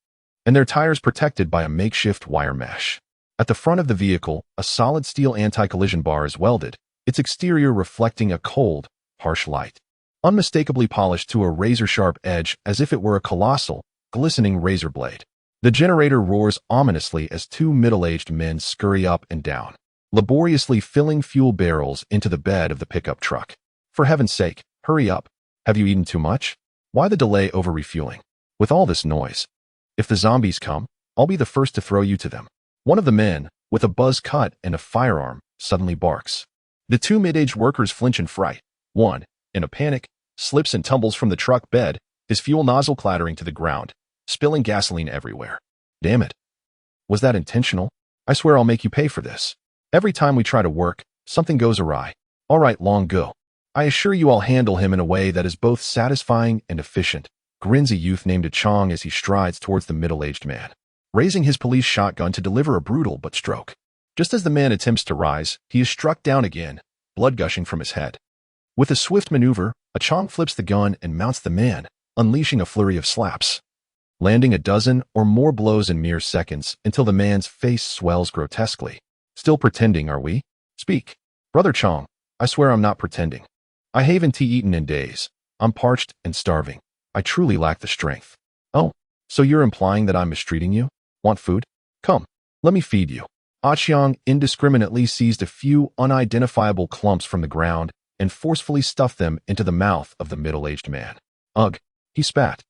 and their tires protected by a makeshift wire mesh. At the front of the vehicle, a solid steel anti-collision bar is welded, its exterior reflecting a cold, harsh light, unmistakably polished to a razor-sharp edge as if it were a colossal, glistening razor blade. The generator roars ominously as two middle-aged men scurry up and down, laboriously filling fuel barrels into the bed of the pickup truck. For heaven's sake, hurry up. Have you eaten too much? Why the delay over refueling? With all this noise. If the zombies come, I'll be the first to throw you to them. One of the men, with a buzz cut and a firearm, suddenly barks. The two mid-aged workers flinch in fright. One, in a panic, slips and tumbles from the truck bed, his fuel nozzle clattering to the ground, spilling gasoline everywhere. Damn it. Was that intentional? I swear I'll make you pay for this. Every time we try to work, something goes awry. All right, Long Go. I assure you I'll handle him in a way that is both satisfying and efficient, grins a youth named Chong as he strides towards the middle-aged man, raising his police shotgun to deliver a brutal but stroke. Just as the man attempts to rise, he is struck down again, blood gushing from his head. With a swift maneuver, Chong flips the gun and mounts the man, unleashing a flurry of slaps, landing a dozen or more blows in mere seconds until the man's face swells grotesquely. Still pretending, are we? Speak. Brother Chong, I swear I'm not pretending. I haven't eaten in days. I'm parched and starving. I truly lack the strength. Oh, so you're implying that I'm mistreating you? Want food? Come, let me feed you. Xiang indiscriminately seized a few unidentifiable clumps from the ground and forcefully stuffed them into the mouth of the middle-aged man. Ugh, he spat.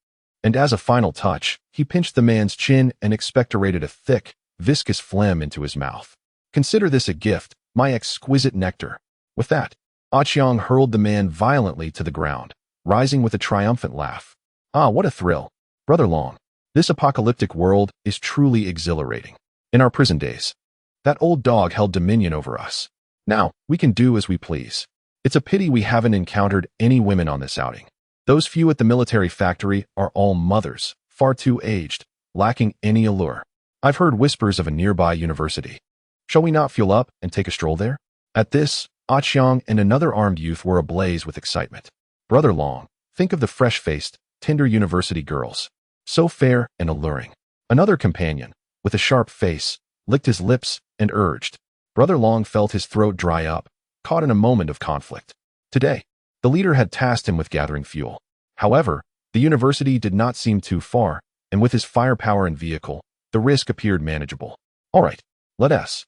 And as a final touch, he pinched the man's chin and expectorated a thick, viscous phlegm into his mouth. Consider this a gift, my exquisite nectar. With that, Xiang hurled the man violently to the ground, rising with a triumphant laugh. Ah, what a thrill. Brother Long, this apocalyptic world is truly exhilarating. In our prison days, that old dog held dominion over us. Now, we can do as we please. It's a pity we haven't encountered any women on this outing. Those few at the military factory are all mothers, far too aged, lacking any allure. I've heard whispers of a nearby university. Shall we not fuel up and take a stroll there? At this, Xiang and another armed youth were ablaze with excitement. Brother Long, think of the fresh-faced, tender university girls. So fair and alluring. Another companion, with a sharp face, licked his lips and urged. Brother Long felt his throat dry up, caught in a moment of conflict. Today, the leader had tasked him with gathering fuel. However, the university did not seem too far, and with his firepower and vehicle, the risk appeared manageable. All right, let us.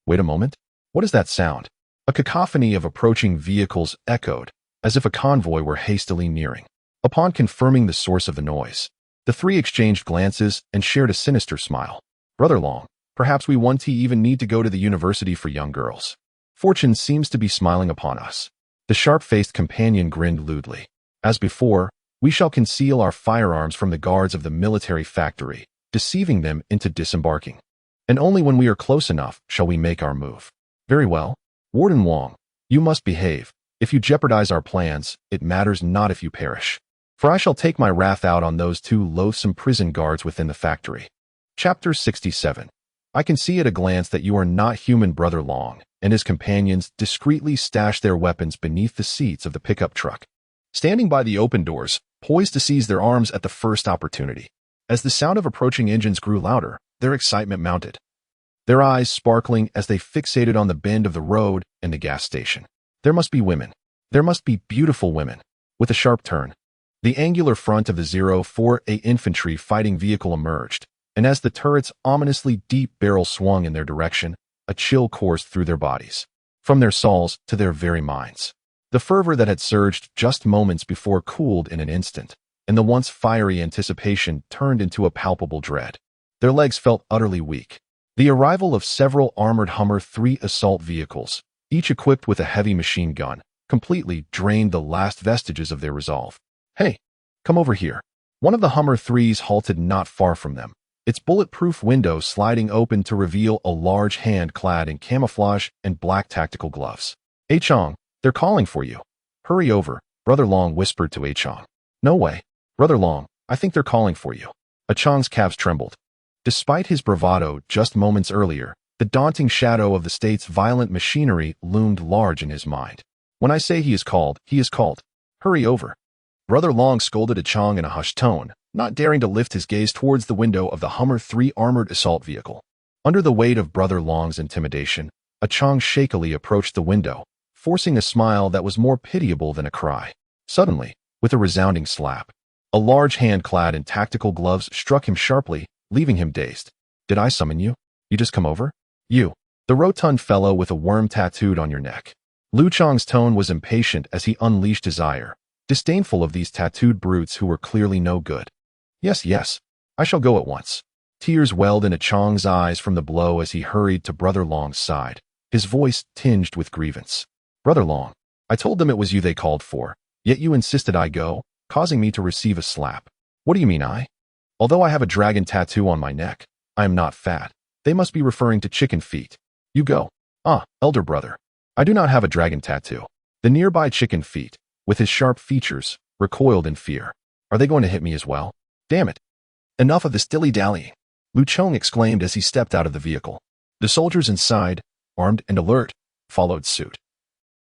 Wait a moment. What is that sound? A cacophony of approaching vehicles echoed, as if a convoy were hastily nearing. Upon confirming the source of the noise, the three exchanged glances and shared a sinister smile. Brother Long, perhaps we won't even need to go to the university for young girls. Fortune seems to be smiling upon us. The sharp-faced companion grinned lewdly. As before, we shall conceal our firearms from the guards of the military factory, deceiving them into disembarking. And only when we are close enough shall we make our move. Very well. Warden Wong, you must behave. If you jeopardize our plans, it matters not if you perish. For I shall take my wrath out on those two loathsome prison guards within the factory. Chapter 67. I can see at a glance that you are not human. Brother Long and his companions discreetly stashed their weapons beneath the seats of the pickup truck, standing by the open doors, poised to seize their arms at the first opportunity. As the sound of approaching engines grew louder, their excitement mounted, their eyes sparkling as they fixated on the bend of the road and the gas station. There must be women. There must be beautiful women. With a sharp turn, the angular front of the 04A infantry fighting vehicle emerged, and as the turret's ominously deep barrel swung in their direction, a chill coursed through their bodies, from their souls to their very minds. The fervor that had surged just moments before cooled in an instant, and the once fiery anticipation turned into a palpable dread. Their legs felt utterly weak. The arrival of several armored Hummer 3 assault vehicles, each equipped with a heavy machine gun, completely drained the last vestiges of their resolve. "Hey, come over here." One of the Hummer 3s halted not far from them, its bulletproof window sliding open to reveal a large hand clad in camouflage and black tactical gloves. "A Chong, they're calling for you. Hurry over," Brother Long whispered to A Chong. "No way. Brother Long, I think they're calling for you." A Chong's calves trembled. Despite his bravado just moments earlier, the daunting shadow of the state's violent machinery loomed large in his mind. "When I say he is called, he is called. Hurry over." Brother Long scolded A Chong in a hushed tone, not daring to lift his gaze towards the window of the Hummer 3 armored assault vehicle. Under the weight of Brother Long's intimidation, A Chong shakily approached the window, forcing a smile that was more pitiable than a cry. Suddenly, with a resounding slap, a large hand clad in tactical gloves struck him sharply, leaving him dazed. "Did I summon you? You just come over? You, the rotund fellow with a worm tattooed on your neck." Lu Chong's tone was impatient as he unleashed his ire, disdainful of these tattooed brutes who were clearly no good. Yes, yes, I shall go at once." Tears welled in A Chong's eyes from the blow as he hurried to Brother Long's side, his voice tinged with grievance. "Brother Long, I told them it was you they called for, yet you insisted I go, causing me to receive a slap. What do you mean I? Although I have a dragon tattoo on my neck, I am not fat. They must be referring to chicken feet. You go." "Ah, elder brother, I do not have a dragon tattoo." The nearby chicken feet, with his sharp features, recoiled in fear. "Are they going to hit me as well? Damn it. Enough of this dilly-dallying," Lu Chong exclaimed as he stepped out of the vehicle. The soldiers inside, armed and alert, followed suit,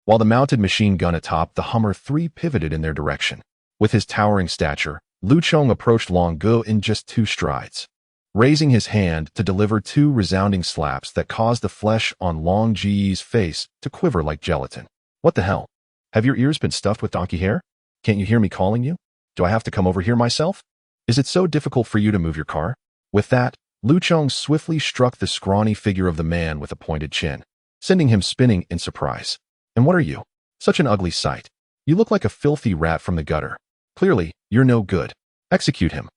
while the mounted machine gun atop the Hummer 3 pivoted in their direction. With his towering stature, Lu Chong approached Long Gu in just 2 strides, raising his hand to deliver 2 resounding slaps that caused the flesh on Long Ji's face to quiver like gelatin. "What the hell? Have your ears been stuffed with donkey hair? Can't you hear me calling you? Do I have to come over here myself? Is it so difficult for you to move your car?" With that, Lu Chong swiftly struck the scrawny figure of the man with a pointed chin, sending him spinning in surprise. "And what are you? Such an ugly sight. You look like a filthy rat from the gutter. Clearly, you're no good. Execute him.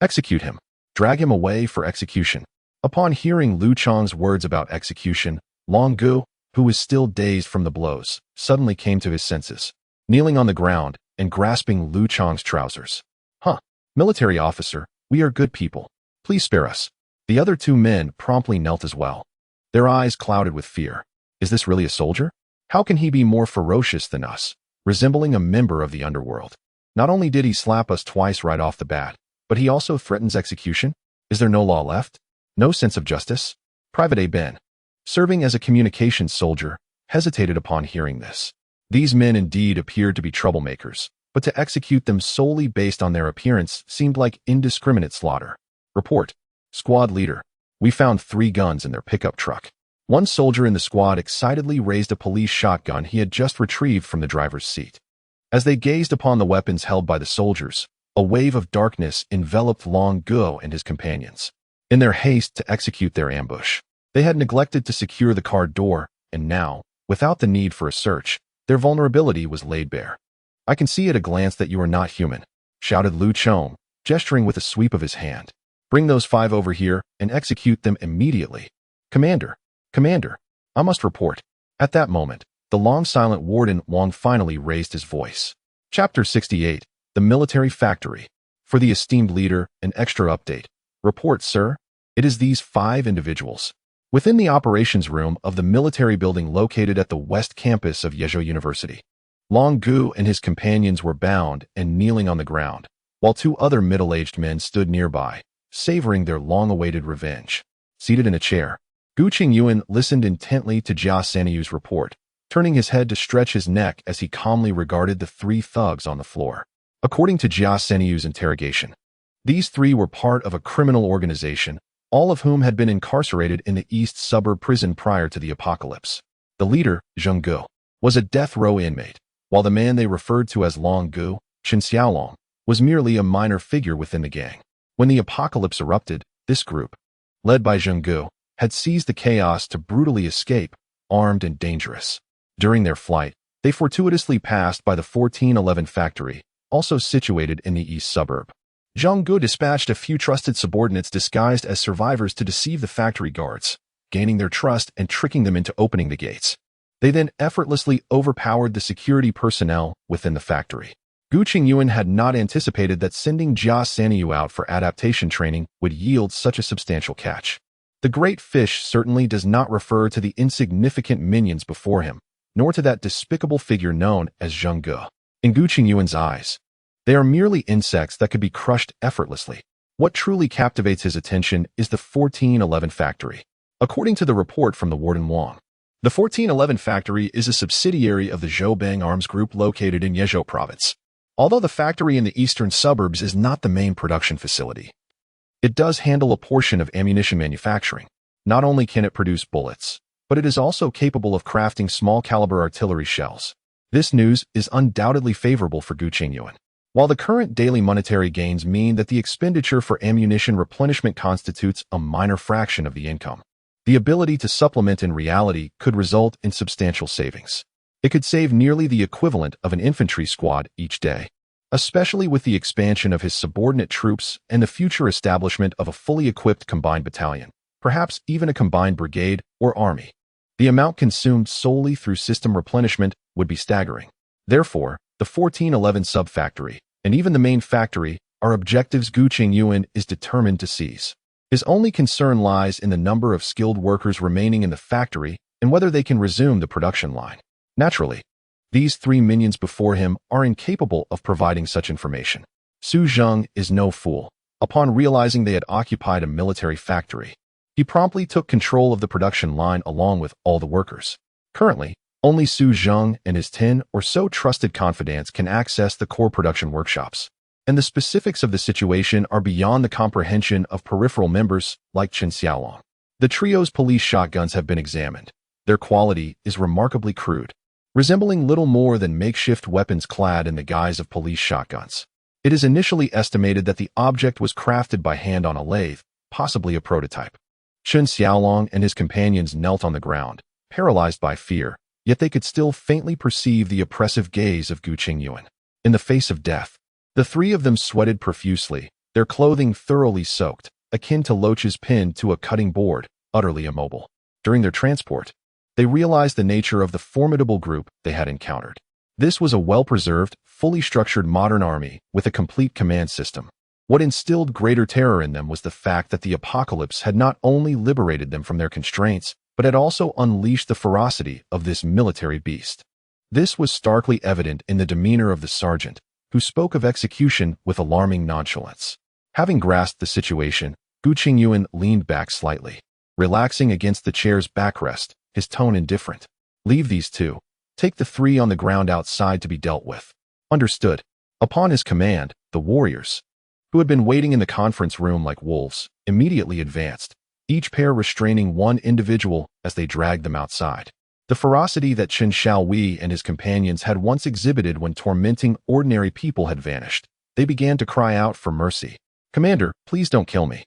Execute him. Drag him away for execution." Upon hearing Lu Chong's words about execution, Long Gu, who was still dazed from the blows, suddenly came to his senses, kneeling on the ground and grasping Lu Chong's trousers. "Huh, military officer, we are good people. Please spare us." The other 2 men promptly knelt as well, their eyes clouded with fear. Is this really a soldier? How can he be more ferocious than us, resembling a member of the underworld? Not only did he slap us twice right off the bat, but he also threatens execution? Is there no law left? No sense of justice? Private A. Ben, serving as a communications soldier, hesitated upon hearing this. These men indeed appeared to be troublemakers, but to execute them solely based on their appearance seemed like indiscriminate slaughter. Report. Squad leader. We found 3 guns in their pickup truck. One soldier in the squad excitedly raised a police shotgun he had just retrieved from the driver's seat. As they gazed upon the weapons held by the soldiers, a wave of darkness enveloped Long Gu and his companions. In their haste to execute their ambush, they had neglected to secure the car door, and now, without the need for a search, their vulnerability was laid bare. "I can see at a glance that you are not human," shouted Lu Chong, gesturing with a sweep of his hand. "Bring those 5 over here and execute them immediately." "Commander, Commander, I must report." At that moment, the long-silent Warden Wong finally raised his voice. Chapter 68, The Military Factory. For the esteemed leader, an extra update. Report, sir. It is these 5 individuals. Within the operations room of the military building located at the west campus of Yezhou University, Long Gu and his companions were bound and kneeling on the ground, while 2 other middle-aged men stood nearby, savoring their long-awaited revenge. Seated in a chair, Gu Chengyuan listened intently to Gu Chengyuan's report, turning his head to stretch his neck as he calmly regarded the 3 thugs on the floor. According to Gu Chengyuan's interrogation, these 3 were part of a criminal organization, all of whom had been incarcerated in the East Suburb prison prior to the apocalypse. The leader, Zheng Gu, was a death row inmate, while the man they referred to as Long Gu, Chen Xiaolong, was merely a minor figure within the gang. When the apocalypse erupted, This group, led by Zheng Gu, had seized the chaos to brutally escape, armed and dangerous. During their flight, they fortuitously passed by the 1411 factory, also situated in the east suburb. Zheng Gu dispatched a few trusted subordinates disguised as survivors to deceive the factory guards, gaining their trust and tricking them into opening the gates. They then effortlessly overpowered the security personnel within the factory. Gu Chengyuan had not anticipated that sending Gu Chengyuan out for adaptation training would yield such a substantial catch. The great fish certainly does not refer to the insignificant minions before him, nor to that despicable figure known as Zheng Gu. In Gu Chengyuan's eyes, they are merely insects that could be crushed effortlessly. What truly captivates his attention is the 1411 factory. According to the report from the Warden Wang, the 1411 factory is a subsidiary of the Zhoubang Arms Group located in Yezhou province. Although the factory in the eastern suburbs is not the main production facility, it does handle a portion of ammunition manufacturing. Not only can it produce bullets, but it is also capable of crafting small-caliber artillery shells. This news is undoubtedly favorable for Gu Chengyuan. While the current daily monetary gains mean that the expenditure for ammunition replenishment constitutes a minor fraction of the income, the ability to supplement in reality could result in substantial savings. It could save nearly the equivalent of an infantry squad each day, especially with the expansion of his subordinate troops and the future establishment of a fully equipped combined battalion, perhaps even a combined brigade or army. The amount consumed solely through system replenishment would be staggering. Therefore, the 1411 sub-factory, and even the main factory, are objectives Gu Chengyuan is determined to seize. His only concern lies in the number of skilled workers remaining in the factory and whether they can resume the production line. Naturally, these three minions before him are incapable of providing such information. Su Zheng is no fool. Upon realizing they had occupied a military factory, he promptly took control of the production line along with all the workers. Currently, only Su Zheng and his 10 or so trusted confidants can access the core production workshops, and the specifics of the situation are beyond the comprehension of peripheral members like Chen Xiaolong. The trio's police shotguns have been examined. Their quality is remarkably crude, resembling little more than makeshift weapons clad in the guise of police shotguns. It is initially estimated that the object was crafted by hand on a lathe, possibly a prototype. Chen Xiaolong and his companions knelt on the ground, paralyzed by fear, yet they could still faintly perceive the oppressive gaze of Gu Chengyuan. In the face of death, the three of them sweated profusely, their clothing thoroughly soaked, akin to loaches pinned to a cutting board, utterly immobile. During their transport, they realized the nature of the formidable group they had encountered. This was a well-preserved, fully structured modern army with a complete command system. What instilled greater terror in them was the fact that the apocalypse had not only liberated them from their constraints, but had also unleashed the ferocity of this military beast. This was starkly evident in the demeanor of the sergeant, who spoke of execution with alarming nonchalance. Having grasped the situation, Gu Chengyuan leaned back slightly, relaxing against the chair's backrest, his tone indifferent. Leave these two. Take the three on the ground outside to be dealt with. Understood. Upon his command, the warriors, who had been waiting in the conference room like wolves, immediately advanced, each pair restraining one individual as they dragged them outside. The ferocity that Chen Xiaowei and his companions had once exhibited when tormenting ordinary people had vanished. They began to cry out for mercy. "Commander, please don't kill me.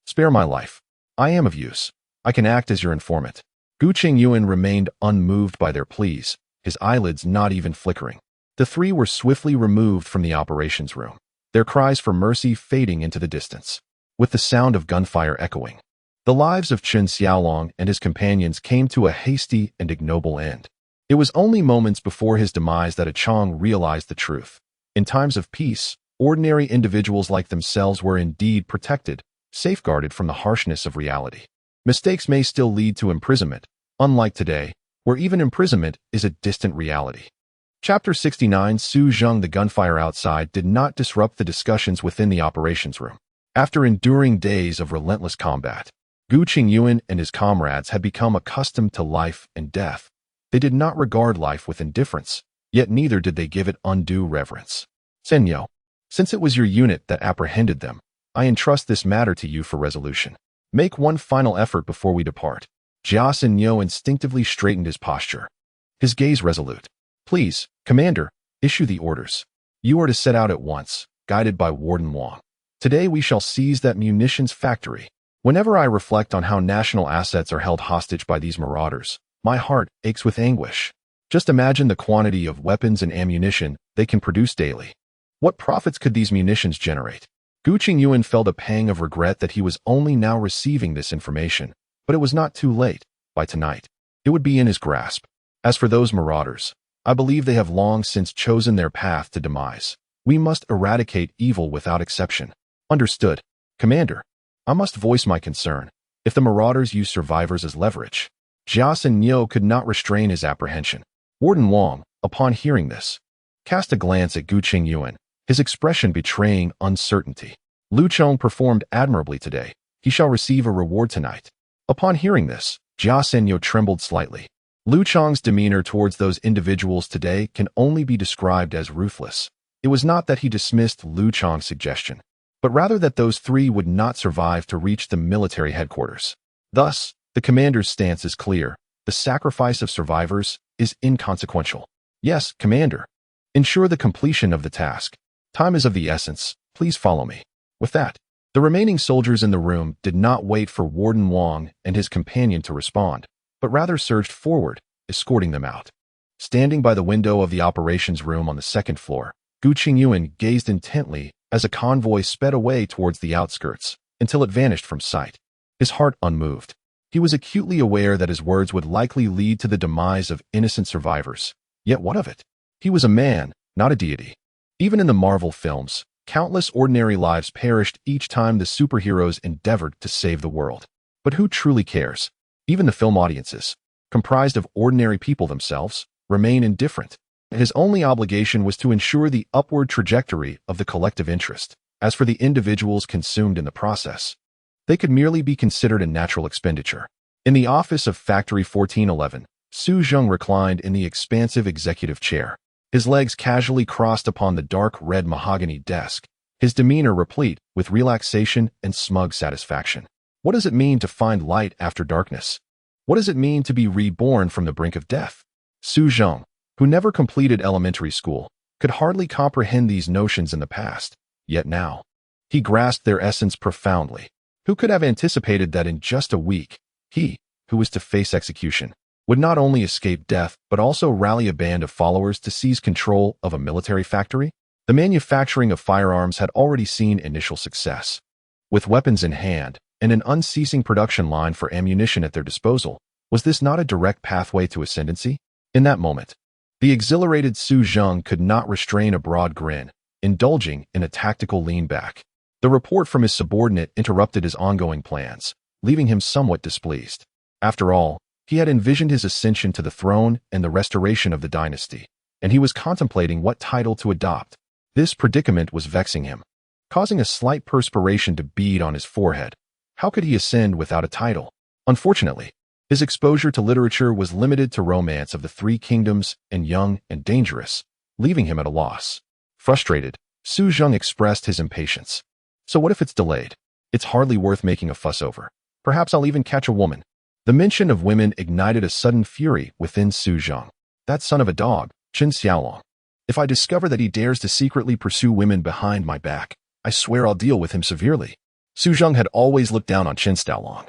Spare my life. I am of use. I can act as your informant." Gu Chengyuan remained unmoved by their pleas, his eyelids not even flickering. The three were swiftly removed from the operations room, their cries for mercy fading into the distance. With the sound of gunfire echoing, the lives of Chen Xiaolong and his companions came to a hasty and ignoble end. It was only moments before his demise that Chong realized the truth. In times of peace, ordinary individuals like themselves were indeed protected, safeguarded from the harshness of reality. Mistakes may still lead to imprisonment, unlike today, where even imprisonment is a distant reality. Chapter 69 Su Zheng. The gunfire outside did not disrupt the discussions within the operations room. After enduring days of relentless combat, Gu Chengyuan and his comrades had become accustomed to life and death. They did not regard life with indifference, yet neither did they give it undue reverence. "Senyo, since it was your unit that apprehended them, I entrust this matter to you for resolution. Make one final effort before we depart." Jia Senyo instinctively straightened his posture, his gaze resolute. "Please, Commander, issue the orders. You are to set out at once, guided by Warden Wang. Today we shall seize that munitions factory." Whenever I reflect on how national assets are held hostage by these marauders, my heart aches with anguish. Just imagine the quantity of weapons and ammunition they can produce daily. What profits could these munitions generate? Gu Chengyuan felt a pang of regret that he was only now receiving this information, but it was not too late. By tonight, it would be in his grasp. As for those marauders, I believe they have long since chosen their path to demise. We must eradicate evil without exception. Understood, Commander. I must voice my concern. If the marauders use survivors as leverage, Jia Senyo could not restrain his apprehension. Warden Wang, upon hearing this, cast a glance at Gu Chengyuan, his expression betraying uncertainty. Lu Chong performed admirably today. He shall receive a reward tonight. Upon hearing this, Jia Senyo trembled slightly. Lu Chong's demeanor towards those individuals today can only be described as ruthless. It was not that he dismissed Lu Chong's suggestion, but rather that those three would not survive to reach the military headquarters. Thus, the commander's stance is clear. The sacrifice of survivors is inconsequential. Yes, Commander. Ensure the completion of the task. Time is of the essence. Please follow me. With that, the remaining soldiers in the room did not wait for Warden Wang and his companion to respond, but rather surged forward, escorting them out. Standing by the window of the operations room on the second floor, Gu Chengyuan gazed intently as a convoy sped away towards the outskirts until it vanished from sight. His heart unmoved. He was acutely aware that his words would likely lead to the demise of innocent survivors. Yet what of it? He was a man, not a deity. Even in the Marvel films, countless ordinary lives perished each time the superheroes endeavored to save the world. But who truly cares? Even the film audiences, comprised of ordinary people themselves, remain indifferent. His only obligation was to ensure the upward trajectory of the collective interest. As for the individuals consumed in the process, they could merely be considered a natural expenditure. In the office of Factory 1411, Su Zheng reclined in the expansive executive chair, his legs casually crossed upon the dark red mahogany desk, his demeanor replete with relaxation and smug satisfaction. What does it mean to find light after darkness? What does it mean to be reborn from the brink of death? Su Zheng, who never completed elementary school, could hardly comprehend these notions in the past, yet now, he grasped their essence profoundly. Who could have anticipated that in just a week, he, who was to face execution, would not only escape death but also rally a band of followers to seize control of a military factory? The manufacturing of firearms had already seen initial success. With weapons in hand and an unceasing production line for ammunition at their disposal, was this not a direct pathway to ascendancy? In that moment, the exhilarated Su Zheng could not restrain a broad grin, indulging in a tactical lean-back. The report from his subordinate interrupted his ongoing plans, leaving him somewhat displeased. After all, he had envisioned his ascension to the throne and the restoration of the dynasty, and he was contemplating what title to adopt. This predicament was vexing him, causing a slight perspiration to bead on his forehead. How could he ascend without a title? Unfortunately, his exposure to literature was limited to romance of the Three Kingdoms and Young and Dangerous, leaving him at a loss. Frustrated, Su Zheng expressed his impatience. So what if it's delayed? It's hardly worth making a fuss over. Perhaps I'll even catch a woman. The mention of women ignited a sudden fury within Su Zheng. That son of a dog, Chen Xiaolong. If I discover that he dares to secretly pursue women behind my back, I swear I'll deal with him severely. Su Zheng had always looked down on Chen Xiaolong.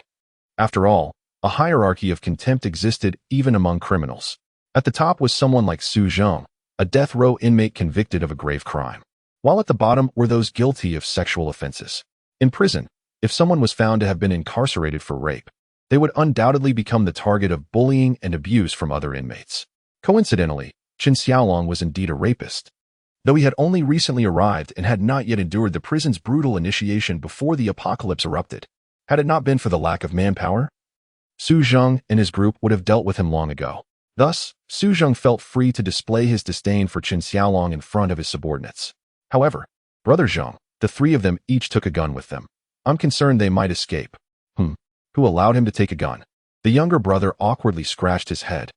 After all, a hierarchy of contempt existed even among criminals. At the top was someone like Su Zheng, a death row inmate convicted of a grave crime, while at the bottom were those guilty of sexual offenses. In prison, if someone was found to have been incarcerated for rape, they would undoubtedly become the target of bullying and abuse from other inmates. Coincidentally, Chen Xiaolong was indeed a rapist, though he had only recently arrived and had not yet endured the prison's brutal initiation before the apocalypse erupted. Had it not been for the lack of manpower, Su Zheng and his group would have dealt with him long ago. Thus, Su Zheng felt free to display his disdain for Chen Xiaolong in front of his subordinates. However, Brother Zheng, the three of them each took a gun with them. I'm concerned they might escape. Who allowed him to take a gun? The younger brother awkwardly scratched his head.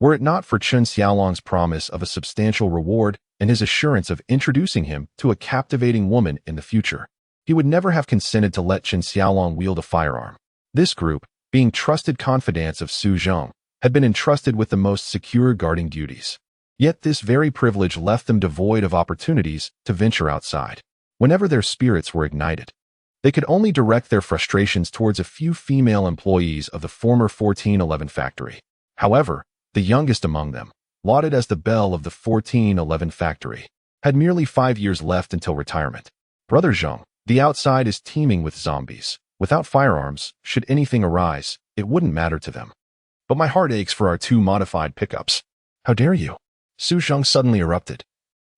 Were it not for Chen Xiaolong's promise of a substantial reward and his assurance of introducing him to a captivating woman in the future, he would never have consented to let Chen Xiaolong wield a firearm. This group, being trusted confidants of Su Zheng, had been entrusted with the most secure guarding duties. Yet this very privilege left them devoid of opportunities to venture outside. Whenever their spirits were ignited, They could only direct their frustrations towards a few female employees of the former 1411 factory. However, the youngest among them, lauded as the belle of the 1411 factory, had merely 5 years left until retirement. Brother Zheng, the outside is teeming with zombies. Without firearms, should anything arise, it wouldn't matter to them. But my heart aches for our 2 modified pickups. How dare you? Su Zheng suddenly erupted,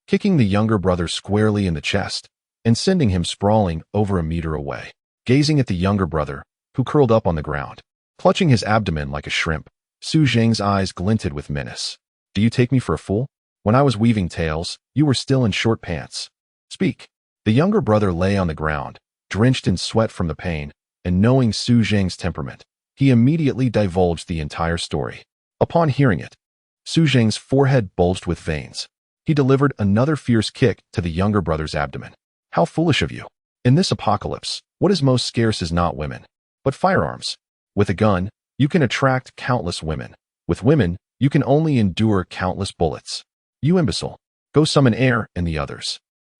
kicking the younger brother squarely in the chest and sending him sprawling over a meter away. Gazing at the younger brother, who curled up on the ground, clutching his abdomen like a shrimp, Su Zheng's eyes glinted with menace. Do you take me for a fool? When I was weaving tales, you were still in short pants. Speak. The younger brother lay on the ground, drenched in sweat from the pain, and knowing Su Zheng's temperament, he immediately divulged the entire story. Upon hearing it, Su Zheng's forehead bulged with veins. He delivered another fierce kick to the younger brother's abdomen. How foolish of you. In this apocalypse, what is most scarce is not women, but firearms. With a gun, you can attract countless women. With women, you can only endure countless bullets. You imbecile. Go summon air and the others.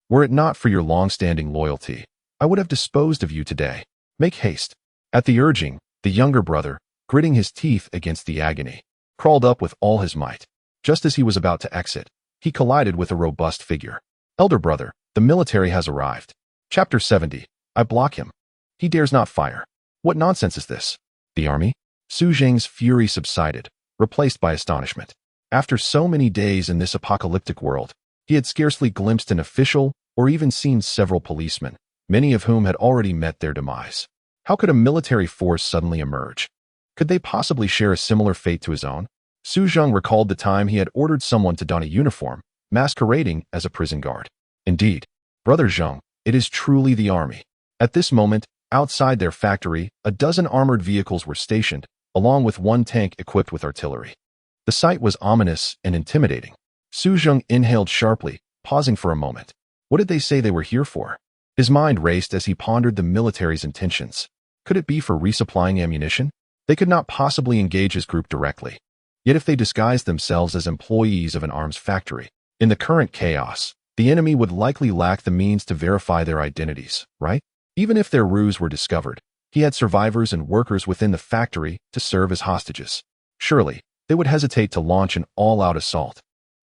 Were it not for your long-standing loyalty, I would have disposed of you today. Make haste. At the urging, the younger brother, gritting his teeth against the agony, crawled up with all his might. Just as he was about to exit, he collided with a robust figure. Elder brother, the military has arrived. Chapter 70. I block him. He dares not fire. What nonsense is this? The army? Su Zheng's fury subsided, replaced by astonishment. After so many days in this apocalyptic world, he had scarcely glimpsed an official or even seen several policemen, many of whom had already met their demise. How could a military force suddenly emerge? Could they possibly share a similar fate to his own? Su Zheng recalled the time he had ordered someone to don a uniform, masquerading as a prison guard. Indeed, Brother Zheng, it is truly the army. At this moment, outside their factory, a dozen armored vehicles were stationed, along with 1 tank equipped with artillery. The sight was ominous and intimidating. Su Zheng inhaled sharply, pausing for a moment. What did they say they were here for? His mind raced as he pondered the military's intentions. Could it be for resupplying ammunition? They could not possibly engage his group directly. Yet if they disguised themselves as employees of an arms factory, in the current chaos, the enemy would likely lack the means to verify their identities, right? Even if their ruse were discovered, he had survivors and workers within the factory to serve as hostages. Surely, they would hesitate to launch an all-out assault.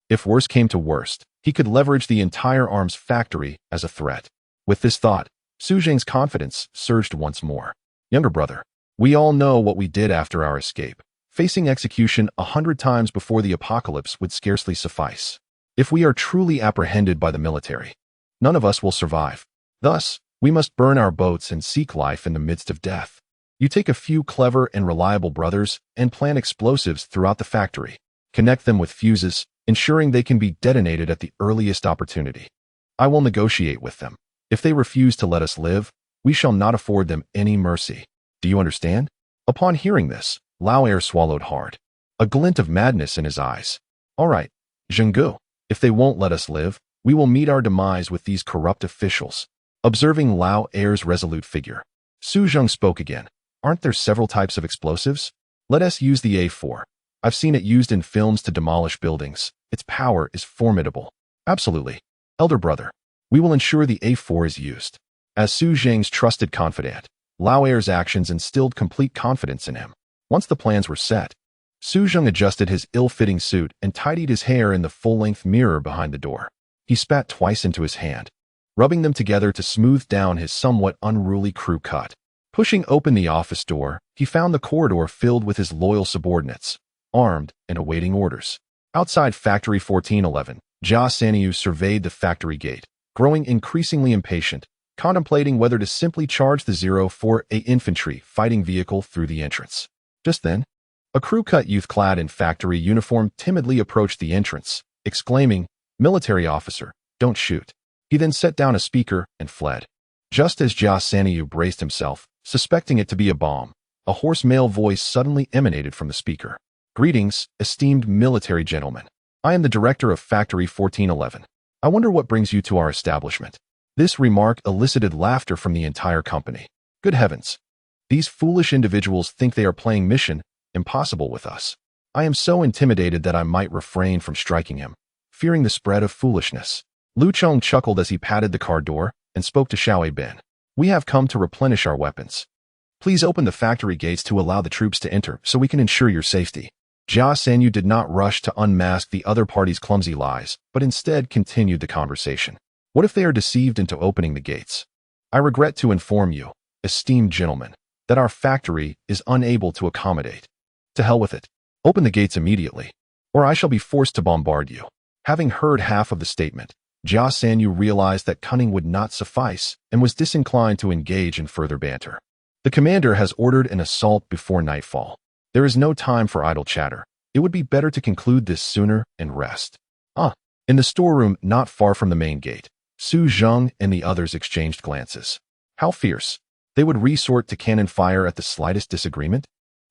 If worse came to worst, he could leverage the entire arms factory as a threat. With this thought, Su Zheng's confidence surged once more. Younger brother, we all know what we did after our escape. Facing execution 100 times before the apocalypse would scarcely suffice. If we are truly apprehended by the military, none of us will survive. Thus, we must burn our boats and seek life in the midst of death. You take a few clever and reliable brothers and plant explosives throughout the factory. Connect them with fuses, ensuring they can be detonated at the earliest opportunity. I will negotiate with them. If they refuse to let us live, we shall not afford them any mercy. Do you understand? Upon hearing this, Lao Air swallowed hard, a glint of madness in his eyes. All right, Zhenggu, if they won't let us live, we will meet our demise with these corrupt officials. Observing Lao Air's resolute figure, Su Zheng spoke again. Aren't there several types of explosives? Let us use the A4. I've seen it used in films to demolish buildings. Its power is formidable. Absolutely. Elder brother, we will ensure the A4 is used. As Su Zheng's trusted confidant, Lao Air's actions instilled complete confidence in him. Once the plans were set, Su Zheng adjusted his ill-fitting suit and tidied his hair in the full-length mirror behind the door. He spat twice into his hand, rubbing them together to smooth down his somewhat unruly crew cut. Pushing open the office door, he found the corridor filled with his loyal subordinates, armed and awaiting orders. Outside Factory 1411, Gu Chengyuan surveyed the factory gate, growing increasingly impatient, contemplating whether to simply charge the 04A infantry fighting vehicle through the entrance. Just then, a crew-cut youth clad in factory uniform timidly approached the entrance, exclaiming, "Military officer, don't shoot." He then set down a speaker and fled. Just as Gu Chengyuan braced himself, suspecting it to be a bomb, a hoarse male voice suddenly emanated from the speaker. "Greetings, esteemed military gentlemen. I am the director of Factory 1411. I wonder what brings you to our establishment." This remark elicited laughter from the entire company. Good heavens! These foolish individuals think they are playing Mission Impossible with us. I am so intimidated that I might refrain from striking him, fearing the spread of foolishness. Lu Chong chuckled as he patted the car door and spoke to Xiao Bin. We have come to replenish our weapons. Please open the factory gates to allow the troops to enter so we can ensure your safety. Gu Chengyuan did not rush to unmask the other party's clumsy lies, but instead continued the conversation. What if they are deceived into opening the gates? I regret to inform you, esteemed gentlemen, that our factory is unable to accommodate. To hell with it. Open the gates immediately, or I shall be forced to bombard you. Having heard half of the statement, Gu Chengyuan realized that cunning would not suffice and was disinclined to engage in further banter. The commander has ordered an assault before nightfall. There is no time for idle chatter. It would be better to conclude this sooner and rest. In the storeroom not far from the main gate, Su Zheng and the others exchanged glances. How fierce. They would resort to cannon fire at the slightest disagreement?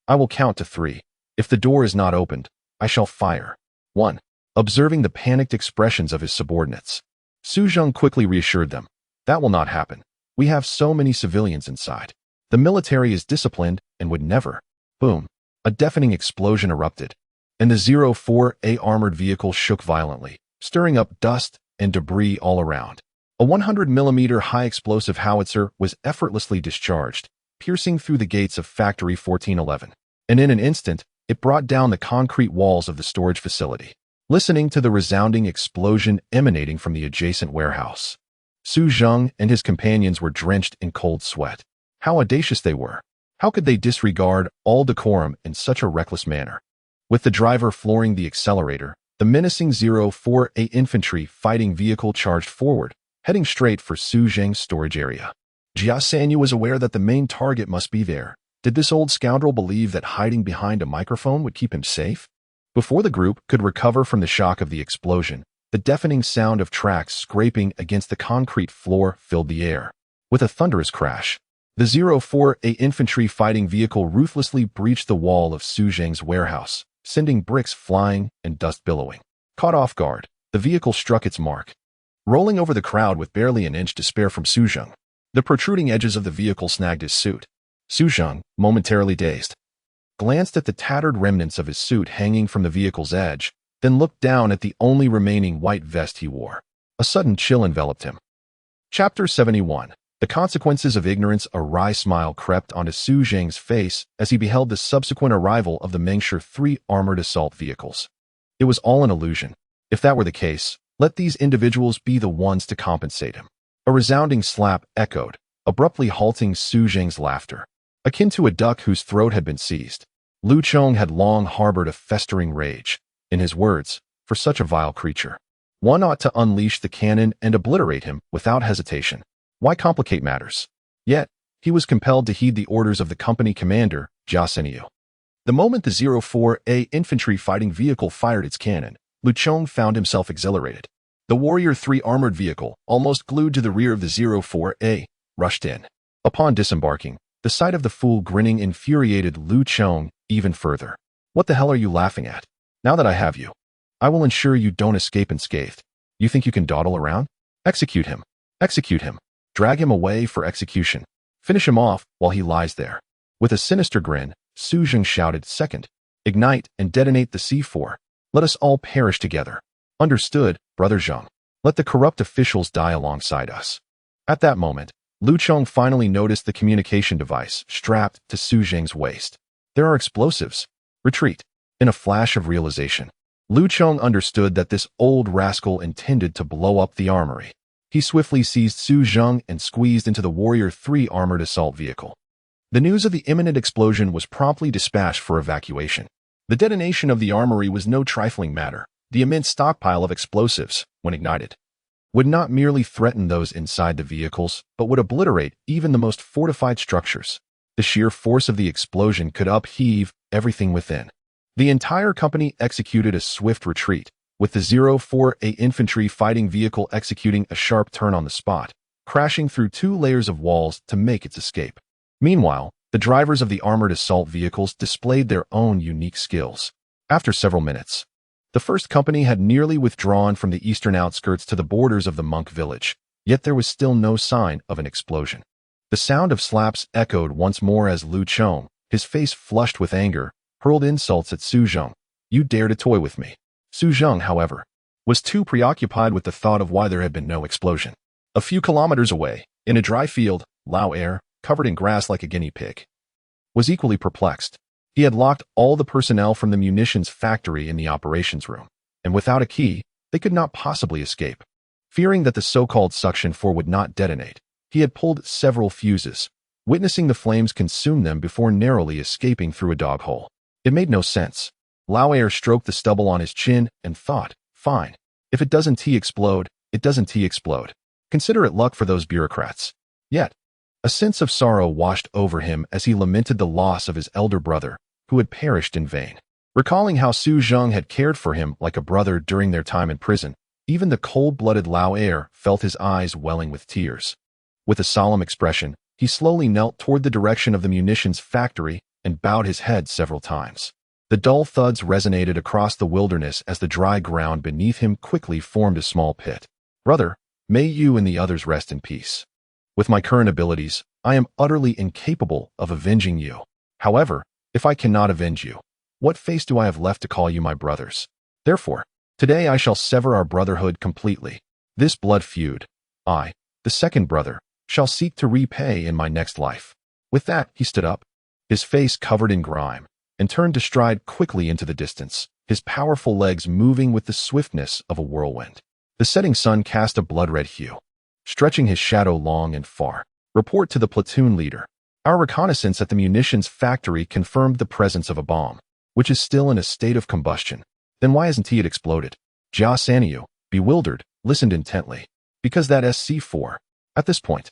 I will count to 3. If the door is not opened, I shall fire. 1. Observing the panicked expressions of his subordinates, Su Zheng quickly reassured them. That will not happen. We have so many civilians inside. The military is disciplined and would never. Boom. A deafening explosion erupted, and the 04A armored vehicle shook violently, stirring up dust and debris all around. A 100mm high explosive howitzer was effortlessly discharged, piercing through the gates of Factory 1411, and in an instant, it brought down the concrete walls of the storage facility. Listening to the resounding explosion emanating from the adjacent warehouse, Su Zheng and his companions were drenched in cold sweat. How audacious they were! How could they disregard all decorum in such a reckless manner? With the driver flooring the accelerator, the menacing 04A infantry fighting vehicle charged forward, heading straight for Su Zheng's storage area. Gu Chengyuan was aware that the main target must be there. Did this old scoundrel believe that hiding behind a microphone would keep him safe? Before the group could recover from the shock of the explosion, the deafening sound of tracks scraping against the concrete floor filled the air. With a thunderous crash, the 04A infantry fighting vehicle ruthlessly breached the wall of Su Zheng's warehouse, sending bricks flying and dust billowing. Caught off guard, the vehicle struck its mark, rolling over the crowd with barely an inch to spare from Su Zheng. The protruding edges of the vehicle snagged his suit. Su Zheng, momentarily dazed, glanced at the tattered remnants of his suit hanging from the vehicle's edge, then looked down at the only remaining white vest he wore. A sudden chill enveloped him. Chapter 71. The consequences of ignorance. A wry smile crept onto Su Zheng's face as he beheld the subsequent arrival of the Mengshi 3 armored assault vehicles. It was all an illusion. If that were the case, let these individuals be the ones to compensate him. A resounding slap echoed, abruptly halting Su Zheng's laughter. Akin to a duck whose throat had been seized, Lu Chong had long harbored a festering rage. In his words, for such a vile creature, one ought to unleash the cannon and obliterate him without hesitation. Why complicate matters? Yet, he was compelled to heed the orders of the company commander, Gu Chengyuan. The moment the 04A infantry fighting vehicle fired its cannon, Lu Chong found himself exhilarated. The Warrior 3 armored vehicle, almost glued to the rear of the 04A, rushed in. Upon disembarking, the sight of the fool grinning infuriated Lu Chong even further. What the hell are you laughing at? Now that I have you, I will ensure you don't escape unscathed. You think you can dawdle around? Execute him. Execute him. Drag him away for execution. Finish him off while he lies there. With a sinister grin, Su Zheng shouted, "Second, ignite and detonate the C4. Let us all perish together." Understood, Brother Zheng. Let the corrupt officials die alongside us. At that moment, Lu Chong finally noticed the communication device strapped to Su Zheng's waist. There are explosives. Retreat. In a flash of realization, Lu Chong understood that this old rascal intended to blow up the armory. He swiftly seized Su Zheng and squeezed into the Warrior 3 armored assault vehicle. The news of the imminent explosion was promptly dispatched for evacuation. The detonation of the armory was no trifling matter. The immense stockpile of explosives, when ignited, would not merely threaten those inside the vehicles, but would obliterate even the most fortified structures. The sheer force of the explosion could upheave everything within. The entire company executed a swift retreat, with the 04A infantry fighting vehicle executing a sharp turn on the spot, crashing through 2 layers of walls to make its escape. Meanwhile, the drivers of the armored assault vehicles displayed their own unique skills. After several minutes, the first company had nearly withdrawn from the eastern outskirts to the borders of the monk village, yet there was still no sign of an explosion. The sound of slaps echoed once more as Lu Chong, his face flushed with anger, hurled insults at Su Zheng. "You dare to toy with me." Su Zheng, however, was too preoccupied with the thought of why there had been no explosion. A few kilometers away, in a dry field, Lao Air, covered in grass like a guinea pig, was equally perplexed. He had locked all the personnel from the munitions factory in the operations room, and without a key, they could not possibly escape. Fearing that the so-called suction four would not detonate, he had pulled several fuses, witnessing the flames consume them before narrowly escaping through a dog hole. It made no sense. Lao Air stroked the stubble on his chin and thought, fine. If it doesn't explode, it doesn't explode. Consider it luck for those bureaucrats. Yet, a sense of sorrow washed over him as he lamented the loss of his elder brother, who had perished in vain. Recalling how Su Zheng had cared for him like a brother during their time in prison, even the cold-blooded Lao Air felt his eyes welling with tears. With a solemn expression, he slowly knelt toward the direction of the munitions factory and bowed his head several times. The dull thuds resonated across the wilderness as the dry ground beneath him quickly formed a small pit. Brother, may you and the others rest in peace. With my current abilities, I am utterly incapable of avenging you. However, if I cannot avenge you, what face do I have left to call you my brothers? Therefore, today I shall sever our brotherhood completely. This blood feud, I, the second brother, shall seek to repay in my next life. With that, he stood up, his face covered in grime, and turned to stride quickly into the distance, his powerful legs moving with the swiftness of a whirlwind. The setting sun cast a blood-red hue, stretching his shadow long and far. Report to the platoon leader. Our reconnaissance at the munitions factory confirmed the presence of a bomb, which is still in a state of combustion. Then why hasn't it exploded? Jia Sanyu, bewildered, listened intently. Because that SC-4. At this point,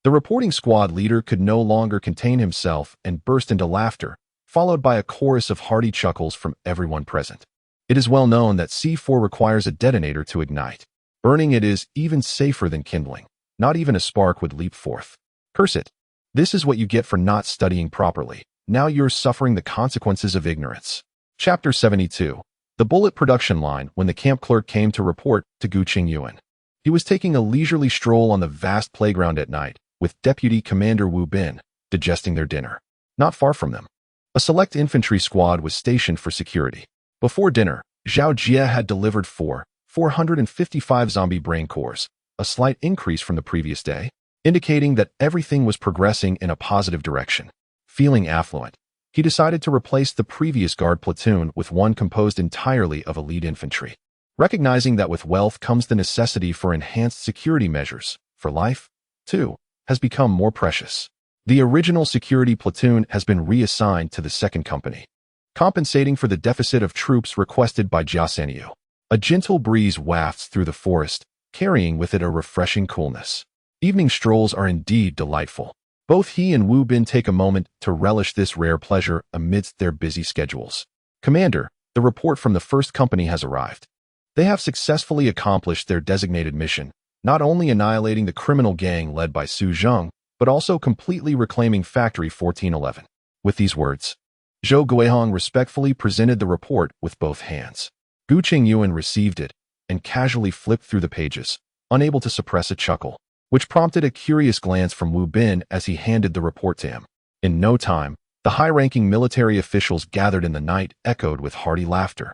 the reporting squad leader could no longer contain himself and burst into laughter, followed by a chorus of hearty chuckles from everyone present. It is well known that C4 requires a detonator to ignite. Burning it is even safer than kindling. Not even a spark would leap forth. Curse it. This is what you get for not studying properly. Now you're suffering the consequences of ignorance. Chapter 72. The bullet production line. When the camp clerk came to report to Gu Chengyuan, he was taking a leisurely stroll on the vast playground at night, with Deputy Commander Wu Bin digesting their dinner. Not far from them, a select infantry squad was stationed for security. Before dinner, Zhao Jie had delivered 455 zombie brain cores, a slight increase from the previous day, indicating that everything was progressing in a positive direction. Feeling affluent, he decided to replace the previous guard platoon with one composed entirely of elite infantry. Recognizing that with wealth comes the necessity for enhanced security measures, for life, too, has become more precious. The original security platoon has been reassigned to the second company, compensating for the deficit of troops requested by Jia Sanyu. A gentle breeze wafts through the forest, carrying with it a refreshing coolness. Evening strolls are indeed delightful. Both he and Wu Bin take a moment to relish this rare pleasure amidst their busy schedules. Commander, the report from the first company has arrived. They have successfully accomplished their designated mission, not only annihilating the criminal gang led by Su Zheng, but also completely reclaiming Factory 1411. With these words, Zhou Guihong respectfully presented the report with both hands. Gu Chengyuan received it and casually flipped through the pages, unable to suppress a chuckle, which prompted a curious glance from Wu Bin as he handed the report to him. In no time, the high-ranking military officials gathered in the night echoed with hearty laughter,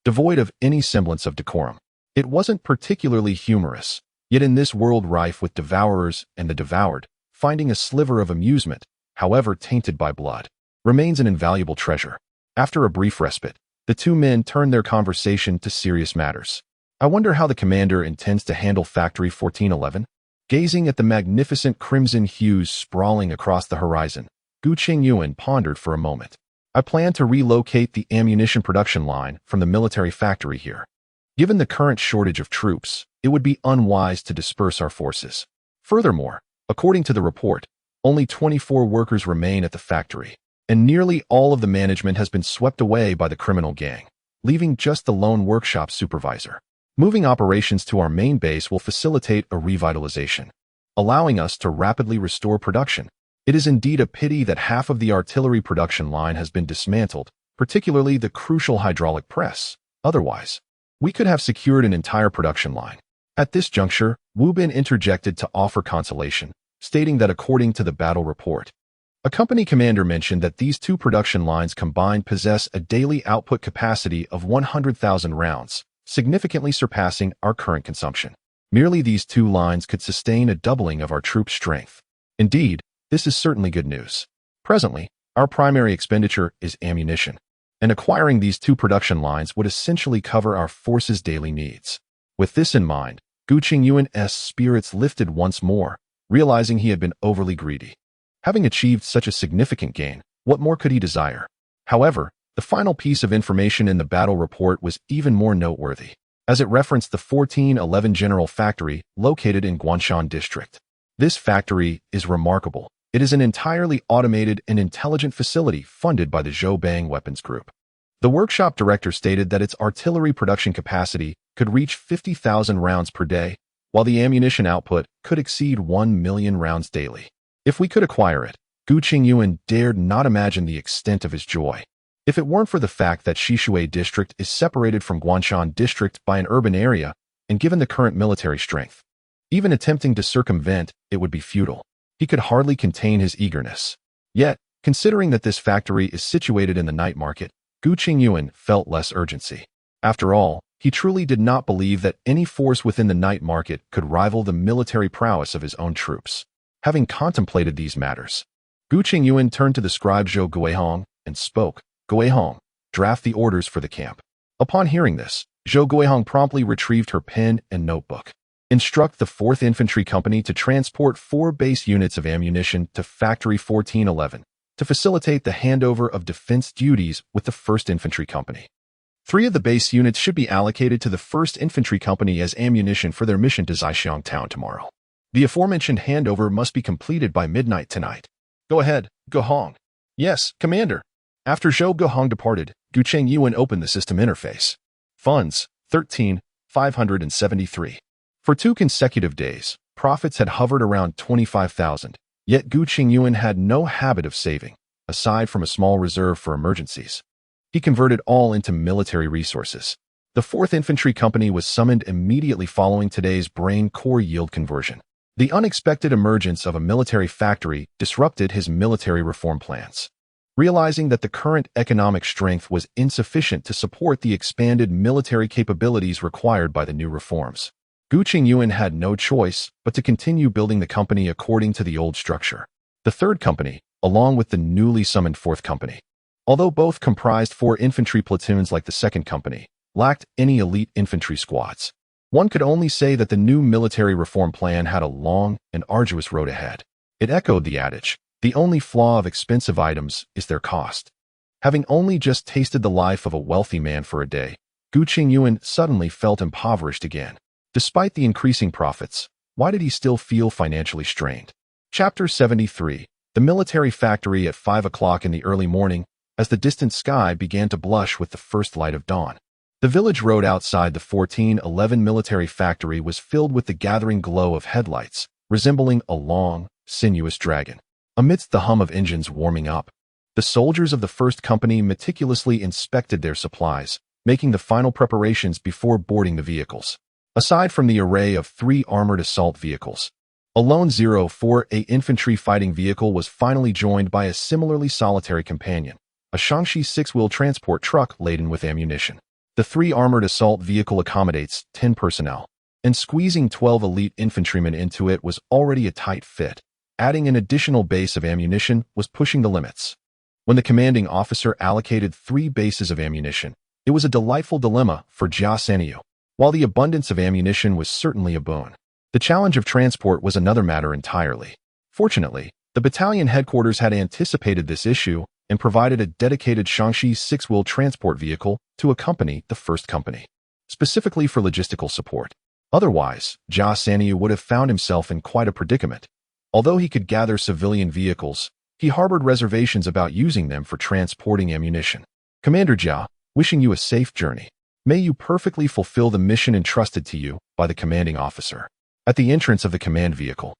devoid of any semblance of decorum. It wasn't particularly humorous, yet in this world rife with devourers and the devoured, finding a sliver of amusement, however tainted by blood, remains an invaluable treasure. After a brief respite, the two men turned their conversation to serious matters. I wonder how the commander intends to handle Factory 1411? Gazing at the magnificent crimson hues sprawling across the horizon, Gu Chengyuan pondered for a moment. I plan to relocate the ammunition production line from the military factory here. Given the current shortage of troops, it would be unwise to disperse our forces. Furthermore, according to the report, only 24 workers remain at the factory, and nearly all of the management has been swept away by the criminal gang, leaving just the lone workshop supervisor. Moving operations to our main base will facilitate a revitalization, allowing us to rapidly restore production. It is indeed a pity that half of the artillery production line has been dismantled, particularly the crucial hydraulic press. Otherwise, we could have secured an entire production line. At this juncture, Wu Bin interjected to offer consolation, stating that according to the battle report, a company commander mentioned that these two production lines combined possess a daily output capacity of 100,000 rounds, significantly surpassing our current consumption. Merely these two lines could sustain a doubling of our troop strength. Indeed, this is certainly good news. Presently, our primary expenditure is ammunition, and acquiring these 2 production lines would essentially cover our force's daily needs. With this in mind, Gu Chengyuan's spirits lifted once more, realizing he had been overly greedy. Having achieved such a significant gain, what more could he desire? However, the final piece of information in the battle report was even more noteworthy, as it referenced the 1411 General Factory located in Guanshan District. This factory is remarkable. It is an entirely automated and intelligent facility funded by the Zhoubang Weapons Group. The workshop director stated that its artillery production capacity could reach 50,000 rounds per day, while the ammunition output could exceed 1 million rounds daily. If we could acquire it, Gu Chengyuan dared not imagine the extent of his joy. If it weren't for the fact that Shishui District is separated from Guanshan District by an urban area, and given the current military strength, even attempting to circumvent it would be futile. He could hardly contain his eagerness. Yet, considering that this factory is situated in the night market, Gu Chengyuan felt less urgency. After all, he truly did not believe that any force within the night market could rival the military prowess of his own troops. Having contemplated these matters, Gu Chengyuan turned to the scribe Zhou Guihong and spoke. Guihong, draft the orders for the camp. Upon hearing this, Zhou Guihong promptly retrieved her pen and notebook. Instruct the 4th Infantry Company to transport 4 base units of ammunition to Factory 1411 to facilitate the handover of defense duties with the 1st Infantry Company. 3 of the base units should be allocated to the 1st Infantry Company as ammunition for their mission to Zaixiang Town tomorrow. The aforementioned handover must be completed by midnight tonight. Go ahead, Guihong. Yes, Commander. After Zhou Guihong departed, Gu Chengyuan opened the system interface. Funds, 13,573. For 2 consecutive days, profits had hovered around 25,000, yet Gu Chengyuan had no habit of saving, aside from a small reserve for emergencies. He converted all into military resources. The 4th Infantry Company was summoned immediately following today's brain core yield conversion. The unexpected emergence of a military factory disrupted his military reform plans. Realizing that the current economic strength was insufficient to support the expanded military capabilities required by the new reforms, Gu Chengyuan had no choice but to continue building the company according to the old structure. The 3rd Company, along with the newly summoned 4th Company, although both comprised 4 infantry platoons like the 2nd Company, lacked any elite infantry squads. One could only say that the new military reform plan had a long and arduous road ahead. It echoed the adage, the only flaw of expensive items is their cost. Having only just tasted the life of a wealthy man for a day, Gu Chengyuan suddenly felt impoverished again. Despite the increasing profits, why did he still feel financially strained? Chapter 73. The military factory at 5 o'clock in the early morning, as the distant sky began to blush with the first light of dawn. The village road outside the 1411 military factory was filled with the gathering glow of headlights, resembling a long, sinuous dragon. Amidst the hum of engines warming up, the soldiers of the 1st Company meticulously inspected their supplies, making the final preparations before boarding the vehicles. Aside from the array of 3 armored assault vehicles, a lone 048 infantry fighting vehicle was finally joined by a similarly solitary companion, a Shaanxi 6-wheel transport truck laden with ammunition. The 3 armored assault vehicle accommodates 10 personnel, and squeezing 12 elite infantrymen into it was already a tight fit. Adding an additional base of ammunition was pushing the limits. When the commanding officer allocated 3 bases of ammunition, it was a delightful dilemma for Gu Chengyuan. While the abundance of ammunition was certainly a boon, the challenge of transport was another matter entirely. Fortunately, the battalion headquarters had anticipated this issue and provided a dedicated Shaanxi 6-wheel transport vehicle to accompany the 1st Company, specifically for logistical support. Otherwise, Gu Chengyuan would have found himself in quite a predicament. Although he could gather civilian vehicles, he harbored reservations about using them for transporting ammunition. Commander Jia, wishing you a safe journey. May you perfectly fulfill the mission entrusted to you by the commanding officer. At the entrance of the command vehicle,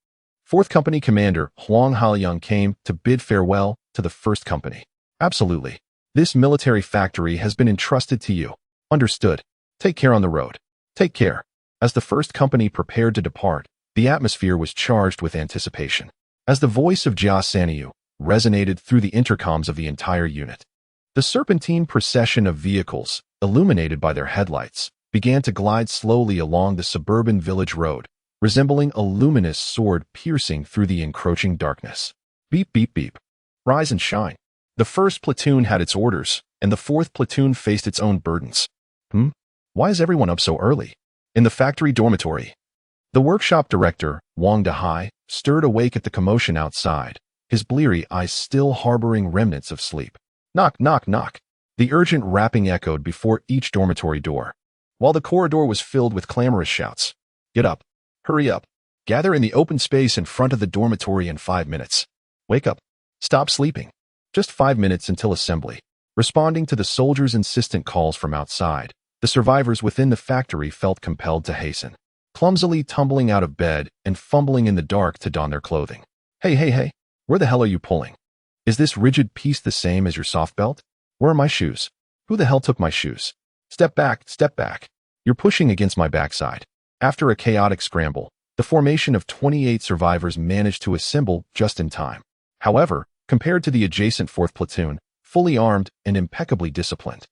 4th Company Commander Huang Haoliang came to bid farewell to the 1st Company. Absolutely. This military factory has been entrusted to you. Understood. Take care on the road. Take care. As the 1st Company prepared to depart, the atmosphere was charged with anticipation, as the voice of Gu Chengyuan resonated through the intercoms of the entire unit. The serpentine procession of vehicles, illuminated by their headlights, began to glide slowly along the suburban village road, resembling a luminous sword piercing through the encroaching darkness. Beep, beep, beep. Rise and shine. The first platoon had its orders, and the fourth platoon faced its own burdens. Why is everyone up so early? In the factory dormitory, the workshop director, Wang Dahai, stirred awake at the commotion outside, his bleary eyes still harboring remnants of sleep. Knock, knock, knock. The urgent rapping echoed before each dormitory door, while the corridor was filled with clamorous shouts. Get up. Hurry up. Gather in the open space in front of the dormitory in 5 minutes. Wake up. Stop sleeping. Just 5 minutes until assembly. Responding to the soldiers' insistent calls from outside, the survivors within the factory felt compelled to hasten, clumsily tumbling out of bed and fumbling in the dark to don their clothing. Hey, where the hell are you pulling? Is this rigid piece the same as your soft belt? Where are my shoes? Who the hell took my shoes? Step back, step back. You're pushing against my backside. After a chaotic scramble, the formation of 28 survivors managed to assemble just in time. However, compared to the adjacent 4th platoon, fully armed and impeccably disciplined,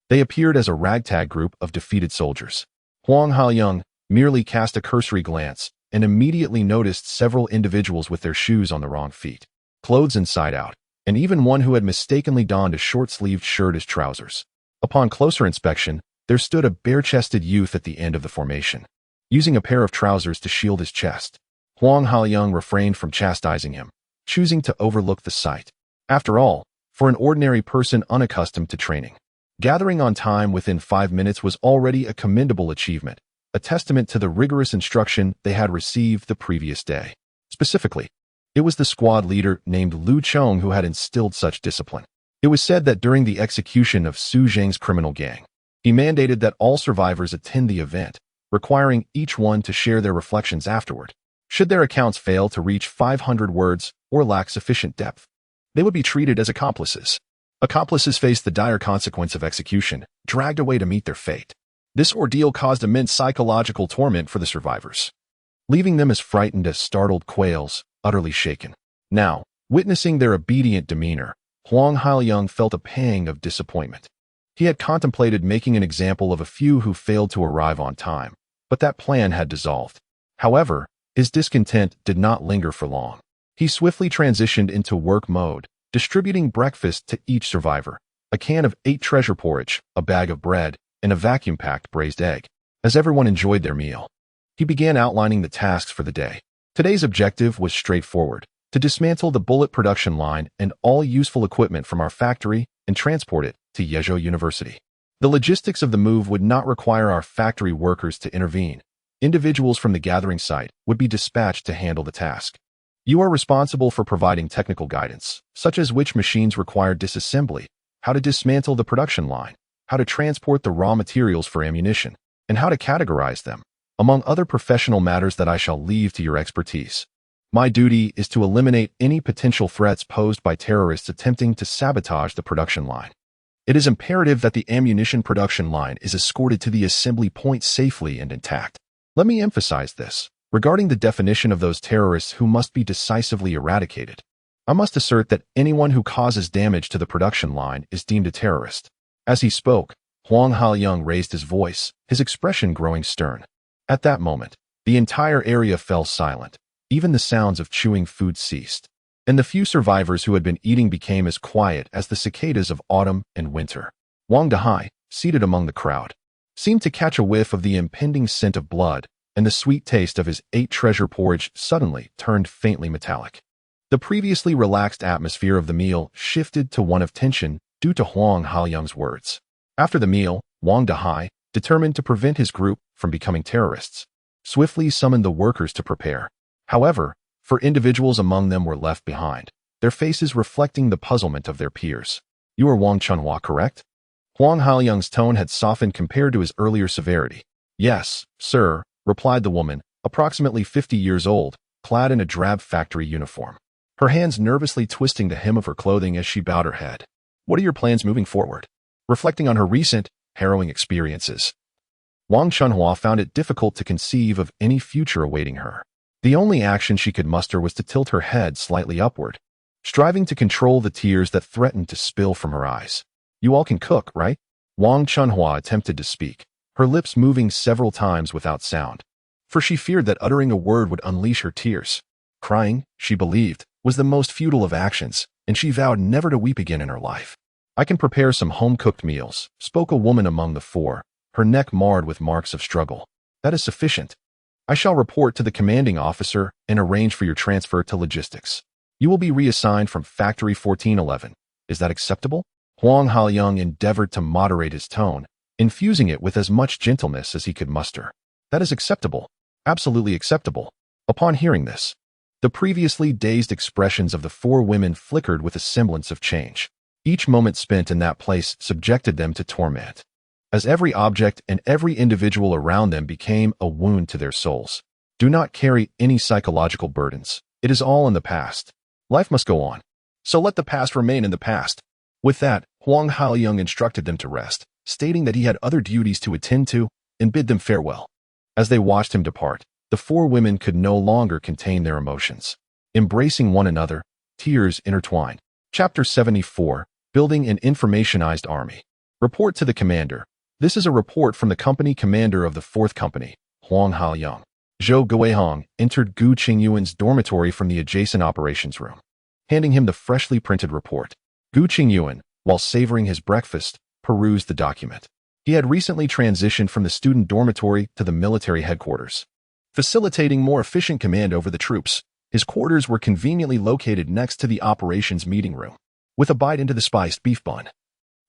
they appeared as a ragtag group of defeated soldiers. Huang Haoyang merely cast a cursory glance and immediately noticed several individuals with their shoes on the wrong feet, clothes inside out, and even one who had mistakenly donned a short-sleeved shirt as trousers. Upon closer inspection, there stood a bare-chested youth at the end of the formation, using a pair of trousers to shield his chest. Huang Haoyang refrained from chastising him, choosing to overlook the sight. After all, for an ordinary person unaccustomed to training, gathering on time within 5 minutes was already a commendable achievement, a testament to the rigorous instruction they had received the previous day. Specifically, it was the squad leader named Lu Chong who had instilled such discipline. It was said that during the execution of Su Zheng's criminal gang, he mandated that all survivors attend the event, requiring each one to share their reflections afterward. Should their accounts fail to reach 500 words or lack sufficient depth, they would be treated as accomplices. Accomplices faced the dire consequence of execution, dragged away to meet their fate. This ordeal caused immense psychological torment for the survivors, leaving them as frightened as startled quails, utterly shaken. Now, witnessing their obedient demeanor, Huang Haoyang felt a pang of disappointment. He had contemplated making an example of a few who failed to arrive on time, but that plan had dissolved. However, his discontent did not linger for long. He swiftly transitioned into work mode, distributing breakfast to each survivor, a can of 8 treasure porridge, a bag of bread, and a vacuum-packed braised egg. As everyone enjoyed their meal, he began outlining the tasks for the day. Today's objective was straightforward: to dismantle the bullet production line and all useful equipment from our factory and transport it to Yezhou University. The logistics of the move would not require our factory workers to intervene. Individuals from the gathering site would be dispatched to handle the task. You are responsible for providing technical guidance, such as which machines require disassembly, how to dismantle the production line, how to transport the raw materials for ammunition, and how to categorize them, among other professional matters that I shall leave to your expertise. My duty is to eliminate any potential threats posed by terrorists attempting to sabotage the production line. It is imperative that the ammunition production line is escorted to the assembly point safely and intact. Let me emphasize this. Regarding the definition of those terrorists who must be decisively eradicated, I must assert that anyone who causes damage to the production line is deemed a terrorist. As he spoke, Huang Haoyang raised his voice, his expression growing stern. At that moment, the entire area fell silent. Even the sounds of chewing food ceased, and the few survivors who had been eating became as quiet as the cicadas of autumn and winter. Wang Dahai, seated among the crowd, seemed to catch a whiff of the impending scent of blood, and the sweet taste of his 8 treasure porridge suddenly turned faintly metallic. The previously relaxed atmosphere of the meal shifted to one of tension due to Huang Haoyang's words. After the meal, Wang Dahai, determined to prevent his group from becoming terrorists, swiftly summoned the workers to prepare. However, 4 individuals among them were left behind, their faces reflecting the puzzlement of their peers. You are Wang Chenghua, correct? Huang Haoyang's tone had softened compared to his earlier severity. Yes, sir, replied the woman, approximately 50 years old, clad in a drab factory uniform, her hands nervously twisting the hem of her clothing as she bowed her head. What are your plans moving forward? Reflecting on her recent, harrowing experiences, Wang Chenghua found it difficult to conceive of any future awaiting her. The only action she could muster was to tilt her head slightly upward, striving to control the tears that threatened to spill from her eyes. You all can cook, right? Wang Chenghua attempted to speak, her lips moving several times without sound. for she feared that uttering a word would unleash her tears. Crying, she believed, was the most futile of actions, and she vowed never to weep again in her life. "I can prepare some home-cooked meals," spoke a woman among the four, her neck marred with marks of struggle. "That is sufficient. I shall report to the commanding officer and arrange for your transfer to logistics. You will be reassigned from Factory 1411. Is that acceptable?" Huang Haoyang endeavored to moderate his tone, infusing it with as much gentleness as he could muster. "That is acceptable. Absolutely acceptable." Upon hearing this, the previously dazed expressions of the four women flickered with a semblance of change. Each moment spent in that place subjected them to torment, as every object and every individual around them became a wound to their souls. "Do not carry any psychological burdens. It is all in the past. Life must go on. So let the past remain in the past." With that, Huang Haoyang instructed them to rest, stating that he had other duties to attend to, and bid them farewell. As they watched him depart, the four women could no longer contain their emotions. Embracing one another, tears intertwined. Chapter 74, Building an Informationized Army. Report to the commander. This is a report from the company commander of the 4th Company, Huang Haoyang. Zhou Guihong entered Gu Chengyuan's dormitory from the adjacent operations room, handing him the freshly printed report. Gu Chengyuan, while savoring his breakfast, perused the document. He had recently transitioned from the student dormitory to the military headquarters, facilitating more efficient command over the troops. His quarters were conveniently located next to the operations meeting room, with a bite into the spiced beef bun.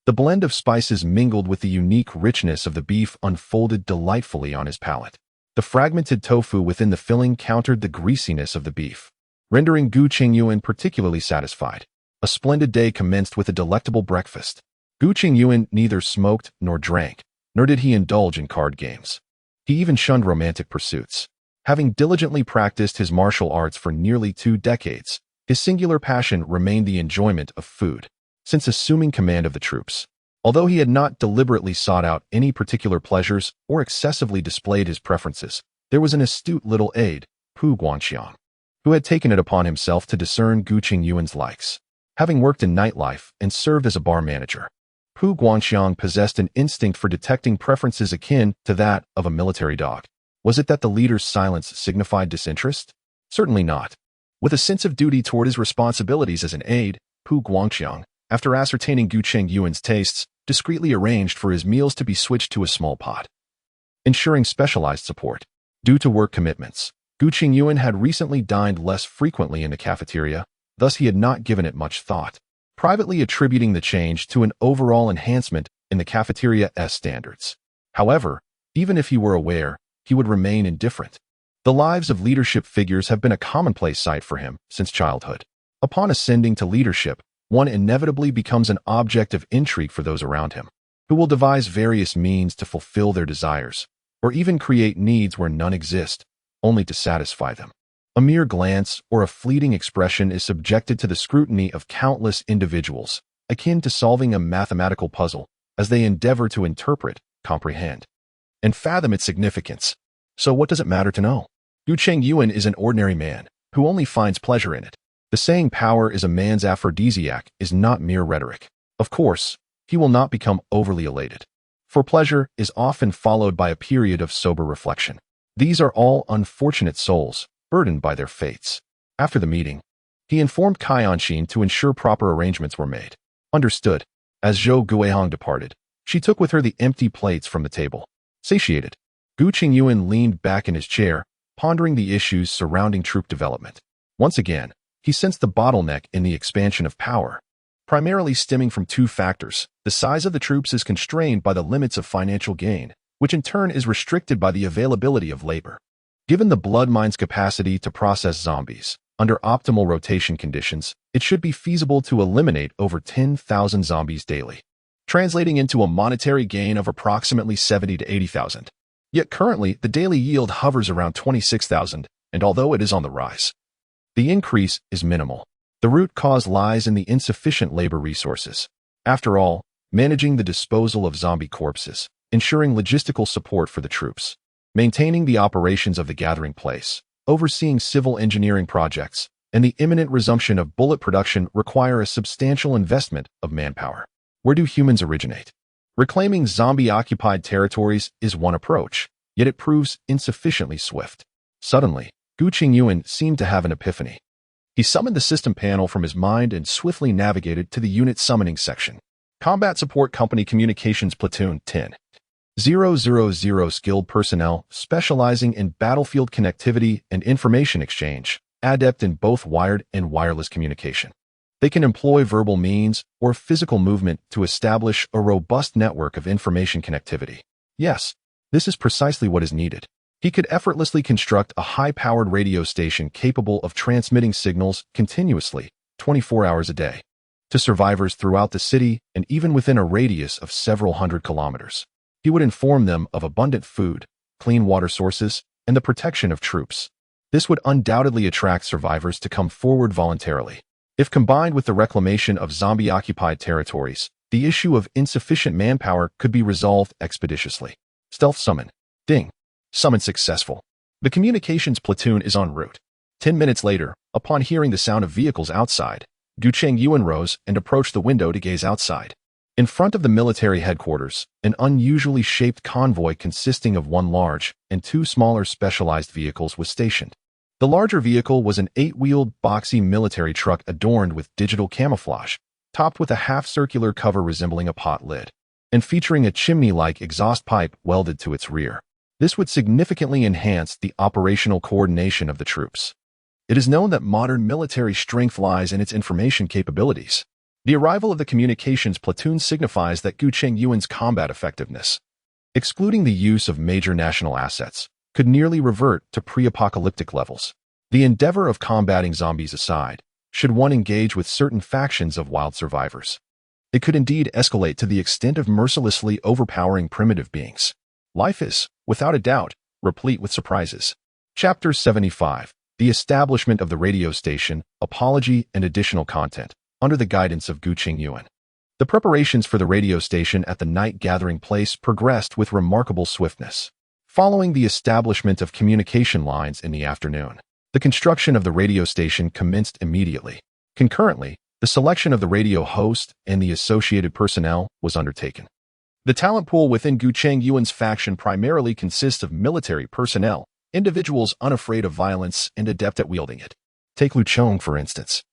The blend of spices mingled with the unique richness of the beef unfolded delightfully on his palate. The fragmented tofu within the filling countered the greasiness of the beef, rendering Gu Chengyuan particularly satisfied. A splendid day commenced with a delectable breakfast. Gu Chengyuan neither smoked nor drank, nor did he indulge in card games. He even shunned romantic pursuits. Having diligently practiced his martial arts for nearly 2 decades, his singular passion remained the enjoyment of food. Since assuming command of the troops, although he had not deliberately sought out any particular pleasures or excessively displayed his preferences, there was an astute little aide, Pu Guangxiang, who had taken it upon himself to discern Gu Chengyuan's likes. Having worked in nightlife and served as a bar manager, Pu Guangxiang possessed an instinct for detecting preferences akin to that of a military dog. Was it that the leader's silence signified disinterest? Certainly not. With a sense of duty toward his responsibilities as an aide, Pu Guangxiang, after ascertaining Gu Chengyuan's tastes, discreetly arranged for his meals to be switched to a small pot, ensuring specialized support. Due to work commitments, Gu Chengyuan had recently dined less frequently in the cafeteria, thus he had not given it much thought, privately attributing the change to an overall enhancement in the cafeteria's standards. However, even if he were aware, he would remain indifferent. The lives of leadership figures have been a commonplace sight for him since childhood. Upon ascending to leadership, one inevitably becomes an object of intrigue for those around him, who will devise various means to fulfill their desires, or even create needs where none exist, only to satisfy them. A mere glance or a fleeting expression is subjected to the scrutiny of countless individuals, akin to solving a mathematical puzzle, as they endeavor to interpret, comprehend, and fathom its significance. So what does it matter to know? Gu Chengyuan is an ordinary man, who only finds pleasure in it. The saying power is a man's aphrodisiac is not mere rhetoric. Of course, he will not become overly elated, for pleasure is often followed by a period of sober reflection. These are all unfortunate souls, burdened by their fates. After the meeting, he informed Qianxin to ensure proper arrangements were made. Understood. As Zhou Guihong departed, she took with her the empty plates from the table. Satiated, Gu Chengyuan leaned back in his chair, pondering the issues surrounding troop development. Once again, he sensed the bottleneck in the expansion of power, primarily stemming from 2 factors. The size of the troops is constrained by the limits of financial gain, which in turn is restricted by the availability of labor. Given the blood mine's capacity to process zombies, under optimal rotation conditions, it should be feasible to eliminate over 10,000 zombies daily, translating into a monetary gain of approximately 70 to 80,000. Yet currently, the daily yield hovers around 26,000, and although it is on the rise, the increase is minimal. The root cause lies in the insufficient labor resources. After all, managing the disposal of zombie corpses, ensuring logistical support for the troops, maintaining the operations of the gathering place, overseeing civil engineering projects, and the imminent resumption of bullet production require a substantial investment of manpower. Where do humans originate? Reclaiming zombie-occupied territories is one approach, yet it proves insufficiently swift. Suddenly, Gu Chengyuan seemed to have an epiphany. He summoned the system panel from his mind and swiftly navigated to the unit summoning section. Combat Support Company Communications Platoon 10,000 skilled personnel specializing in battlefield connectivity and information exchange, adept in both wired and wireless communication. They can employ verbal means or physical movement to establish a robust network of information connectivity. Yes, this is precisely what is needed. He could effortlessly construct a high-powered radio station capable of transmitting signals continuously, 24 hours a day, to survivors throughout the city and even within a radius of several hundred kilometers. He would inform them of abundant food, clean water sources, and the protection of troops. This would undoubtedly attract survivors to come forward voluntarily. If combined with the reclamation of zombie-occupied territories, the issue of insufficient manpower could be resolved expeditiously. Stealth summon. Ding. Summon successful. The communications platoon is en route. 10 minutes later, upon hearing the sound of vehicles outside, Gu Chengyuan rose and approached the window to gaze outside. In front of the military headquarters, an unusually shaped convoy consisting of one large and two smaller specialized vehicles was stationed. The larger vehicle was an 8-wheeled, boxy military truck adorned with digital camouflage, topped with a half-circular cover resembling a pot lid, and featuring a chimney-like exhaust pipe welded to its rear. This would significantly enhance the operational coordination of the troops. It is known that modern military strength lies in its information capabilities. The arrival of the communications platoon signifies that Gu Chengyuan's combat effectiveness, excluding the use of major national assets, could nearly revert to pre-apocalyptic levels. The endeavor of combating zombies aside, should one engage with certain factions of wild survivors, it could indeed escalate to the extent of mercilessly overpowering primitive beings. Life is, without a doubt, replete with surprises. Chapter 75. The establishment of the radio station, apology and additional content, under the guidance of Gu Chengyuan. The preparations for the radio station at the night gathering place progressed with remarkable swiftness. Following the establishment of communication lines in the afternoon, the construction of the radio station commenced immediately. Concurrently, the selection of the radio host and the associated personnel was undertaken. The talent pool within Gu Chengyuan's faction primarily consists of military personnel, individuals unafraid of violence and adept at wielding it. Take Lu Chong, for instance.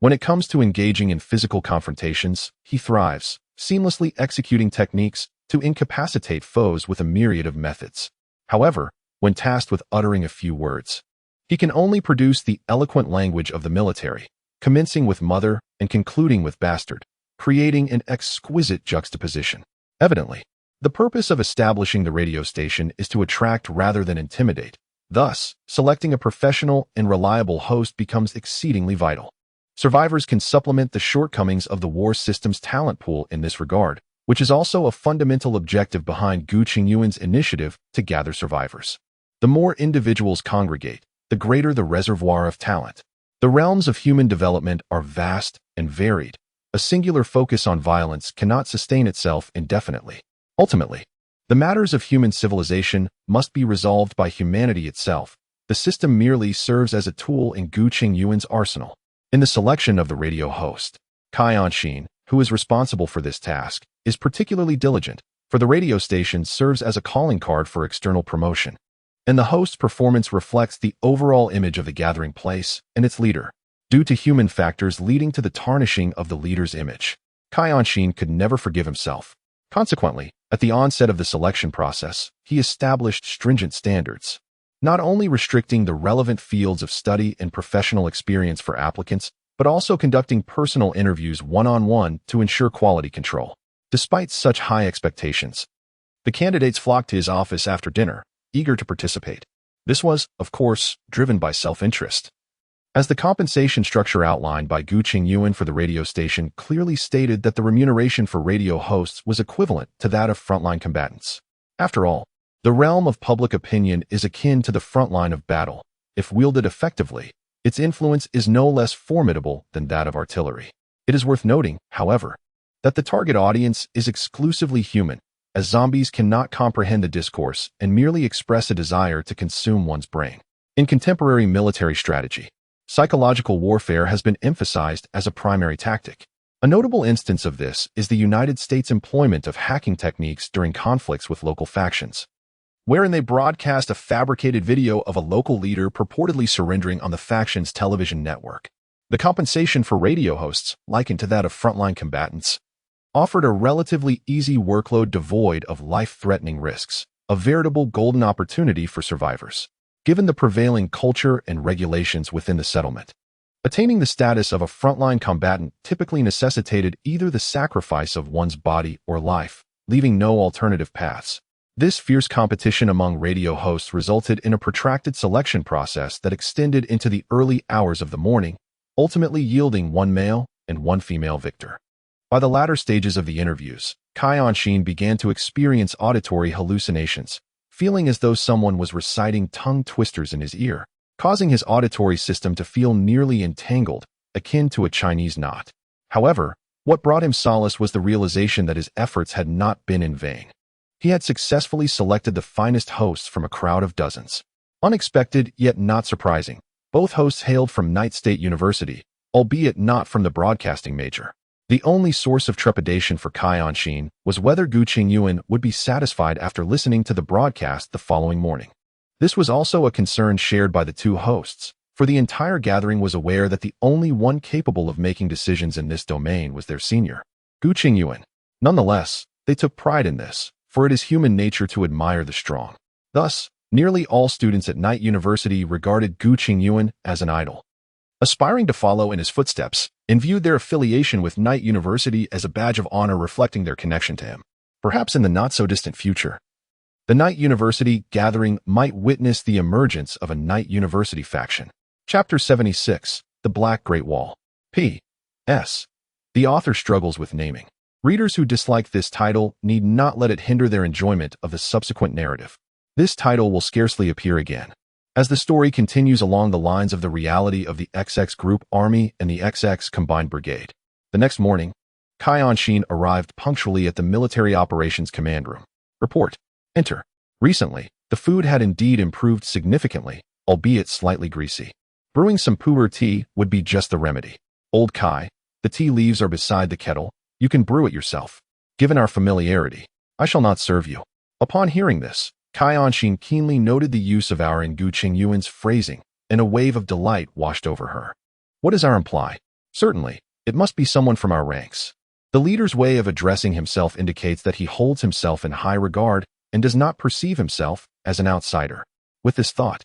When it comes to engaging in physical confrontations, he thrives, seamlessly executing techniques to incapacitate foes with a myriad of methods. However, when tasked with uttering a few words, he can only produce the eloquent language of the military, commencing with mother and concluding with bastard, creating an exquisite juxtaposition. Evidently, the purpose of establishing the radio station is to attract rather than intimidate. Thus, selecting a professional and reliable host becomes exceedingly vital. Survivors can supplement the shortcomings of the war system's talent pool in this regard, which is also a fundamental objective behind Gu Chengyuan's initiative to gather survivors. The more individuals congregate, the greater the reservoir of talent. The realms of human development are vast and varied. A singular focus on violence cannot sustain itself indefinitely. Ultimately, the matters of human civilization must be resolved by humanity itself. The system merely serves as a tool in Gu Chengyuan's arsenal. In the selection of the radio host, Cai Anxin, who is responsible for this task, is particularly diligent, for the radio station serves as a calling card for external promotion, and the host's performance reflects the overall image of the gathering place and its leader. Due to human factors leading to the tarnishing of the leader's image, Cai Anxin could never forgive himself. Consequently, at the onset of the selection process, he established stringent standards, not only restricting the relevant fields of study and professional experience for applicants, but also conducting personal interviews one-on-one to ensure quality control. Despite such high expectations, the candidates flocked to his office after dinner, eager to participate. This was, of course, driven by self-interest. As the compensation structure outlined by Gu Chengyuan for the radio station clearly stated that the remuneration for radio hosts was equivalent to that of frontline combatants. After all, the realm of public opinion is akin to the front line of battle. If wielded effectively, its influence is no less formidable than that of artillery. It is worth noting, however, that the target audience is exclusively human, as zombies cannot comprehend the discourse and merely express a desire to consume one's brain. In contemporary military strategy, psychological warfare has been emphasized as a primary tactic. A notable instance of this is the United States' employment of hacking techniques during conflicts with local factions. wherein they broadcast a fabricated video of a local leader purportedly surrendering on the faction's television network. The compensation for radio hosts, likened to that of frontline combatants, offered a relatively easy workload devoid of life-threatening risks, a veritable golden opportunity for survivors, given the prevailing culture and regulations within the settlement. Attaining the status of a frontline combatant typically necessitated either the sacrifice of one's body or life, leaving no alternative paths. This fierce competition among radio hosts resulted in a protracted selection process that extended into the early hours of the morning, ultimately yielding one male and one female victor. By the latter stages of the interviews, Cai Anxin began to experience auditory hallucinations, feeling as though someone was reciting tongue twisters in his ear, causing his auditory system to feel nearly entangled, akin to a Chinese knot. However, what brought him solace was the realization that his efforts had not been in vain. He had successfully selected the finest hosts from a crowd of dozens. Unexpected, yet not surprising, both hosts hailed from Night State University, albeit not from the broadcasting major. The only source of trepidation for Cai Anxin was whether Gu Chengyuan would be satisfied after listening to the broadcast the following morning. This was also a concern shared by the two hosts, for the entire gathering was aware that the only one capable of making decisions in this domain was their senior, Gu Chengyuan. Nonetheless, they took pride in this, for it is human nature to admire the strong. Thus, nearly all students at Night University regarded Gu Chengyuan as an idol, aspiring to follow in his footsteps, and viewed their affiliation with Night University as a badge of honor reflecting their connection to him. Perhaps in the not-so-distant future, the Night University gathering might witness the emergence of a Night University faction. Chapter 76, The Black Great Wall. P.S. The author struggles with naming. Readers who dislike this title need not let it hinder their enjoyment of the subsequent narrative. This title will scarcely appear again, as the story continues along the lines of the reality of the XX Group Army and the XX Combined Brigade. The next morning, Cai Anxin arrived punctually at the Military Operations Command Room. Report. Enter. Recently, the food had indeed improved significantly, albeit slightly greasy. Brewing some pu'er tea would be just the remedy. Old Cai, the tea leaves are beside the kettle. You can brew it yourself. Given our familiarity, I shall not serve you. Upon hearing this, Cai Anxin keenly noted the use of our in Gu Chengyuan's phrasing, and a wave of delight washed over her. What does our imply? Certainly, it must be someone from our ranks. The leader's way of addressing himself indicates that he holds himself in high regard and does not perceive himself as an outsider. With this thought,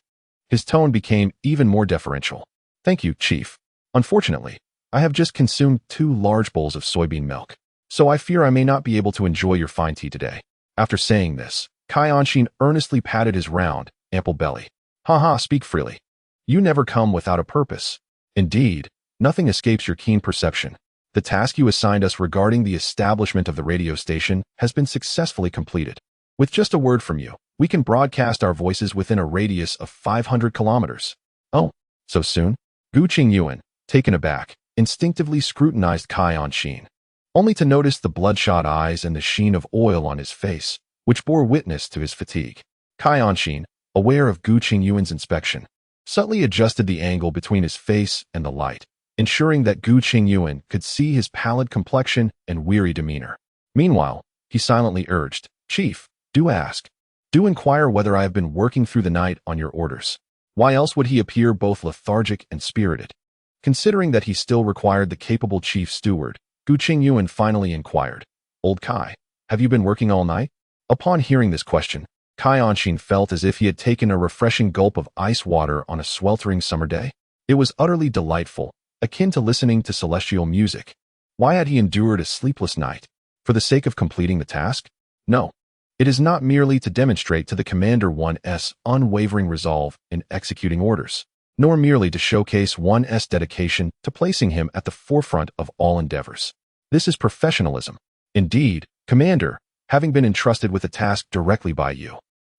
his tone became even more deferential. Thank you, Chief. Unfortunately, I have just consumed 2 large bowls of soybean milk, so I fear I may not be able to enjoy your fine tea today. After saying this, Cai Anxin earnestly patted his round, ample belly. Ha, speak freely. You never come without a purpose. Indeed, nothing escapes your keen perception. The task you assigned us regarding the establishment of the radio station has been successfully completed. With just a word from you, we can broadcast our voices within a radius of 500 kilometers. Oh, so soon? Gu Chengyuan, taken aback, instinctively scrutinized Cai Anxin, only to notice the bloodshot eyes and the sheen of oil on his face, which bore witness to his fatigue. Cai Anxin, aware of Gu Chengyuan's inspection, subtly adjusted the angle between his face and the light, ensuring that Gu Chengyuan could see his pallid complexion and weary demeanor. Meanwhile, he silently urged, Chief, do ask. Do inquire whether I have been working through the night on your orders. Why else would he appear both lethargic and spirited? Considering that he still required the capable chief steward, Gu Chengyuan finally inquired, Old Cai, have you been working all night? Upon hearing this question, Cai Anxin felt as if he had taken a refreshing gulp of ice water on a sweltering summer day. It was utterly delightful, akin to listening to celestial music. Why had he endured a sleepless night? For the sake of completing the task? No. It is not merely to demonstrate to the Commander one's unwavering resolve in executing orders, nor merely to showcase one's dedication to placing him at the forefront of all endeavors. This is professionalism. Indeed, Commander, having been entrusted with a task directly by you,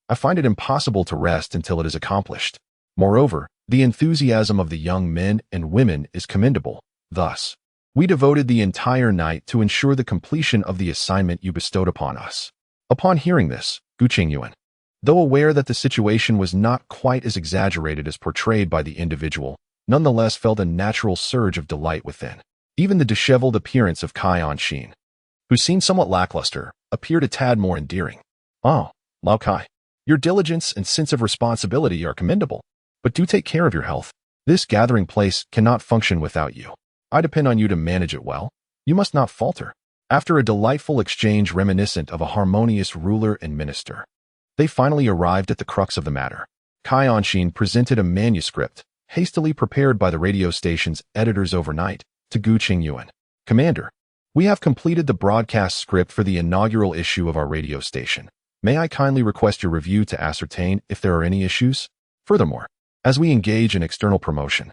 I find it impossible to rest until it is accomplished. Moreover, the enthusiasm of the young men and women is commendable. Thus, we devoted the entire night to ensure the completion of the assignment you bestowed upon us. Upon hearing this, Gu Chengyuan, though aware that the situation was not quite as exaggerated as portrayed by the individual, nonetheless felt a natural surge of delight within. Even the disheveled appearance of Cai Anxin, who seemed somewhat lackluster, appeared a tad more endearing. Oh, Lao Cai, Your diligence and sense of responsibility are commendable, but do take care of your health. This gathering place cannot function without you. I depend on you to manage it well. You must not falter." After a delightful exchange reminiscent of a harmonious ruler and minister, they finally arrived at the crux of the matter. Cai Anxin presented a manuscript, hastily prepared by the radio station's editors overnight, to Gu Chengyuan. "Commander, we have completed the broadcast script for the inaugural issue of our radio station. May I kindly request your review to ascertain if there are any issues? Furthermore, as we engage in external promotion,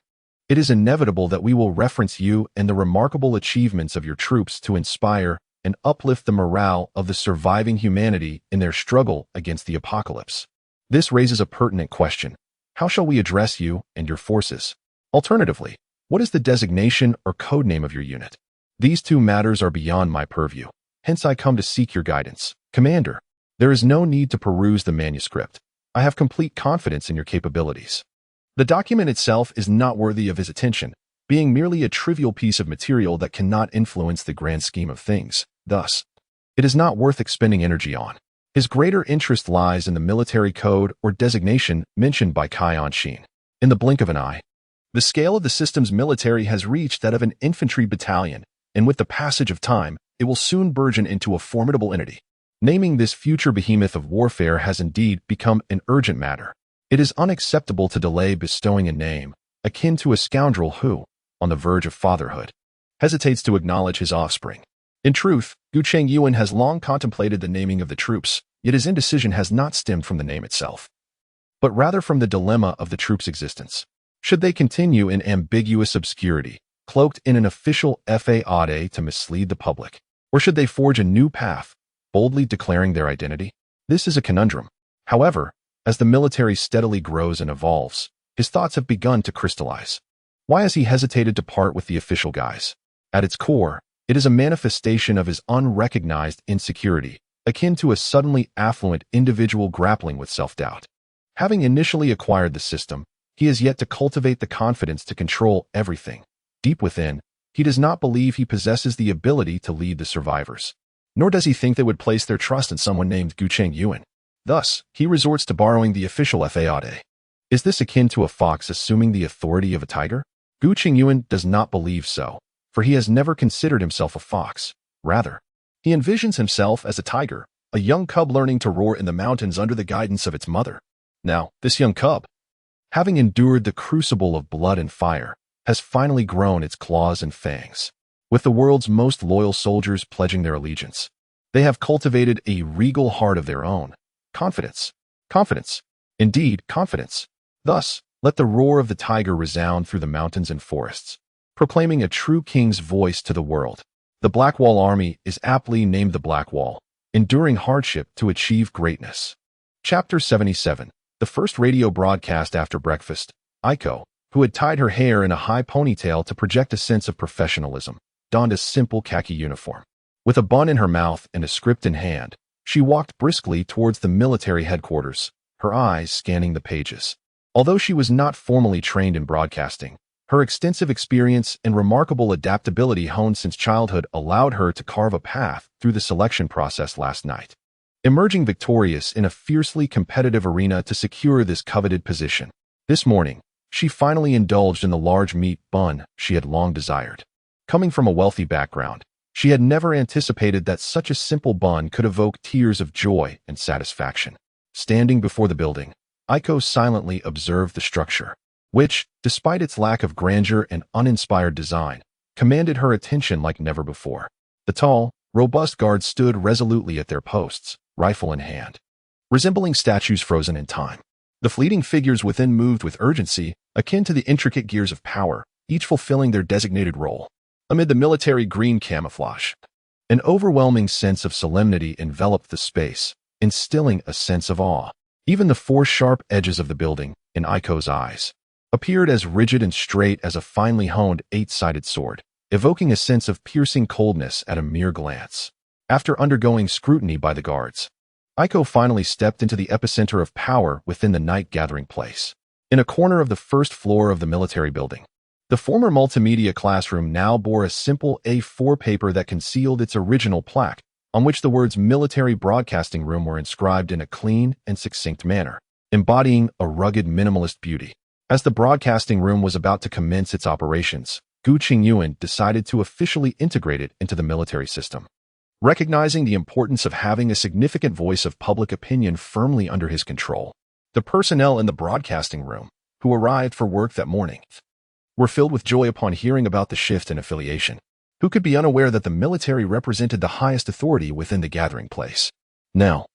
it is inevitable that we will reference you and the remarkable achievements of your troops to inspire and uplift the morale of the surviving humanity in their struggle against the apocalypse. This raises a pertinent question. How shall we address you and your forces? Alternatively, what is the designation or codename of your unit? These two matters are beyond my purview. Hence I come to seek your guidance. Commander, there is no need to peruse the manuscript. I have complete confidence in your capabilities. The document itself is not worthy of his attention, being merely a trivial piece of material that cannot influence the grand scheme of things. Thus, it is not worth expending energy on. His greater interest lies in the military code or designation mentioned by Cai Anxin. In the blink of an eye, the scale of the system's military has reached that of an infantry battalion, and with the passage of time, it will soon burgeon into a formidable entity. Naming this future behemoth of warfare has indeed become an urgent matter. It is unacceptable to delay bestowing a name, akin to a scoundrel who, on the verge of fatherhood, hesitates to acknowledge his offspring. In truth, Gu Chengyuan has long contemplated the naming of the troops, yet his indecision has not stemmed from the name itself, but rather from the dilemma of the troops' existence. Should they continue in ambiguous obscurity, cloaked in an official faade to mislead the public, or should they forge a new path, boldly declaring their identity? This is a conundrum. However, as the military steadily grows and evolves, his thoughts have begun to crystallize. Why has he hesitated to part with the official guise? At its core, it is a manifestation of his unrecognized insecurity, akin to a suddenly affluent individual grappling with self-doubt. Having initially acquired the system, he has yet to cultivate the confidence to control everything. Deep within, he does not believe he possesses the ability to lead the survivors. Nor does he think they would place their trust in someone named Gu Chengyuan. Thus, he resorts to borrowing the official faade. Is this akin to a fox assuming the authority of a tiger? Gu Chengyuan does not believe so, for he has never considered himself a fox. Rather, he envisions himself as a tiger, a young cub learning to roar in the mountains under the guidance of its mother. Now, this young cub, having endured the crucible of blood and fire, has finally grown its claws and fangs. With the world's most loyal soldiers pledging their allegiance, they have cultivated a regal heart of their own. Confidence. Confidence. Indeed, confidence. Thus, let the roar of the tiger resound through the mountains and forests, proclaiming a true king's voice to the world. The Black Wall Army is aptly named the Black Wall, enduring hardship to achieve greatness. Chapter 77. The first radio broadcast after breakfast. Aiko, who had tied her hair in a high ponytail to project a sense of professionalism, donned a simple khaki uniform. With a bun in her mouth and a script in hand, she walked briskly towards the military headquarters, her eyes scanning the pages. Although she was not formally trained in broadcasting, her extensive experience and remarkable adaptability honed since childhood allowed her to carve a path through the selection process last night, emerging victorious in a fiercely competitive arena to secure this coveted position. This morning, she finally indulged in the large meat bun she had long desired. Coming from a wealthy background, she had never anticipated that such a simple bun could evoke tears of joy and satisfaction. Standing before the building, Aiko silently observed the structure, which, despite its lack of grandeur and uninspired design, commanded her attention like never before. The tall, robust guards stood resolutely at their posts, rifle in hand, resembling statues frozen in time. The fleeting figures within moved with urgency, akin to the intricate gears of power, each fulfilling their designated role. Amid the military green camouflage, an overwhelming sense of solemnity enveloped the space, instilling a sense of awe. Even the four sharp edges of the building, in Aiko's eyes, appeared as rigid and straight as a finely honed eight-sided sword, evoking a sense of piercing coldness at a mere glance. After undergoing scrutiny by the guards, Aiko finally stepped into the epicenter of power within the night gathering place. In a corner of the first floor of the military building, the former multimedia classroom now bore a simple A4 paper that concealed its original plaque, on which the words military broadcasting room were inscribed in a clean and succinct manner, embodying a rugged minimalist beauty. As the broadcasting room was about to commence its operations, Gu Chengyuan decided to officially integrate it into the military system. Recognizing the importance of having a significant voice of public opinion firmly under his control, the personnel in the broadcasting room, who arrived for work that morning, were filled with joy upon hearing about the shift in affiliation. Who could be unaware that the military represented the highest authority within the gathering place? Now,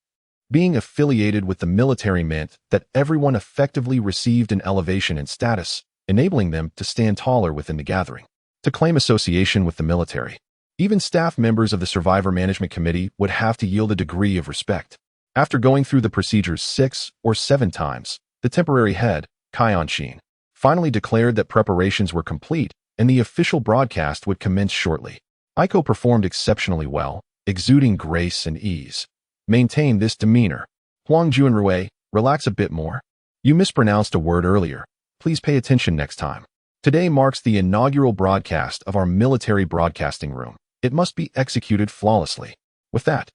being affiliated with the military meant that everyone effectively received an elevation in status, enabling them to stand taller within the gathering. To claim association with the military, even staff members of the Survivor Management Committee would have to yield a degree of respect. After going through the procedures 6 or 7 times, the temporary head, Chengyuan, finally declared that preparations were complete and the official broadcast would commence shortly. Aiko performed exceptionally well, exuding grace and ease. Maintain this demeanor. Juan, relax a bit more. You mispronounced a word earlier. Please pay attention next time. Today marks the inaugural broadcast of our military broadcasting room. It must be executed flawlessly. With that,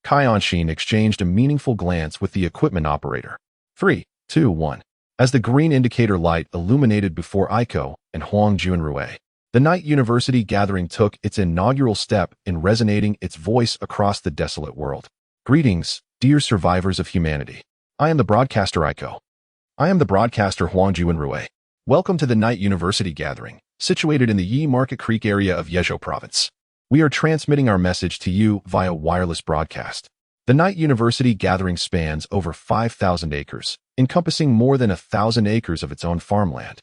Chengyuan exchanged a meaningful glance with the equipment operator. 3, 2, 1. As the green indicator light illuminated before Aiko and Juan, the Night University gathering took its inaugural step in resonating its voice across the desolate world. Greetings, dear survivors of humanity. I am the broadcaster Aiko. I am the broadcaster Juan. Welcome to the Night University gathering, situated in the Yi Market Creek area of Yezhou province. We are transmitting our message to you via wireless broadcast. The Night University gathering spans over 5,000 acres, encompassing more than 1,000 acres of its own farmland,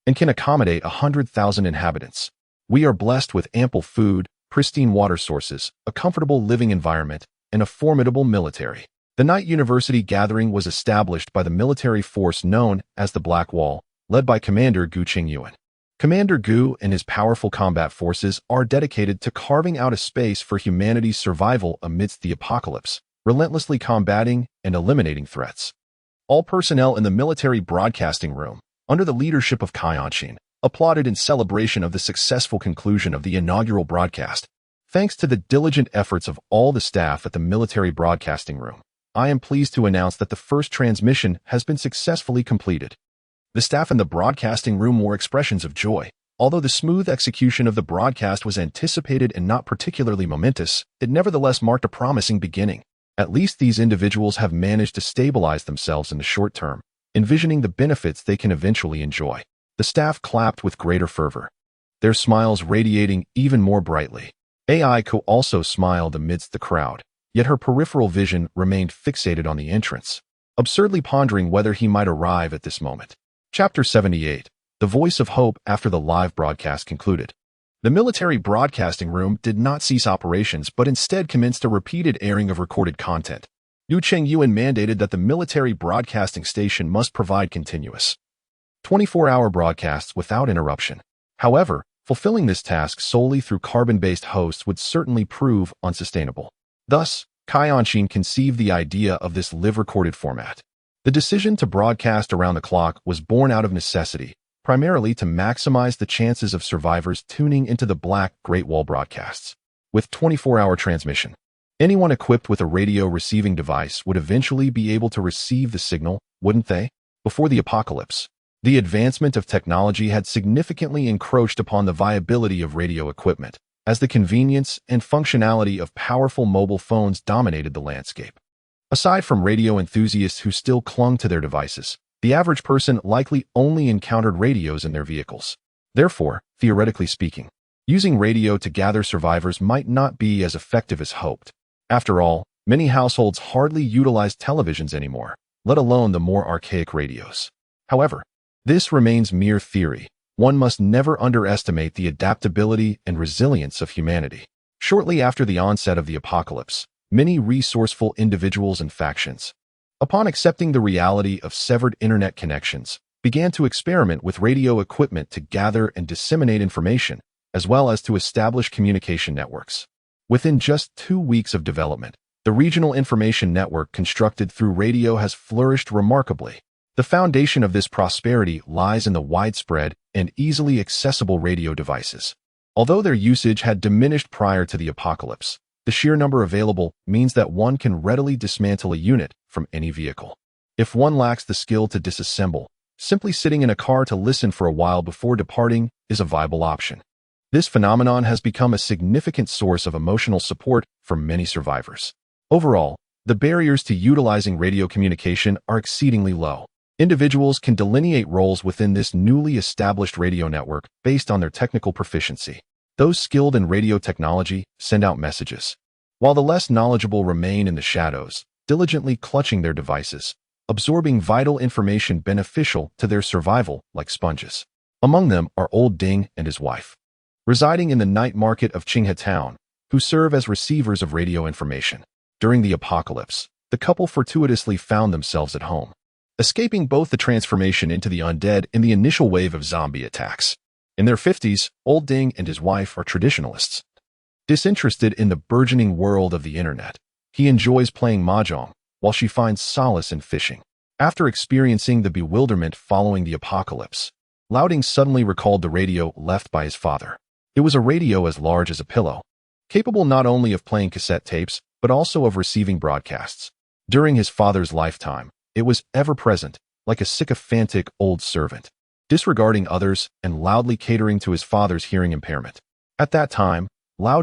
and can accommodate 100,000 inhabitants. We are blessed with ample food, pristine water sources, a comfortable living environment, and a formidable military. The Night University gathering was established by the military force known as the Black Wall, led by Commander Gu Chengyuan. Commander Gu and his powerful combat forces are dedicated to carving out a space for humanity's survival amidst the apocalypse, relentlessly combating and eliminating threats. All personnel in the military broadcasting room, under the leadership of Chengyuan, applauded in celebration of the successful conclusion of the inaugural broadcast. Thanks to the diligent efforts of all the staff at the military broadcasting room, I am pleased to announce that the first transmission has been successfully completed. The staff in the broadcasting room wore expressions of joy. Although the smooth execution of the broadcast was anticipated and not particularly momentous, it nevertheless marked a promising beginning. At least these individuals have managed to stabilize themselves in the short term, envisioning the benefits they can eventually enjoy. The staff clapped with greater fervor, their smiles radiating even more brightly. Aiko also smiled amidst the crowd, yet her peripheral vision remained fixated on the entrance, absurdly pondering whether he might arrive at this moment. Chapter 78. The Voice of Hope after the live broadcast concluded. The military broadcasting room did not cease operations but instead commenced a repeated airing of recorded content. Gu Chengyuan mandated that the military broadcasting station must provide continuous 24-hour broadcasts without interruption. However, fulfilling this task solely through carbon-based hosts would certainly prove unsustainable. Thus, Chengyuan conceived the idea of this live-recorded format. The decision to broadcast around the clock was born out of necessity, primarily to maximize the chances of survivors tuning into the Black Great Wall broadcasts. With 24-hour transmission, anyone equipped with a radio receiving device would eventually be able to receive the signal, wouldn't they? Before the apocalypse, the advancement of technology had significantly encroached upon the viability of radio equipment, as the convenience and functionality of powerful mobile phones dominated the landscape. Aside from radio enthusiasts who still clung to their devices, the average person likely only encountered radios in their vehicles. Therefore, theoretically speaking, using radio to gather survivors might not be as effective as hoped. After all, many households hardly utilize televisions anymore, let alone the more archaic radios. However, this remains mere theory. One must never underestimate the adaptability and resilience of humanity. Shortly after the onset of the apocalypse, many resourceful individuals and factions, upon accepting the reality of severed internet connections, began to experiment with radio equipment to gather and disseminate information, as well as to establish communication networks. Within just 2 weeks of development, the regional information network constructed through radio has flourished remarkably. The foundation of this prosperity lies in the widespread and easily accessible radio devices. Although their usage had diminished prior to the apocalypse, The sheer number available means that one can readily dismantle a unit from any vehicle. If one lacks the skill to disassemble, simply sitting in a car to listen for a while before departing is a viable option. This phenomenon has become a significant source of emotional support for many survivors. Overall, the barriers to utilizing radio communication are exceedingly low. Individuals can delineate roles within this newly established radio network based on their technical proficiency. Those skilled in radio technology send out messages, while the less knowledgeable remain in the shadows, diligently clutching their devices, absorbing vital information beneficial to their survival like sponges. Among them are Old Ding and his wife, residing in the night market of Qinghe Town, who serve as receivers of radio information. During the apocalypse, the couple fortuitously found themselves at home, escaping both the transformation into the undead in the initial wave of zombie attacks. In their 50s, Old Ding and his wife are traditionalists. Disinterested in the burgeoning world of the internet, he enjoys playing mahjong, while she finds solace in fishing. After experiencing the bewilderment following the apocalypse, Ding suddenly recalled the radio left by his father. It was a radio as large as a pillow, capable not only of playing cassette tapes, but also of receiving broadcasts. During his father's lifetime, it was ever present, like a sycophantic old servant, disregarding others and loudly catering to his father's hearing impairment. At that time,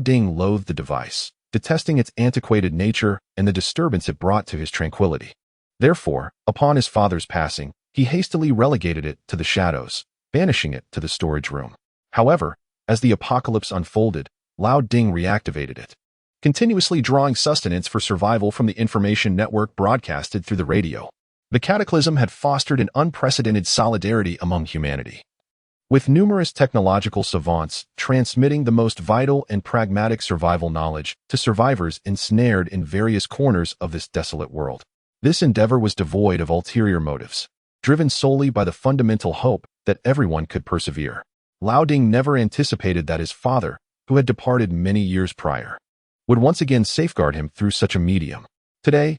Ding loathed the device, detesting its antiquated nature and the disturbance it brought to his tranquility. Therefore, upon his father's passing, he hastily relegated it to the shadows, banishing it to the storage room. However, as the apocalypse unfolded, Ding reactivated it, continuously drawing sustenance for survival from the information network broadcasted through the radio. The cataclysm had fostered an unprecedented solidarity among humanity, with numerous technological savants transmitting the most vital and pragmatic survival knowledge to survivors ensnared in various corners of this desolate world. This endeavor was devoid of ulterior motives, driven solely by the fundamental hope that everyone could persevere. Ding never anticipated that his father, who had departed many years prior, would once again safeguard him through such a medium. Today,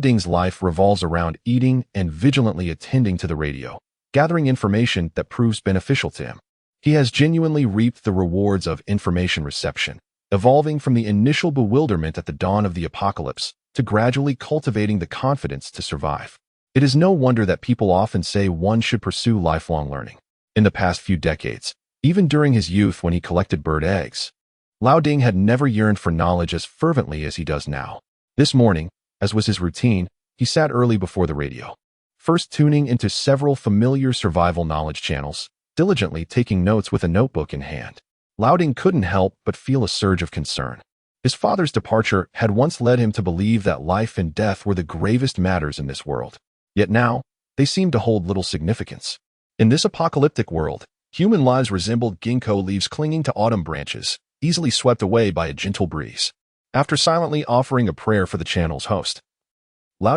Ding's life revolves around eating and vigilantly attending to the radio, gathering information that proves beneficial to him. He has genuinely reaped the rewards of information reception, evolving from the initial bewilderment at the dawn of the apocalypse to gradually cultivating the confidence to survive. It is no wonder that people often say one should pursue lifelong learning. In the past few decades, even during his youth when he collected bird eggs, Ding had never yearned for knowledge as fervently as he does now. This morning, as was his routine, he sat early before the radio, first tuning into several familiar survival knowledge channels, diligently taking notes with a notebook in hand. Ding couldn't help but feel a surge of concern. His father's departure had once led him to believe that life and death were the gravest matters in this world. Yet now, they seemed to hold little significance. In this apocalyptic world, human lives resembled ginkgo leaves clinging to autumn branches, easily swept away by a gentle breeze. After silently offering a prayer for the channel's host,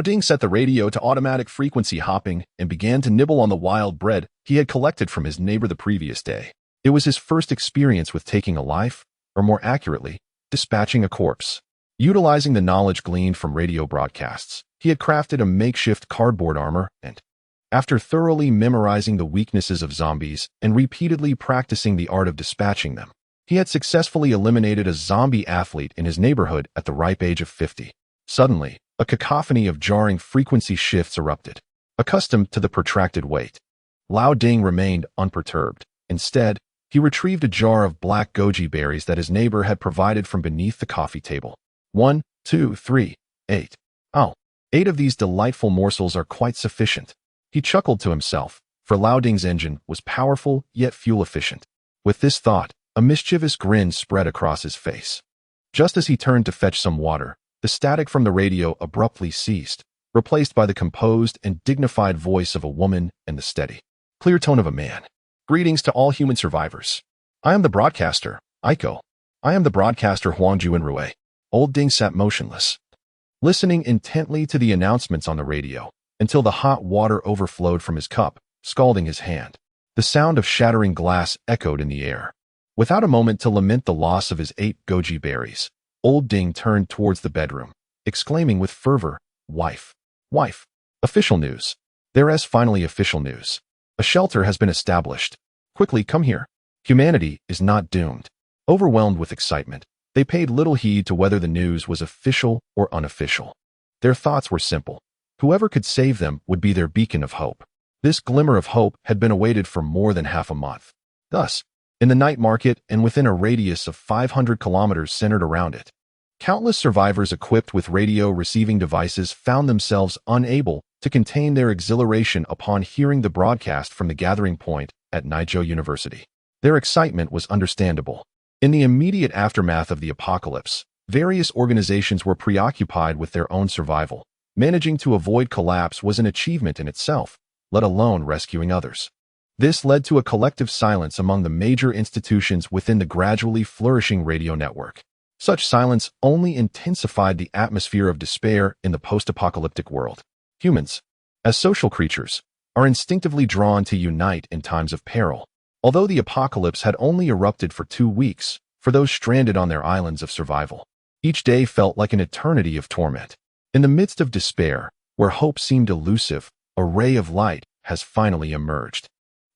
Ding set the radio to automatic frequency hopping and began to nibble on the wild bread he had collected from his neighbor the previous day. It was his first experience with taking a life, or more accurately, dispatching a corpse. Utilizing the knowledge gleaned from radio broadcasts, he had crafted a makeshift cardboard armor and, after thoroughly memorizing the weaknesses of zombies and repeatedly practicing the art of dispatching them, he had successfully eliminated a zombie athlete in his neighborhood at the ripe age of 50. Suddenly, a cacophony of jarring frequency shifts erupted. Accustomed to the protracted wait, Ding remained unperturbed. Instead, he retrieved a jar of black goji berries that his neighbor had provided from beneath the coffee table. 1, 2, 3, 8. Oh, 8 of these delightful morsels are quite sufficient. He chuckled to himself, for Ding's engine was powerful yet fuel-efficient. With this thought, a mischievous grin spread across his face. Just as he turned to fetch some water, the static from the radio abruptly ceased, replaced by the composed and dignified voice of a woman and the steady, clear tone of a man. Greetings to all human survivors. I am the broadcaster, Aiko. I am the broadcaster Chengyuan迎来了a. Old Ding sat motionless, listening intently to the announcements on the radio, until the hot water overflowed from his cup, scalding his hand. The sound of shattering glass echoed in the air. Without a moment to lament the loss of his 8 goji berries, Old Ding turned towards the bedroom, exclaiming with fervor, Wife! Wife! Official news! There is finally official news. A shelter has been established. Quickly, come here. Humanity is not doomed. Overwhelmed with excitement, They paid little heed to whether the news was official or unofficial. Their thoughts were simple. Whoever could save them would be their beacon of hope. This glimmer of hope had been awaited for more than half a month. Thus, in the night market and within a radius of 500 kilometers centered around it, countless survivors equipped with radio receiving devices found themselves unable to contain their exhilaration upon hearing the broadcast from the gathering point at Chengyuan University. Their excitement was understandable. In the immediate aftermath of the apocalypse, various organizations were preoccupied with their own survival. Managing to avoid collapse was an achievement in itself, let alone rescuing others. This led to a collective silence among the major institutions within the gradually flourishing radio network. Such silence only intensified the atmosphere of despair in the post-apocalyptic world. Humans, as social creatures, are instinctively drawn to unite in times of peril. Although the apocalypse had only erupted for 2 weeks, for those stranded on their islands of survival, each day felt like an eternity of torment. In the midst of despair, where hope seemed elusive, a ray of light has finally emerged.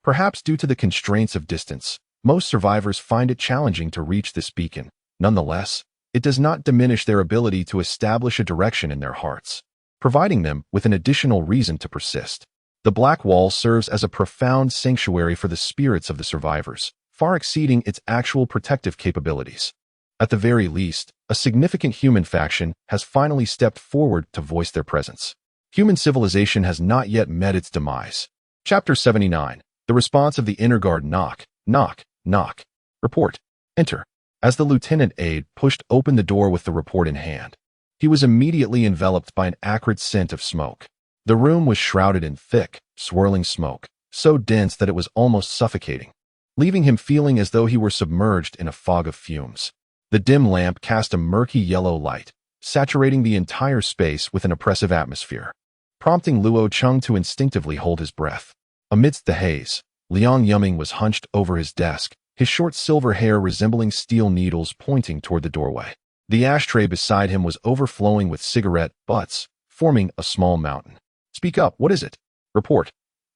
Perhaps due to the constraints of distance, most survivors find it challenging to reach this beacon. Nonetheless, it does not diminish their ability to establish a direction in their hearts, providing them with an additional reason to persist. The Black Wall serves as a profound sanctuary for the spirits of the survivors, far exceeding its actual protective capabilities. At the very least, a significant human faction has finally stepped forward to voice their presence. Human civilization has not yet met its demise. Chapter 79. The response of the inner guard. Knock, knock, knock. Report. Enter. As the lieutenant aide pushed open the door with the report in hand, he was immediately enveloped by an acrid scent of smoke. The room was shrouded in thick, swirling smoke, so dense that it was almost suffocating, leaving him feeling as though he were submerged in a fog of fumes. The dim lamp cast a murky yellow light, saturating the entire space with an oppressive atmosphere, prompting Luo Cheng to instinctively hold his breath. Amidst the haze, Liang Yuming was hunched over his desk, his short silver hair resembling steel needles pointing toward the doorway. The ashtray beside him was overflowing with cigarette butts, forming a small mountain. Speak up, what is it? Report.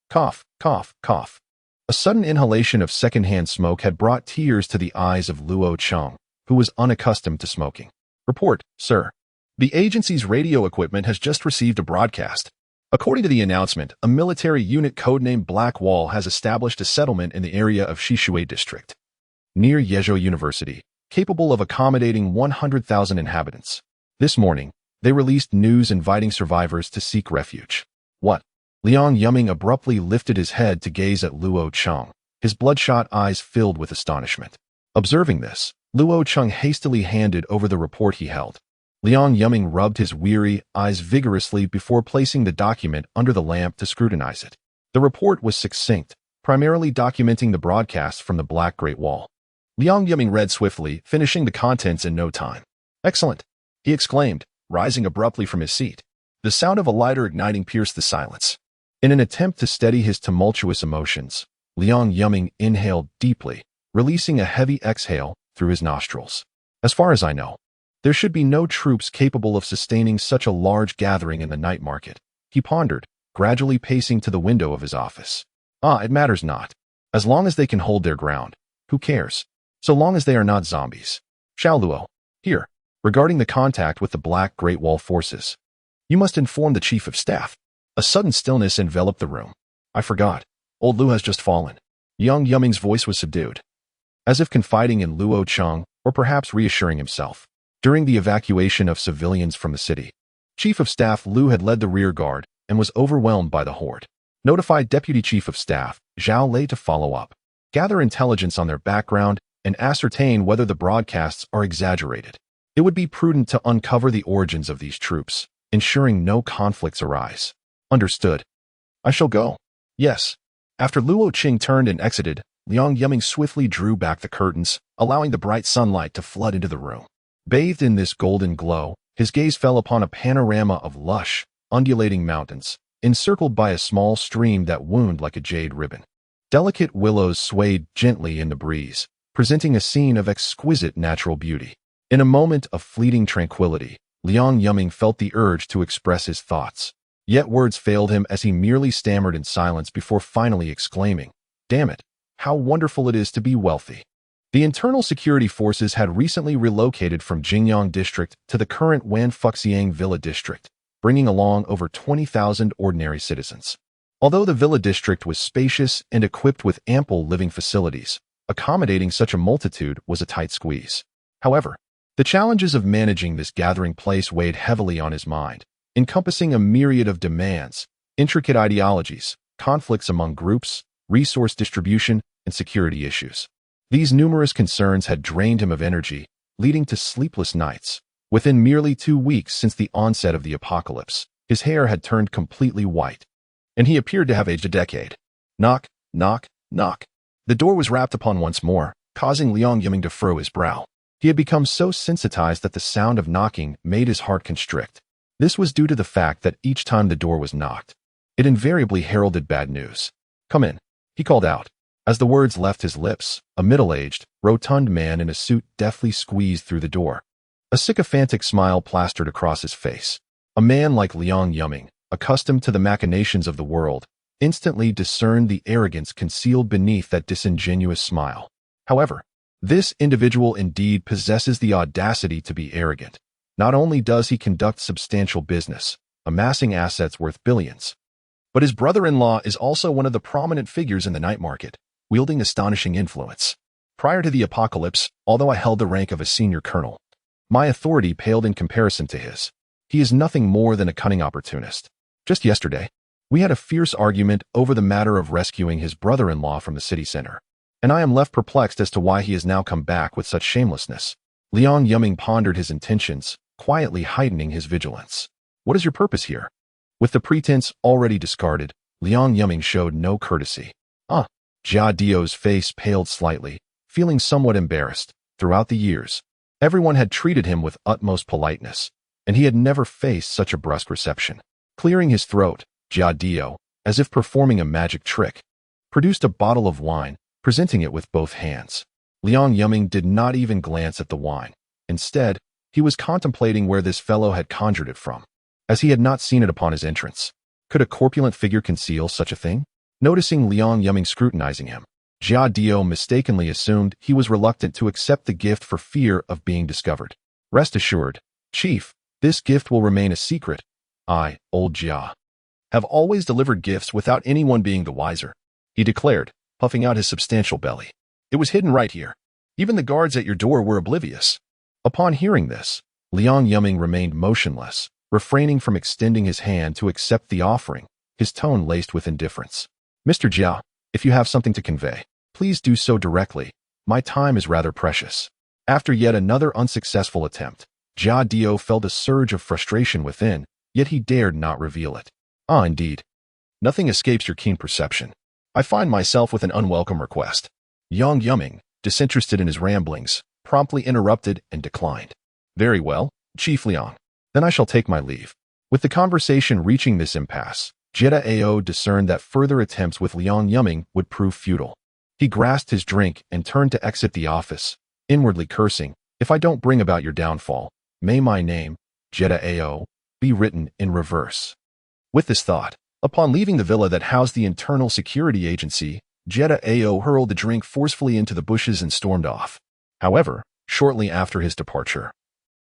Cough, cough, cough. A sudden inhalation of secondhand smoke had brought tears to the eyes of Luo Cheng, who was unaccustomed to smoking. Report, sir. The agency's radio equipment has just received a broadcast. According to the announcement, a military unit codenamed Black Wall has established a settlement in the area of Shishui District, near Yezhou University, capable of accommodating 100,000 inhabitants. This morning, they released news inviting survivors to seek refuge. What? Liang Yuming abruptly lifted his head to gaze at Luo Cheng, his bloodshot eyes filled with astonishment. Observing this, Luo Cheng hastily handed over the report he held. Liang Yuming rubbed his weary eyes vigorously before placing the document under the lamp to scrutinize it. The report was succinct, primarily documenting the broadcast from the Black Great Wall. Liang Yuming read swiftly, finishing the contents in no time. Excellent, he exclaimed, rising abruptly from his seat. The sound of a lighter igniting pierced the silence. In an attempt to steady his tumultuous emotions, Liang Yuming inhaled deeply, releasing a heavy exhale through his nostrils. As far as I know, there should be no troops capable of sustaining such a large gathering in the night market, he pondered, gradually pacing to the window of his office. It matters not. As long as they can hold their ground, who cares? So long as they are not zombies. Xiao Luo, here, regarding the contact with the Black Great Wall forces. You must inform the chief of staff. A sudden stillness enveloped the room. I forgot. Old Lu has just fallen. Young Yuming's voice was subdued, as if confiding in Luo Cheng or perhaps reassuring himself. During the evacuation of civilians from the city, Chief of Staff Lu had led the rear guard and was overwhelmed by the horde. Notified Deputy Chief of Staff Zhao Lei to follow up, gather intelligence on their background, and ascertain whether the broadcasts are exaggerated. It would be prudent to uncover the origins of these troops, ensuring no conflicts arise. Understood. I shall go. Yes. After Luo Qing turned and exited, Liang Yuming swiftly drew back the curtains, allowing the bright sunlight to flood into the room. Bathed in this golden glow, his gaze fell upon a panorama of lush, undulating mountains, encircled by a small stream that wound like a jade ribbon. Delicate willows swayed gently in the breeze, presenting a scene of exquisite natural beauty. In a moment of fleeting tranquility, Liang Yuming felt the urge to express his thoughts. Yet words failed him as he merely stammered in silence before finally exclaiming, "Damn it, how wonderful it is to be wealthy." The internal security forces had recently relocated from Jingyang District to the current Wanfuxiang Villa District, bringing along over 20,000 ordinary citizens. Although the Villa District was spacious and equipped with ample living facilities, accommodating such a multitude was a tight squeeze. However, the challenges of managing this gathering place weighed heavily on his mind, encompassing a myriad of demands, intricate ideologies, conflicts among groups, resource distribution, and security issues. These numerous concerns had drained him of energy, leading to sleepless nights. Within merely 2 weeks since the onset of the apocalypse, his hair had turned completely white, and he appeared to have aged a decade. Knock, knock, knock. The door was rapped upon once more, causing Liang Yiming to furrow his brow. He had become so sensitized that the sound of knocking made his heart constrict. This was due to the fact that each time the door was knocked, it invariably heralded bad news. "Come in," he called out. As the words left his lips, a middle-aged, rotund man in a suit deftly squeezed through the door. A sycophantic smile plastered across his face. A man like Liang Yiming, accustomed to the machinations of the world, instantly discerned the arrogance concealed beneath that disingenuous smile. However, this individual indeed possesses the audacity to be arrogant. Not only does he conduct substantial business, amassing assets worth billions, but his brother-in-law is also one of the prominent figures in the night market, wielding astonishing influence. Prior to the apocalypse, although I held the rank of a senior colonel, my authority paled in comparison to his. He is nothing more than a cunning opportunist. Just yesterday, we had a fierce argument over the matter of rescuing his brother-in-law from the city center, and I am left perplexed as to why he has now come back with such shamelessness. Liang Yiming pondered his intentions, quietly heightening his vigilance. "What is your purpose here?" With the pretense already discarded, Liang Yiming showed no courtesy. Jia Dio's face paled slightly, feeling somewhat embarrassed. Throughout the years, everyone had treated him with utmost politeness, and he had never faced such a brusque reception. Clearing his throat, Jia Dio, as if performing a magic trick, produced a bottle of wine, presenting it with both hands. Liang Yiming did not even glance at the wine. Instead, he was contemplating where this fellow had conjured it from, as he had not seen it upon his entrance. Could a corpulent figure conceal such a thing? Noticing Liang Yiming scrutinizing him, Jia Dio mistakenly assumed he was reluctant to accept the gift for fear of being discovered. "Rest assured, Chief, this gift will remain a secret. I, old Jia, have always delivered gifts without anyone being the wiser," he declared, puffing out his substantial belly. "It was hidden right here. Even the guards at your door were oblivious." Upon hearing this, Liang Yiming remained motionless, refraining from extending his hand to accept the offering, his tone laced with indifference. "Mr. Jia, if you have something to convey, please do so directly. My time is rather precious." After yet another unsuccessful attempt, Jia Dio felt a surge of frustration within, yet he dared not reveal it. Indeed. Nothing escapes your keen perception. I find myself with an unwelcome request." Liang Yiming, disinterested in his ramblings, promptly interrupted and declined. "Very well, Chief Liang. Then I shall take my leave." With the conversation reaching this impasse, Jetta Ao discerned that further attempts with Liang Yiming would prove futile. He grasped his drink and turned to exit the office, inwardly cursing, "If I don't bring about your downfall, may my name, Jetta Ao, be written in reverse." With this thought, upon leaving the villa that housed the internal security agency, Jetta Ao hurled the drink forcefully into the bushes and stormed off. However, shortly after his departure,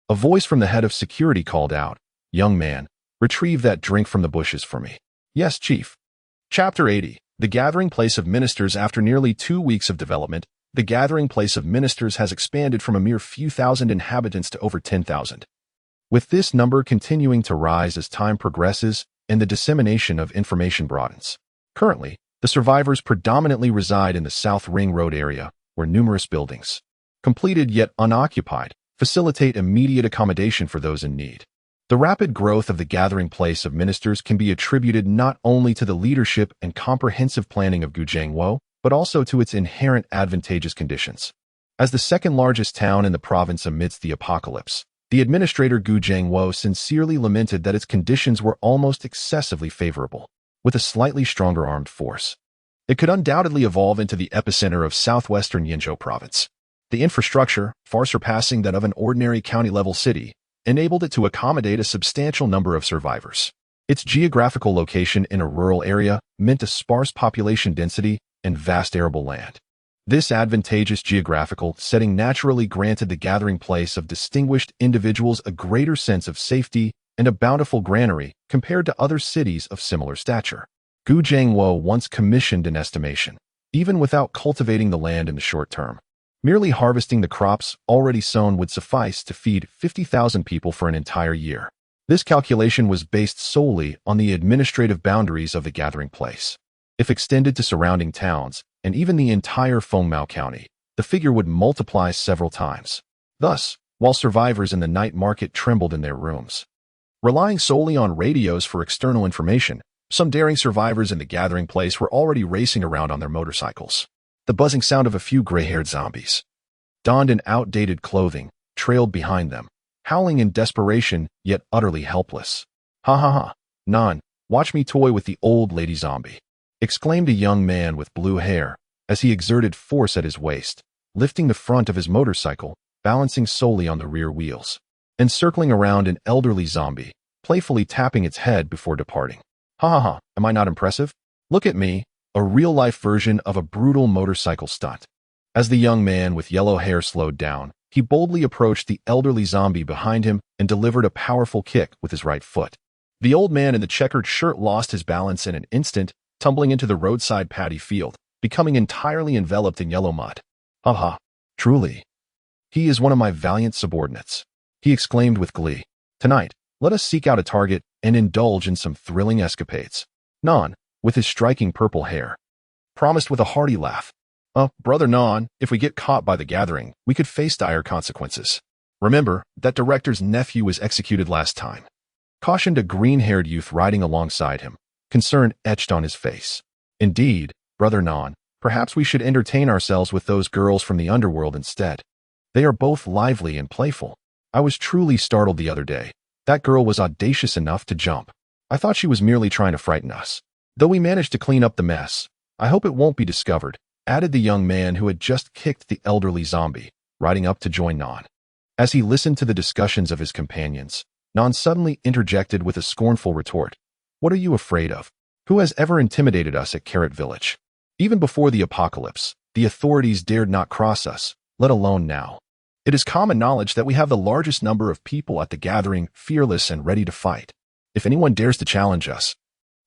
a voice from the head of security called out, "Young man, retrieve that drink from the bushes for me." "Yes, Chief." Chapter 80. The Gathering Place of Ministers. After nearly 2 weeks of development, the Gathering Place of Ministers has expanded from a mere few thousand inhabitants to over 10,000. With this number continuing to rise as time progresses and the dissemination of information broadens. Currently, the survivors predominantly reside in the South Ring Road area, where numerous buildings, completed yet unoccupied, facilitate immediate accommodation for those in need. The rapid growth of the Gathering Place of Ministers can be attributed not only to the leadership and comprehensive planning of Gu Chengyuan, but also to its inherent advantageous conditions. As the second largest town in the province amidst the apocalypse, the administrator Gu Chengyuan sincerely lamented that its conditions were almost excessively favorable. With a slightly stronger armed force, it could undoubtedly evolve into the epicenter of southwestern Yinzhou province. The infrastructure, far surpassing that of an ordinary county-level city, enabled it to accommodate a substantial number of survivors. Its geographical location in a rural area meant a sparse population density and vast arable land. This advantageous geographical setting naturally granted the gathering place of distinguished individuals a greater sense of safety and a bountiful granary compared to other cities of similar stature. Gu Chengyuan once commissioned an estimation, even without cultivating the land in the short term. Merely harvesting the crops already sown would suffice to feed 50,000 people for an entire year. This calculation was based solely on the administrative boundaries of the gathering place. If extended to surrounding towns, and even the entire Fengmao County, the figure would multiply several times. Thus, while survivors in the night market trembled in their rooms, relying solely on radios for external information, some daring survivors in the gathering place were already racing around on their motorcycles. The buzzing sound of a few gray-haired zombies, donned in outdated clothing, trailed behind them, howling in desperation yet utterly helpless. "Ha ha ha, Nan, watch me toy with the old lady zombie," exclaimed a young man with blue hair as he exerted force at his waist, lifting the front of his motorcycle, balancing solely on the rear wheels, and circling around an elderly zombie, playfully tapping its head before departing. "Ha ha ha, am I not impressive? Look at me, a real-life version of a brutal motorcycle stunt." As the young man with yellow hair slowed down, he boldly approached the elderly zombie behind him and delivered a powerful kick with his right foot. The old man in the checkered shirt lost his balance in an instant, tumbling into the roadside paddy field, becoming entirely enveloped in yellow mud. "Ha ha, truly. He is one of my valiant subordinates," he exclaimed with glee. "Tonight, let us seek out a target and indulge in some thrilling escapades." Nan, with his striking purple hair, promised with a hearty laugh. Brother Nan, if we get caught by the gathering, we could face dire consequences. Remember, that director's nephew was executed last time," cautioned a green-haired youth riding alongside him, concern etched on his face. "Indeed, Brother Nan, perhaps we should entertain ourselves with those girls from the underworld instead. They are both lively and playful. I was truly startled the other day. That girl was audacious enough to jump. I thought she was merely trying to frighten us. Though we managed to clean up the mess, I hope it won't be discovered," added the young man who had just kicked the elderly zombie, riding up to join Nan. As he listened to the discussions of his companions, Nan suddenly interjected with a scornful retort. "What are you afraid of? Who has ever intimidated us at Carrot Village? Even before the apocalypse, the authorities dared not cross us, let alone now. It is common knowledge that we have the largest number of people at the gathering, fearless and ready to fight. If anyone dares to challenge us,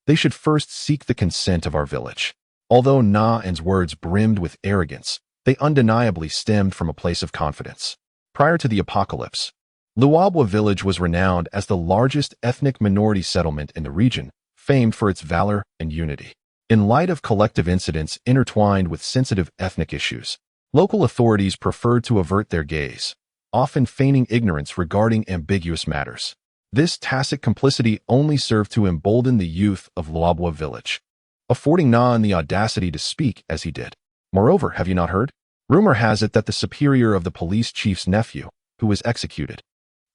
they should first seek the consent of our village." Although Na-en's words brimmed with arrogance, they undeniably stemmed from a place of confidence. Prior to the apocalypse, Luabwa village was renowned as the largest ethnic minority settlement in the region, famed for its valor and unity. In light of collective incidents intertwined with sensitive ethnic issues, local authorities preferred to avert their gaze, often feigning ignorance regarding ambiguous matters. This tacit complicity only served to embolden the youth of Luabwa village, affording Na-en the audacity to speak as he did. "Moreover, have you not heard? Rumor has it that the superior of the police chief's nephew, who was executed,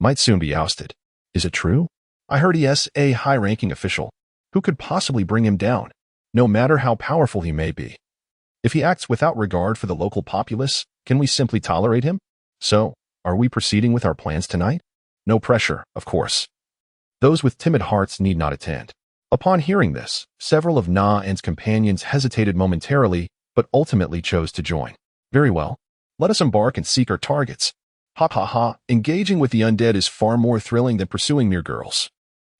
might soon be ousted. Is it true? I heard he is a high-ranking official. Who could possibly bring him down, no matter how powerful he may be? If he acts without regard for the local populace, can we simply tolerate him? So, are we proceeding with our plans tonight? No pressure, of course. Those with timid hearts need not attend." Upon hearing this, several of Na-en's companions hesitated momentarily, but ultimately chose to join. "Very well. Let us embark and seek our targets. Ha ha ha, engaging with the undead is far more thrilling than pursuing mere girls."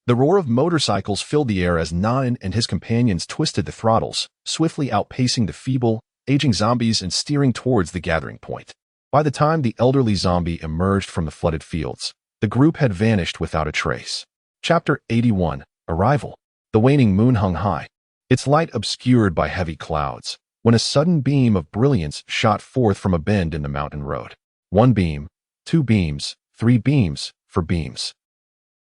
The roar of motorcycles filled the air as Na-en and his companions twisted the throttles, swiftly outpacing the feeble, aging zombies and steering towards the gathering point. By the time the elderly zombie emerged from the flooded fields, the group had vanished without a trace. Chapter 81, Arrival. The waning moon hung high, its light obscured by heavy clouds, when a sudden beam of brilliance shot forth from a bend in the mountain road. 1 beam, 2 beams, 3 beams, 4 beams.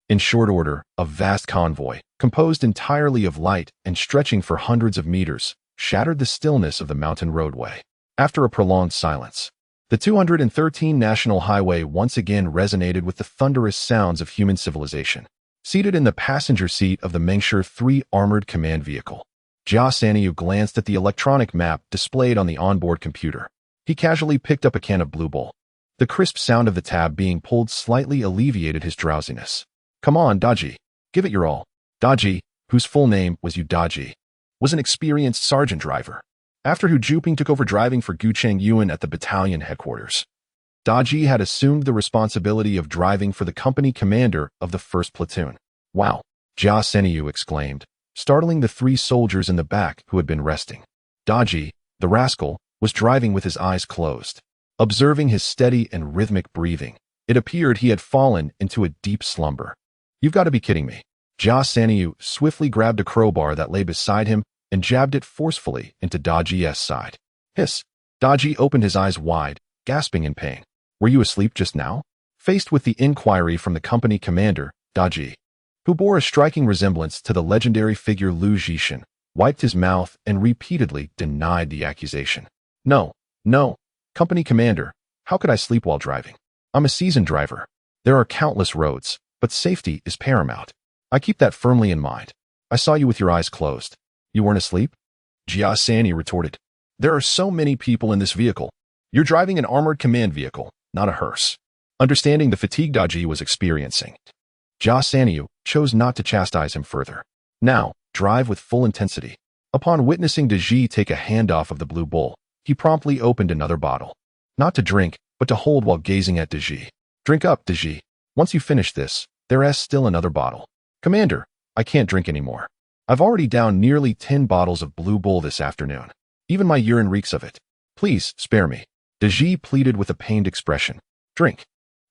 In short order, a vast convoy, composed entirely of light and stretching for hundreds of meters, shattered the stillness of the mountain roadway. After a prolonged silence, the 213 National Highway once again resonated with the thunderous sounds of human civilization. Seated in the passenger seat of the Mengshi 3 armored command vehicle, Jia Sanyu glanced at the electronic map displayed on the onboard computer. He casually picked up a can of Blue Bull. The crisp sound of the tab being pulled slightly alleviated his drowsiness. "Come on, Daji. Give it your all." Daji, whose full name was Udaji, was an experienced sergeant driver. after Hu Juping took over driving for Gu Chengyuan at the battalion headquarters. Daji had assumed the responsibility of driving for the company commander of the 1st Platoon. Wow, Gu Chengyuan exclaimed, startling the 3 soldiers in the back who had been resting. Daji, the rascal, was driving with his eyes closed. Observing his steady and rhythmic breathing, it appeared he had fallen into a deep slumber. You've got to be kidding me. Gu Chengyuan swiftly grabbed a crowbar that lay beside him and jabbed it forcefully into Daji's side. Hiss! Daji opened his eyes wide, gasping in pain. Were you asleep just now? Faced with the inquiry from the company commander, Daji, who bore a striking resemblance to the legendary figure Lu Zhishan, wiped his mouth and repeatedly denied the accusation. No, company commander, how could I sleep while driving? I'm a seasoned driver. There are countless roads, but safety is paramount. I keep that firmly in mind. I saw you with your eyes closed. You weren't asleep? Gu Chengyuan retorted. There are so many people in this vehicle. You're driving an armored command vehicle, not a hearse. Understanding the fatigue Daji was experiencing, Gu Chengyuan chose not to chastise him further. Now, drive with full intensity. Upon witnessing Daji take a handoff of the blue bowl, he promptly opened another bottle. Not to drink, but to hold while gazing at Daji. Drink up, Daji. Once you finish this, there's still another bottle. Commander, I can't drink anymore. I've already downed nearly 10 bottles of blue bull this afternoon. Even my urine reeks of it. Please, spare me. Daji pleaded with a pained expression. Drink.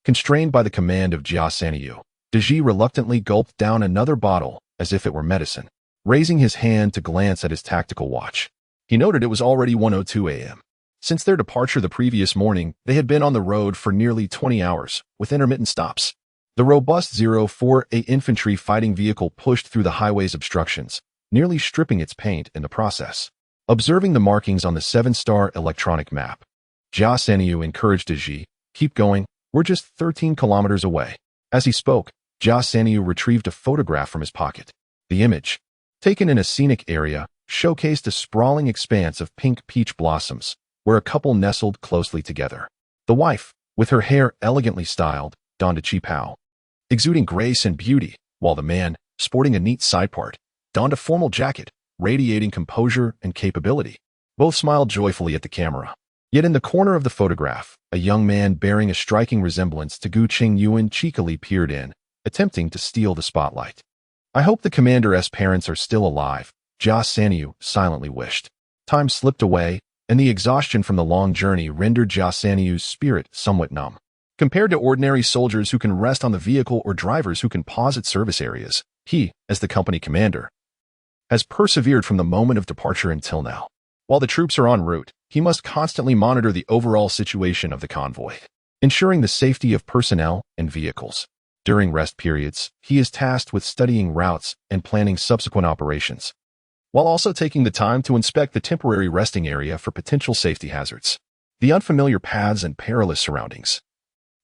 Constrained by the command of Gu Chengyuan, Daji reluctantly gulped down another bottle as if it were medicine, raising his hand to glance at his tactical watch. He noted it was already 1:02 a.m. Since their departure the previous morning, they had been on the road for nearly 20 hours, with intermittent stops. The robust 04A infantry fighting vehicle pushed through the highway's obstructions, nearly stripping its paint in the process. Observing the markings on the 7-star electronic map, Gu Chengyuan encouraged Daji, keep going, we're just 13 kilometers away. As he spoke, Gu Chengyuan retrieved a photograph from his pocket. The image, taken in a scenic area, showcased a sprawling expanse of pink peach blossoms, where a couple nestled closely together. The wife, with her hair elegantly styled, donned a qipao, exuding grace and beauty, while the man, sporting a neat side part, donned a formal jacket, radiating composure and capability. Both smiled joyfully at the camera. Yet in the corner of the photograph, a young man bearing a striking resemblance to Gu Chengyuan cheekily peered in, attempting to steal the spotlight. I hope the commander's parents are still alive, Gu Chengyuan silently wished. Time slipped away, and the exhaustion from the long journey rendered Gu Chengyuan's spirit somewhat numb. Compared to ordinary soldiers who can rest on the vehicle or drivers who can pause at service areas, he, as the company commander, has persevered from the moment of departure until now. While the troops are en route, he must constantly monitor the overall situation of the convoy, ensuring the safety of personnel and vehicles. During rest periods, he is tasked with studying routes and planning subsequent operations, while also taking the time to inspect the temporary resting area for potential safety hazards. The unfamiliar paths and perilous surroundings,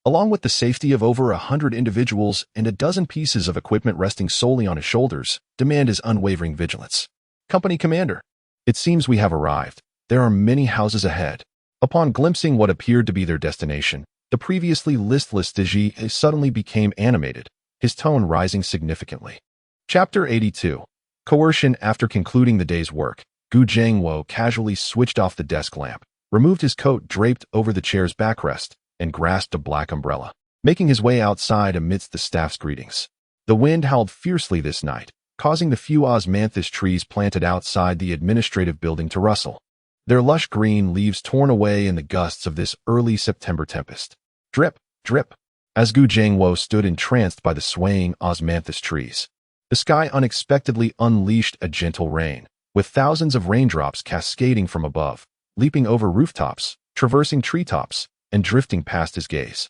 along with the safety of over 100 individuals and a dozen pieces of equipment resting solely on his shoulders, demand his unwavering vigilance. Company commander, it seems we have arrived. There are many houses ahead. Upon glimpsing what appeared to be their destination, the previously listless Daji suddenly became animated, his tone rising significantly. Chapter 82. Coercion. After concluding the day's work, Gu Chengyuan casually switched off the desk lamp, removed his coat draped over the chair's backrest, and grasped a black umbrella, making his way outside amidst the staff's greetings. The wind howled fiercely this night, causing the few osmanthus trees planted outside the administrative building to rustle, their lush green leaves torn away in the gusts of this early September tempest. Drip, drip. As Gu Chengyuan stood entranced by the swaying osmanthus trees, the sky unexpectedly unleashed a gentle rain, with thousands of raindrops cascading from above, leaping over rooftops, traversing treetops, and drifting past his gaze.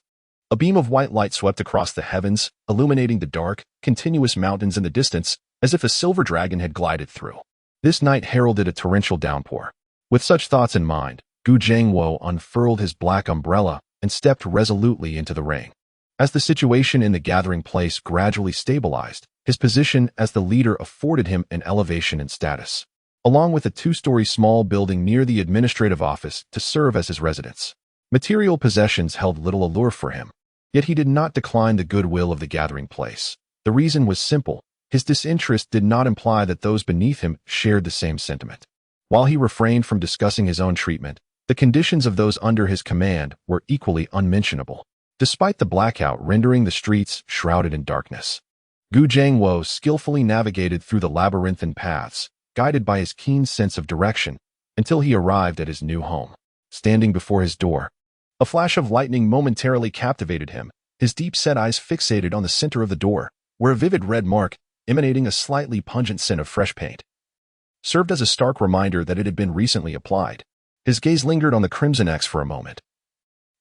A beam of white light swept across the heavens, illuminating the dark, continuous mountains in the distance, as if a silver dragon had glided through. This night heralded a torrential downpour. With such thoughts in mind, Gu Chengyuan unfurled his black umbrella and stepped resolutely into the rain. As the situation in the gathering place gradually stabilized, his position as the leader afforded him an elevation in status, along with a 2-story small building near the administrative office to serve as his residence. Material possessions held little allure for him, yet he did not decline the goodwill of the gathering place. The reason was simple. His disinterest did not imply that those beneath him shared the same sentiment. While he refrained from discussing his own treatment, the conditions of those under his command were equally unmentionable, despite the blackout rendering the streets shrouded in darkness. Gu Chengyuan skillfully navigated through the labyrinthine paths, guided by his keen sense of direction, until he arrived at his new home. Standing before his door, a flash of lightning momentarily captivated him, his deep-set eyes fixated on the center of the door, where a vivid red mark, emanating a slightly pungent scent of fresh paint, served as a stark reminder that it had been recently applied. His gaze lingered on the crimson X for a moment,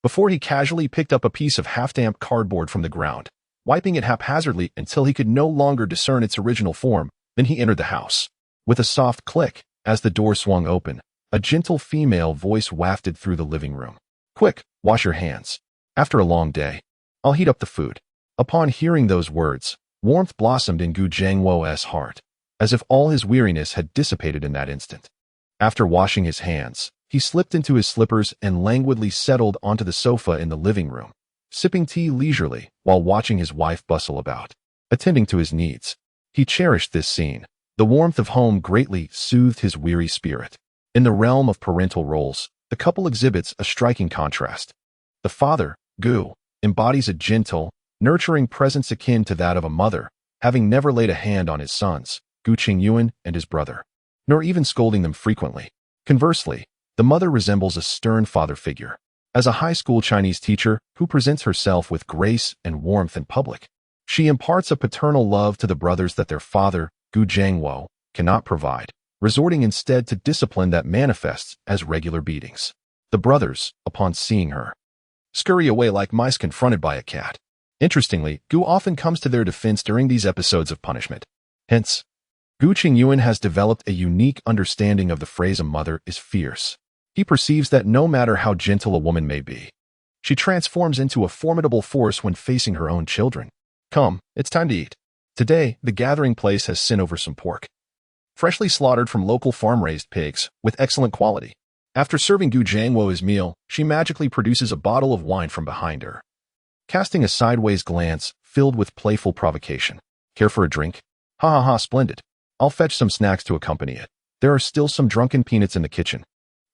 before he casually picked up a piece of half-damp cardboard from the ground, wiping it haphazardly until he could no longer discern its original form. Then he entered the house. With a soft click, as the door swung open, a gentle female voice wafted through the living room. "Quick, wash your hands. After a long day, I'll heat up the food." Upon hearing those words, warmth blossomed in Gu Chengyuan's heart, as if all his weariness had dissipated in that instant. After washing his hands, he slipped into his slippers and languidly settled onto the sofa in the living room, sipping tea leisurely while watching his wife bustle about, attending to his needs. He cherished this scene. The warmth of home greatly soothed his weary spirit. In the realm of parental roles, the couple exhibits a striking contrast. The father, Gu, embodies a gentle, nurturing presence akin to that of a mother, having never laid a hand on his sons, Gu Chengyuan and his brother, nor even scolding them frequently. Conversely, the mother resembles a stern father figure. As a high school Chinese teacher who presents herself with grace and warmth in public, she imparts a paternal love to the brothers that their father, Gu Chengyuan, cannot provide, resorting instead to discipline that manifests as regular beatings. The brothers, upon seeing her, scurry away like mice confronted by a cat. Interestingly, Gu often comes to their defense during these episodes of punishment. Hence, Gu Chengyuan has developed a unique understanding of the phrase "a mother is fierce." He perceives that no matter how gentle a woman may be, she transforms into a formidable force when facing her own children. "Come, it's time to eat." Today, the gathering place has sent over some pork, freshly slaughtered from local farm-raised pigs, with excellent quality. After serving Gu Chengyuan his meal, she magically produces a bottle of wine from behind her, casting a sideways glance filled with playful provocation. "Care for a drink?" "Ha ha ha, splendid. I'll fetch some snacks to accompany it. There are still some drunken peanuts in the kitchen."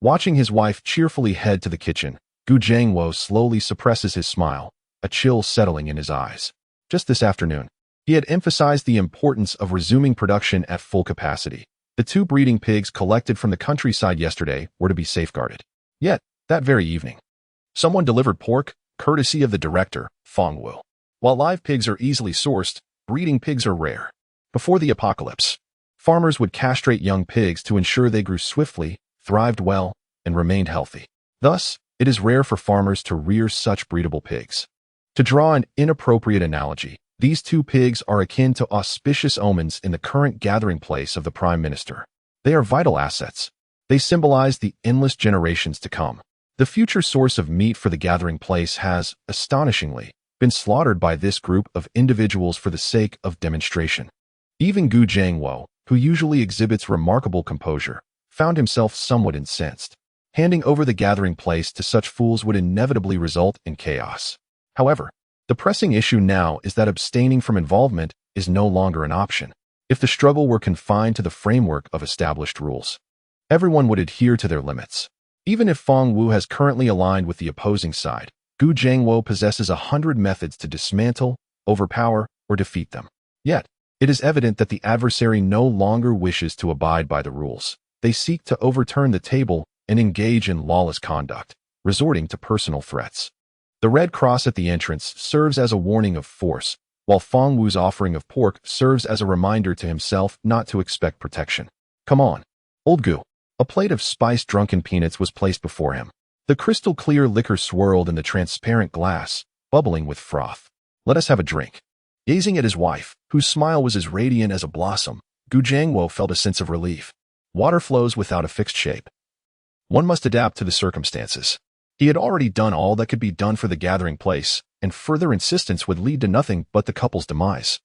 Watching his wife cheerfully head to the kitchen, Gu Chengyuan slowly suppresses his smile, a chill settling in his eyes. Just this afternoon, he had emphasized the importance of resuming production at full capacity. The 2 breeding pigs collected from the countryside yesterday were to be safeguarded. Yet, that very evening, someone delivered pork, courtesy of the director, Fang Wu. While live pigs are easily sourced, breeding pigs are rare. Before the apocalypse, farmers would castrate young pigs to ensure they grew swiftly, thrived well, and remained healthy. Thus, it is rare for farmers to rear such breedable pigs. To draw an inappropriate analogy, these 2 pigs are akin to auspicious omens in the current gathering place of the Prime Minister. They are vital assets. They symbolize the endless generations to come. The future source of meat for the gathering place has, astonishingly, been slaughtered by this group of individuals for the sake of demonstration. Even Gu Chengyuan, who usually exhibits remarkable composure, found himself somewhat incensed. Handing over the gathering place to such fools would inevitably result in chaos. However, the pressing issue now is that abstaining from involvement is no longer an option. If the struggle were confined to the framework of established rules, everyone would adhere to their limits. Even if Fang Wu has currently aligned with the opposing side, Gu Chengyuan possesses 100 methods to dismantle, overpower, or defeat them. Yet, it is evident that the adversary no longer wishes to abide by the rules. They seek to overturn the table and engage in lawless conduct, resorting to personal threats. The red cross at the entrance serves as a warning of force, while Fang Wu's offering of pork serves as a reminder to himself not to expect protection. "Come on, old Gu." A plate of spiced drunken peanuts was placed before him. The crystal-clear liquor swirled in the transparent glass, bubbling with froth. "Let us have a drink." Gazing at his wife, whose smile was as radiant as a blossom, Gu Chengyuan felt a sense of relief. Water flows without a fixed shape. One must adapt to the circumstances. He had already done all that could be done for the gathering place, and further insistence would lead to nothing but the couple's demise.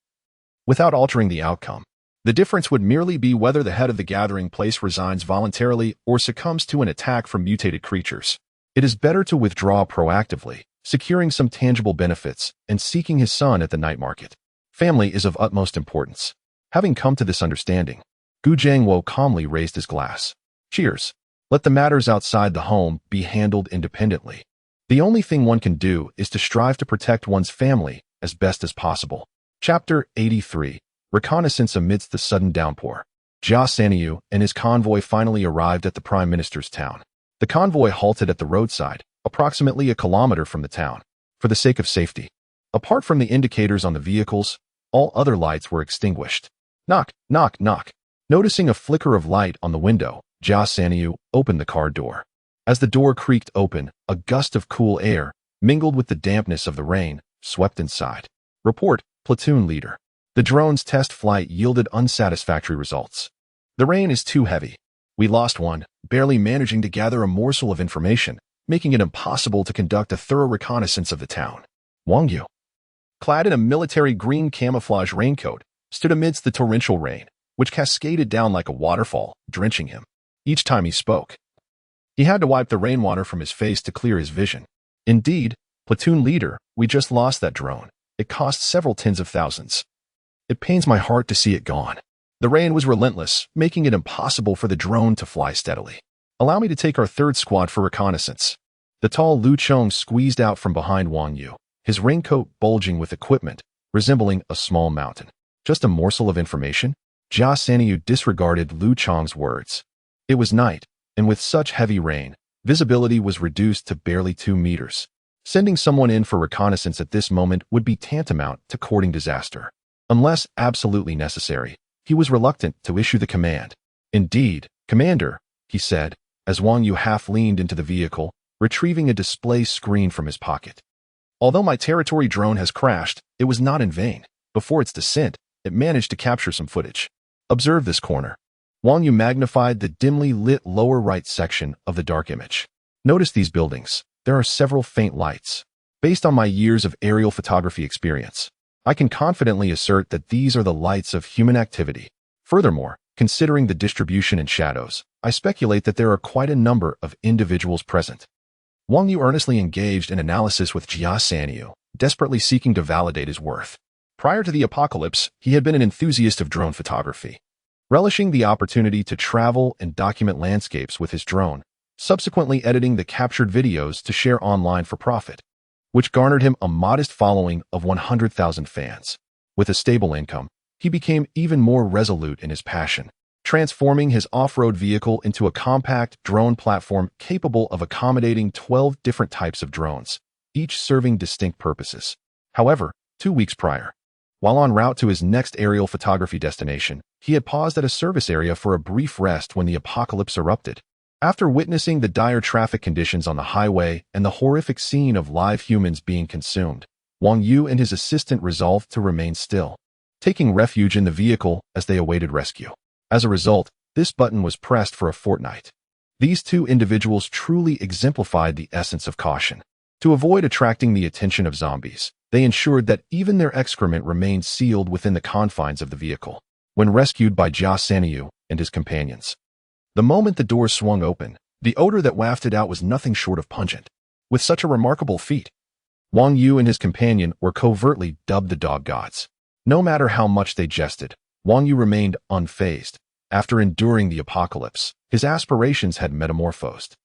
Without altering the outcome, the difference would merely be whether the head of the gathering place resigns voluntarily or succumbs to an attack from mutated creatures. It is better to withdraw proactively, securing some tangible benefits, and seeking his son at the night market. Family is of utmost importance. Having come to this understanding, Gu Chengyuan calmly raised his glass. Cheers. Let the matters outside the home be handled independently. The only thing one can do is to strive to protect one's family as best as possible. Chapter 83. Reconnaissance amidst the sudden downpour. Gu Chengyuan and his convoy finally arrived at the Prime Minister's town. The convoy halted at the roadside, approximately a kilometer from the town, for the sake of safety. Apart from the indicators on the vehicles, all other lights were extinguished. Knock, knock, knock. Noticing a flicker of light on the window, Gu Chengyuan opened the car door. As the door creaked open, a gust of cool air, mingled with the dampness of the rain, swept inside. Report, platoon leader. The drone's test flight yielded unsatisfactory results. The rain is too heavy. We lost one, barely managing to gather a morsel of information, making it impossible to conduct a thorough reconnaissance of the town. Wang Yu, clad in a military green camouflage raincoat, stood amidst the torrential rain, which cascaded down like a waterfall, drenching him. Each time he spoke, he had to wipe the rainwater from his face to clear his vision. Indeed, platoon leader, we just lost that drone. It cost several tens of thousands. It pains my heart to see it gone. The rain was relentless, making it impossible for the drone to fly steadily. Allow me to take our third squad for reconnaissance. The tall Lu Chong squeezed out from behind Wang Yu, his raincoat bulging with equipment, resembling a small mountain. Just a morsel of information? Gu Chengyuan disregarded Lu Chong's words. It was night, and with such heavy rain, visibility was reduced to barely 2 meters. Sending someone in for reconnaissance at this moment would be tantamount to courting disaster. Unless absolutely necessary, he was reluctant to issue the command. Indeed, Commander, he said, as Wang Yu half leaned into the vehicle, retrieving a display screen from his pocket. Although my territory drone has crashed, it was not in vain. Before its descent, it managed to capture some footage. Observe this corner. Wang Yu magnified the dimly lit lower right section of the dark image. Notice these buildings. There are several faint lights. Based on my years of aerial photography experience, I can confidently assert that these are the lights of human activity. Furthermore, considering the distribution in shadows, I speculate that there are quite a number of individuals present. Wang Yu earnestly engaged in analysis with Gu Chengyuan, desperately seeking to validate his worth. Prior to the apocalypse, he had been an enthusiast of drone photography, relishing the opportunity to travel and document landscapes with his drone, subsequently editing the captured videos to share online for profit, which garnered him a modest following of 100,000 fans. With a stable income, he became even more resolute in his passion, transforming his off-road vehicle into a compact drone platform capable of accommodating 12 different types of drones, each serving distinct purposes. However, 2 weeks prior, while en route to his next aerial photography destination, he had paused at a service area for a brief rest when the apocalypse erupted. After witnessing the dire traffic conditions on the highway and the horrific scene of live humans being consumed, Wang Yu and his assistant resolved to remain still, taking refuge in the vehicle as they awaited rescue. As a result, this button was pressed for a fortnight. These two individuals truly exemplified the essence of caution. To avoid attracting the attention of zombies, they ensured that even their excrement remained sealed within the confines of the vehicle. When rescued by Gu Chengyuan and his companions, the moment the doors swung open, the odor that wafted out was nothing short of pungent. With such a remarkable feat, Wang Yu and his companion were covertly dubbed the dog gods. No matter how much they jested, Wang Yu remained unfazed. After enduring the apocalypse, his aspirations had metamorphosed.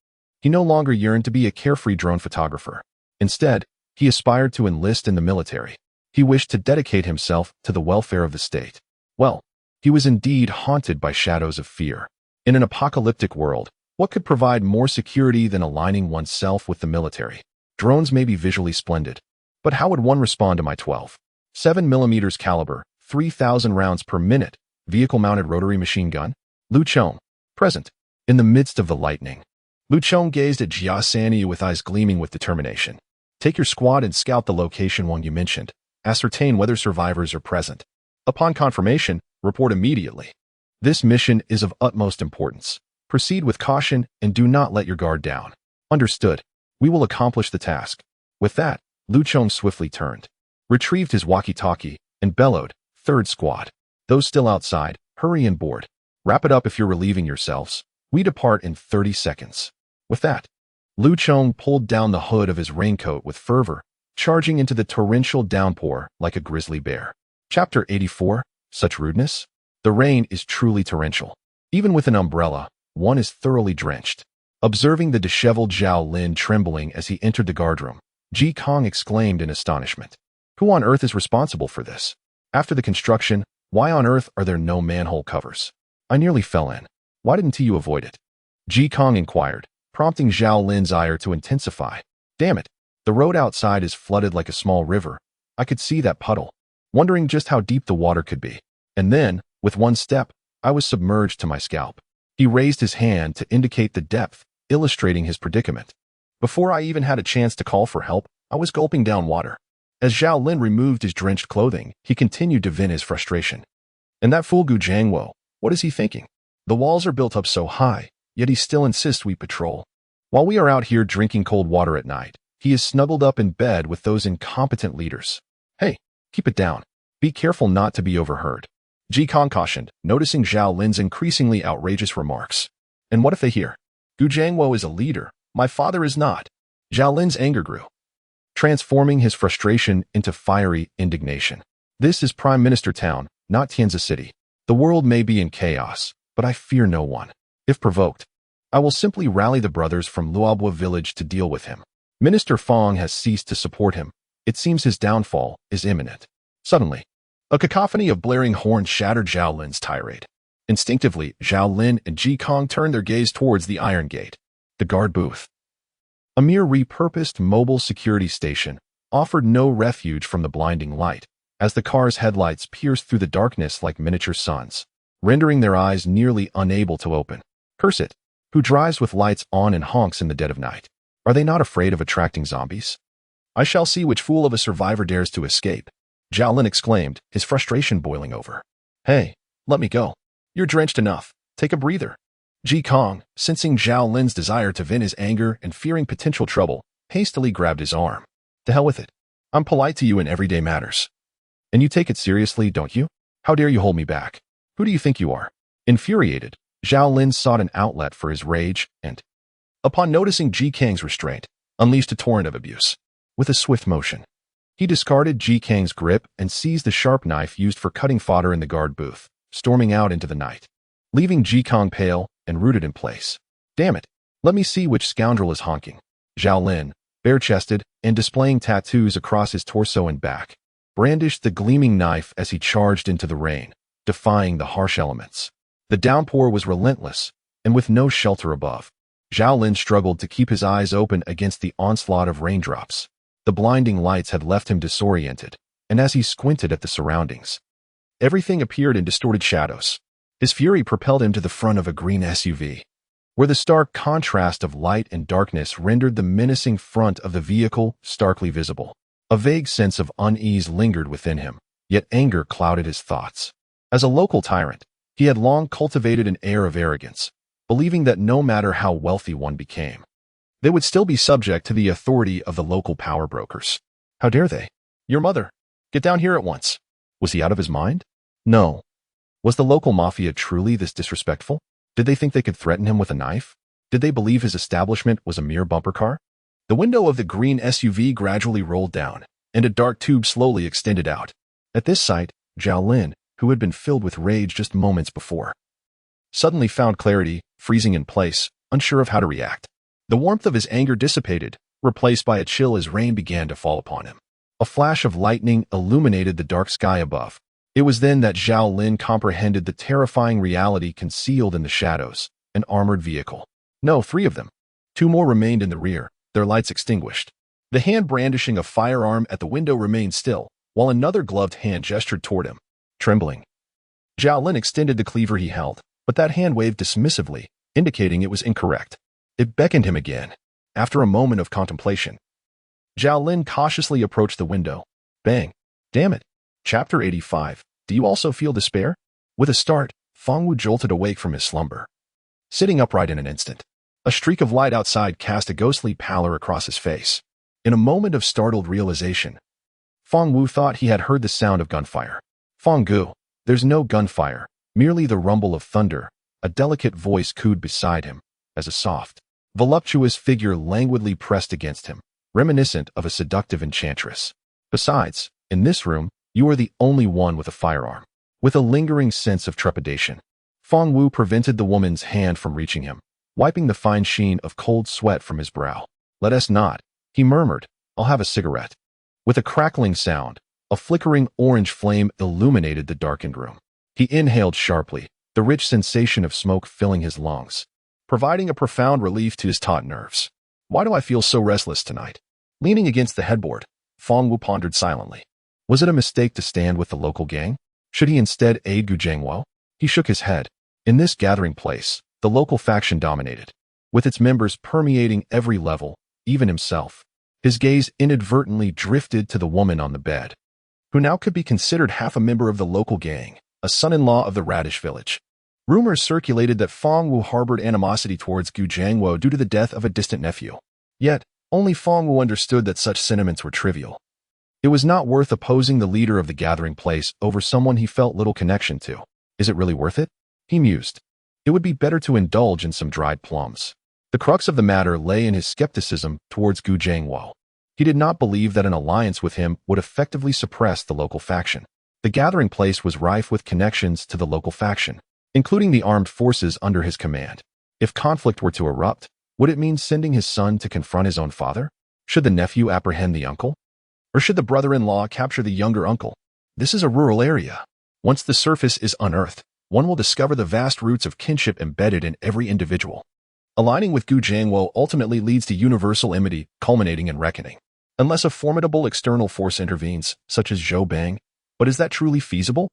He no longer yearned to be a carefree drone photographer. Instead, he aspired to enlist in the military. He wished to dedicate himself to the welfare of the state. Well, he was indeed haunted by shadows of fear. In an apocalyptic world, what could provide more security than aligning oneself with the military? Drones may be visually splendid, but how would one respond to my 12.7mm caliber, 3,000 rounds per minute, vehicle-mounted rotary machine gun? Lu Chong, present, in the midst of the lightning. Lu Chong gazed at Gu Chengyuan with eyes gleaming with determination. Take your squad and scout the location Wang Yu mentioned. Ascertain whether survivors are present. Upon confirmation, report immediately. This mission is of utmost importance. Proceed with caution and do not let your guard down. Understood. We will accomplish the task. With that, Lu Chong swiftly turned, retrieved his walkie-talkie, and bellowed, "Third squad. Those still outside, hurry and board. Wrap it up if you're relieving yourselves. We depart in 30 seconds. With that, Lu Chong pulled down the hood of his raincoat with fervor, charging into the torrential downpour like a grizzly bear. Chapter 84. Such rudeness? The rain is truly torrential. Even with an umbrella, one is thoroughly drenched. Observing the disheveled Zhao Lin trembling as he entered the guardroom, Ji Kong exclaimed in astonishment. Who on earth is responsible for this? After the construction, why on earth are there no manhole covers? I nearly fell in. Why didn't you avoid it? Ji Kong inquired, prompting Zhao Lin's ire to intensify. Damn it, the road outside is flooded like a small river. I could see that puddle, wondering just how deep the water could be. And then, with one step, I was submerged to my scalp. He raised his hand to indicate the depth, illustrating his predicament. Before I even had a chance to call for help, I was gulping down water. As Zhao Lin removed his drenched clothing, he continued to vent his frustration. And that fool Gu Chengyuan, what is he thinking? The walls are built up so high, yet he still insists we patrol. While we are out here drinking cold water at night, he is snuggled up in bed with those incompetent leaders. Hey, keep it down. Be careful not to be overheard. Ji Kong cautioned, noticing Zhao Lin's increasingly outrageous remarks. And what if they hear? Gu Chengyuan is a leader. My father is not. Zhao Lin's anger grew, transforming his frustration into fiery indignation. This is Prime Minister Town, not Tianzi City. The world may be in chaos, but I fear no one. If provoked, I will simply rally the brothers from Luobua village to deal with him. Minister Fong has ceased to support him. It seems his downfall is imminent. Suddenly, a cacophony of blaring horns shattered Zhao Lin's tirade. Instinctively, Zhao Lin and Ji Kong turned their gaze towards the iron gate. The guard booth, a mere repurposed mobile security station, offered no refuge from the blinding light, as the car's headlights pierced through the darkness like miniature suns, rendering their eyes nearly unable to open. Curse it! Who drives with lights on and honks in the dead of night? Are they not afraid of attracting zombies? I shall see which fool of a survivor dares to escape, Zhao Lin exclaimed, his frustration boiling over. Hey, let me go. You're drenched enough. Take a breather. Ji Kong, sensing Zhao Lin's desire to vent his anger and fearing potential trouble, hastily grabbed his arm. To hell with it. I'm polite to you in everyday matters. And you take it seriously, don't you? How dare you hold me back? Who do you think you are? Infuriated, Zhao Lin sought an outlet for his rage and, upon noticing Ji Kang's restraint, unleashed a torrent of abuse. With a swift motion, he discarded Ji Kang's grip and seized the sharp knife used for cutting fodder in the guard booth, storming out into the night, leaving Ji Kong pale and rooted in place. Damn it, let me see which scoundrel is honking. Zhao Lin, bare-chested and displaying tattoos across his torso and back, brandished the gleaming knife as he charged into the rain, defying the harsh elements. The downpour was relentless, and with no shelter above, Zhao Lin struggled to keep his eyes open against the onslaught of raindrops. The blinding lights had left him disoriented, and as he squinted at the surroundings, everything appeared in distorted shadows. His fury propelled him to the front of a green SUV, where the stark contrast of light and darkness rendered the menacing front of the vehicle starkly visible. A vague sense of unease lingered within him, yet anger clouded his thoughts. As a local tyrant, he had long cultivated an air of arrogance, believing that no matter how wealthy one became, they would still be subject to the authority of the local power brokers. How dare they? Your mother. Get down here at once. Was he out of his mind? No. Was the local mafia truly this disrespectful? Did they think they could threaten him with a knife? Did they believe his establishment was a mere bumper car? The window of the green SUV gradually rolled down, and a dark tube slowly extended out. At this sight, Zhao Lin, who had been filled with rage just moments before, suddenly found clarity, freezing in place, unsure of how to react. The warmth of his anger dissipated, replaced by a chill as rain began to fall upon him. A flash of lightning illuminated the dark sky above. It was then that Zhao Lin comprehended the terrifying reality concealed in the shadows. An armored vehicle. No, 3 of them. 2 more remained in the rear, their lights extinguished. The hand brandishing a firearm at the window remained still, while another gloved hand gestured toward him. Trembling, Zhao Lin extended the cleaver he held, but that hand waved dismissively, indicating it was incorrect. It beckoned him again. After a moment of contemplation, Zhao Lin cautiously approached the window. Bang. Damn it. Chapter 85. Do you also feel despair? With a start, Fangwu jolted awake from his slumber, sitting upright in an instant. A streak of light outside cast a ghostly pallor across his face. In a moment of startled realization, Fangwu thought he had heard the sound of gunfire. Fangwu, there's no gunfire, merely the rumble of thunder. A delicate voice cooed beside him, as a soft, voluptuous figure languidly pressed against him, reminiscent of a seductive enchantress. Besides, in this room, you are the only one with a firearm. With a lingering sense of trepidation, Fong Wu prevented the woman's hand from reaching him, wiping the fine sheen of cold sweat from his brow. "Let us not," he murmured. "I'll have a cigarette." With a crackling sound, a flickering orange flame illuminated the darkened room. He inhaled sharply, the rich sensation of smoke filling his lungs, providing a profound relief to his taut nerves. "Why do I feel so restless tonight?" Leaning against the headboard, Fong Wu pondered silently. Was it a mistake to stand with the local gang? Should he instead aid Gu Chengyuan? He shook his head. In this gathering place, the local faction dominated, with its members permeating every level, even himself. His gaze inadvertently drifted to the woman on the bed, who now could be considered half a member of the local gang, a son-in-law of the Radish village. Rumors circulated that Fong Wu harbored animosity towards Gu Chengyuan due to the death of a distant nephew. Yet, only Fong Wu understood that such sentiments were trivial. It was not worth opposing the leader of the gathering place over someone he felt little connection to. Is it really worth it? He mused. It would be better to indulge in some dried plums. The crux of the matter lay in his skepticism towards Gu Chengyuan. He did not believe that an alliance with him would effectively suppress the local faction. The gathering place was rife with connections to the local faction, including the armed forces under his command. If conflict were to erupt, would it mean sending his son to confront his own father? Should the nephew apprehend the uncle? Or should the brother-in-law capture the younger uncle? This is a rural area. Once the surface is unearthed, one will discover the vast roots of kinship embedded in every individual. Aligning with Gu Chengyuan ultimately leads to universal enmity, culminating in reckoning. Unless a formidable external force intervenes, such as Zhou Bang. But is that truly feasible?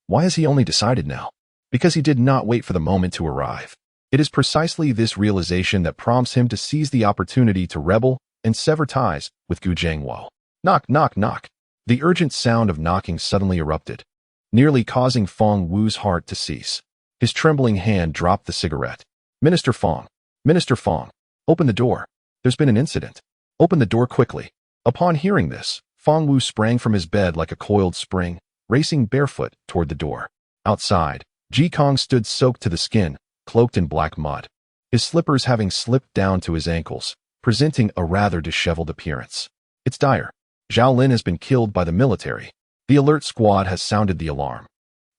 Why has he only decided now? Because he did not wait for the moment to arrive. It is precisely this realization that prompts him to seize the opportunity to rebel and sever ties with Gu Chengyuan. Knock, knock, knock. The urgent sound of knocking suddenly erupted, nearly causing Fong Wu's heart to cease. His trembling hand dropped the cigarette. Minister Fong, open the door. There's been an incident. Open the door quickly. Upon hearing this, Fong Wu sprang from his bed like a coiled spring, racing barefoot toward the door. Outside, Ji Kong stood soaked to the skin, cloaked in black mud, his slippers having slipped down to his ankles, presenting a rather disheveled appearance. It's dire. Zhao Lin has been killed by the military. The alert squad has sounded the alarm.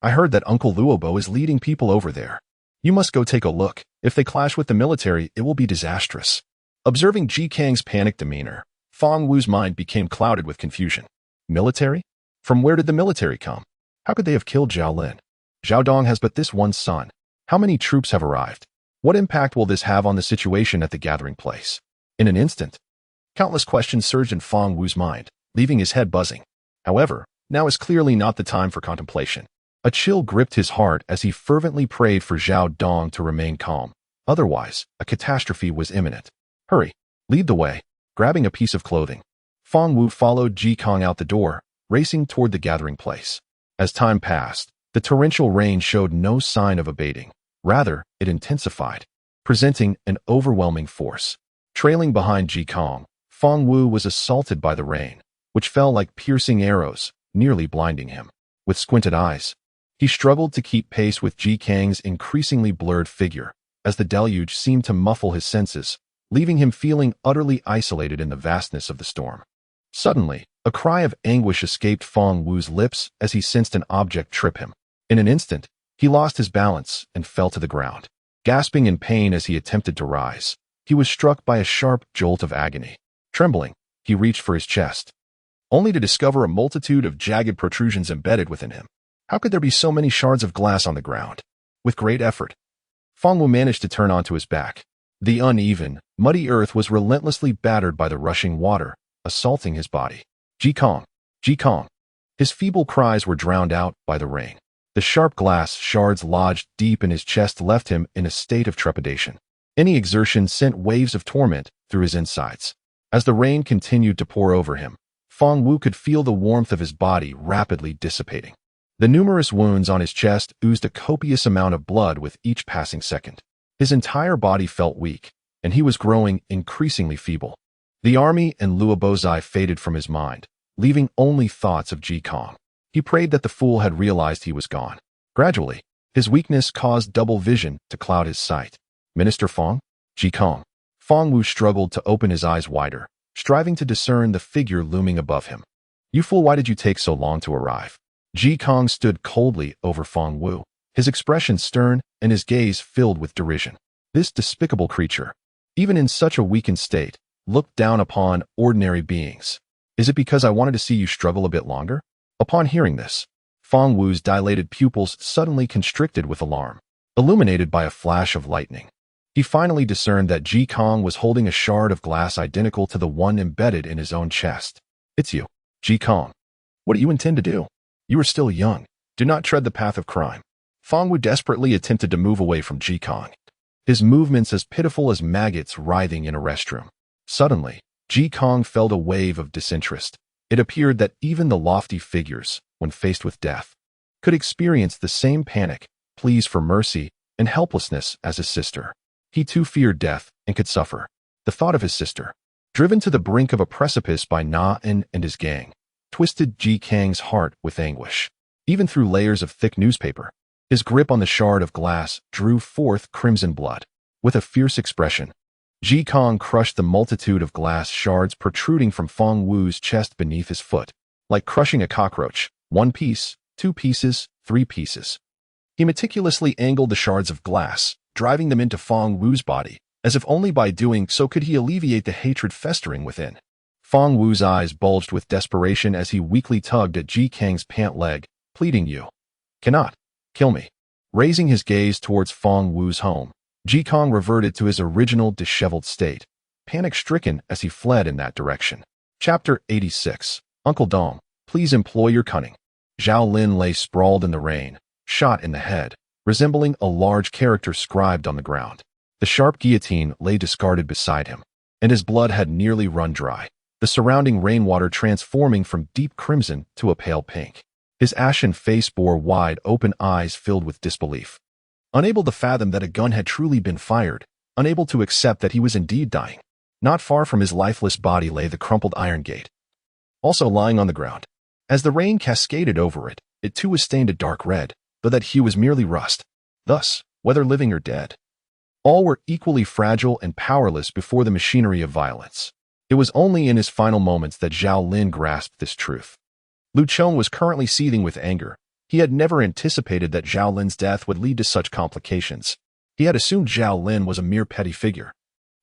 I heard that Uncle Luobo is leading people over there. You must go take a look. If they clash with the military, it will be disastrous. Observing Ji Kang's panicked demeanor, Fong Wu's mind became clouded with confusion. Military? From where did the military come? How could they have killed Zhao Lin? Zhao Dong has but this one son. How many troops have arrived? What impact will this have on the situation at the gathering place? In an instant, countless questions surged in Fong Wu's mind, leaving his head buzzing. However, now is clearly not the time for contemplation. A chill gripped his heart as he fervently prayed for Zhao Dong to remain calm. Otherwise, a catastrophe was imminent. Hurry, lead the way. Grabbing a piece of clothing, Fong Wu followed Ji Kong out the door, racing toward the gathering place. As time passed, the torrential rain showed no sign of abating. Rather, it intensified, presenting an overwhelming force. Trailing behind Ji Kong, Fong Wu was assaulted by the rain, which fell like piercing arrows, nearly blinding him. With squinted eyes, he struggled to keep pace with Ji Kang's increasingly blurred figure, as the deluge seemed to muffle his senses, leaving him feeling utterly isolated in the vastness of the storm. Suddenly, a cry of anguish escaped Fong Wu's lips as he sensed an object trip him. In an instant, he lost his balance and fell to the ground. Gasping in pain as he attempted to rise, he was struck by a sharp jolt of agony. Trembling, he reached for his chest, only to discover a multitude of jagged protrusions embedded within him. How could there be so many shards of glass on the ground? With great effort, Fong Wu managed to turn onto his back. The uneven, muddy earth was relentlessly battered by the rushing water, assaulting his body. Ji Kong! Ji Kong! His feeble cries were drowned out by the rain. The sharp glass shards lodged deep in his chest left him in a state of trepidation. Any exertion sent waves of torment through his insides. As the rain continued to pour over him, Fong Wu could feel the warmth of his body rapidly dissipating. The numerous wounds on his chest oozed a copious amount of blood with each passing second. His entire body felt weak, and he was growing increasingly feeble. The army and Luobozai faded from his mind, leaving only thoughts of Ji Kong. He prayed that the fool had realized he was gone. Gradually, his weakness caused double vision to cloud his sight. Minister Fong? Ji Kong. Fong Wu struggled to open his eyes wider, striving to discern the figure looming above him. You fool, why did you take so long to arrive? Ji Kong stood coldly over Fong Wu, his expression stern and his gaze filled with derision. This despicable creature, even in such a weakened state, looked down upon ordinary beings. Is it because I wanted to see you struggle a bit longer? Upon hearing this, Fang Wu's dilated pupils suddenly constricted with alarm, illuminated by a flash of lightning. He finally discerned that Ji Kong was holding a shard of glass identical to the one embedded in his own chest. It's you, Ji Kong. What do you intend to do? You are still young. Do not tread the path of crime. Fang Wu desperately attempted to move away from Ji Kong, his movements as pitiful as maggots writhing in a restroom. Suddenly, Ji Kong felt a wave of disinterest. It appeared that even the lofty figures, when faced with death, could experience the same panic, pleas for mercy, and helplessness as his sister. He too feared death and could suffer. The thought of his sister, driven to the brink of a precipice by Na En and his gang, twisted Ji Kang's heart with anguish. Even through layers of thick newspaper, his grip on the shard of glass drew forth crimson blood. With a fierce expression, Ji Kong crushed the multitude of glass shards protruding from Fang Wu's chest beneath his foot, like crushing a cockroach. 1 piece, 2 pieces, 3 pieces. He meticulously angled the shards of glass, driving them into Fang Wu's body, as if only by doing so could he alleviate the hatred festering within. Fang Wu's eyes bulged with desperation as he weakly tugged at Ji Kang's pant leg, pleading, "You cannot kill me." Raising his gaze towards Fang Wu's home, Ji Kong reverted to his original disheveled state, panic-stricken as he fled in that direction. Chapter 86. Uncle Dong, please employ your cunning. Zhao Lin lay sprawled in the rain, shot in the head, resembling a large character scribed on the ground. The sharp guillotine lay discarded beside him, and his blood had nearly run dry, the surrounding rainwater transforming from deep crimson to a pale pink. His ashen face bore wide-open eyes filled with disbelief. Unable to fathom that a gun had truly been fired, unable to accept that he was indeed dying. Not far from his lifeless body lay the crumpled iron gate, also lying on the ground. As the rain cascaded over it, it too was stained a dark red, though that hue was merely rust. Thus, whether living or dead, all were equally fragile and powerless before the machinery of violence. It was only in his final moments that Zhao Lin grasped this truth. Lu Chong was currently seething with anger. He had never anticipated that Zhao Lin's death would lead to such complications. He had assumed Zhao Lin was a mere petty figure,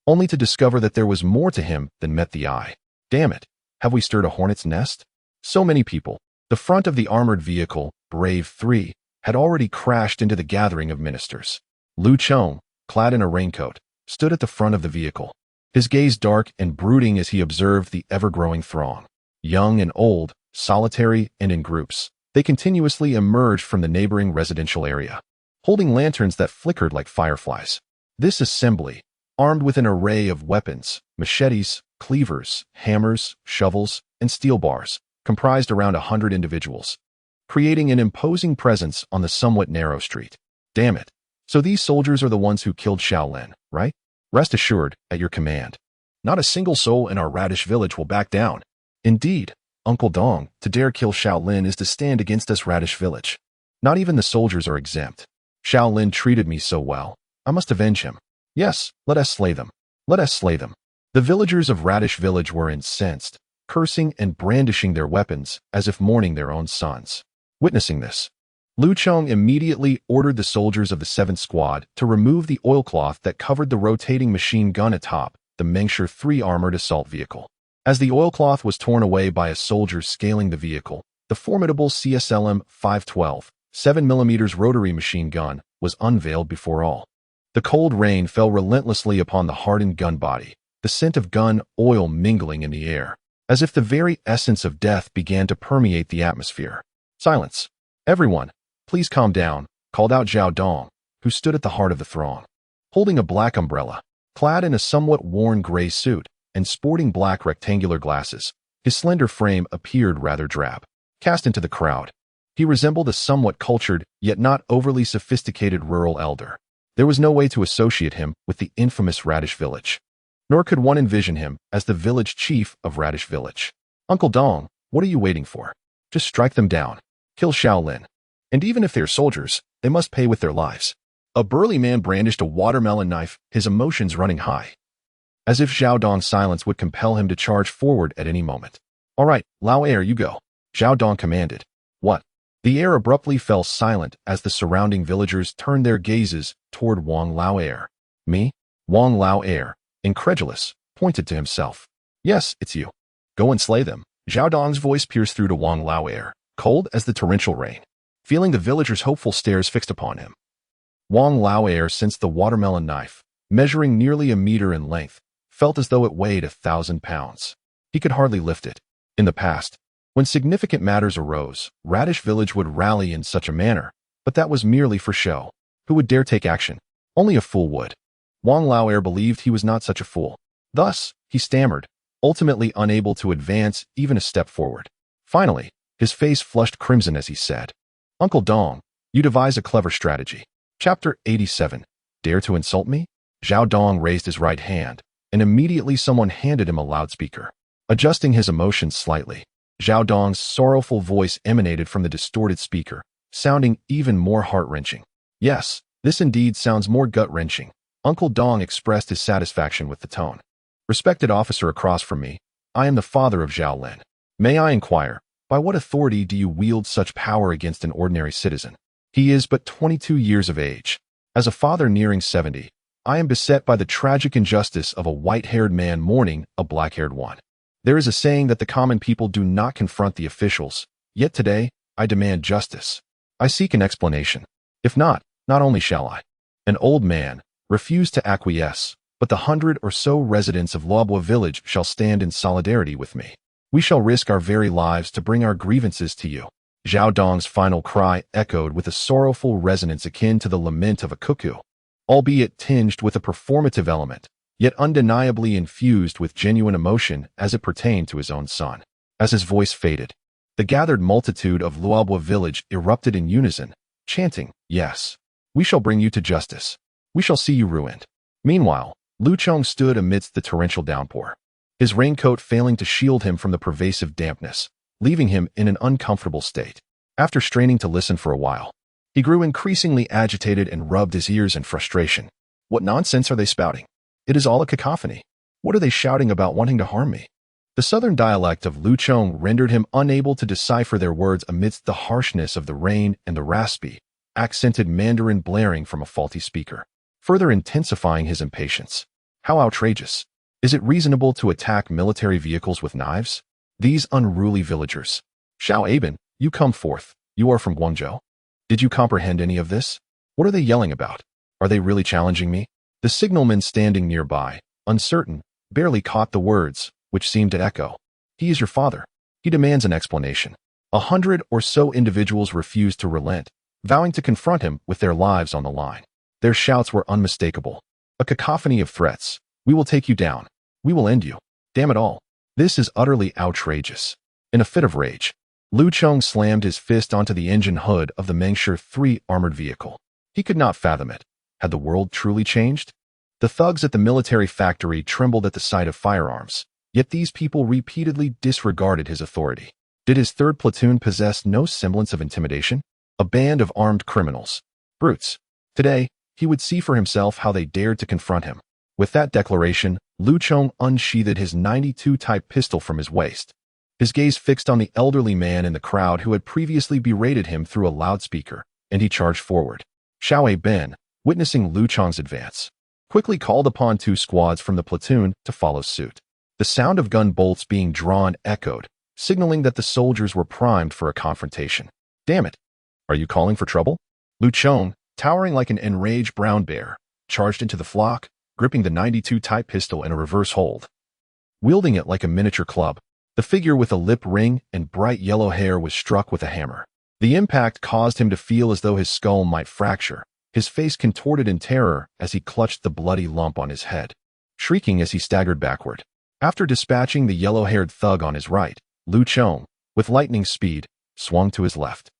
only to discover that there was more to him than met the eye. Damn it, have we stirred a hornet's nest? So many people. The front of the armored vehicle, Brave 3, had already crashed into the gathering of ministers. Lu Chong, clad in a raincoat, stood at the front of the vehicle, his gaze dark and brooding as he observed the ever-growing throng. Young and old, solitary and in groups, they continuously emerged from the neighboring residential area, holding lanterns that flickered like fireflies. This assembly, armed with an array of weapons, machetes, cleavers, hammers, shovels, and steel bars, comprised around 100 individuals, creating an imposing presence on the somewhat narrow street. Damn it. So these soldiers are the ones who killed Shaolin, right? Rest assured, at your command. Not a single soul in our radish village will back down. Indeed, Uncle Dong, to dare kill Shaolin is to stand against us radish village. Not even the soldiers are exempt. Shaolin treated me so well. I must avenge him. Yes, let us slay them. Let us slay them. The villagers of Radish Village were incensed, cursing and brandishing their weapons as if mourning their own sons. Witnessing this, Lu Chong immediately ordered the soldiers of the 7th Squad to remove the oilcloth that covered the rotating machine gun atop the Mengshi 3 armored assault vehicle. As the oilcloth was torn away by a soldier scaling the vehicle, the formidable CSLM 512 7mm rotary machine gun was unveiled before all. The cold rain fell relentlessly upon the hardened gun body, the scent of gun oil mingling in the air, as if the very essence of death began to permeate the atmosphere. Silence. Everyone, please calm down, called out Zhao Dong, who stood at the heart of the throng. Holding a black umbrella, clad in a somewhat worn gray suit, and sporting black rectangular glasses, his slender frame appeared rather drab. Cast into the crowd, he resembled a somewhat cultured, yet not overly sophisticated rural elder. There was no way to associate him with the infamous Radish Village, nor could one envision him as the village chief of Radish Village. Uncle Dong, what are you waiting for? Just strike them down. Kill Shaolin. And even if they're soldiers, they must pay with their lives. A burly man brandished a watermelon knife, his emotions running high, as if Zhao Dong's silence would compel him to charge forward at any moment. All right, Lao Air, you go, Zhao Dong commanded. What? The air abruptly fell silent as the surrounding villagers turned their gazes toward Wang Lao. Me? Wang Lao, incredulous, pointed to himself. Yes, it's you. Go and slay them. Zhao Dong's voice pierced through to Wang Lao, cold as the torrential rain. Feeling the villagers' hopeful stares fixed upon him, Wang Lao sensed the watermelon knife, measuring nearly a meter in length, felt as though it weighed 1,000 pounds. He could hardly lift it. In the past, when significant matters arose, Radish Village would rally in such a manner, but that was merely for show. Who would dare take action? Only a fool would. Wang Lao believed he was not such a fool. Thus, he stammered, ultimately unable to advance even a step forward. Finally, his face flushed crimson as he said, Uncle Dong, you devise a clever strategy. Chapter 87. Dare to insult me? Zhao Dong raised his right hand, and immediately someone handed him a loudspeaker. Adjusting his emotions slightly, Zhao Dong's sorrowful voice emanated from the distorted speaker, sounding even more heart-wrenching. Yes, this indeed sounds more gut-wrenching. Uncle Dong expressed his satisfaction with the tone. Respected officer across from me, I am the father of Zhao Lin. May I inquire, by what authority do you wield such power against an ordinary citizen? He is but 22 years of age. As a father nearing 70, I am beset by the tragic injustice of a white-haired man mourning a black-haired one. There is a saying that the common people do not confront the officials, yet today, I demand justice. I seek an explanation. If not only shall I, an old man, refuse to acquiesce, but the 100 or so residents of Luobua village shall stand in solidarity with me. We shall risk our very lives to bring our grievances to you. Zhao Dong's final cry echoed with a sorrowful resonance akin to the lament of a cuckoo, albeit tinged with a performative element, yet undeniably infused with genuine emotion as it pertained to his own son. As his voice faded, the gathered multitude of Luobua village erupted in unison, chanting, Yes, we shall bring you to justice. We shall see you ruined. Meanwhile, Lu Chong stood amidst the torrential downpour, his raincoat failing to shield him from the pervasive dampness, leaving him in an uncomfortable state. After straining to listen for a while, he grew increasingly agitated and rubbed his ears in frustration. What nonsense are they spouting? It is all a cacophony. What are they shouting about wanting to harm me? The southern dialect of Lu Chong rendered him unable to decipher their words amidst the harshness of the rain and the raspy, accented Mandarin blaring from a faulty speaker, further intensifying his impatience. How outrageous! Is it reasonable to attack military vehicles with knives? These unruly villagers. Xiao Aben, you come forth. You are from Guangzhou. Did you comprehend any of this? What are they yelling about? Are they really challenging me? The signalman standing nearby, uncertain, barely caught the words, which seemed to echo. He is your father. He demands an explanation. 100 or so individuals refused to relent, vowing to confront him with their lives on the line. Their shouts were unmistakable. A cacophony of threats. We will take you down. We will end you. Damn it all. This is utterly outrageous. In a fit of rage, Lu Chong slammed his fist onto the engine hood of the Mengshi 3 armored vehicle. He could not fathom it. Had the world truly changed? The thugs at the military factory trembled at the sight of firearms, yet these people repeatedly disregarded his authority. Did his third platoon possess no semblance of intimidation? A band of armed criminals. Brutes. Today, he would see for himself how they dared to confront him. With that declaration, Lu Chong unsheathed his 92 Type pistol from his waist. His gaze fixed on the elderly man in the crowd who had previously berated him through a loudspeaker, and he charged forward. Xiao Ben, witnessing Lu Chong's advance, quickly called upon 2 squads from the platoon to follow suit. The sound of gun bolts being drawn echoed, signaling that the soldiers were primed for a confrontation. Damn it! Are you calling for trouble? Lu Chong, towering like an enraged brown bear, charged into the flock, gripping the 92 Type pistol in a reverse hold. Wielding it like a miniature club, the figure with a lip ring and bright yellow hair was struck with a hammer. The impact caused him to feel as though his skull might fracture, his face contorted in terror as he clutched the bloody lump on his head, shrieking as he staggered backward. After dispatching the yellow-haired thug on his right, Lu Chong, with lightning speed, swung to his left.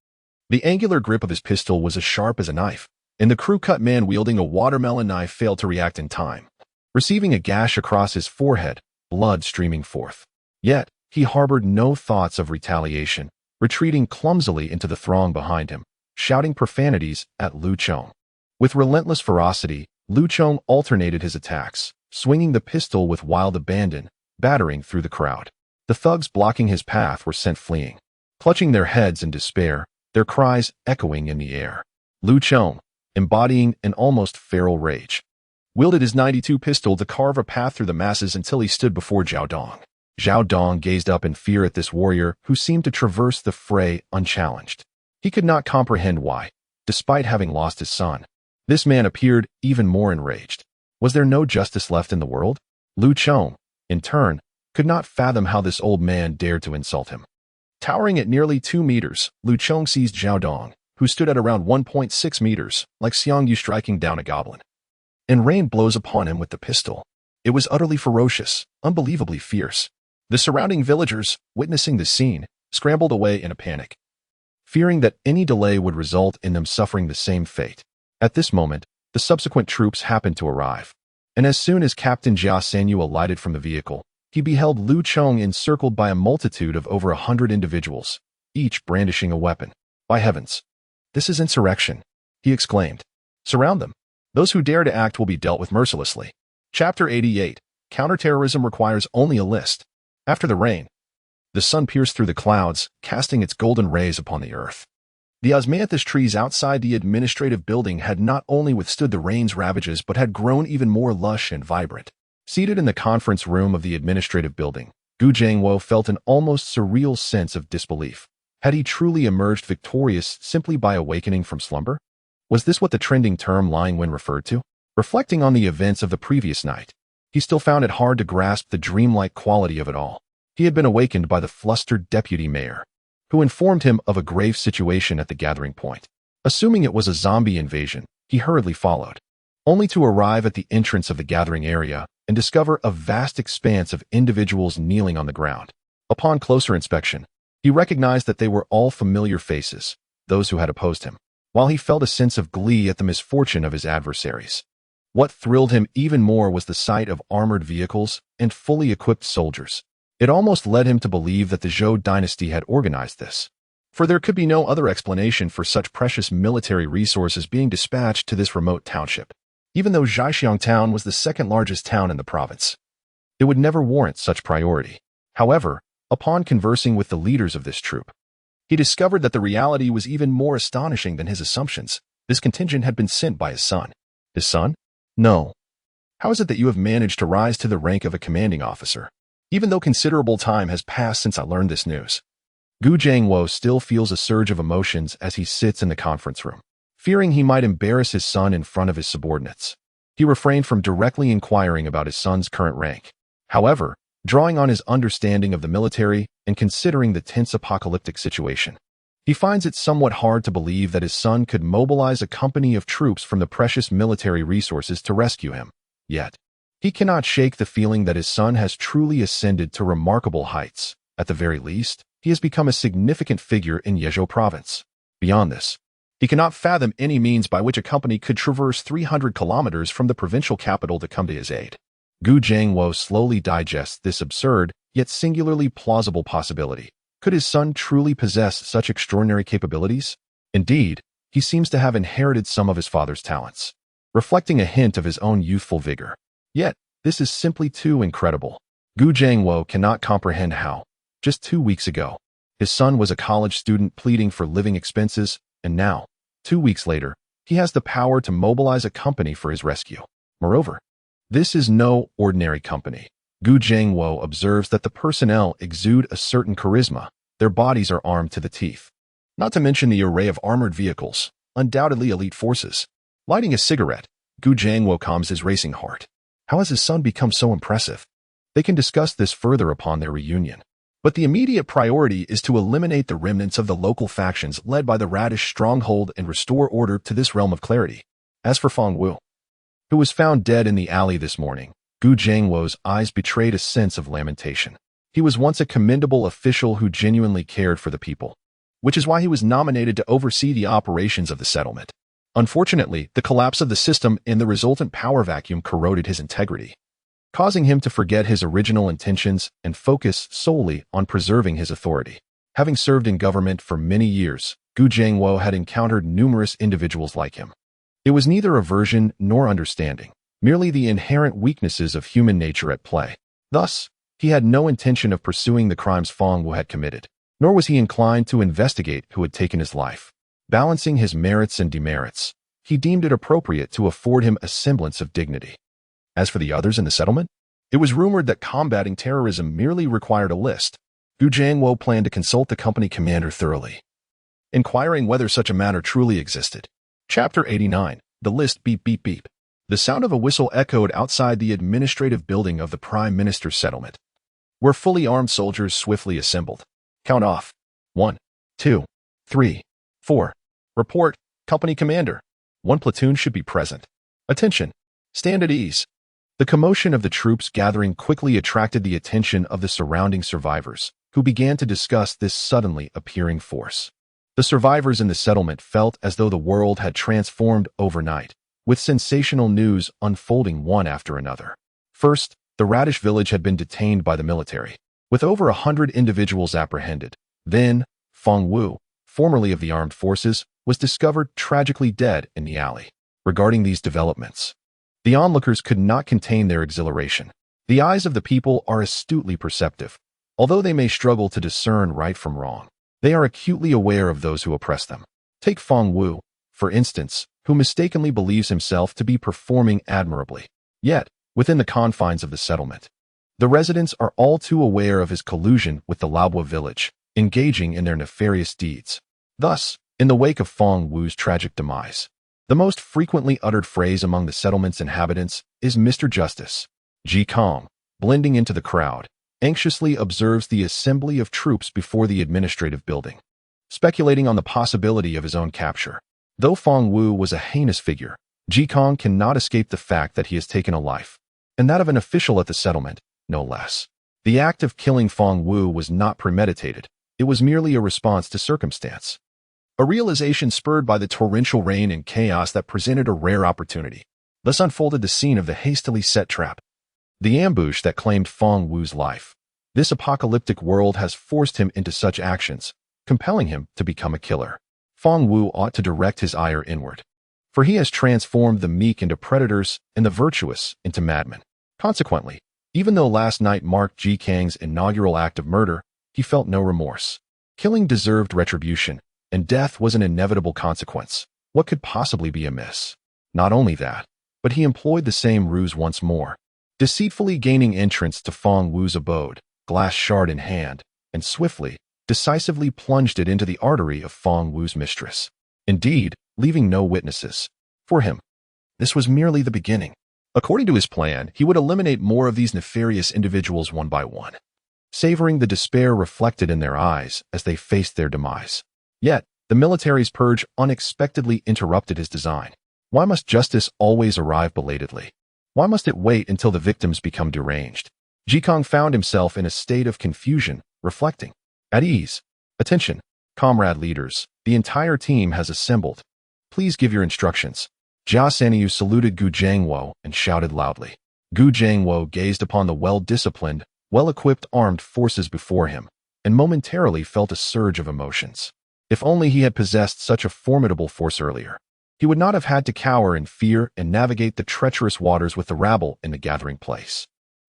The angular grip of his pistol was as sharp as a knife, and the crew-cut man wielding a watermelon knife failed to react in time, receiving a gash across his forehead, blood streaming forth. Yet, he harbored no thoughts of retaliation, retreating clumsily into the throng behind him, shouting profanities at Lu Chong. With relentless ferocity, Lu Chong alternated his attacks, swinging the pistol with wild abandon, battering through the crowd. The thugs blocking his path were sent fleeing. Clutching their heads in despair, their cries echoing in the air. Lu Cheng, embodying an almost feral rage, wielded his 92 pistol to carve a path through the masses until he stood before Zhao Dong. Zhao Dong gazed up in fear at this warrior who seemed to traverse the fray unchallenged. He could not comprehend why, despite having lost his son, this man appeared even more enraged. Was there no justice left in the world? Lu Cheng, in turn, could not fathom how this old man dared to insult him. Towering at nearly 2 meters, Lu Cheng seized Zhao Dong, who stood at around 1.6 meters, like Xiang Yu striking down a goblin, and rained blows upon him with the pistol. It was utterly ferocious, unbelievably fierce. The surrounding villagers, witnessing the scene, scrambled away in a panic, fearing that any delay would result in them suffering the same fate. At this moment, the subsequent troops happened to arrive, and as soon as Captain Jia Sanyu alighted from the vehicle, he beheld Lu Cheng encircled by a multitude of over 100 individuals, each brandishing a weapon. By heavens, this is insurrection, he exclaimed. Surround them. Those who dare to act will be dealt with mercilessly. Chapter 88. Counterterrorism requires only a list. After the rain, the sun pierced through the clouds, casting its golden rays upon the earth. The osmanthus trees outside the administrative building had not only withstood the rain's ravages but had grown even more lush and vibrant. Seated in the conference room of the administrative building, Gu Chengyuan felt an almost surreal sense of disbelief. Had he truly emerged victorious simply by awakening from slumber? Was this what the trending term lying when referred to? Reflecting on the events of the previous night, he still found it hard to grasp the dreamlike quality of it all. He had been awakened by the flustered deputy mayor, who informed him of a grave situation at the gathering point. Assuming it was a zombie invasion, he hurriedly followed, only to arrive at the entrance of the gathering area and discover a vast expanse of individuals kneeling on the ground. Upon closer inspection, he recognized that they were all familiar faces, those who had opposed him, while he felt a sense of glee at the misfortune of his adversaries. What thrilled him even more was the sight of armored vehicles and fully equipped soldiers. It almost led him to believe that the Zhou dynasty had organized this, for there could be no other explanation for such precious military resources being dispatched to this remote township. Even though Zhaixiang town was the second largest town in the province, it would never warrant such priority. However, upon conversing with the leaders of this troop, he discovered that the reality was even more astonishing than his assumptions. This contingent had been sent by his son. His son? No. How is it that you have managed to rise to the rank of a commanding officer, even though considerable time has passed since I learned this news? Gu Chengyuan still feels a surge of emotions as he sits in the conference room, fearing he might embarrass his son in front of his subordinates. He refrained from directly inquiring about his son's current rank. However, drawing on his understanding of the military and considering the tense apocalyptic situation, he finds it somewhat hard to believe that his son could mobilize a company of troops from the precious military resources to rescue him. Yet, he cannot shake the feeling that his son has truly ascended to remarkable heights. At the very least, he has become a significant figure in Yezhou province. Beyond this, he cannot fathom any means by which a company could traverse 300 kilometers from the provincial capital to come to his aid. Gu Chengyuan slowly digests this absurd, yet singularly plausible possibility. Could his son truly possess such extraordinary capabilities? Indeed, he seems to have inherited some of his father's talents, reflecting a hint of his own youthful vigor. Yet, this is simply too incredible. Gu Chengyuan cannot comprehend how, just 2 weeks ago, his son was a college student pleading for living expenses, and now, 2 weeks later, he has the power to mobilize a company for his rescue. Moreover, this is no ordinary company. Gu Chengyuan observes that the personnel exude a certain charisma. Their bodies are armed to the teeth. Not to mention the array of armored vehicles, undoubtedly elite forces. Lighting a cigarette, Gu Chengyuan calms his racing heart. How has his son become so impressive? They can discuss this further upon their reunion. But the immediate priority is to eliminate the remnants of the local factions led by the Radish stronghold and restore order to this realm of clarity. As for Feng Wu, who was found dead in the alley this morning, Gu Chengyuan's eyes betrayed a sense of lamentation. He was once a commendable official who genuinely cared for the people, which is why he was nominated to oversee the operations of the settlement. Unfortunately, the collapse of the system and the resultant power vacuum corroded his integrity, causing him to forget his original intentions and focus solely on preserving his authority. Having served in government for many years, Gu Chengyuan had encountered numerous individuals like him. It was neither aversion nor understanding, merely the inherent weaknesses of human nature at play. Thus, he had no intention of pursuing the crimes Feng Wu had committed. nor was he inclined to investigate who had taken his life. Balancing his merits and demerits, he deemed it appropriate to afford him a semblance of dignity. As for the others in the settlement, it was rumored that combating terrorism merely required a list. Gu Chengyuan planned to consult the company commander thoroughly, inquiring whether such a matter truly existed. Chapter 89. The list. Beep beep beep. The sound of a whistle echoed outside the administrative building of the Prime Minister's settlement, where fully armed soldiers swiftly assembled. Count off. 1, 2, 3, 4. Report, company commander. 1 platoon should be present. Attention. Stand at ease. The commotion of the troops gathering quickly attracted the attention of the surrounding survivors, who began to discuss this suddenly appearing force. The survivors in the settlement felt as though the world had transformed overnight, with sensational news unfolding one after another. First, the Radish village had been detained by the military, with over 100 individuals apprehended. Then, Feng Wu, formerly of the armed forces, was discovered tragically dead in the alley. Regarding these developments, the onlookers could not contain their exhilaration. The eyes of the people are astutely perceptive. Although they may struggle to discern right from wrong, they are acutely aware of those who oppress them. Take Feng Wu, for instance, who mistakenly believes himself to be performing admirably. Yet, within the confines of the settlement, the residents are all too aware of his collusion with the Laobua village, engaging in their nefarious deeds. Thus, in the wake of Feng Wu's tragic demise, the most frequently uttered phrase among the settlement's inhabitants is Mr. Justice. Ji Kong, blending into the crowd, anxiously observes the assembly of troops before the administrative building, speculating on the possibility of his own capture. Though Feng Wu was a heinous figure, Ji Kong cannot escape the fact that he has taken a life, and that of an official at the settlement, no less. The act of killing Feng Wu was not premeditated. It was merely a response to circumstance, a realization spurred by the torrential rain and chaos that presented a rare opportunity. Thus unfolded the scene of the hastily set trap, the ambush that claimed Feng Wu's life. This apocalyptic world has forced him into such actions, compelling him to become a killer. Feng Wu ought to direct his ire inward, for he has transformed the meek into predators and the virtuous into madmen. Consequently, even though last night marked Ji Kang's inaugural act of murder, he felt no remorse. Killing deserved retribution, and death was an inevitable consequence. What could possibly be amiss? Not only that, but he employed the same ruse once more, deceitfully gaining entrance to Feng Wu's abode, glass shard in hand, and swiftly, decisively plunged it into the artery of Feng Wu's mistress. Indeed, leaving no witnesses. For him, this was merely the beginning. According to his plan, he would eliminate more of these nefarious individuals one by one, savoring the despair reflected in their eyes as they faced their demise. Yet, the military's purge unexpectedly interrupted his design. Why must justice always arrive belatedly? Why must it wait until the victims become deranged? Ji Kong found himself in a state of confusion, reflecting. At ease. Attention, comrade leaders, the entire team has assembled. Please give your instructions. Jia Sanyu saluted Gu Chengyuan and shouted loudly. Gu Chengyuan gazed upon the well-disciplined, well-equipped armed forces before him, and momentarily felt a surge of emotions. If only he had possessed such a formidable force earlier, he would not have had to cower in fear and navigate the treacherous waters with the rabble in the gathering place.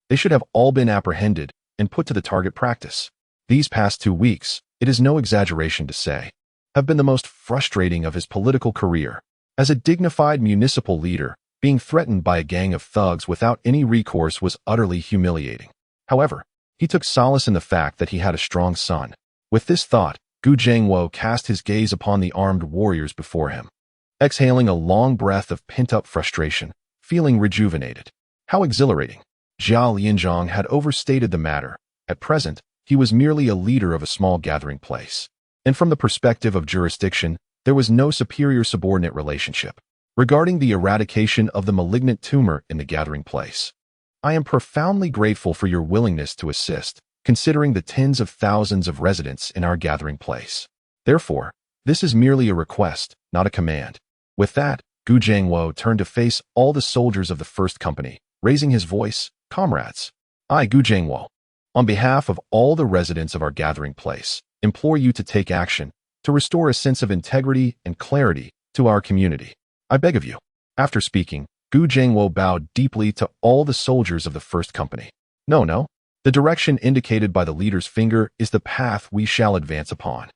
They should have all been apprehended and put to the target practice. These past 2 weeks, it is no exaggeration to say, have been the most frustrating of his political career. As a dignified municipal leader, being threatened by a gang of thugs without any recourse was utterly humiliating. However, he took solace in the fact that he had a strong son. With this thought, Gu Chengyuan cast his gaze upon the armed warriors before him, exhaling a long breath of pent-up frustration, feeling rejuvenated. How exhilarating! Zhao Lianzhong had overstated the matter. At present, he was merely a leader of a small gathering place, and from the perspective of jurisdiction, there was no superior-subordinate relationship. Regarding the eradication of the malignant tumor in the gathering place, I am profoundly grateful for your willingness to assist, considering the tens of thousands of residents in our gathering place. Therefore, this is merely a request, not a command. With that, Gu Chengyuan turned to face all the soldiers of the first company, raising his voice, "Comrades, I, Gu Chengyuan, on behalf of all the residents of our gathering place, implore you to take action to restore a sense of integrity and clarity to our community. I beg of you." After speaking, Gu Chengyuan bowed deeply to all the soldiers of the first company. No, The direction indicated by the leader's finger is the path we shall advance upon.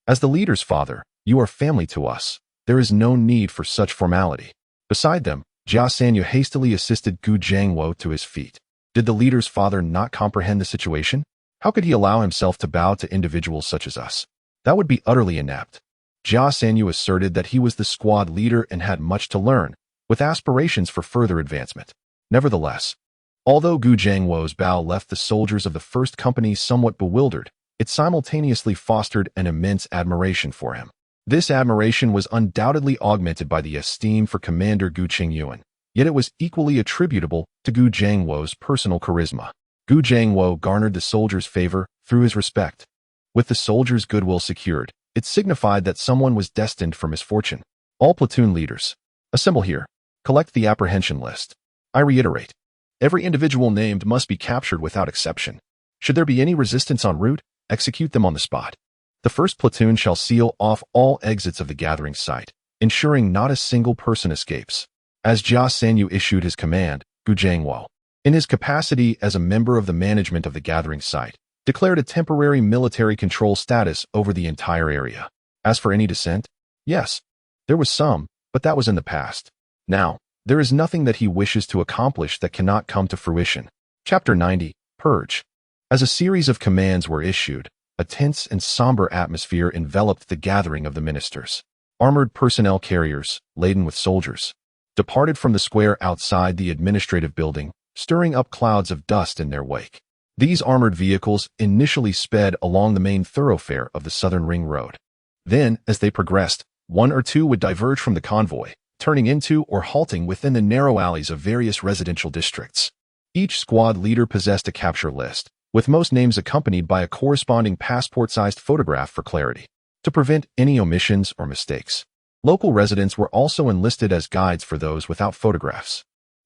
As the leader's father, you are family to us. There is no need for such formality. Beside them, Gu Chengyuan hastily assisted Gu Chengyuan to his feet. Did the leader's father not comprehend the situation? How could he allow himself to bow to individuals such as us? That would be utterly inept. Gu Chengyuan asserted that he was the squad leader and had much to learn, with aspirations for further advancement. Nevertheless, although Gu Chengyuan's bow left the soldiers of the first company somewhat bewildered, it simultaneously fostered an immense admiration for him. This admiration was undoubtedly augmented by the esteem for Commander Gu Chengyuan, yet it was equally attributable to Gu Chengyuan's personal charisma. Gu Chengyuan garnered the soldiers' favor through his respect. With the soldiers' goodwill secured, it signified that someone was destined for misfortune. All platoon leaders, assemble here. Collect the apprehension list. I reiterate, every individual named must be captured without exception. Should there be any resistance en route, execute them on the spot. The first platoon shall seal off all exits of the gathering site, ensuring not a single person escapes. As Gu Chengyuan issued his command, Gu Chengyuan, in his capacity as a member of the management of the gathering site, declared a temporary military control status over the entire area. As for any dissent, yes, there was some, but that was in the past. Now, there is nothing that he wishes to accomplish that cannot come to fruition. Chapter 90, Purge. As a series of commands were issued, a tense and somber atmosphere enveloped the gathering of the ministers. Armored personnel carriers, laden with soldiers, departed from the square outside the administrative building, stirring up clouds of dust in their wake. These armored vehicles initially sped along the main thoroughfare of the Southern Ring Road. Then, as they progressed, one or two would diverge from the convoy, turning into or halting within the narrow alleys of various residential districts. Each squad leader possessed a capture list, with most names accompanied by a corresponding passport-sized photograph for clarity, to prevent any omissions or mistakes. Local residents were also enlisted as guides for those without photographs.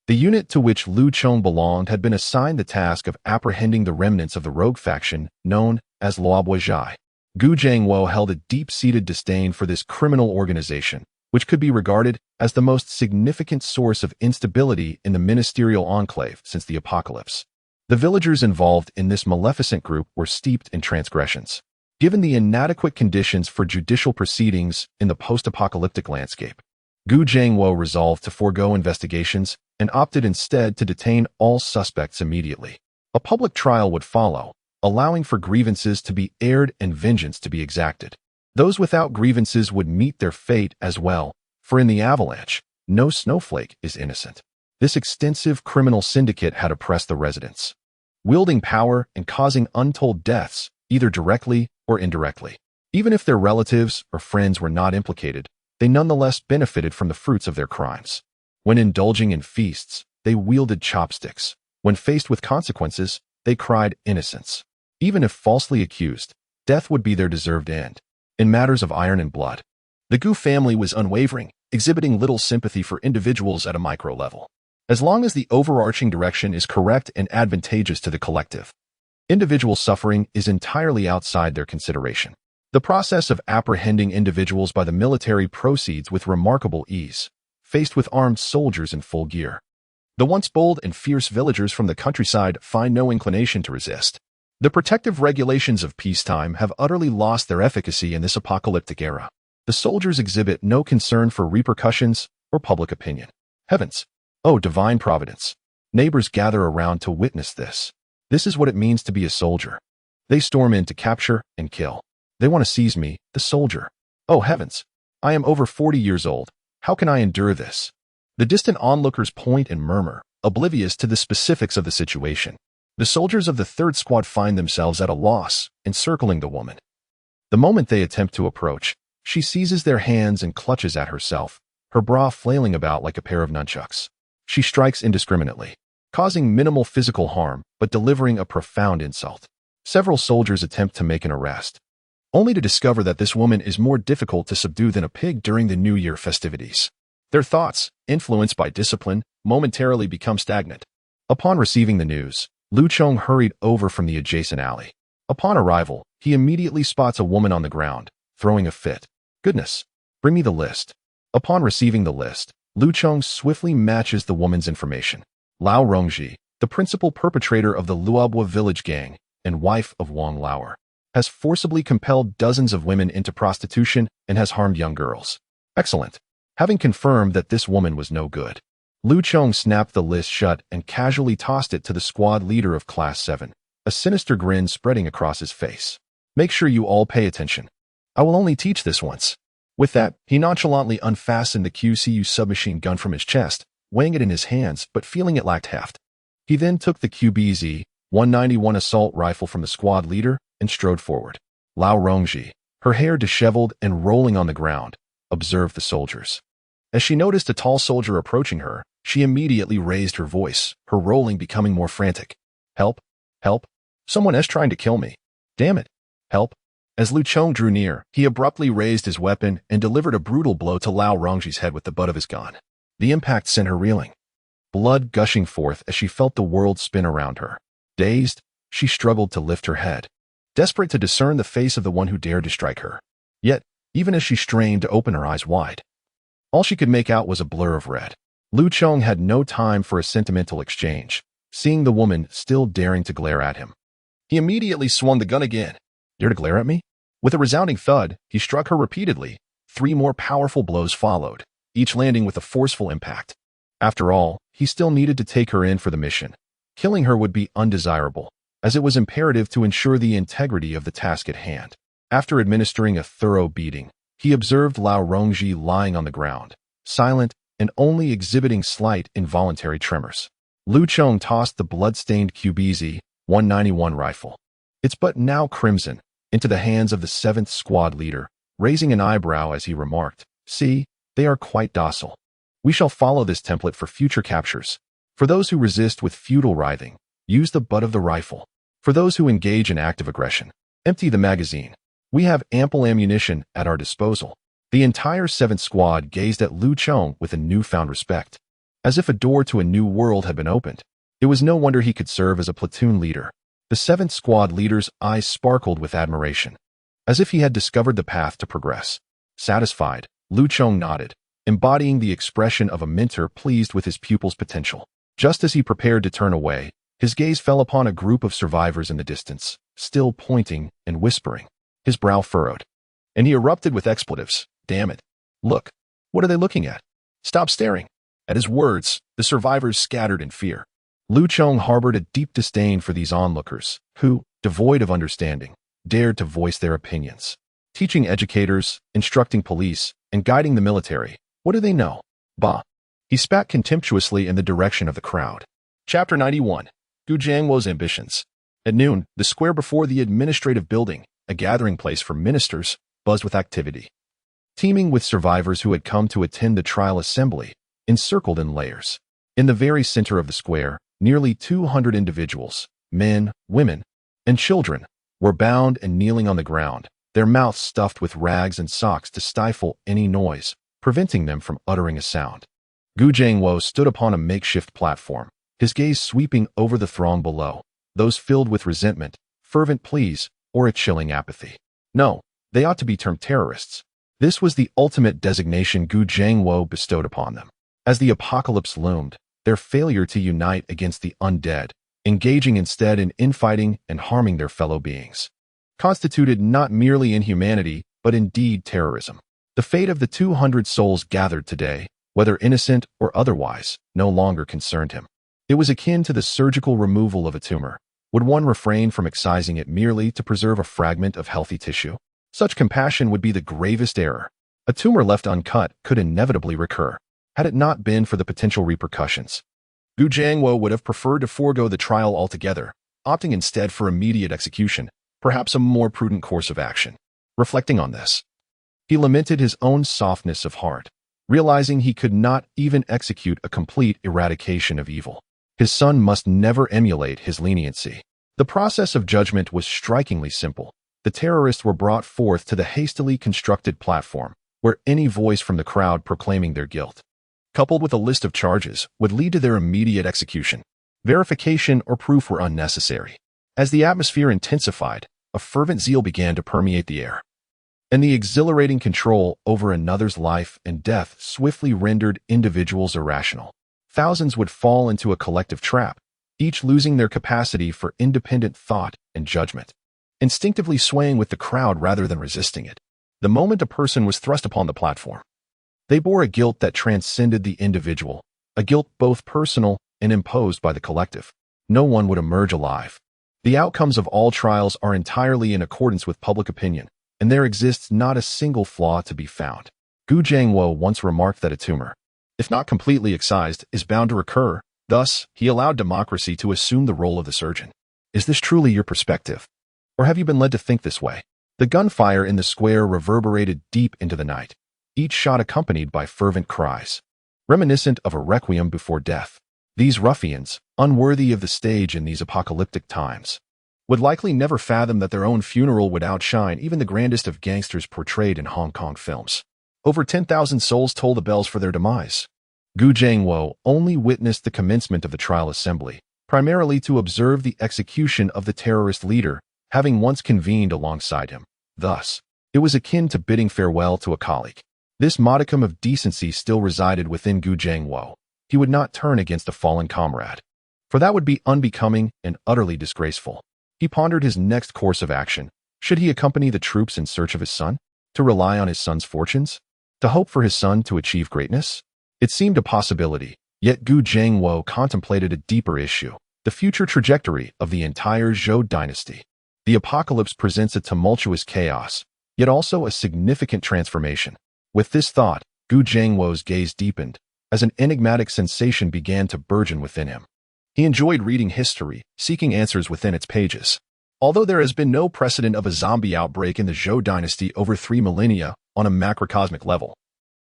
The unit to which Liu Chong belonged had been assigned the task of apprehending the remnants of the rogue faction known as Luobuizhai. Gu Chengyuan held a deep-seated disdain for this criminal organization, which could be regarded as the most significant source of instability in the ministerial enclave since the apocalypse. The villagers involved in this maleficent group were steeped in transgressions. Given the inadequate conditions for judicial proceedings in the post-apocalyptic landscape, Gu Chengyuan resolved to forego investigations and opted instead to detain all suspects immediately. A public trial would follow, allowing for grievances to be aired and vengeance to be exacted. Those without grievances would meet their fate as well, for in the avalanche, no snowflake is innocent. This extensive criminal syndicate had oppressed the residents, wielding power and causing untold deaths, either directly or indirectly. Even if their relatives or friends were not implicated, they nonetheless benefited from the fruits of their crimes. When indulging in feasts, they wielded chopsticks. When faced with consequences, they cried innocence. Even if falsely accused, death would be their deserved end. In matters of iron and blood, the Gu family was unwavering, exhibiting little sympathy for individuals at a micro level. As long as the overarching direction is correct and advantageous to the collective, individual suffering is entirely outside their consideration. The process of apprehending individuals by the military proceeds with remarkable ease, faced with armed soldiers in full gear. The once bold and fierce villagers from the countryside find no inclination to resist. The protective regulations of peacetime have utterly lost their efficacy in this apocalyptic era. The soldiers exhibit no concern for repercussions or public opinion. Heavens! Oh, divine providence! Neighbors gather around to witness this. This is what it means to be a soldier. They storm in to capture and kill. They want to seize me, the soldier. Oh, heavens! I am over 40 years old. How can I endure this? The distant onlookers point and murmur, oblivious to the specifics of the situation. The soldiers of the third squad find themselves at a loss, encircling the woman. The moment they attempt to approach, she seizes their hands and clutches at herself, her bra flailing about like a pair of nunchucks. She strikes indiscriminately, causing minimal physical harm but delivering a profound insult. Several soldiers attempt to make an arrest, only to discover that this woman is more difficult to subdue than a pig during the New Year festivities. Their thoughts, influenced by discipline, momentarily become stagnant. Upon receiving the news, Liu Chong hurried over from the adjacent alley. Upon arrival, he immediately spots a woman on the ground, throwing a fit. Goodness, bring me the list. Upon receiving the list, Liu Chong swiftly matches the woman's information. Lao Rongji, the principal perpetrator of the Luobwa village gang and wife of Wang Lauer, has forcibly compelled dozens of women into prostitution and has harmed young girls. Excellent. Having confirmed that this woman was no good, Lu Chong snapped the list shut and casually tossed it to the squad leader of Class 7, a sinister grin spreading across his face. Make sure you all pay attention. I will only teach this once. With that, he nonchalantly unfastened the QCU submachine gun from his chest, weighing it in his hands but feeling it lacked heft. He then took the QBZ-191 assault rifle from the squad leader and strode forward. Lao Rongji, her hair disheveled and rolling on the ground, observed the soldiers. As she noticed a tall soldier approaching her, she immediately raised her voice, her rolling becoming more frantic. Help! Help! Someone is trying to kill me. Damn it! Help! As Lu Chong drew near, he abruptly raised his weapon and delivered a brutal blow to Lao Rongji's head with the butt of his gun. The impact sent her reeling, blood gushing forth as she felt the world spin around her. Dazed, she struggled to lift her head, desperate to discern the face of the one who dared to strike her. Yet, even as she strained to open her eyes wide, all she could make out was a blur of red. Lu Chong had no time for a sentimental exchange, seeing the woman still daring to glare at him. He immediately swung the gun again. Dare to glare at me? With a resounding thud, he struck her repeatedly. 3 more powerful blows followed, each landing with a forceful impact. After all, he still needed to take her in for the mission. Killing her would be undesirable, as it was imperative to ensure the integrity of the task at hand. After administering a thorough beating, he observed Lao Rongji lying on the ground, silent and only exhibiting slight involuntary tremors. Lu Chong tossed the blood-stained QBZ-191 rifle, its butt now crimson, into the hands of the 7th squad leader, raising an eyebrow as he remarked, "See, they are quite docile. We shall follow this template for future captures. For those who resist with futile writhing, use the butt of the rifle. For those who engage in active aggression, empty the magazine. We have ample ammunition at our disposal." The entire 7th squad gazed at Lu Chong with a newfound respect, as if a door to a new world had been opened. It was no wonder he could serve as a platoon leader. The 7th squad leader's eyes sparkled with admiration, as if he had discovered the path to progress. Satisfied, Lu Chong nodded, embodying the expression of a mentor pleased with his pupil's potential. Just as he prepared to turn away, his gaze fell upon a group of survivors in the distance, still pointing and whispering. His brow furrowed, and he erupted with expletives. Damn it. Look. What are they looking at? Stop staring. At his words, the survivors scattered in fear. Lu Chong harbored a deep disdain for these onlookers, who, devoid of understanding, dared to voice their opinions. Teaching educators, instructing police, and guiding the military, what do they know? Bah. He spat contemptuously in the direction of the crowd. Chapter 91. Gu Chengyuan's Ambitions. At noon, the square before the administrative building, a gathering place for ministers, buzzed with activity. Teeming with survivors who had come to attend the trial assembly, encircled in layers. In the very center of the square, nearly 200 individuals, men, women, and children, were bound and kneeling on the ground, their mouths stuffed with rags and socks to stifle any noise, preventing them from uttering a sound. Gu Chengyuan stood upon a makeshift platform, his gaze sweeping over the throng below, those filled with resentment, fervent pleas, or a chilling apathy. No, they ought to be termed terrorists. This was the ultimate designation Gu Chengyuan bestowed upon them. As the apocalypse loomed, their failure to unite against the undead, engaging instead in infighting and harming their fellow beings, constituted not merely inhumanity, but indeed terrorism. The fate of the 200 souls gathered today, whether innocent or otherwise, no longer concerned him. It was akin to the surgical removal of a tumor. Would one refrain from excising it merely to preserve a fragment of healthy tissue? Such compassion would be the gravest error. A tumor left uncut could inevitably recur, had it not been for the potential repercussions. Gu Chengyuan would have preferred to forego the trial altogether, opting instead for immediate execution, perhaps a more prudent course of action. Reflecting on this, he lamented his own softness of heart, realizing he could not even execute a complete eradication of evil. His son must never emulate his leniency. The process of judgment was strikingly simple. The terrorists were brought forth to the hastily constructed platform, where any voice from the crowd proclaiming their guilt, coupled with a list of charges, would lead to their immediate execution. Verification or proof were unnecessary. As the atmosphere intensified, a fervent zeal began to permeate the air, and the exhilarating control over another's life and death swiftly rendered individuals irrational. Thousands would fall into a collective trap, each losing their capacity for independent thought and judgment, instinctively swaying with the crowd rather than resisting it. The moment a person was thrust upon the platform, they bore a guilt that transcended the individual, a guilt both personal and imposed by the collective. No one would emerge alive. The outcomes of all trials are entirely in accordance with public opinion, and there exists not a single flaw to be found. Gu Chengyuan once remarked that a tumor, if not completely excised, is bound to recur. Thus, he allowed democracy to assume the role of the surgeon. Is this truly your perspective? Or have you been led to think this way? The gunfire in the square reverberated deep into the night, each shot accompanied by fervent cries, reminiscent of a requiem before death. These ruffians, unworthy of the stage in these apocalyptic times, would likely never fathom that their own funeral would outshine even the grandest of gangsters portrayed in Hong Kong films. Over 10,000 souls toll the bells for their demise. Gu Chengyuan only witnessed the commencement of the trial assembly, primarily to observe the execution of the terrorist leader, having once convened alongside him. Thus, it was akin to bidding farewell to a colleague. This modicum of decency still resided within Gu Chengyuan. He would not turn against a fallen comrade, for that would be unbecoming and utterly disgraceful. He pondered his next course of action. Should he accompany the troops in search of his son? To rely on his son's fortunes? To hope for his son to achieve greatness? It seemed a possibility, yet Gu Chengyuan contemplated a deeper issue, the future trajectory of the entire Zhou dynasty. The apocalypse presents a tumultuous chaos, yet also a significant transformation. With this thought, Gu Chengyuan's gaze deepened, as an enigmatic sensation began to burgeon within him. He enjoyed reading history, seeking answers within its pages. Although there has been no precedent of a zombie outbreak in the Zhou dynasty over 3 millennia on a macrocosmic level,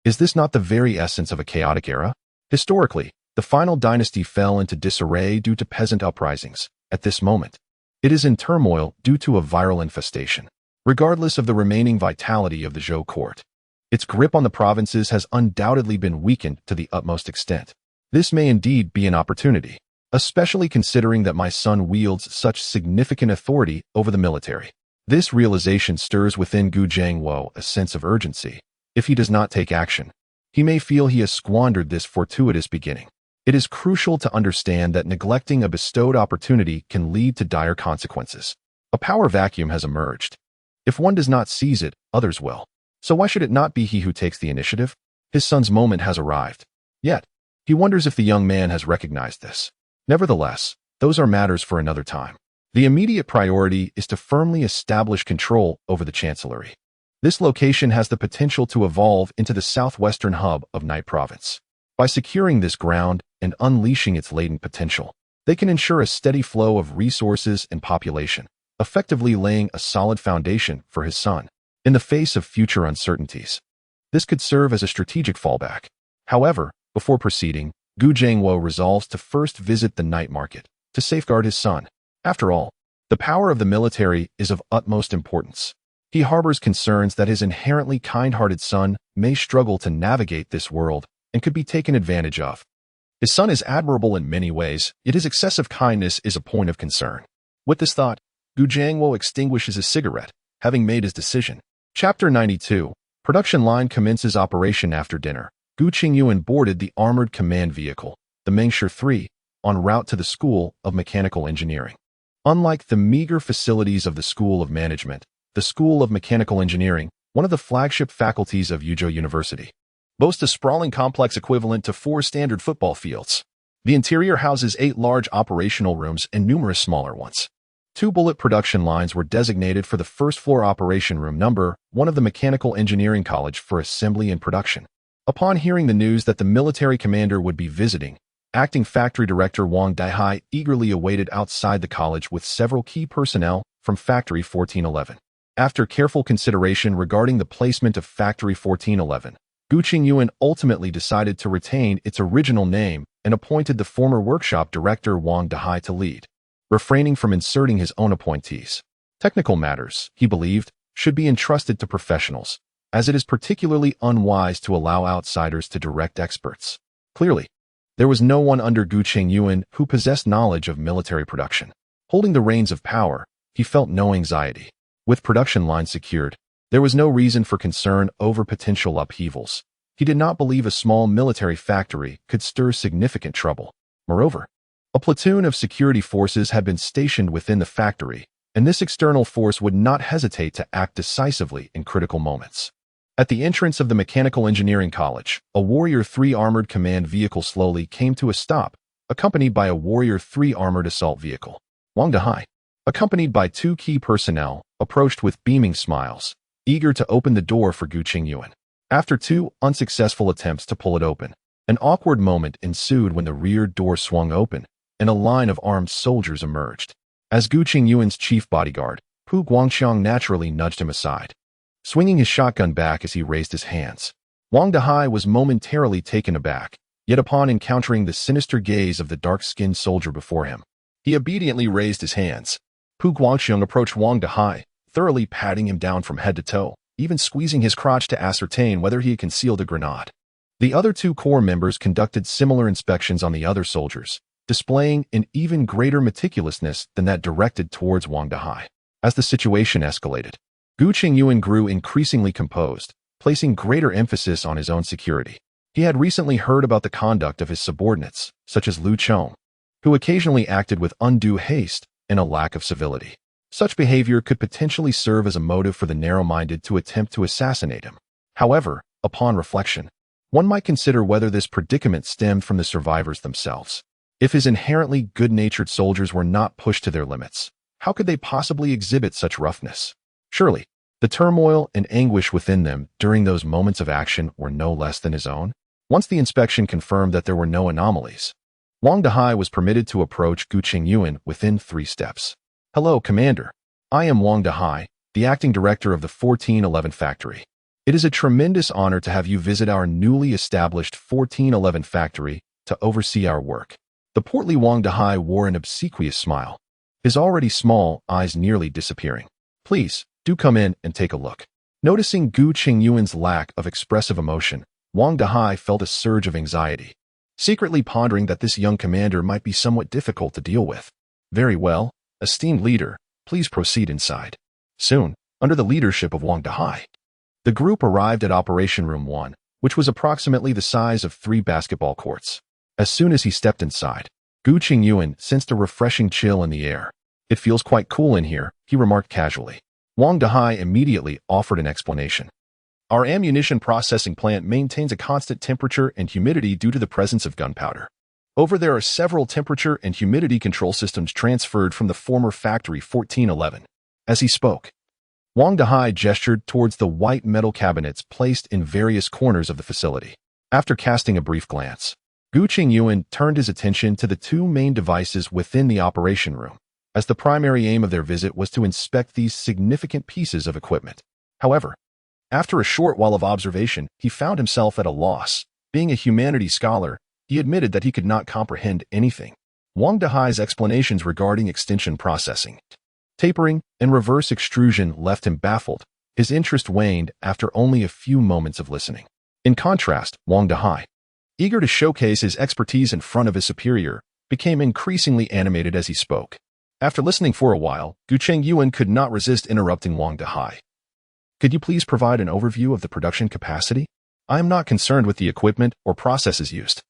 is this not the very essence of a chaotic era? Historically, the final dynasty fell into disarray due to peasant uprisings. At this moment, it is in turmoil due to a viral infestation. Regardless of the remaining vitality of the Zhou court, its grip on the provinces has undoubtedly been weakened to the utmost extent. This may indeed be an opportunity, especially considering that my son wields such significant authority over the military. This realization stirs within Gu Chengyuan a sense of urgency. If he does not take action, he may feel he has squandered this fortuitous beginning. It is crucial to understand that neglecting a bestowed opportunity can lead to dire consequences. A power vacuum has emerged. If one does not seize it, others will. So why should it not be he who takes the initiative? His son's moment has arrived. Yet, he wonders if the young man has recognized this. Nevertheless, those are matters for another time. The immediate priority is to firmly establish control over the chancellery. This location has the potential to evolve into the southwestern hub of Night Province. By securing this ground and unleashing its latent potential, they can ensure a steady flow of resources and population, effectively laying a solid foundation for his son. In the face of future uncertainties, this could serve as a strategic fallback. However, before proceeding, Gu Chengyuan resolves to first visit the night market to safeguard his son. After all, the power of the military is of utmost importance. He harbors concerns that his inherently kind-hearted son may struggle to navigate this world and could be taken advantage of. His son is admirable in many ways, yet his excessive kindness is a point of concern. With this thought, Gu Chengyuan extinguishes his cigarette, having made his decision. Chapter 92. Production line commences operation after dinner. Gu Chengyuan boarded the armored command vehicle, the Mengsher 3, en route to the School of Mechanical Engineering. Unlike the meager facilities of the School of Management, the School of Mechanical Engineering, one of the flagship faculties of Yuzhou University, boasts a sprawling complex equivalent to 4 standard football fields. The interior houses 8 large operational rooms and numerous smaller ones. 2 bullet production lines were designated for the first floor operation room number 1 of the Mechanical Engineering College for assembly and production. Upon hearing the news that the military commander would be visiting, Acting Factory Director Wang Daihai eagerly awaited outside the college with several key personnel from Factory 1411. After careful consideration regarding the placement of Factory 1411, Gu Chengyuan ultimately decided to retain its original name and appointed the former workshop director Wang Daihai to lead, refraining from inserting his own appointees. Technical matters, he believed, should be entrusted to professionals, as it is particularly unwise to allow outsiders to direct experts. Clearly, there was no one under Gu Chengyuan who possessed knowledge of military production. Holding the reins of power, he felt no anxiety. With production lines secured, there was no reason for concern over potential upheavals. He did not believe a small military factory could stir significant trouble. Moreover, A platoon of security forces had been stationed within the factory, and this external force would not hesitate to act decisively in critical moments. At the entrance of the Mechanical Engineering College, a Warrior 3 armored command vehicle slowly came to a stop, accompanied by a Warrior 3 armored assault vehicle. Wang Dahai, accompanied by 2 key personnel, approached with beaming smiles, eager to open the door for Gu Chengyuan. After 2 unsuccessful attempts to pull it open, an awkward moment ensued when the rear door swung open, and a line of armed soldiers emerged. As Gu Chengyuan's chief bodyguard, Pu Guangxiang naturally nudged him aside, swinging his shotgun back as he raised his hands. Wang Dahai was momentarily taken aback, yet upon encountering the sinister gaze of the dark-skinned soldier before him, he obediently raised his hands. Pu Guangxiang approached Wang Dahai, thoroughly patting him down from head to toe, even squeezing his crotch to ascertain whether he had concealed a grenade. The other 2 corps members conducted similar inspections on the other soldiers, displaying an even greater meticulousness than that directed towards Wang Dahai. As the situation escalated, Gu Chengyuan grew increasingly composed, placing greater emphasis on his own security. He had recently heard about the conduct of his subordinates, such as Lu Chong, who occasionally acted with undue haste and a lack of civility. Such behavior could potentially serve as a motive for the narrow-minded to attempt to assassinate him. However, upon reflection, one might consider whether this predicament stemmed from the survivors themselves. If his inherently good-natured soldiers were not pushed to their limits, how could they possibly exhibit such roughness? Surely, the turmoil and anguish within them during those moments of action were no less than his own. Once the inspection confirmed that there were no anomalies, Wang Dahai was permitted to approach Gu Chengyuan within 3 steps. "Hello, Commander. I am Wang Dahai, the acting director of the 1411 factory. It is a tremendous honor to have you visit our newly established 1411 factory to oversee our work." The portly Wang Dahai wore an obsequious smile, his already small eyes nearly disappearing. "Please, do come in and take a look." Noticing Gu Chengyuan's lack of expressive emotion, Wang Dahai felt a surge of anxiety, secretly pondering that this young commander might be somewhat difficult to deal with. "Very well, esteemed leader, please proceed inside." Soon, under the leadership of Wang Dahai, the group arrived at Operation Room 1, which was approximately the size of 3 basketball courts. As soon as he stepped inside, Gu Chengyuan sensed a refreshing chill in the air. "It feels quite cool in here," he remarked casually. Wang Dahai immediately offered an explanation. "Our ammunition processing plant maintains a constant temperature and humidity due to the presence of gunpowder. Over there are several temperature and humidity control systems transferred from the former factory 1411. As he spoke, Wang Dahai gestured towards the white metal cabinets placed in various corners of the facility. After casting a brief glance, Gu Chengyuan turned his attention to the 2 main devices within the operation room, as the primary aim of their visit was to inspect these significant pieces of equipment. However, after a short while of observation, he found himself at a loss. Being a humanities scholar, he admitted that he could not comprehend anything. Wang Dahai's explanations regarding extension processing, tapering, and reverse extrusion left him baffled. His interest waned after only a few moments of listening. In contrast, Wang Dahai, eager to showcase his expertise in front of his superior, became increasingly animated as he spoke. After listening for a while, Gu Chengyuan could not resist interrupting Wang Dahai. "Could you please provide an overview of the production capacity? I am not concerned with the equipment or processes used.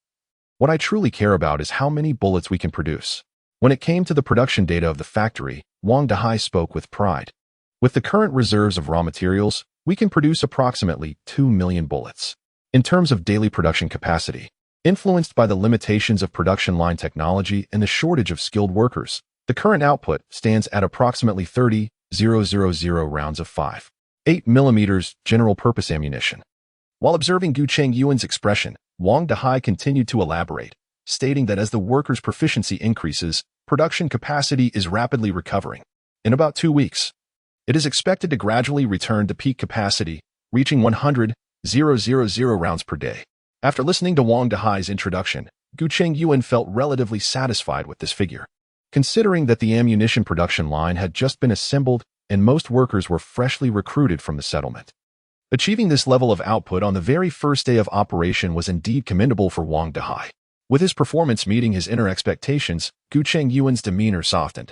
What I truly care about is how many bullets we can produce." When it came to the production data of the factory, Wang Dahai spoke with pride. "With the current reserves of raw materials, we can produce approximately 2 million bullets. In terms of daily production capacity, influenced by the limitations of production line technology and the shortage of skilled workers, the current output stands at approximately 30,000 rounds of 5.8 mm general-purpose ammunition." While observing Gu Chengyuan's expression, Wang Dahai continued to elaborate, stating that as the workers' proficiency increases, production capacity is rapidly recovering. In about 2 weeks, it is expected to gradually return to peak capacity, reaching 100,000 rounds per day. After listening to Wang Dahai's introduction, Gu Chengyuan felt relatively satisfied with this figure, considering that the ammunition production line had just been assembled and most workers were freshly recruited from the settlement. Achieving this level of output on the very first day of operation was indeed commendable for Wang Dahai. With his performance meeting his inner expectations, Gu Chengyuan's demeanor softened,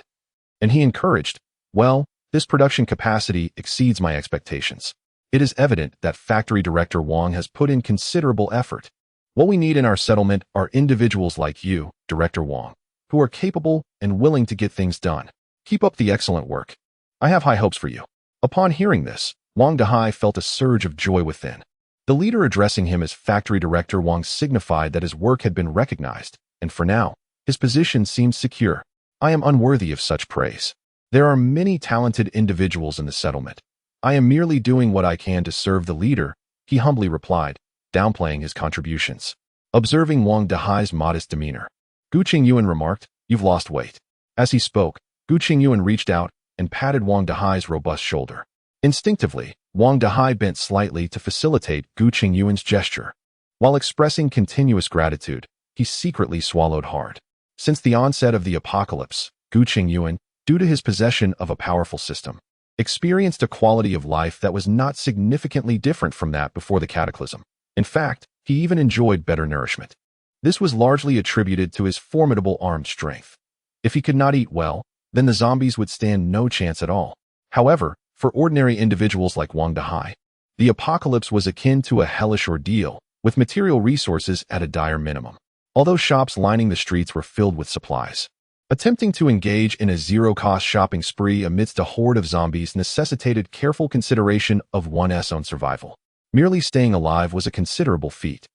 and he encouraged, "Well, this production capacity exceeds my expectations. It is evident that Factory Director Wang has put in considerable effort. What we need in our settlement are individuals like you, Director Wang, who are capable and willing to get things done. Keep up the excellent work. I have high hopes for you. Upon hearing this, Wang Dehai felt a surge of joy within. The leader addressing him as factory director Wang signified that his work had been recognized, and for now, his position seemed secure. I am unworthy of such praise. There are many talented individuals in the settlement. I am merely doing what I can to serve the leader, he humbly replied, downplaying his contributions. Observing Wang Dehai's modest demeanor, Gu Chengyuan remarked, "You've lost weight." As he spoke, Gu Chengyuan reached out and patted Wang Dehai's robust shoulder. Instinctively, Wang Dehai bent slightly to facilitate Gu Chengyuan's gesture. While expressing continuous gratitude, he secretly swallowed hard. Since the onset of the apocalypse, Gu Chengyuan, due to his possession of a powerful system, experienced a quality of life that was not significantly different from that before the cataclysm. In fact, he even enjoyed better nourishment. This was largely attributed to his formidable armed strength. If he could not eat well, then the zombies would stand no chance at all. However, for ordinary individuals like Wang Dehai, the apocalypse was akin to a hellish ordeal, with material resources at a dire minimum. Although shops lining the streets were filled with supplies, attempting to engage in a zero-cost shopping spree amidst a horde of zombies necessitated careful consideration of one's own survival. Merely staying alive was a considerable feat.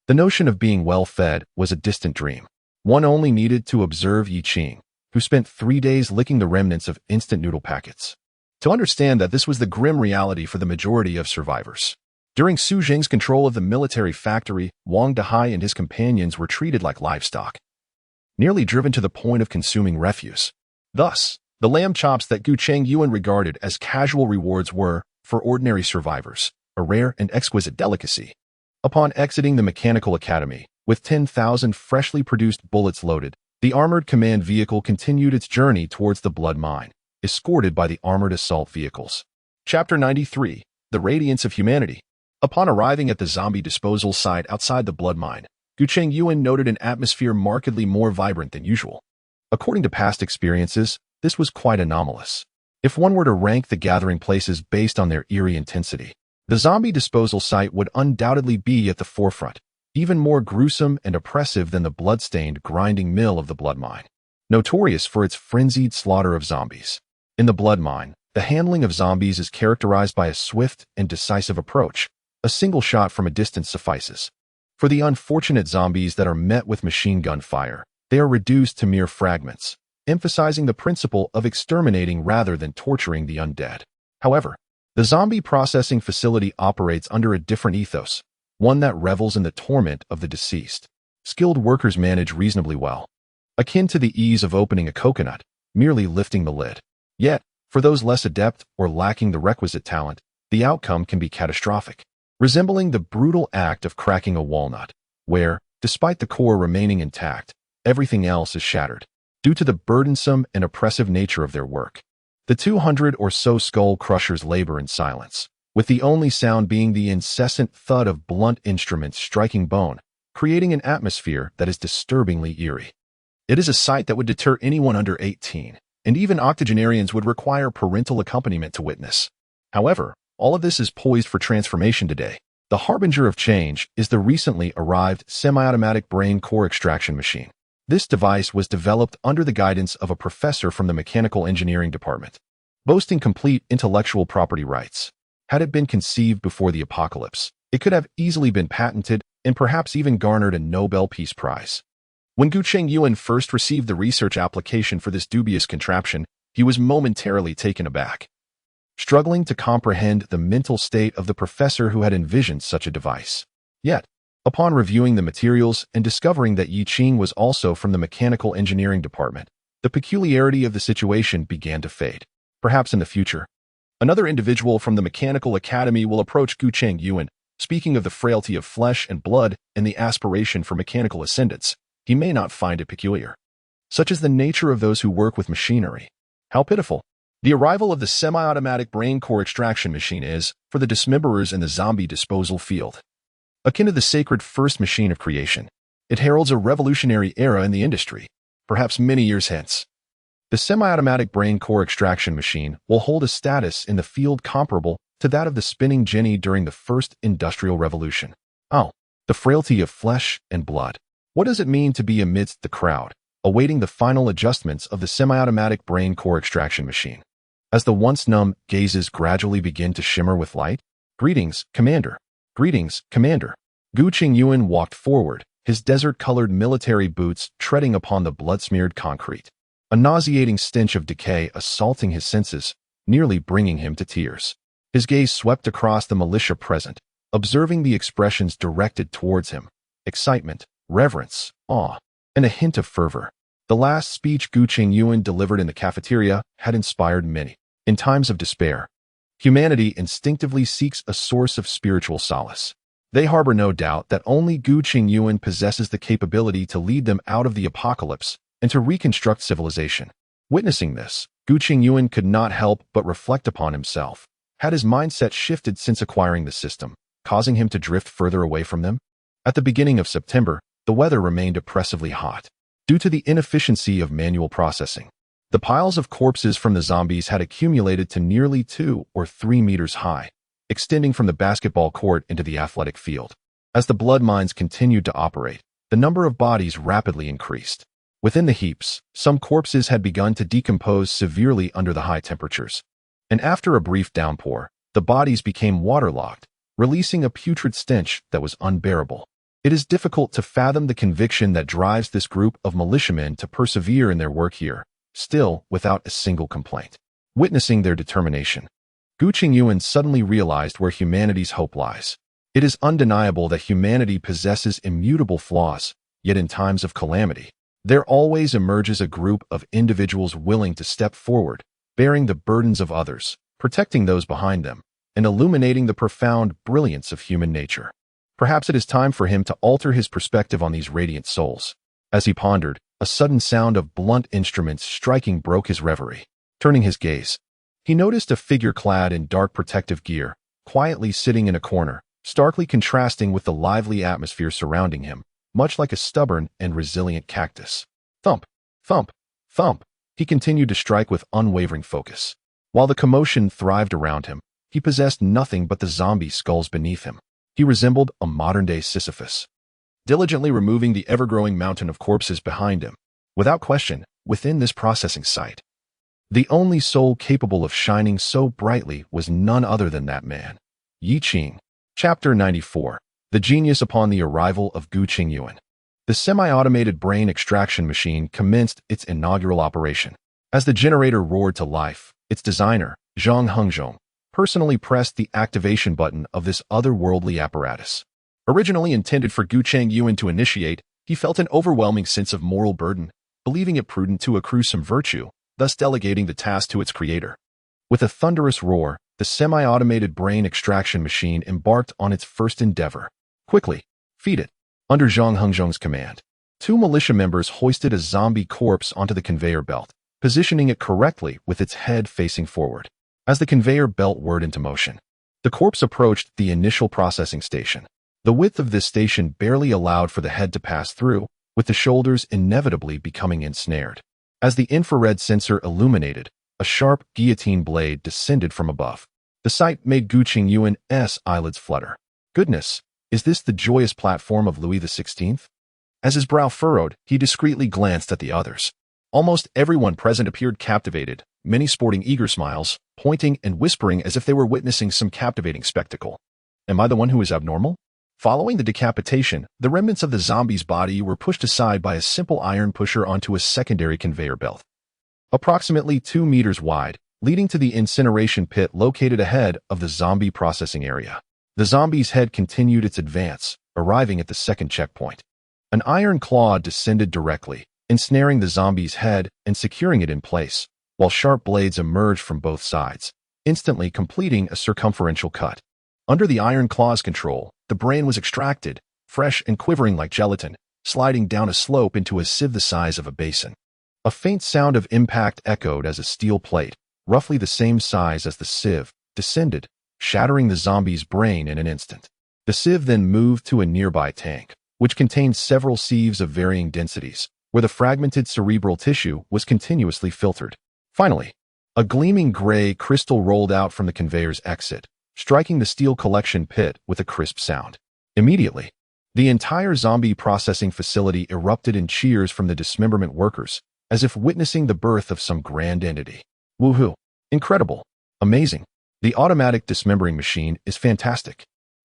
The notion of being well-fed was a distant dream. One only needed to observe Yi Qing, who spent 3 days licking the remnants of instant noodle packets, to understand that this was the grim reality for the majority of survivors. During Su Jing's control of the military factory, Wang Dehai and his companions were treated like livestock, nearly driven to the point of consuming refuse. Thus, the lamb chops that Gu Chengyuan regarded as casual rewards were, for ordinary survivors, a rare and exquisite delicacy. Upon exiting the mechanical academy, with 10,000 freshly produced bullets loaded, the armored command vehicle continued its journey towards the blood mine, escorted by the armored assault vehicles. Chapter 93, The Radiance of Humanity. Upon arriving at the zombie disposal site outside the blood mine, Gu Chengyuan noted an atmosphere markedly more vibrant than usual. According to past experiences, this was quite anomalous. If one were to rank the gathering places based on their eerie intensity, the zombie disposal site would undoubtedly be at the forefront, even more gruesome and oppressive than the blood-stained grinding mill of the blood mine, notorious for its frenzied slaughter of zombies. In the blood mine, the handling of zombies is characterized by a swift and decisive approach. A single shot from a distance suffices. For the unfortunate zombies that are met with machine gun fire, they are reduced to mere fragments, emphasizing the principle of exterminating rather than torturing the undead. However, the zombie processing facility operates under a different ethos, one that revels in the torment of the deceased. Skilled workers manage reasonably well, akin to the ease of opening a coconut, merely lifting the lid. Yet, for those less adept or lacking the requisite talent, the outcome can be catastrophic, resembling the brutal act of cracking a walnut, where, despite the core remaining intact, everything else is shattered. Due to the burdensome and oppressive nature of their work, the 200 or so skull crushers labor in silence, with the only sound being the incessant thud of blunt instruments striking bone, creating an atmosphere that is disturbingly eerie. It is a sight that would deter anyone under 18, and even octogenarians would require parental accompaniment to witness. However, all of this is poised for transformation today. The harbinger of change is the recently arrived semi-automatic brain core extraction machine. This device was developed under the guidance of a professor from the mechanical engineering department, boasting complete intellectual property rights. Had it been conceived before the apocalypse, it could have easily been patented and perhaps even garnered a Nobel Peace Prize. When Gu Chengyuan first received the research application for this dubious contraption, he was momentarily taken aback, struggling to comprehend the mental state of the professor who had envisioned such a device. Yet, upon reviewing the materials and discovering that Yi Qing was also from the mechanical engineering department, the peculiarity of the situation began to fade. Perhaps in the future, another individual from the mechanical academy will approach Gu Chengyuan, speaking of the frailty of flesh and blood and the aspiration for mechanical ascendance. He may not find it peculiar. Such is the nature of those who work with machinery. How pitiful. The arrival of the semi-automatic brain core extraction machine is, for the dismemberers in the zombie disposal field, akin to the sacred first machine of creation. It heralds a revolutionary era in the industry, perhaps many years hence. The semi-automatic brain core extraction machine will hold a status in the field comparable to that of the spinning jenny during the first industrial revolution. Oh, the frailty of flesh and blood. What does it mean to be amidst the crowd, awaiting the final adjustments of the semi-automatic brain core extraction machine. As the once numb gazes gradually begin to shimmer with light, "Greetings, Commander. Greetings, Commander." Gu Chengyuan walked forward, his desert-colored military boots treading upon the blood-smeared concrete. A nauseating stench of decay assaulting his senses, nearly bringing him to tears. His gaze swept across the militia present, observing the expressions directed towards him: excitement, reverence, awe, and a hint of fervor. The last speech Gu Chengyuan delivered in the cafeteria had inspired many. In times of despair, humanity instinctively seeks a source of spiritual solace. They harbor no doubt that only Gu Chengyuan possesses the capability to lead them out of the apocalypse and to reconstruct civilization. Witnessing this, Gu Chengyuan could not help but reflect upon himself. Had his mindset shifted since acquiring the system, causing him to drift further away from them? At the beginning of September, the weather remained oppressively hot, due to the inefficiency of manual processing. The piles of corpses from the zombies had accumulated to nearly 2 or 3 meters high, extending from the basketball court into the athletic field. As the blood mines continued to operate, the number of bodies rapidly increased. Within the heaps, some corpses had begun to decompose severely under the high temperatures. And after a brief downpour, the bodies became waterlogged, releasing a putrid stench that was unbearable. It is difficult to fathom the conviction that drives this group of militiamen to persevere in their work here, still without a single complaint. Witnessing their determination, Gu Chengyuan suddenly realized where humanity's hope lies. It is undeniable that humanity possesses immutable flaws, yet in times of calamity, there always emerges a group of individuals willing to step forward, bearing the burdens of others, protecting those behind them, and illuminating the profound brilliance of human nature. Perhaps it is time for him to alter his perspective on these radiant souls. As he pondered, a sudden sound of blunt instruments striking broke his reverie. Turning his gaze, he noticed a figure clad in dark protective gear, quietly sitting in a corner, starkly contrasting with the lively atmosphere surrounding him, much like a stubborn and resilient cactus. Thump, thump, thump, he continued to strike with unwavering focus. While the commotion thrived around him, he possessed nothing but the zombie skulls beneath him. He resembled a modern-day Sisyphus, diligently removing the ever-growing mountain of corpses behind him. Without question, within this processing site, the only soul capable of shining so brightly was none other than that man, Yi Qing. Chapter 94. The Genius Upon the Arrival of Gu Chengyuan. The semi-automated brain extraction machine commenced its inaugural operation. As the generator roared to life, its designer, Zhang Hengzhong, personally pressed the activation button of this otherworldly apparatus. Originally intended for Gu Chengyuan to initiate, he felt an overwhelming sense of moral burden, believing it prudent to accrue some virtue, thus delegating the task to its creator. With a thunderous roar, the semi-automated brain extraction machine embarked on its first endeavor. Quickly, feed it. Under Zhang Hengzhong's command, 2 militia members hoisted a zombie corpse onto the conveyor belt, positioning it correctly with its head facing forward. As the conveyor belt whirred into motion, the corpse approached the initial processing station. The width of this station barely allowed for the head to pass through, with the shoulders inevitably becoming ensnared. As the infrared sensor illuminated, a sharp guillotine blade descended from above. The sight made Gu Chengyuan's eyelids flutter. Goodness, is this the joyous platform of Louis XVI? As his brow furrowed, he discreetly glanced at the others. Almost everyone present appeared captivated, many sporting eager smiles, pointing and whispering as if they were witnessing some captivating spectacle. Am I the one who is abnormal? Following the decapitation, the remnants of the zombie's body were pushed aside by a simple iron pusher onto a secondary conveyor belt, approximately 2 meters wide, leading to the incineration pit located ahead of the zombie processing area. The zombie's head continued its advance, arriving at the second checkpoint. An iron claw descended directly, ensnaring the zombie's head and securing it in place, while sharp blades emerged from both sides, instantly completing a circumferential cut. Under the iron claw's control, the brain was extracted, fresh and quivering like gelatin, sliding down a slope into a sieve the size of a basin. A faint sound of impact echoed as a steel plate, roughly the same size as the sieve, descended, shattering the zombie's brain in an instant. The sieve then moved to a nearby tank, which contained several sieves of varying densities, where the fragmented cerebral tissue was continuously filtered. Finally, a gleaming gray crystal rolled out from the conveyor's exit, striking the steel collection pit with a crisp sound. Immediately, The entire zombie processing facility erupted in cheers from the dismemberment workers, as if witnessing the birth of some grand entity. Woohoo! Incredible! Amazing! The automatic dismembering machine is fantastic.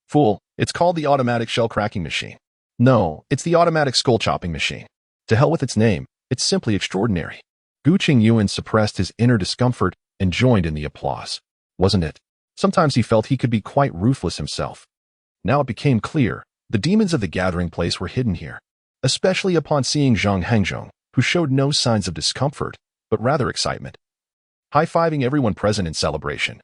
Fool, it's called the automatic shell cracking machine. No, it's the automatic skull chopping machine. To hell with its name, it's simply extraordinary. Gu Chengyuan suppressed his inner discomfort and joined in the applause. Wasn't it? Sometimes he felt he could be quite ruthless himself. Now it became clear, the demons of the gathering place were hidden here, especially upon seeing Zhang Hangzhong, who showed no signs of discomfort, but rather excitement. High-fiving everyone present in celebration.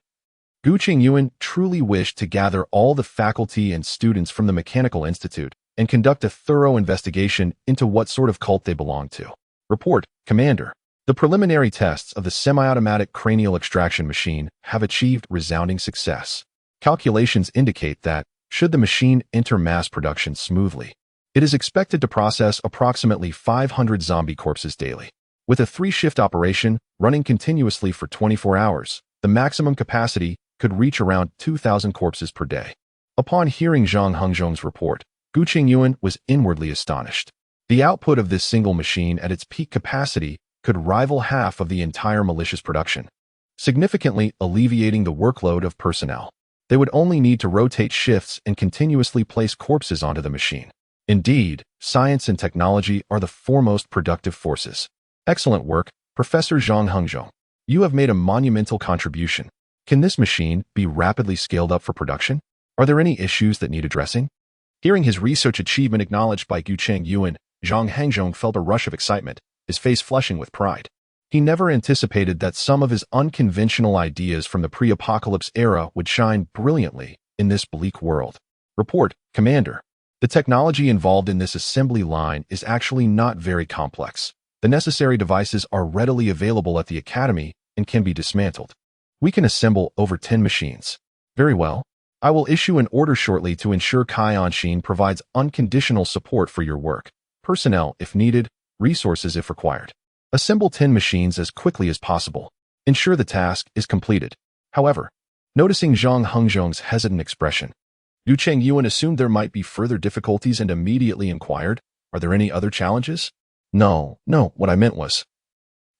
Gu Chengyuan truly wished to gather all the faculty and students from the Mechanical Institute and conduct a thorough investigation into what sort of cult they belonged to. Report, Commander. The preliminary tests of the semi-automatic cranial extraction machine have achieved resounding success. Calculations indicate that, should the machine enter mass production smoothly, it is expected to process approximately 500 zombie corpses daily. With a 3-shift operation running continuously for 24 hours, the maximum capacity could reach around 2,000 corpses per day. Upon hearing Zhang Hengzhong's report, Gu Chengyuan was inwardly astonished. The output of this single machine at its peak capacity could rival half of the entire militia's production, significantly alleviating the workload of personnel. They would only need to rotate shifts and continuously place corpses onto the machine. Indeed, science and technology are the foremost productive forces. Excellent work, Professor Zhang Hengzhong. You have made a monumental contribution. Can this machine be rapidly scaled up for production? Are there any issues that need addressing? Hearing his research achievement acknowledged by Gu Chengyuan, Zhang Hengzhong felt a rush of excitement, his face flushing with pride. He never anticipated that some of his unconventional ideas from the pre-apocalypse era would shine brilliantly in this bleak world. Report, Commander. The technology involved in this assembly line is actually not very complex. The necessary devices are readily available at the Academy and can be dismantled. We can assemble over 10 machines. Very well. I will issue an order shortly to ensure Kai Anshin provides unconditional support for your work. Personnel if needed, resources if required. Assemble 10 machines as quickly as possible. Ensure the task is completed. However, noticing Zhang Hengzhong's hesitant expression, Gu Chengyuan assumed there might be further difficulties and immediately inquired, "Are there any other challenges?" No, what I meant was,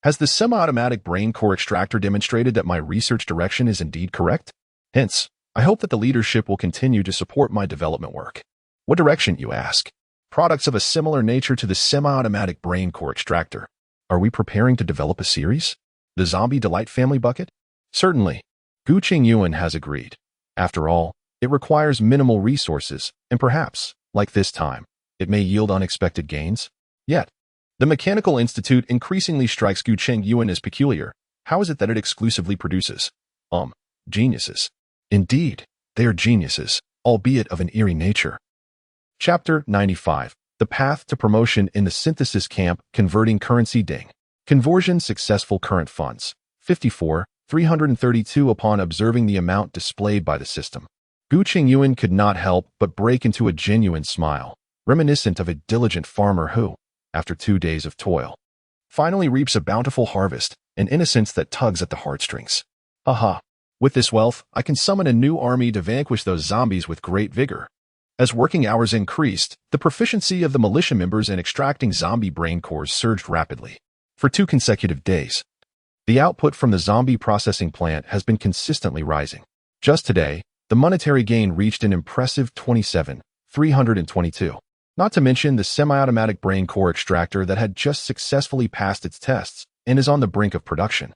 has the semi-automatic brain core extractor demonstrated that my research direction is indeed correct? Hence, I hope that the leadership will continue to support my development work. What direction, you ask? Products of a similar nature to the semi-automatic brain core extractor. Are we preparing to develop a series? The Zombie Delight Family Bucket? Certainly. Gu Chengyuan has agreed. After all, it requires minimal resources, and perhaps, like this time, it may yield unexpected gains. Yet, the Mechanical Institute increasingly strikes Gu Chengyuan as peculiar. How is it that it exclusively produces, geniuses? Indeed, they are geniuses, albeit of an eerie nature. Chapter 95. The Path to Promotion in the Synthesis Camp, Converting Currency Ding. Conversion Successful Current Funds. 54, 332. Upon observing the amount displayed by the system, Gu Chengyuan could not help but break into a genuine smile, reminiscent of a diligent farmer who, after 2 days of toil, finally reaps a bountiful harvest, an innocence that tugs at the heartstrings. Haha. With this wealth, I can summon a new army to vanquish those zombies with great vigor. As working hours increased, the proficiency of the militia members in extracting zombie brain cores surged rapidly. For 2 consecutive days, the output from the zombie processing plant has been consistently rising. Just today, the monetary gain reached an impressive 27,322. Not to mention the semi-automatic brain core extractor that had just successfully passed its tests and is on the brink of production.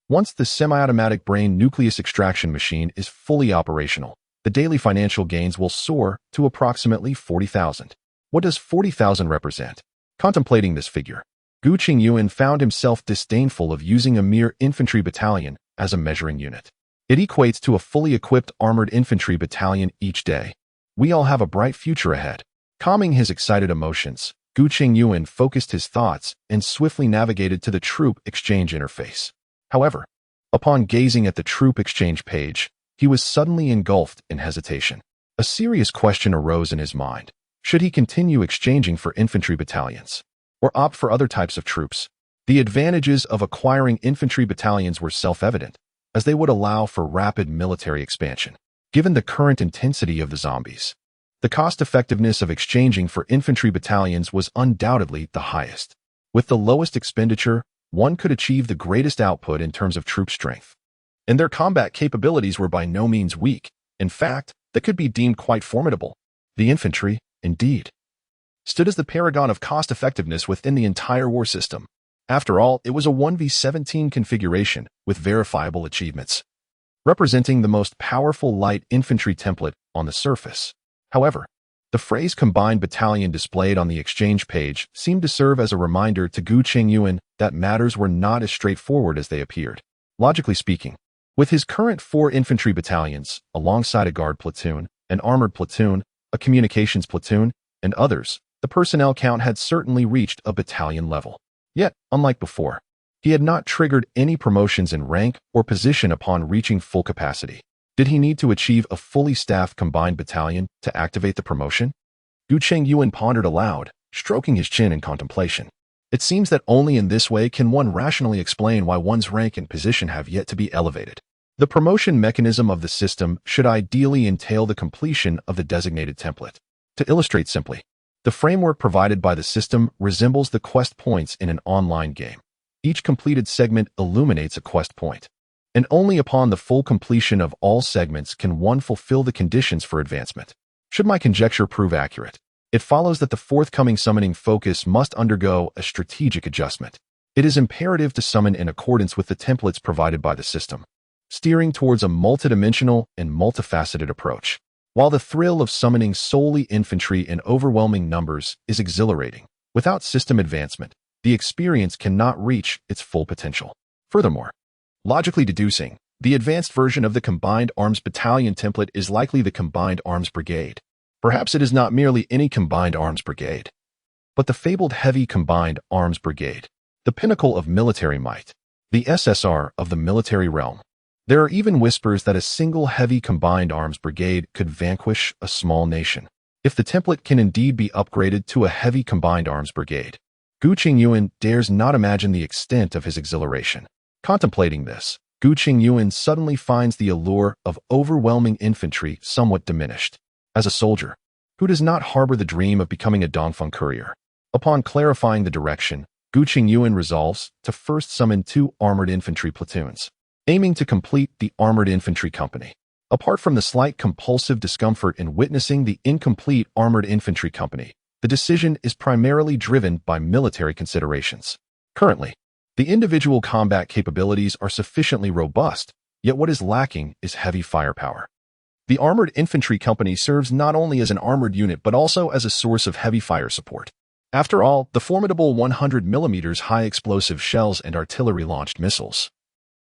Once the semi-automatic brain nucleus extraction machine is fully operational, the daily financial gains will soar to approximately 40,000. What does 40,000 represent? Contemplating this figure, Gu Chengyuan found himself disdainful of using a mere infantry battalion as a measuring unit. It equates to a fully equipped armored infantry battalion each day. We all have a bright future ahead. Calming his excited emotions, Gu Chengyuan focused his thoughts and swiftly navigated to the troop exchange interface. However, upon gazing at the troop exchange page, he was suddenly engulfed in hesitation. A serious question arose in his mind. Should he continue exchanging for infantry battalions, or opt for other types of troops? The advantages of acquiring infantry battalions were self-evident, as they would allow for rapid military expansion. Given the current intensity of the zombies, The cost-effectiveness of exchanging for infantry battalions was undoubtedly the highest. With the lowest expenditure, one could achieve the greatest output in terms of troop strength. And their combat capabilities were by no means weak. In fact, they could be deemed quite formidable. The infantry, indeed, stood as the paragon of cost-effectiveness within the entire war system. After all, it was a 1v17 configuration with verifiable achievements, representing the most powerful light infantry template on the surface. However, the phrase combined battalion displayed on the exchange page seemed to serve as a reminder to Gu Chengyuan that matters were not as straightforward as they appeared. Logically speaking, with his current 4 infantry battalions, alongside a guard platoon, an armored platoon, a communications platoon, and others, the personnel count had certainly reached a battalion level. Yet, unlike before, he had not triggered any promotions in rank or position upon reaching full capacity. Did he need to achieve a fully staffed combined battalion to activate the promotion? Gu Chengyuan pondered aloud, stroking his chin in contemplation. It seems that only in this way can one rationally explain why one's rank and position have yet to be elevated. The promotion mechanism of the system should ideally entail the completion of the designated template. To illustrate simply, the framework provided by the system resembles the quest points in an online game. Each completed segment illuminates a quest point, and only upon the full completion of all segments can one fulfill the conditions for advancement. Should my conjecture prove accurate, it follows that the forthcoming summoning focus must undergo a strategic adjustment. It is imperative to summon in accordance with the templates provided by the system, steering towards a multidimensional and multifaceted approach. While the thrill of summoning solely infantry in overwhelming numbers is exhilarating, without system advancement, the experience cannot reach its full potential. Furthermore, logically deducing, the advanced version of the Combined Arms Battalion template is likely the Combined Arms Brigade. Perhaps it is not merely any Combined Arms Brigade, but the fabled Heavy Combined Arms Brigade, the pinnacle of military might, the SSR of the military realm. There are even whispers that a single Heavy Combined Arms Brigade could vanquish a small nation. If the template can indeed be upgraded to a Heavy Combined Arms Brigade, Gu Chengyuan dares not imagine the extent of his exhilaration. Contemplating this, Gu Chengyuan suddenly finds the allure of overwhelming infantry somewhat diminished. As a soldier, who does not harbor the dream of becoming a Dongfeng courier? Upon clarifying the direction, Gu Chengyuan resolves to first summon 2 armored infantry platoons, aiming to complete the armored infantry company. Apart from the slight compulsive discomfort in witnessing the incomplete armored infantry company, the decision is primarily driven by military considerations. Currently, the individual combat capabilities are sufficiently robust, yet what is lacking is heavy firepower. The armored infantry company serves not only as an armored unit but also as a source of heavy fire support. After all, the formidable 100mm high-explosive shells and artillery-launched missiles,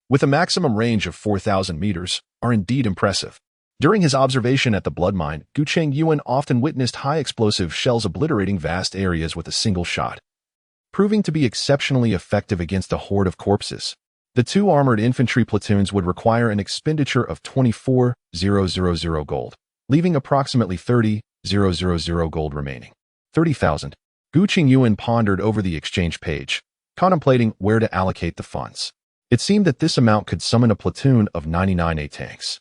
with a maximum range of 4,000 meters, are indeed impressive. During his observation at the blood mine, Gu Chengyuan often witnessed high-explosive shells obliterating vast areas with a single shot, proving to be exceptionally effective against a horde of corpses. The 2 armored infantry platoons would require an expenditure of 24,000 gold, leaving approximately 30,000 gold remaining. 30,000. Gu Chengyuan pondered over the exchange page, contemplating where to allocate the funds. It seemed that this amount could summon a platoon of 99A tanks.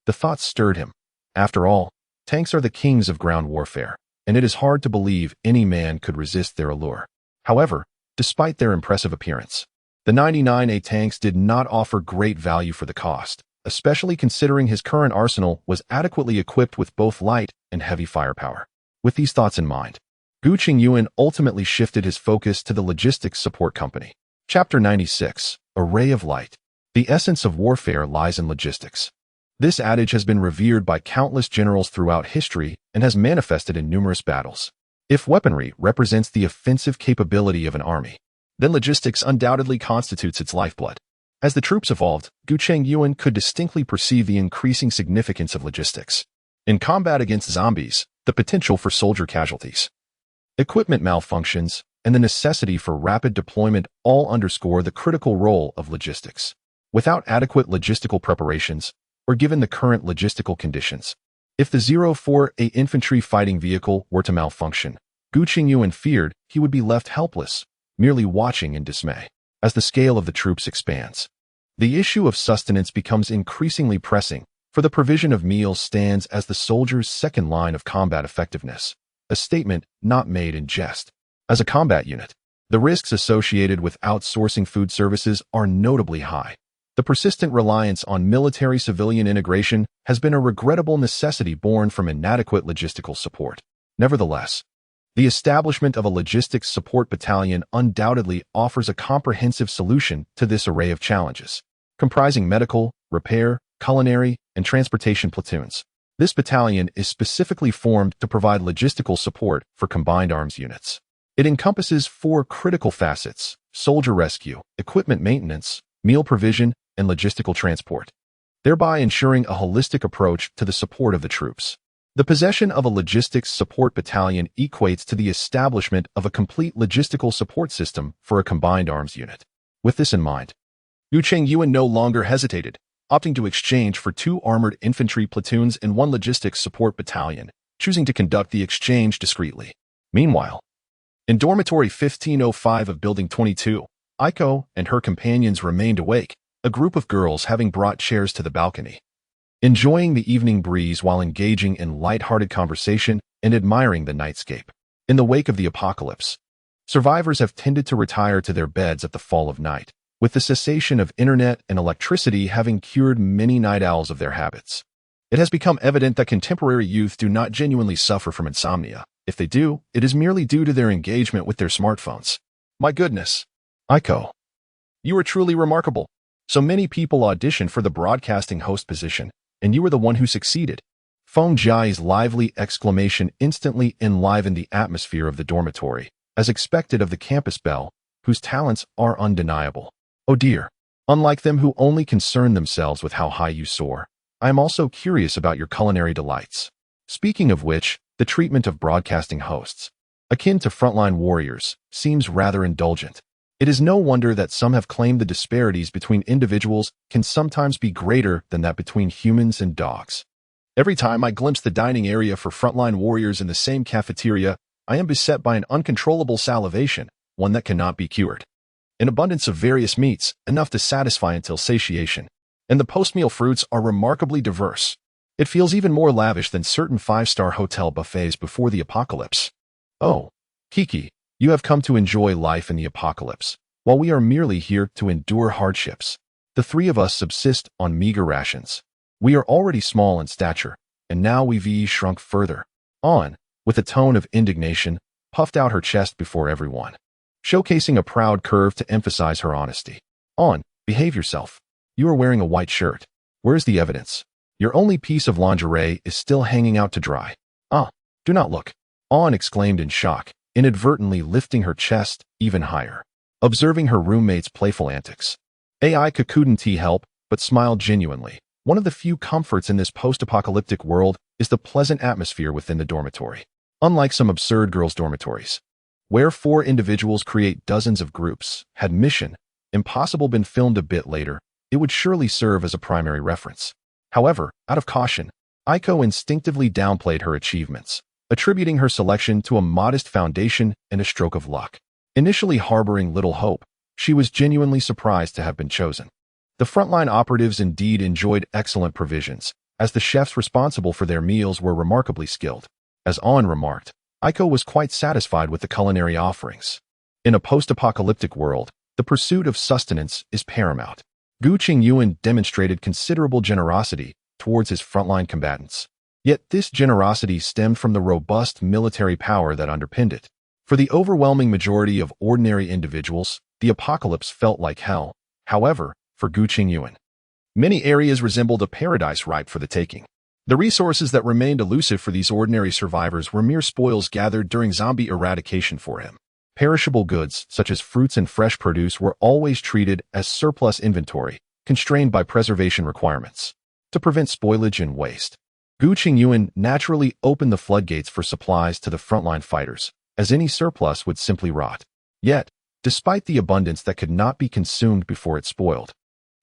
The thought stirred him. After all, tanks are the kings of ground warfare, and it is hard to believe any man could resist their allure. However, despite their impressive appearance, the 99A tanks did not offer great value for the cost, especially considering his current arsenal was adequately equipped with both light and heavy firepower. With these thoughts in mind, Gu Chengyuan ultimately shifted his focus to the logistics support company. Chapter 96, A Ray of Light. The essence of warfare lies in logistics. This adage has been revered by countless generals throughout history and has manifested in numerous battles. If weaponry represents the offensive capability of an army, then logistics undoubtedly constitutes its lifeblood. As the troops evolved, Gu Chengyuan could distinctly perceive the increasing significance of logistics. In combat against zombies, the potential for soldier casualties, equipment malfunctions, and the necessity for rapid deployment all underscore the critical role of logistics. Without adequate logistical preparations, or given the current logistical conditions, if the 04A infantry fighting vehicle were to malfunction, Gu Chengyuan feared he would be left helpless, merely watching in dismay. As the scale of the troops expands, the issue of sustenance becomes increasingly pressing, for the provision of meals stands as the soldier's second line of combat effectiveness, a statement not made in jest. As a combat unit, the risks associated with outsourcing food services are notably high. The persistent reliance on military-civilian integration has been a regrettable necessity born from inadequate logistical support. Nevertheless, the establishment of a logistics support battalion undoubtedly offers a comprehensive solution to this array of challenges. Comprising medical, repair, culinary, and transportation platoons, this battalion is specifically formed to provide logistical support for combined arms units. It encompasses 4 critical facets: soldier rescue, equipment maintenance, meal provision, and logistical transport, thereby ensuring a holistic approach to the support of the troops. The possession of a logistics support battalion equates to the establishment of a complete logistical support system for a combined arms unit. With this in mind, Gu Chengyuan no longer hesitated, opting to exchange for 2 armored infantry platoons and 1 logistics support battalion, choosing to conduct the exchange discreetly. Meanwhile, in dormitory 1505 of Building 22, Aiko and her companions remained awake, a group of girls having brought chairs to the balcony, enjoying the evening breeze while engaging in light-hearted conversation and admiring the nightscape. In the wake of the apocalypse, survivors have tended to retire to their beds at the fall of night, with the cessation of internet and electricity having cured many night owls of their habits. It has become evident that contemporary youth do not genuinely suffer from insomnia. If they do, it is merely due to their engagement with their smartphones. My goodness, Aiko, you are truly remarkable. So many people auditioned for the broadcasting host position, and you were the one who succeeded. Feng Jiai's lively exclamation instantly enlivened the atmosphere of the dormitory, as expected of the campus belle, whose talents are undeniable. Oh dear, unlike them who only concern themselves with how high you soar, I am also curious about your culinary delights. Speaking of which, the treatment of broadcasting hosts, akin to frontline warriors, seems rather indulgent. It is no wonder that some have claimed the disparities between individuals can sometimes be greater than that between humans and dogs. Every time I glimpse the dining area for frontline warriors in the same cafeteria, I am beset by an uncontrollable salivation, one that cannot be cured. An abundance of various meats, enough to satisfy until satiation, and the post-meal fruits are remarkably diverse. It feels even more lavish than certain 5-star hotel buffets before the apocalypse. Oh, Kiki, you have come to enjoy life in the apocalypse, while we are merely here to endure hardships. The 3 of us subsist on meager rations. We are already small in stature, and now we've shrunk further. On, with a tone of indignation, puffed out her chest before everyone, showcasing a proud curve to emphasize her honesty. On, behave yourself. You are wearing a white shirt. Where's the evidence? Your only piece of lingerie is still hanging out to dry. Do not look. On exclaimed in shock, inadvertently lifting her chest even higher, observing her roommate's playful antics. Ai couldn't help but smiled genuinely. One of the few comforts in this post-apocalyptic world is the pleasant atmosphere within the dormitory. Unlike some absurd girls' dormitories, where 4 individuals create dozens of groups, had Mission Impossible been filmed a bit later, it would surely serve as a primary reference. However, out of caution, Aiko instinctively downplayed her achievements, attributing her selection to a modest foundation and a stroke of luck. Initially harboring little hope, she was genuinely surprised to have been chosen. The frontline operatives indeed enjoyed excellent provisions, as the chefs responsible for their meals were remarkably skilled. As On remarked, Aiko was quite satisfied with the culinary offerings. In a post-apocalyptic world, the pursuit of sustenance is paramount. Gu Chengyuan demonstrated considerable generosity towards his frontline combatants. Yet this generosity stemmed from the robust military power that underpinned it. For the overwhelming majority of ordinary individuals, the apocalypse felt like hell. However, for Gu Chengyuan, many areas resembled a paradise ripe for the taking. The resources that remained elusive for these ordinary survivors were mere spoils gathered during zombie eradication for him. Perishable goods, such as fruits and fresh produce, were always treated as surplus inventory, constrained by preservation requirements. To prevent spoilage and waste, Gu Chengyuan naturally opened the floodgates for supplies to the frontline fighters, as any surplus would simply rot. Yet, despite the abundance that could not be consumed before it spoiled,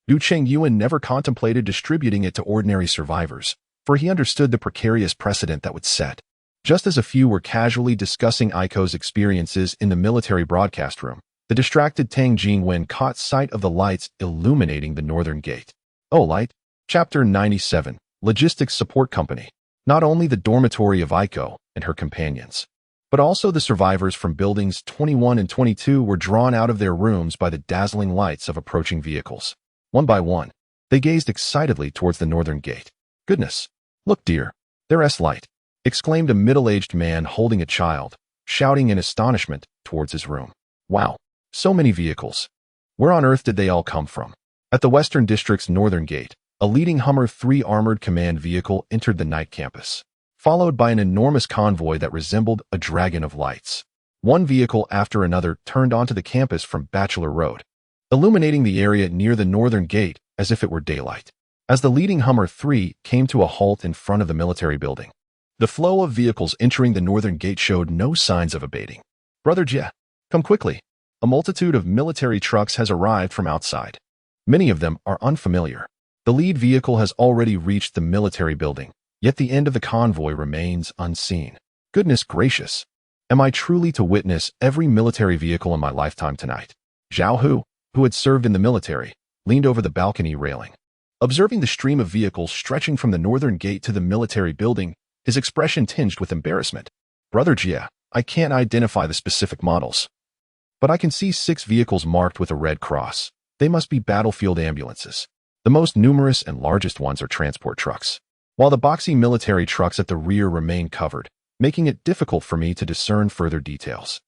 Gu Chengyuan never contemplated distributing it to ordinary survivors, for he understood the precarious precedent that would set. Just as a few were casually discussing Aiko's experiences in the military broadcast room, the distracted Tang Jingwen caught sight of the lights illuminating the northern gate. Oh, light. Chapter 97. logistics support company. Not only the dormitory of Aiko and her companions, but also the survivors from buildings 21 and 22 were drawn out of their rooms by the dazzling lights of approaching vehicles. One by one, they gazed excitedly towards the northern gate. "Goodness! Look, dear! There's light!" exclaimed a middle-aged man holding a child, shouting in astonishment towards his room. "Wow! So many vehicles! Where on earth did they all come from?" At the Western District's northern gate, a leading Hummer 3 armored command vehicle entered the night campus, followed by an enormous convoy that resembled a dragon of lights. One vehicle after another turned onto the campus from Bachelor Road, illuminating the area near the northern gate as if it were daylight. As the leading Hummer 3 came to a halt in front of the military building, the flow of vehicles entering the northern gate showed no signs of abating. "Brother Jie, come quickly. A multitude of military trucks has arrived from outside. Many of them are unfamiliar. The lead vehicle has already reached the military building, yet the end of the convoy remains unseen. Goodness gracious! Am I truly to witness every military vehicle in my lifetime tonight?" Zhao Hu, who had served in the military, leaned over the balcony railing. Observing the stream of vehicles stretching from the northern gate to the military building, his expression tinged with embarrassment. "Brother Jie, I can't identify the specific models, but I can see 6 vehicles marked with a red cross. They must be battlefield ambulances. The most numerous and largest ones are transport trucks, while the boxy military trucks at the rear remain covered, making it difficult for me to discern further details."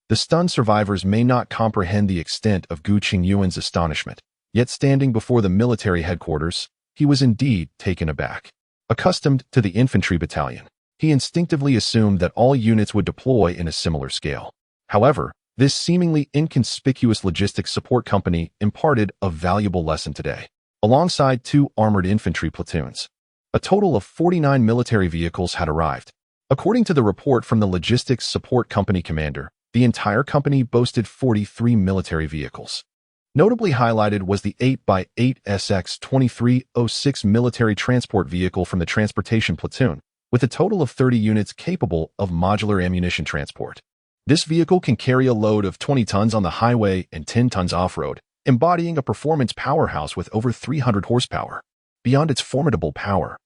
The stunned survivors may not comprehend the extent of Gu Chengyuan's astonishment, yet standing before the military headquarters, he was indeed taken aback. Accustomed to the infantry battalion, he instinctively assumed that all units would deploy in a similar scale. However, this seemingly inconspicuous logistics support company imparted a valuable lesson today. Alongside 2 armored infantry platoons, a total of 49 military vehicles had arrived. According to the report from the logistics support company commander, the entire company boasted 43 military vehicles. Notably highlighted was the 8x8 SX-2306 military transport vehicle from the transportation platoon, with a total of 30 units capable of modular ammunition transport. This vehicle can carry a load of 20 tons on the highway and 10 tons off-road, embodying a performance powerhouse with over 300 horsepower. Beyond its formidable power,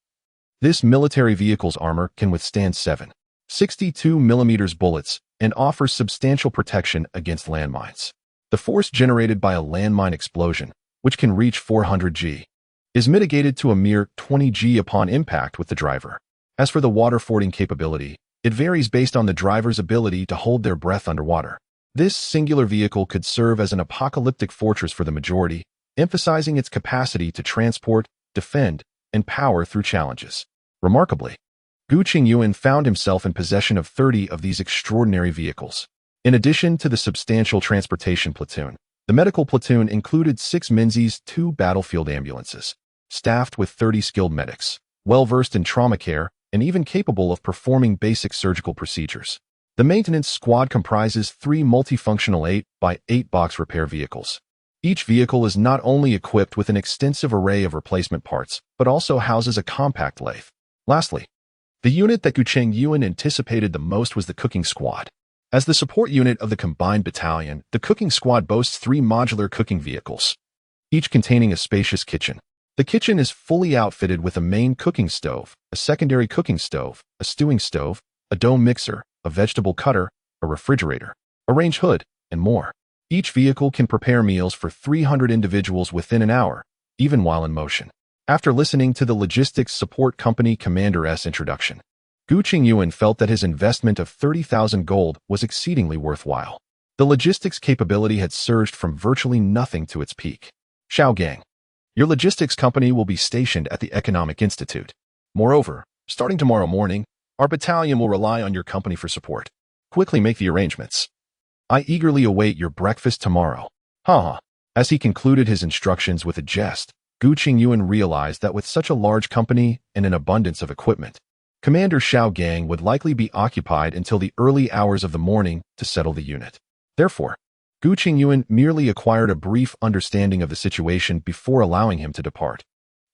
this military vehicle's armor can withstand 7.62mm bullets and offers substantial protection against landmines. The force generated by a landmine explosion, which can reach 400 G, is mitigated to a mere 20 G upon impact with the driver. As for the water fording capability, it varies based on the driver's ability to hold their breath underwater. This singular vehicle could serve as an apocalyptic fortress for the majority, emphasizing its capacity to transport, defend, and power through challenges. Remarkably, Gu Chengyuan found himself in possession of 30 of these extraordinary vehicles. In addition to the substantial transportation platoon, the medical platoon included 6 Menzies 2 battlefield ambulances, staffed with 30 skilled medics, well-versed in trauma care, and even capable of performing basic surgical procedures. The maintenance squad comprises 3 multifunctional 8x8 box repair vehicles. Each vehicle is not only equipped with an extensive array of replacement parts, but also houses a compact lathe. Lastly, the unit that Gu Chengyuan anticipated the most was the cooking squad. As the support unit of the combined battalion, the cooking squad boasts 3 modular cooking vehicles, each containing a spacious kitchen. The kitchen is fully outfitted with a main cooking stove, a secondary cooking stove, a stewing stove, a dough mixer, a vegetable cutter, a refrigerator, a range hood, and more. Each vehicle can prepare meals for 300 individuals within an hour, even while in motion. After listening to the logistics support company commander's introduction, Gu Chengyuan felt that his investment of 30,000 gold was exceedingly worthwhile. The logistics capability had surged from virtually nothing to its peak. "Xiao Gang, your logistics company will be stationed at the Economic Institute. Moreover, starting tomorrow morning, our battalion will rely on your company for support. Quickly make the arrangements. I eagerly await your breakfast tomorrow." Haha. As he concluded his instructions with a jest, Gu Chengyuan realized that with such a large company and an abundance of equipment, Commander Xiao Gang would likely be occupied until the early hours of the morning to settle the unit. Therefore, Gu Chengyuan merely acquired a brief understanding of the situation before allowing him to depart.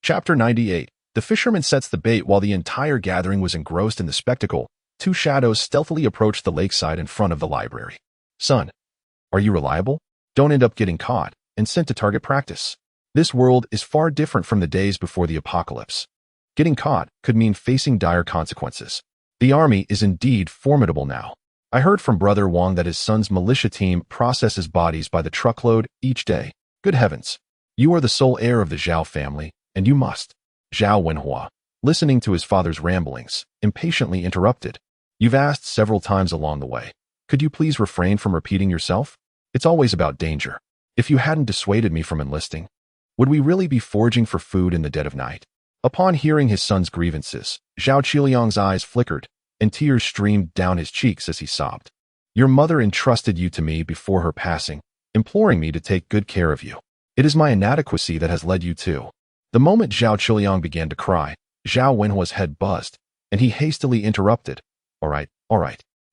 Chapter 98. The fisherman sets the bait. While the entire gathering was engrossed in the spectacle, 2 shadows stealthily approached the lakeside in front of the library. "Son, are you reliable? Don't end up getting caught and sent to target practice. This world is far different from the days before the apocalypse. Getting caught could mean facing dire consequences. The army is indeed formidable now. I heard from Brother Wang that his son's militia team processes bodies by the truckload each day. Good heavens. You are the sole heir of the Zhao family, and you must. Zhao Wenhua, listening to his father's ramblings, impatiently interrupted. You've asked several times along the way. Could you please refrain from repeating yourself? It's always about danger. If you hadn't dissuaded me from enlisting, would we really be foraging for food in the dead of night? Upon hearing his son's grievances, Zhao Qiliang's eyes flickered, and tears streamed down his cheeks as he sobbed. Your mother entrusted you to me before her passing, imploring me to take good care of you. It is my inadequacy that has led you to. The moment Zhao Qiliang began to cry, Zhao Wenhua's head buzzed, and he hastily interrupted. All right.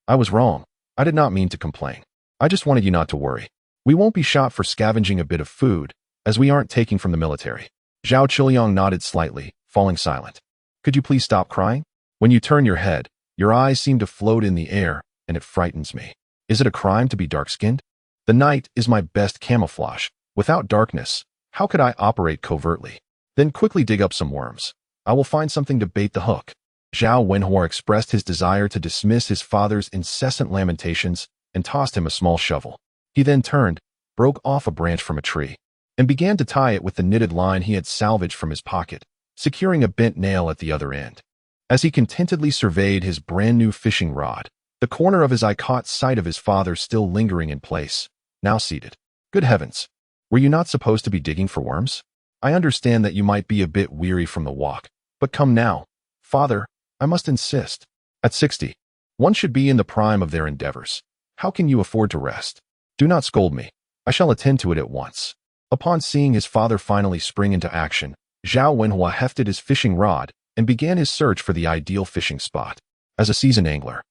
I was wrong. I did not mean to complain. I just wanted you not to worry. We won't be shot for scavenging a bit of food, as we aren't taking from the military. Zhao Qiliang nodded slightly, falling silent. Could you please stop crying? When you turn your head, your eyes seem to float in the air, and it frightens me. Is it a crime to be dark-skinned? The night is my best camouflage. Without darkness, how could I operate covertly? Then quickly dig up some worms. I will find something to bait the hook. Zhao Wenhua expressed his desire to dismiss his father's incessant lamentations and tossed him a small shovel. He then turned, broke off a branch from a tree, and began to tie it with the knitted line he had salvaged from his pocket, securing a bent nail at the other end. As he contentedly surveyed his brand-new fishing rod, the corner of his eye caught sight of his father still lingering in place, now seated. Good heavens! Were you not supposed to be digging for worms? I understand that you might be a bit weary from the walk, but come now. Father, I must insist. At 60, one should be in the prime of their endeavors. How can you afford to rest? Do not scold me. I shall attend to it at once. Upon seeing his father finally spring into action, Zhao Wenhua hefted his fishing rod and began his search for the ideal fishing spot. As a seasoned angler,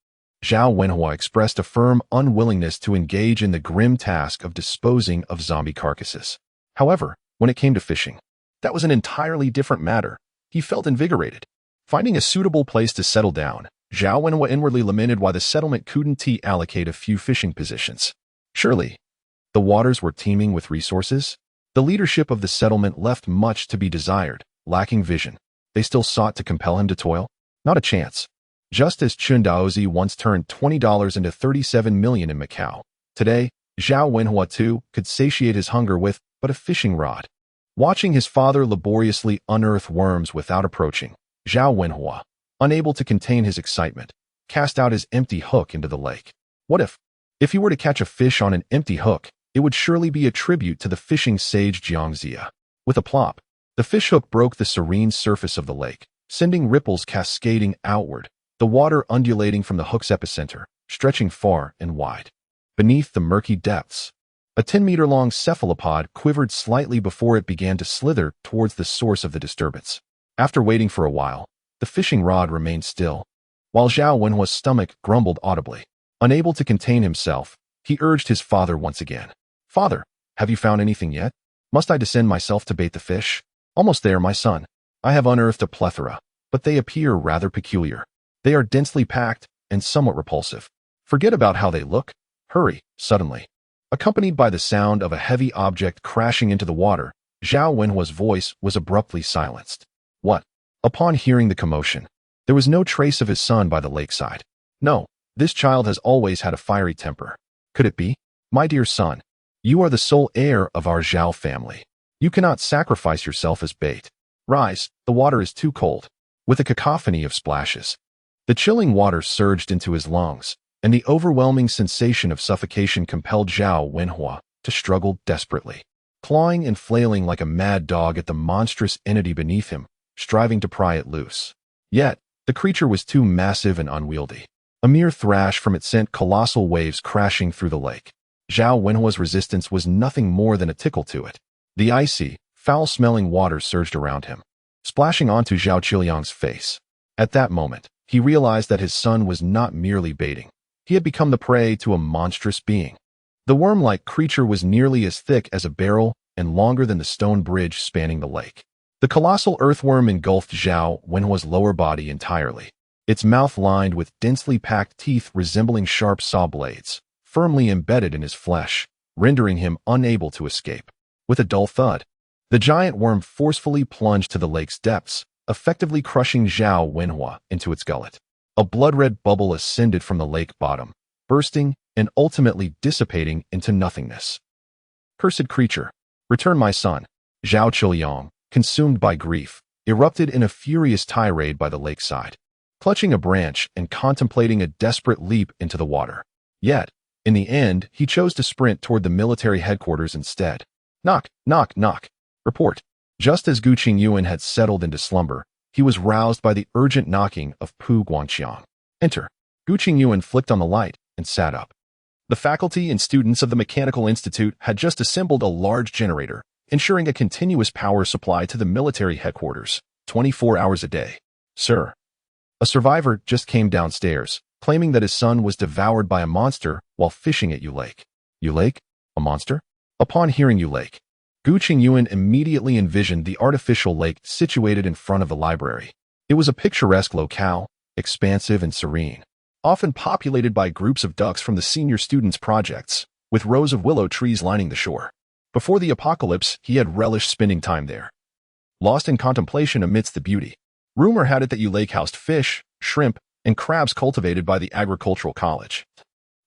Zhao Wenhua expressed a firm unwillingness to engage in the grim task of disposing of zombie carcasses. However, when it came to fishing, that was an entirely different matter. He felt invigorated. Finding a suitable place to settle down, Zhao Wenhua inwardly lamented why the settlement couldn't allocate a few fishing positions. Surely, the waters were teeming with resources. The leadership of the settlement left much to be desired, lacking vision. They still sought to compel him to toil? Not a chance. Just as Chun Daozi once turned $20 into $37 million in Macau, today, Zhao Wenhua too could satiate his hunger with but a fishing rod. Watching his father laboriously unearth worms without approaching, Zhao Wenhua, unable to contain his excitement, cast out his empty hook into the lake. What if he were to catch a fish on an empty hook, it would surely be a tribute to the fishing sage Jiangxia. With a plop, the fish hook broke the serene surface of the lake, sending ripples cascading outward, the water undulating from the hook's epicenter, stretching far and wide. Beneath the murky depths, a 10-meter-long cephalopod quivered slightly before it began to slither towards the source of the disturbance. After waiting for a while, the fishing rod remained still, while Zhao Wenhua's stomach grumbled audibly. Unable to contain himself, he urged his father once again. Father, have you found anything yet? Must I descend myself to bait the fish? Almost there, my son. I have unearthed a plethora, but they appear rather peculiar. They are densely packed and somewhat repulsive. Forget about how they look. Hurry, suddenly. Accompanied by the sound of a heavy object crashing into the water, Zhao Wenhua's voice was abruptly silenced. What? Upon hearing the commotion, there was no trace of his son by the lakeside. No, this child has always had a fiery temper. Could it be? My dear son, you are the sole heir of our Zhao family. You cannot sacrifice yourself as bait. Rise, the water is too cold. With a cacophony of splashes, the chilling water surged into his lungs, and the overwhelming sensation of suffocation compelled Zhao Wenhua to struggle desperately, clawing and flailing like a mad dog at the monstrous entity beneath him, striving to pry it loose. Yet, the creature was too massive and unwieldy. A mere thrash from it sent colossal waves crashing through the lake. Zhao Wenhua's resistance was nothing more than a tickle to it. The icy, foul-smelling water surged around him, splashing onto Zhao Qiliang's face. At that moment, he realized that his son was not merely baiting. He had become the prey to a monstrous being. The worm-like creature was nearly as thick as a barrel and longer than the stone bridge spanning the lake. The colossal earthworm engulfed Zhao Wenhua's lower body entirely, its mouth lined with densely packed teeth resembling sharp saw blades, firmly embedded in his flesh, rendering him unable to escape. With a dull thud, the giant worm forcefully plunged to the lake's depths, effectively crushing Zhao Wenhua into its gullet. A blood-red bubble ascended from the lake bottom, bursting and ultimately dissipating into nothingness. Cursed creature, return my son. Zhao Chengyuan, consumed by grief, erupted in a furious tirade by the lakeside, clutching a branch and contemplating a desperate leap into the water. Yet, in the end, he chose to sprint toward the military headquarters instead. Knock, knock, knock. Report. Just as Gu Chengyuan had settled into slumber, he was roused by the urgent knocking of Pu Guangqiang. Enter. Gu Chengyuan flicked on the light and sat up. The faculty and students of the Mechanical Institute had just assembled a large generator, ensuring a continuous power supply to the military headquarters, 24 hours a day. Sir. A survivor just came downstairs, claiming that his son was devoured by a monster while fishing at Yu Lake. Yu Lake? A monster? Upon hearing Yu Lake, Gu Chengyuan immediately envisioned the artificial lake situated in front of the library. It was a picturesque locale, expansive and serene, often populated by groups of ducks from the senior students' projects, with rows of willow trees lining the shore. Before the apocalypse, he had relished spending time there, lost in contemplation amidst the beauty. Rumor had it that Yu Lake housed fish, shrimp, and crabs cultivated by the agricultural college.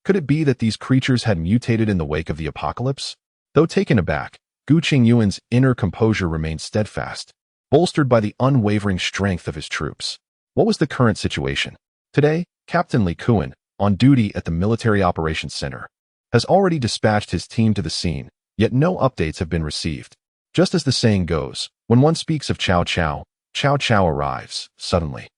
Could it be that these creatures had mutated in the wake of the apocalypse? Though taken aback, Gu Chengyuan's inner composure remained steadfast, bolstered by the unwavering strength of his troops. What was the current situation? Today, Captain Li Kuan, on duty at the Military Operations Center, has already dispatched his team to the scene, yet no updates have been received. Just as the saying goes, when one speaks of Chow Chow, Chow Chow arrives, suddenly.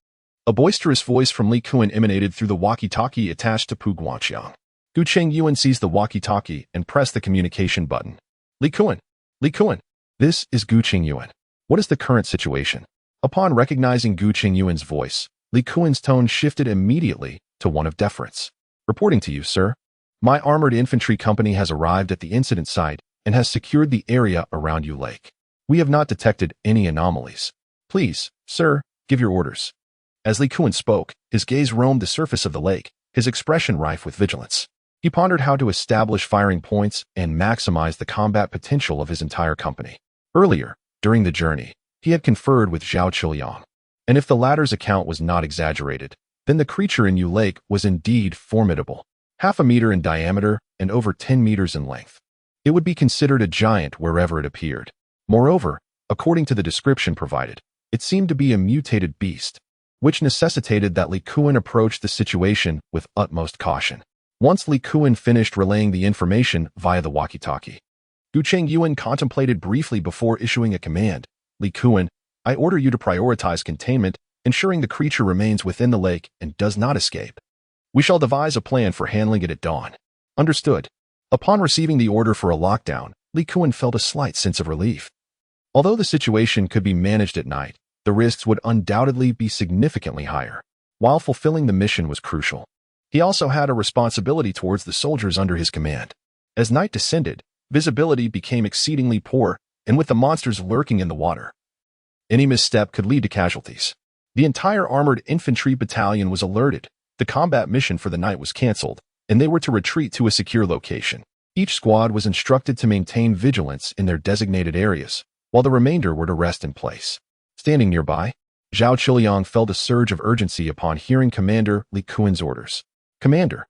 A boisterous voice from Li Kuan emanated through the walkie-talkie attached to Pu Guangqiang. Gu Chengyuan seized the walkie-talkie and pressed the communication button. Li Kuan! Li Kuan! This is Gu Chengyuan. What is the current situation? Upon recognizing Gu Chengyuan's voice, Li Kuan's tone shifted immediately to one of deference. Reporting to you, sir. My armored infantry company has arrived at the incident site and has secured the area around Yu Lake. We have not detected any anomalies. Please, sir, give your orders. As Li Kuan spoke, his gaze roamed the surface of the lake, his expression rife with vigilance. He pondered how to establish firing points and maximize the combat potential of his entire company. Earlier, during the journey, he had conferred with Zhao Chengyuan, and if the latter's account was not exaggerated, then the creature in Yu Lake was indeed formidable, 1/2 meter in diameter and over 10 meters in length. It would be considered a giant wherever it appeared. Moreover, according to the description provided, it seemed to be a mutated beast, which necessitated that Li Kuan approach the situation with utmost caution. Once Li Kuan finished relaying the information via the walkie-talkie, Gu Chengyuan contemplated briefly before issuing a command. Li Kuan, I order you to prioritize containment, ensuring the creature remains within the lake and does not escape. We shall devise a plan for handling it at dawn. Understood. Upon receiving the order for a lockdown, Li Kuan felt a slight sense of relief. Although the situation could be managed at night, the risks would undoubtedly be significantly higher. While fulfilling the mission was crucial, he also had a responsibility towards the soldiers under his command. As night descended, visibility became exceedingly poor, and with the monsters lurking in the water, any misstep could lead to casualties. The entire armored infantry battalion was alerted. The combat mission for the night was cancelled, and they were to retreat to a secure location. Each squad was instructed to maintain vigilance in their designated areas, while the remainder were to rest in place. Standing nearby, Zhao Chengyuan felt a surge of urgency upon hearing Commander Li Kuan's orders. Commander,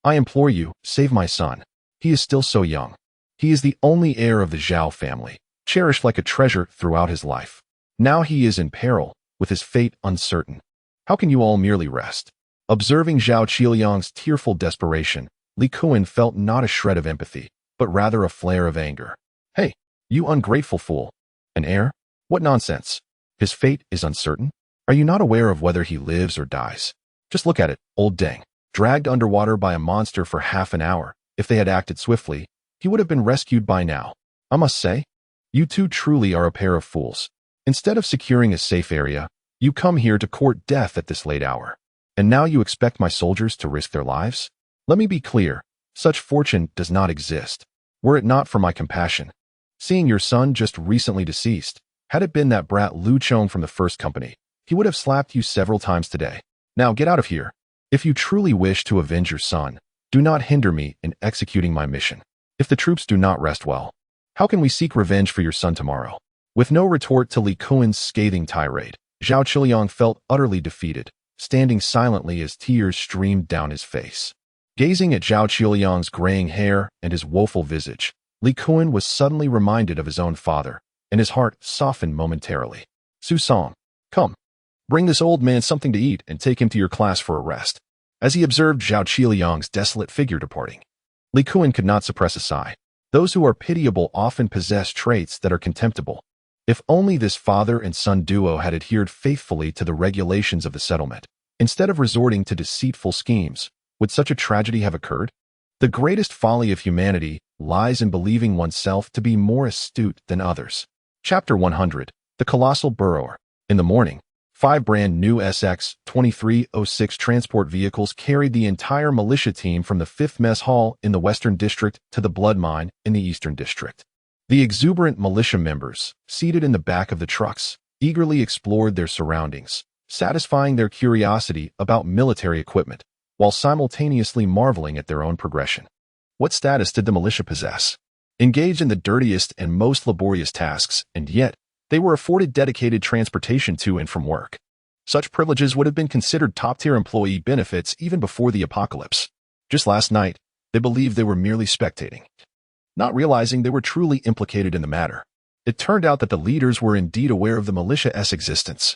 I implore you, save my son. He is still so young. He is the only heir of the Zhao family, cherished like a treasure throughout his life. Now he is in peril, with his fate uncertain. How can you all merely rest? Observing Zhao Chengyuan's tearful desperation, Li Kuan felt not a shred of empathy, but rather a flare of anger. Hey, you ungrateful fool. An heir? What nonsense. His fate is uncertain? Are you not aware of whether he lives or dies? Just look at it, old dang. Dragged underwater by a monster for half an hour. If they had acted swiftly, he would have been rescued by now. I must say, you two truly are a pair of fools. Instead of securing a safe area, you come here to court death at this late hour. And now you expect my soldiers to risk their lives? Let me be clear, such fortune does not exist. Were it not for my compassion, seeing your son just recently deceased, had it been that brat Lu Chong from the first company, he would have slapped you several times today. Now get out of here. If you truly wish to avenge your son, do not hinder me in executing my mission. If the troops do not rest well, how can we seek revenge for your son tomorrow? With no retort to Li Kuan's scathing tirade, Zhao Qiliang felt utterly defeated, standing silently as tears streamed down his face. Gazing at Zhao Qiliang's graying hair and his woeful visage, Li Kuan was suddenly reminded of his own father, and his heart softened momentarily. Su Song, come. Bring this old man something to eat and take him to your class for a rest. As he observed Zhao Qiliang's desolate figure departing, Li Kuan could not suppress a sigh. Those who are pitiable often possess traits that are contemptible. If only this father and son duo had adhered faithfully to the regulations of the settlement, instead of resorting to deceitful schemes, would such a tragedy have occurred? The greatest folly of humanity lies in believing oneself to be more astute than others. Chapter 100. The Colossal Burrower. In the morning, 5 brand new SX-2306 transport vehicles carried the entire militia team from the 5th Mess Hall in the Western District to the Blood Mine in the Eastern District. The exuberant militia members, seated in the back of the trucks, eagerly explored their surroundings, satisfying their curiosity about military equipment, while simultaneously marveling at their own progression. What status did the militia possess? Engaged in the dirtiest and most laborious tasks, and yet, they were afforded dedicated transportation to and from work. Such privileges would have been considered top-tier employee benefits even before the apocalypse. Just last night, they believed they were merely spectating, not realizing they were truly implicated in the matter. It turned out that the leaders were indeed aware of the militia's existence,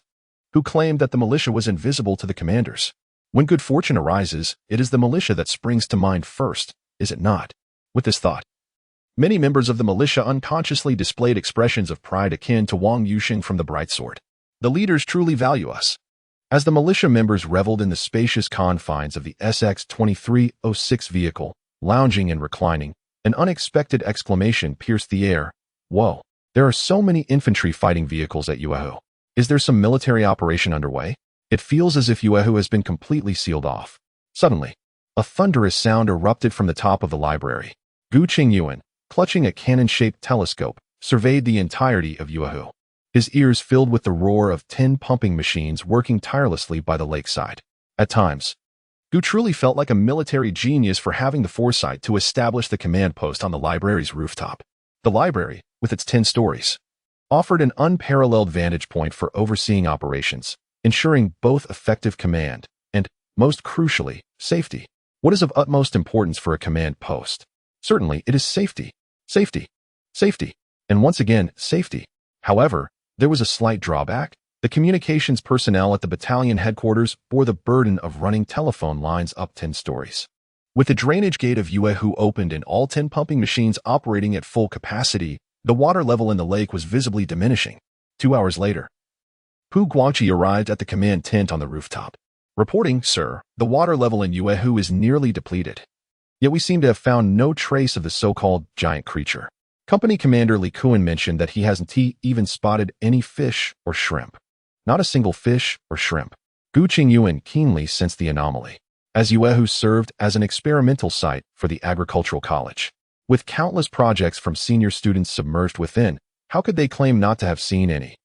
who claimed that the militia was invisible to the commanders. When good fortune arises, it is the militia that springs to mind first, is it not? With this thought, many members of the militia unconsciously displayed expressions of pride akin to Wang Yuxing from the Bright Sword. The leaders truly value us. As the militia members reveled in the spacious confines of the SX-2306 vehicle, lounging and reclining, an unexpected exclamation pierced the air. Whoa, there are so many infantry fighting vehicles at Yuehu. Is there some military operation underway? It feels as if Yuehu has been completely sealed off. Suddenly, a thunderous sound erupted from the top of the library. Gu Chengyuan, clutching a cannon-shaped telescope, surveyed the entirety of Yuehu. His ears filled with the roar of 10 pumping machines working tirelessly by the lakeside. At times, Gu truly felt like a military genius for having the foresight to establish the command post on the library's rooftop. The library, with its 10 stories, offered an unparalleled vantage point for overseeing operations, ensuring both effective command and, most crucially, safety. What is of utmost importance for a command post? Certainly, it is safety. Safety. Safety. And once again, safety. However, there was a slight drawback. The communications personnel at the battalion headquarters bore the burden of running telephone lines up 10 stories. With the drainage gate of Yuehu opened and all 10 pumping machines operating at full capacity, the water level in the lake was visibly diminishing. 2 hours later, Pu Guangqi arrived at the command tent on the rooftop. Reporting, sir, the water level in Yuehu is nearly depleted. Yet we seem to have found no trace of the so-called giant creature. Company Commander Li Kuan mentioned that he hasn't even spotted any fish or shrimp. Not a single fish or shrimp. Gu Chengyuan keenly sensed the anomaly, as Yuehu served as an experimental site for the agricultural college. With countless projects from senior students submerged within, how could they claim not to have seen any?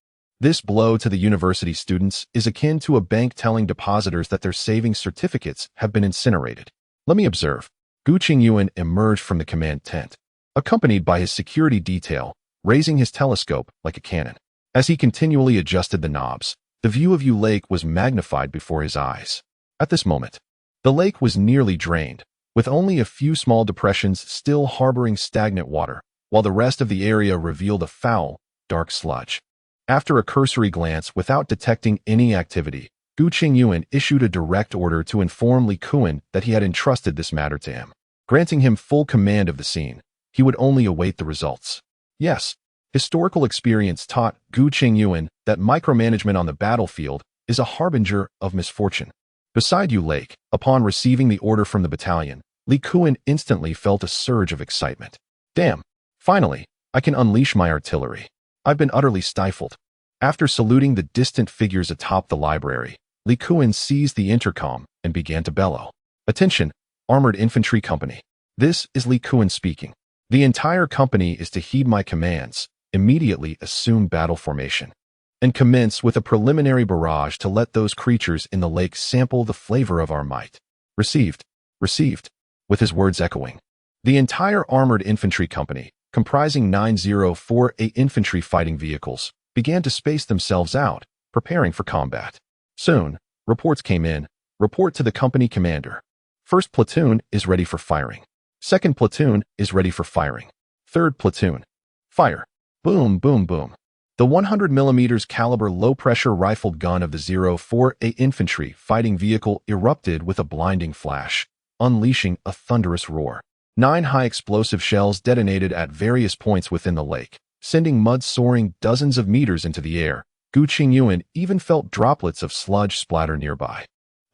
This blow to the university students is akin to a bank telling depositors that their savings certificates have been incinerated. Let me observe. Gu Chengyuan emerged from the command tent, accompanied by his security detail, raising his telescope like a cannon. As he continually adjusted the knobs, the view of Yu Lake was magnified before his eyes. At this moment, the lake was nearly drained, with only a few small depressions still harboring stagnant water, while the rest of the area revealed a foul, dark sludge. After a cursory glance without detecting any activity, Gu Chengyuan issued a direct order to inform Li Kuan that he had entrusted this matter to him. Granting him full command of the scene, he would only await the results. Yes, historical experience taught Gu Chengyuan that micromanagement on the battlefield is a harbinger of misfortune. Beside Yu Lake, upon receiving the order from the battalion, Li Kuan instantly felt a surge of excitement. Damn! Finally, I can unleash my artillery. I've been utterly stifled. After saluting the distant figures atop the library, Li Kuan seized the intercom and began to bellow. Attention, Armored Infantry Company. This is Li Kuan speaking. The entire company is to heed my commands, immediately assume battle formation, and commence with a preliminary barrage to let those creatures in the lake sample the flavor of our might. Received. Received. With his words echoing, the entire Armored Infantry Company, comprising 9048 infantry fighting vehicles, began to space themselves out, preparing for combat. Soon, reports came in. Report to the company commander. First platoon is ready for firing. Second platoon is ready for firing. Third platoon. Fire. Boom, boom, boom. The 100mm caliber low-pressure rifled gun of the 048 infantry fighting vehicle erupted with a blinding flash, unleashing a thunderous roar. 9 high-explosive shells detonated at various points within the lake, sending mud soaring dozens of meters into the air. Gu Chengyuan even felt droplets of sludge splatter nearby.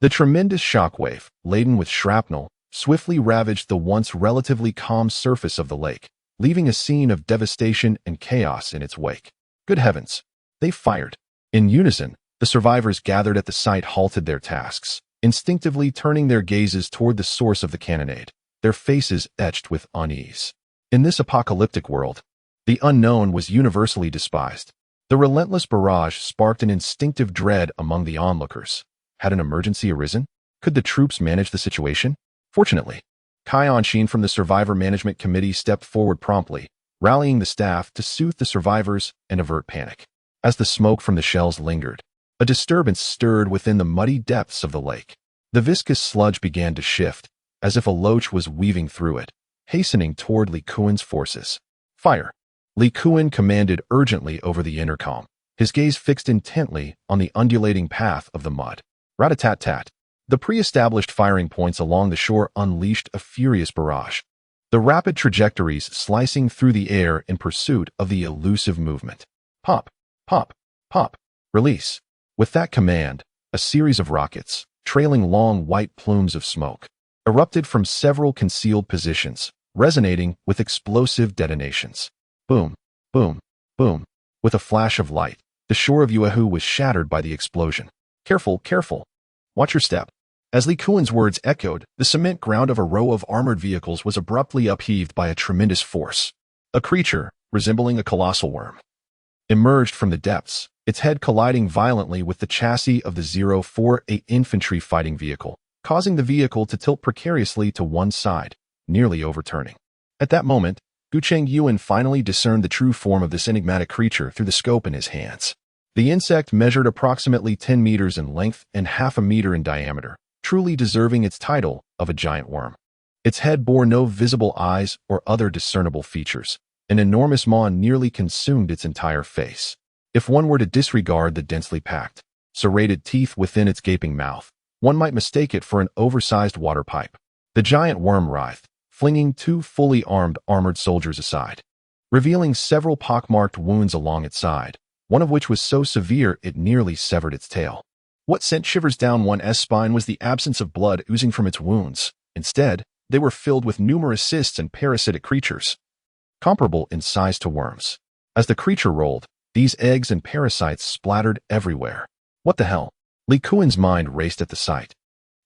The tremendous shockwave, laden with shrapnel, swiftly ravaged the once relatively calm surface of the lake, leaving a scene of devastation and chaos in its wake. Good heavens! They fired. In unison, the survivors gathered at the site halted their tasks, instinctively turning their gazes toward the source of the cannonade, their faces etched with unease. In this apocalyptic world, the unknown was universally despised. The relentless barrage sparked an instinctive dread among the onlookers. Had an emergency arisen? Could the troops manage the situation? Fortunately, Kai Anshin from the Survivor Management Committee stepped forward promptly, rallying the staff to soothe the survivors and avert panic. As the smoke from the shells lingered, a disturbance stirred within the muddy depths of the lake. The viscous sludge began to shift, as if a loach was weaving through it, hastening toward Li Kuan's forces. Fire! Li Kuan commanded urgently over the intercom, his gaze fixed intently on the undulating path of the mud. Rat-a-tat-tat. The pre-established firing points along the shore unleashed a furious barrage, the rapid trajectories slicing through the air in pursuit of the elusive movement. Pop, pop, pop, release. With that command, a series of rockets, trailing long white plumes of smoke, erupted from several concealed positions, resonating with explosive detonations. Boom, boom, boom. With a flash of light, the shore of Yuehu was shattered by the explosion. Careful, careful. Watch your step. As Li Kuan's words echoed, the cement ground of a row of armored vehicles was abruptly upheaved by a tremendous force. A creature, resembling a colossal worm, emerged from the depths, its head colliding violently with the chassis of the 048 infantry fighting vehicle, causing the vehicle to tilt precariously to one side, nearly overturning. At that moment, Gu Chengyuan finally discerned the true form of this enigmatic creature through the scope in his hands. The insect measured approximately 10 meters in length and half a meter in diameter, truly deserving its title of a giant worm. Its head bore no visible eyes or other discernible features. An enormous maw nearly consumed its entire face. If one were to disregard the densely packed, serrated teeth within its gaping mouth, one might mistake it for an oversized water pipe. The giant worm writhed, flinging 2 fully armed armored soldiers aside, revealing several pockmarked wounds along its side, one of which was so severe it nearly severed its tail. What sent shivers down one's spine was the absence of blood oozing from its wounds. Instead, they were filled with numerous cysts and parasitic creatures, comparable in size to worms. As the creature rolled, these eggs and parasites splattered everywhere. What the hell? Li Kuan's mind raced at the sight,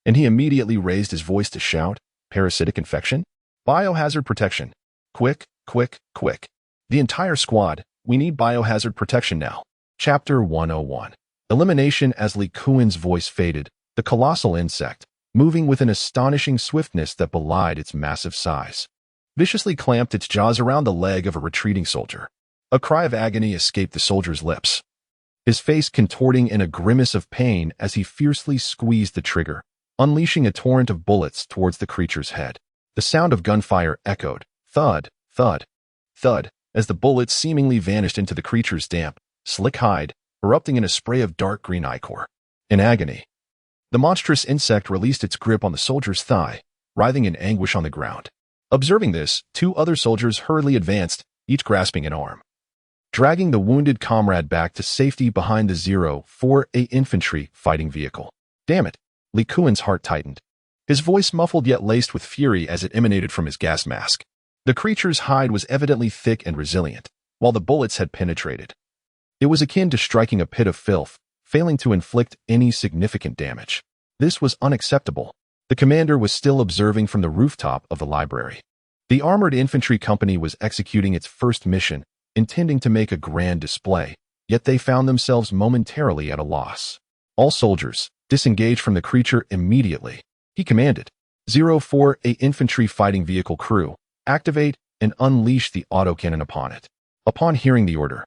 and he immediately raised his voice to shout, "Parasitic infection? Biohazard protection. Quick, quick, quick. The entire squad, we need biohazard protection now." Chapter 101. Elimination. As Li Kuan's voice faded, the colossal insect, moving with an astonishing swiftness that belied its massive size, viciously clamped its jaws around the leg of a retreating soldier. A cry of agony escaped the soldier's lips, his face contorting in a grimace of pain as he fiercely squeezed the trigger, unleashing a torrent of bullets towards the creature's head. The sound of gunfire echoed, thud, thud, thud, as the bullets seemingly vanished into the creature's damp, slick hide, erupting in a spray of dark green ichor. In agony, the monstrous insect released its grip on the soldier's thigh, writhing in anguish on the ground. Observing this, 2 other soldiers hurriedly advanced, each grasping an arm, dragging the wounded comrade back to safety behind the 048 infantry fighting vehicle. Damn it! Li Kuan's heart tightened, his voice muffled yet laced with fury as it emanated from his gas mask. The creature's hide was evidently thick and resilient, while the bullets had penetrated. It was akin to striking a pit of filth, failing to inflict any significant damage. This was unacceptable. The commander was still observing from the rooftop of the library. The armored infantry company was executing its first mission, intending to make a grand display, yet they found themselves momentarily at a loss. All soldiers, disengage from the creature immediately, he commanded. 048 infantry fighting vehicle crew, activate and unleashed the autocannon upon it. Upon hearing the order,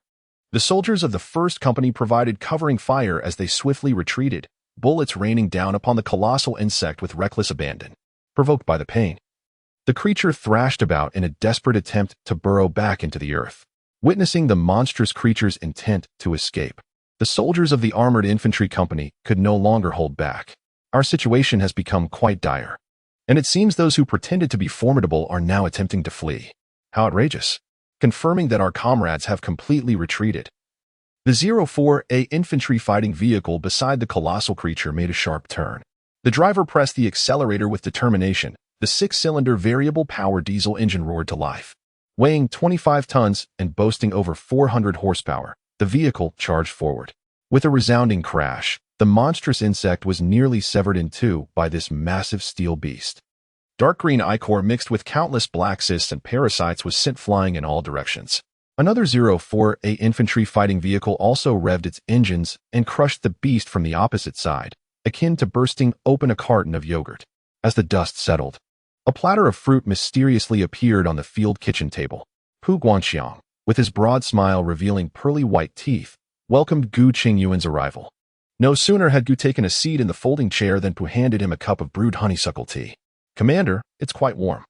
the soldiers of the first company provided covering fire as they swiftly retreated, bullets raining down upon the colossal insect with reckless abandon. Provoked by the pain, the creature thrashed about in a desperate attempt to burrow back into the earth. Witnessing the monstrous creature's intent to escape, the soldiers of the armored infantry company could no longer hold back. Our situation has become quite dire, and it seems those who pretended to be formidable are now attempting to flee. How outrageous! Confirming that our comrades have completely retreated. The 04A infantry fighting vehicle beside the colossal creature made a sharp turn. The driver pressed the accelerator with determination. The 6-cylinder variable power diesel engine roared to life. Weighing 25 tons and boasting over 400 horsepower, the vehicle charged forward. With a resounding crash, the monstrous insect was nearly severed in two by this massive steel beast. Dark green ichor mixed with countless black cysts and parasites was sent flying in all directions. Another 04A infantry fighting vehicle also revved its engines and crushed the beast from the opposite side, akin to bursting open a carton of yogurt. As the dust settled, a platter of fruit mysteriously appeared on the field kitchen table. Gu Chengyuan, with his broad smile revealing pearly white teeth, welcomed Gu Chengyuan's arrival. No sooner had Gu taken a seat in the folding chair than Pu handed him a cup of brewed honeysuckle tea. "Commander, it's quite warm.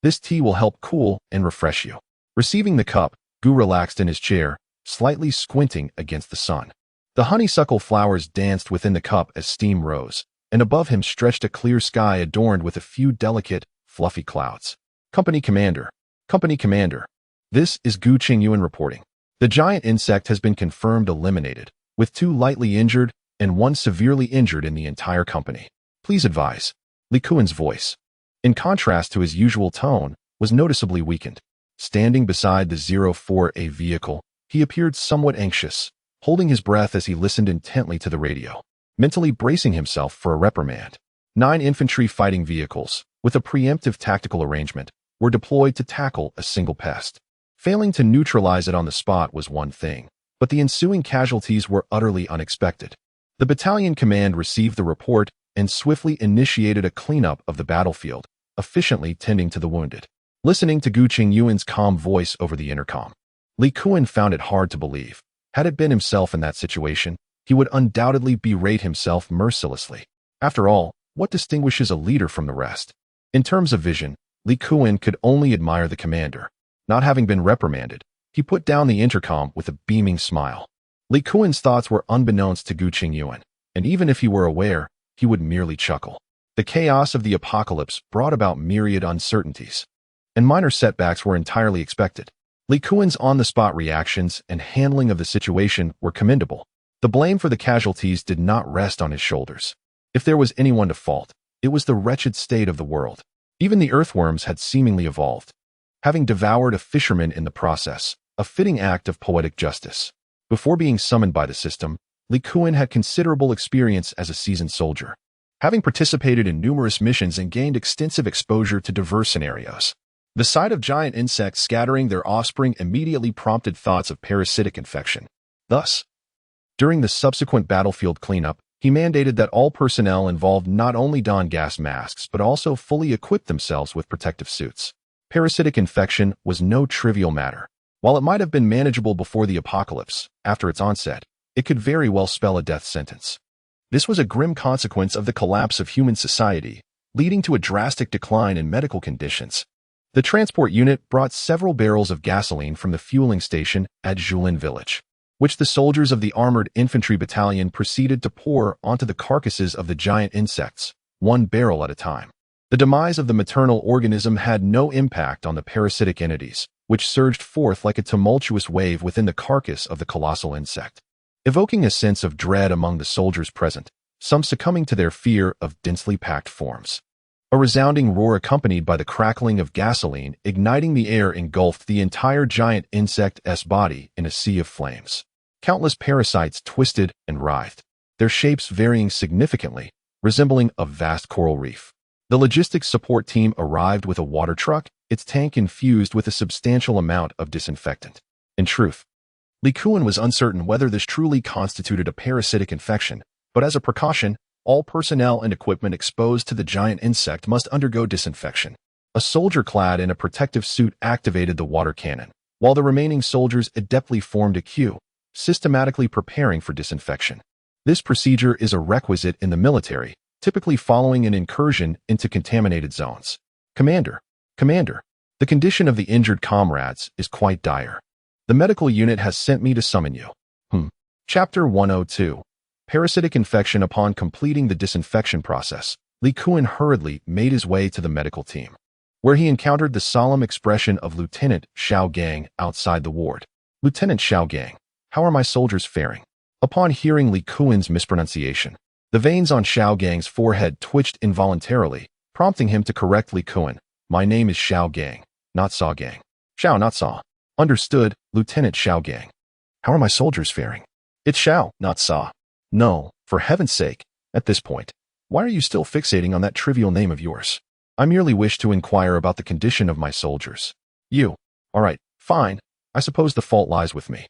This tea will help cool and refresh you." Receiving the cup, Gu relaxed in his chair, slightly squinting against the sun. The honeysuckle flowers danced within the cup as steam rose, and above him stretched a clear sky adorned with a few delicate, fluffy clouds. Company Commander. Company Commander. This is Gu Chengyuan reporting. The giant insect has been confirmed eliminated, with 2 lightly injured and 1 severely injured in the entire company. Please advise. Li Kuan's voice, in contrast to his usual tone, was noticeably weakened. Standing beside the 04A vehicle, he appeared somewhat anxious, holding his breath as he listened intently to the radio, mentally bracing himself for a reprimand. 9 infantry fighting vehicles, with a preemptive tactical arrangement, were deployed to tackle a single pest. Failing to neutralize it on the spot was one thing, but the ensuing casualties were utterly unexpected. The battalion command received the report and swiftly initiated a cleanup of the battlefield, efficiently tending to the wounded. Listening to Gu Chengyuan's calm voice over the intercom, Li Kuan found it hard to believe. Had it been himself in that situation, he would undoubtedly berate himself mercilessly. After all, what distinguishes a leader from the rest? In terms of vision, Li Kuan could only admire the commander. Not having been reprimanded, he put down the intercom with a beaming smile. Li Kuan's thoughts were unbeknownst to Gu Chengyuan, and even if he were aware, he would merely chuckle. The chaos of the apocalypse brought about myriad uncertainties, and minor setbacks were entirely expected. Li Kuan's on-the-spot reactions and handling of the situation were commendable. The blame for the casualties did not rest on his shoulders. If there was anyone to fault, it was the wretched state of the world. Even the earthworms had seemingly evolved, having devoured a fisherman in the process, a fitting act of poetic justice. Before being summoned by the system, Li Kuan had considerable experience as a seasoned soldier, having participated in numerous missions and gained extensive exposure to diverse scenarios. The sight of giant insects scattering their offspring immediately prompted thoughts of parasitic infection. Thus, during the subsequent battlefield cleanup, he mandated that all personnel involved not only don gas masks but also fully equip themselves with protective suits. Parasitic infection was no trivial matter. While it might have been manageable before the apocalypse, after its onset, it could very well spell a death sentence. This was a grim consequence of the collapse of human society, leading to a drastic decline in medical conditions. The transport unit brought several barrels of gasoline from the fueling station at Julin village, which the soldiers of the armored infantry battalion proceeded to pour onto the carcasses of the giant insects, 1 barrel at a time. The demise of the maternal organism had no impact on the parasitic entities, which surged forth like a tumultuous wave within the carcass of the colossal insect, evoking a sense of dread among the soldiers present, some succumbing to their fear of densely packed forms. A resounding roar accompanied by the crackling of gasoline igniting the air engulfed the entire giant insect's body in a sea of flames. Countless parasites twisted and writhed, their shapes varying significantly, resembling a vast coral reef. The logistics support team arrived with a water truck, its tank infused with a substantial amount of disinfectant. In truth, Li Kuan was uncertain whether this truly constituted a parasitic infection, but as a precaution, all personnel and equipment exposed to the giant insect must undergo disinfection. A soldier clad in a protective suit activated the water cannon, while the remaining soldiers adeptly formed a queue, systematically preparing for disinfection. This procedure is a requisite in the military, typically following an incursion into contaminated zones. Commander, the condition of the injured comrades is quite dire. The medical unit has sent me to summon you. Chapter 102. Parasitic infection. Upon completing the disinfection process, Li Kuan hurriedly made his way to the medical team, where he encountered the solemn expression of Lieutenant Xiao Gang outside the ward. Lieutenant Xiao Gang, how are my soldiers faring? Upon hearing Li Kuan's mispronunciation, the veins on Xiao Gang's forehead twitched involuntarily, prompting him to correct Li Kuan. My name is Xiao Gang, not Sa Gang. Xiao, not Sa. Understood, Lieutenant Xiao Gang. How are my soldiers faring? It's Xiao, not Sa. No, for heaven's sake, at this point, why are you still fixating on that trivial name of yours? I merely wish to inquire about the condition of my soldiers. You. All right, fine. I suppose the fault lies with me.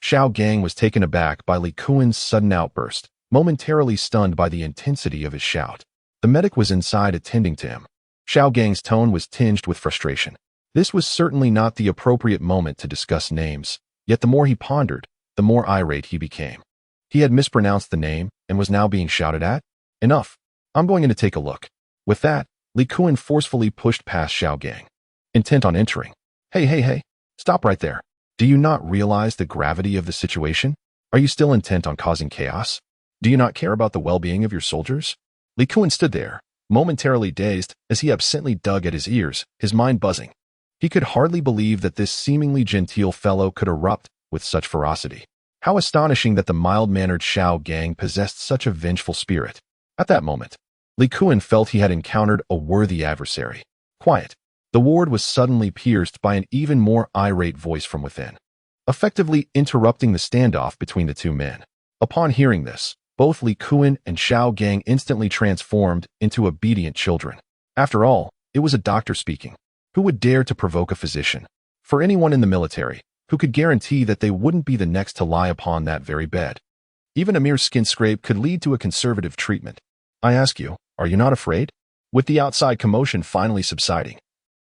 Xiao Gang was taken aback by Li Kuan's sudden outburst, momentarily stunned by the intensity of his shout. The medic was inside attending to him. Xiao Gang's tone was tinged with frustration. This was certainly not the appropriate moment to discuss names, yet the more he pondered, the more irate he became. He had mispronounced the name and was now being shouted at? Enough. I'm going in to take a look. With that, Li Kuan forcefully pushed past Xiao Gang, intent on entering. Hey, stop right there. Do you not realize the gravity of the situation? Are you still intent on causing chaos? Do you not care about the well-being of your soldiers? Li Kuan stood there, momentarily dazed as he absently dug at his ears, his mind buzzing. He could hardly believe that this seemingly genteel fellow could erupt with such ferocity. How astonishing that the mild-mannered Xiao Gang possessed such a vengeful spirit. At that moment, Li Kuan felt he had encountered a worthy adversary. Quiet. The ward was suddenly pierced by an even more irate voice from within, effectively interrupting the standoff between the two men. Upon hearing this, both Li Kuan and Xiao Gang instantly transformed into obedient children. After all, it was a doctor speaking. Who would dare to provoke a physician? For anyone in the military, who could guarantee that they wouldn't be the next to lie upon that very bed? Even a mere skin scrape could lead to a conservative treatment. I ask you, are you not afraid? With the outside commotion finally subsiding,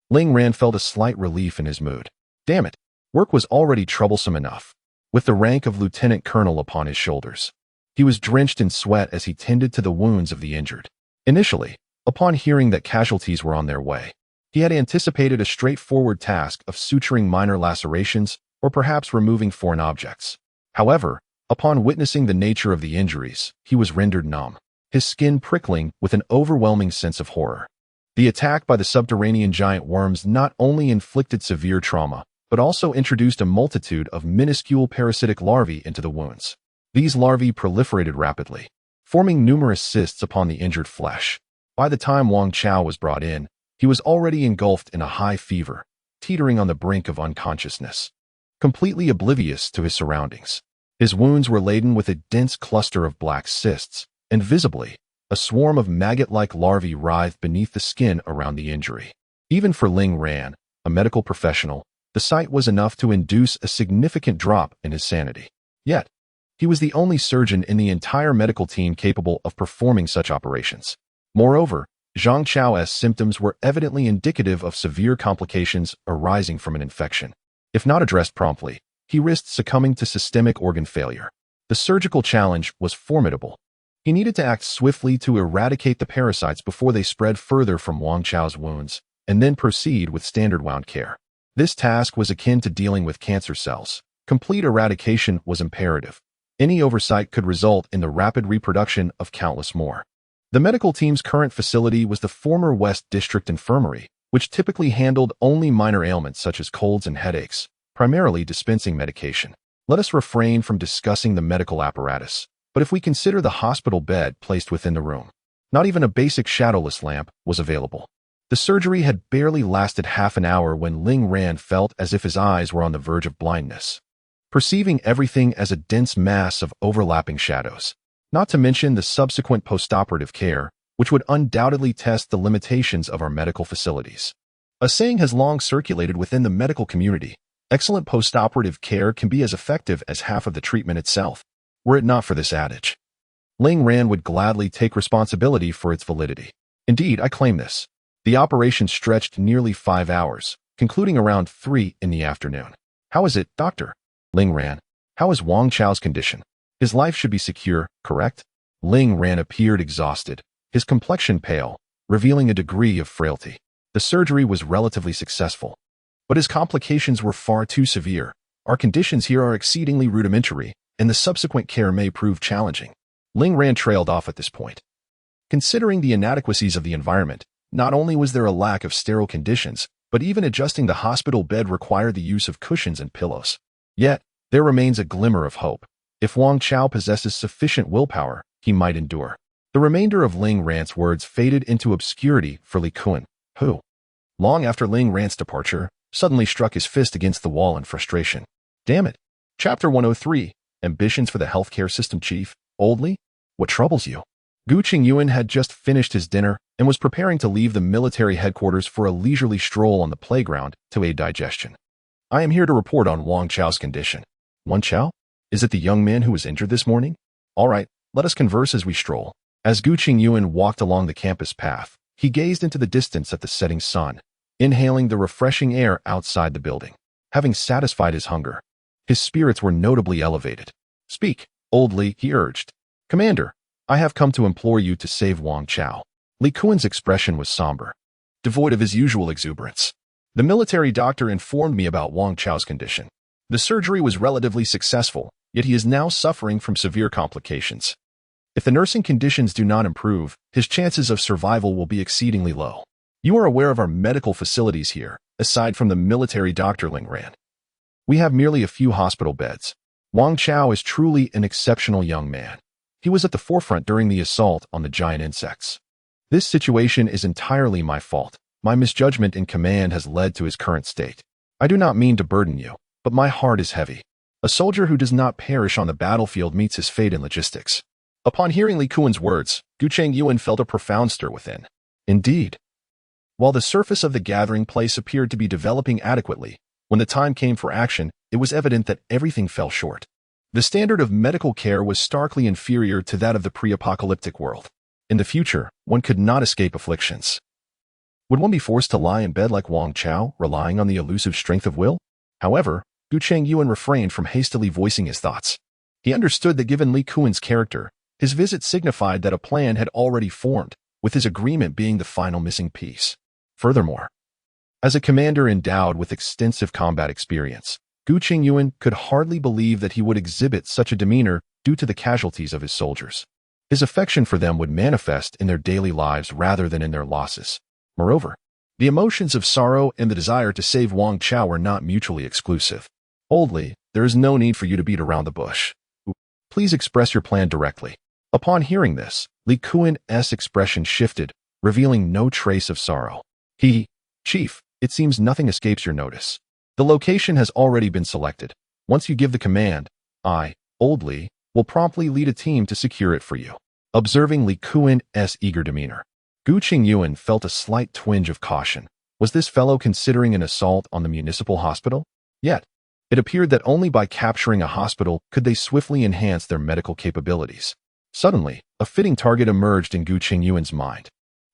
Ling Ran felt a slight relief in his mood. Damn it, work was already troublesome enough, with the rank of lieutenant colonel upon his shoulders. He was drenched in sweat as he tended to the wounds of the injured. Initially, upon hearing that casualties were on their way, he had anticipated a straightforward task of suturing minor lacerations or perhaps removing foreign objects. However, upon witnessing the nature of the injuries, he was rendered numb, his skin prickling with an overwhelming sense of horror. The attack by the subterranean giant worms not only inflicted severe trauma, but also introduced a multitude of minuscule parasitic larvae into the wounds. These larvae proliferated rapidly, forming numerous cysts upon the injured flesh. By the time Wang Chao was brought in, he was already engulfed in a high fever, teetering on the brink of unconsciousness, completely oblivious to his surroundings. His wounds were laden with a dense cluster of black cysts, and visibly, a swarm of maggot-like larvae writhed beneath the skin around the injury. Even for Ling Ran, a medical professional, the sight was enough to induce a significant drop in his sanity. Yet, he was the only surgeon in the entire medical team capable of performing such operations. Moreover, Zhang Chao's symptoms were evidently indicative of severe complications arising from an infection. If not addressed promptly, he risked succumbing to systemic organ failure. The surgical challenge was formidable. He needed to act swiftly to eradicate the parasites before they spread further from Wang Chao's wounds, and then proceed with standard wound care. This task was akin to dealing with cancer cells. Complete eradication was imperative. Any oversight could result in the rapid reproduction of countless more. The medical team's current facility was the former West District Infirmary, which typically handled only minor ailments such as colds and headaches, primarily dispensing medication. Let us refrain from discussing the medical apparatus, but if we consider the hospital bed placed within the room, not even a basic shadowless lamp was available. The surgery had barely lasted half an hour when Ling Ran felt as if his eyes were on the verge of blindness, perceiving everything as a dense mass of overlapping shadows. Not to mention the subsequent postoperative care, which would undoubtedly test the limitations of our medical facilities. A saying has long circulated within the medical community: excellent postoperative care can be as effective as half of the treatment itself. Were it not for this adage, Ling Ran would gladly take responsibility for its validity. Indeed, I claim this. The operation stretched nearly 5 hours, concluding around 3 in the afternoon. "How is it, doctor?" Ling ran. "How is Wang Chao's condition? His life should be secure, correct?" Ling ran appeared exhausted, his complexion pale, revealing a degree of frailty. The surgery was relatively successful, but his complications were far too severe. "Our conditions here are exceedingly rudimentary, and the subsequent care may prove challenging." Ling Ran trailed off at this point. Considering the inadequacies of the environment, not only was there a lack of sterile conditions, but even adjusting the hospital bed required the use of cushions and pillows. Yet, there remains a glimmer of hope. If Wang Chao possesses sufficient willpower, he might endure. The remainder of Ling Ran's words faded into obscurity for Li Kun, who, long after Ling Ran's departure, suddenly struck his fist against the wall in frustration. "Damn it. Chapter 103, Ambitions for the Healthcare System Chief, Old Li? What troubles you?" Gu Chengyuan had just finished his dinner and was preparing to leave the military headquarters for a leisurely stroll on the playground to aid digestion. "I am here to report on Wang Chao's condition." "Wang Chao? Is it the young man who was injured this morning? All right, let us converse as we stroll." As Gu Chengyuan walked along the campus path, he gazed into the distance at the setting sun, inhaling the refreshing air outside the building. Having satisfied his hunger, his spirits were notably elevated. "Speak, Old Li," he urged. "Commander, I have come to implore you to save Wang Chao." Li Kuan's expression was somber, devoid of his usual exuberance. "The military doctor informed me about Wang Chao's condition. The surgery was relatively successful, yet he is now suffering from severe complications. If the nursing conditions do not improve, his chances of survival will be exceedingly low. You are aware of our medical facilities here, aside from the military doctor, Ling Ran. We have merely a few hospital beds. Wang Chao is truly an exceptional young man. He was at the forefront during the assault on the giant insects. This situation is entirely my fault. My misjudgment in command has led to his current state. I do not mean to burden you, but my heart is heavy. A soldier who does not perish on the battlefield meets his fate in logistics." Upon hearing Li Kuan's words, Gu Chengyuan felt a profound stir within. Indeed. While the surface of the gathering place appeared to be developing adequately, when the time came for action, it was evident that everything fell short. The standard of medical care was starkly inferior to that of the pre-apocalyptic world. In the future, one could not escape afflictions. Would one be forced to lie in bed like Wang Chao, relying on the elusive strength of will? However, Gu Chengyuan refrained from hastily voicing his thoughts. He understood that given Li Kuan's character, his visit signified that a plan had already formed, with his agreement being the final missing piece. Furthermore, as a commander endowed with extensive combat experience, Gu Chengyuan could hardly believe that he would exhibit such a demeanor due to the casualties of his soldiers. His affection for them would manifest in their daily lives rather than in their losses. Moreover, the emotions of sorrow and the desire to save Wang Chao were not mutually exclusive. "Old Li, there is no need for you to beat around the bush. Please express your plan directly." Upon hearing this, Li Kuan's expression shifted, revealing no trace of sorrow. "Chief, it seems nothing escapes your notice. The location has already been selected. Once you give the command, I, Old Li, will promptly lead a team to secure it for you." Observing Li Kuan's eager demeanor, Gu Chengyuan felt a slight twinge of caution. Was this fellow considering an assault on the municipal hospital? Yet, it appeared that only by capturing a hospital could they swiftly enhance their medical capabilities. Suddenly, a fitting target emerged in Gu Chengyuan's mind.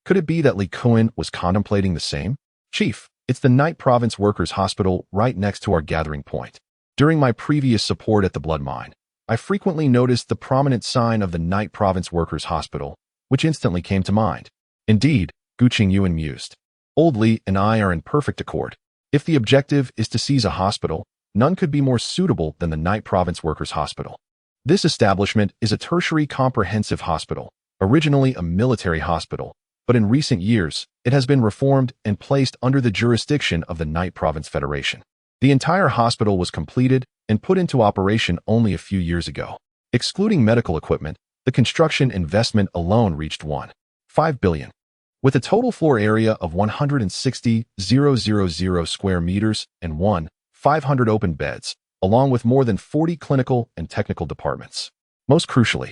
Could it be that Li Kuan was contemplating the same? "Chief, it's the Night Province Workers' Hospital right next to our gathering point. During my previous support at the blood mine, I frequently noticed the prominent sign of the Night Province Workers' Hospital, which instantly came to mind." Indeed, Gu Chengyuan mused. "Old Li and I are in perfect accord. If the objective is to seize a hospital, none could be more suitable than the Night Province Workers' Hospital. This establishment is a tertiary comprehensive hospital, originally a military hospital, but in recent years, it has been reformed and placed under the jurisdiction of the Night Province Federation. The entire hospital was completed and put into operation only a few years ago. Excluding medical equipment, the construction investment alone reached 1.5 billion. With a total floor area of 160,000 square meters and 1,500 open beds, along with more than 40 clinical and technical departments. Most crucially,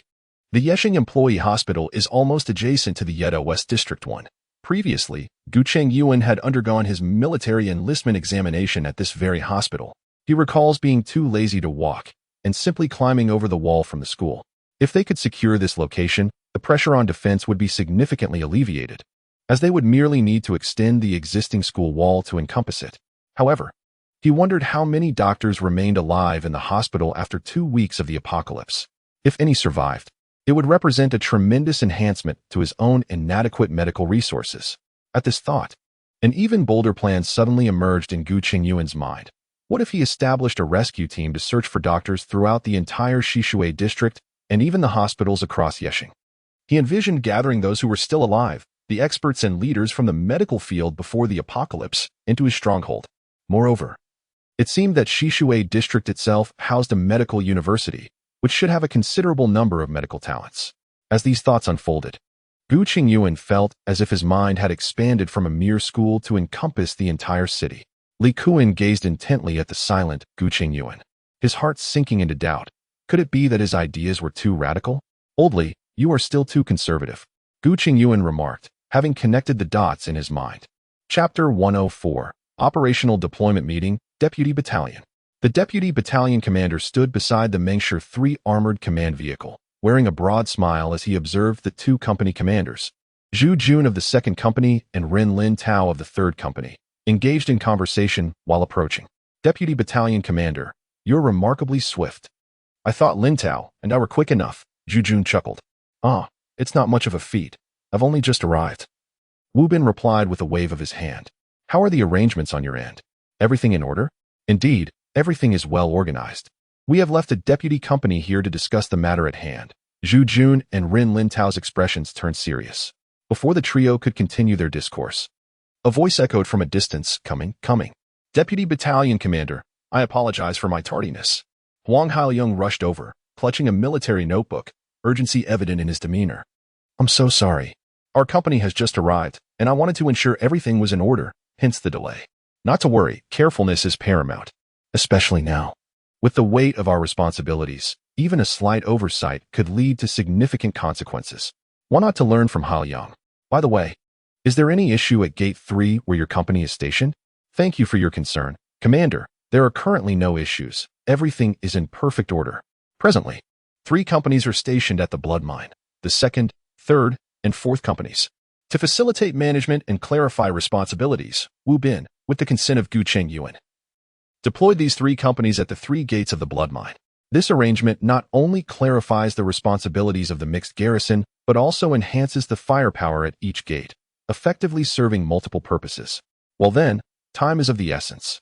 the Yesheng Employee Hospital is almost adjacent to the Yedo West District 1. Previously, Gu Chengyuan had undergone his military enlistment examination at this very hospital. He recalls being too lazy to walk and simply climbing over the wall from the school. If they could secure this location, the pressure on defense would be significantly alleviated. as they would merely need to extend the existing school wall to encompass it. However, he wondered how many doctors remained alive in the hospital after 2 weeks of the apocalypse. If any survived, it would represent a tremendous enhancement to his own inadequate medical resources. At this thought, an even bolder plan suddenly emerged in Gu Chengyuan's mind. What if he established a rescue team to search for doctors throughout the entire Shishui district and even the hospitals across Yexing? He envisioned gathering those who were still alive, the experts and leaders from the medical field before the apocalypse, into his stronghold. Moreover, it seemed that Shishui district itself housed a medical university, which should have a considerable number of medical talents. As these thoughts unfolded, Gu Chengyuan felt as if his mind had expanded from a mere school to encompass the entire city. Li Kuan gazed intently at the silent Gu Chengyuan, his heart sinking into doubt. Could it be that his ideas were too radical? Old Li, you are still too conservative, Gu Chengyuan remarked, having connected the dots in his mind. Chapter 104, Operational Deployment Meeting, Deputy Battalion. The Deputy Battalion Commander stood beside the Mengsher 3 armored command vehicle, wearing a broad smile as he observed the 2 company commanders, Zhu Jun of the 2nd Company and Ren Lin Tao of the 3rd Company, engaged in conversation while approaching. Deputy Battalion Commander, you're remarkably swift. I thought Lin Tao and I were quick enough, Zhu Jun chuckled. It's not much of a feat. I've only just arrived. Wu Bin replied with a wave of his hand. How are the arrangements on your end? Everything in order? Indeed, everything is well organized. We have left a deputy company here to discuss the matter at hand. Zhu Jun and Ren Lin Tao's expressions turned serious. Before the trio could continue their discourse, a voice echoed from a distance, coming. Deputy Battalion Commander, I apologize for my tardiness. Huang Haoyong rushed over, clutching a military notebook, urgency evident in his demeanor. I'm so sorry. Our company has just arrived, and I wanted to ensure everything was in order, hence the delay. Not to worry, carefulness is paramount, especially now. With the weight of our responsibilities, even a slight oversight could lead to significant consequences. Why not to learn from Haoyong? By the way, is there any issue at Gate 3 where your company is stationed? Thank you for your concern, Commander. There are currently no issues. Everything is in perfect order. Presently, 3 companies are stationed at the blood mine, the 2nd, 3rd, and 4th companies. To facilitate management and clarify responsibilities, Wu Bin, with the consent of Gu Chengyuan, deployed these 3 companies at the 3 gates of the blood mine. This arrangement not only clarifies the responsibilities of the mixed garrison, but also enhances the firepower at each gate, effectively serving multiple purposes. Well then, time is of the essence.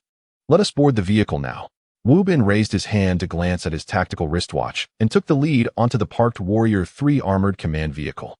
Let us board the vehicle now. Wu Bin raised his hand to glance at his tactical wristwatch and took the lead onto the parked Warrior 3 armored command vehicle.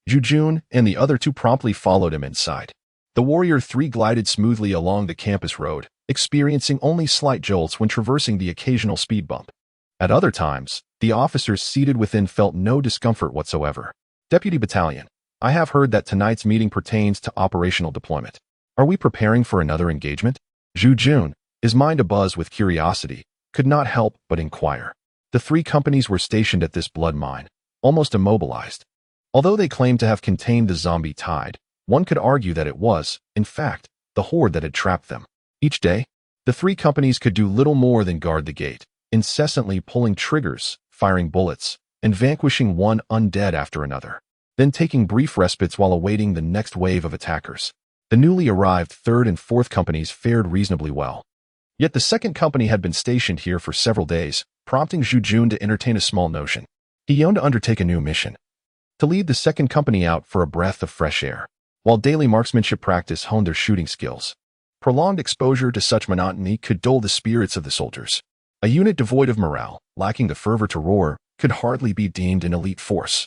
Zhu Jun and the other 2 promptly followed him inside. The Warrior 3 glided smoothly along the campus road, experiencing only slight jolts when traversing the occasional speed bump. At other times, the officers seated within felt no discomfort whatsoever. Deputy Battalion, I have heard that tonight's meeting pertains to operational deployment. Are we preparing for another engagement? Zhu Jun, his mind abuzz with curiosity, could not help but inquire. The 3 companies were stationed at this blood mine, almost immobilized. Although they claimed to have contained the zombie tide, one could argue that it was, in fact, the horde that had trapped them. Each day, the 3 companies could do little more than guard the gate, incessantly pulling triggers, firing bullets, and vanquishing one undead after another, then taking brief respites while awaiting the next wave of attackers. The newly arrived 3rd and 4th companies fared reasonably well. Yet the 2nd company had been stationed here for several days, prompting Zhu Jun to entertain a small notion. He yearned to undertake a new mission, to lead the 2nd company out for a breath of fresh air, while daily marksmanship practice honed their shooting skills. Prolonged exposure to such monotony could dull the spirits of the soldiers. A unit devoid of morale, lacking the fervor to roar, could hardly be deemed an elite force,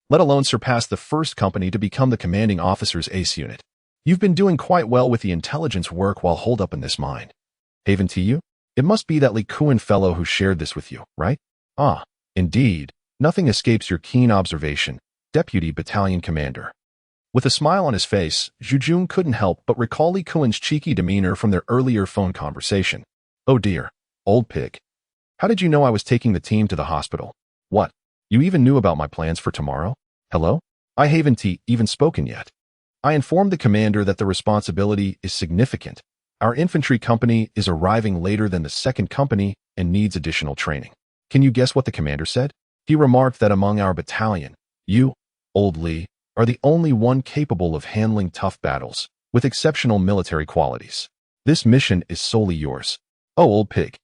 let alone surpass the 1st company to become the commanding officer's ace unit. You've been doing quite well with the intelligence work while holed up in this mine. Haven to you? It must be that Li Kuan fellow who shared this with you, right? Ah, indeed. Nothing escapes your keen observation, Deputy Battalion Commander. With a smile on his face, Zhu Jun couldn't help but recall Li Kuan's cheeky demeanor from their earlier phone conversation. Oh dear, old pig. How did you know I was taking the team to the hospital? What? You even knew about my plans for tomorrow? Hello? I haven't even spoken yet. I informed the commander that the responsibility is significant. Our infantry company is arriving later than the 2nd company and needs additional training. Can you guess what the commander said? He remarked that among our battalion, you, old Li, are the only one capable of handling tough battles with exceptional military qualities. This mission is solely yours. Oh, old pig.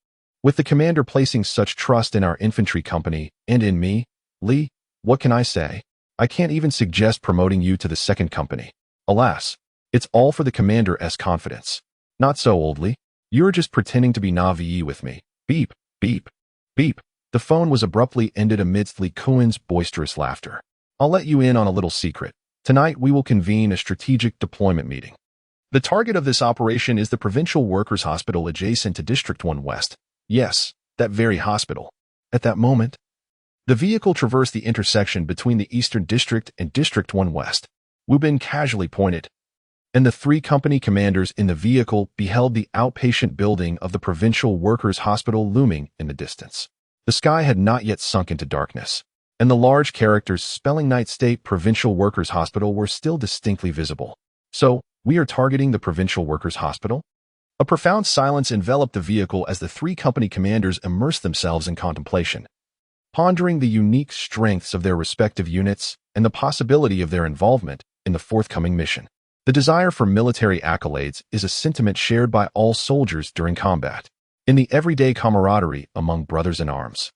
With the commander placing such trust in our infantry company and in me, Li, what can I say? I can't even suggest promoting you to the second company. Alas, it's all for the commander's confidence. Not so, old Li. You're just pretending to be naive with me. Beep, beep, beep. The phone was abruptly ended amidst Li Kuan's boisterous laughter. I'll let you in on a little secret. Tonight we will convene a strategic deployment meeting. The target of this operation is the Provincial Workers' Hospital adjacent to District 1 West. Yes, that very hospital. At that moment, the vehicle traversed the intersection between the Eastern District and District 1 West. Wu Bin casually pointed, and the three company commanders in the vehicle beheld the outpatient building of the Provincial Workers' Hospital looming in the distance. The sky had not yet sunk into darkness, and the large characters spelling Night State Provincial Workers' Hospital were still distinctly visible. So, we are targeting the Provincial Workers' Hospital? A profound silence enveloped the vehicle as the three company commanders immersed themselves in contemplation, pondering the unique strengths of their respective units and the possibility of their involvement in the forthcoming mission. The desire for military accolades is a sentiment shared by all soldiers during combat, in the everyday camaraderie among brothers in arms.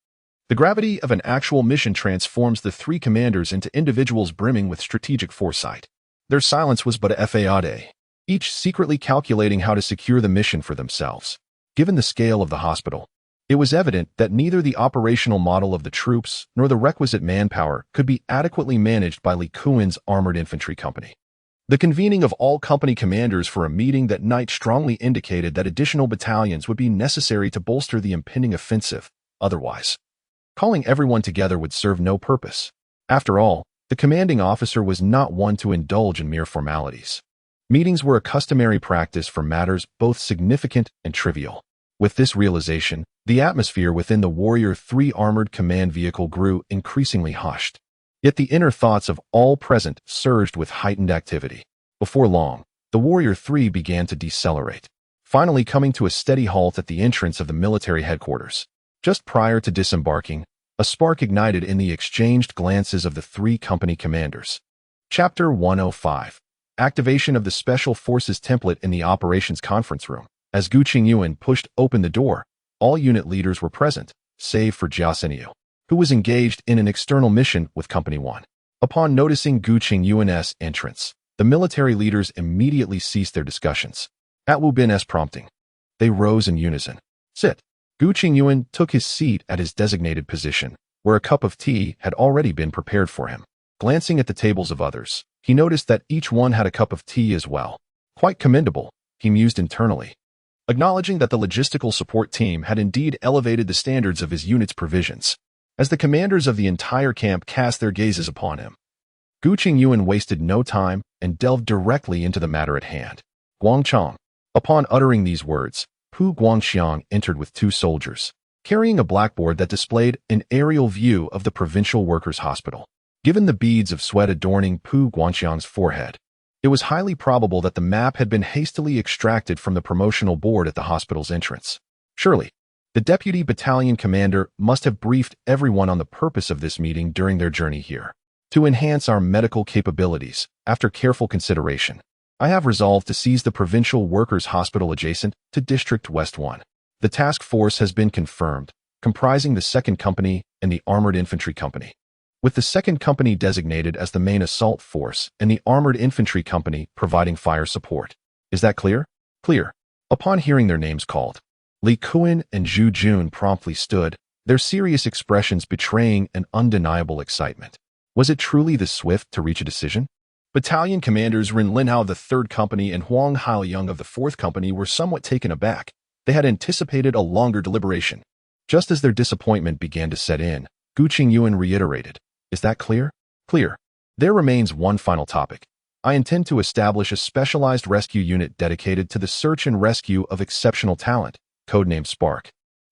The gravity of an actual mission transforms the three commanders into individuals brimming with strategic foresight. Their silence was but a fade, each secretly calculating how to secure the mission for themselves. Given the scale of the hospital, it was evident that neither the operational model of the troops nor the requisite manpower could be adequately managed by Li Kuan's armored infantry company. The convening of all company commanders for a meeting that night strongly indicated that additional battalions would be necessary to bolster the impending offensive. Otherwise, calling everyone together would serve no purpose. After all, the commanding officer was not one to indulge in mere formalities. Meetings were a customary practice for matters both significant and trivial. With this realization, the atmosphere within the Warrior 3 armored command vehicle grew increasingly hushed. Yet the inner thoughts of all present surged with heightened activity. Before long, the Warrior 3 began to decelerate, finally coming to a steady halt at the entrance of the military headquarters. Just prior to disembarking, a spark ignited in the exchanged glances of the three company commanders. Chapter 105. Activation of the Special Forces template in the operations conference room. As Gu Chengyuan pushed open the door, all unit leaders were present, save for Gu Chengyuan, who was engaged in an external mission with Company 1. Upon noticing Gu Chengyuan's entrance, the military leaders immediately ceased their discussions. At Wu Bin's prompting, they rose in unison. Sit. Gu Chengyuan took his seat at his designated position, where a cup of tea had already been prepared for him. Glancing at the tables of others, he noticed that each one had a cup of tea as well. Quite commendable, he mused internally, acknowledging that the logistical support team had indeed elevated the standards of his unit's provisions. As the commanders of the entire camp cast their gazes upon him, Gu Chengyuan wasted no time and delved directly into the matter at hand. Guangchang. Upon uttering these words, Pu Guangxiang entered with two soldiers, carrying a blackboard that displayed an aerial view of the Provincial Workers' Hospital. Given the beads of sweat adorning Pu Guangxiang's forehead, it was highly probable that the map had been hastily extracted from the promotional board at the hospital's entrance. Surely, the deputy battalion commander must have briefed everyone on the purpose of this meeting during their journey here. To enhance our medical capabilities, after careful consideration, I have resolved to seize the Provincial Workers' Hospital adjacent to District West 1. The task force has been confirmed, comprising the 2nd Company and the Armored Infantry Company, with the 2nd Company designated as the main assault force and the Armored Infantry Company providing fire support. Is that clear? Clear. Upon hearing their names called, Li Kuan and Zhu Jun promptly stood, their serious expressions betraying an undeniable excitement. Was it truly this swift to reach a decision? Battalion commanders Ren Linhao of the 3rd Company and Huang Haoyang of the 4th Company were somewhat taken aback. They had anticipated a longer deliberation. Just as their disappointment began to set in, Gu Chengyuan reiterated, "Is that clear?" "Clear. There remains one final topic. I intend to establish a specialized rescue unit dedicated to the search and rescue of exceptional talent, codenamed Spark,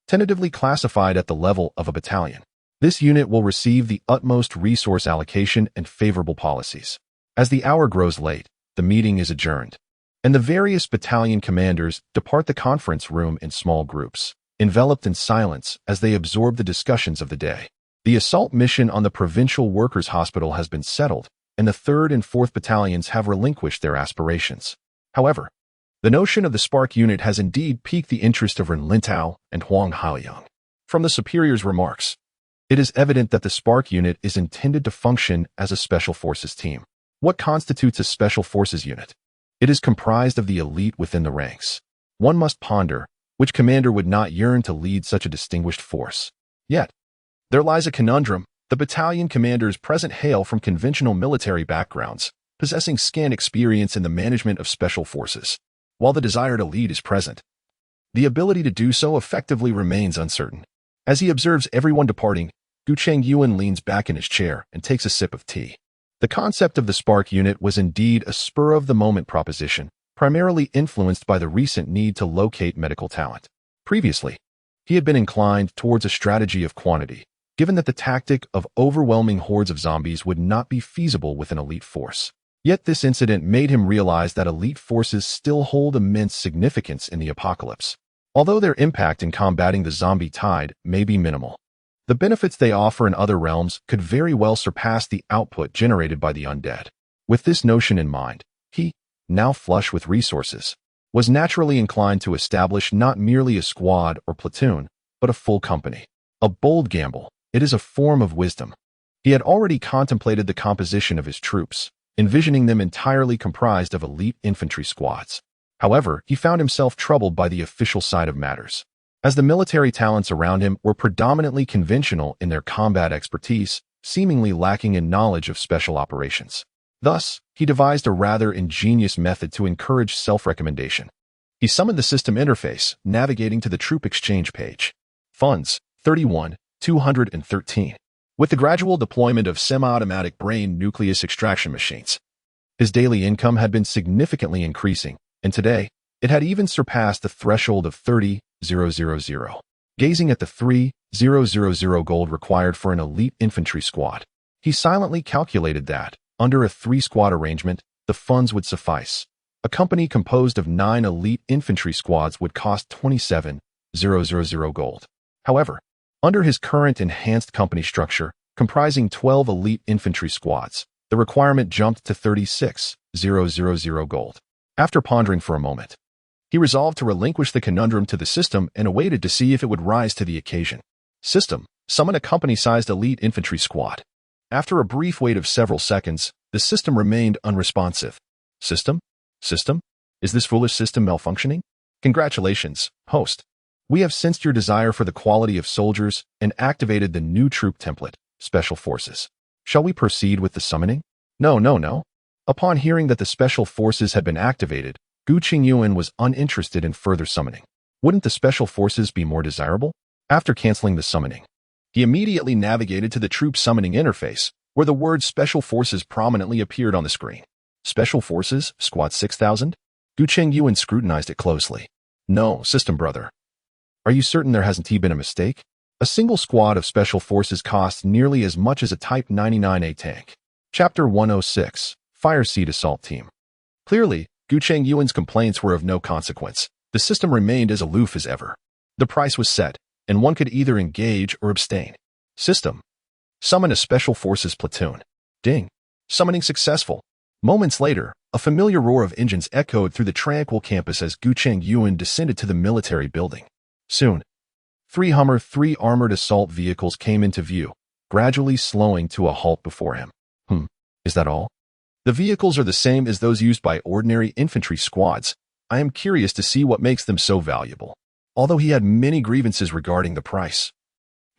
tentatively classified at the level of a battalion. This unit will receive the utmost resource allocation and favorable policies. As the hour grows late, the meeting is adjourned, and the various battalion commanders depart the conference room in small groups, enveloped in silence as they absorb the discussions of the day. The assault mission on the Provincial Workers' Hospital has been settled, and the 3rd and 4th Battalions have relinquished their aspirations. However, the notion of the Spark unit has indeed piqued the interest of Ren Lintao and Huang Haoyang. From the superior's remarks, it is evident that the Spark unit is intended to function as a Special Forces team. What constitutes a Special Forces unit? It is comprised of the elite within the ranks. One must ponder, which commander would not yearn to lead such a distinguished force? Yet, there lies a conundrum. The battalion commanders present hail from conventional military backgrounds, possessing scant experience in the management of special forces. While the desire to lead is present, the ability to do so effectively remains uncertain. As he observes everyone departing, Gu Chengyuan leans back in his chair and takes a sip of tea. The concept of the Spark unit was indeed a spur-of-the-moment proposition, primarily influenced by the recent need to locate medical talent. Previously, he had been inclined towards a strategy of quantity, given that the tactic of overwhelming hordes of zombies would not be feasible with an elite force. Yet this incident made him realize that elite forces still hold immense significance in the apocalypse. Although their impact in combating the zombie tide may be minimal, the benefits they offer in other realms could very well surpass the output generated by the undead. With this notion in mind, he, now flush with resources, was naturally inclined to establish not merely a squad or platoon, but a full company. A bold gamble, it is a form of wisdom. He had already contemplated the composition of his troops, envisioning them entirely comprised of elite infantry squads. However, he found himself troubled by the official side of matters. As the military talents around him were predominantly conventional in their combat expertise, seemingly lacking in knowledge of special operations. Thus, he devised a rather ingenious method to encourage self-recommendation. He summoned the system interface, navigating to the troop exchange page. Funds, 31,213. With the gradual deployment of semi-automatic brain nucleus extraction machines, his daily income had been significantly increasing, and today, it had even surpassed the threshold of 30,000. Gazing at the 3,000 gold required for an elite infantry squad, he silently calculated that, under a 3-squad arrangement, the funds would suffice. A company composed of 9 elite infantry squads would cost 27,000 gold. However, under his current enhanced company structure, comprising 12 elite infantry squads, the requirement jumped to 36,000 gold. After pondering for a moment, he resolved to relinquish the conundrum to the system and awaited to see if it would rise to the occasion. System, summon a company-sized elite infantry squad. After a brief wait of several seconds, the system remained unresponsive. System? System? Is this foolish system malfunctioning? Congratulations, host. We have sensed your desire for the quality of soldiers and activated the new troop template, Special Forces. Shall we proceed with the summoning? No. Upon hearing that the Special Forces had been activated, Gu Chengyuan was uninterested in further summoning. Wouldn't the Special Forces be more desirable? After canceling the summoning, he immediately navigated to the troop summoning interface, where the word Special Forces prominently appeared on the screen. Special Forces, Squad 6000? Gu Chengyuan scrutinized it closely. No, system brother. Are you certain there hasn't been a mistake? A single squad of Special Forces costs nearly as much as a Type 99A tank. Chapter 106, Fire Seed Assault Team. Clearly, Gu Chengyuan's complaints were of no consequence. The system remained as aloof as ever. The price was set, and one could either engage or abstain. System. Summon a Special Forces platoon. Ding. Summoning successful. Moments later, a familiar roar of engines echoed through the tranquil campus as Gu Chengyuan descended to the military building. Soon, 3 Hummer 3 armored assault vehicles came into view, gradually slowing to a halt before him. Is that all? The vehicles are the same as those used by ordinary infantry squads. I am curious to see what makes them so valuable. Although he had many grievances regarding the price.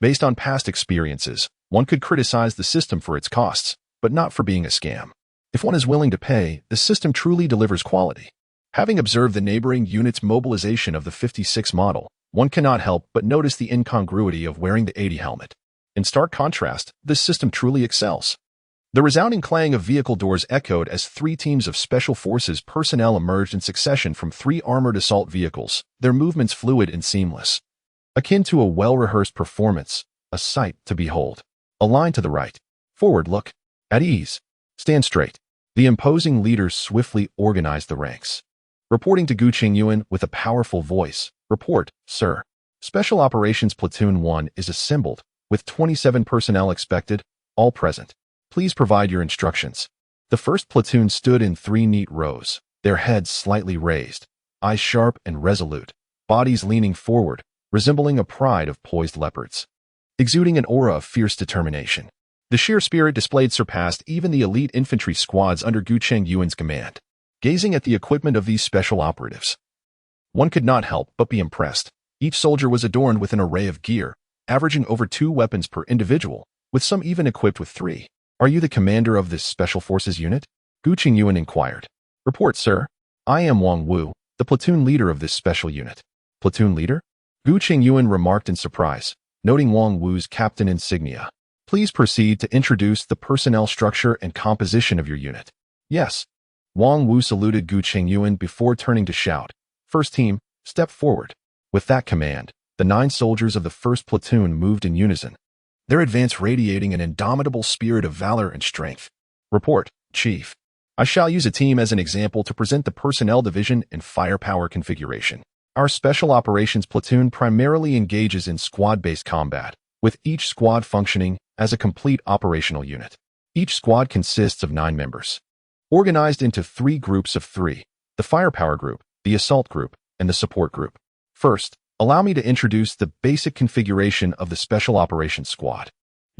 Based on past experiences, one could criticize the system for its costs, but not for being a scam. If one is willing to pay, the system truly delivers quality. Having observed the neighboring unit's mobilization of the 56 model, one cannot help but notice the incongruity of wearing the 80 helmet. In stark contrast, this system truly excels. The resounding clang of vehicle doors echoed as 3 teams of Special Forces personnel emerged in succession from 3 armored assault vehicles, their movements fluid and seamless. Akin to a well-rehearsed performance, a sight to behold. A line to the right. Forward look. At ease. Stand straight. The imposing leaders swiftly organized the ranks. Reporting to Gu Chengyuan with a powerful voice. Report, sir. Special Operations Platoon 1 is assembled, with 27 personnel expected, all present. Please provide your instructions. The first platoon stood in 3 neat rows, their heads slightly raised, eyes sharp and resolute, bodies leaning forward, resembling a pride of poised leopards, exuding an aura of fierce determination. The sheer spirit displayed surpassed even the elite infantry squads under Gu Chengyuan's command. Gazing at the equipment of these special operatives, one could not help but be impressed. Each soldier was adorned with an array of gear, averaging over 2 weapons per individual, with some even equipped with 3. "Are you the commander of this special forces unit?" Gu Chengyuan inquired. "Report, sir. I am Wang Wu, the platoon leader of this special unit." "Platoon leader?" Gu Chengyuan remarked in surprise, noting Wang Wu's captain insignia. "Please proceed to introduce the personnel structure and composition of your unit." "Yes." Wang Wu saluted Gu Chengyuan before turning to shout, "First team, step forward." With that command, the 9 soldiers of the first platoon moved in unison, their advance radiating an indomitable spirit of valor and strength. "Report, Chief. I shall use a team as an example to present the personnel division and firepower configuration. Our Special Operations Platoon primarily engages in squad-based combat, with each squad functioning as a complete operational unit. Each squad consists of 9 members, organized into 3 groups of 3, the firepower group, the assault group, and the support group. First, allow me to introduce the basic configuration of the Special Operations Squad.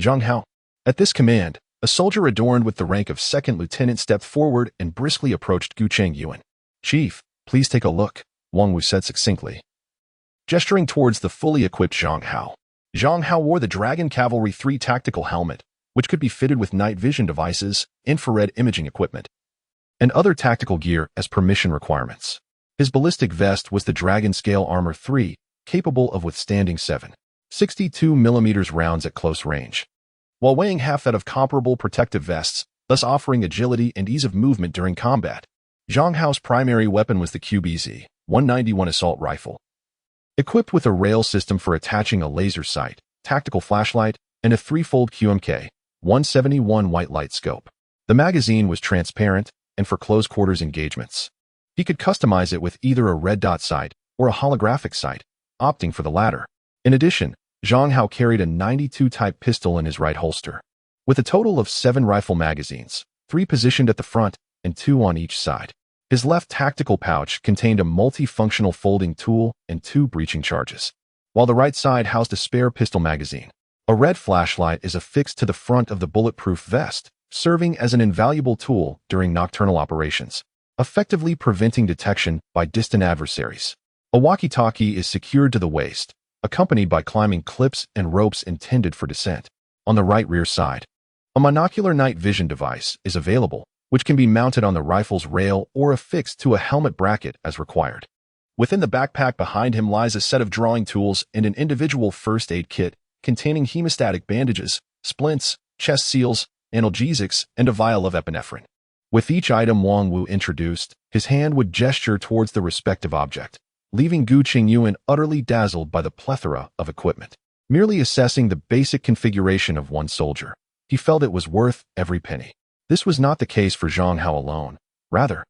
Zhang Hao. At this command, a soldier adorned with the rank of second lieutenant stepped forward and briskly approached Gu Chengyuan. "Chief, please take a look," Wang Wu said succinctly, gesturing towards the fully equipped Zhang Hao. Zhang Hao wore the Dragon Cavalry 3 tactical helmet, which could be fitted with night vision devices, infrared imaging equipment, and other tactical gear as per mission requirements. His ballistic vest was the Dragon Scale Armor 3, capable of withstanding 7.62mm rounds at close range, while weighing half that of comparable protective vests, thus offering agility and ease of movement during combat. Zhang Hao's primary weapon was the QBZ-191 assault rifle, equipped with a rail system for attaching a laser sight, tactical flashlight, and a 3-fold QMK-171 white light scope. The magazine was transparent, and for close-quarters engagements, he could customize it with either a red dot sight or a holographic sight, opting for the latter. In addition, Zhang Hao carried a 92 Type pistol in his right holster, with a total of 7 rifle magazines, 3 positioned at the front and 2 on each side. His left tactical pouch contained a multifunctional folding tool and 2 breaching charges, while the right side housed a spare pistol magazine. A red flashlight is affixed to the front of the bulletproof vest, serving as an invaluable tool during nocturnal operations, effectively preventing detection by distant adversaries. A walkie-talkie is secured to the waist, accompanied by climbing clips and ropes intended for descent. On the right rear side, a monocular night vision device is available, which can be mounted on the rifle's rail or affixed to a helmet bracket as required. Within the backpack behind him lies a set of drawing tools and an individual first aid kit containing hemostatic bandages, splints, chest seals, analgesics, and a vial of epinephrine. With each item Wang Wu introduced, his hand would gesture towards the respective object, leaving Gu Chengyuan utterly dazzled by the plethora of equipment. Merely assessing the basic configuration of one soldier, he felt it was worth every penny. This was not the case for Zhang Hao alone. Rather,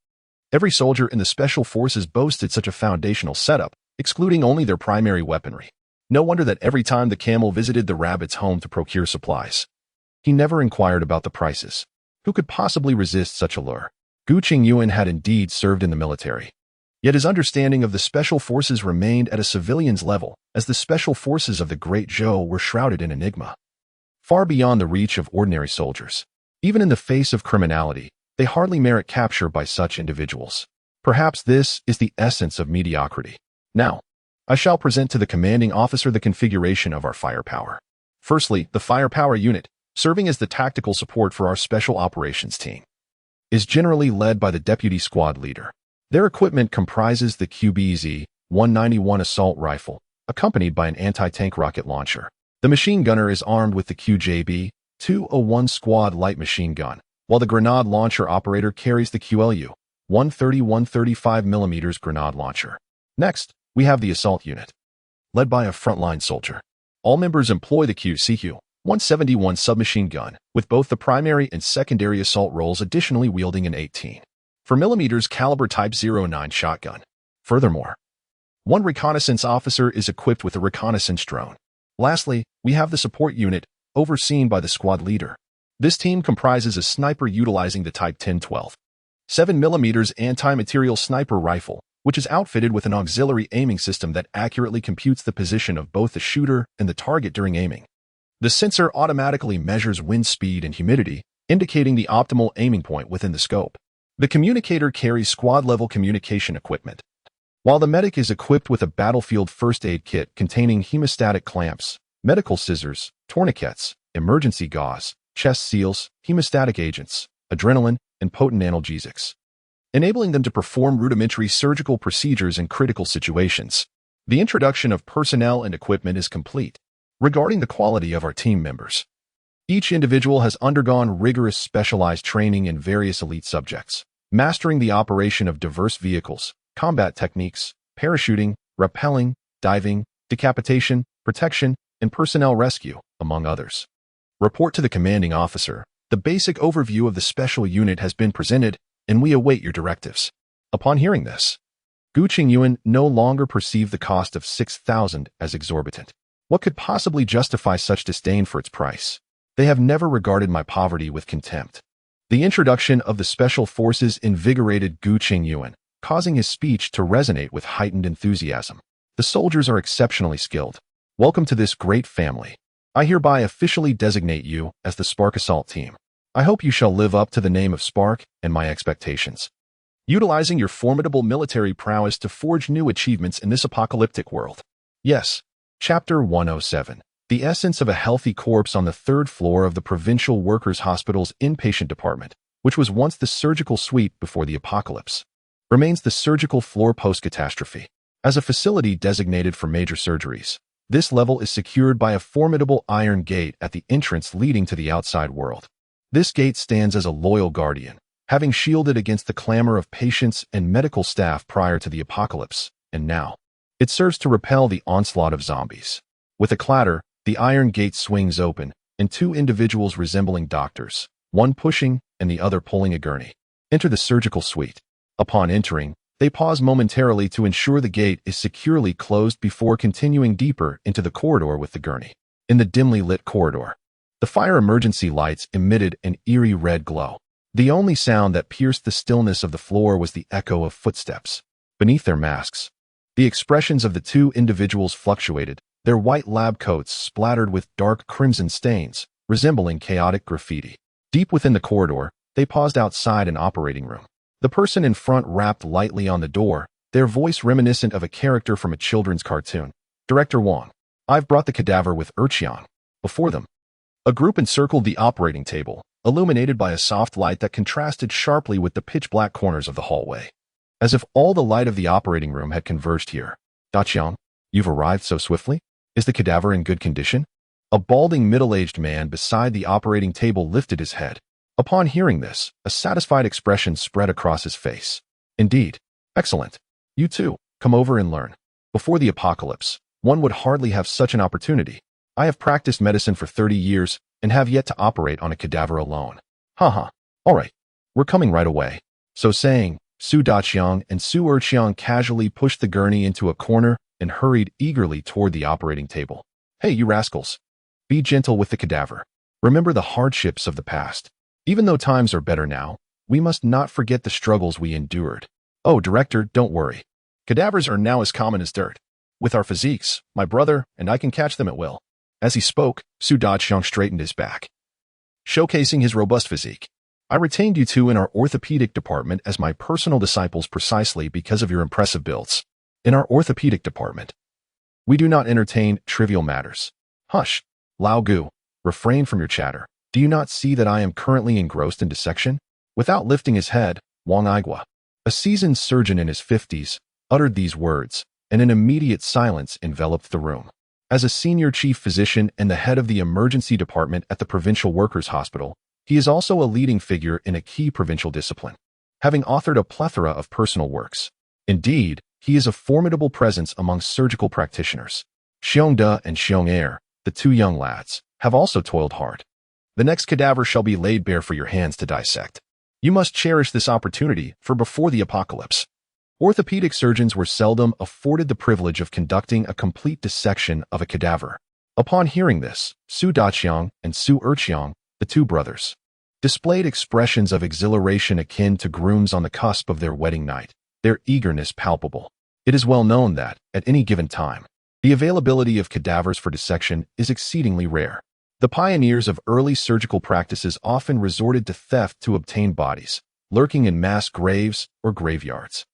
every soldier in the Special Forces boasted such a foundational setup, excluding only their primary weaponry. No wonder that every time the camel visited the rabbit's home to procure supplies, he never inquired about the prices. Who could possibly resist such a lure? Gu Chengyuan had indeed served in the military, yet his understanding of the Special Forces remained at a civilian's level, as the Special Forces of the Great Zhou were shrouded in enigma, far beyond the reach of ordinary soldiers. Even in the face of criminality, they hardly merit capture by such individuals. Perhaps this is the essence of mediocrity. Now, I shall present to the commanding officer the configuration of our firepower. Firstly, the firepower unit, serving as the tactical support for our special operations team, is generally led by the deputy squad leader. Their equipment comprises the QBZ-191 assault rifle, accompanied by an anti-tank rocket launcher. The machine gunner is armed with the QJB-201 squad light machine gun, while the grenade launcher operator carries the QLU-130-135mm grenade launcher. Next, we have the assault unit, led by a frontline soldier. All members employ the QCQ-171 submachine gun, with both the primary and secondary assault roles additionally wielding an 18mm caliber Type 09 shotgun. Furthermore, one reconnaissance officer is equipped with a reconnaissance drone. Lastly, we have the support unit, overseen by the squad leader. This team comprises a sniper utilizing the Type 10-12 7mm anti-material sniper rifle, which is outfitted with an auxiliary aiming system that accurately computes the position of both the shooter and the target during aiming. The sensor automatically measures wind speed and humidity, indicating the optimal aiming point within the scope. The communicator carries squad-level communication equipment, while the medic is equipped with a battlefield first aid kit containing hemostatic clamps, medical scissors, tourniquets, emergency gauze, chest seals, hemostatic agents, adrenaline, and potent analgesics, enabling them to perform rudimentary surgical procedures in critical situations. The introduction of personnel and equipment is complete. Regarding the quality of our team members, each individual has undergone rigorous specialized training in various elite subjects, mastering the operation of diverse vehicles, combat techniques, parachuting, rappelling, diving, decapitation, protection, and personnel rescue, among others. Report to the commanding officer. The basic overview of the special unit has been presented, and we await your directives. Upon hearing this, Gu Chengyuan no longer perceived the cost of 6,000 as exorbitant. What could possibly justify such disdain for its price? They have never regarded my poverty with contempt. The introduction of the special forces invigorated Gu Chengyuan, causing his speech to resonate with heightened enthusiasm. The soldiers are exceptionally skilled. Welcome to this great family. I hereby officially designate you as the Spark Assault Team. I hope you shall live up to the name of Spark and my expectations, utilizing your formidable military prowess to forge new achievements in this apocalyptic world. Yes. Chapter 107. The essence of a healthy corpse on the third floor of the Provincial Workers' Hospital's inpatient department, which was once the surgical suite before the apocalypse, remains the surgical floor post-catastrophe. As a facility designated for major surgeries, this level is secured by a formidable iron gate at the entrance leading to the outside world. This gate stands as a loyal guardian, having shielded against the clamor of patients and medical staff prior to the apocalypse, and now it serves to repel the onslaught of zombies. With a clatter, the iron gate swings open, and two individuals resembling doctors, one pushing and the other pulling a gurney, enter the surgical suite. Upon entering, they pause momentarily to ensure the gate is securely closed before continuing deeper into the corridor with the gurney. In the dimly lit corridor, the fire emergency lights emitted an eerie red glow. The only sound that pierced the stillness of the floor was the echo of footsteps. Beneath their masks, the expressions of the two individuals fluctuated, their white lab coats splattered with dark crimson stains, resembling chaotic graffiti. Deep within the corridor, they paused outside an operating room. The person in front rapped lightly on the door, their voice reminiscent of a character from a children's cartoon. Director Wang, I've brought the cadaver with Erqiang. Before them, a group encircled the operating table, illuminated by a soft light that contrasted sharply with the pitch-black corners of the hallway, as if all the light of the operating room had converged here. Daqiang, you've arrived so swiftly? Is the cadaver in good condition? A balding middle-aged man beside the operating table lifted his head. Upon hearing this, a satisfied expression spread across his face. Indeed. Excellent. You too, come over and learn. Before the apocalypse, one would hardly have such an opportunity. I have practiced medicine for 30 years and have yet to operate on a cadaver alone. Haha. All right. We're coming right away. So saying, Su Daqiang and Su Erqiang casually pushed the gurney into a corner and hurried eagerly toward the operating table. Hey, you rascals. Be gentle with the cadaver. Remember the hardships of the past. Even though times are better now, we must not forget the struggles we endured. Oh, Director, don't worry. Cadavers are now as common as dirt. With our physiques, my brother and I can catch them at will. As he spoke, Su Daqiang straightened his back, showcasing his robust physique. I retained you two in our orthopedic department as my personal disciples precisely because of your impressive builds. In our orthopedic department, we do not entertain trivial matters. Hush, Lao Gu, refrain from your chatter. Do you not see that I am currently engrossed in dissection? Without lifting his head, Wang Aigua, a seasoned surgeon in his 50s, uttered these words, and an immediate silence enveloped the room. As a senior chief physician and the head of the emergency department at the Provincial Workers' Hospital, he is also a leading figure in a key provincial discipline, having authored a plethora of personal works. Indeed, he is a formidable presence among surgical practitioners. Xiongde and Xiong'er, the two young lads, have also toiled hard. The next cadaver shall be laid bare for your hands to dissect. You must cherish this opportunity, for before the apocalypse, orthopedic surgeons were seldom afforded the privilege of conducting a complete dissection of a cadaver. Upon hearing this, Su Daqiang and Su Erqiang The two brothers displayed expressions of exhilaration akin to grooms on the cusp of their wedding night, their eagerness palpable. It is well known that, at any given time, the availability of cadavers for dissection is exceedingly rare. The pioneers of early surgical practices often resorted to theft to obtain bodies, lurking in mass graves or graveyards.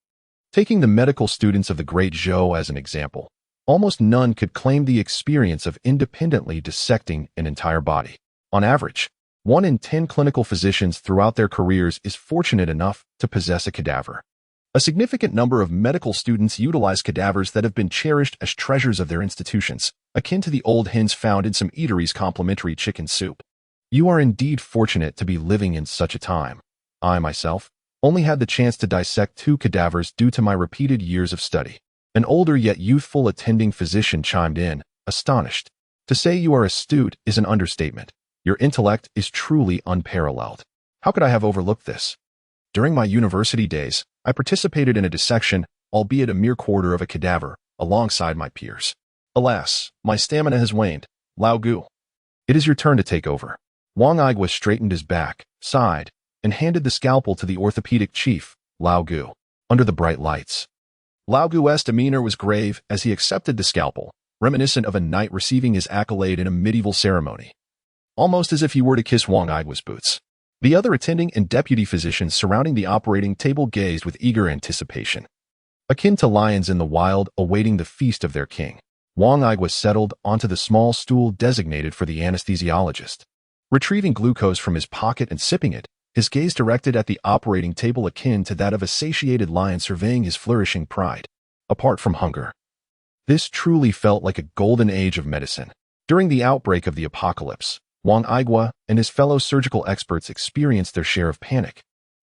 Taking the medical students of the Great Zhou as an example, almost none could claim the experience of independently dissecting an entire body. On average, 1 in 10 clinical physicians throughout their careers is fortunate enough to possess a cadaver. A significant number of medical students utilize cadavers that have been cherished as treasures of their institutions, akin to the old hens found in some eateries' complimentary chicken soup. You are indeed fortunate to be living in such a time. I, myself, only had the chance to dissect 2 cadavers due to my repeated years of study. An older yet youthful attending physician chimed in, astonished. To say you are astute is an understatement. Your intellect is truly unparalleled. How could I have overlooked this? During my university days, I participated in a dissection, albeit a mere quarter of a cadaver, alongside my peers. Alas, my stamina has waned. Lao Gu. It is your turn to take over. Wang Igua straightened his back, sighed, and handed the scalpel to the orthopedic chief, Lao Gu. Under the bright lights, Lao Gu's demeanor was grave as he accepted the scalpel, reminiscent of a knight receiving his accolade in a medieval ceremony. Almost as if he were to kiss Wang Igua's boots. The other attending and deputy physicians surrounding the operating table gazed with eager anticipation. Akin to lions in the wild awaiting the feast of their king, Wang Igua settled onto the small stool designated for the anesthesiologist. Retrieving glucose from his pocket and sipping it, his gaze directed at the operating table akin to that of a satiated lion surveying his flourishing pride. Apart from hunger, this truly felt like a golden age of medicine. During the outbreak of the apocalypse, Wang Igua and his fellow surgical experts experienced their share of panic.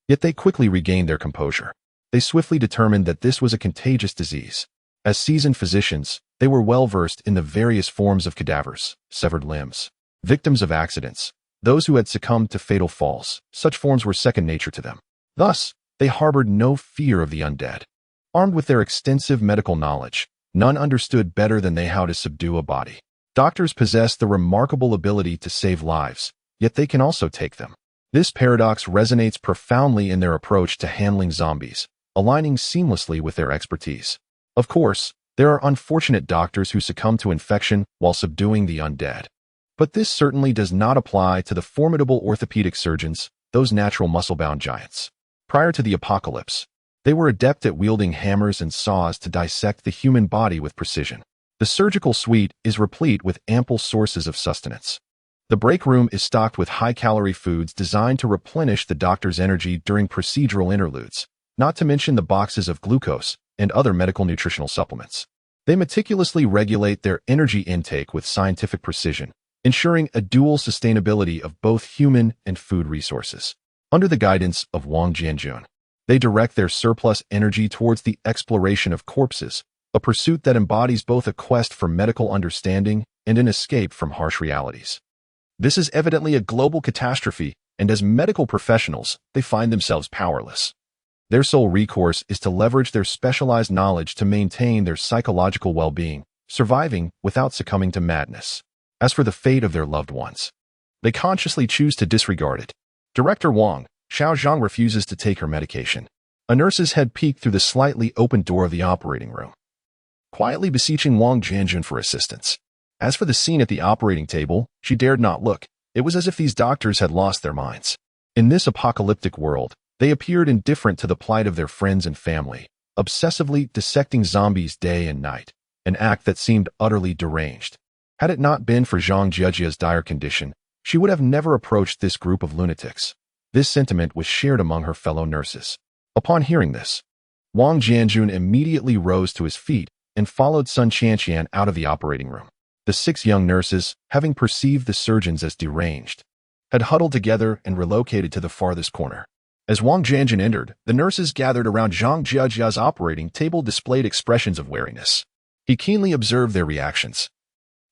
Yet they quickly regained their composure. They swiftly determined that this was a contagious disease. As seasoned physicians, they were well versed in the various forms of cadavers, severed limbs, victims of accidents, those who had succumbed to fatal falls. Such forms were second nature to them. Thus, they harbored no fear of the undead. Armed with their extensive medical knowledge, none understood better than they how to subdue a body. Doctors possess the remarkable ability to save lives, yet they can also take them. This paradox resonates profoundly in their approach to handling zombies, aligning seamlessly with their expertise. Of course, there are unfortunate doctors who succumb to infection while subduing the undead. But this certainly does not apply to the formidable orthopedic surgeons, those natural muscle-bound giants. Prior to the apocalypse, they were adept at wielding hammers and saws to dissect the human body with precision. The surgical suite is replete with ample sources of sustenance. The break room is stocked with high-calorie foods designed to replenish the doctor's energy during procedural interludes, not to mention the boxes of glucose and other medical nutritional supplements. They meticulously regulate their energy intake with scientific precision, ensuring a dual sustainability of both human and food resources. Under the guidance of Wang Jianjun, they direct their surplus energy towards the exploration of corpses, a pursuit that embodies both a quest for medical understanding and an escape from harsh realities. This is evidently a global catastrophe, and as medical professionals, they find themselves powerless. Their sole recourse is to leverage their specialized knowledge to maintain their psychological well-being, surviving without succumbing to madness. As for the fate of their loved ones, they consciously choose to disregard it. Director Wang, Xiao Zhang refuses to take her medication. A nurse's head peeked through the slightly open door of the operating room, quietly beseeching Wang Jianjun for assistance. As for the scene at the operating table, she dared not look. It was as if these doctors had lost their minds. In this apocalyptic world, they appeared indifferent to the plight of their friends and family, obsessively dissecting zombies day and night, an act that seemed utterly deranged. Had it not been for Zhang Jiejia's dire condition, she would have never approached this group of lunatics. This sentiment was shared among her fellow nurses. Upon hearing this, Wang Jianjun immediately rose to his feet and followed Sun Qianqian out of the operating room. The 6 young nurses, having perceived the surgeons as deranged, had huddled together and relocated to the farthest corner. As Wang Jianjun entered, the nurses gathered around Zhang Jiejia's operating table displayed expressions of wariness. He keenly observed their reactions,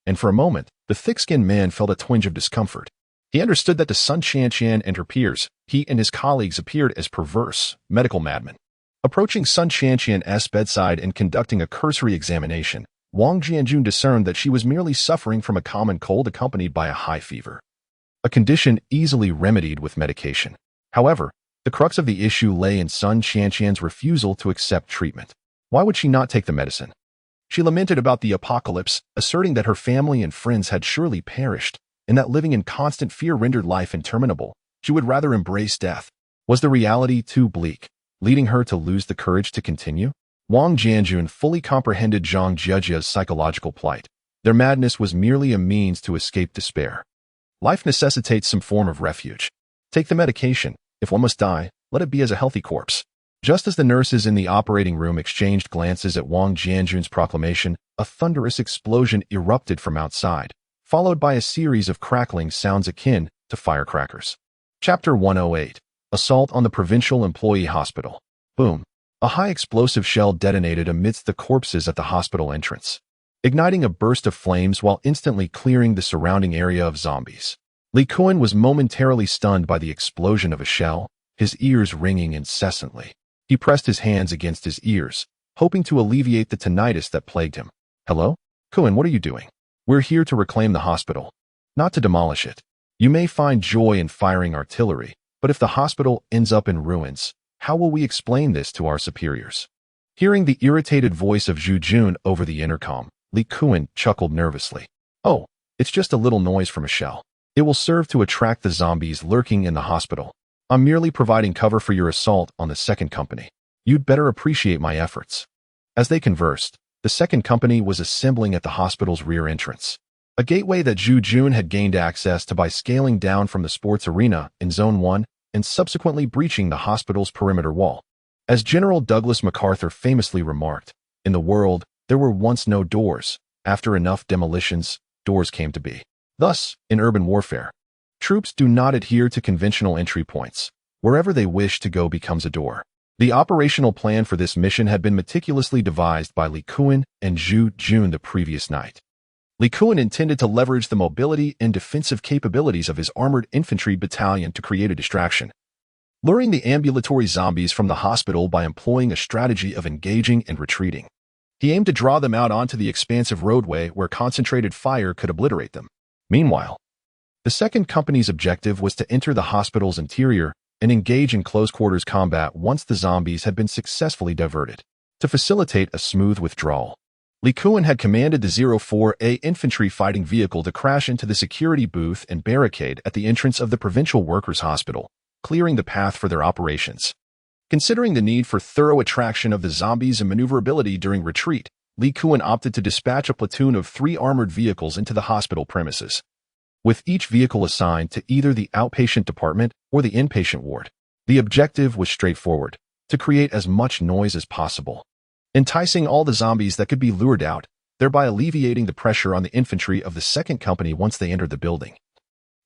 and for a moment, the thick-skinned man felt a twinge of discomfort. He understood that to Sun Qianqian and her peers, he and his colleagues appeared as perverse, medical madmen. Approaching Sun Qianqian's bedside and conducting a cursory examination, Wang Jianjun discerned that she was merely suffering from a common cold accompanied by a high fever. a condition easily remedied with medication. However, the crux of the issue lay in Sun Qianqian's refusal to accept treatment. Why would she not take the medicine? She lamented about the apocalypse, asserting that her family and friends had surely perished, and that living in constant fear rendered life interminable. She would rather embrace death. Was the reality too bleak, leading her to lose the courage to continue? Wang Jianjun fully comprehended Zhang Jiejia's psychological plight. Their madness was merely a means to escape despair. Life necessitates some form of refuge. Take the medication. If one must die, let it be as a healthy corpse. Just as the nurses in the operating room exchanged glances at Wang Jianjun's proclamation, a thunderous explosion erupted from outside, followed by a series of crackling sounds akin to firecrackers. Chapter 108. Assault on the Provincial Employee Hospital. Boom. A high-explosive shell detonated amidst the corpses at the hospital entrance, igniting a burst of flames while instantly clearing the surrounding area of zombies. Li Kuan was momentarily stunned by the explosion of a shell, his ears ringing incessantly. He pressed his hands against his ears, hoping to alleviate the tinnitus that plagued him. Hello? Kuan, what are you doing? We're here to reclaim the hospital, not to demolish it. You may find joy in firing artillery, but if the hospital ends up in ruins, how will we explain this to our superiors? Hearing the irritated voice of Zhu Jun over the intercom, Li Kuan chuckled nervously. Oh, it's just a little noise from a shell. It will serve to attract the zombies lurking in the hospital. I'm merely providing cover for your assault on the second company. You'd better appreciate my efforts. As they conversed, the second company was assembling at the hospital's rear entrance, a gateway that Zhu Jun had gained access to by scaling down from the sports arena in Zone 1 and subsequently breaching the hospital's perimeter wall. As General Douglas MacArthur famously remarked, in the world, there were once no doors. After enough demolitions, doors came to be. Thus, in urban warfare, troops do not adhere to conventional entry points. Wherever they wish to go becomes a door. The operational plan for this mission had been meticulously devised by Li Kuan and Zhu Jun the previous night. Li Kuan intended to leverage the mobility and defensive capabilities of his armored infantry battalion to create a distraction, luring the ambulatory zombies from the hospital by employing a strategy of engaging and retreating. He aimed to draw them out onto the expansive roadway where concentrated fire could obliterate them. Meanwhile, the second company's objective was to enter the hospital's interior and engage in close-quarters combat once the zombies had been successfully diverted. To facilitate a smooth withdrawal, Li Kuan had commanded the 04A infantry fighting vehicle to crash into the security booth and barricade at the entrance of the Provincial Workers' Hospital, clearing the path for their operations. Considering the need for thorough attraction of the zombies and maneuverability during retreat, Li Kuan opted to dispatch a platoon of 3 armored vehicles into the hospital premises, with each vehicle assigned to either the outpatient department or the inpatient ward. The objective was straightforward: to create as much noise as possible, enticing all the zombies that could be lured out, thereby alleviating the pressure on the infantry of the second company once they entered the building,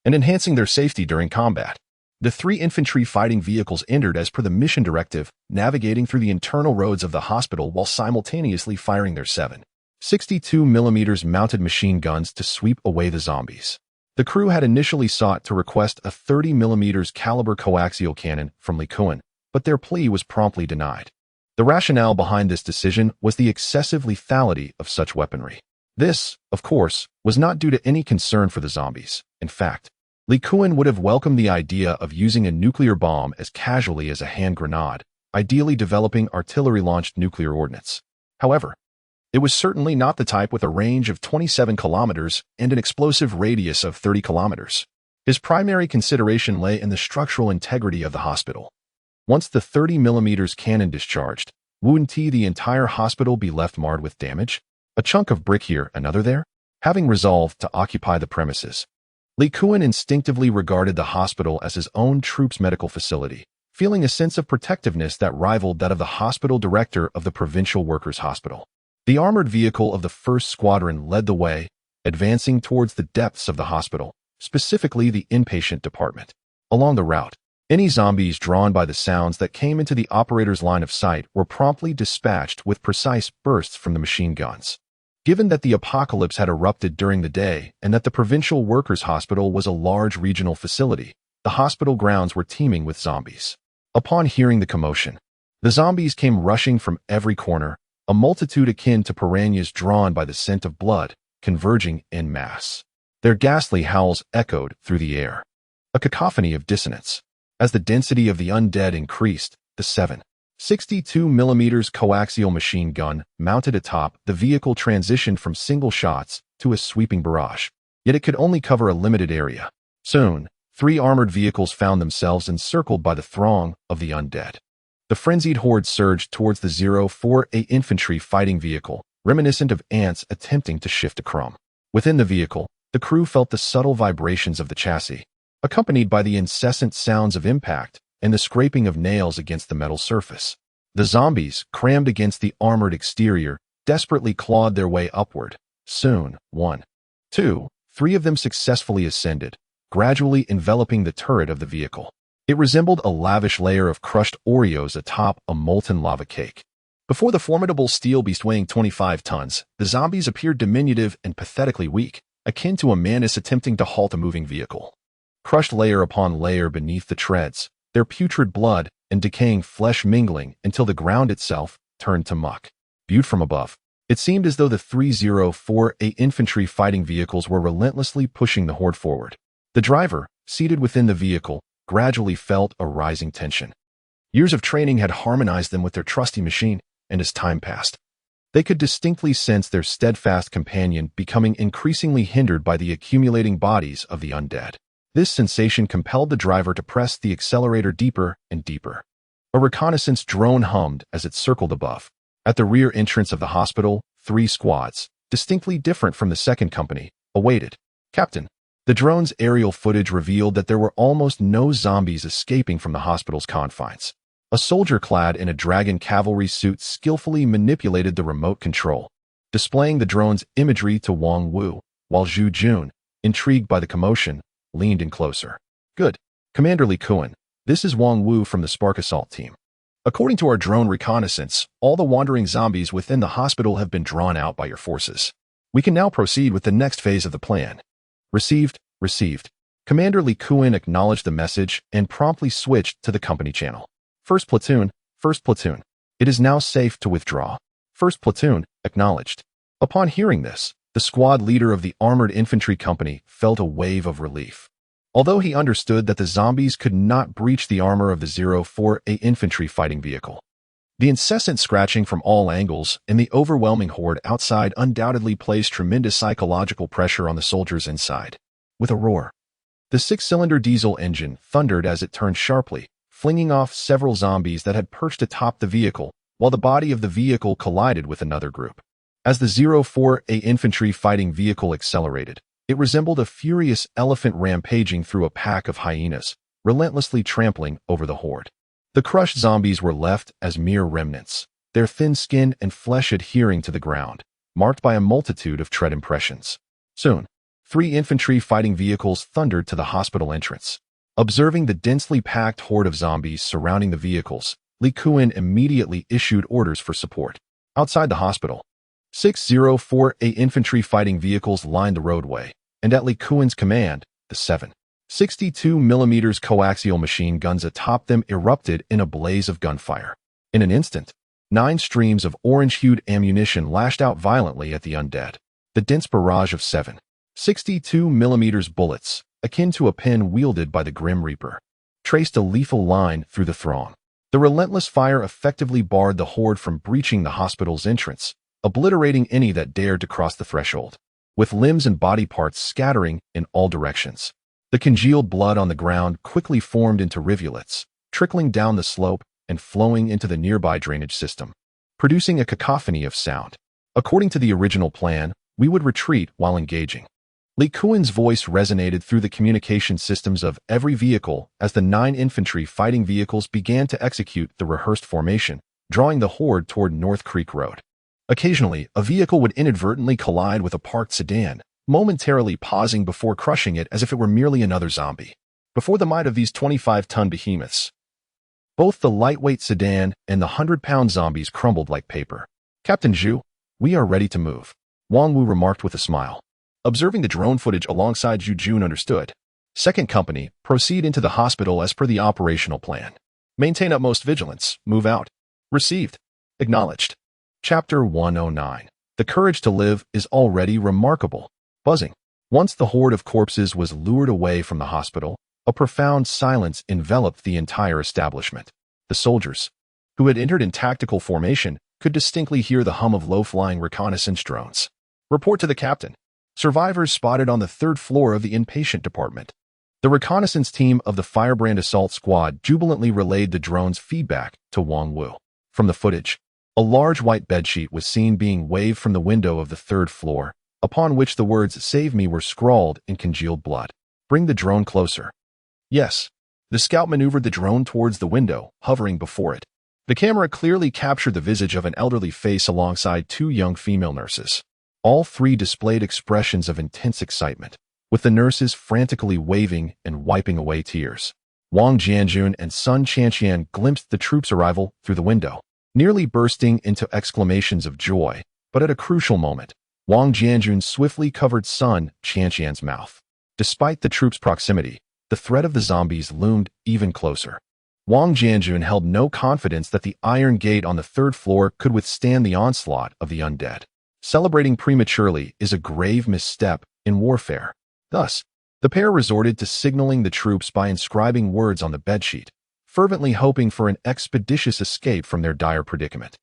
and enhancing their safety during combat. The 3 infantry fighting vehicles entered as per the mission directive, navigating through the internal roads of the hospital while simultaneously firing their 7.62mm mounted machine guns to sweep away the zombies. The crew had initially sought to request a 30mm caliber coaxial cannon from Li Kuan, but their plea was promptly denied. The rationale behind this decision was the excessive lethality of such weaponry. This, of course, was not due to any concern for the zombies. In fact, Li Kuan would have welcomed the idea of using a nuclear bomb as casually as a hand grenade, ideally developing artillery-launched nuclear ordnance. However, it was certainly not the type with a range of 27 kilometers and an explosive radius of 30 kilometers. His primary consideration lay in the structural integrity of the hospital. Once the 30mm cannon discharged, wouldn't the entire hospital be left marred with damage? A chunk of brick here, another there? Having resolved to occupy the premises, Li Kuan instinctively regarded the hospital as his own troops' medical facility, feeling a sense of protectiveness that rivaled that of the hospital director of the Provincial Workers' Hospital. The armored vehicle of the 1st Squadron led the way, advancing towards the depths of the hospital, specifically the inpatient department. Along the route, any zombies drawn by the sounds that came into the operator's line of sight were promptly dispatched with precise bursts from the machine guns. Given that the apocalypse had erupted during the day and that the Provincial Workers' Hospital was a large regional facility, the hospital grounds were teeming with zombies. Upon hearing the commotion, the zombies came rushing from every corner, a multitude akin to piranhas drawn by the scent of blood, converging en masse. Their ghastly howls echoed through the air, a cacophony of dissonance. As the density of the undead increased, the 7.62mm coaxial machine gun mounted atop the vehicle transitioned from single shots to a sweeping barrage. Yet it could only cover a limited area. Soon, 3 armored vehicles found themselves encircled by the throng of the undead. The frenzied horde surged towards the 048 infantry fighting vehicle, reminiscent of ants attempting to shift a crumb. Within the vehicle, the crew felt the subtle vibrations of the chassis, accompanied by the incessant sounds of impact and the scraping of nails against the metal surface. The zombies, crammed against the armored exterior, desperately clawed their way upward. Soon, 1, 2, 3 of them successfully ascended, gradually enveloping the turret of the vehicle. It resembled a lavish layer of crushed Oreos atop a molten lava cake. Before the formidable steel beast weighing 25 tons, the zombies appeared diminutive and pathetically weak, akin to a mantis attempting to halt a moving vehicle. Crushed layer upon layer beneath the treads, their putrid blood and decaying flesh mingling until the ground itself turned to muck. Viewed from above, it seemed as though the 3048 infantry fighting vehicles were relentlessly pushing the horde forward. The driver, seated within the vehicle, gradually felt a rising tension. Years of training had harmonized them with their trusty machine, and as time passed, they could distinctly sense their steadfast companion becoming increasingly hindered by the accumulating bodies of the undead. This sensation compelled the driver to press the accelerator deeper and deeper. A reconnaissance drone hummed as it circled above. At the rear entrance of the hospital, 3 squads, distinctly different from the second company, awaited. Captain, the drone's aerial footage revealed that there were almost no zombies escaping from the hospital's confines. A soldier clad in a dragon cavalry suit skillfully manipulated the remote control, displaying the drone's imagery to Wang Wu, while Zhu Jun, intrigued by the commotion, leaned in closer. Good. Commander Li Kuan, this is Wang Wu from the Spark Assault team. According to our drone reconnaissance, all the wandering zombies within the hospital have been drawn out by your forces. We can now proceed with the next phase of the plan. Received. Commander Li Kuan acknowledged the message and promptly switched to the company channel. First platoon. It is now safe to withdraw. First platoon, acknowledged. Upon hearing this, the squad leader of the armored infantry company felt a wave of relief. Although he understood that the zombies could not breach the armor of the 048 infantry fighting vehicle. The incessant scratching from all angles and the overwhelming horde outside undoubtedly placed tremendous psychological pressure on the soldiers inside. With a roar, the 6-cylinder diesel engine thundered as it turned sharply, flinging off several zombies that had perched atop the vehicle, while the body of the vehicle collided with another group. As the 048 infantry fighting vehicle accelerated, it resembled a furious elephant rampaging through a pack of hyenas, relentlessly trampling over the horde. The crushed zombies were left as mere remnants, their thin skin and flesh adhering to the ground, marked by a multitude of tread impressions. Soon, 3 infantry fighting vehicles thundered to the hospital entrance. Observing the densely packed horde of zombies surrounding the vehicles, Li Kuan immediately issued orders for support. Outside the hospital, 6048 infantry fighting vehicles lined the roadway, and at Li Kuan's command, the 7.62mm coaxial machine guns atop them erupted in a blaze of gunfire. In an instant, 9 streams of orange-hued ammunition lashed out violently at the undead. The dense barrage of 7.62mm bullets, akin to a pen wielded by the Grim Reaper, traced a lethal line through the throng. The relentless fire effectively barred the horde from breaching the hospital's entrance, obliterating any that dared to cross the threshold. With limbs and body parts scattering in all directions, the congealed blood on the ground quickly formed into rivulets, trickling down the slope and flowing into the nearby drainage system, producing a cacophony of sound. According to the original plan, we would retreat while engaging. Li Kuan's voice resonated through the communication systems of every vehicle as the 9 infantry fighting vehicles began to execute the rehearsed formation, drawing the horde toward North Creek Road. Occasionally, a vehicle would inadvertently collide with a parked sedan, momentarily pausing before crushing it as if it were merely another zombie. Before the might of these 25-ton behemoths, both the lightweight sedan and the 100-pound zombies crumbled like paper. Captain Zhu, we are ready to move, Wang Wu remarked with a smile. Observing the drone footage alongside Zhu Jun understood. Second company, proceed into the hospital as per the operational plan. Maintain utmost vigilance. Move out. Received. Acknowledged. Chapter 109. The courage to live is already remarkable. Buzzing. Once the horde of corpses was lured away from the hospital, a profound silence enveloped the entire establishment. The soldiers, who had entered in tactical formation, could distinctly hear the hum of low-flying reconnaissance drones. Report to the captain. Survivors spotted on the third floor of the inpatient department. The reconnaissance team of the Firebrand Assault Squad jubilantly relayed the drone's feedback to Wang Wu. From the footage, a large white bedsheet was seen being waved from the window of the third floor, upon which the words "Save me" were scrawled in congealed blood. Bring the drone closer. Yes. The scout maneuvered the drone towards the window, hovering before it. The camera clearly captured the visage of an elderly face alongside two young female nurses. All three displayed expressions of intense excitement, with the nurses frantically waving and wiping away tears. Wang Jianjun and Sun Chanqian glimpsed the troops' arrival through the window, nearly bursting into exclamations of joy, but at a crucial moment, Wang Jianjun swiftly covered Sun Chanqian's mouth. Despite the troops' proximity, the threat of the zombies loomed even closer. Wang Jianjun held no confidence that the iron gate on the third floor could withstand the onslaught of the undead. Celebrating prematurely is a grave misstep in warfare. Thus, the pair resorted to signaling the troops by inscribing words on the bedsheet, fervently hoping for an expeditious escape from their dire predicament.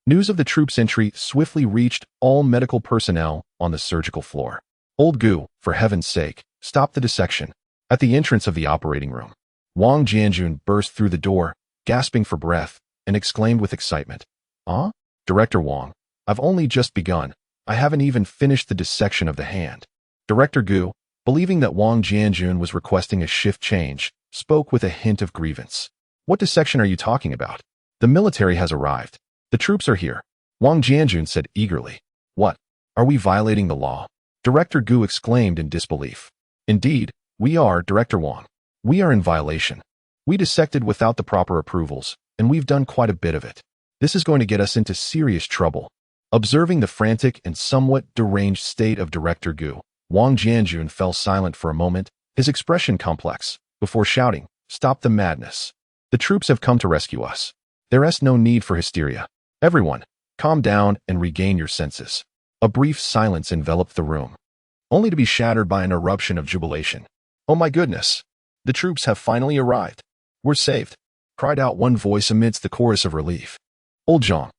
News of the troops' entry swiftly reached all medical personnel on the surgical floor. Old Gu, for heaven's sake, stop the dissection. At the entrance of the operating room, Wang Jianjun burst through the door, gasping for breath, and exclaimed with excitement, "Ah? Director Wang, I've only just begun. I haven't even finished the dissection of the hand." Director Gu, believing that Wang Jianjun was requesting a shift change, spoke with a hint of grievance. "What dissection are you talking about? The military has arrived. The troops are here," Wang Jianjun said eagerly. "What? Are we violating the law?" Director Gu exclaimed in disbelief. "Indeed, we are, Director Wang. We are in violation. We dissected without the proper approvals, and we've done quite a bit of it. This is going to get us into serious trouble." Observing the frantic and somewhat deranged state of Director Gu, Wang Jianjun fell silent for a moment, his expression complex, before shouting, "Stop the madness. The troops have come to rescue us. There is no need for hysteria. Everyone, calm down and regain your senses." A brief silence enveloped the room, only to be shattered by an eruption of jubilation. "Oh my goodness! The troops have finally arrived. We're saved!" cried out one voice amidst the chorus of relief. Old Zhang,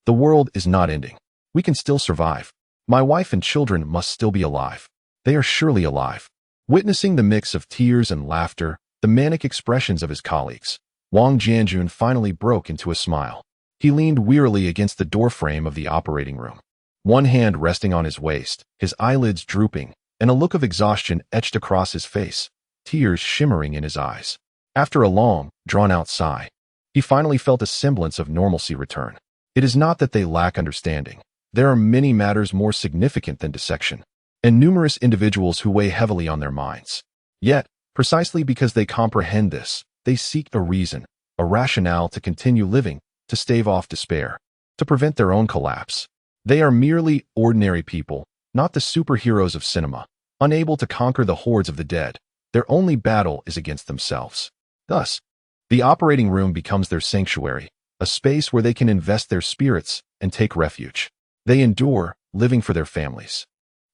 the world is not ending. We can still survive. My wife and children must still be alive. They are surely alive." Witnessing the mix of tears and laughter, the manic expressions of his colleagues, Wang Jianjun finally broke into a smile. He leaned wearily against the doorframe of the operating room, one hand resting on his waist, his eyelids drooping, and a look of exhaustion etched across his face, tears shimmering in his eyes. After a long, drawn-out sigh, he finally felt a semblance of normalcy return. It is not that they lack understanding. There are many matters more significant than dissection, and numerous individuals who weigh heavily on their minds. Yet, precisely because they comprehend this, they seek a reason, a rationale to continue living, to stave off despair, to prevent their own collapse. They are merely ordinary people, not the superheroes of cinema, unable to conquer the hordes of the dead. Their only battle is against themselves. Thus, the operating room becomes their sanctuary, a space where they can invest their spirits and take refuge. They endure, living for their families.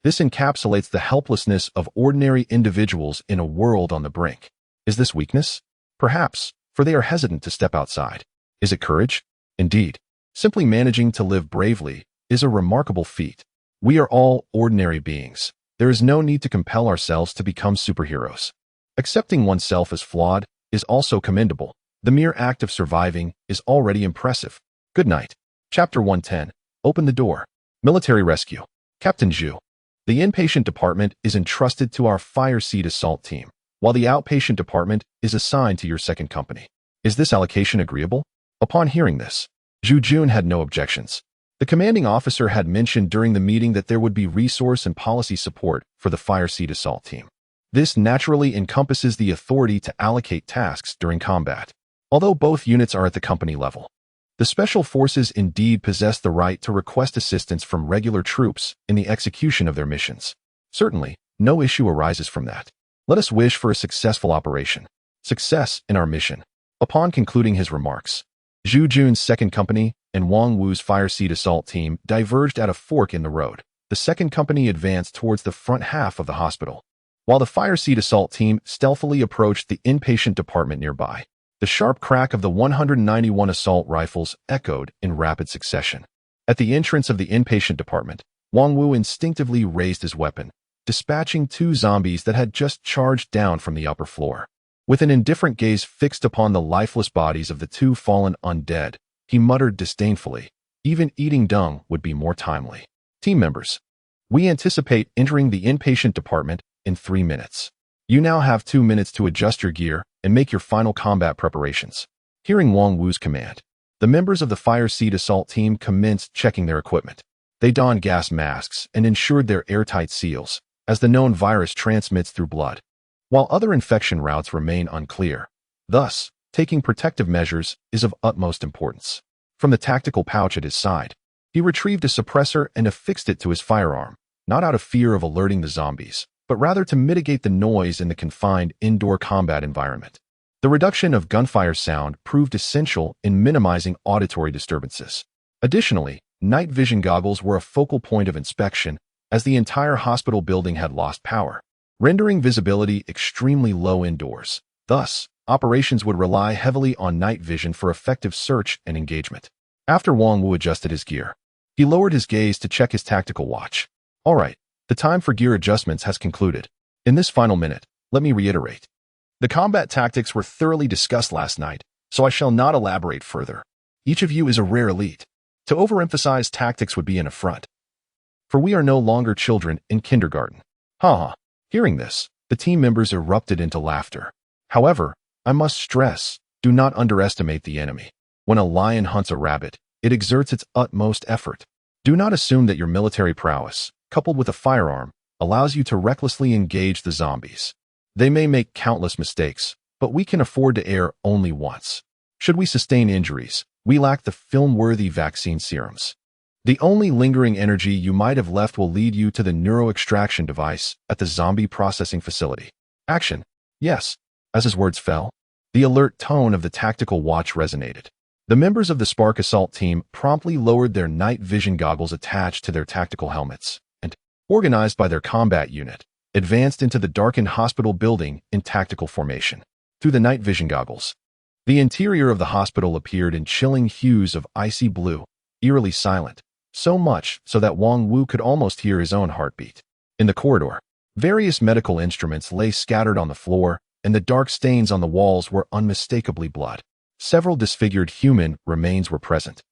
This encapsulates the helplessness of ordinary individuals in a world on the brink. Is this weakness? Perhaps, for they are hesitant to step outside. Is it courage? Indeed. Simply managing to live bravely is a remarkable feat. We are all ordinary beings. There is no need to compel ourselves to become superheroes. Accepting oneself as flawed is also commendable. The mere act of surviving is already impressive. Good night. Chapter 110. Open the door. Military rescue. Captain Zhu. The inpatient department is entrusted to our fire seat assault team, while the outpatient department is assigned to your second company. Is this allocation agreeable? Upon hearing this, Zhu Jun had no objections. The commanding officer had mentioned during the meeting that there would be resource and policy support for the fire seat assault team. This naturally encompasses the authority to allocate tasks during combat, although both units are at the company level. The Special Forces indeed possess the right to request assistance from regular troops in the execution of their missions. Certainly, no issue arises from that. Let us wish for a successful operation. Success in our mission. Upon concluding his remarks, Zhu Jun's second company and Wang Wu's fire seat assault team diverged at a fork in the road. the second company advanced towards the front half of the hospital, while the fire seat assault team stealthily approached the inpatient department nearby. The sharp crack of the 191 assault rifles echoed in rapid succession. At the entrance of the inpatient department, Wang Wu instinctively raised his weapon, dispatching two zombies that had just charged down from the upper floor. With an indifferent gaze fixed upon the lifeless bodies of the two fallen undead, he muttered disdainfully, "Even eating dung would be more timely. Team members, we anticipate entering the inpatient department in 3 minutes. You now have 2 minutes to adjust your gear and make your final combat preparations." Hearing Wang Wu's command, the members of the fire seat assault team commenced checking their equipment. They donned gas masks and ensured their airtight seals, as the known virus transmits through blood, while other infection routes remain unclear. Thus, taking protective measures is of utmost importance. From the tactical pouch at his side, he retrieved a suppressor and affixed it to his firearm, not out of fear of alerting the zombies, but rather to mitigate the noise in the confined indoor combat environment. The reduction of gunfire sound proved essential in minimizing auditory disturbances. Additionally, night vision goggles were a focal point of inspection, as the entire hospital building had lost power, rendering visibility extremely low indoors. Thus, operations would rely heavily on night vision for effective search and engagement. After Wang Wu adjusted his gear, he lowered his gaze to check his tactical watch. All right, the time for gear adjustments has concluded. In this final minute, let me reiterate. The combat tactics were thoroughly discussed last night, so I shall not elaborate further. Each of you is a rare elite. To overemphasize tactics would be an affront, for we are no longer children in kindergarten. Ha ha. Hearing this, the team members erupted into laughter. However, I must stress, do not underestimate the enemy. When a lion hunts a rabbit, it exerts its utmost effort. Do not assume that your military prowess, coupled with a firearm, allows you to recklessly engage the zombies. They may make countless mistakes, but we can afford to err only once. Should we sustain injuries, we lack the film-worthy vaccine serums. The only lingering energy you might have left will lead you to the neuroextraction device at the zombie processing facility. Action. Yes. As his words fell, the alert tone of the tactical watch resonated. The members of the Spark Assault team promptly lowered their night vision goggles attached to their tactical helmets and, organized by their combat unit, advanced into the darkened hospital building in tactical formation. Through the night vision goggles, the interior of the hospital appeared in chilling hues of icy blue, eerily silent, so much so that Wang Wu could almost hear his own heartbeat. In the corridor, various medical instruments lay scattered on the floor, and the dark stains on the walls were unmistakably blood. Several disfigured human remains were present,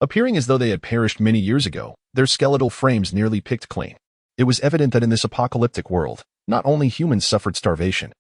appearing as though they had perished many years ago, their skeletal frames nearly picked clean. It was evident that in this apocalyptic world, not only humans suffered starvation,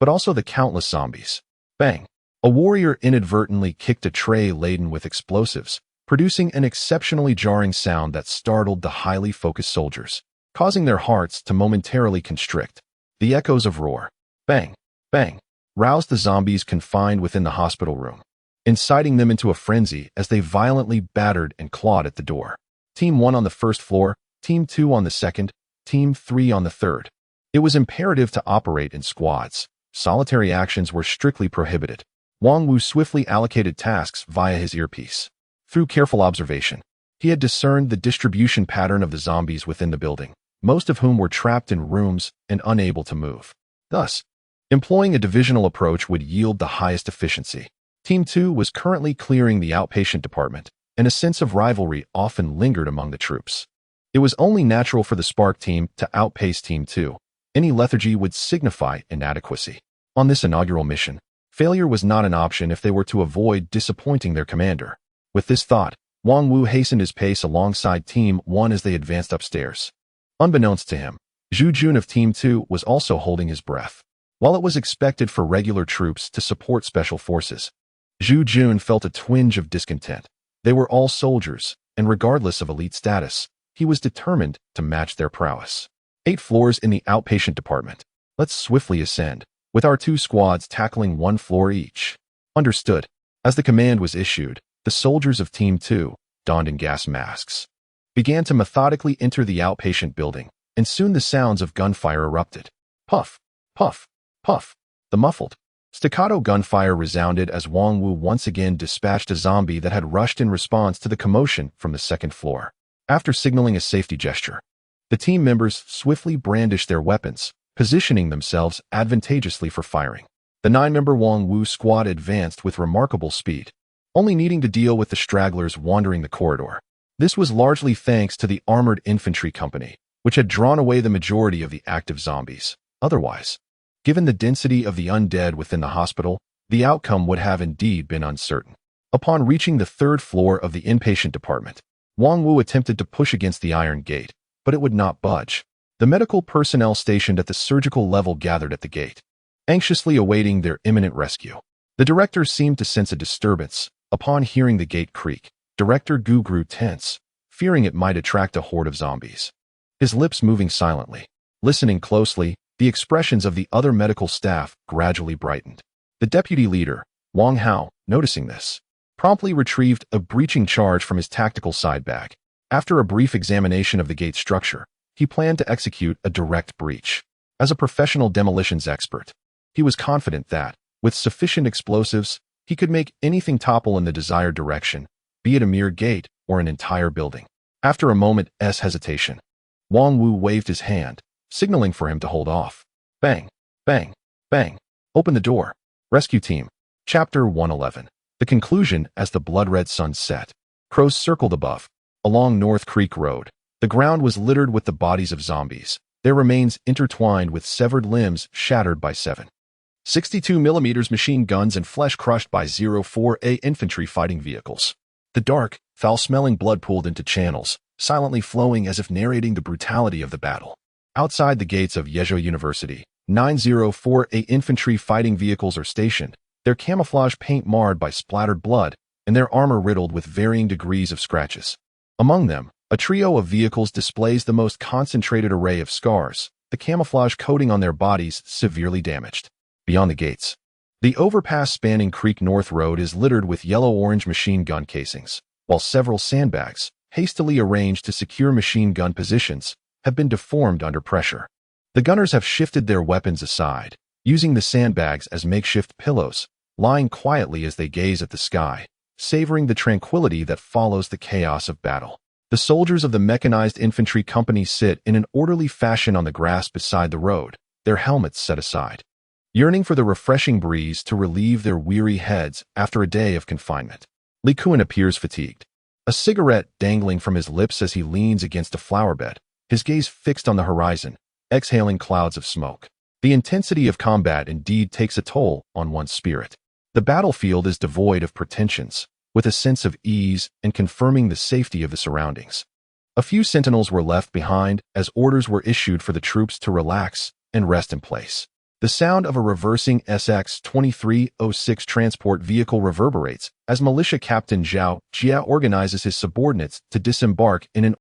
but also the countless zombies. Bang! A warrior inadvertently kicked a tray laden with explosives, producing an exceptionally jarring sound that startled the highly focused soldiers, causing their hearts to momentarily constrict. The echoes of roar, bang, bang, roused the zombies confined within the hospital room, inciting them into a frenzy as they violently battered and clawed at the door. Team 1 on the first floor, Team 2 on the second, Team 3 on the third. It was imperative to operate in squads. Solitary actions were strictly prohibited. Wang Wu swiftly allocated tasks via his earpiece. Through careful observation, he had discerned the distribution pattern of the zombies within the building, most of whom were trapped in rooms and unable to move. Thus, employing a divisional approach would yield the highest efficiency. Team 2 was currently clearing the outpatient department, and a sense of rivalry often lingered among the troops. It was only natural for the Spark team to outpace Team 2. Any lethargy would signify inadequacy. On this inaugural mission, failure was not an option if they were to avoid disappointing their commander. With this thought, Wang Wu hastened his pace alongside Team 1 as they advanced upstairs. Unbeknownst to him, Zhu Jun of Team 2 was also holding his breath. While it was expected for regular troops to support special forces, Zhu Jun felt a twinge of discontent. They were all soldiers, and regardless of elite status, he was determined to match their prowess. 8 floors in the outpatient department. Let's swiftly ascend, with our 2 squads tackling 1 floor each. Understood. As the command was issued, the soldiers of Team 2, donned in gas masks, began to methodically enter the outpatient building, and soon the sounds of gunfire erupted. Puff, puff, puff. The muffled, staccato gunfire resounded as Wang Wu once again dispatched a zombie that had rushed in response to the commotion from the second floor. After signaling a safety gesture, The team members swiftly brandished their weapons, positioning themselves advantageously for firing. The 9-member Wang Wu squad advanced with remarkable speed, only needing to deal with the stragglers wandering the corridor. This was largely thanks to the armored infantry company, which had drawn away the majority of the active zombies. Otherwise, given the density of the undead within the hospital, the outcome would have indeed been uncertain. Upon reaching the 3rd floor of the inpatient department, Wang Wu attempted to push against the iron gate, but it would not budge. The medical personnel stationed at the surgical level gathered at the gate, anxiously awaiting their imminent rescue. The director seemed to sense a disturbance. Upon hearing the gate creak, Director Gu grew tense, fearing it might attract a horde of zombies. His lips moving silently. Listening closely, the expressions of the other medical staff gradually brightened. The deputy leader, Wang Hao, noticing this, promptly retrieved a breaching charge from his tactical side bag. After a brief examination of the gate structure, he planned to execute a direct breach. As a professional demolitions expert, he was confident that, with sufficient explosives, he could make anything topple in the desired direction, be it a mere gate or an entire building. After a moment's hesitation, Wang Wu waved his hand, signaling for him to hold off. Bang, bang, bang. Open the door. Rescue team. Chapter 111. The conclusion. As the blood-red sun set, crows circled above. Along North Creek Road, the ground was littered with the bodies of zombies, their remains intertwined with severed limbs shattered by 7.62mm machine guns and flesh crushed by 04A infantry fighting vehicles. The dark, foul-smelling blood pooled into channels, silently flowing as if narrating the brutality of the battle. Outside the gates of Yezhou University, 904A infantry fighting vehicles are stationed, their camouflage paint marred by splattered blood, and their armor riddled with varying degrees of scratches. Among them, a trio of vehicles displays the most concentrated array of scars, the camouflage coating on their bodies severely damaged. Beyond the gates, the overpass spanning Creek North Road is littered with yellow-orange machine gun casings, while several sandbags, hastily arranged to secure machine gun positions, have been deformed under pressure. The gunners have shifted their weapons aside, using the sandbags as makeshift pillows, lying quietly as they gaze at the sky, savoring the tranquility that follows the chaos of battle. The soldiers of the mechanized infantry company sit in an orderly fashion on the grass beside the road, their helmets set aside, yearning for the refreshing breeze to relieve their weary heads after a day of confinement. Li Kuan appears fatigued, a cigarette dangling from his lips as he leans against a flower bed, his gaze fixed on the horizon, exhaling clouds of smoke. The intensity of combat indeed takes a toll on one's spirit. The battlefield is devoid of pretensions, with a sense of ease and confirming the safety of the surroundings. A few sentinels were left behind as orders were issued for the troops to relax and rest in place. The sound of a reversing SX-2306 transport vehicle reverberates as Militia Captain Zhao Jia organizes his subordinates to disembark in an